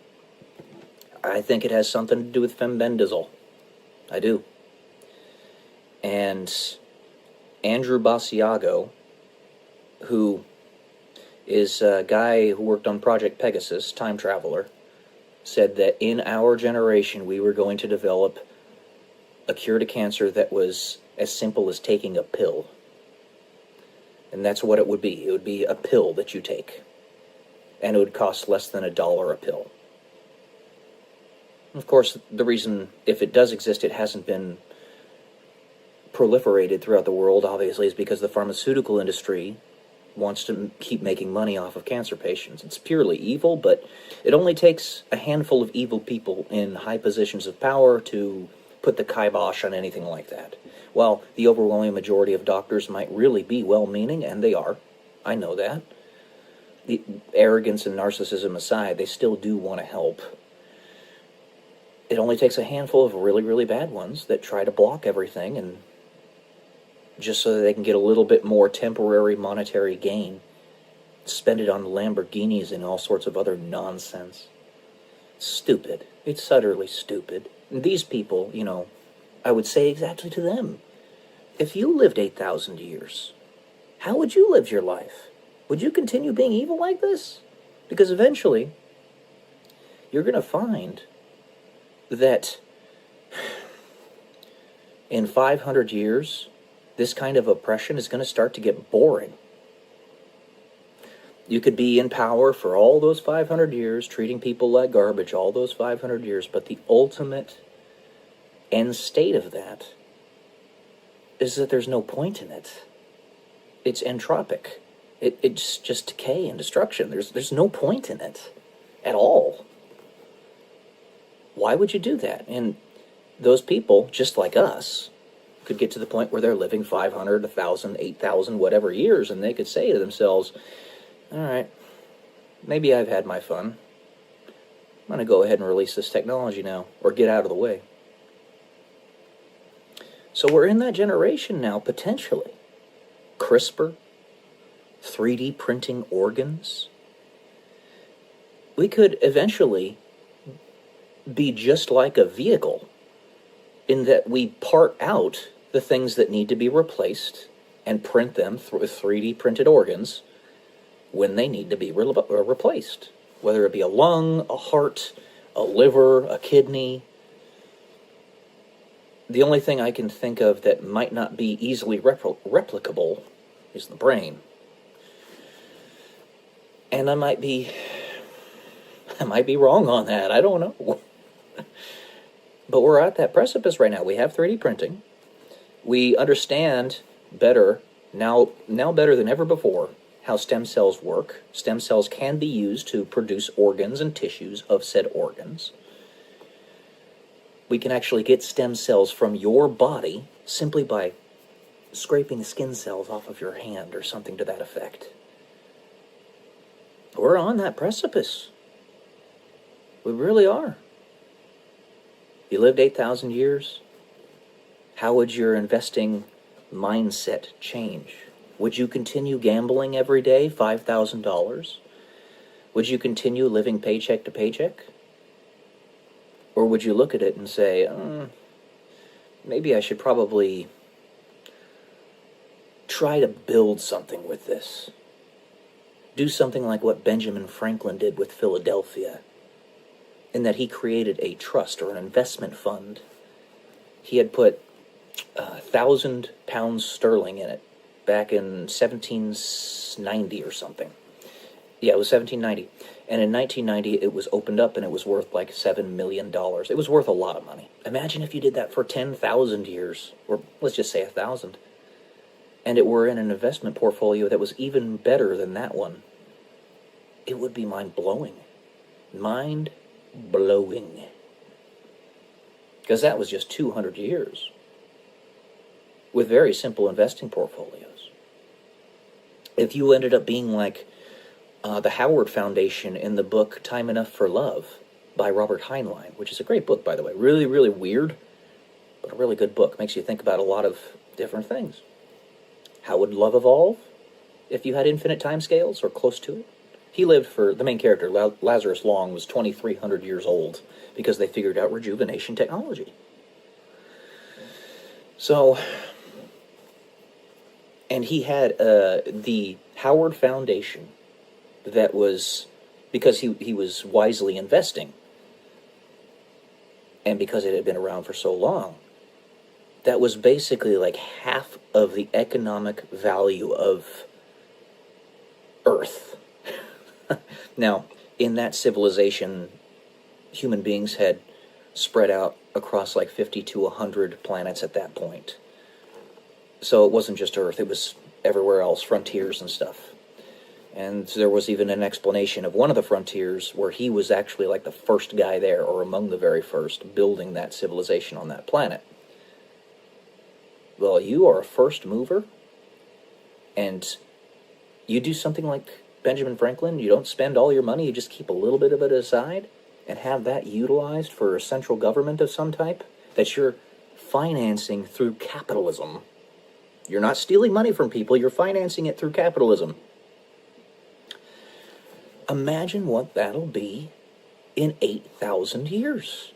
I think it has something to do with fembendazole. I do. And Andrew Basiago, who is a guy who worked on Project Pegasus, time traveler, said that in our generation we were going to develop a cure to cancer that was as simple as taking a pill. And that's what it would be. It would be a pill that you take. And it would cost less than $1 a pill. Of course, the reason, if it does exist, it hasn't been proliferated throughout the world, obviously, is because the pharmaceutical industry wants to keep making money off of cancer patients. It's purely evil, but it only takes a handful of evil people in high positions of power to put the kibosh on anything like that. While the overwhelming majority of doctors might really be well-meaning, and they are, I know that, the arrogance and narcissism aside, they still do want to help. It only takes a handful of really, really bad ones that try to block everything, and just so that they can get a little bit more temporary monetary gain, spend it on Lamborghinis and all sorts of other nonsense. Stupid. It's utterly stupid. And these people, you know, I would say exactly to them, if you lived 8,000 years, how would you live your life? Would you continue being evil like this? Because eventually, you're going to find that in 500 years, this kind of oppression is going to start to get boring. You could be in power for all those 500 years, treating people like garbage all those 500 years, but the ultimate end state of that is that there's no point in it. It's entropic. It's just decay and destruction. There's no point in it at all. Why would you do that? And those people, just like us, could get to the point where they're living 500, 1,000, 8,000, whatever years, and they could say to themselves, all right, maybe I've had my fun. I'm going to go ahead and release this technology now, or get out of the way. So we're in that generation now, potentially. CRISPR, 3D printing organs. We could eventually be just like a vehicle in that we part out the things that need to be replaced and print them through 3D printed organs when they need to be replaced. Whether it be a lung, a heart, a liver, a kidney. The only thing I can think of that might not be easily replicable is the brain. And I might be wrong on that. I don't know. But we're at that precipice right now. We have 3D printing. We understand better, now better than ever before, how stem cells work. Stem cells can be used to produce organs and tissues of said organs. We can actually get stem cells from your body simply by scraping the skin cells off of your hand or something to that effect. We're on that precipice. We really are. You lived 8,000 years, how would your investing mindset change? Would you continue gambling every day, $5,000? Would you continue living paycheck to paycheck? Or would you look at it and say, maybe I should probably try to build something with this? Do something like what Benjamin Franklin did with Philadelphia, in that he created a trust or an investment fund. He had put 1,000 pounds sterling in it back in 1790 or something. Yeah, it was 1790. And in 1990, it was opened up and it was worth like $7 million. It was worth a lot of money. Imagine if you did that for 10,000 years, or let's just say 1,000. And it were in an investment portfolio that was even better than that one. It would be mind-blowing. Mind-blowing. Because that was just 200 years. With very simple investing portfolios. If you ended up being like the Howard Foundation in the book Time Enough for Love by Robert Heinlein, which is a great book, by the way. Really, really weird, but a really good book. Makes you think about a lot of different things. How would love evolve if you had infinite time scales or close to it? He lived for, the main character, Lazarus Long, was 2,300 years old because they figured out rejuvenation technology. So, and he had the Howard Foundation that was, because he was wisely investing, and because it had been around for so long, that was basically like half of the economic value of Earth. Now, in that civilization, human beings had spread out across like 50 to 100 planets at that point. So it wasn't just Earth, it was everywhere else, frontiers and stuff. And there was even an explanation of one of the frontiers where he was actually like the first guy there, or among the very first, building that civilization on that planet. Well, you are a first mover, and you do something like Benjamin Franklin. You don't spend all your money, you just keep a little bit of it aside and have that utilized for a central government of some type that you're financing through capitalism. You're not stealing money from people, you're financing it through capitalism. Imagine what that'll be in 8,000 years.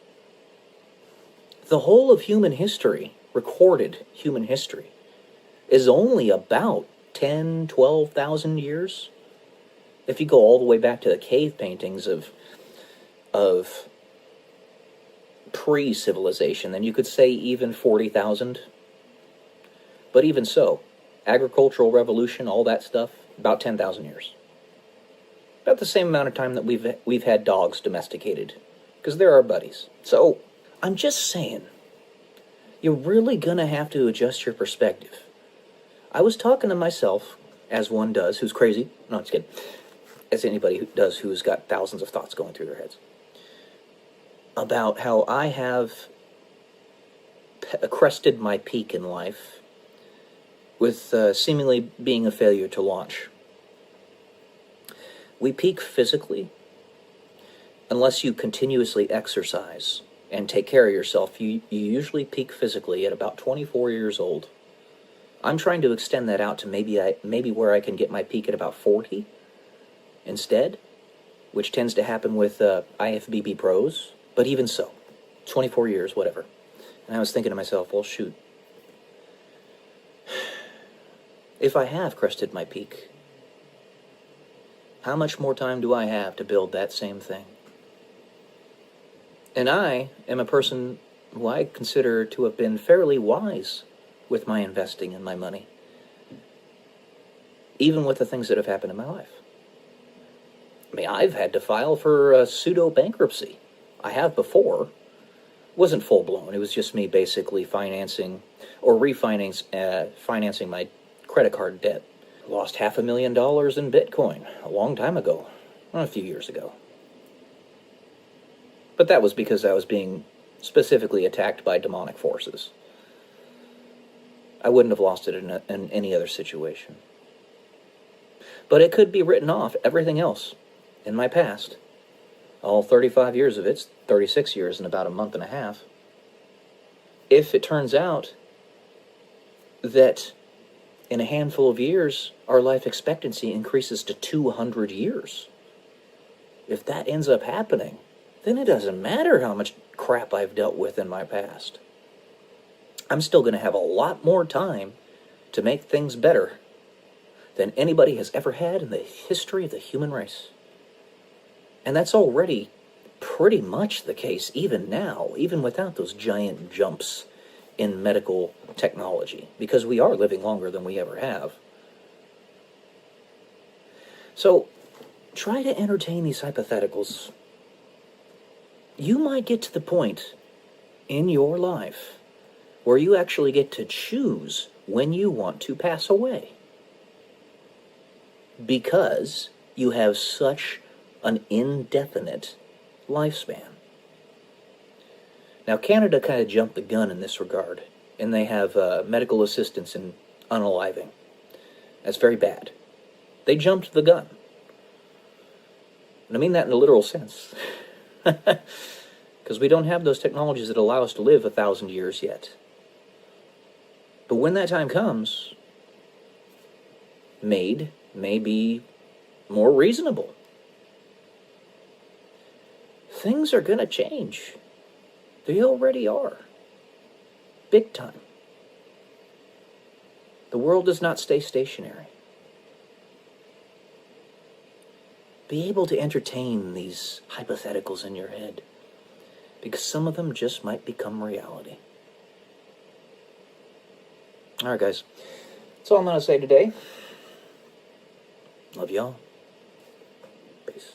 The whole of human history, recorded human history, is only about 10, 12,000 years. If you go all the way back to the cave paintings of pre-civilization, then you could say even 40,000. But even so, agricultural revolution, all that stuff, about 10,000 years. About the same amount of time that we've had dogs domesticated, because they're our buddies. So, I'm just saying, you're really gonna have to adjust your perspective. I was talking to myself, as one does, who's crazy. No, I'm just kidding. As anybody who does who's got thousands of thoughts going through their heads. About how I have crested my peak in life with seemingly being a failure to launch. We peak physically unless you continuously exercise and take care of yourself. You usually peak physically at about 24 years old. I'm trying to extend that out to maybe where I can get my peak at about 40 instead, which tends to happen with IFBB pros. But even so, 24 years, whatever. And I was thinking to myself, well, shoot. If I have crested my peak, how much more time do I have to build that same thing? And I am a person who I consider to have been fairly wise with my investing and my money, even with the things that have happened in my life. I mean, I've had to file for pseudo-bankruptcy. I have before. It wasn't full-blown. It was just me basically financing or financing my credit card debt. Lost $500,000 in Bitcoin a long time ago, a few years ago. But that was because I was being specifically attacked by demonic forces. I wouldn't have lost it in any other situation. But it could be written off, everything else, in my past. All 35 years of it's 36 years in about a month and a half. If it turns out that in a handful of years, our life expectancy increases to 200 years. If that ends up happening, then it doesn't matter how much crap I've dealt with in my past. I'm still going to have a lot more time to make things better than anybody has ever had in the history of the human race. And that's already pretty much the case even now, even without those giant jumps in medical technology, because we are living longer than we ever have. So, try to entertain these hypotheticals. You might get to the point in your life where you actually get to choose when you want to pass away, because you have such an indefinite lifespan. Now, Canada kind of jumped the gun in this regard, and they have medical assistance in unaliving. That's very bad. They jumped the gun. And I mean that in a literal sense. Because we don't have those technologies that allow us to live 1,000 years yet. But when that time comes, may be more reasonable. Things are going to change. They already are. Big time. The world does not stay stationary. Be able to entertain these hypotheticals in your head, because some of them just might become reality. Alright, guys. That's all I'm going to say today. Love y'all. Peace.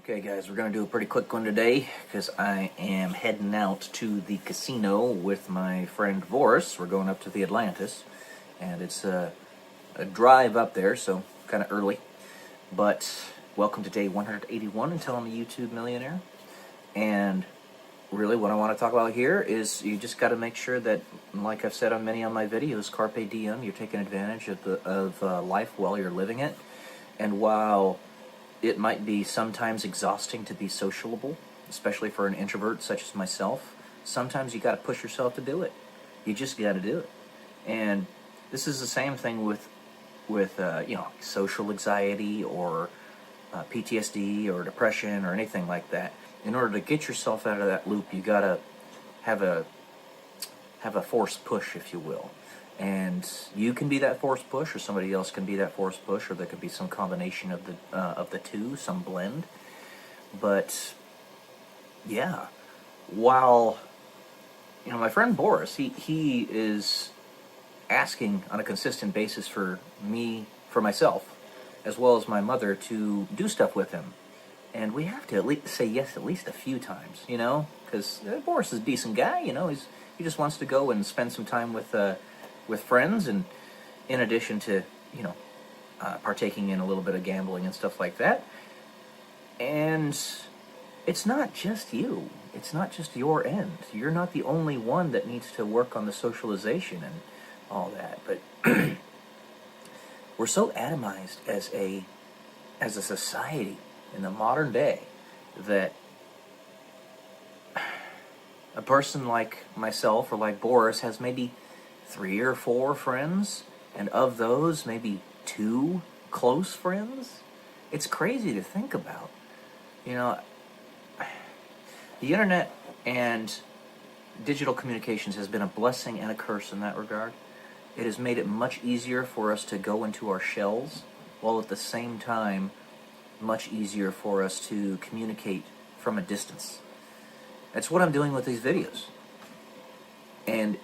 Okay guys, we're going to do a pretty quick one today because I am heading out to the casino with my friend Boris. We're going up to the Atlantis, and it's a drive up there, so kind of early. But welcome to day 181 until I'm a YouTube millionaire. And really what I want to talk about here is you just got to make sure that, like I've said on many of my videos, carpe diem, you're taking advantage of life while you're living it. And while it might be sometimes exhausting to be sociable, especially for an introvert such as myself, sometimes you got to push yourself to do it. You just got to do it. And this is the same thing with social anxiety or PTSD or depression or anything like that. In order to get yourself out of that loop, you got to have a forced push, if you will. And you can be that forced push, or somebody else can be that forced push, or there could be some combination of the two, some blend. But yeah, while my friend Boris, he is asking on a consistent basis for myself, as well as my mother, to do stuff with him, and we have to at least say yes at least a few times, because Boris is a decent guy, he just wants to go and spend some time with friends, and in addition to, partaking in a little bit of gambling and stuff like that. And it's not just you. It's not just your end. You're not the only one that needs to work on the socialization and all that. But we're so atomized as a society in the modern day that a person like myself or like Boris has maybe 3 or 4 friends, and of those, maybe 2 close friends. It's crazy to think about. The internet and digital communications has been a blessing and a curse in that regard. It has made it much easier for us to go into our shells, while at the same time, much easier for us to communicate from a distance. That's what I'm doing with these videos. And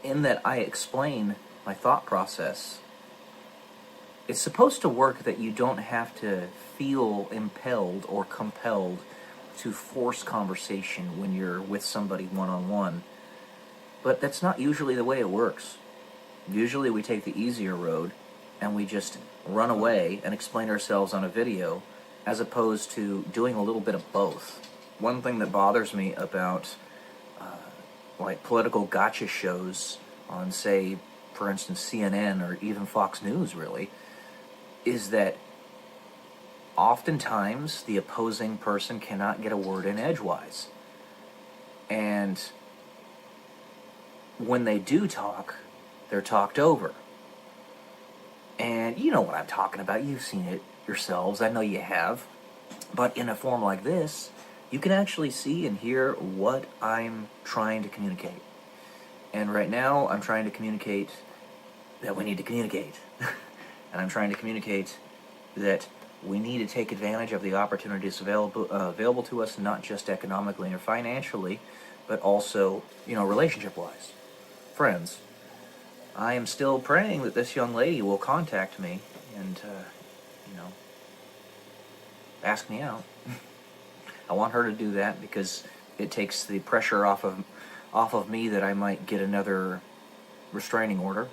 in that I explain my thought process, it's supposed to work that you don't have to feel impelled or compelled to force conversation when you're with somebody one-on-one. But that's not usually the way it works. Usually we take the easier road and we just run away and explain ourselves on a video, as opposed to doing a little bit of both. One thing that bothers me about political gotcha shows on, say, for instance, CNN or even Fox News, really, is that oftentimes the opposing person cannot get a word in edgewise. And when they do talk, they're talked over. And you know what I'm talking about. You've seen it yourselves. I know you have. But in a form like this, you can actually see and hear what I'm trying to communicate. And right now, I'm trying to communicate that we need to communicate. And I'm trying to communicate that we need to take advantage of the opportunities available to us, not just economically or financially, but also, relationship-wise. Friends, I am still praying that this young lady will contact me and, ask me out. I want her to do that because it takes the pressure off of me that I might get another restraining order.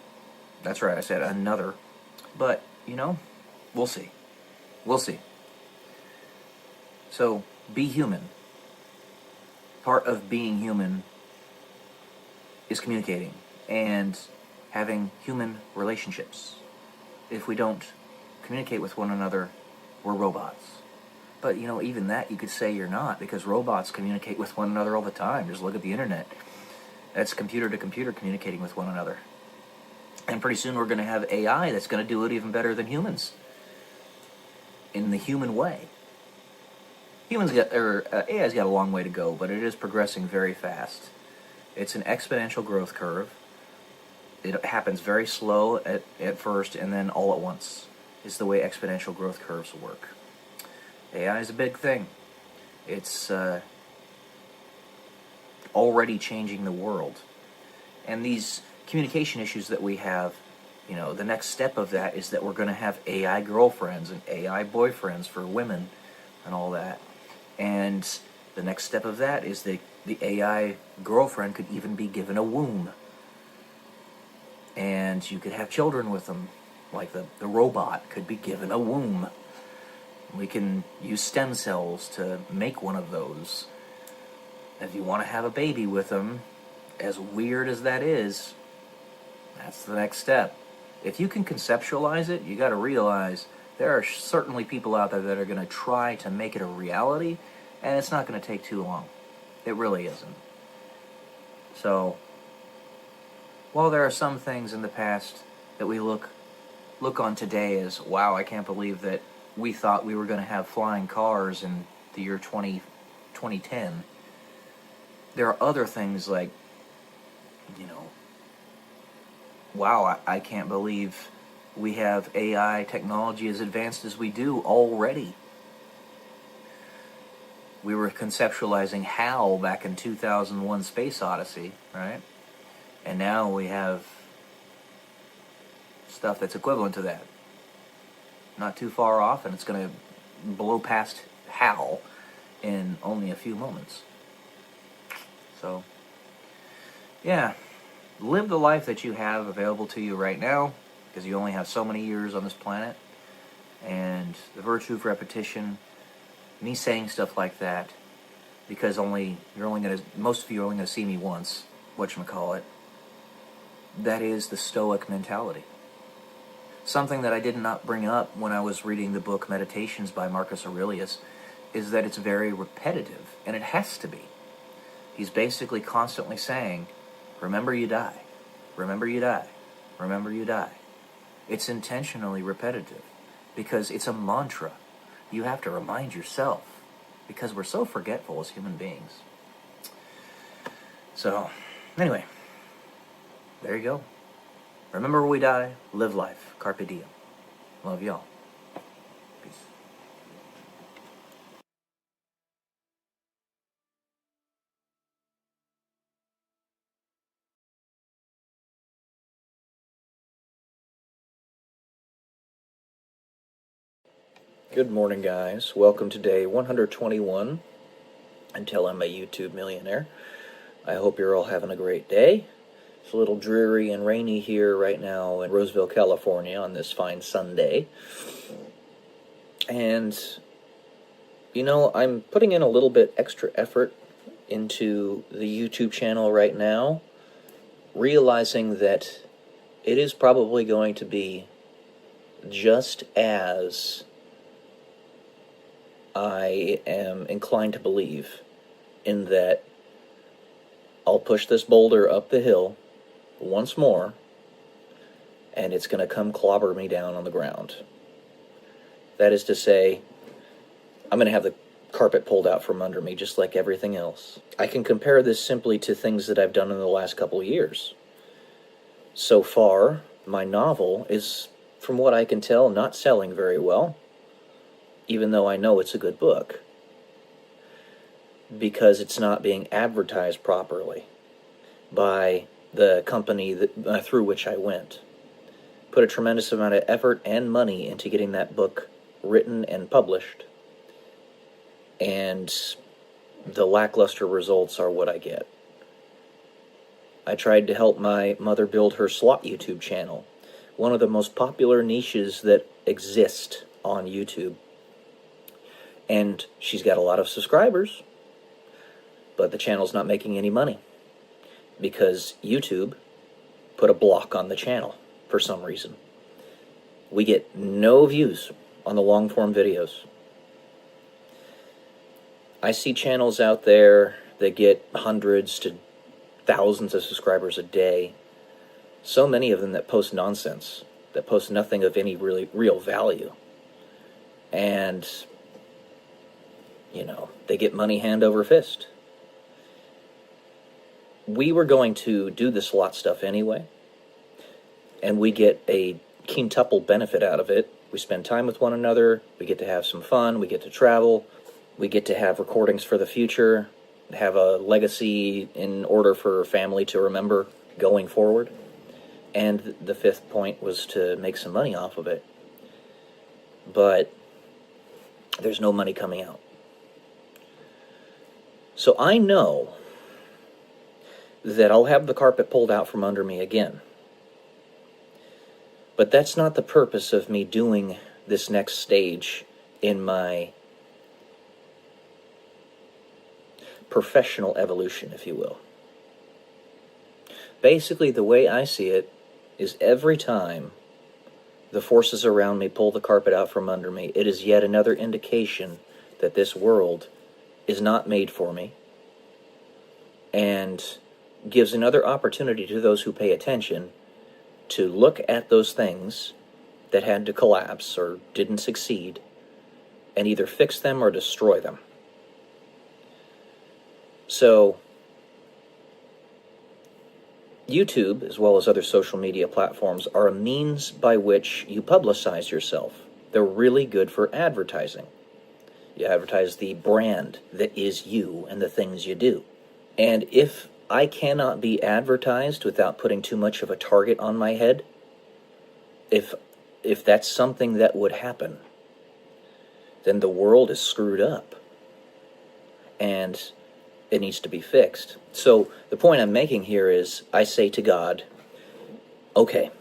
That's right, I said another. But, we'll see. We'll see. So, be human. Part of being human is communicating and having human relationships. If we don't communicate with one another, we're robots. But, even that you could say you're not, because robots communicate with one another all the time. Just look at the internet. That's computer to computer communicating with one another. And pretty soon we're going to have AI that's going to do it even better than humans. In the human way. AI's got a long way to go, but it is progressing very fast. It's an exponential growth curve. It happens very slow at first, and then all at once is the way exponential growth curves work. AI is a big thing. It's already changing the world. And these communication issues that we have, the next step of that is that we're going to have AI girlfriends and AI boyfriends for women and all that. And the next step of that is the AI girlfriend could even be given a womb. And you could have children with them. Like the robot could be given a womb. We can use stem cells to make one of those. If you want to have a baby with them, as weird as that is, that's the next step. If you can conceptualize it, you got to realize there are certainly people out there that are going to try to make it a reality, and it's not going to take too long. It really isn't. So, while there are some things in the past that we look on today as, wow, I can't believe that we thought we were going to have flying cars in the year 2010, there are other things like, wow, I can't believe we have AI technology as advanced as we do already. We were conceptualizing HAL back in 2001 Space Odyssey, right? And now we have stuff that's equivalent to that. Not too far off, and it's going to blow past HAL in only a few moments. So, yeah, live the life that you have available to you right now, because you only have so many years on this planet. And the virtue of repetition, me saying stuff like that, because most of you are only going to see me once, whatchamacallit, that is the Stoic mentality. Something that I did not bring up when I was reading the book Meditations by Marcus Aurelius is that it's very repetitive, and it has to be. He's basically constantly saying, remember you die, remember you die, remember you die. It's intentionally repetitive because it's a mantra. You have to remind yourself because we're so forgetful as human beings. So, anyway, there you go. Remember we die, live life. Carpe diem. Love y'all. Peace. Good morning, guys. Welcome to day 121 until I'm a YouTube millionaire. I hope you're all having a great day. It's a little dreary and rainy here right now in Roseville, California on this fine Sunday. And, I'm putting in a little bit extra effort into the YouTube channel right now, realizing that it is probably going to be just as I am inclined to believe, in that I'll push this boulder up the hill once more, and it's going to come clobber me down on the ground. That is to say, I'm going to have the carpet pulled out from under me, just like everything else. I can compare this simply to things that I've done in the last couple of years. So far, my novel is, from what I can tell, not selling very well, even though I know it's a good book, because it's not being advertised properly by the company through which I went. Put a tremendous amount of effort and money into getting that book written and published, and the lackluster results are what I get. I tried to help my mother build her slot YouTube channel, one of the most popular niches that exist on YouTube. And she's got a lot of subscribers, but the channel's not making any money because YouTube put a block on the channel for some reason. We get no views on the long-form videos. I see channels out there that get hundreds to thousands of subscribers a day. So many of them that post nonsense, that post nothing of any really real value. And, they get money hand over fist. We were going to do the slot stuff anyway, and we get a quintuple benefit out of it. We spend time with one another, we get to have some fun, we get to travel, we get to have recordings for the future, have a legacy in order for family to remember going forward. And the fifth point was to make some money off of it. But there's no money coming out. So I know that I'll have the carpet pulled out from under me again. But that's not the purpose of me doing this next stage in my professional evolution, if you will. Basically, the way I see it is every time the forces around me pull the carpet out from under me, it is yet another indication that this world is not made for me, and gives another opportunity to those who pay attention to look at those things that had to collapse or didn't succeed and either fix them or destroy them. So, YouTube, as well as other social media platforms, are a means by which you publicize yourself. They're really good for advertising. You advertise the brand that is you and the things you do. And if I cannot be advertised without putting too much of a target on my head, if that's something that would happen, then the world is screwed up. And it needs to be fixed. So the point I'm making here is, I say to God, okay,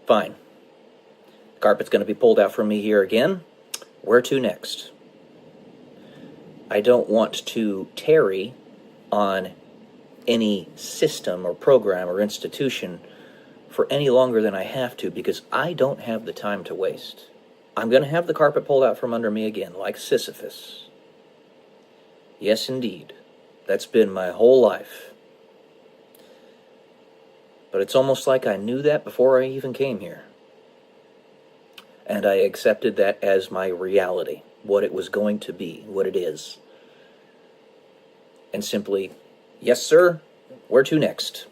fine. The carpet's going to be pulled out from me here again. Where to next? I don't want to tarry on any system or program or institution for any longer than I have to, because I don't have the time to waste. I'm going to have the carpet pulled out from under me again, like Sisyphus. Yes, indeed. That's been my whole life. But it's almost like I knew that before I even came here. And I accepted that as my reality, what it was going to be, what it is. And simply, yes, sir, where to next?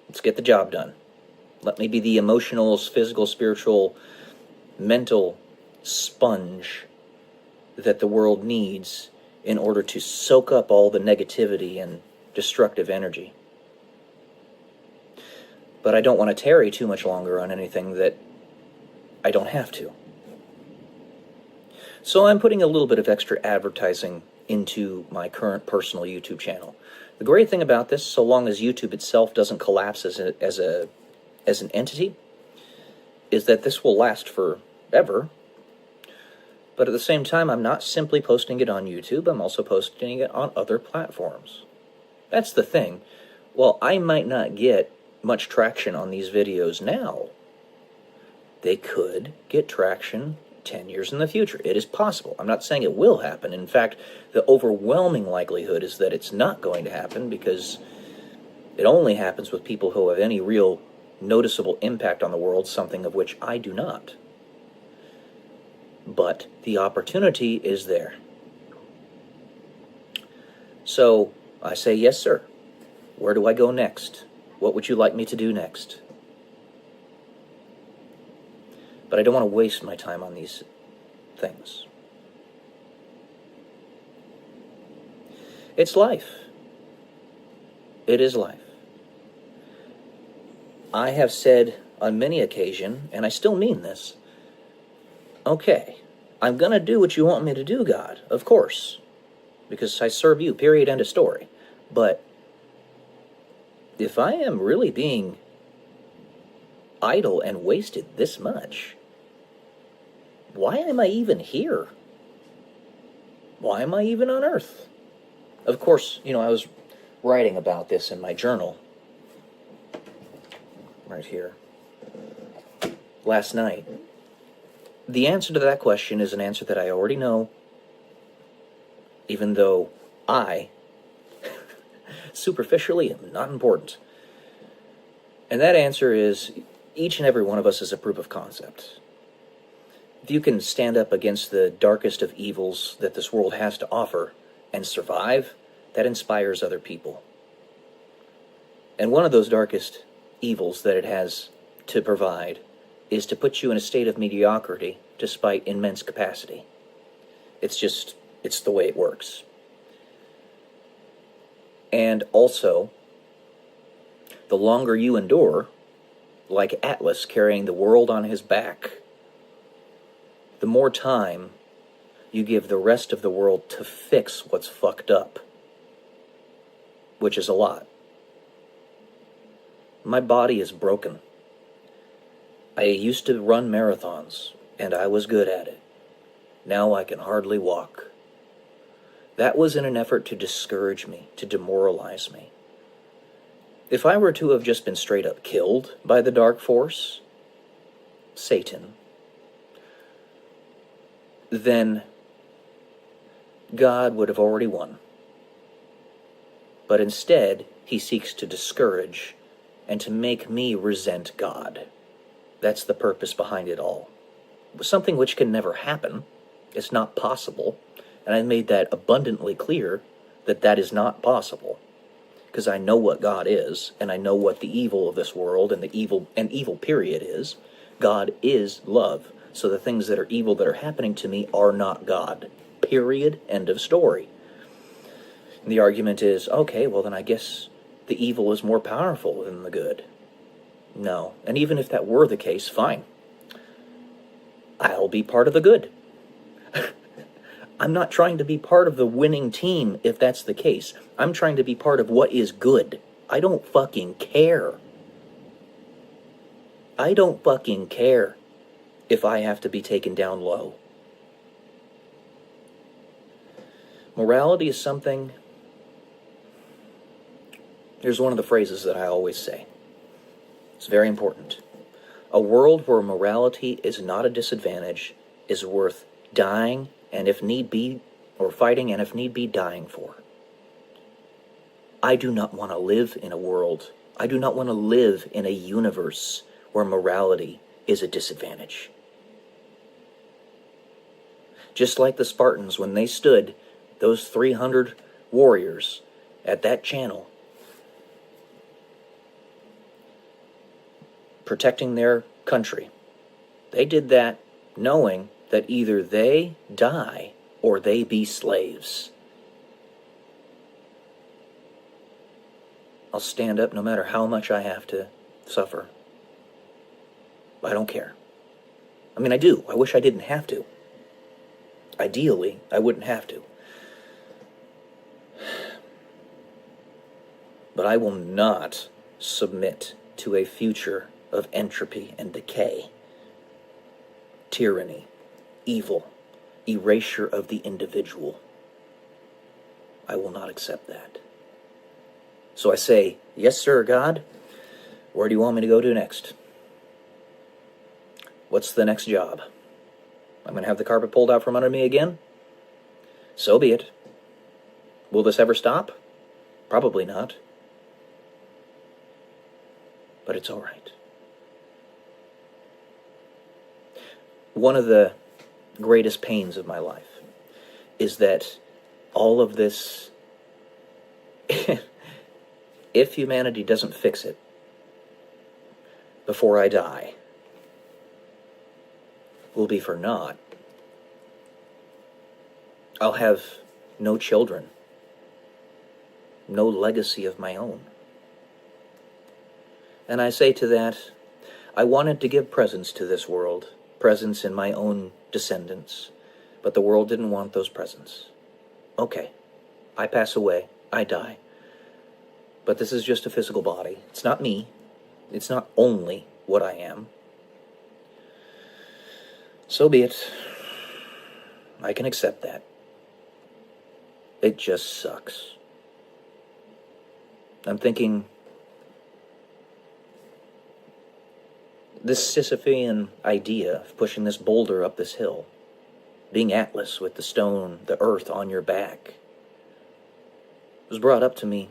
Let's get the job done. Let me be the emotional, physical, spiritual, mental sponge that the world needs in order to soak up all the negativity and destructive energy. But I don't want to tarry too much longer on anything that I don't have to. So I'm putting a little bit of extra advertising into my current personal YouTube channel. The great thing about this, so long as YouTube itself doesn't collapse as an entity, is that this will last forever. But at the same time, I'm not simply posting it on YouTube, I'm also posting it on other platforms. That's the thing. Well, I might not get much traction on these videos now. They could get traction 10 years in the future. It is possible. I'm not saying it will happen. In fact, the overwhelming likelihood is that it's not going to happen, because it only happens with people who have any real noticeable impact on the world, something of which I do not. But the opportunity is there. So I say, yes, sir. Where do I go next? What would you like me to do next? But I don't want to waste my time on these things. It's life. It is life. I have said on many occasions, and I still mean this, okay, I'm going to do what you want me to do, God, of course, because I serve you, period, end of story. But if I am really being idle and wasted this much, why am I even here? Why am I even on Earth? Of course, I was writing about this in my journal, right here, last night. The answer to that question is an answer that I already know, even though I, superficially, am not important. And that answer is, each and every one of us is a proof of concept. If you can stand up against the darkest of evils that this world has to offer and survive, that inspires other people. And one of those darkest evils that it has to provide is to put you in a state of mediocrity despite immense capacity. It's the way it works. And also, the longer you endure, like Atlas carrying the world on his back, the the more time you give the rest of the world to fix what's fucked up. which is a lot. My body is broken. I used to run marathons, and I was good at it. Now I can hardly walk. That was in an effort to discourage me, to demoralize me. If I were to have just been straight up killed by the dark force, Satan, then God would have already won. But instead, he seeks to discourage and to make me resent God. That's the purpose behind it all. Something which can never happen. It's not possible. And I made that abundantly clear that that is not possible. Because I know what God is, and I know what the evil of this world and the evil period is. God is love. So the things that are evil that are happening to me are not God. Period. End of story. And the argument is, okay, well then I guess the evil is more powerful than the good. No. And even if that were the case, fine. I'll be part of the good. I'm not trying to be part of the winning team if that's the case. I'm trying to be part of what is good. I don't fucking care. I don't fucking care if I have to be taken down low. Morality is something... Here's one of the phrases that I always say. It's very important. A world where morality is not a disadvantage is worth dying and if need be, or fighting and if need be, dying for. I do not want to live in a world, I do not want to live in a universe where morality is a disadvantage. Just like the Spartans, when they stood, those 300 warriors at that channel, protecting their country, they did that knowing that either they die or they be slaves. I'll stand up no matter how much I have to suffer. I don't care. I mean, I do. I wish I didn't have to. Ideally, I wouldn't have to. But I will not submit to a future of entropy and decay, tyranny, evil, erasure of the individual. I will not accept that. So I say, yes, sir, God. Where do you want me to go to next? What's the next job? I'm going to have the carpet pulled out from under me again? So be it. Will this ever stop? Probably not. But it's all right. One of the greatest pains of my life is that all of this, if humanity doesn't fix it before I die, will be for naught. I'll have no children, no legacy of my own. And I say to that, I wanted to give presents to this world, presents in my own descendants, but the world didn't want those presents. Okay, I pass away, I die. But this is just a physical body. It's not me. It's not only what I am. So be it. I can accept that. It just sucks. I'm thinking, this Sisyphean idea of pushing this boulder up this hill, being Atlas with the stone, the earth on your back, was brought up to me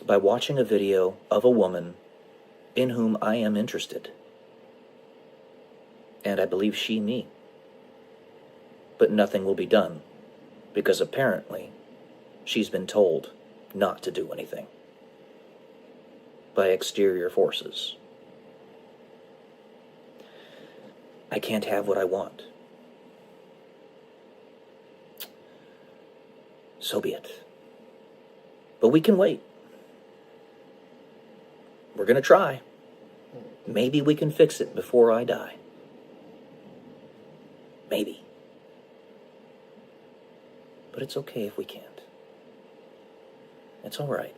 by watching a video of a woman in whom I am interested. And I believe she me. But nothing will be done, because apparently she's been told not to do anything by exterior forces. I can't have what I want. So be it. But we can wait. We're going to try. Maybe we can fix it before I die. Maybe. But it's okay if we can't. It's all right.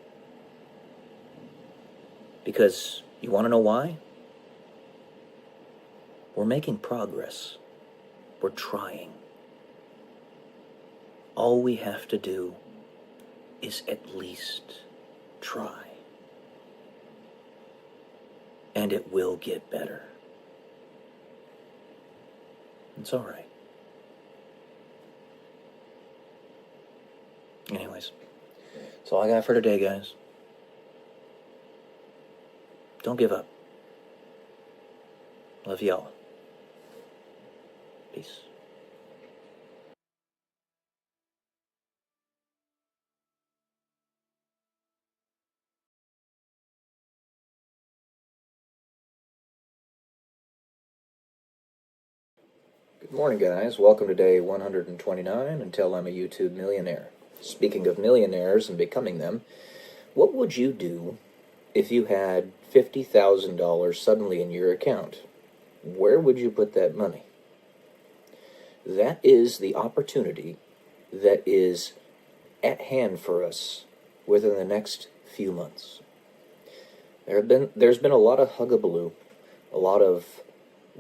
Because you want to know why? We're making progress. We're trying. All we have to do is at least try. And it will get better. It's all right. Anyways, that's all I got for today, guys. Don't give up. Love y'all. Peace. Good morning, guys. Welcome to day 129 until I'm a YouTube millionaire. Speaking of millionaires and becoming them, what would you do if you had $50,000 suddenly in your account? Where would you put that money? That is the opportunity that is at hand for us within the next few months. There's been a lot of hugabaloo, a lot of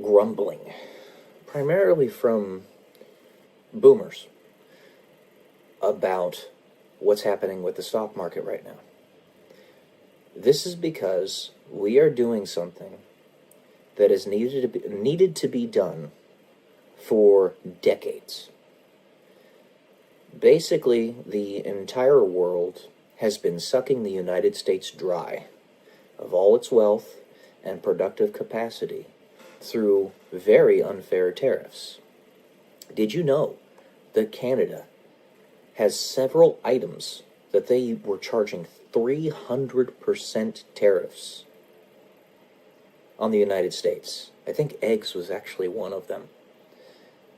grumbling, primarily from boomers, about what's happening with the stock market right now. This is because we are doing something that is needed to be done for decades. Basically, the entire world has been sucking the United States dry of all its wealth and productive capacity through very unfair tariffs. Did you know that Canada has several items that they were charging 300% tariffs on the United States? I think eggs was actually one of them.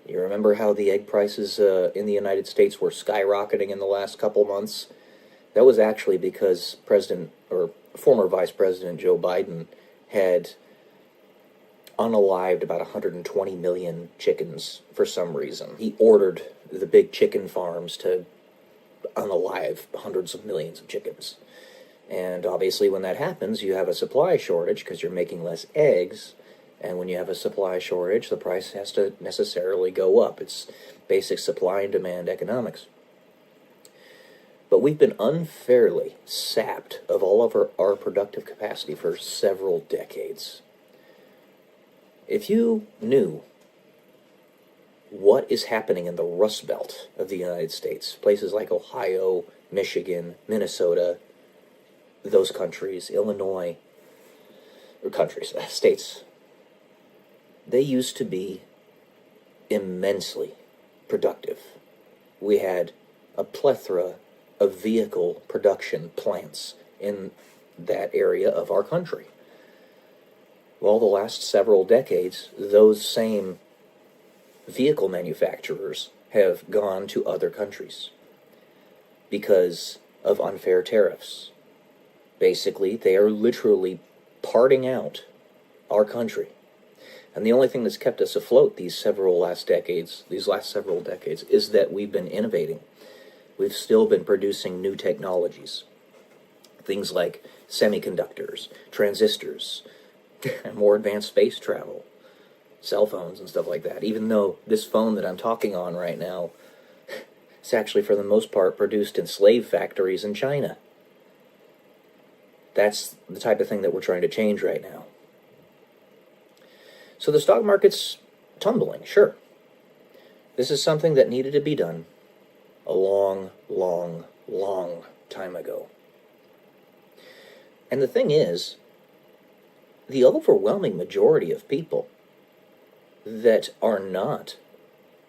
You remember how the egg prices in the United States were skyrocketing in the last couple months? That was actually because former Vice President Joe Biden had unalived about 120 million chickens for some reason. He ordered the big chicken farms to unalive hundreds of millions of chickens. And obviously when that happens, you have a supply shortage because you're making less eggs. And when you have a supply shortage, the price has to necessarily go up. It's basic supply and demand economics. But we've been unfairly sapped of all of our productive capacity for several decades. If you knew what is happening in the Rust Belt of the United States, places like Ohio, Michigan, Minnesota, those countries, Illinois, states, they used to be immensely productive. We had a plethora of vehicle production plants in that area of our country. Well, the last several decades, those same vehicle manufacturers have gone to other countries because of unfair tariffs. Basically, they are literally parting out our country. And the only thing that's kept us afloat these last several decades, is that we've been innovating. We've still been producing new technologies. Things like semiconductors, transistors, more advanced space travel, cell phones and stuff like that. Even though this phone that I'm talking on right now, it's actually for the most part produced in slave factories in China. That's the type of thing that we're trying to change right now. So the stock market's tumbling, sure. This is something that needed to be done a long, long, long time ago. And the thing is, the overwhelming majority of people that are not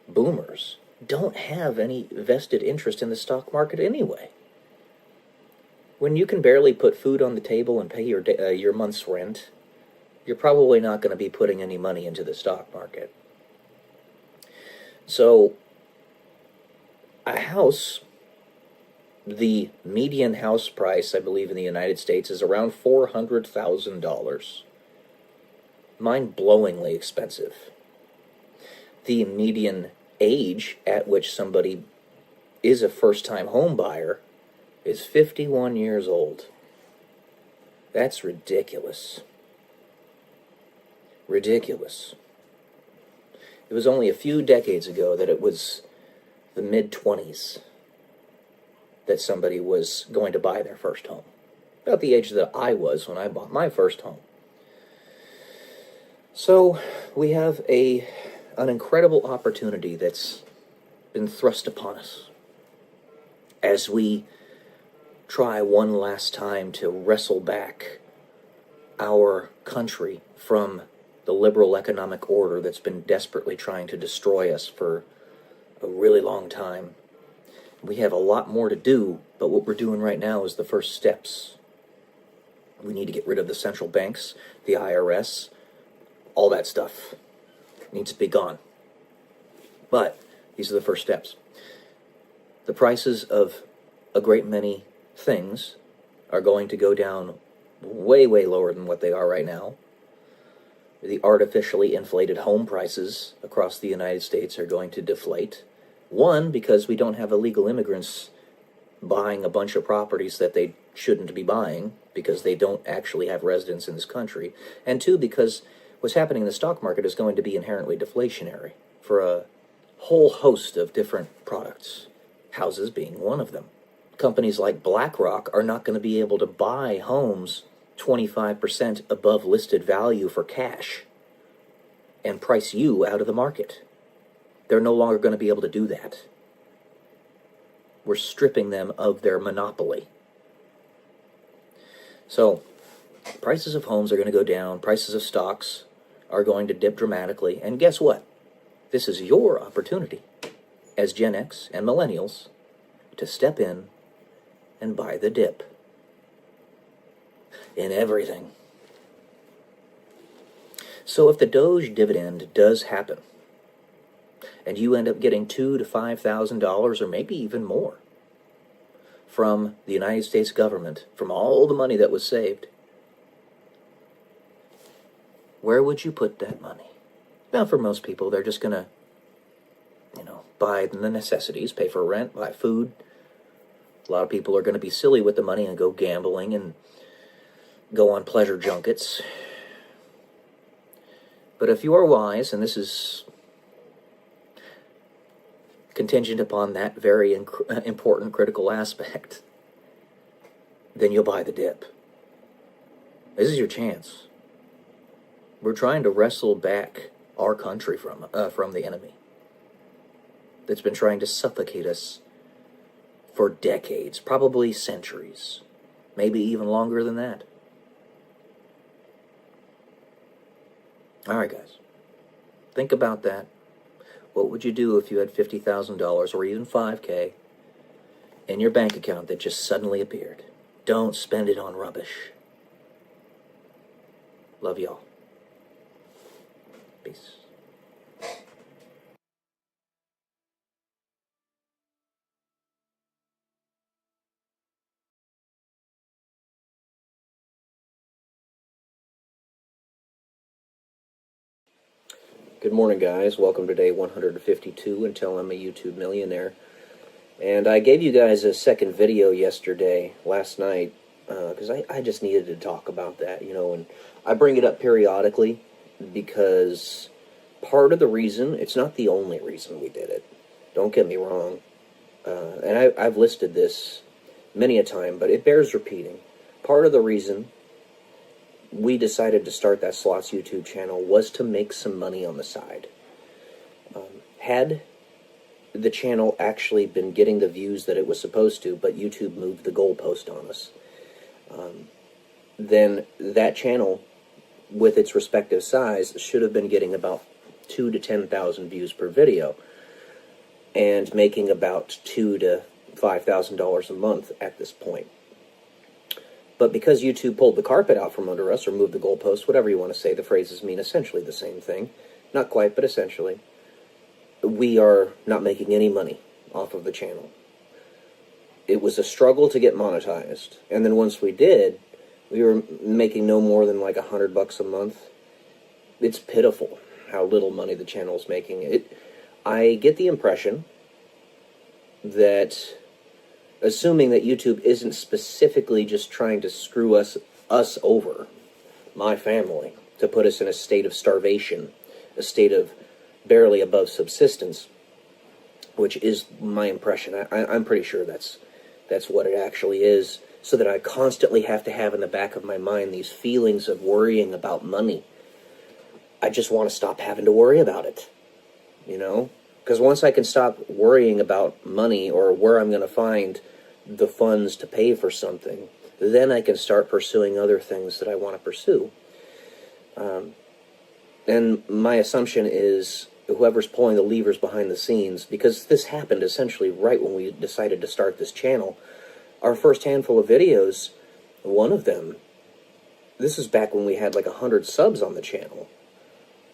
boomers don't have any vested interest in the stock market anyway. When you can barely put food on the table and pay your month's rent, you're probably not going to be putting any money into the stock market. So, a house, the median house price, I believe, in the United States is around $400,000. Mind-blowingly expensive. The median age at which somebody is a first-time home buyer is 51 years old. That's ridiculous. Ridiculous. It was only a few decades ago that it was the mid-20s that somebody was going to buy their first home. About the age that I was when I bought my first home. So, we have an incredible opportunity that's been thrust upon us as we try one last time to wrestle back our country from the liberal economic order that's been desperately trying to destroy us for a really long time. We have a lot more to do, but what we're doing right now is the first steps. We need to get rid of the central banks, the IRS, all that stuff needs to be gone. But these are the first steps. The prices of a great many things are going to go down way, way lower than what they are right now. The artificially inflated home prices across the United States are going to deflate. One, because we don't have illegal immigrants buying a bunch of properties that they shouldn't be buying because they don't actually have residence in this country. And two, because what's happening in the stock market is going to be inherently deflationary for a whole host of different products, houses being one of them. Companies like BlackRock are not going to be able to buy homes 25% above listed value for cash and price you out of the market. They're no longer going to be able to do that. We're stripping them of their monopoly. So, prices of homes are going to go down, prices of stocks are going to dip dramatically, and guess what? This is your opportunity as Gen X and Millennials to step in and buy the dip in everything. So if the Doge dividend does happen, and you end up getting $2,000 to $5,000 or maybe even more from the United States government, from all the money that was saved, where would you put that money? Now, for most people, they're just going to, buy the necessities, pay for rent, buy food. A lot of people are going to be silly with the money and go gambling and go on pleasure junkets. But if you are wise, and this is contingent upon that very important critical aspect, then you'll buy the dip. This is your chance. We're trying to wrestle back our country from the enemy that's been trying to suffocate us for decades, probably centuries, maybe even longer than that. All right, guys, think about that. What would you do if you had $50,000 or even $5,000 in your bank account that just suddenly appeared? Don't spend it on rubbish. Love y'all. Peace. Good morning, guys. Welcome to day 152 until I'm a YouTube millionaire. And I gave you guys a second video last night, because I just needed to talk about that, and I bring it up periodically because part of the reason, it's not the only reason we did it, don't get me wrong, and I've listed this many a time, but it bears repeating. Part of the reason we decided to start that Slots YouTube channel was to make some money on the side. Had the channel actually been getting the views that it was supposed to, but YouTube moved the goalpost on us, then that channel, with its respective size, should have been getting about 2,000 to 10,000 views per video, and making about $2,000 to $5,000 a month at this point. But because YouTube pulled the carpet out from under us, or moved the goalpost, whatever you want to say, the phrases mean essentially the same thing. Not quite, but essentially. We are not making any money off of the channel. It was a struggle to get monetized. And then once we did, we were making no more than like $100 a month. It's pitiful how little money the channel's making. I get the impression that assuming that YouTube isn't specifically just trying to screw us over, my family, to put us in a state of starvation, a state of barely above subsistence, which is my impression. I'm pretty sure that's what it actually is, so that I constantly have to have in the back of my mind these feelings of worrying about money. I just want to stop having to worry about it, you know? Because once I can stop worrying about money or where I'm going to find the funds to pay for something, then I can start pursuing other things that I want to pursue. And my assumption is whoever's pulling the levers behind the scenes, because this happened essentially right when we decided to start this channel, our first handful of videos, one of them, this is back when we had like 100 subs on the channel,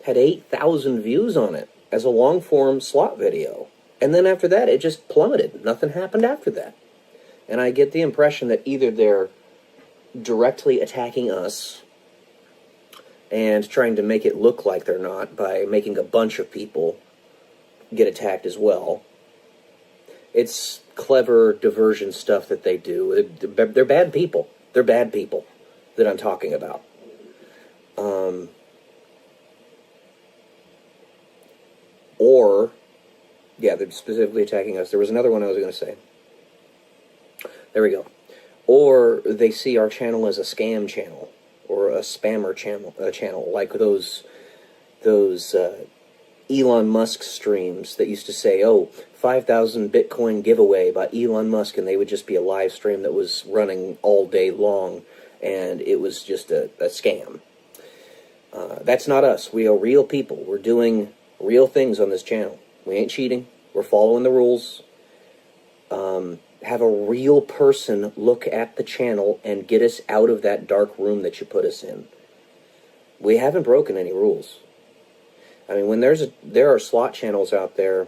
had 8,000 views on it as a long-form slot video. And then after that, it just plummeted. Nothing happened after that. And I get the impression that either they're directly attacking us and trying to make it look like they're not by making a bunch of people get attacked as well. It's clever diversion stuff that they do. They're bad people. They're bad people that I'm talking about. Or, yeah, they're specifically attacking us. There was another one I was going to say. There we go. Or they see our channel as a scam channel or a spammer channel, like those Elon Musk streams that used to say, oh, 5,000 Bitcoin giveaway by Elon Musk, and they would just be a live stream that was running all day long, and it was just a scam. That's not us. We are real people. We're doing real things on this channel. We ain't cheating. We're following the rules. Have a real person look at the channel and get us out of that dark room that you put us in. We haven't broken any rules. I mean, when there are slot channels out there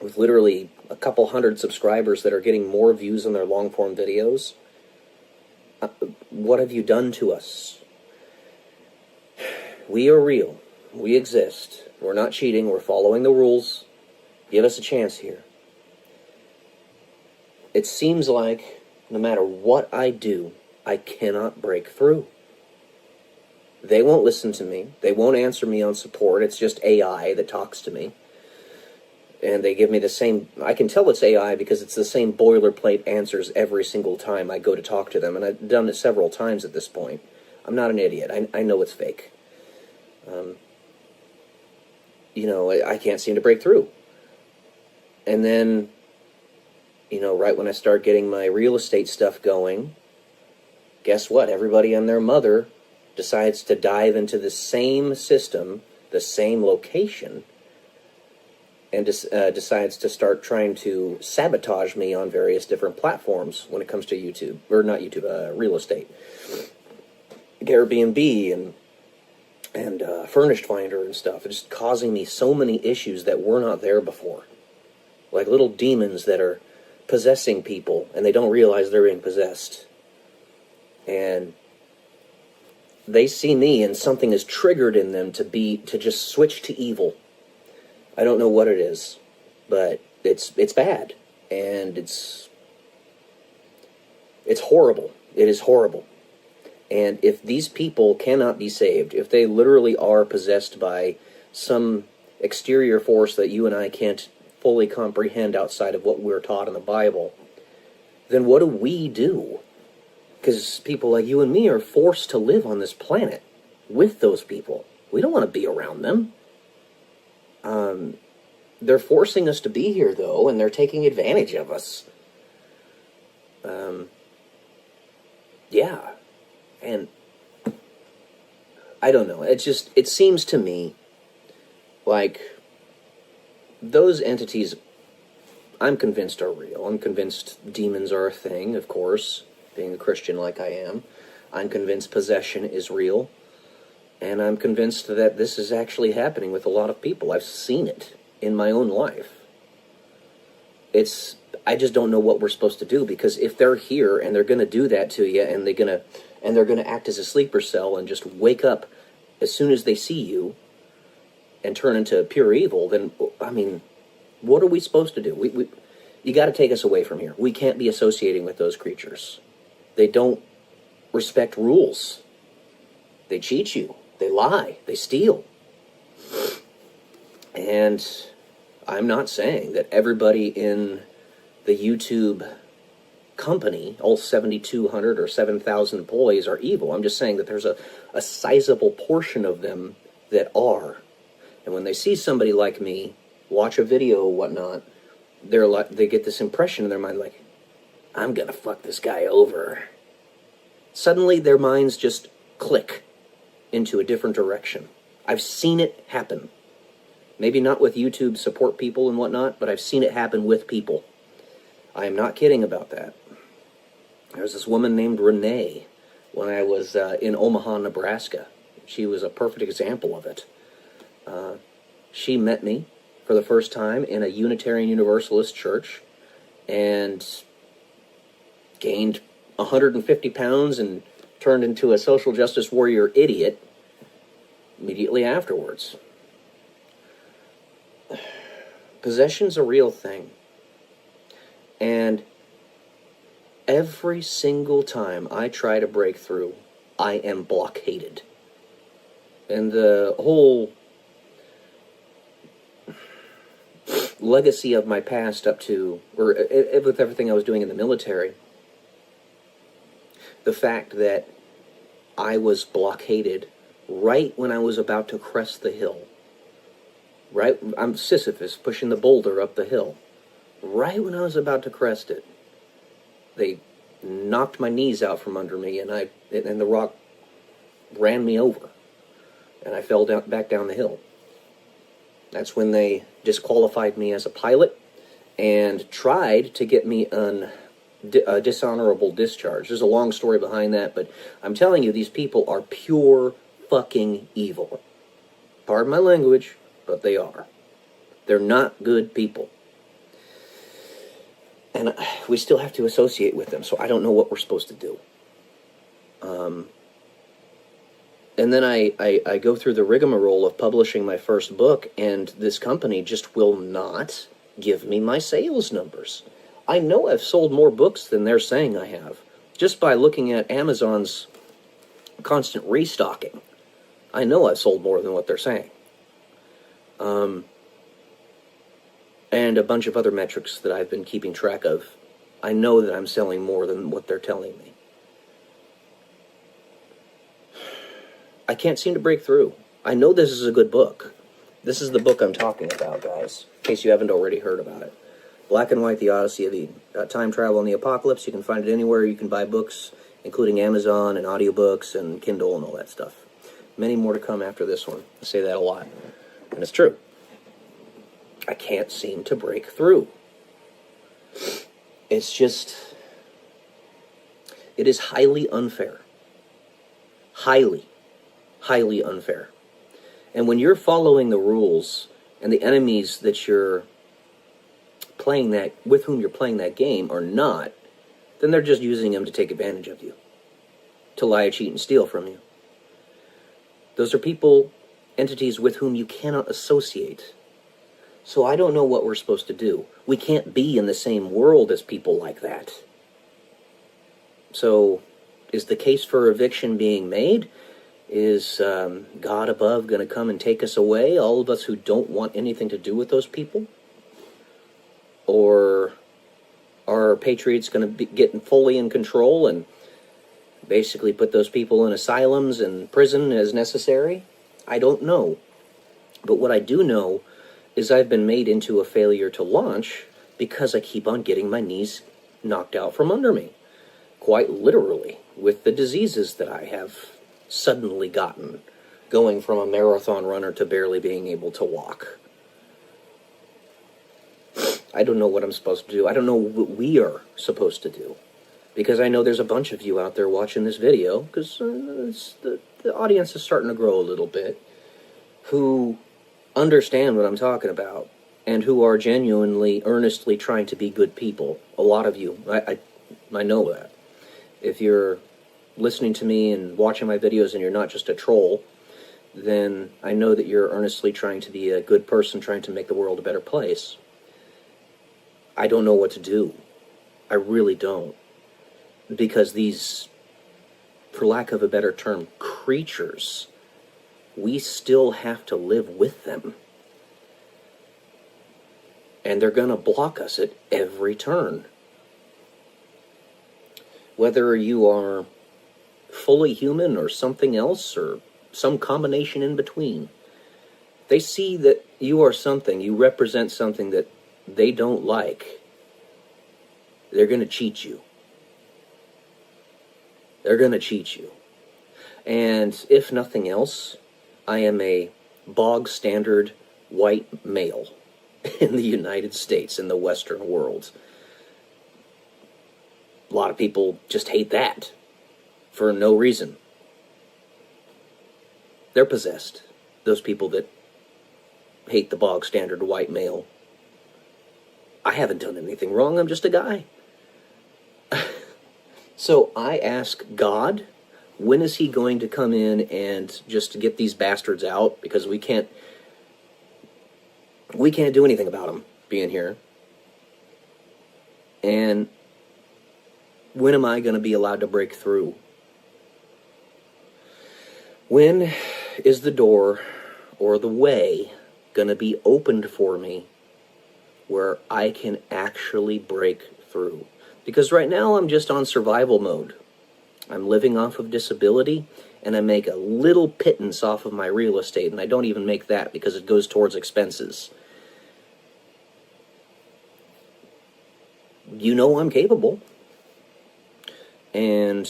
with literally a couple hundred subscribers that are getting more views on their long-form videos, what have you done to us? We are real. We exist. We're not cheating. We're following the rules. Give us a chance here. It seems like no matter what I do, I cannot break through. They won't listen to me. They won't answer me on support. It's just AI that talks to me. And they give me the same... I can tell it's AI because it's the same boilerplate answers every single time I go to talk to them. And I've done it several times at this point. I'm not an idiot. I know it's fake. You know, I can't seem to break through. And then, you know, right when I start getting my real estate stuff going, guess what? Everybody and their mother decides to dive into the same system, the same location, and decides to start trying to sabotage me on various different platforms when it comes to YouTube, or not YouTube, real estate. Airbnb and Furnished Finder and stuff. It's just causing me so many issues that were not there before. Like little demons that are possessing people, and they don't realize they're being possessed. And they see me, and something is triggered in them to just switch to evil. I don't know what it is, but it's bad, and it's horrible. It is horrible. And if these people cannot be saved, if they literally are possessed by some exterior force that you and I can't fully comprehend outside of what we're taught in the Bible, then what do we do? Because people like you and me are forced to live on this planet with those people. We don't want to be around them. They're forcing us to be here, though, and they're taking advantage of us. Yeah. And I don't know. It seems to me like those entities, I'm convinced, are real. I'm convinced demons are a thing, of course, being a Christian like I am. I'm convinced possession is real. And I'm convinced that this is actually happening with a lot of people. I've seen it in my own life. I just don't know what we're supposed to do, because if they're here and they're going to do that to you, and they're going to act as a sleeper cell and just wake up as soon as they see you and turn into pure evil, then, I mean, what are we supposed to do? You got to take us away from here. We can't be associating with those creatures. They don't respect rules. They cheat you. They lie. They steal. And I'm not saying that everybody in the YouTube company, all 7,200 or 7,000 employees, are evil. I'm just saying that there's a sizable portion of them that are. And when they see somebody like me watch a video or whatnot, they get this impression in their mind like, I'm gonna fuck this guy over. Suddenly their minds just click into a different direction. I've seen it happen. Maybe not with YouTube support people and whatnot, but I've seen it happen with people. I am not kidding about that. There was this woman named Renee when I was in Omaha, Nebraska. She was a perfect example of it. She met me for the first time in a Unitarian Universalist church and gained 150 pounds and turned into a social justice warrior idiot immediately afterwards. Possession's a real thing. And every single time I try to break through, I am blockaded. And the whole legacy of my past up to, or with everything I was doing in the military, the fact that I was blockaded right when I was about to crest the hill. Right, I'm Sisyphus pushing the boulder up the hill. Right when I was about to crest it, they knocked my knees out from under me, and the rock ran me over, and I fell back down the hill. That's when they disqualified me as a pilot and tried to get me a dishonorable discharge. There's a long story behind that, but I'm telling you, these people are pure fucking evil. Pardon my language, but they are. They're not good people. And we still have to associate with them, so I don't know what we're supposed to do. And then I go through the rigmarole of publishing my first book, and this company just will not give me my sales numbers. I know I've sold more books than they're saying I have, just by looking at Amazon's constant restocking. I know I've sold more than what they're saying. And a bunch of other metrics that I've been keeping track of. I know that I'm selling more than what they're telling me. I can't seem to break through. I know this is a good book. This is the book I'm talking about, guys, in case you haven't already heard about it. Black and White, The Odyssey of Eden. Time Travel and the Apocalypse. You can find it anywhere you can buy books, including Amazon and audiobooks and Kindle and all that stuff. Many more to come after this one. I say that a lot. And it's true. I can't seem to break through. It's just, it is highly unfair. Highly unfair. And when you're following the rules and the enemies that you're playing that, with whom you're playing that game are not, then they're just using them to take advantage of you. To lie, cheat, and steal from you. Those are people, entities with whom you cannot associate. So I don't know what we're supposed to do. We can't be in the same world as people like that. So, is the case for eviction being made? Is God above going to come and take us away, all of us who don't want anything to do with those people? Or are patriots going to be getting fully in control and basically put those people in asylums and prison as necessary? I don't know. But what I do know is I've been made into a failure to launch because I keep on getting my knees knocked out from under me. Quite literally, with the diseases that I have suddenly gotten, going from a marathon runner to barely being able to walk. I don't know what I'm supposed to do. I don't know what we are supposed to do. Because I know there's a bunch of you out there watching this video, because the audience is starting to grow a little bit, who understand what I'm talking about, and who are genuinely, earnestly trying to be good people. A lot of you. I know that. If you're listening to me and watching my videos and you're not just a troll, then I know that you're earnestly trying to be a good person, trying to make the world a better place. I don't know what to do. I really don't. Because these, for lack of a better term, creatures, we still have to live with them. And they're going to block us at every turn. Whether you are fully human or something else or some combination in between, they see that you are something, you represent something that they don't like. They're going to cheat you. They're going to cheat you. And if nothing else, I am a bog standard white male in the United States, in the Western world. A lot of people just hate that for no reason. They're possessed. Those people that hate the bog standard white male. I haven't done anything wrong. I'm just a guy. So I ask God, when is he going to come in and just get these bastards out? Because we can't do anything about them being here. And when am I going to be allowed to break through? When is the door or the way going to be opened for me where I can actually break through? Because right now I'm just on survival mode. I'm living off of disability, and I make a little pittance off of my real estate, and I don't even make that because it goes towards expenses. You know I'm capable. And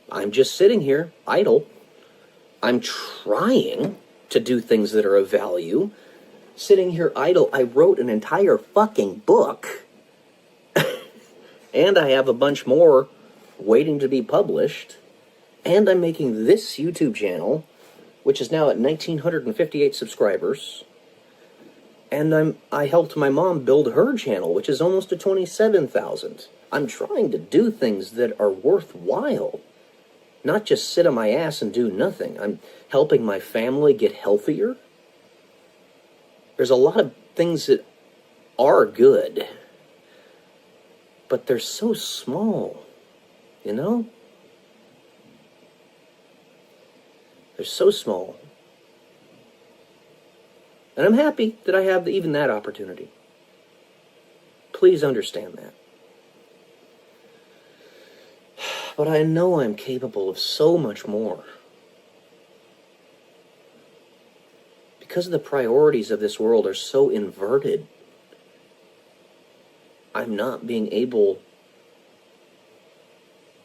I'm just sitting here, idle. I'm trying to do things that are of value. Sitting here idle, I wrote an entire fucking book. And I have a bunch more waiting to be published. And I'm making this YouTube channel, which is now at 1,958 subscribers. And I helped my mom build her channel, which is almost to 27,000. I'm trying to do things that are worthwhile. Not just sit on my ass and do nothing. I'm helping my family get healthier. There's a lot of things that are good. But they're so small, you know? They're so small. And I'm happy that I have even that opportunity. Please understand that. But I know I'm capable of so much more. Because the priorities of this world are so inverted, I'm not able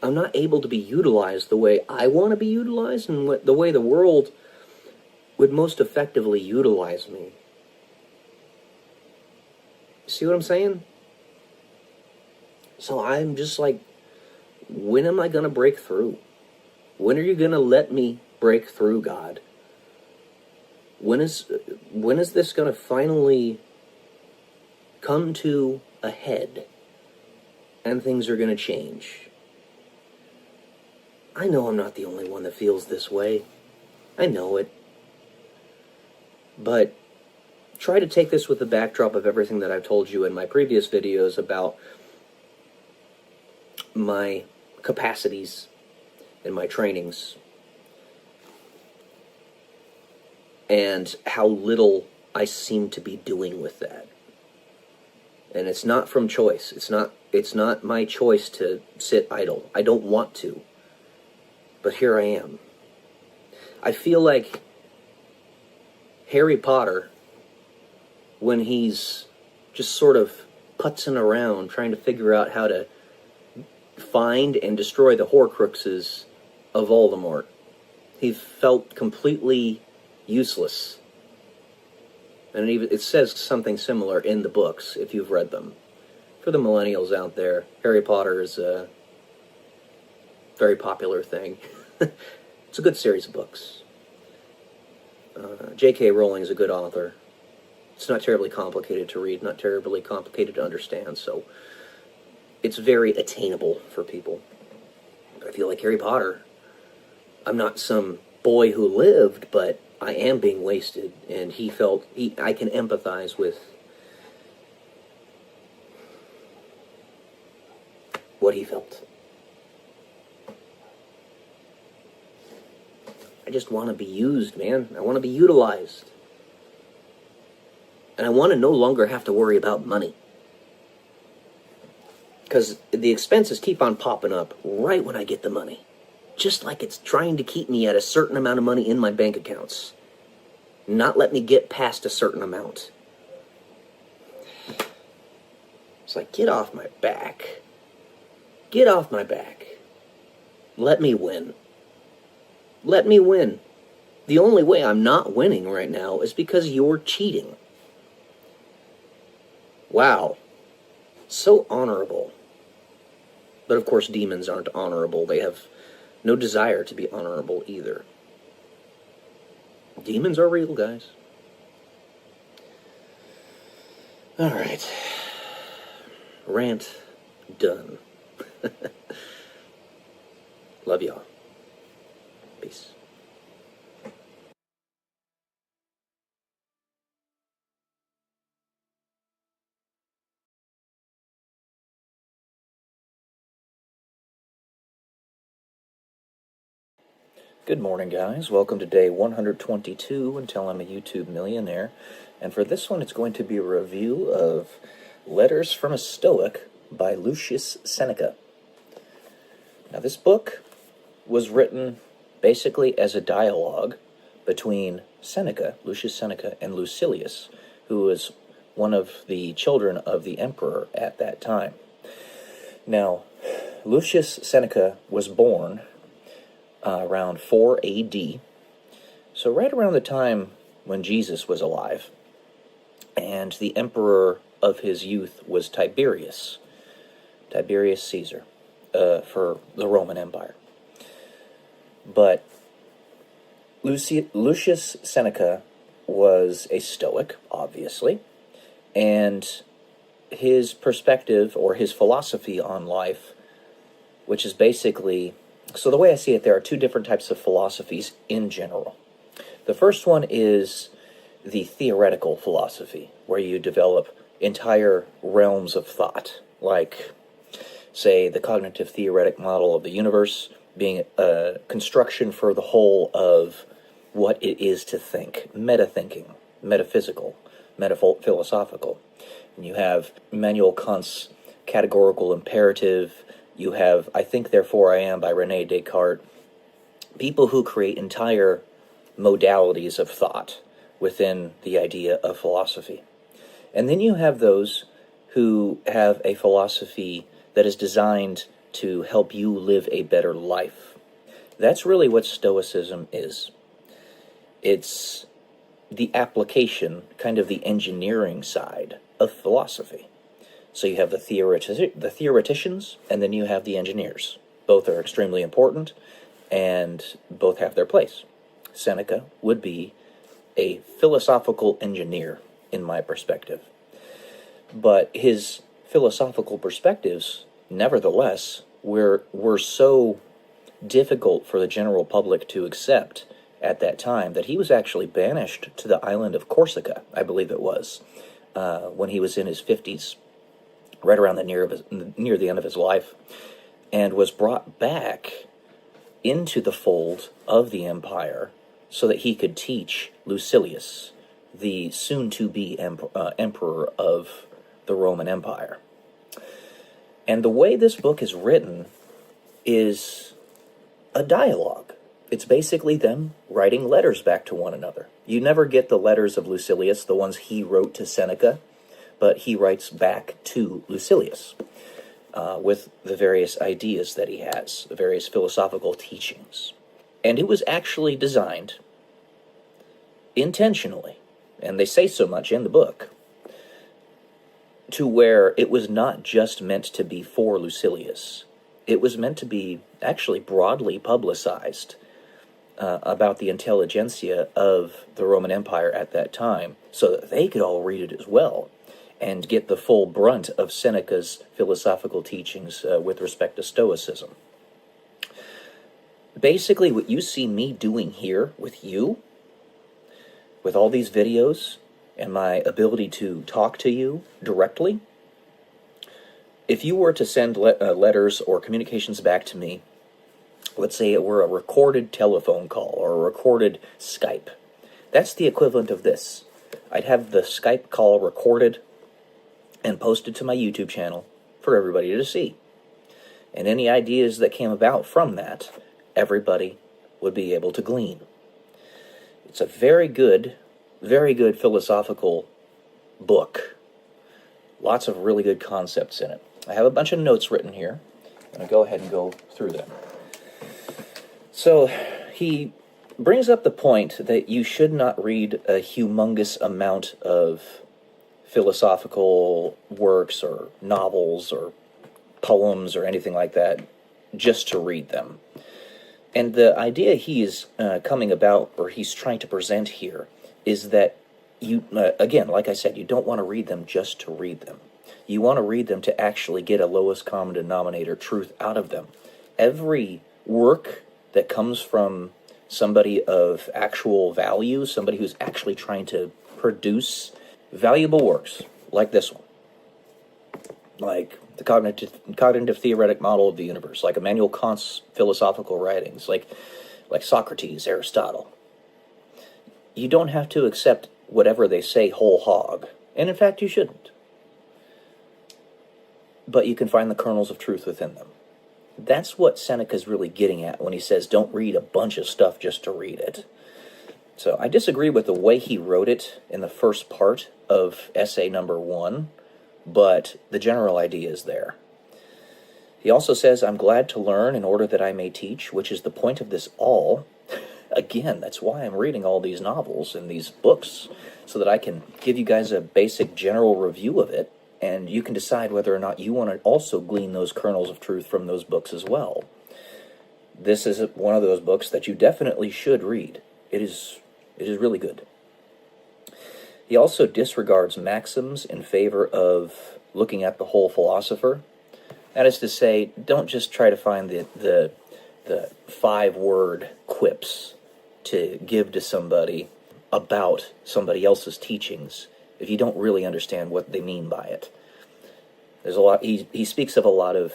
to be utilized the way I want to be utilized and the way the world would most effectively utilize me. See what I'm saying? So I'm just like, when am I going to break through? When are you going to let me break through, God? When is this going to finally come to a head and things are going to change? I know I'm not the only one that feels this way. I know it. But try to take this with the backdrop of everything that I've told you in my previous videos about my capacities and my trainings and how little I seem to be doing with that. And it's not from choice. It's not my choice to sit idle. I don't want to. But here I am. I feel like Harry Potter, when he's just sort of putzing around trying to figure out how to find and destroy the Horcruxes of Voldemort. He felt completely useless. And it says something similar in the books, if you've read them. For the millennials out there, Harry Potter is a very popular thing. It's a good series of books. J.K. Rowling is a good author. It's not terribly complicated to read, not terribly complicated to understand, so it's very attainable for people. But I feel like Harry Potter, I'm not some boy who lived, but I am being wasted, and I can empathize with what he felt. I just want to be used, man. I want to be utilized. And I want to no longer have to worry about money. Because the expenses keep on popping up right when I get the money. Just like it's trying to keep me at a certain amount of money in my bank accounts. Not let me get past a certain amount. It's like, get off my back. Get off my back. Let me win. Let me win. The only way I'm not winning right now is because you're cheating. Wow. So honorable. But of course, demons aren't honorable. They have no desire to be honorable either. Demons are real, guys. Alright. Rant done. Love y'all. Peace. Good morning, guys. Welcome to day 122 until I'm a YouTube millionaire. And for this one, it's going to be a review of Letters from a Stoic by Lucius Seneca. Now, this book was written basically as a dialogue between Seneca, Lucius Seneca, and Lucilius, who was one of the children of the emperor at that time. Now, Lucius Seneca was born around 4 AD, so right around the time when Jesus was alive, and the emperor of his youth was Tiberius Caesar, for the Roman Empire. But Lucius Seneca was a Stoic, obviously, and his perspective, or his philosophy on life, which is basically... So the way I see it, there are two different types of philosophies in general. The first one is the theoretical philosophy, where you develop entire realms of thought, like, say, the cognitive theoretic model of the universe being a construction for the whole of what it is to think, meta-thinking, metaphysical, metaphilosophical. And you have Immanuel Kant's categorical imperative. You have I Think, Therefore I Am by René Descartes. People who create entire modalities of thought within the idea of philosophy. And then you have those who have a philosophy that is designed to help you live a better life. That's really what Stoicism is. It's the application, kind of the engineering side of philosophy. So you have the theoreticians, and then you have the engineers. Both are extremely important, and both have their place. Seneca would be a philosophical engineer, in my perspective. But his philosophical perspectives, nevertheless, were so difficult for the general public to accept at that time that he was actually banished to the island of Corsica, I believe it was, when he was in his 50s. Right around near the end of his life, and was brought back into the fold of the empire so that he could teach Lucilius, the soon-to-be emperor of the Roman Empire. And the way this book is written is a dialogue. It's basically them writing letters back to one another. You never get the letters of Lucilius, the ones he wrote to Seneca, but he writes back to Lucilius with the various ideas that he has, the various philosophical teachings. And it was actually designed intentionally, and they say so much in the book, to where it was not just meant to be for Lucilius. It was meant to be actually broadly publicized about the intelligentsia of the Roman Empire at that time, so that they could all read it as well, and get the full brunt of Seneca's philosophical teachings with respect to Stoicism. Basically, what you see me doing here with you, with all these videos, and my ability to talk to you directly, if you were to send letters or communications back to me, let's say it were a recorded telephone call or a recorded Skype, that's the equivalent of this. I'd have the Skype call recorded and posted to my YouTube channel for everybody to see. And any ideas that came about from that, everybody would be able to glean. It's a very good philosophical book. Lots of really good concepts in it. I have a bunch of notes written here. I'm going to go ahead and go through them. So, he brings up the point that you should not read a humongous amount of philosophical works or novels or poems or anything like that just to read them. And the idea he's coming about, or he's trying to present here, is that you, again, like I said, you don't want to read them just to read them. You want to read them to actually get a lowest common denominator truth out of them. Every work that comes from somebody of actual value, somebody who's actually trying to produce valuable works, like this one, like the cognitive theoretic model of the universe, like Immanuel Kant's philosophical writings, like Socrates, Aristotle. You don't have to accept whatever they say whole hog, and in fact you shouldn't. But you can find the kernels of truth within them. That's what Seneca's really getting at when he says don't read a bunch of stuff just to read it. So I disagree with the way he wrote it in the first part of essay number 1, but the general idea is there. He also says, I'm glad to learn in order that I may teach, which is the point of this all. Again, that's why I'm reading all these novels and these books, so that I can give you guys a basic general review of it, and you can decide whether or not you want to also glean those kernels of truth from those books as well. This is one of those books that you definitely should read. It is really good. He also disregards maxims in favor of looking at the whole philosopher. That is to say, don't just try to find the 5-word quips to give to somebody about somebody else's teachings if you don't really understand what they mean by it. There's a lot. He speaks of a lot of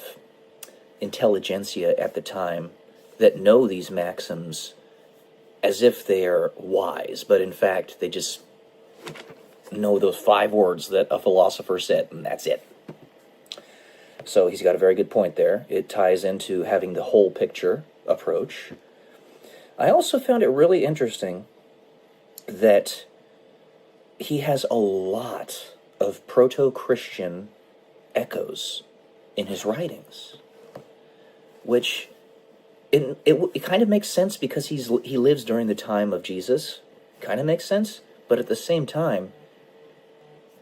intelligentsia at the time that know these maxims as if they're wise, but in fact they just know those 5 words that a philosopher said, and that's it. So he's got a very good point there. It ties into having the whole picture approach. I also found it really interesting that he has a lot of proto-Christian echoes in his writings, which it kind of makes sense because he lives during the time of Jesus. Kind of makes sense, but at the same time,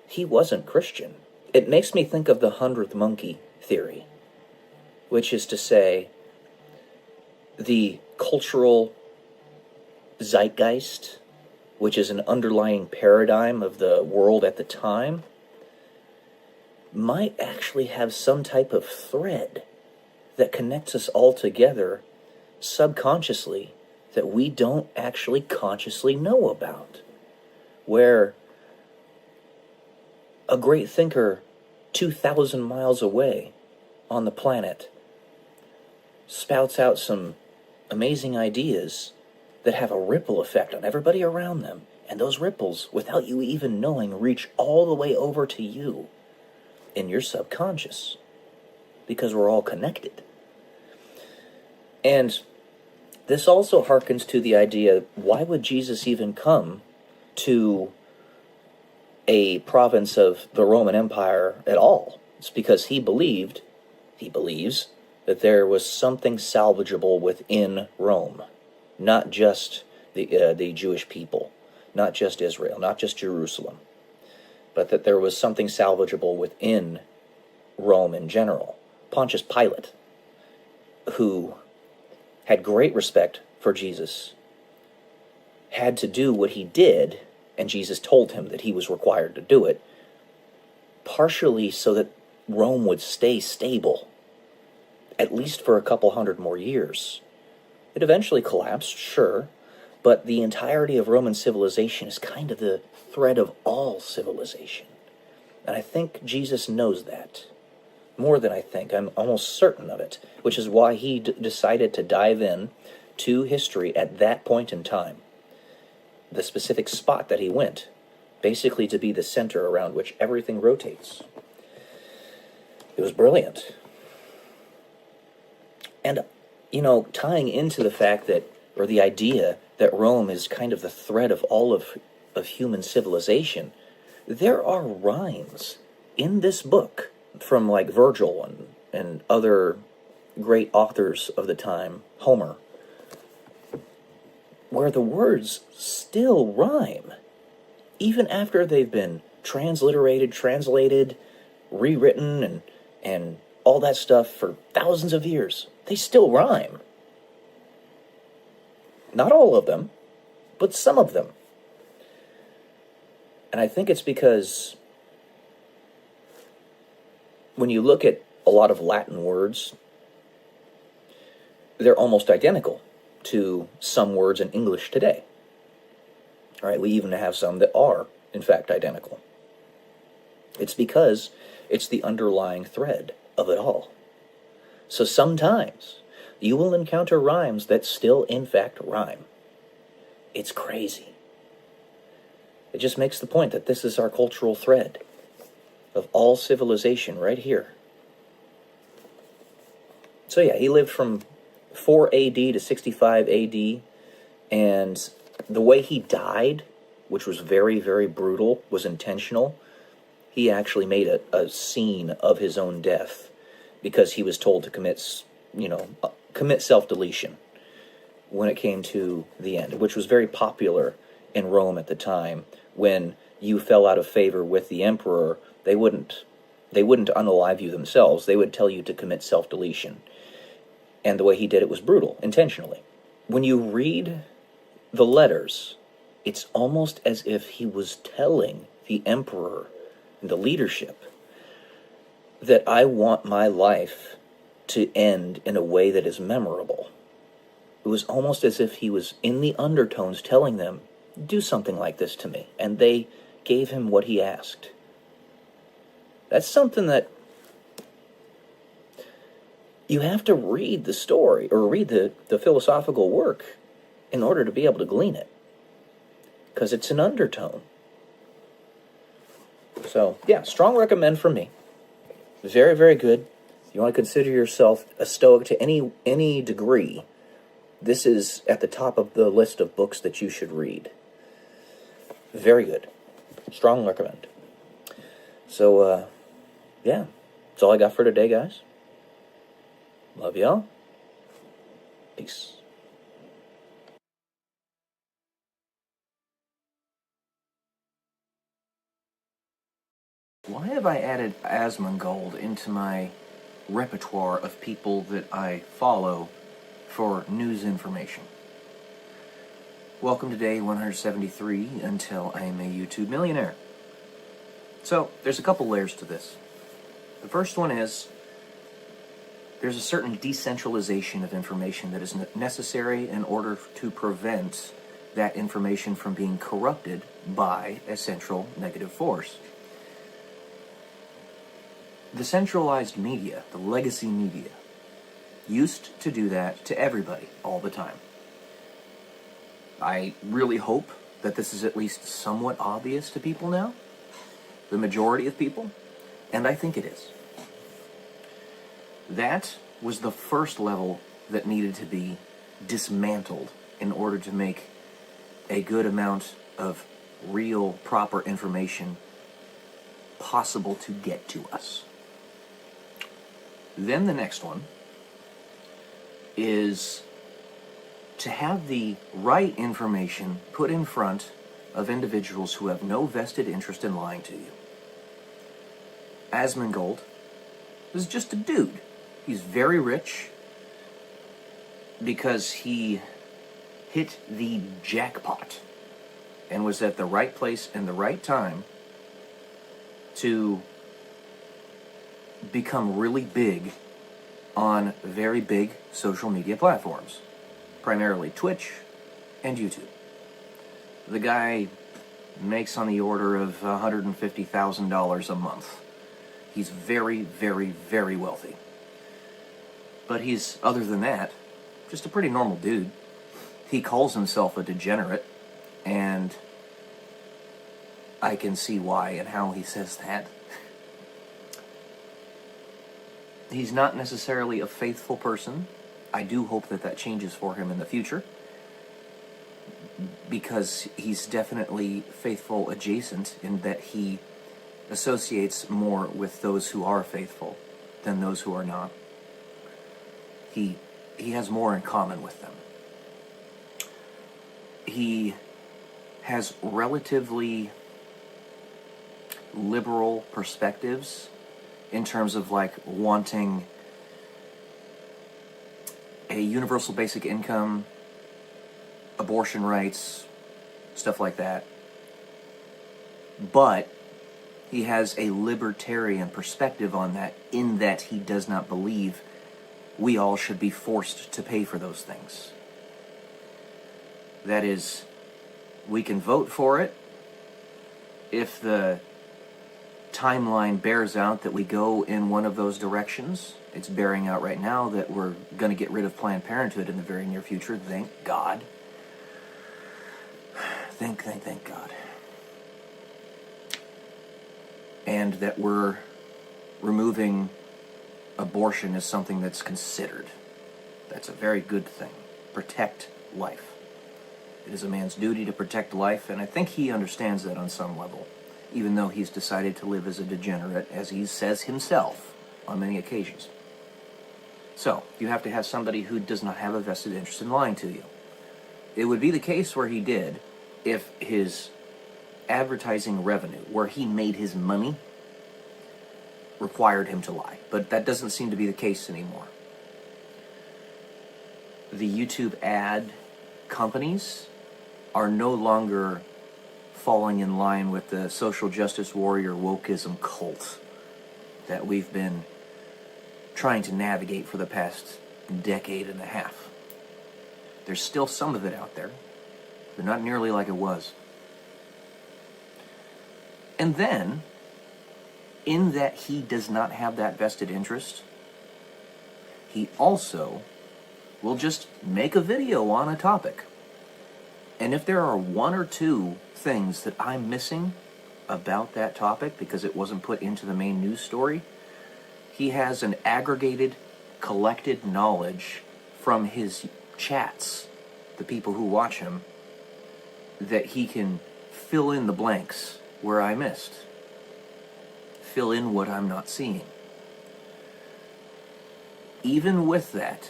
he wasn't Christian. It makes me think of the 100th monkey theory, which is to say, the cultural zeitgeist, which is an underlying paradigm of the world at the time, might actually have some type of thread that connects us all together subconsciously that we don't actually consciously know about. Where a great thinker 2,000 miles away on the planet spouts out some amazing ideas that have a ripple effect on everybody around them, and those ripples, without you even knowing, reach all the way over to you in your subconscious, because we're all connected. And this also harkens to the idea, why would Jesus even come to a province of the Roman Empire at all? It's because he believes, that there was something salvageable within Rome. Not just the Jewish people, not just Israel, not just Jerusalem, but that there was something salvageable within Rome in general. Pontius Pilate, who had great respect for Jesus, had to do what he did, and Jesus told him that he was required to do it, partially so that Rome would stay stable, at least for a couple hundred more years. It eventually collapsed, sure, but the entirety of Roman civilization is kind of the thread of all civilization. And I think Jesus knows that. More than I think. I'm almost certain of it, which is why he decided to dive in to history at that point in time. The specific spot that he went, basically to be the center around which everything rotates. It was brilliant. And, tying into the fact that, or the idea that Rome is kind of the thread of all of human civilization, there are rhymes in this book from like Virgil and other great authors of the time, Homer, where the words still rhyme, even after they've been translated, rewritten, and all that stuff for thousands of years. They still rhyme. Not all of them, but some of them. And I think it's because when you look at a lot of Latin words, they're almost identical to some words in English today. All right, we even have some that are, in fact, identical. It's because it's the underlying thread of it all. So sometimes you will encounter rhymes that still, in fact, rhyme. It's crazy. It just makes the point that this is our cultural thread of all civilization right here. So yeah, he lived from 4 AD to 65 AD, and the way he died, which was very, very brutal, was intentional. He actually made a scene of his own death because he was told to commit self-deletion when it came to the end, which was very popular in Rome at the time. When you fell out of favor with the emperor, they wouldn't unalive you themselves. They would tell you to commit self-deletion. And the way he did it was brutal, intentionally. When you read the letters, it's almost as if he was telling the emperor and the leadership that I want my life to end in a way that is memorable. It was almost as if he was in the undertones telling them, do something like this to me. And they gave him what he asked. That's something that you have to read the story or read the philosophical work in order to be able to glean it. Because it's an undertone. So, yeah, strong recommend from me. Very, very good. If you want to consider yourself a Stoic to any degree, this is at the top of the list of books that you should read. Very good. Strong recommend. So, yeah, that's all I got for today, guys. Love y'all. Peace. Why have I added Asmongold into my repertoire of people that I follow for news information? Welcome to day 173 until I am a YouTube millionaire. So, there's a couple layers to this. The first one is, there's a certain decentralization of information that is necessary in order to prevent that information from being corrupted by a central negative force. The centralized media, the legacy media, used to do that to everybody all the time. I really hope that this is at least somewhat obvious to people now, the majority of people, and I think it is. That was the first level that needed to be dismantled in order to make a good amount of real, proper information possible to get to us. Then the next one is to have the right information put in front of individuals who have no vested interest in lying to you. Asmongold is just a dude. He's very rich because he hit the jackpot and was at the right place and the right time to become really big on very big social media platforms, primarily Twitch and YouTube. The guy makes on the order of $150,000 a month. He's very, very, very wealthy. But he's, other than that, just a pretty normal dude. He calls himself a degenerate, and I can see why and how he says that. He's not necessarily a faithful person. I do hope that that changes for him in the future, because he's definitely faithful adjacent in that he associates more with those who are faithful than those who are not. He has more in common with them. He has relatively liberal perspectives in terms of like wanting a universal basic income, abortion rights, stuff like that. But he has a libertarian perspective on that, in that he does not believe we all should be forced to pay for those things. That is, we can vote for it if the timeline bears out that we go in one of those directions. It's bearing out right now that we're going to get rid of Planned Parenthood in the very near future. Thank God. Thank God. And that we're removing abortion as something that's considered. That's a very good thing. Protect life. It is a man's duty to protect life, and I think he understands that on some level, even though he's decided to live as a degenerate, as he says himself on many occasions. So, you have to have somebody who does not have a vested interest in lying to you. It would be the case where he did if his advertising revenue, where he made his money, required him to lie. But that doesn't seem to be the case anymore. The YouTube ad companies are no longer falling in line with the social justice warrior wokeism cult that we've been trying to navigate for the past decade and a half. There's still some of it out there, but not nearly like it was. And then, in that he does not have that vested interest, he also will just make a video on a topic. And if there are one or two things that I'm missing about that topic because it wasn't put into the main news story, he has an aggregated, collected knowledge from his chats, the people who watch him, that he can fill in the blanks where I missed. Fill in what I'm not seeing. Even with that,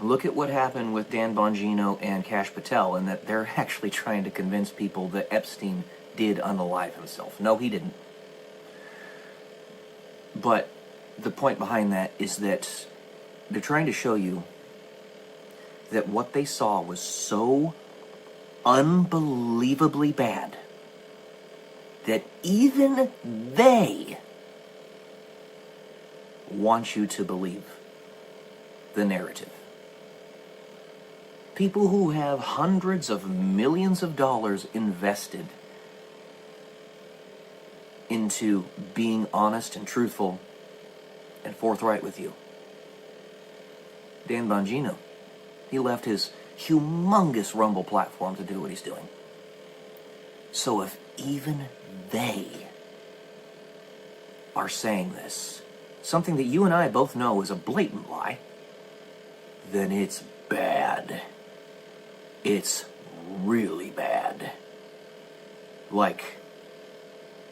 look at what happened with Dan Bongino and Kash Patel, and that they're actually trying to convince people that Epstein did unalive himself. No, he didn't. But the point behind that is that they're trying to show you that what they saw was so unbelievably bad that even they want you to believe the narrative. People who have hundreds of millions of dollars invested into being honest and truthful and forthright with you. Dan Bongino, he left his humongous Rumble platform to do what he's doing. So if even they are saying this, something that you and I both know is a blatant lie, then it's bad. It's really bad. Like,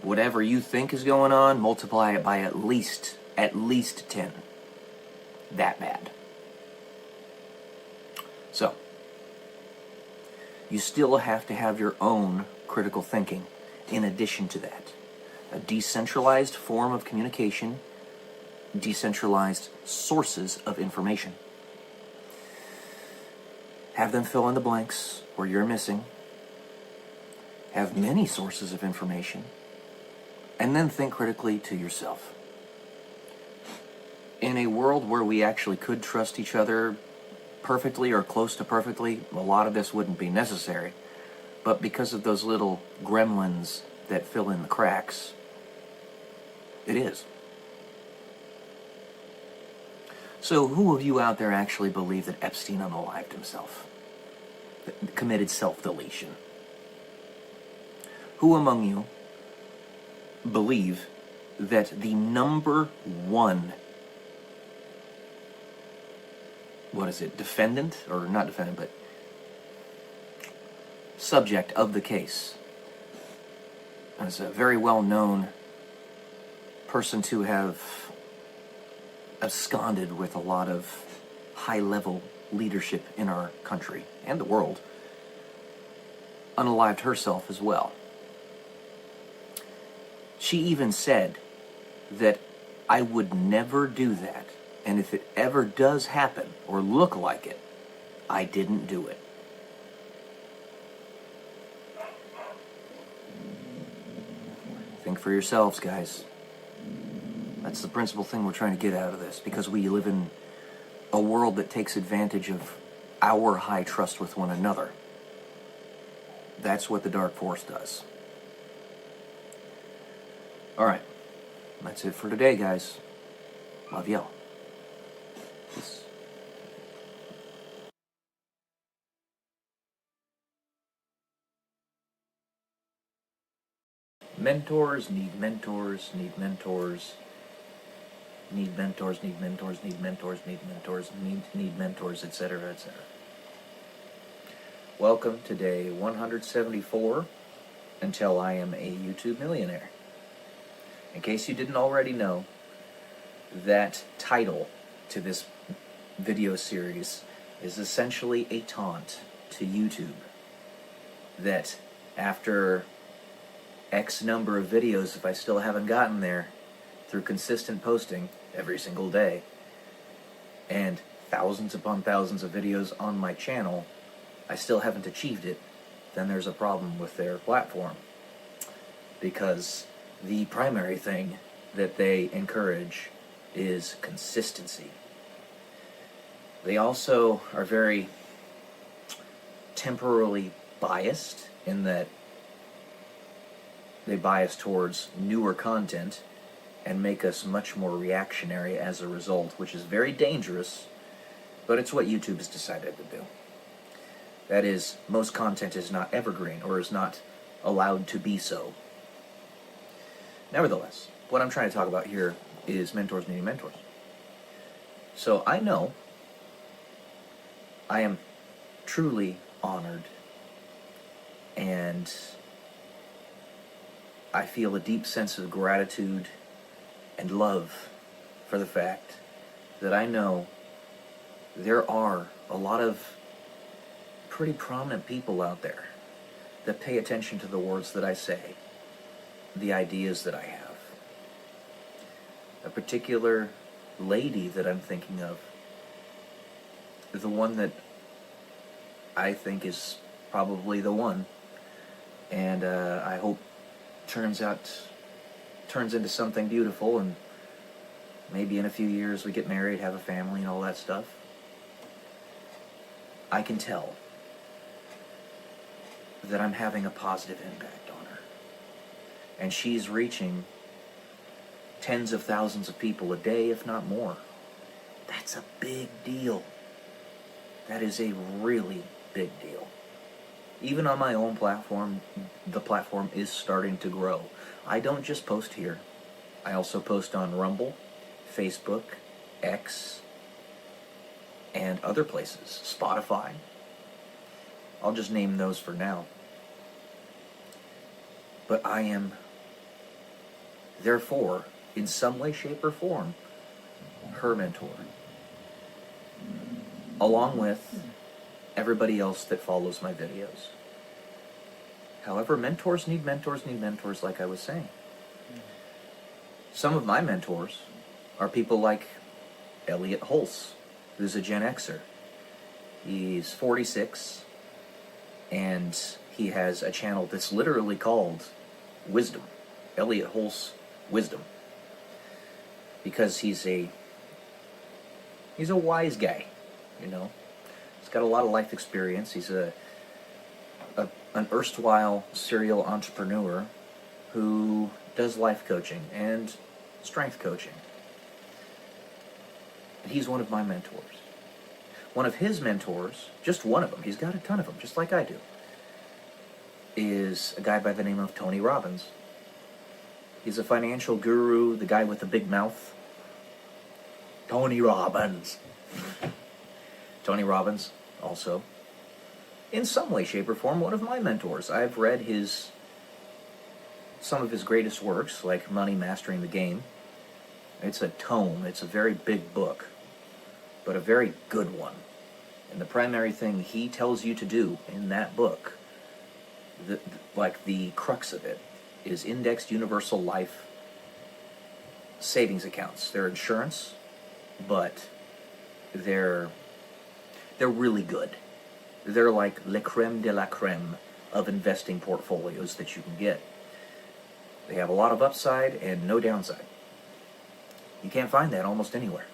whatever you think is going on, multiply it by at least 10. That bad. So, you still have to have your own critical thinking in addition to that. A decentralized form of communication, decentralized sources of information. Have them fill in the blanks where you're missing. Have many sources of information. And then think critically to yourself. In a world where we actually could trust each other perfectly or close to perfectly, a lot of this wouldn't be necessary. But because of those little gremlins that fill in the cracks. It is. So who of you out there actually believe that Epstein unalived himself? That committed self-deletion? Who among you believe that the number one, defendant, or not defendant, but subject of the case, as a very well-known person to have absconded with a lot of high-level leadership in our country and the world, unalived herself as well. She even said that I would never do that, and if it ever does happen or look like it, I didn't do it. Think for yourselves, guys. That's the principal thing we're trying to get out of this, because we live in a world that takes advantage of our high trust with one another. That's what the Dark Force does. Alright, that's it for today, guys. Love y'all. Peace. Mentors need mentors, need mentors, need mentors, need mentors, need mentors, need mentors, need mentors, etc., etc. Welcome to day 174, until I am a YouTube millionaire. In case you didn't already know, that title to this video series is essentially a taunt to YouTube. That after X number of videos, if I still haven't gotten there, through consistent posting every single day, and thousands upon thousands of videos on my channel, I still haven't achieved it, then there's a problem with their platform. Because the primary thing that they encourage is consistency. They also are very temporarily biased in that they bias towards newer content and make us much more reactionary as a result, which is very dangerous, but it's what YouTube has decided to do. That is, most content is not evergreen, or is not allowed to be so. Nevertheless, what I'm trying to talk about here is mentors needing mentors. So I know I am truly honored, and I feel a deep sense of gratitude and love for the fact that I know there are a lot of pretty prominent people out there that pay attention to the words that I say, the ideas that I have. A particular lady that I'm thinking of, the one that I think is probably the one, and I hope turns into something beautiful, and maybe in a few years we get married, have a family, and all that stuff. I can tell that I'm having a positive impact on her. And she's reaching tens of thousands of people a day, if not more. That's a big deal. That is a really big deal. Even on my own platform, the platform is starting to grow. I don't just post here. I also post on Rumble, Facebook, X, and other places. Spotify. I'll just name those for now. But I am, therefore, in some way, shape, or form, her mentor. Along with everybody else that follows my videos. However, mentors need mentors need mentors, like I was saying. Some of my mentors are people like Elliot Hulse, who's a Gen Xer. He's 46, and he has a channel that's literally called Wisdom. Elliot Hulse Wisdom. Because he's a wise guy, you know. He's got a lot of life experience. He's an erstwhile serial entrepreneur who does life coaching and strength coaching. He's one of my mentors. One of his mentors, just one of them, he's got a ton of them, just like I do, is a guy by the name of Tony Robbins. He's a financial guru, the guy with the big mouth. Tony Robbins. Tony Robbins, also, in some way, shape, or form, one of my mentors. I've read some of his greatest works, like Money Mastering the Game. It's a tome, it's a very big book, but a very good one. And the primary thing he tells you to do in that book, like the crux of it, is indexed universal life savings accounts. They're insurance, but they're really good. They're like le creme de la creme of investing portfolios that you can get. They have a lot of upside and no downside. You can't find that almost anywhere.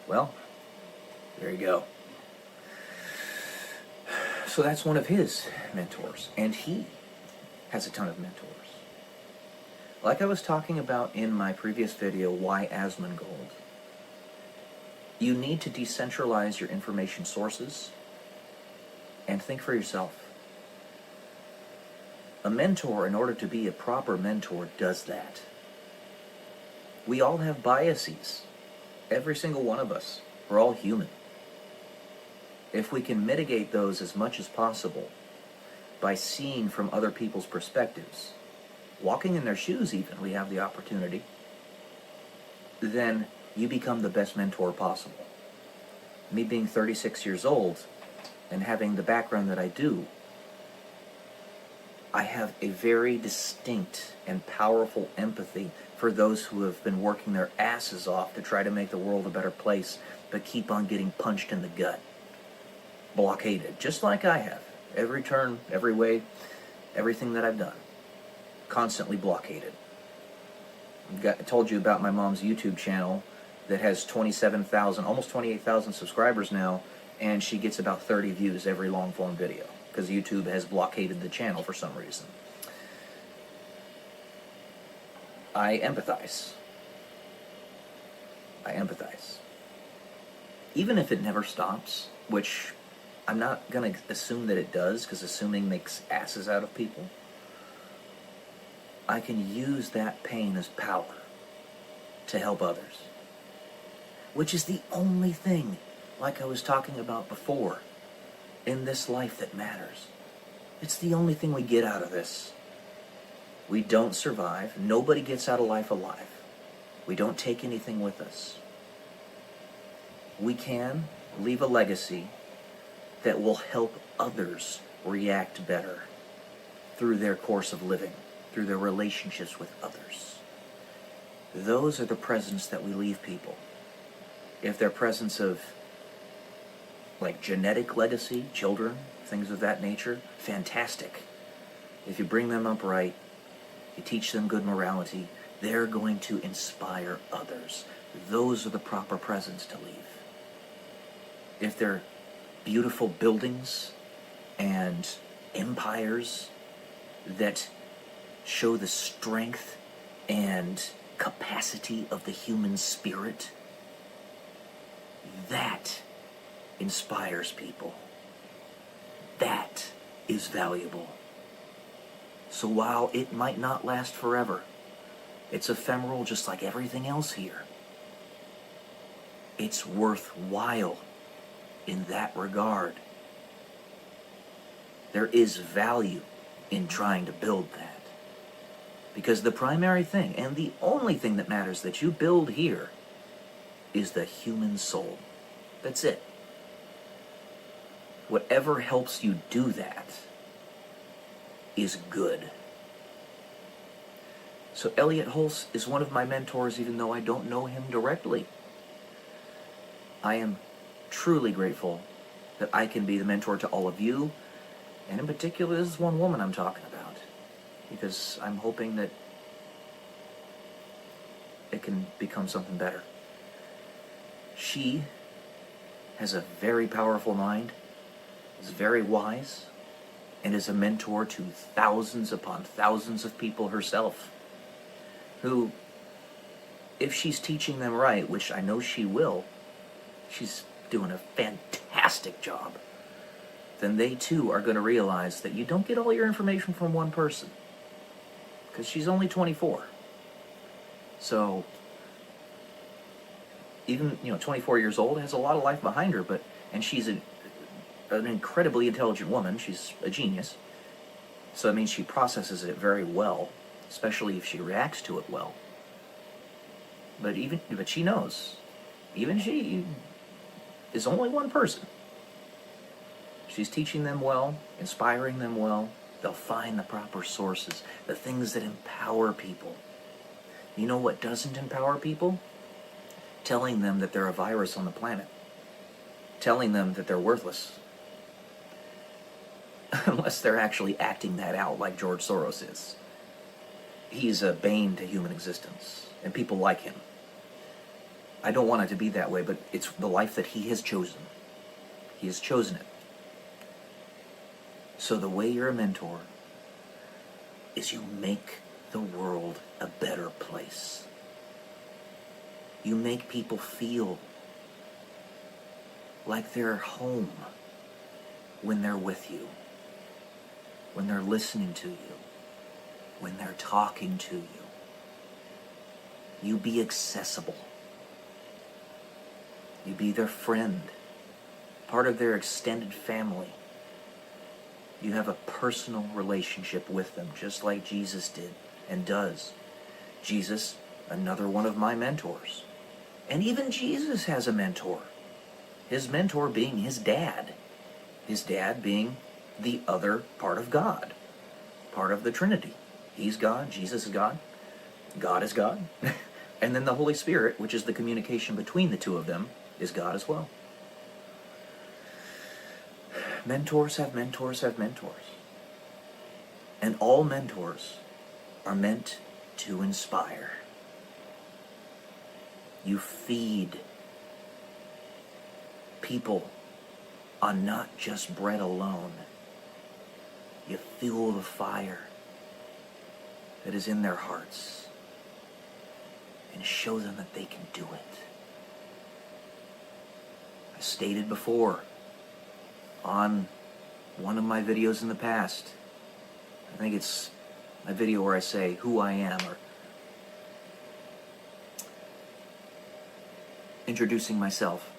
Well, there you go. So that's one of his mentors, and he has a ton of mentors. Like I was talking about in my previous video, Why Asmongold, you need to decentralize your information sources and think for yourself. A mentor, in order to be a proper mentor, does that. We all have biases. Every single one of us. We're all human. If we can mitigate those as much as possible by seeing from other people's perspectives, walking in their shoes even, we have the opportunity, then you become the best mentor possible. Me being 36 years old and having the background that I do, I have a very distinct and powerful empathy for those who have been working their asses off to try to make the world a better place, but keep on getting punched in the gut, blockaded, just like I have. Every turn, every way, everything that I've done, constantly blockaded. I told you about my mom's YouTube channel that has 27,000, almost 28,000 subscribers now, and she gets about 30 views every long-form video, because YouTube has blockaded the channel for some reason. I empathize. Even if it never stops, which I'm not going to assume that it does, because assuming makes asses out of people. I can use that pain as power to help others. Which is the only thing, like I was talking about before, in this life that matters. It's the only thing we get out of this. We don't survive. Nobody gets out of life alive. We don't take anything with us. We can leave a legacy that will help others react better through their course of living, through their relationships with others. Those are the presents that we leave people. If they're presents of like genetic legacy, children, things of that nature, fantastic. If you bring them up right, you teach them good morality, they're going to inspire others. Those are the proper presents to leave. If they're beautiful buildings and empires that show the strength and capacity of the human spirit, that inspires people. That is valuable. So while it might not last forever, it's ephemeral just like everything else here. It's worthwhile in that regard. There is value in trying to build that. Because the primary thing, and the only thing that matters that you build here, is the human soul. That's it. Whatever helps you do that is good. So Elliot Hulse is one of my mentors, even though I don't know him directly. I am truly grateful that I can be the mentor to all of you, and in particular, this is one woman I'm talking about, because I'm hoping that it can become something better. She has a very powerful mind, is very wise, and is a mentor to thousands upon thousands of people herself, who, if she's teaching them right, which I know she will, she's doing a fantastic job, then they too are going to realize that you don't get all your information from one person, because she's only 24. So, even, 24 years old, has a lot of life behind her, and she's an incredibly intelligent woman. She's a genius. So that means she processes it very well, especially if she reacts to it well. But she knows, even she is only one person. She's teaching them well, inspiring them well. They'll find the proper sources, the things that empower people. You know what doesn't empower people? Telling them that they're a virus on the planet. Telling them that they're worthless. Unless they're actually acting that out like George Soros is. He's a bane to human existence, and people like him. I don't want it to be that way, but it's the life that he has chosen. He has chosen it. So the way you're a mentor is you make the world a better place. You make people feel like they're home when they're with you, when they're listening to you, when they're talking to you. You be accessible. You be their friend, part of their extended family. You have a personal relationship with them, just like Jesus did and does. Jesus, another one of my mentors. And even Jesus has a mentor. His mentor being his dad. His dad being the other part of God, part of the Trinity. He's God, Jesus is God, God is God. And then the Holy Spirit, which is the communication between the two of them, is God as well. Mentors have mentors have mentors. And all mentors are meant to inspire. You feed people on not just bread alone. You fuel the fire that is in their hearts and show them that they can do it. I stated before on one of my videos in the past, I think it's a video where I say who I am, or introducing myself.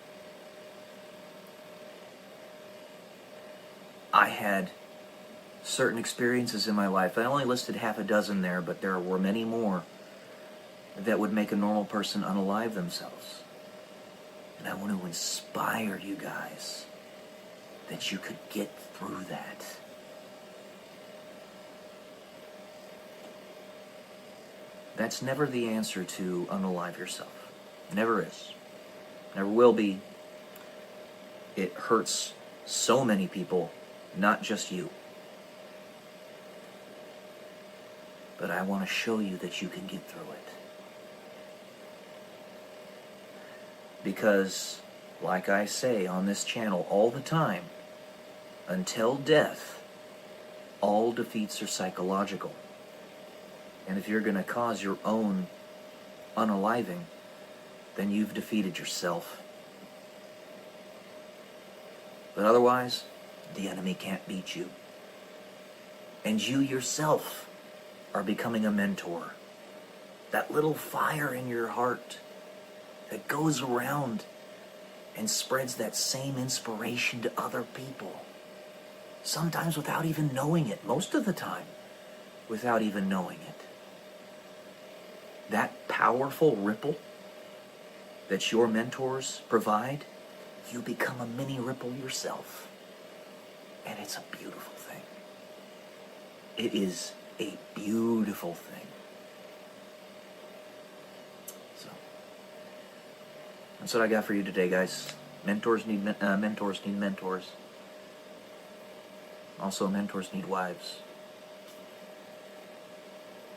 I had certain experiences in my life. I only listed half a dozen there, but there were many more that would make a normal person unalive themselves. And I want to inspire you guys that you could get through that. That's never the answer to unalive yourself. Never is. Never will be. It hurts so many people, not just you. But I want to show you that you can get through it. Because, like I say on this channel all the time, until death, all defeats are psychological. And if you're going to cause your own unaliving, then you've defeated yourself. But otherwise, the enemy can't beat you. And you yourself are becoming a mentor. That little fire in your heart that goes around and spreads that same inspiration to other people. Sometimes without even knowing it. Most of the time, without even knowing it. That powerful ripple that your mentors provide, you become a mini ripple yourself. And it's a beautiful thing. It is a beautiful thing. So, that's what I got for you today, guys. Mentors need mentors. Also, mentors need wives.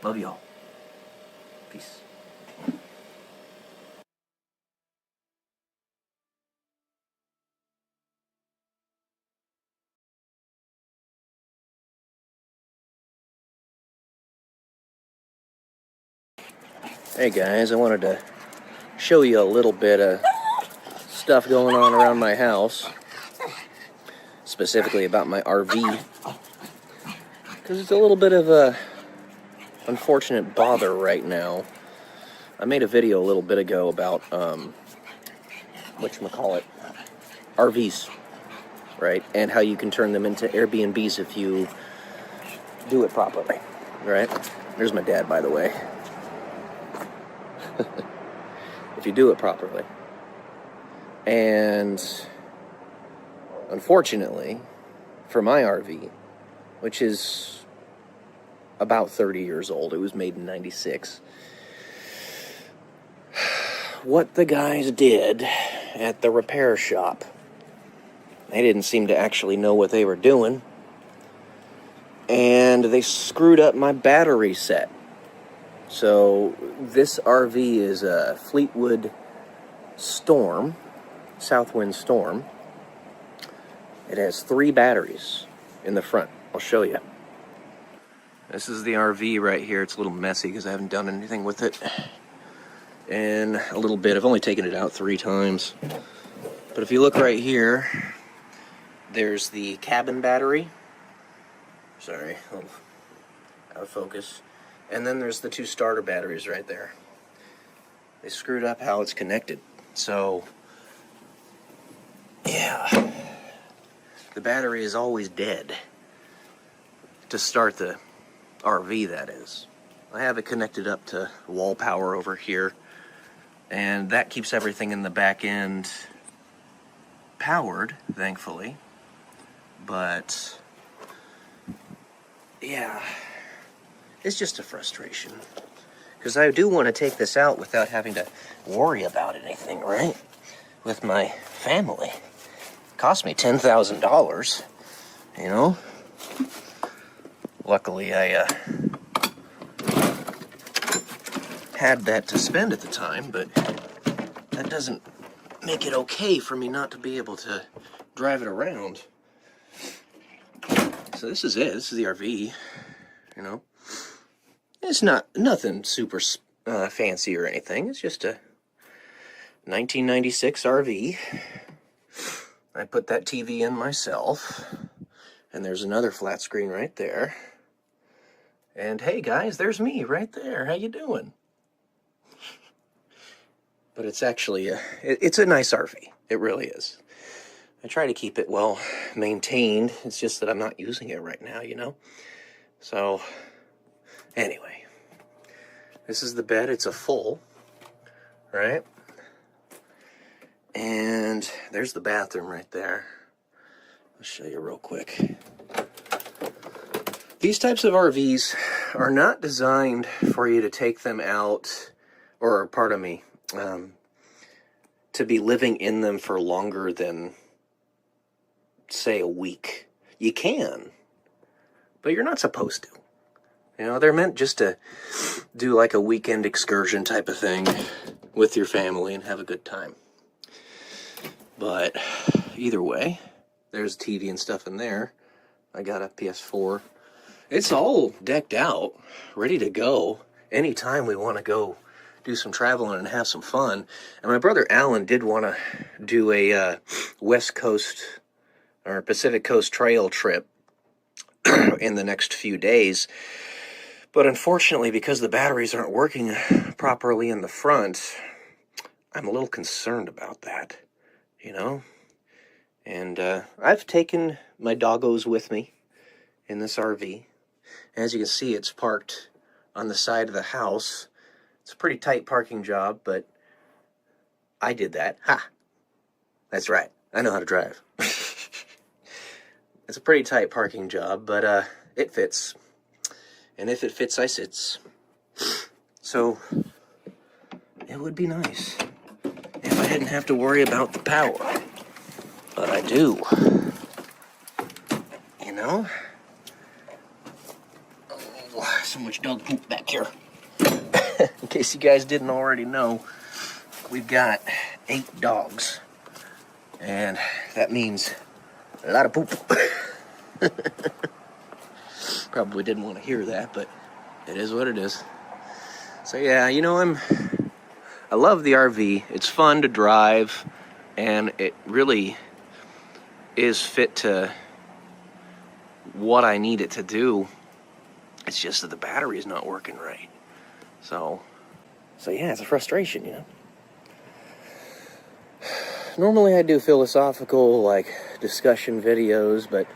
Love y'all. Peace. Hey guys, I wanted to show you a little bit of stuff going on around my house, specifically about my RV, because it's a little bit of a unfortunate bother right now. I made a video a little bit ago about whatchamacallit, RVs, right, and how you can turn them into Airbnbs if you do it properly, right? There's my dad, by the way. If you do it properly. And unfortunately, for my RV, which is about 30 years old, it was made in 96, what the guys did at the repair shop, they didn't seem to actually know what they were doing, and they screwed up my battery set. So this RV is a Fleetwood Storm, Southwind Storm. It has 3 batteries in the front. I'll show you. This is the RV right here. It's a little messy because I haven't done anything with it in a little bit. I've only taken it out 3 times. But if you look right here, there's the cabin battery. Sorry, a little out of focus. And then there's the 2 starter batteries right there. They screwed up how it's connected. So, yeah. The battery is always dead. To start the RV, that is. I have it connected up to wall power over here. And that keeps everything in the back end powered, thankfully. But, yeah. It's just a frustration. Because I do want to take this out without having to worry about anything, right? With my family. It cost me $10,000, you know? Luckily, I had that to spend at the time, but that doesn't make it okay for me not to be able to drive it around. So this is it. This is the RV, you know? It's nothing super fancy or anything. It's just a 1996 RV. I put that TV in myself. And there's another flat screen right there. And hey guys, there's me right there. How you doing? But it's actually it's a nice RV. It really is. I try to keep it well maintained. It's just that I'm not using it right now, you know? So, anyway. This is the bed. It's a full, right? And there's the bathroom right there. I'll show you real quick. These types of RVs are not designed for you to take them out, or pardon me, to be living in them for longer than, say, a week. You can, but you're not supposed to. You know, they're meant just to do like a weekend excursion type of thing with your family and have a good time. But either way, there's TV and stuff in there. I got a PS4. It's all decked out, ready to go. Anytime we want to go do some traveling and have some fun. And my brother Alan did want to do a West Coast or Pacific Coast Trail trip in the next few days. But unfortunately, because the batteries aren't working properly in the front, I'm a little concerned about that, you know? And I've taken my doggos with me in this RV. As you can see, it's parked on the side of the house. It's a pretty tight parking job, but I did that. Ha! That's right. I know how to drive. It's a pretty tight parking job, but it fits. And if it fits, I sits. So, it would be nice if I didn't have to worry about the power. But I do. You know? Oh, so much dog poop back here. In case you guys didn't already know, we've got 8 dogs. And that means a lot of poop. Probably didn't want to hear that, but it is what it is. So yeah, I love the RV. It's fun to drive, and it really is fit to what I need it to do. It's just that the battery's not working right. So yeah, it's a frustration, Normally I do philosophical, discussion videos, but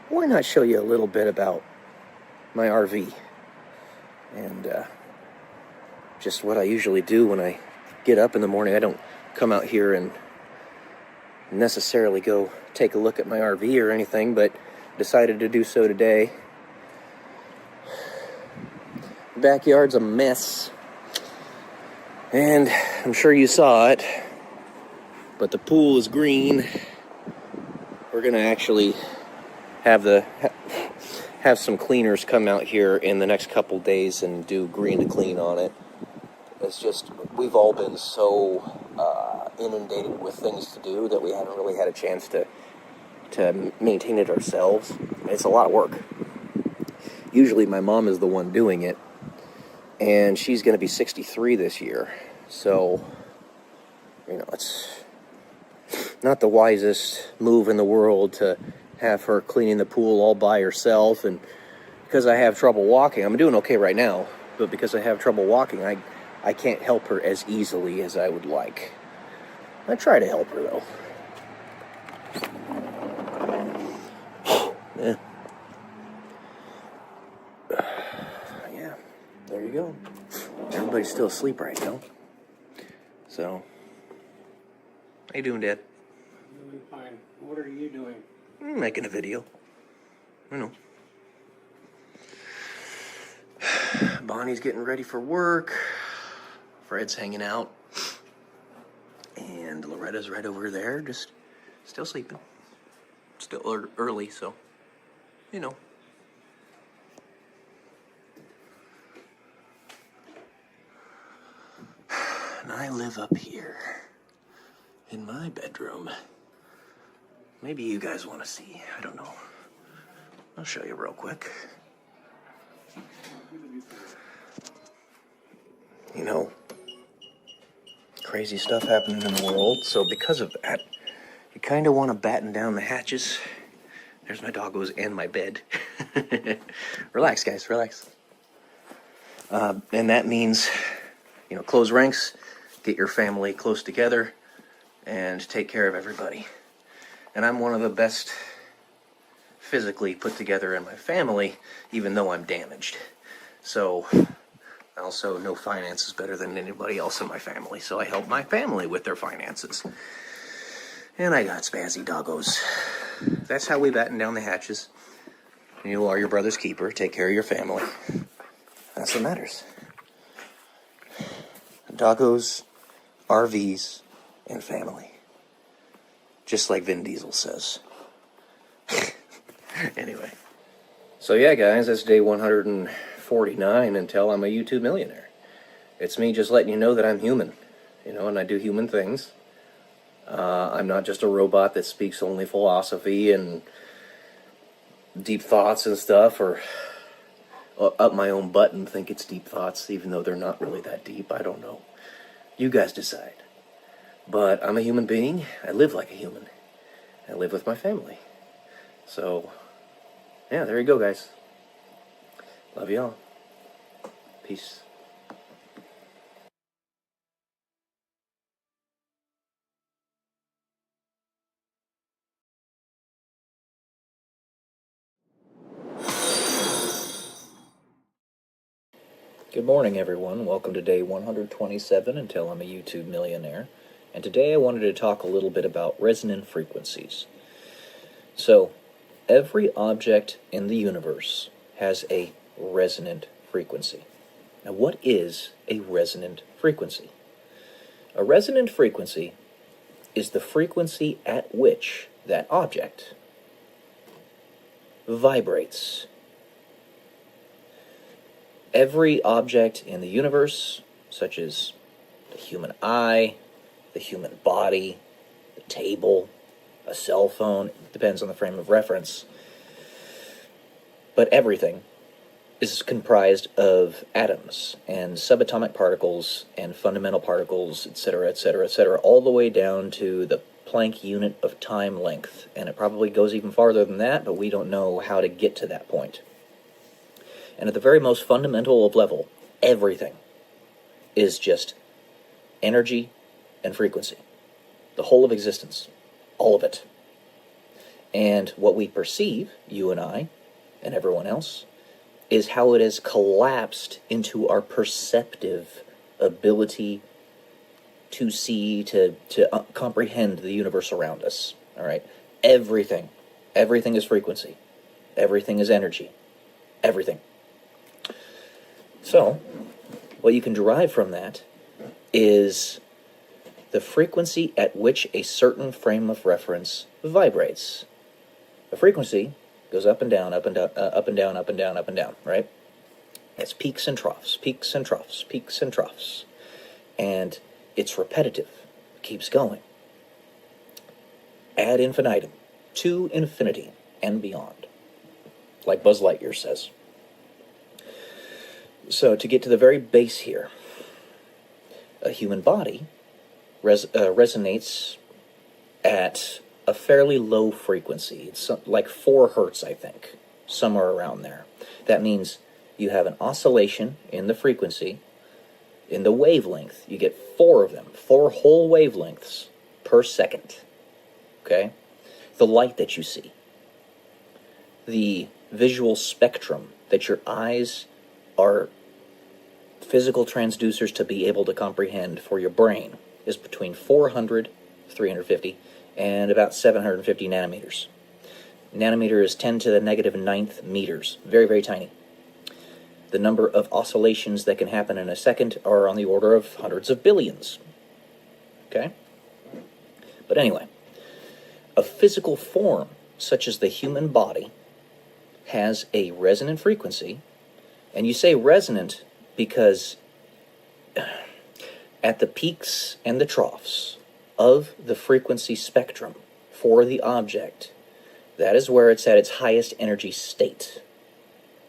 why not show you a little bit about my RV? And just what I usually do when I get up in the morning. I don't come out here and necessarily go take a look at my RV or anything, but decided to do so today. The backyard's a mess, and I'm sure you saw it, but the pool is green. We're gonna actually have some cleaners come out here in the next couple days and do green to clean on it. It's just, we've all been so inundated with things to do that we haven't really had a chance to maintain it ourselves. It's a lot of work. Usually my mom is the one doing it, and she's going to be 63 this year. So, it's not the wisest move in the world to have her cleaning the pool all by herself. And because I have trouble walking, I'm doing okay right now, but because I have trouble walking, I can't help her as easily as I would like. I try to help her, though. Yeah. Yeah, there you go. Everybody's still asleep right now. So, how you doing, Dad? Doing fine. What are you doing? I'm making a video. I know. Bonnie's getting ready for work. Fred's hanging out. And Loretta's right over there, just still sleeping. Still early, so, And I live up here in my bedroom. Maybe you guys want to see. I don't know. I'll show you real quick. Crazy stuff happening in the world. So because of that, you kind of want to batten down the hatches. There's my doggos and my bed. Relax, guys, relax. And that means, close ranks, get your family close together, and take care of everybody. And I'm one of the best physically put together in my family, even though I'm damaged. So, also, no finance is better than anybody else in my family, so I help my family with their finances. And I got spazzy doggos. That's how we batten down the hatches. You are your brother's keeper. Take care of your family. That's what matters. Doggos, RVs, and family. Just like Vin Diesel says. Anyway. So yeah, guys, that's day 149 until I'm a YouTube millionaire. It's me just letting you know that I'm human, and I do human things. I'm not just a robot that speaks only philosophy and deep thoughts and stuff, or up my own butt and think it's deep thoughts, even though they're not really that deep. I don't know. You guys decide. But I'm a human being. I live like a human. I live with my family. So, yeah, there you go, guys. Love y'all. Peace. Good morning, everyone. Welcome to day 127 until I'm a YouTube millionaire. And today I wanted to talk a little bit about resonant frequencies. So, every object in the universe has a resonant frequency. Now, what is a resonant frequency? A resonant frequency is the frequency at which that object vibrates. Every object in the universe, such as the human eye, the human body, the table, a cell phone, depends on the frame of reference, but everything is comprised of atoms and subatomic particles and fundamental particles, etc., etc., etc., all the way down to the Planck unit of time length. And it probably goes even farther than that, but we don't know how to get to that point. And at the very most fundamental of level, everything is just energy and frequency. The whole of existence. All of it. And what we perceive, you and I, and everyone else, is how it has collapsed into our perceptive ability to see, to comprehend the universe around us. All right? Everything. Everything is frequency. Everything is energy. Everything. So, what you can derive from that is the frequency at which a certain frame of reference vibrates. The frequency goes up and down, up and down, up and down, up and down, up and down, right? It's peaks and troughs, peaks and troughs, peaks and troughs. And it's repetitive. It keeps going. Ad infinitum. To infinity and beyond. Like Buzz Lightyear says. So, to get to the very base here, a human body resonates at a fairly low frequency. It's like 4 hertz, I think, somewhere around there. That means you have an oscillation in the frequency, in the wavelength. You get 4 of them, 4 whole wavelengths per second. Okay? The light that you see, the visual spectrum that your eyes are physical transducers to be able to comprehend for your brain is between 400, 350, and about 750 nanometers. Nanometer is 10 to the negative 9th meters. Very, very tiny. The number of oscillations that can happen in a second are on the order of hundreds of billions. Okay? But anyway, a physical form, such as the human body, has a resonant frequency. And you say resonant because at the peaks and the troughs of the frequency spectrum for the object, that is where it's at its highest energy state.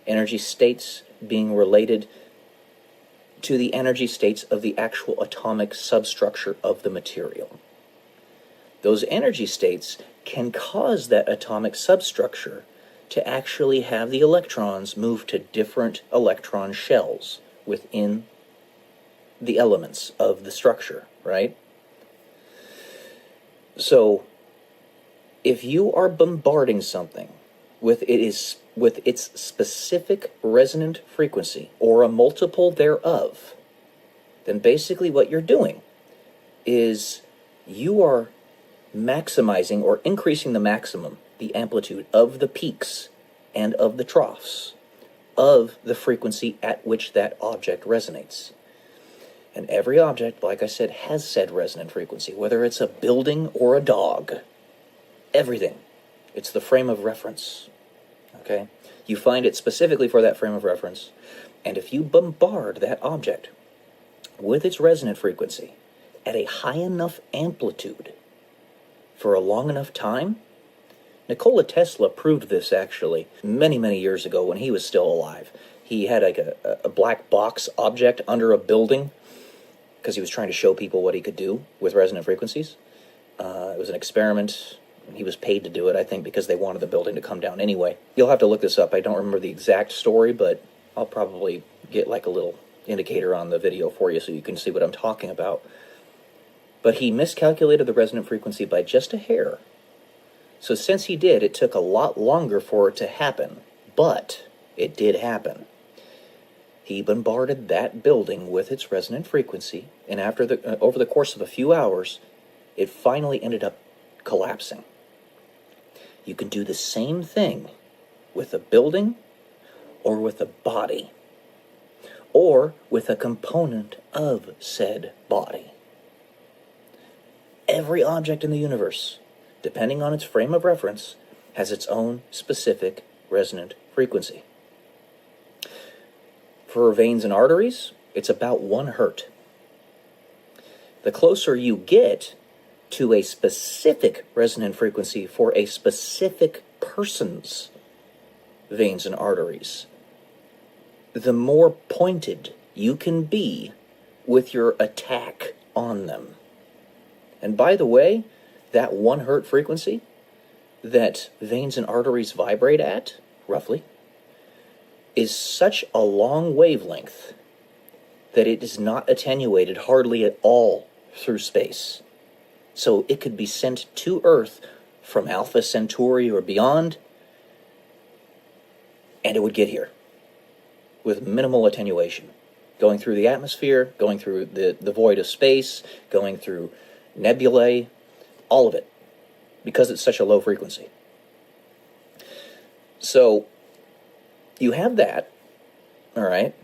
Energy states being related to the energy states of the actual atomic substructure of the material. Those energy states can cause that atomic substructure to actually have the electrons move to different electron shells within the elements of the structure, right? So, if you are bombarding something with its specific resonant frequency, or a multiple thereof, then basically what you're doing is you are maximizing or increasing the maximum, the amplitude of the peaks and of the troughs of the frequency at which that object resonates. And every object, like I said, has said resonant frequency, whether it's a building or a dog. Everything. It's the frame of reference. Okay? You find it specifically for that frame of reference, and if you bombard that object with its resonant frequency at a high enough amplitude for a long enough time, Nikola Tesla proved this actually many, many years ago when he was still alive. He had like a black box object under a building because he was trying to show people what he could do with resonant frequencies. It was an experiment. He was paid to do it, I think, because they wanted the building to come down anyway. You'll have to look this up. I don't remember the exact story, but I'll probably get like a little indicator on the video for you so you can see what I'm talking about. But he miscalculated the resonant frequency by just a hair. So since he did, it took a lot longer for it to happen, but it did happen. He bombarded that building with its resonant frequency, and over the course of a few hours, it finally ended up collapsing. You can do the same thing with a building, or with a body, or with a component of said body. Every object in the universe, depending on its frame of reference, has its own specific resonant frequency. For veins and arteries, it's about 1 hertz. The closer you get to a specific resonant frequency for a specific person's veins and arteries, the more pointed you can be with your attack on them. And by the way, that 1 hertz frequency that veins and arteries vibrate at, roughly, is such a long wavelength that it is not attenuated hardly at all through space. So it could be sent to Earth from Alpha Centauri or beyond, and it would get here with minimal attenuation. Going through the atmosphere, going through the void of space, going through nebulae, all of it, because it's such a low frequency. So, you have that, all right?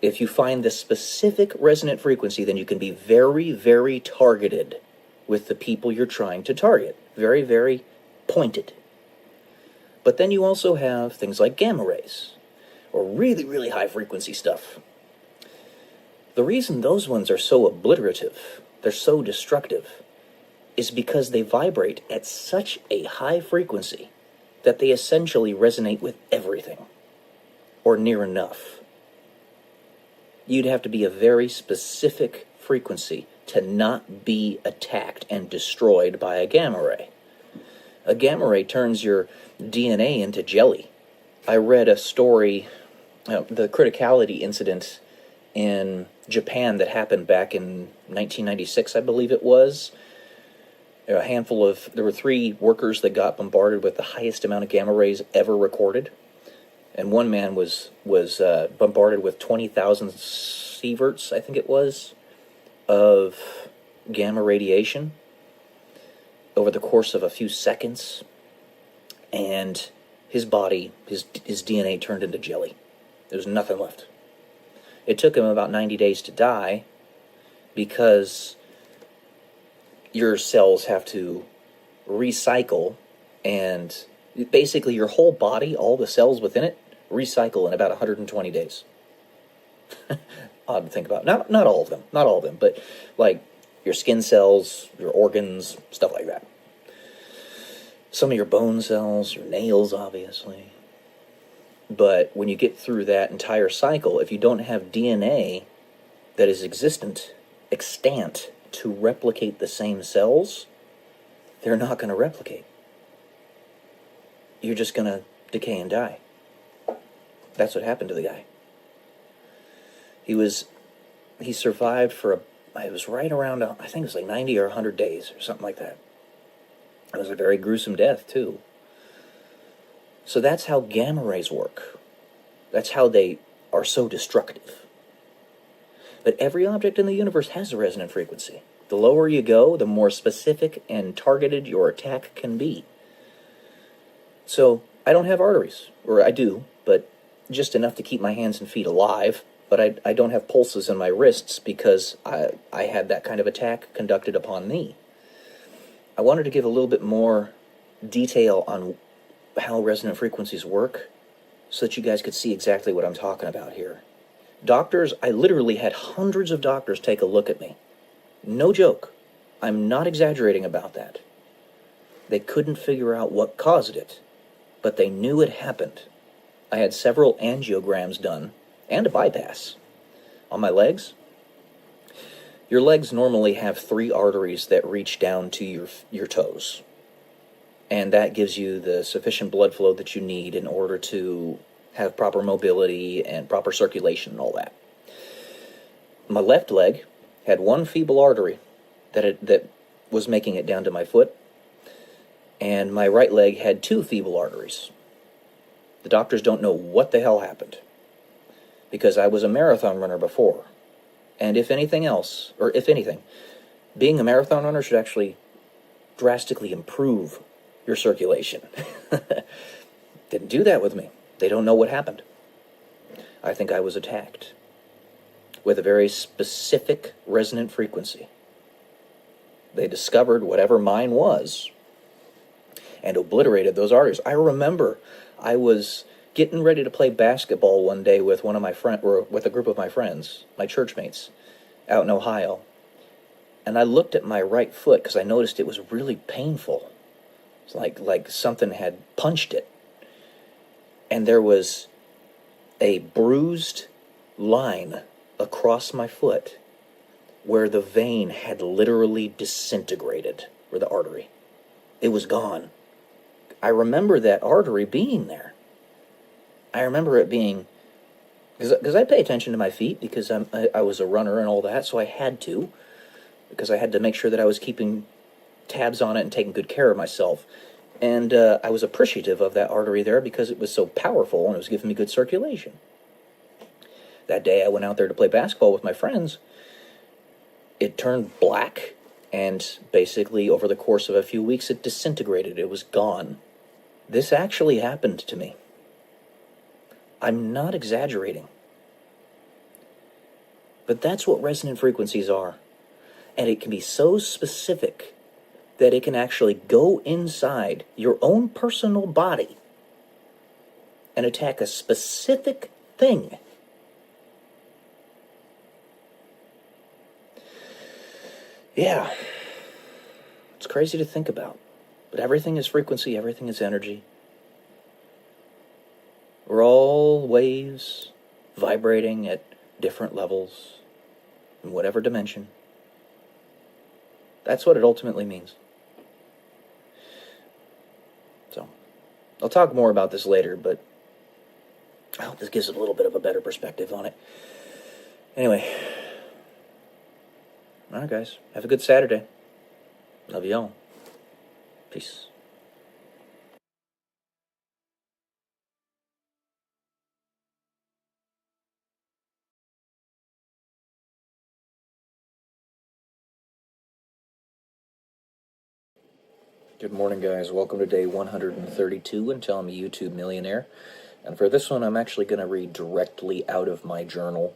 If you find the specific resonant frequency, then you can be very, very targeted with the people you're trying to target. Very, very pointed. But then you also have things like gamma rays, or really, really high frequency stuff. The reason those ones are so obliterative, they're so destructive, is because they vibrate at such a high frequency that they essentially resonate with everything, or near enough. You'd have to be a very specific frequency to not be attacked and destroyed by a gamma ray. A gamma ray turns your DNA into jelly. I read a story, the criticality incident in Japan that happened back in 1996, I believe it was. There were 3 workers that got bombarded with the highest amount of gamma rays ever recorded. And one man was bombarded with 20,000 sieverts, I think it was, of gamma radiation over the course of a few seconds. And his body, his DNA turned into jelly. There was nothing left. It took him about 90 days to die because your cells have to recycle, and basically your whole body, all the cells within it, recycle in about 120 days. Odd to think about. Not all of them, but like your skin cells, your organs, stuff like that. Some of your bone cells, your nails, obviously. But when you get through that entire cycle, if you don't have DNA that is extant to replicate the same cells, they're not going to replicate. You're just going to decay and die. That's what happened to the guy. He survived for it was right around, I think it was like 90 or 100 days or something like that. It was a very gruesome death, too. So that's how gamma rays work. That's how they are so destructive. But every object in the universe has a resonant frequency. The lower you go, the more specific and targeted your attack can be. So, I don't have arteries. Or I do, but just enough to keep my hands and feet alive. But I don't have pulses in my wrists because I had that kind of attack conducted upon me. I wanted to give a little bit more detail on how resonant frequencies work so that you guys could see exactly what I'm talking about here. Doctors, I literally had hundreds of doctors take a look at me. No joke. I'm not exaggerating about that. They couldn't figure out what caused it, but they knew it happened. I had several angiograms done, and a bypass. On my legs, your legs normally have 3 arteries that reach down to your toes. And that gives you the sufficient blood flow that you need in order to have proper mobility and proper circulation and all that. My left leg had 1 feeble artery that was making it down to my foot, and my right leg had 2 feeble arteries. The doctors don't know what the hell happened, because I was a marathon runner before. And if anything, being a marathon runner should actually drastically improve your circulation. Didn't do that with me. They don't know what happened. I think I was attacked with a very specific resonant frequency. They discovered whatever mine was and obliterated those arteries. I remember I was getting ready to play basketball one day with with a group of my friends, my church mates, out in Ohio. And I looked at my right foot because I noticed it was really painful. It's like something had punched it. And there was a bruised line across my foot where the vein had literally disintegrated, or the artery. It was gone. I remember that artery being there. I remember it being, because I pay attention to my feet because I was a runner and all that, so I had to, because I had to make sure that I was keeping tabs on it and taking good care of myself. And I was appreciative of that artery there because it was so powerful and it was giving me good circulation. That day I went out there to play basketball with my friends. It turned black, and basically over the course of a few weeks it disintegrated. It was gone. This actually happened to me. I'm not exaggerating. But that's what resonant frequencies are. And it can be so specific that it can actually go inside your own personal body and attack a specific thing. Yeah. It's crazy to think about. But everything is frequency, everything is energy. We're all waves vibrating at different levels in whatever dimension. That's what it ultimately means. So, I'll talk more about this later, but I hope this gives a little bit of a better perspective on it. Anyway, alright guys, have a good Saturday. Love y'all. Peace. Good morning, guys. Welcome to day 132 until I'm a YouTube millionaire. And for this one, I'm actually going to read directly out of my journal.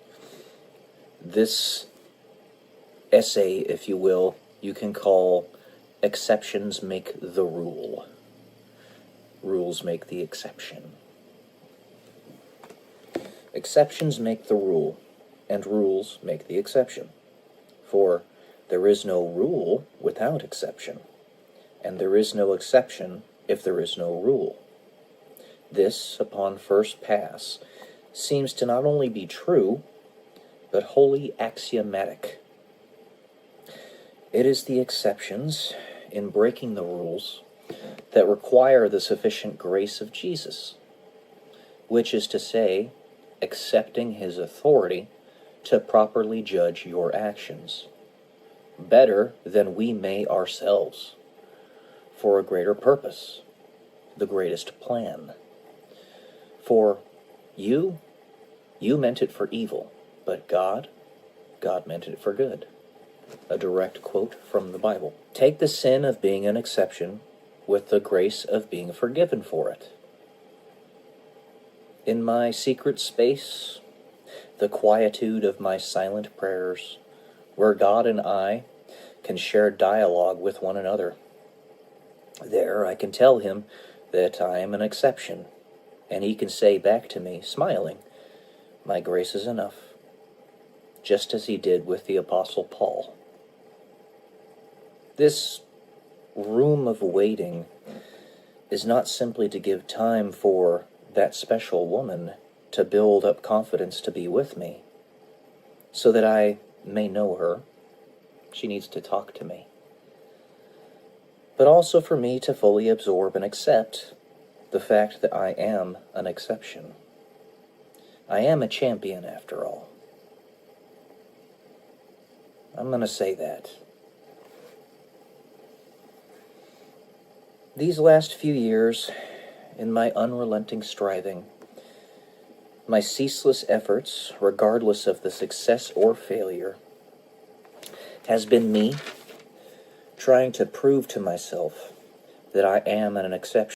This essay, if you will, you can call Exceptions Make the Rule. Rules make the exception. Exceptions make the rule, and rules make the exception. For there is no rule without exception, and there is no exception if there is no rule. This, upon first pass, seems to not only be true, but wholly axiomatic. It is the exceptions in breaking the rules that require the sufficient grace of Jesus, which is to say, accepting his authority to properly judge your actions, better than we may ourselves, for a greater purpose, the greatest plan. For you meant it for evil, but God meant it for good. A direct quote from the Bible. Take the sin of being an exception with the grace of being forgiven for it. In my secret space, the quietude of my silent prayers, where God and I can share dialogue with one another, there I can tell him that I am an exception, and he can say back to me, smiling, "My grace is enough," just as he did with the Apostle Paul. This room of waiting is not simply to give time for that special woman to build up confidence to be with me, so that I may know her. She needs to talk to me. But also for me to fully absorb and accept the fact that I am an exception. I am a champion, after all. I'm going to say that. These last few years, in my unrelenting striving, my ceaseless efforts, regardless of the success or failure, has been me trying to prove to myself that I am an exception.